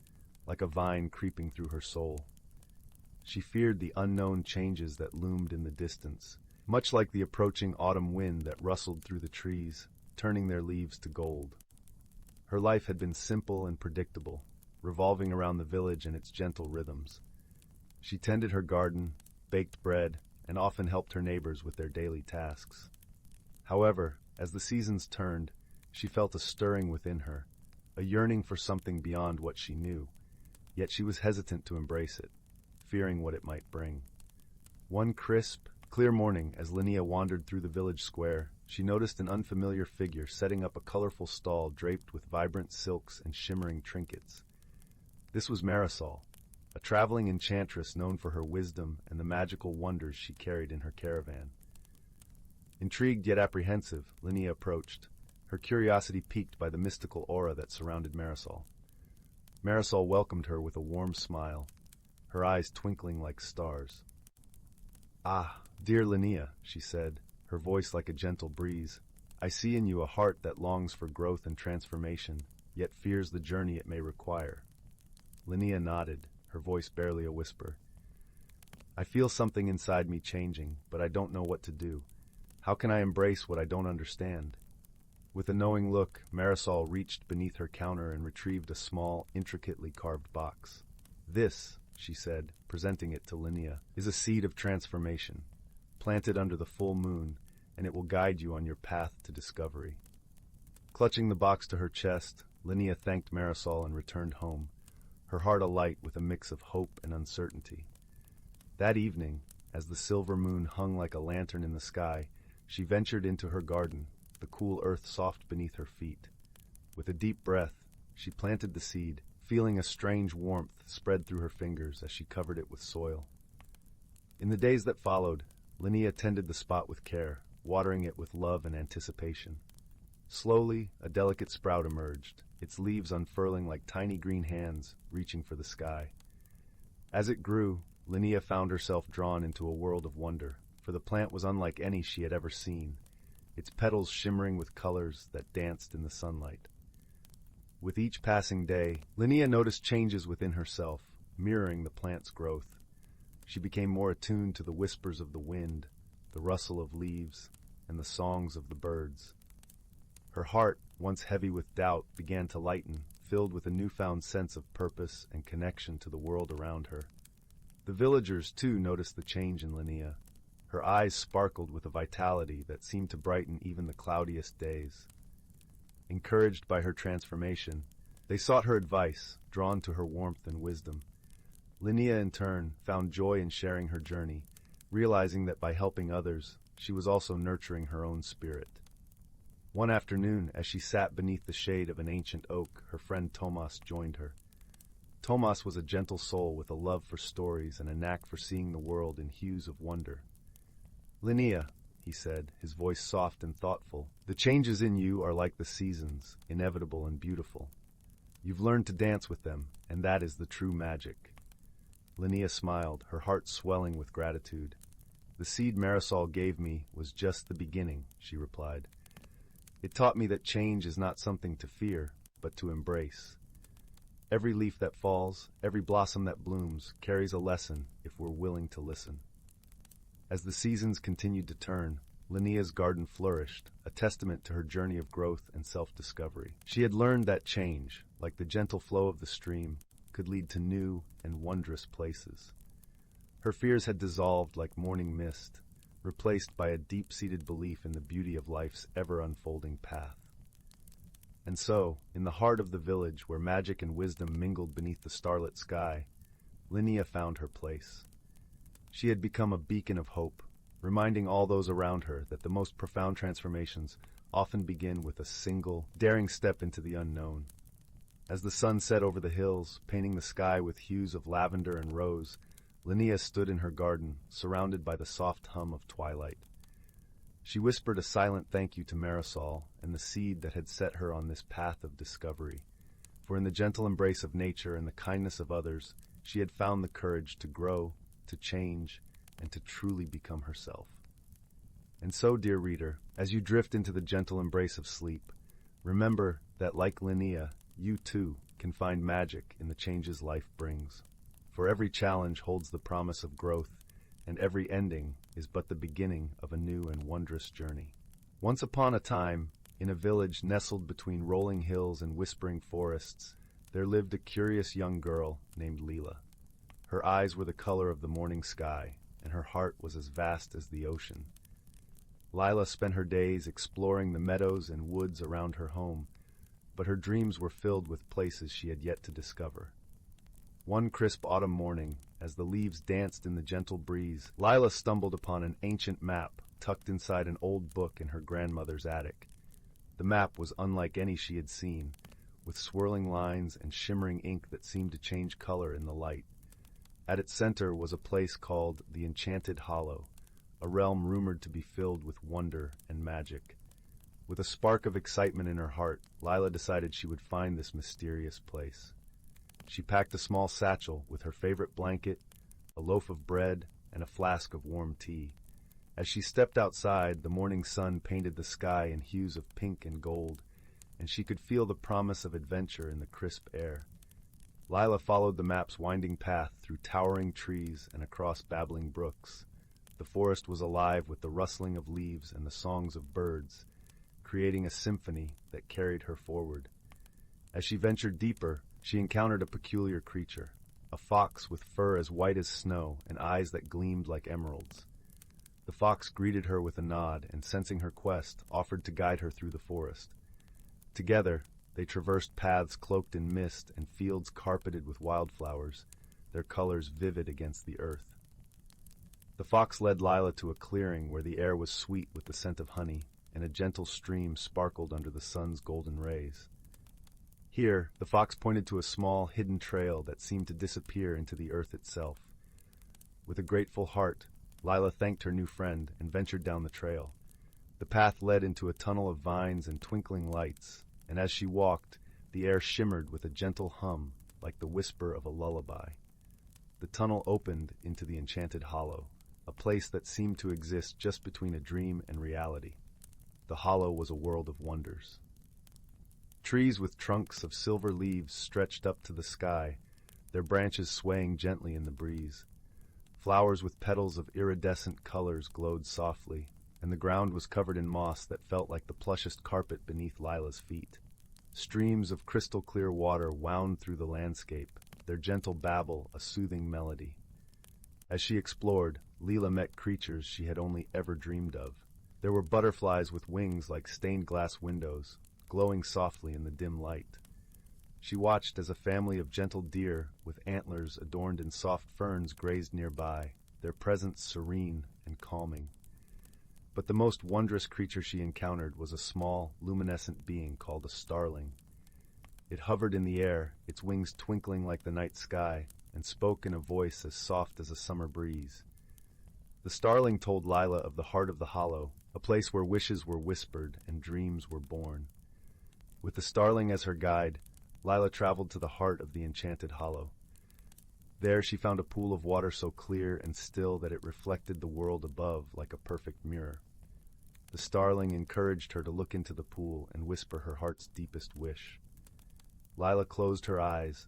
like a vine creeping through her soul. She feared the unknown changes that loomed in the distance, much like the approaching autumn wind that rustled through the trees, turning their leaves to gold. Her life had been simple and predictable, revolving around the village and its gentle rhythms. She tended her garden, baked bread, and often helped her neighbors with their daily tasks. However, as the seasons turned, she felt a stirring within her, a yearning for something beyond what she knew, yet she was hesitant to embrace it, fearing what it might bring. One crisp, clear morning, as Linnea wandered through the village square, she noticed an unfamiliar figure setting up a colorful stall draped with vibrant silks and shimmering trinkets. This was Marisol, a traveling enchantress known for her wisdom and the magical wonders she carried in her caravan. Intrigued yet apprehensive, Linnea approached, her curiosity piqued by the mystical aura that surrounded Marisol. Marisol welcomed her with a warm smile, her eyes twinkling like stars. "Ah, dear Linnea," she said, her voice like a gentle breeze, "I see in you a heart that longs for growth and transformation, yet fears the journey it may require." Linnea nodded, her voice barely a whisper. "I feel something inside me changing, but I don't know what to do. How can I embrace what I don't understand?" With a knowing look, Marisol reached beneath her counter and retrieved a small, intricately carved box. "This," she said, presenting it to Linnea, "is a seed of transformation. Plant it under the full moon, and it will guide you on your path to discovery." Clutching the box to her chest, Linnea thanked Marisol and returned home, her heart alight with a mix of hope and uncertainty. That evening, as the silver moon hung like a lantern in the sky, she ventured into her garden, the cool earth soft beneath her feet. With a deep breath, she planted the seed, feeling a strange warmth spread through her fingers as she covered it with soil. In the days that followed, Linnea tended the spot with care, watering it with love and anticipation. Slowly, a delicate sprout emerged, its leaves unfurling like tiny green hands reaching for the sky. As it grew, Linnea found herself drawn into a world of wonder, for the plant was unlike any she had ever seen, its petals shimmering with colors that danced in the sunlight. With each passing day, Linnea noticed changes within herself, mirroring the plant's growth. She became more attuned to the whispers of the wind, the rustle of leaves, and the songs of the birds. Her heart, once heavy with doubt, began to lighten, filled with a newfound sense of purpose and connection to the world around her. The villagers, too, noticed the change in Linnea. Her eyes sparkled with a vitality that seemed to brighten even the cloudiest days. Encouraged by her transformation, they sought her advice, drawn to her warmth and wisdom. Linnea, in turn, found joy in sharing her journey, realizing that by helping others, she was also nurturing her own spirit. One afternoon, as she sat beneath the shade of an ancient oak, her friend Tomas joined her. Tomas was a gentle soul with a love for stories and a knack for seeing the world in hues of wonder. "Linnea," he said, his voice soft and thoughtful, "the changes in you are like the seasons, inevitable and beautiful. You've learned to dance with them, and that is the true magic." Linnea smiled, her heart swelling with gratitude. "The seed Marisol gave me was just the beginning," she replied. "It taught me that change is not something to fear, but to embrace. Every leaf that falls, every blossom that blooms, carries a lesson if we're willing to listen." As the seasons continued to turn, Linnea's garden flourished, a testament to her journey of growth and self-discovery. She had learned that change, like the gentle flow of the stream, could lead to new and wondrous places. Her fears had dissolved like morning mist, replaced by a deep-seated belief in the beauty of life's ever-unfolding path. And so, in the heart of the village where magic and wisdom mingled beneath the starlit sky, Linnea found her place. She had become a beacon of hope, reminding all those around her that the most profound transformations often begin with a single, daring step into the unknown. As the sun set over the hills, painting the sky with hues of lavender and rose, Linnea stood in her garden, surrounded by the soft hum of twilight. She whispered a silent thank you to Marisol and the seed that had set her on this path of discovery. For in the gentle embrace of nature and the kindness of others, she had found the courage to grow, to change, and to truly become herself. And so, dear reader, as you drift into the gentle embrace of sleep, remember that, like Linnea, you too can find magic in the changes life brings. For every challenge holds the promise of growth, and every ending is but the beginning of a new and wondrous journey. Once upon a time, in a village nestled between rolling hills and whispering forests, there lived a curious young girl named Leela. Her eyes were the color of the morning sky, and her heart was as vast as the ocean. Lila spent her days exploring the meadows and woods around her home, but her dreams were filled with places she had yet to discover. One crisp autumn morning, as the leaves danced in the gentle breeze, Lila stumbled upon an ancient map tucked inside an old book in her grandmother's attic. The map was unlike any she had seen, with swirling lines and shimmering ink that seemed to change color in the light. At its center was a place called the Enchanted Hollow, a realm rumored to be filled with wonder and magic. With a spark of excitement in her heart, Lila decided she would find this mysterious place. She packed a small satchel with her favorite blanket, a loaf of bread, and a flask of warm tea. As she stepped outside, the morning sun painted the sky in hues of pink and gold, and she could feel the promise of adventure in the crisp air. Lila followed the map's winding path through towering trees and across babbling brooks. The forest was alive with the rustling of leaves and the songs of birds, creating a symphony that carried her forward. As she ventured deeper, she encountered a peculiar creature, a fox with fur as white as snow and eyes that gleamed like emeralds. The fox greeted her with a nod and, sensing her quest, offered to guide her through the forest. Together, they traversed paths cloaked in mist and fields carpeted with wildflowers, their colors vivid against the earth. The fox led Lila to a clearing where the air was sweet with the scent of honey, and a gentle stream sparkled under the sun's golden rays. Here, the fox pointed to a small, hidden trail that seemed to disappear into the earth itself. With a grateful heart, Lila thanked her new friend and ventured down the trail. The path led into a tunnel of vines and twinkling lights, and as she walked, the air shimmered with a gentle hum, like the whisper of a lullaby. The tunnel opened into the Enchanted Hollow, a place that seemed to exist just between a dream and reality. The hollow was a world of wonders. Trees with trunks of silver leaves stretched up to the sky, their branches swaying gently in the breeze. Flowers with petals of iridescent colors glowed softly, and the ground was covered in moss that felt like the plushest carpet beneath Lila's feet. Streams of crystal-clear water wound through the landscape, their gentle babble a soothing melody. As she explored, Lila met creatures she had only ever dreamed of. There were butterflies with wings like stained glass windows, glowing softly in the dim light. She watched as a family of gentle deer with antlers adorned in soft ferns grazed nearby, their presence serene and calming. But the most wondrous creature she encountered was a small, luminescent being called a starling. It hovered in the air, its wings twinkling like the night sky, and spoke in a voice as soft as a summer breeze. The starling told Lila of the heart of the hollow, a place where wishes were whispered and dreams were born. With the starling as her guide, Lila traveled to the heart of the Enchanted Hollow. There she found a pool of water so clear and still that it reflected the world above like a perfect mirror. The starling encouraged her to look into the pool and whisper her heart's deepest wish. Lila closed her eyes,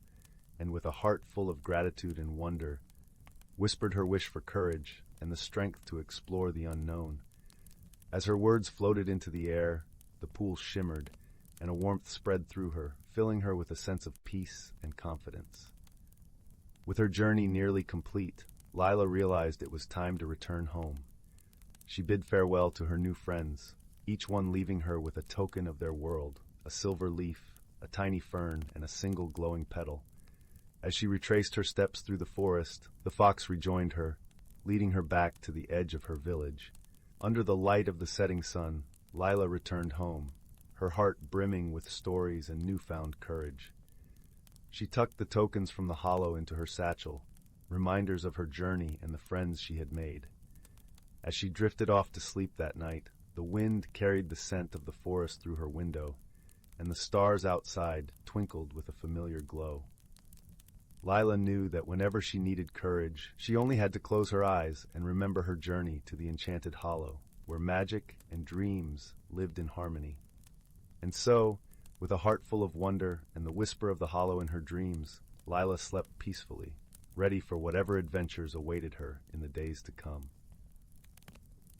and with a heart full of gratitude and wonder, whispered her wish for courage and the strength to explore the unknown. As her words floated into the air, the pool shimmered, and a warmth spread through her, filling her with a sense of peace and confidence. With her journey nearly complete, Lila realized it was time to return home. She bid farewell to her new friends, each one leaving her with a token of their world, a silver leaf, a tiny fern, and a single glowing petal. As she retraced her steps through the forest, the fox rejoined her, leading her back to the edge of her village. Under the light of the setting sun, Lila returned home, her heart brimming with stories and newfound courage. She tucked the tokens from the hollow into her satchel, reminders of her journey and the friends she had made. As she drifted off to sleep that night, the wind carried the scent of the forest through her window, and the stars outside twinkled with a familiar glow. Lila knew that whenever she needed courage, she only had to close her eyes and remember her journey to the Enchanted Hollow, where magic and dreams lived in harmony. And so, with a heart full of wonder and the whisper of the hollow in her dreams, Lila slept peacefully, ready for whatever adventures awaited her in the days to come.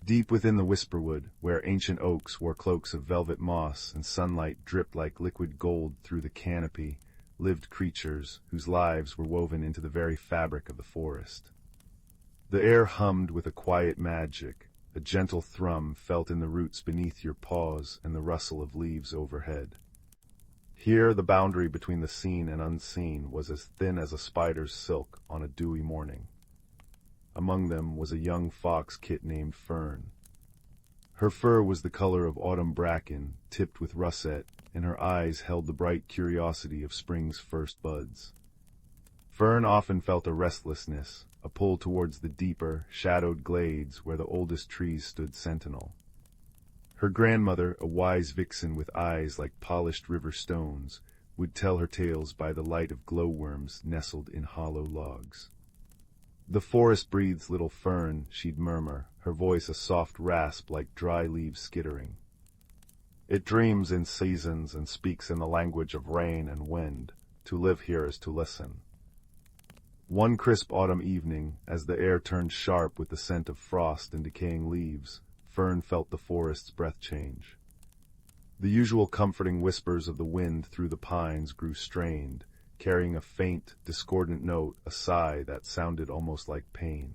Deep within the Whisperwood, where ancient oaks wore cloaks of velvet moss and sunlight dripped like liquid gold through the canopy, lived creatures whose lives were woven into the very fabric of the forest. The air hummed with a quiet magic, a gentle thrum felt in the roots beneath your paws and the rustle of leaves overhead. Here the boundary between the seen and unseen was as thin as a spider's silk on a dewy morning. Among them was a young fox kit named Fern. Her fur was the color of autumn bracken, tipped with russet, and her eyes held the bright curiosity of spring's first buds. Fern often felt a restlessness, a pull towards the deeper, shadowed glades where the oldest trees stood sentinel. Her grandmother, a wise vixen with eyes like polished river stones, would tell her tales by the light of glowworms nestled in hollow logs. "The forest breathes, little Fern," she'd murmur, her voice a soft rasp like dry leaves skittering. "It dreams in seasons and speaks in the language of rain and wind. To live here is to listen." One crisp autumn evening, as the air turned sharp with the scent of frost and decaying leaves, Fern felt the forest's breath change. The usual comforting whispers of the wind through the pines grew strained, carrying a faint, discordant note, a sigh that sounded almost like pain.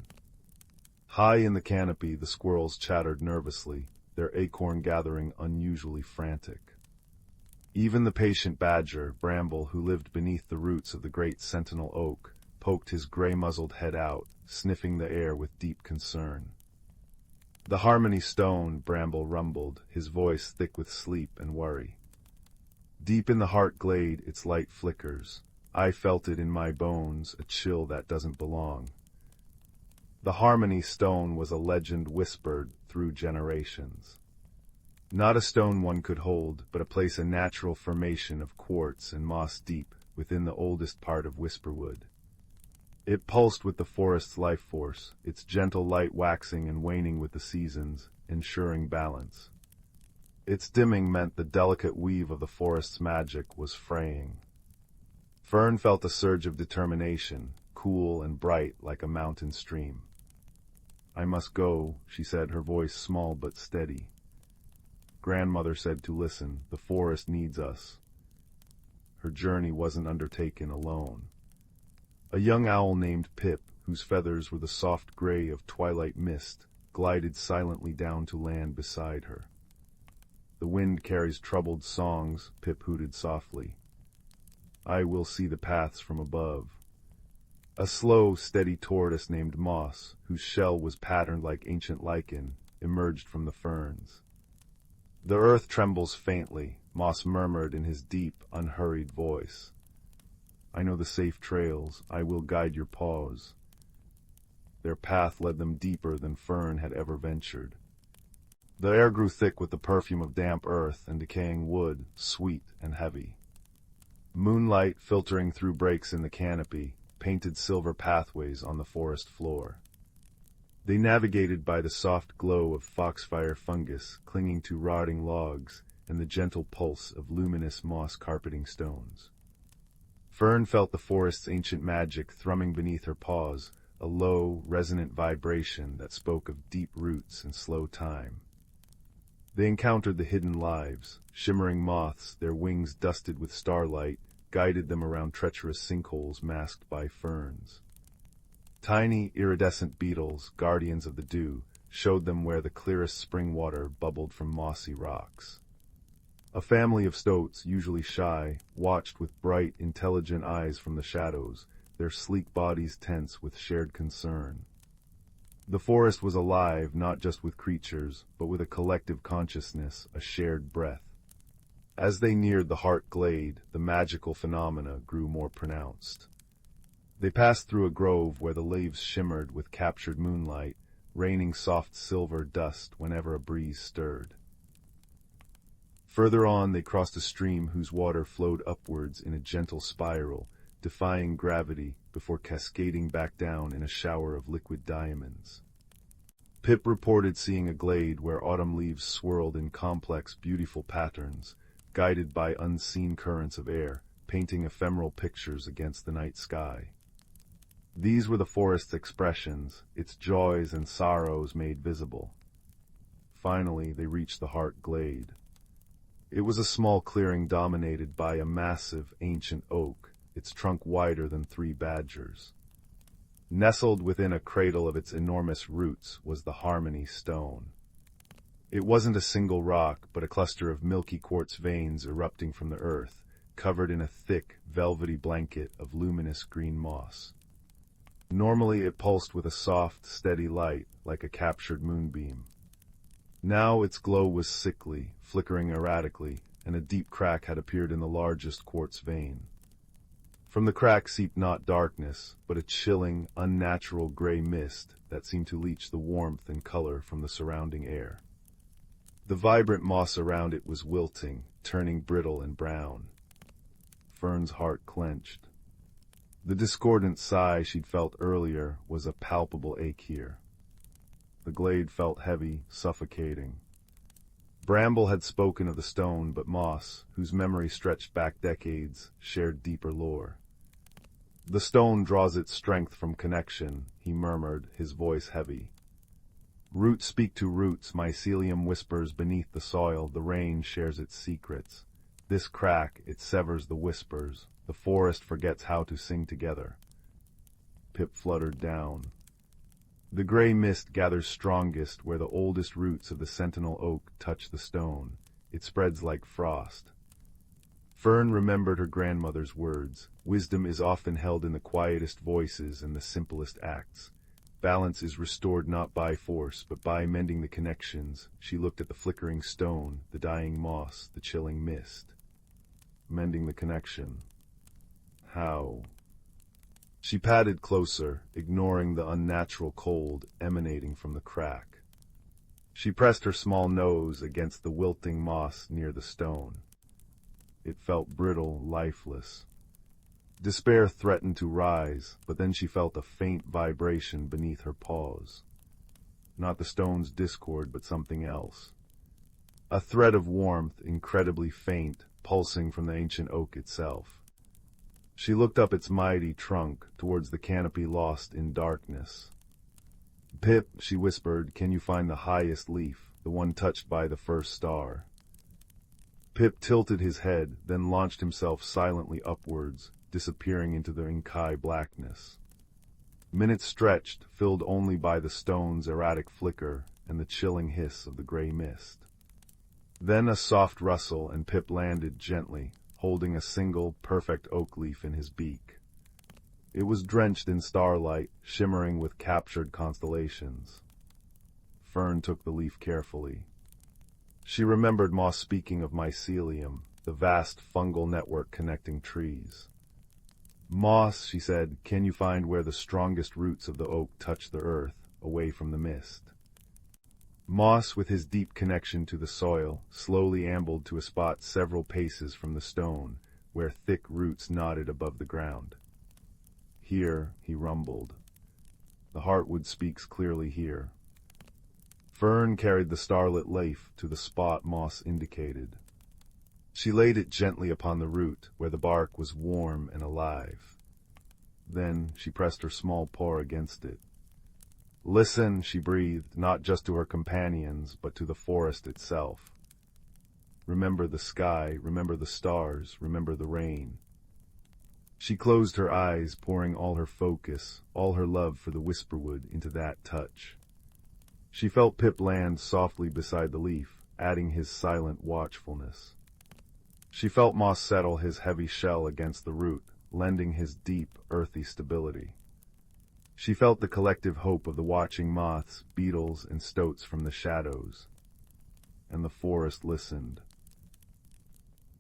High in the canopy, the squirrels chattered nervously, their acorn gathering unusually frantic. Even the patient badger, Bramble, who lived beneath the roots of the great sentinel oak, poked his gray-muzzled head out, sniffing the air with deep concern. "The harmony stone," Bramble rumbled, his voice thick with sleep and worry. "Deep in the heart glade its light flickers. I felt it in my bones, a chill that doesn't belong." The harmony stone was a legend whispered through generations. Not a stone one could hold, but a place a natural formation of quartz and moss deep within the oldest part of Whisperwood. It pulsed with the forest's life force, its gentle light waxing and waning with the seasons, ensuring balance. Its dimming meant the delicate weave of the forest's magic was fraying. Fern felt a surge of determination, cool and bright like a mountain stream. "I must go," she said, her voice small but steady. "Grandmother said to listen. The forest needs us." Her journey wasn't undertaken alone. A young owl named Pip, whose feathers were the soft gray of twilight mist, glided silently down to land beside her. "The wind carries troubled songs," Pip hooted softly. "I will see the paths from above." A slow, steady tortoise named Moss, whose shell was patterned like ancient lichen, emerged from the ferns. "The earth trembles faintly," Moss murmured in his deep, unhurried voice. "I know the safe trails. I will guide your paws." Their path led them deeper than Fern had ever ventured. The air grew thick with the perfume of damp earth and decaying wood, sweet and heavy. Moonlight, filtering through breaks in the canopy, painted silver pathways on the forest floor. They navigated by the soft glow of foxfire fungus clinging to rotting logs and the gentle pulse of luminous moss carpeting stones. Fern felt the forest's ancient magic thrumming beneath her paws, a low, resonant vibration that spoke of deep roots and slow time. They encountered the hidden lives. Shimmering moths, their wings dusted with starlight, guided them around treacherous sinkholes masked by ferns. Tiny, iridescent beetles, guardians of the dew, showed them where the clearest spring water bubbled from mossy rocks. A family of stoats, usually shy, watched with bright, intelligent eyes from the shadows, their sleek bodies tense with shared concern. The forest was alive not just with creatures, but with a collective consciousness, a shared breath. As they neared the Heart Glade, the magical phenomena grew more pronounced. They passed through a grove where the leaves shimmered with captured moonlight, raining soft silver dust whenever a breeze stirred. Further on, they crossed a stream whose water flowed upwards in a gentle spiral, defying gravity before cascading back down in a shower of liquid diamonds. Pip reported seeing a glade where autumn leaves swirled in complex, beautiful patterns, guided by unseen currents of air, painting ephemeral pictures against the night sky. These were the forest's expressions, its joys and sorrows made visible. Finally, they reached the Heart Glade. It was a small clearing dominated by a massive, ancient oak, its trunk wider than 3 badgers. Nestled within a cradle of its enormous roots was the Harmony Stone. It wasn't a single rock, but a cluster of milky quartz veins erupting from the earth, covered in a thick, velvety blanket of luminous green moss. Normally it pulsed with a soft, steady light, like a captured moonbeam. Now its glow was sickly, flickering erratically, and a deep crack had appeared in the largest quartz vein. From the crack seeped not darkness, but a chilling, unnatural gray mist that seemed to leach the warmth and color from the surrounding air. The vibrant moss around it was wilting, turning brittle and brown. Fern's heart clenched. The discordant sigh she'd felt earlier was a palpable ache here. The glade felt heavy, suffocating. Bramble had spoken of the stone, but Moss, whose memory stretched back decades, shared deeper lore. "The stone draws its strength from connection," he murmured, his voice heavy. "Roots speak to roots, mycelium whispers beneath the soil, the rain shares its secrets. This crack, it severs the whispers, the forest forgets how to sing together." Pip fluttered down. The gray mist gathers strongest where the oldest roots of the sentinel oak touch the stone. It spreads like frost. Fern remembered her grandmother's words. Wisdom is often held in the quietest voices and the simplest acts. Balance is restored not by force, but by mending the connections. She looked at the flickering stone, the dying moss, the chilling mist. Mending the connection. How? She padded closer, ignoring the unnatural cold emanating from the crack. She pressed her small nose against the wilting moss near the stone. It felt brittle, lifeless. Despair threatened to rise, but then she felt a faint vibration beneath her paws. Not the stone's discord, but something else. A thread of warmth, incredibly faint, pulsing from the ancient oak itself. She looked up its mighty trunk, towards the canopy lost in darkness. "Pip," she whispered, "can you find the highest leaf, the one touched by the first star?" Pip tilted his head, then launched himself silently upwards, disappearing into the inky blackness. Minutes stretched, filled only by the stone's erratic flicker and the chilling hiss of the gray mist. Then a soft rustle, and Pip landed gently, holding a single, perfect oak leaf in his beak. It was drenched in starlight, shimmering with captured constellations. Fern took the leaf carefully. She remembered Moss speaking of mycelium, the vast fungal network connecting trees. "Moss," she said, "can you find where the strongest roots of the oak touch the earth, away from the mist?" Moss, with his deep connection to the soil, slowly ambled to a spot several paces from the stone, where thick roots nodded above the ground. "Here," he rumbled. "The Heartwood speaks clearly here." Fern carried the starlit leaf to the spot Moss indicated. She laid it gently upon the root, where the bark was warm and alive. Then she pressed her small paw against it. "Listen," she breathed, not just to her companions, but to the forest itself. "Remember the sky, remember the stars, remember the rain." She closed her eyes, pouring all her focus, all her love for the Whisperwood into that touch. She felt Pip land softly beside the leaf, adding his silent watchfulness. She felt Moss settle his heavy shell against the root, lending his deep, earthy stability. She felt the collective hope of the watching moths, beetles, and stoats from the shadows. And the forest listened.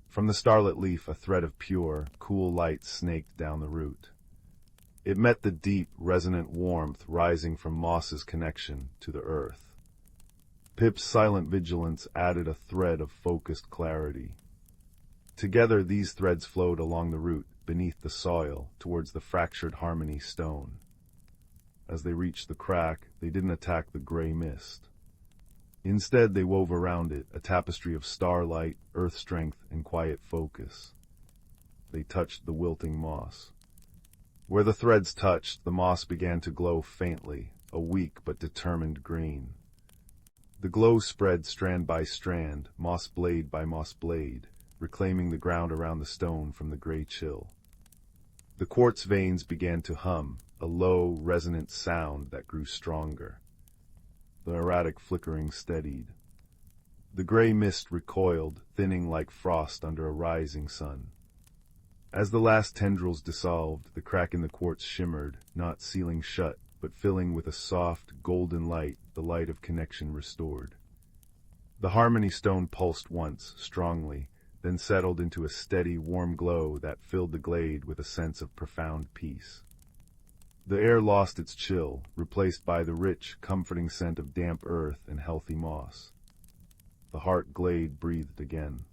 From the starlit leaf a thread of pure, cool light snaked down the root. It met the deep, resonant warmth rising from Moss's connection to the earth. Pip's silent vigilance added a thread of focused clarity. Together these threads flowed along the root, beneath the soil, towards the fractured harmony stone. As they reached the crack, they didn't attack the gray mist. Instead, they wove around it a tapestry of starlight, earth strength, and quiet focus. They touched the wilting moss. Where the threads touched, the moss began to glow faintly, a weak but determined green. The glow spread strand by strand, moss blade by moss blade, reclaiming the ground around the stone from the gray chill. The quartz veins began to hum, a low, resonant sound that grew stronger. The erratic flickering steadied. The gray mist recoiled, thinning like frost under a rising sun. As the last tendrils dissolved, the crack in the quartz shimmered, not sealing shut, but filling with a soft, golden light, the light of connection restored. The harmony stone pulsed once, strongly, then settled into a steady, warm glow that filled the glade with a sense of profound peace. The air lost its chill, replaced by the rich, comforting scent of damp earth and healthy moss. The heart glade breathed again.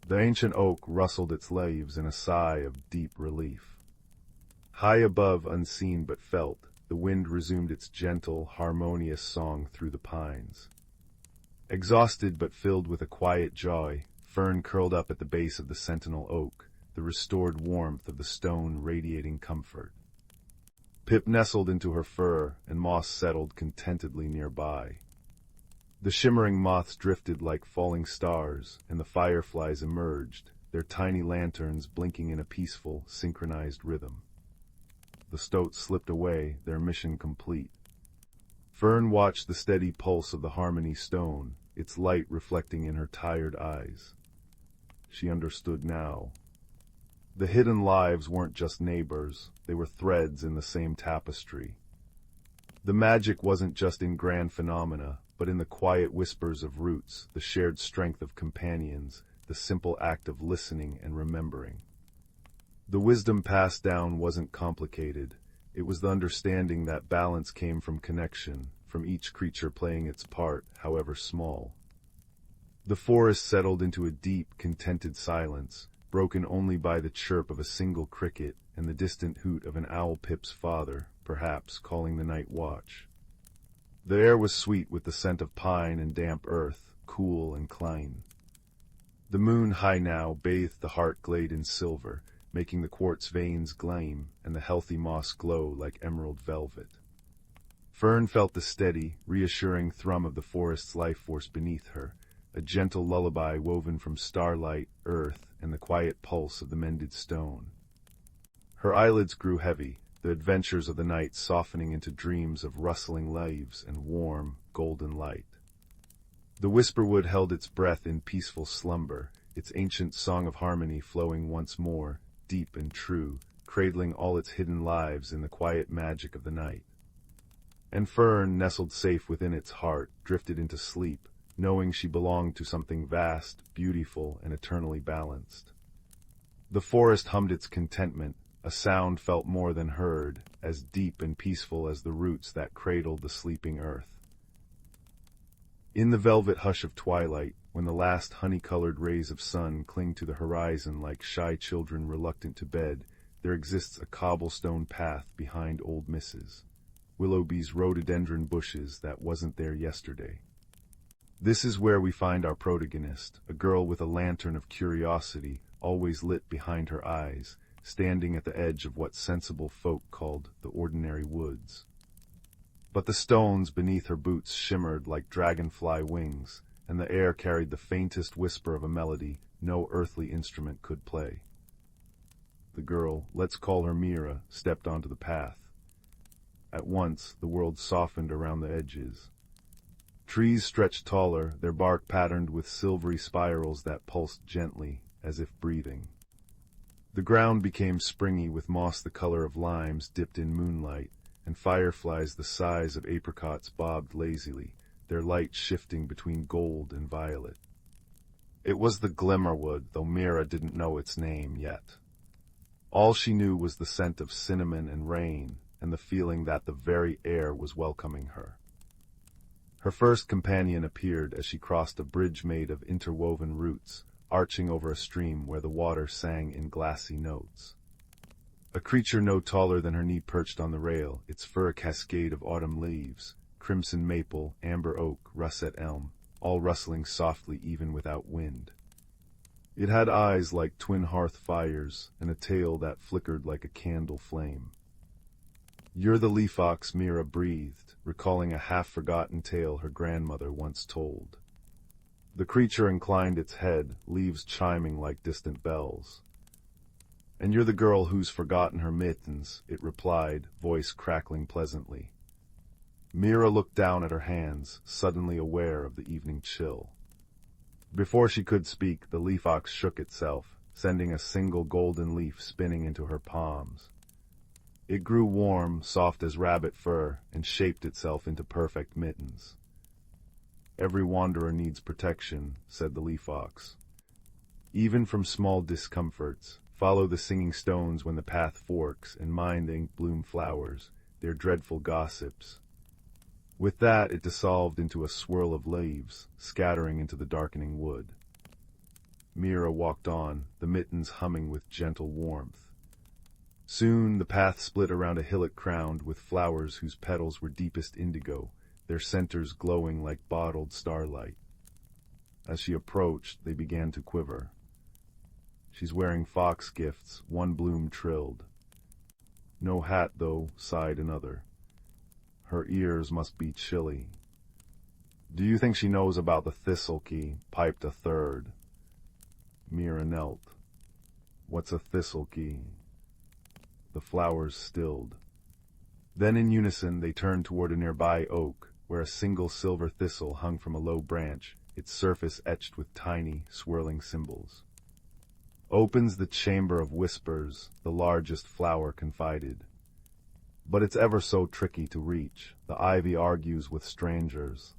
The ancient oak rustled its leaves in a sigh of deep relief. High above, unseen but felt, the wind resumed its gentle, harmonious song through the pines. Exhausted but filled with a quiet joy, Fern curled up at the base of the sentinel oak, the restored warmth of the stone radiating comfort. Pip nestled into her fur, and Moss settled contentedly nearby. The shimmering moths drifted like falling stars, and the fireflies emerged, their tiny lanterns blinking in a peaceful, synchronized rhythm. The stoats slipped away, their mission complete. Fern watched the steady pulse of the harmony stone, its light reflecting in her tired eyes. She understood now. The hidden lives weren't just neighbors, they were threads in the same tapestry. The magic wasn't just in grand phenomena, but in the quiet whispers of roots, the shared strength of companions, the simple act of listening and remembering. The wisdom passed down wasn't complicated. It was the understanding that balance came from connection, from each creature playing its part, however small. The forest settled into a deep, contented silence, broken only by the chirp of a single cricket and the distant hoot of an owl Pip's father, perhaps calling the night watch. The air was sweet with the scent of pine and damp earth, cool and clean. The moon, high now, bathed the heart glade in silver, making the quartz veins gleam and the healthy moss glow like emerald velvet. Fern felt the steady, reassuring thrum of the forest's life force beneath her, a gentle lullaby woven from starlight, earth, and the quiet pulse of the mended stone. Her eyelids grew heavy, the adventures of the night softening into dreams of rustling leaves and warm, golden light. The Whisperwood held its breath in peaceful slumber, its ancient song of harmony flowing once more, deep and true, cradling all its hidden lives in the quiet magic of the night. And Fern, nestled safe within its heart, drifted into sleep, knowing she belonged to something vast, beautiful, and eternally balanced. The forest hummed its contentment, a sound felt more than heard, as deep and peaceful as the roots that cradled the sleeping earth. In the velvet hush of twilight, when the last honey-colored rays of sun cling to the horizon like shy children reluctant to bed, there exists a cobblestone path behind old Mrs. Willowby's rhododendron bushes that wasn't there yesterday. This is where we find our protagonist, a girl with a lantern of curiosity, always lit behind her eyes, standing at the edge of what sensible folk called the ordinary woods. But the stones beneath her boots shimmered like dragonfly wings, and the air carried the faintest whisper of a melody no earthly instrument could play. The girl, let's call her Mira, stepped onto the path. At once, the world softened around the edges. Trees stretched taller, their bark patterned with silvery spirals that pulsed gently, as if breathing. The ground became springy with moss the color of limes dipped in moonlight, and fireflies the size of apricots bobbed lazily, their light shifting between gold and violet. It was the Glimmerwood, though Mira didn't know its name yet. All she knew was the scent of cinnamon and rain, and the feeling that the very air was welcoming her. Her first companion appeared as she crossed a bridge made of interwoven roots, arching over a stream where the water sang in glassy notes. A creature no taller than her knee perched on the rail, its fur a cascade of autumn leaves, crimson maple, amber oak, russet elm, all rustling softly even without wind. It had eyes like twin hearth fires, and a tail that flickered like a candle flame. "You're the leaf ox," Mira breathed, recalling a half-forgotten tale her grandmother once told. The creature inclined its head, leaves chiming like distant bells. "And you're the girl who's forgotten her mittens," it replied, voice crackling pleasantly. Mira looked down at her hands, suddenly aware of the evening chill. Before she could speak, the leaf ox shook itself, sending a single golden leaf spinning into her palms. It grew warm, soft as rabbit fur, and shaped itself into perfect mittens. "Every wanderer needs protection," said the leaf ox. "Even from small discomforts, follow the singing stones when the path forks, and mind the ink-bloom flowers, their dreadful gossips." With that, it dissolved into a swirl of leaves, scattering into the darkening wood. Mira walked on, the mittens humming with gentle warmth. Soon the path split around a hillock crowned with flowers whose petals were deepest indigo, their centers glowing like bottled starlight. As she approached, they began to quiver. "She's wearing fox gifts," one bloom trilled. "No hat, though," sighed another. "Her ears must be chilly." "Do you think she knows about the thistlekeey?" piped a third. Mira knelt. "What's a thistlekeey?" The flowers stilled. Then in unison they turned toward a nearby oak, where a single silver thistle hung from a low branch, its surface etched with tiny, swirling symbols. "Opens the chamber of whispers," the largest flower confided. "But it's ever so tricky to reach. The ivy argues with strangers."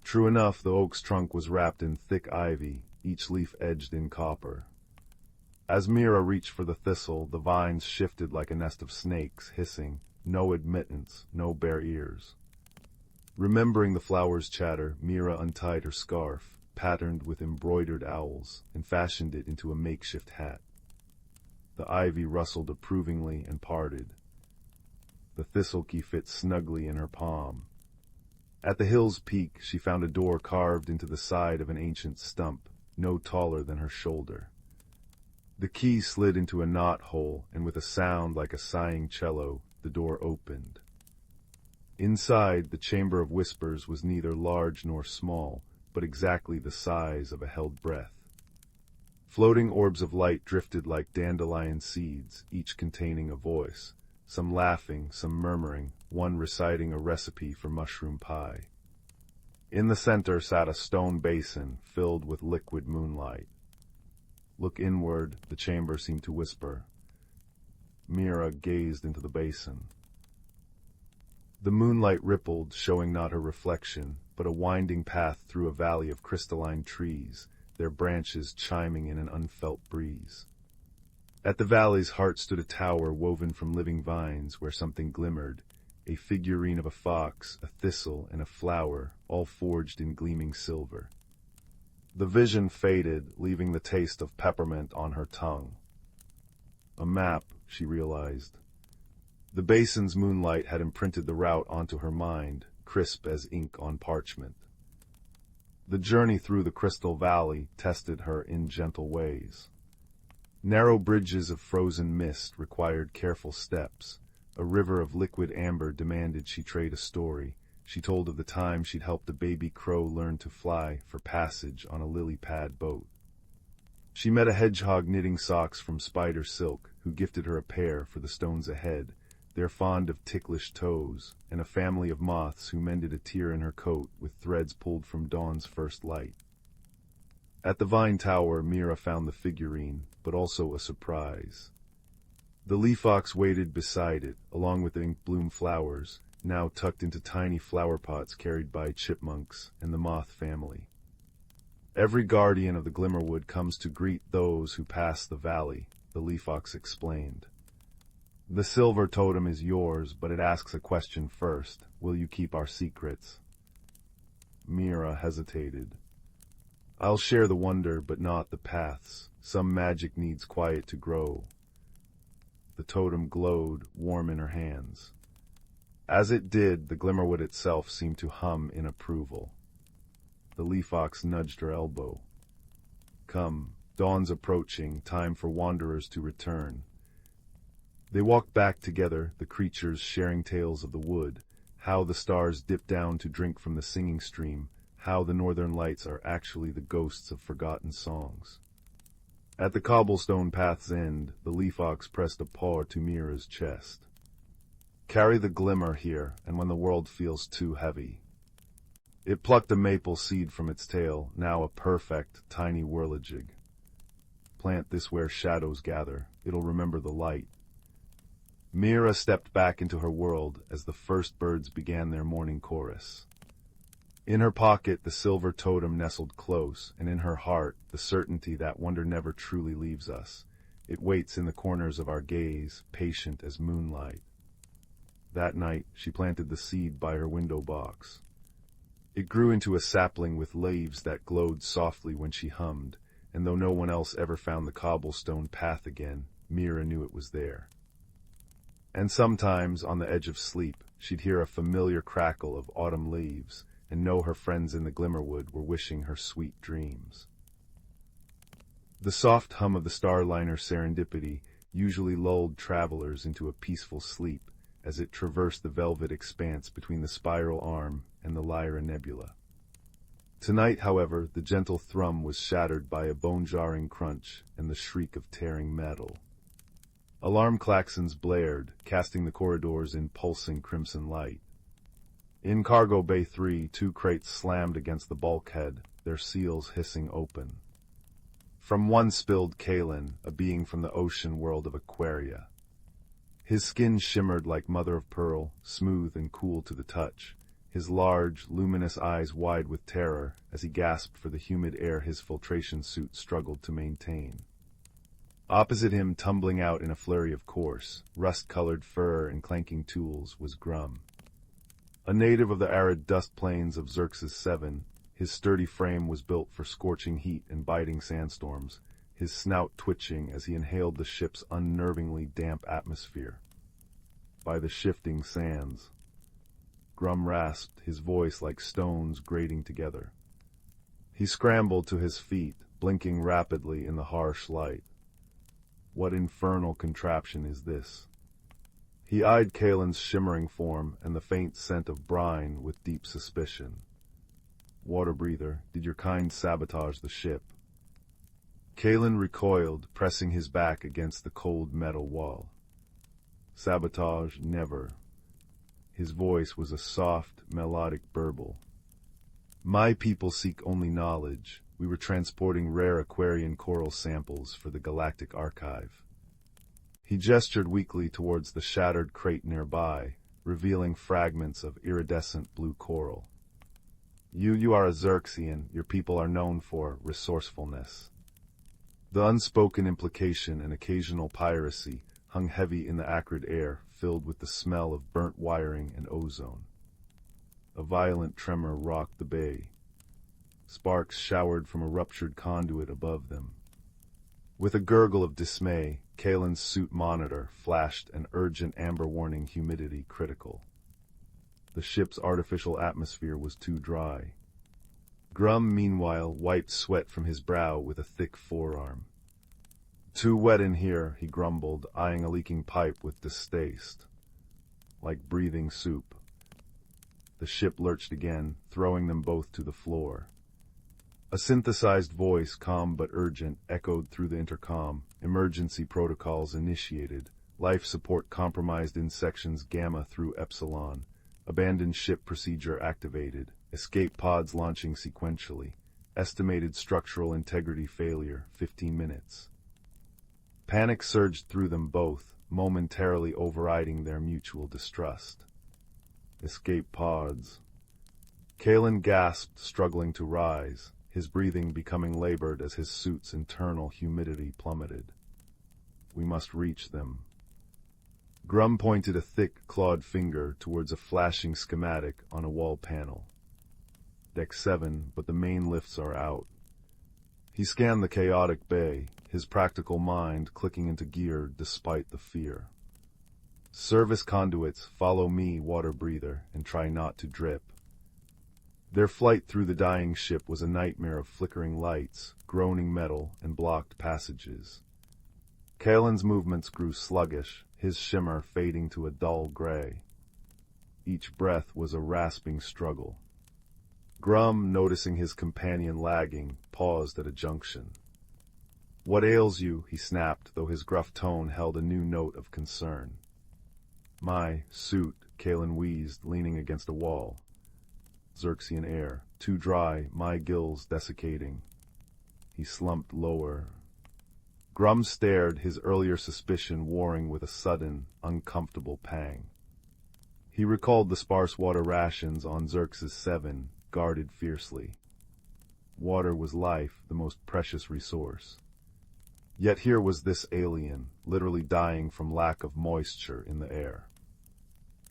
True enough, the oak's trunk was wrapped in thick ivy, each leaf edged in copper. As Mira reached for the thistle, the vines shifted like a nest of snakes, hissing, "No admittance, no bare ears." Remembering the flower's chatter, Mira untied her scarf, patterned with embroidered owls, and fashioned it into a makeshift hat. The ivy rustled approvingly and parted. The thistlecay fit snugly in her palm. At the hill's peak, she found a door carved into the side of an ancient stump, no taller than her shoulder. The key slid into a knot hole, and with a sound like a sighing cello, the door opened. Inside, the Chamber of Whispers was neither large nor small, but exactly the size of a held breath. Floating orbs of light drifted like dandelion seeds, each containing a voice, some laughing, some murmuring, one reciting a recipe for mushroom pie. In the center sat a stone basin filled with liquid moonlight. Look inward, the chamber seemed to whisper. Mira gazed into the basin. The moonlight rippled, showing not her reflection, but a winding path through a valley of crystalline trees, their branches chiming in an unfelt breeze. At the valley's heart stood a tower woven from living vines where something glimmered, a figurine of a fox, a thistle, and a flower, all forged in gleaming silver. The vision faded, leaving the taste of peppermint on her tongue. A map, she realized. The basin's moonlight had imprinted the route onto her mind, crisp as ink on parchment. The journey through the Crystal Valley tested her in gentle ways. Narrow bridges of frozen mist required careful steps. A river of liquid amber demanded she trade a story. She told of the time she'd helped a baby crow learn to fly for passage on a lily-pad boat. She met a hedgehog knitting socks from spider silk, who gifted her a pair for the stones ahead. They're fond of ticklish toes, and a family of moths who mended a tear in her coat with threads pulled from dawn's first light. At the vine tower, Mira found the figurine, but also a surprise. The leaf ox waited beside it, along with the ink-bloom flowers, now tucked into tiny flower pots carried by chipmunks and the moth family. Every guardian of the Glimmerwood comes to greet those who pass the valley, the leaf ox explained. The silver totem is yours, but it asks a question first. Will you keep our secrets? Mira hesitated. I'll share the wonder, but not the paths. Some magic needs quiet to grow. The totem glowed, warm in her hands. As it did, the Glimmerwood itself seemed to hum in approval. The leaf ox nudged her elbow. Come, dawn's approaching, time for wanderers to return. They walked back together, the creatures sharing tales of the wood, how the stars dip down to drink from the singing stream, how the northern lights are actually the ghosts of forgotten songs. At the cobblestone path's end, the leaf ox pressed a paw to Mira's chest. Carry the glimmer here, and when the world feels too heavy. It plucked a maple seed from its tail, now a perfect, tiny whirligig. Plant this where shadows gather. It'll remember the light. Mira stepped back into her world as the first birds began their morning chorus. In her pocket, the silver totem nestled close, and in her heart, the certainty that wonder never truly leaves us. It waits in the corners of our gaze, patient as moonlight. That night, she planted the seed by her window box. It grew into a sapling with leaves that glowed softly when she hummed, and though no one else ever found the cobblestone path again, Mira knew it was there. And sometimes, on the edge of sleep, she'd hear a familiar crackle of autumn leaves, and know her friends in the Glimmerwood were wishing her sweet dreams. The soft hum of the Starliner Serendipity usually lulled travelers into a peaceful sleep as it traversed the velvet expanse between the spiral arm and the Lyra Nebula. Tonight, however, the gentle thrum was shattered by a bone-jarring crunch and the shriek of tearing metal. Alarm klaxons blared, casting the corridors in pulsing crimson light. In Cargo Bay 3, 2 crates slammed against the bulkhead, their seals hissing open. From one spilled Kalen, a being from the ocean world of Aquaria. His skin shimmered like mother of pearl, smooth and cool to the touch, his large, luminous eyes wide with terror as he gasped for the humid air his filtration suit struggled to maintain. Opposite him, tumbling out in a flurry of coarse, rust-colored fur and clanking tools, was Grum. A native of the arid dust plains of Xerxes VII, his sturdy frame was built for scorching heat and biting sandstorms, his snout twitching as he inhaled the ship's unnervingly damp atmosphere. By the shifting sands, Grum rasped, his voice like stones grating together. He scrambled to his feet, blinking rapidly in the harsh light. What infernal contraption is this? He eyed Kalen's shimmering form and the faint scent of brine with deep suspicion. Water breather, did your kind sabotage the ship? Kalen recoiled, pressing his back against the cold metal wall. Sabotage, never. His voice was a soft, melodic burble. My people seek only knowledge. We were transporting rare Aquarian coral samples for the Galactic Archive. He gestured weakly towards the shattered crate nearby, revealing fragments of iridescent blue coral. You are a Xerxian. Your people are known for resourcefulness. The unspoken implication and occasional piracy hung heavy in the acrid air, filled with the smell of burnt wiring and ozone. A violent tremor rocked the bay. Sparks showered from a ruptured conduit above them. With a gurgle of dismay, Kalen's suit monitor flashed an urgent amber warning: humidity critical. The ship's artificial atmosphere was too dry. Grum, meanwhile, wiped sweat from his brow with a thick forearm. Too wet in here, he grumbled, eyeing a leaking pipe with distaste. Like breathing soup. The ship lurched again, throwing them both to the floor. A synthesized voice, calm but urgent, echoed through the intercom. Emergency protocols initiated. Life support compromised in sections Gamma through Epsilon. Abandoned ship procedure activated. Escape pods launching sequentially. Estimated structural integrity failure, 15 minutes. Panic surged through them both, momentarily overriding their mutual distrust. Escape pods. Kalen gasped, struggling to rise, his breathing becoming labored as his suit's internal humidity plummeted. We must reach them. Grum pointed a thick, clawed finger towards a flashing schematic on a wall panel. Deck 7, but the main lifts are out. He scanned the chaotic bay, his practical mind clicking into gear despite the fear. Service conduits, follow me, water breather, and try not to drip. Their flight through the dying ship was a nightmare of flickering lights, groaning metal, and blocked passages. Kalen's movements grew sluggish, his shimmer fading to a dull gray. Each breath was a rasping struggle. Grum, noticing his companion lagging, paused at a junction. What ails you? He snapped, though his gruff tone held a new note of concern. My suit, Kalen wheezed, leaning against a wall. Xerxian air, too dry, my gills desiccating. He slumped lower. Grum stared, his earlier suspicion warring with a sudden, uncomfortable pang. He recalled the sparse water rations on Xerxes VII, guarded fiercely. Water was life, the most precious resource. Yet here was this alien, literally dying from lack of moisture in the air.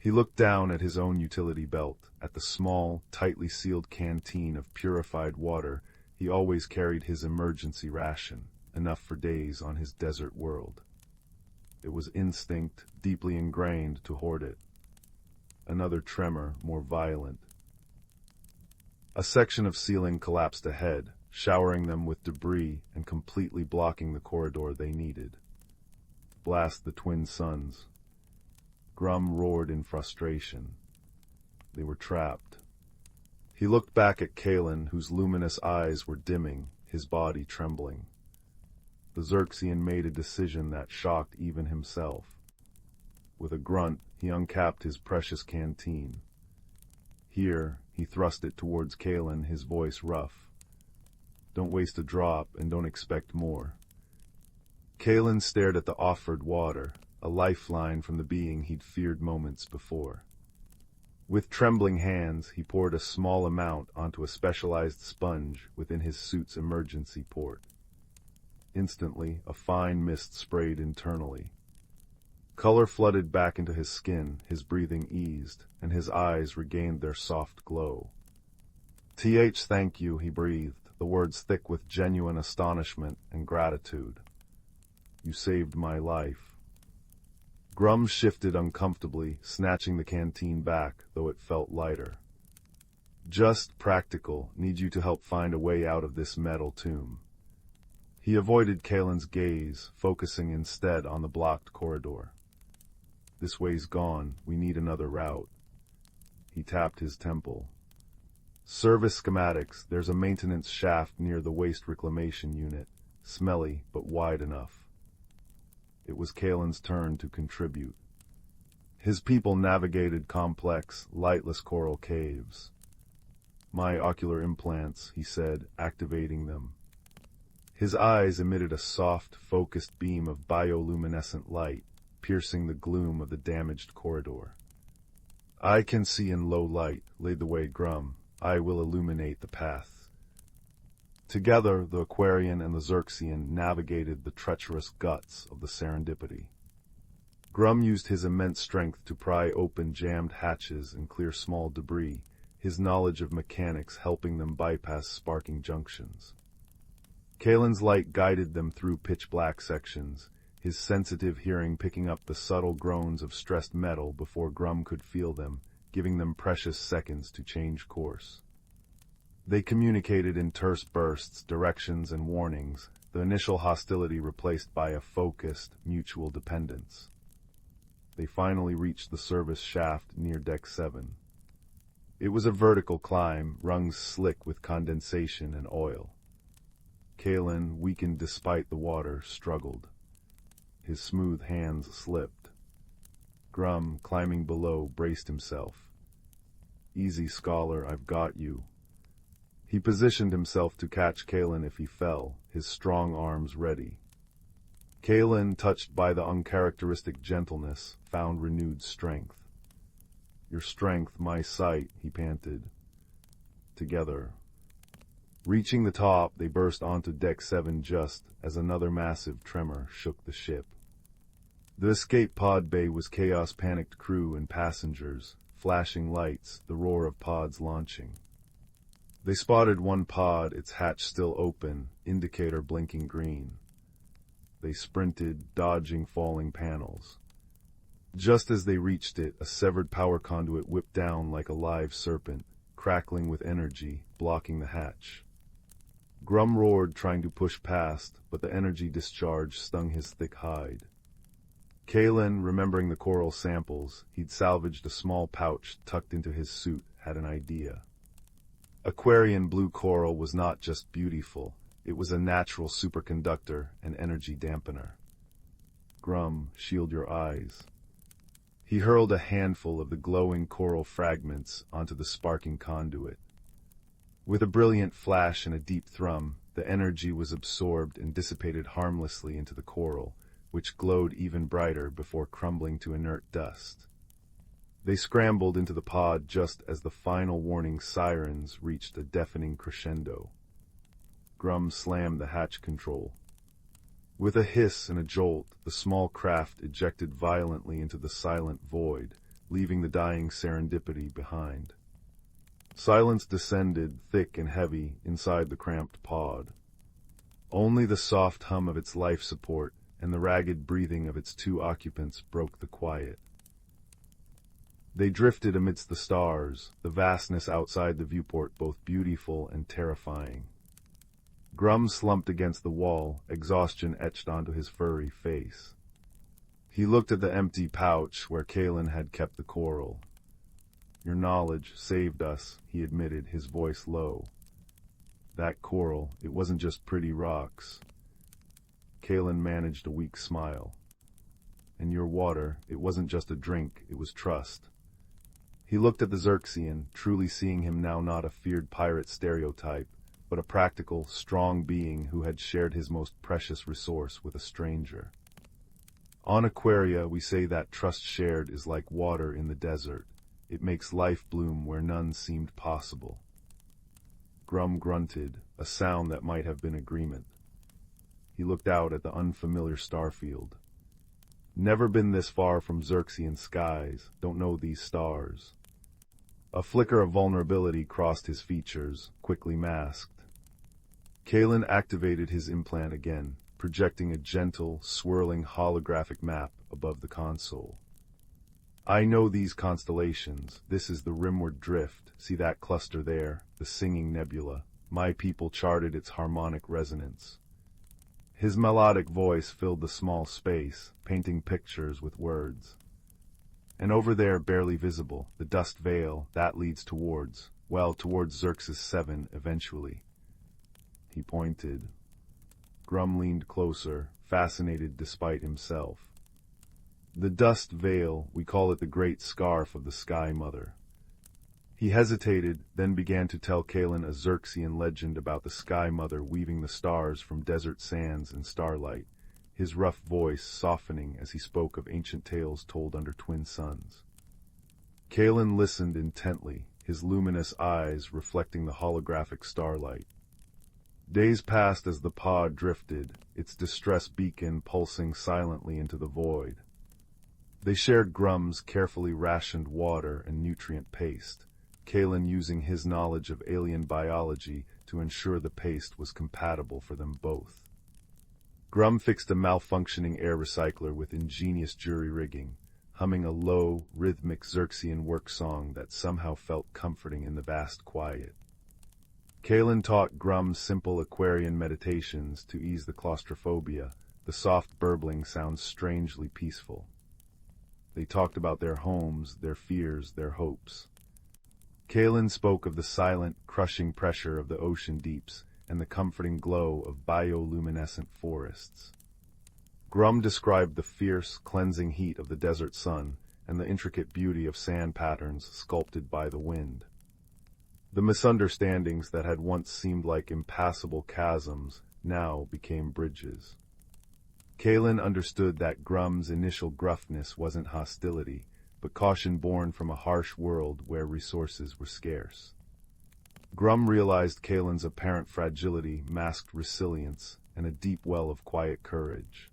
He looked down at his own utility belt, at the small, tightly sealed canteen of purified water. He always carried his emergency ration, enough for days on his desert world. It was instinct, deeply ingrained, to hoard it. Another tremor, more violent. A section of ceiling collapsed ahead, showering them with debris and completely blocking the corridor they needed. Blast the twin suns. Grum roared in frustration. They were trapped. He looked back at Kalen, whose luminous eyes were dimming, his body trembling. The Xerxian made a decision that shocked even himself. With a grunt, he uncapped his precious canteen. Here, he thrust it towards Kalen, his voice rough. Don't waste a drop, and don't expect more. Kalen stared at the offered water, a lifeline from the being he'd feared moments before. With trembling hands, he poured a small amount onto a specialized sponge within his suit's emergency port. Instantly, a fine mist sprayed internally. Color flooded back into his skin, his breathing eased, and his eyes regained their soft glow. Thank you, he breathed, the words thick with genuine astonishment and gratitude. You saved my life. Grum shifted uncomfortably, snatching the canteen back, though it felt lighter. Just practical, need you to help find a way out of this metal tomb. He avoided Kalen's gaze, focusing instead on the blocked corridor. This way's gone, we need another route. He tapped his temple. Service schematics, there's a maintenance shaft near the waste reclamation unit, smelly but wide enough. It was Kalen's turn to contribute. His people navigated complex, lightless coral caves. My ocular implants, he said, activating them. His eyes emitted a soft, focused beam of bioluminescent light, piercing the gloom of the damaged corridor. I can see in low light, laid the way Grum. I will illuminate the path. Together, the Aquarian and the Xerxian navigated the treacherous guts of the Serendipity. Grum used his immense strength to pry open jammed hatches and clear small debris, his knowledge of mechanics helping them bypass sparking junctions. Kalen's light guided them through pitch-black sections, his sensitive hearing picking up the subtle groans of stressed metal before Grum could feel them, giving them precious seconds to change course. They communicated in terse bursts, directions, and warnings, the initial hostility replaced by a focused, mutual dependence. They finally reached the service shaft near Deck 7. It was a vertical climb, rungs slick with condensation and oil. Kalen, weakened despite the water, struggled. His smooth hands slipped. Grum, climbing below, braced himself. Easy, scholar, I've got you. He positioned himself to catch Kalen if he fell, his strong arms ready. Kalen, touched by the uncharacteristic gentleness, found renewed strength. Your strength, my sight, he panted. Together. Reaching the top, they burst onto Deck 7 just as another massive tremor shook the ship. The escape pod bay was chaos-panicked crew and passengers, flashing lights, the roar of pods launching. They spotted one pod, its hatch still open, indicator blinking green. They sprinted, dodging falling panels. Just as they reached it, a severed power conduit whipped down like a live serpent, crackling with energy, blocking the hatch. Grum roared, trying to push past, but the energy discharge stung his thick hide. Kalen, remembering the coral samples, he'd salvaged a small pouch tucked into his suit, had an idea. Aquarian blue coral was not just beautiful, it was a natural superconductor and energy dampener. Grum, shield your eyes. He hurled a handful of the glowing coral fragments onto the sparking conduit. With a brilliant flash and a deep thrum, the energy was absorbed and dissipated harmlessly into the coral, which glowed even brighter before crumbling to inert dust. They scrambled into the pod just as the final warning sirens reached a deafening crescendo. Grum slammed the hatch control. With a hiss and a jolt, the small craft ejected violently into the silent void, leaving the dying Serendipity behind. Silence descended, thick and heavy, inside the cramped pod. Only the soft hum of its life support and the ragged breathing of its two occupants broke the quiet. They drifted amidst the stars, the vastness outside the viewport both beautiful and terrifying. Grum slumped against the wall, exhaustion etched onto his furry face. He looked at the empty pouch where Kalen had kept the coral. Your knowledge saved us, he admitted, his voice low. That coral, it wasn't just pretty rocks. Kalen managed a weak smile. And your water, it wasn't just a drink, it was trust. He looked at the Xerxian, truly seeing him now not a feared pirate stereotype, but a practical, strong being who had shared his most precious resource with a stranger. On Aquaria, we say that trust shared is like water in the desert. It makes life bloom where none seemed possible. Grum grunted, a sound that might have been agreement. He looked out at the unfamiliar starfield. Never been this far from Xerxian skies, don't know these stars. A flicker of vulnerability crossed his features, quickly masked. Kalen activated his implant again, projecting a gentle, swirling holographic map above the console. I know these constellations. This is the Rimward Drift. See that cluster there, the Singing Nebula. My people charted its harmonic resonance. His melodic voice filled the small space, painting pictures with words. And over there, barely visible, the dust veil, that leads towards Xerxes 7 eventually. He pointed. Grum leaned closer, fascinated despite himself. The dust veil, we call it the great scarf of the Sky Mother. He hesitated, then began to tell Kalen a Xerxian legend about the Sky Mother weaving the stars from desert sands and starlight, his rough voice softening as he spoke of ancient tales told under twin suns. Kalen listened intently, his luminous eyes reflecting the holographic starlight. Days passed as the pod drifted, its distress beacon pulsing silently into the void. They shared Grum's carefully rationed water and nutrient paste, Kalen using his knowledge of alien biology to ensure the paste was compatible for them both. Grum fixed a malfunctioning air recycler with ingenious jury-rigging, humming a low, rhythmic Xerxian work song that somehow felt comforting in the vast quiet. Kalen taught Grum simple Aquarian meditations to ease the claustrophobia. The soft burbling sounds strangely peaceful. They talked about their homes, their fears, their hopes. Kalen spoke of the silent, crushing pressure of the ocean deeps and the comforting glow of bioluminescent forests. Grum described the fierce, cleansing heat of the desert sun and the intricate beauty of sand patterns sculpted by the wind. The misunderstandings that had once seemed like impassable chasms now became bridges. Kalen understood that Grum's initial gruffness wasn't hostility, but caution born from a harsh world where resources were scarce. Grum realized Kalen's apparent fragility masked resilience and a deep well of quiet courage.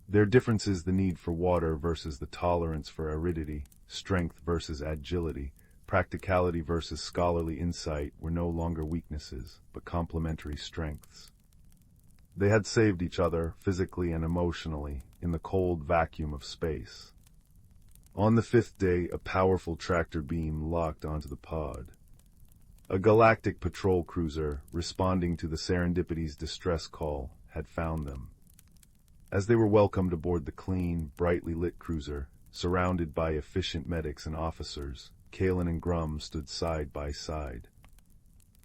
Their differences, the need for water versus the tolerance for aridity, strength versus agility, practicality versus scholarly insight, were no longer weaknesses, but complementary strengths. They had saved each other, physically and emotionally, in the cold vacuum of space. On the fifth day, a powerful tractor beam locked onto the pod. A galactic patrol cruiser, responding to the Serendipity's distress call, had found them. As they were welcomed aboard the clean, brightly lit cruiser, surrounded by efficient medics and officers, Kalen and Grum stood side by side.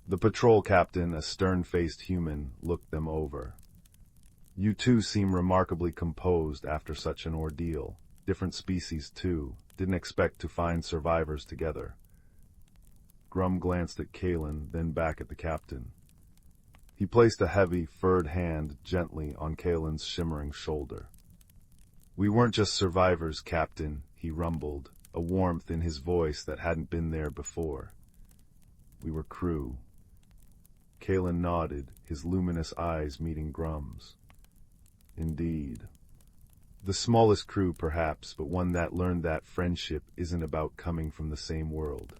The patrol captain, a stern-faced human, looked them over. You two seem remarkably composed after such an ordeal. Different species, too. Didn't expect to find survivors together. Grum glanced at Kalen, then back at the captain. He placed a heavy, furred hand gently on Kalen's shimmering shoulder. We weren't just survivors, Captain, he rumbled, a warmth in his voice that hadn't been there before. We were crew. Kalen nodded, his luminous eyes meeting Grum's. Indeed. The smallest crew, perhaps, but one that learned that friendship isn't about coming from the same world.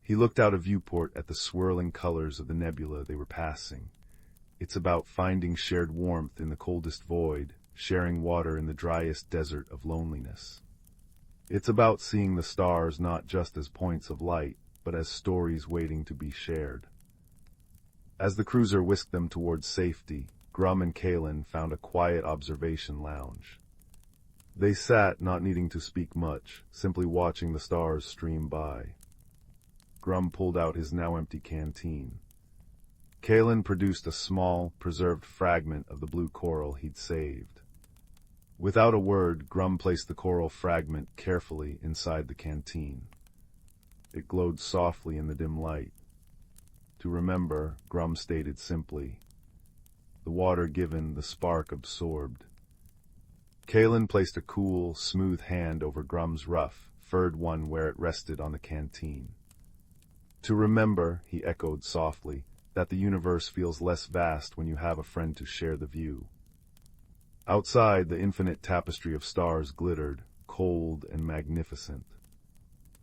He looked out a viewport at the swirling colors of the nebula they were passing. It's about finding shared warmth in the coldest void, sharing water in the driest desert of loneliness. It's about seeing the stars not just as points of light, but as stories waiting to be shared. As the cruiser whisked them towards safety, Grum and Kalen found a quiet observation lounge. They sat, not needing to speak much, simply watching the stars stream by. Grum pulled out his now empty canteen. Kalen produced a small, preserved fragment of the blue coral he'd saved. Without a word, Grum placed the coral fragment carefully inside the canteen. It glowed softly in the dim light. To remember, Grum stated simply. The water given, the spark absorbed. Kalen placed a cool, smooth hand over Grum's rough, furred one where it rested on the canteen. To remember, he echoed softly, that the universe feels less vast when you have a friend to share the view. Outside, the infinite tapestry of stars glittered, cold and magnificent.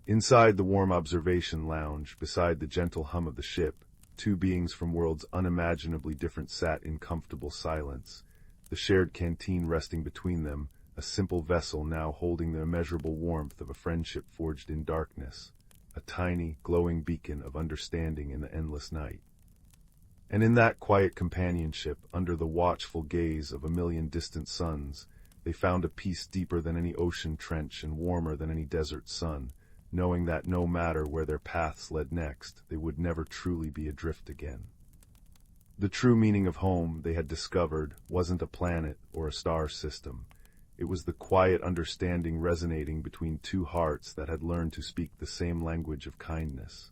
Inside the warm observation lounge, beside the gentle hum of the ship, two beings from worlds unimaginably different sat in comfortable silence, the shared canteen resting between them, a simple vessel now holding the immeasurable warmth of a friendship forged in darkness, a tiny, glowing beacon of understanding in the endless night. And in that quiet companionship, under the watchful gaze of a million distant suns, they found a peace deeper than any ocean trench and warmer than any desert sun, knowing that no matter where their paths led next, they would never truly be adrift again. The true meaning of home, they had discovered, wasn't a planet or a star system. It was the quiet understanding resonating between two hearts that had learned to speak the same language of kindness.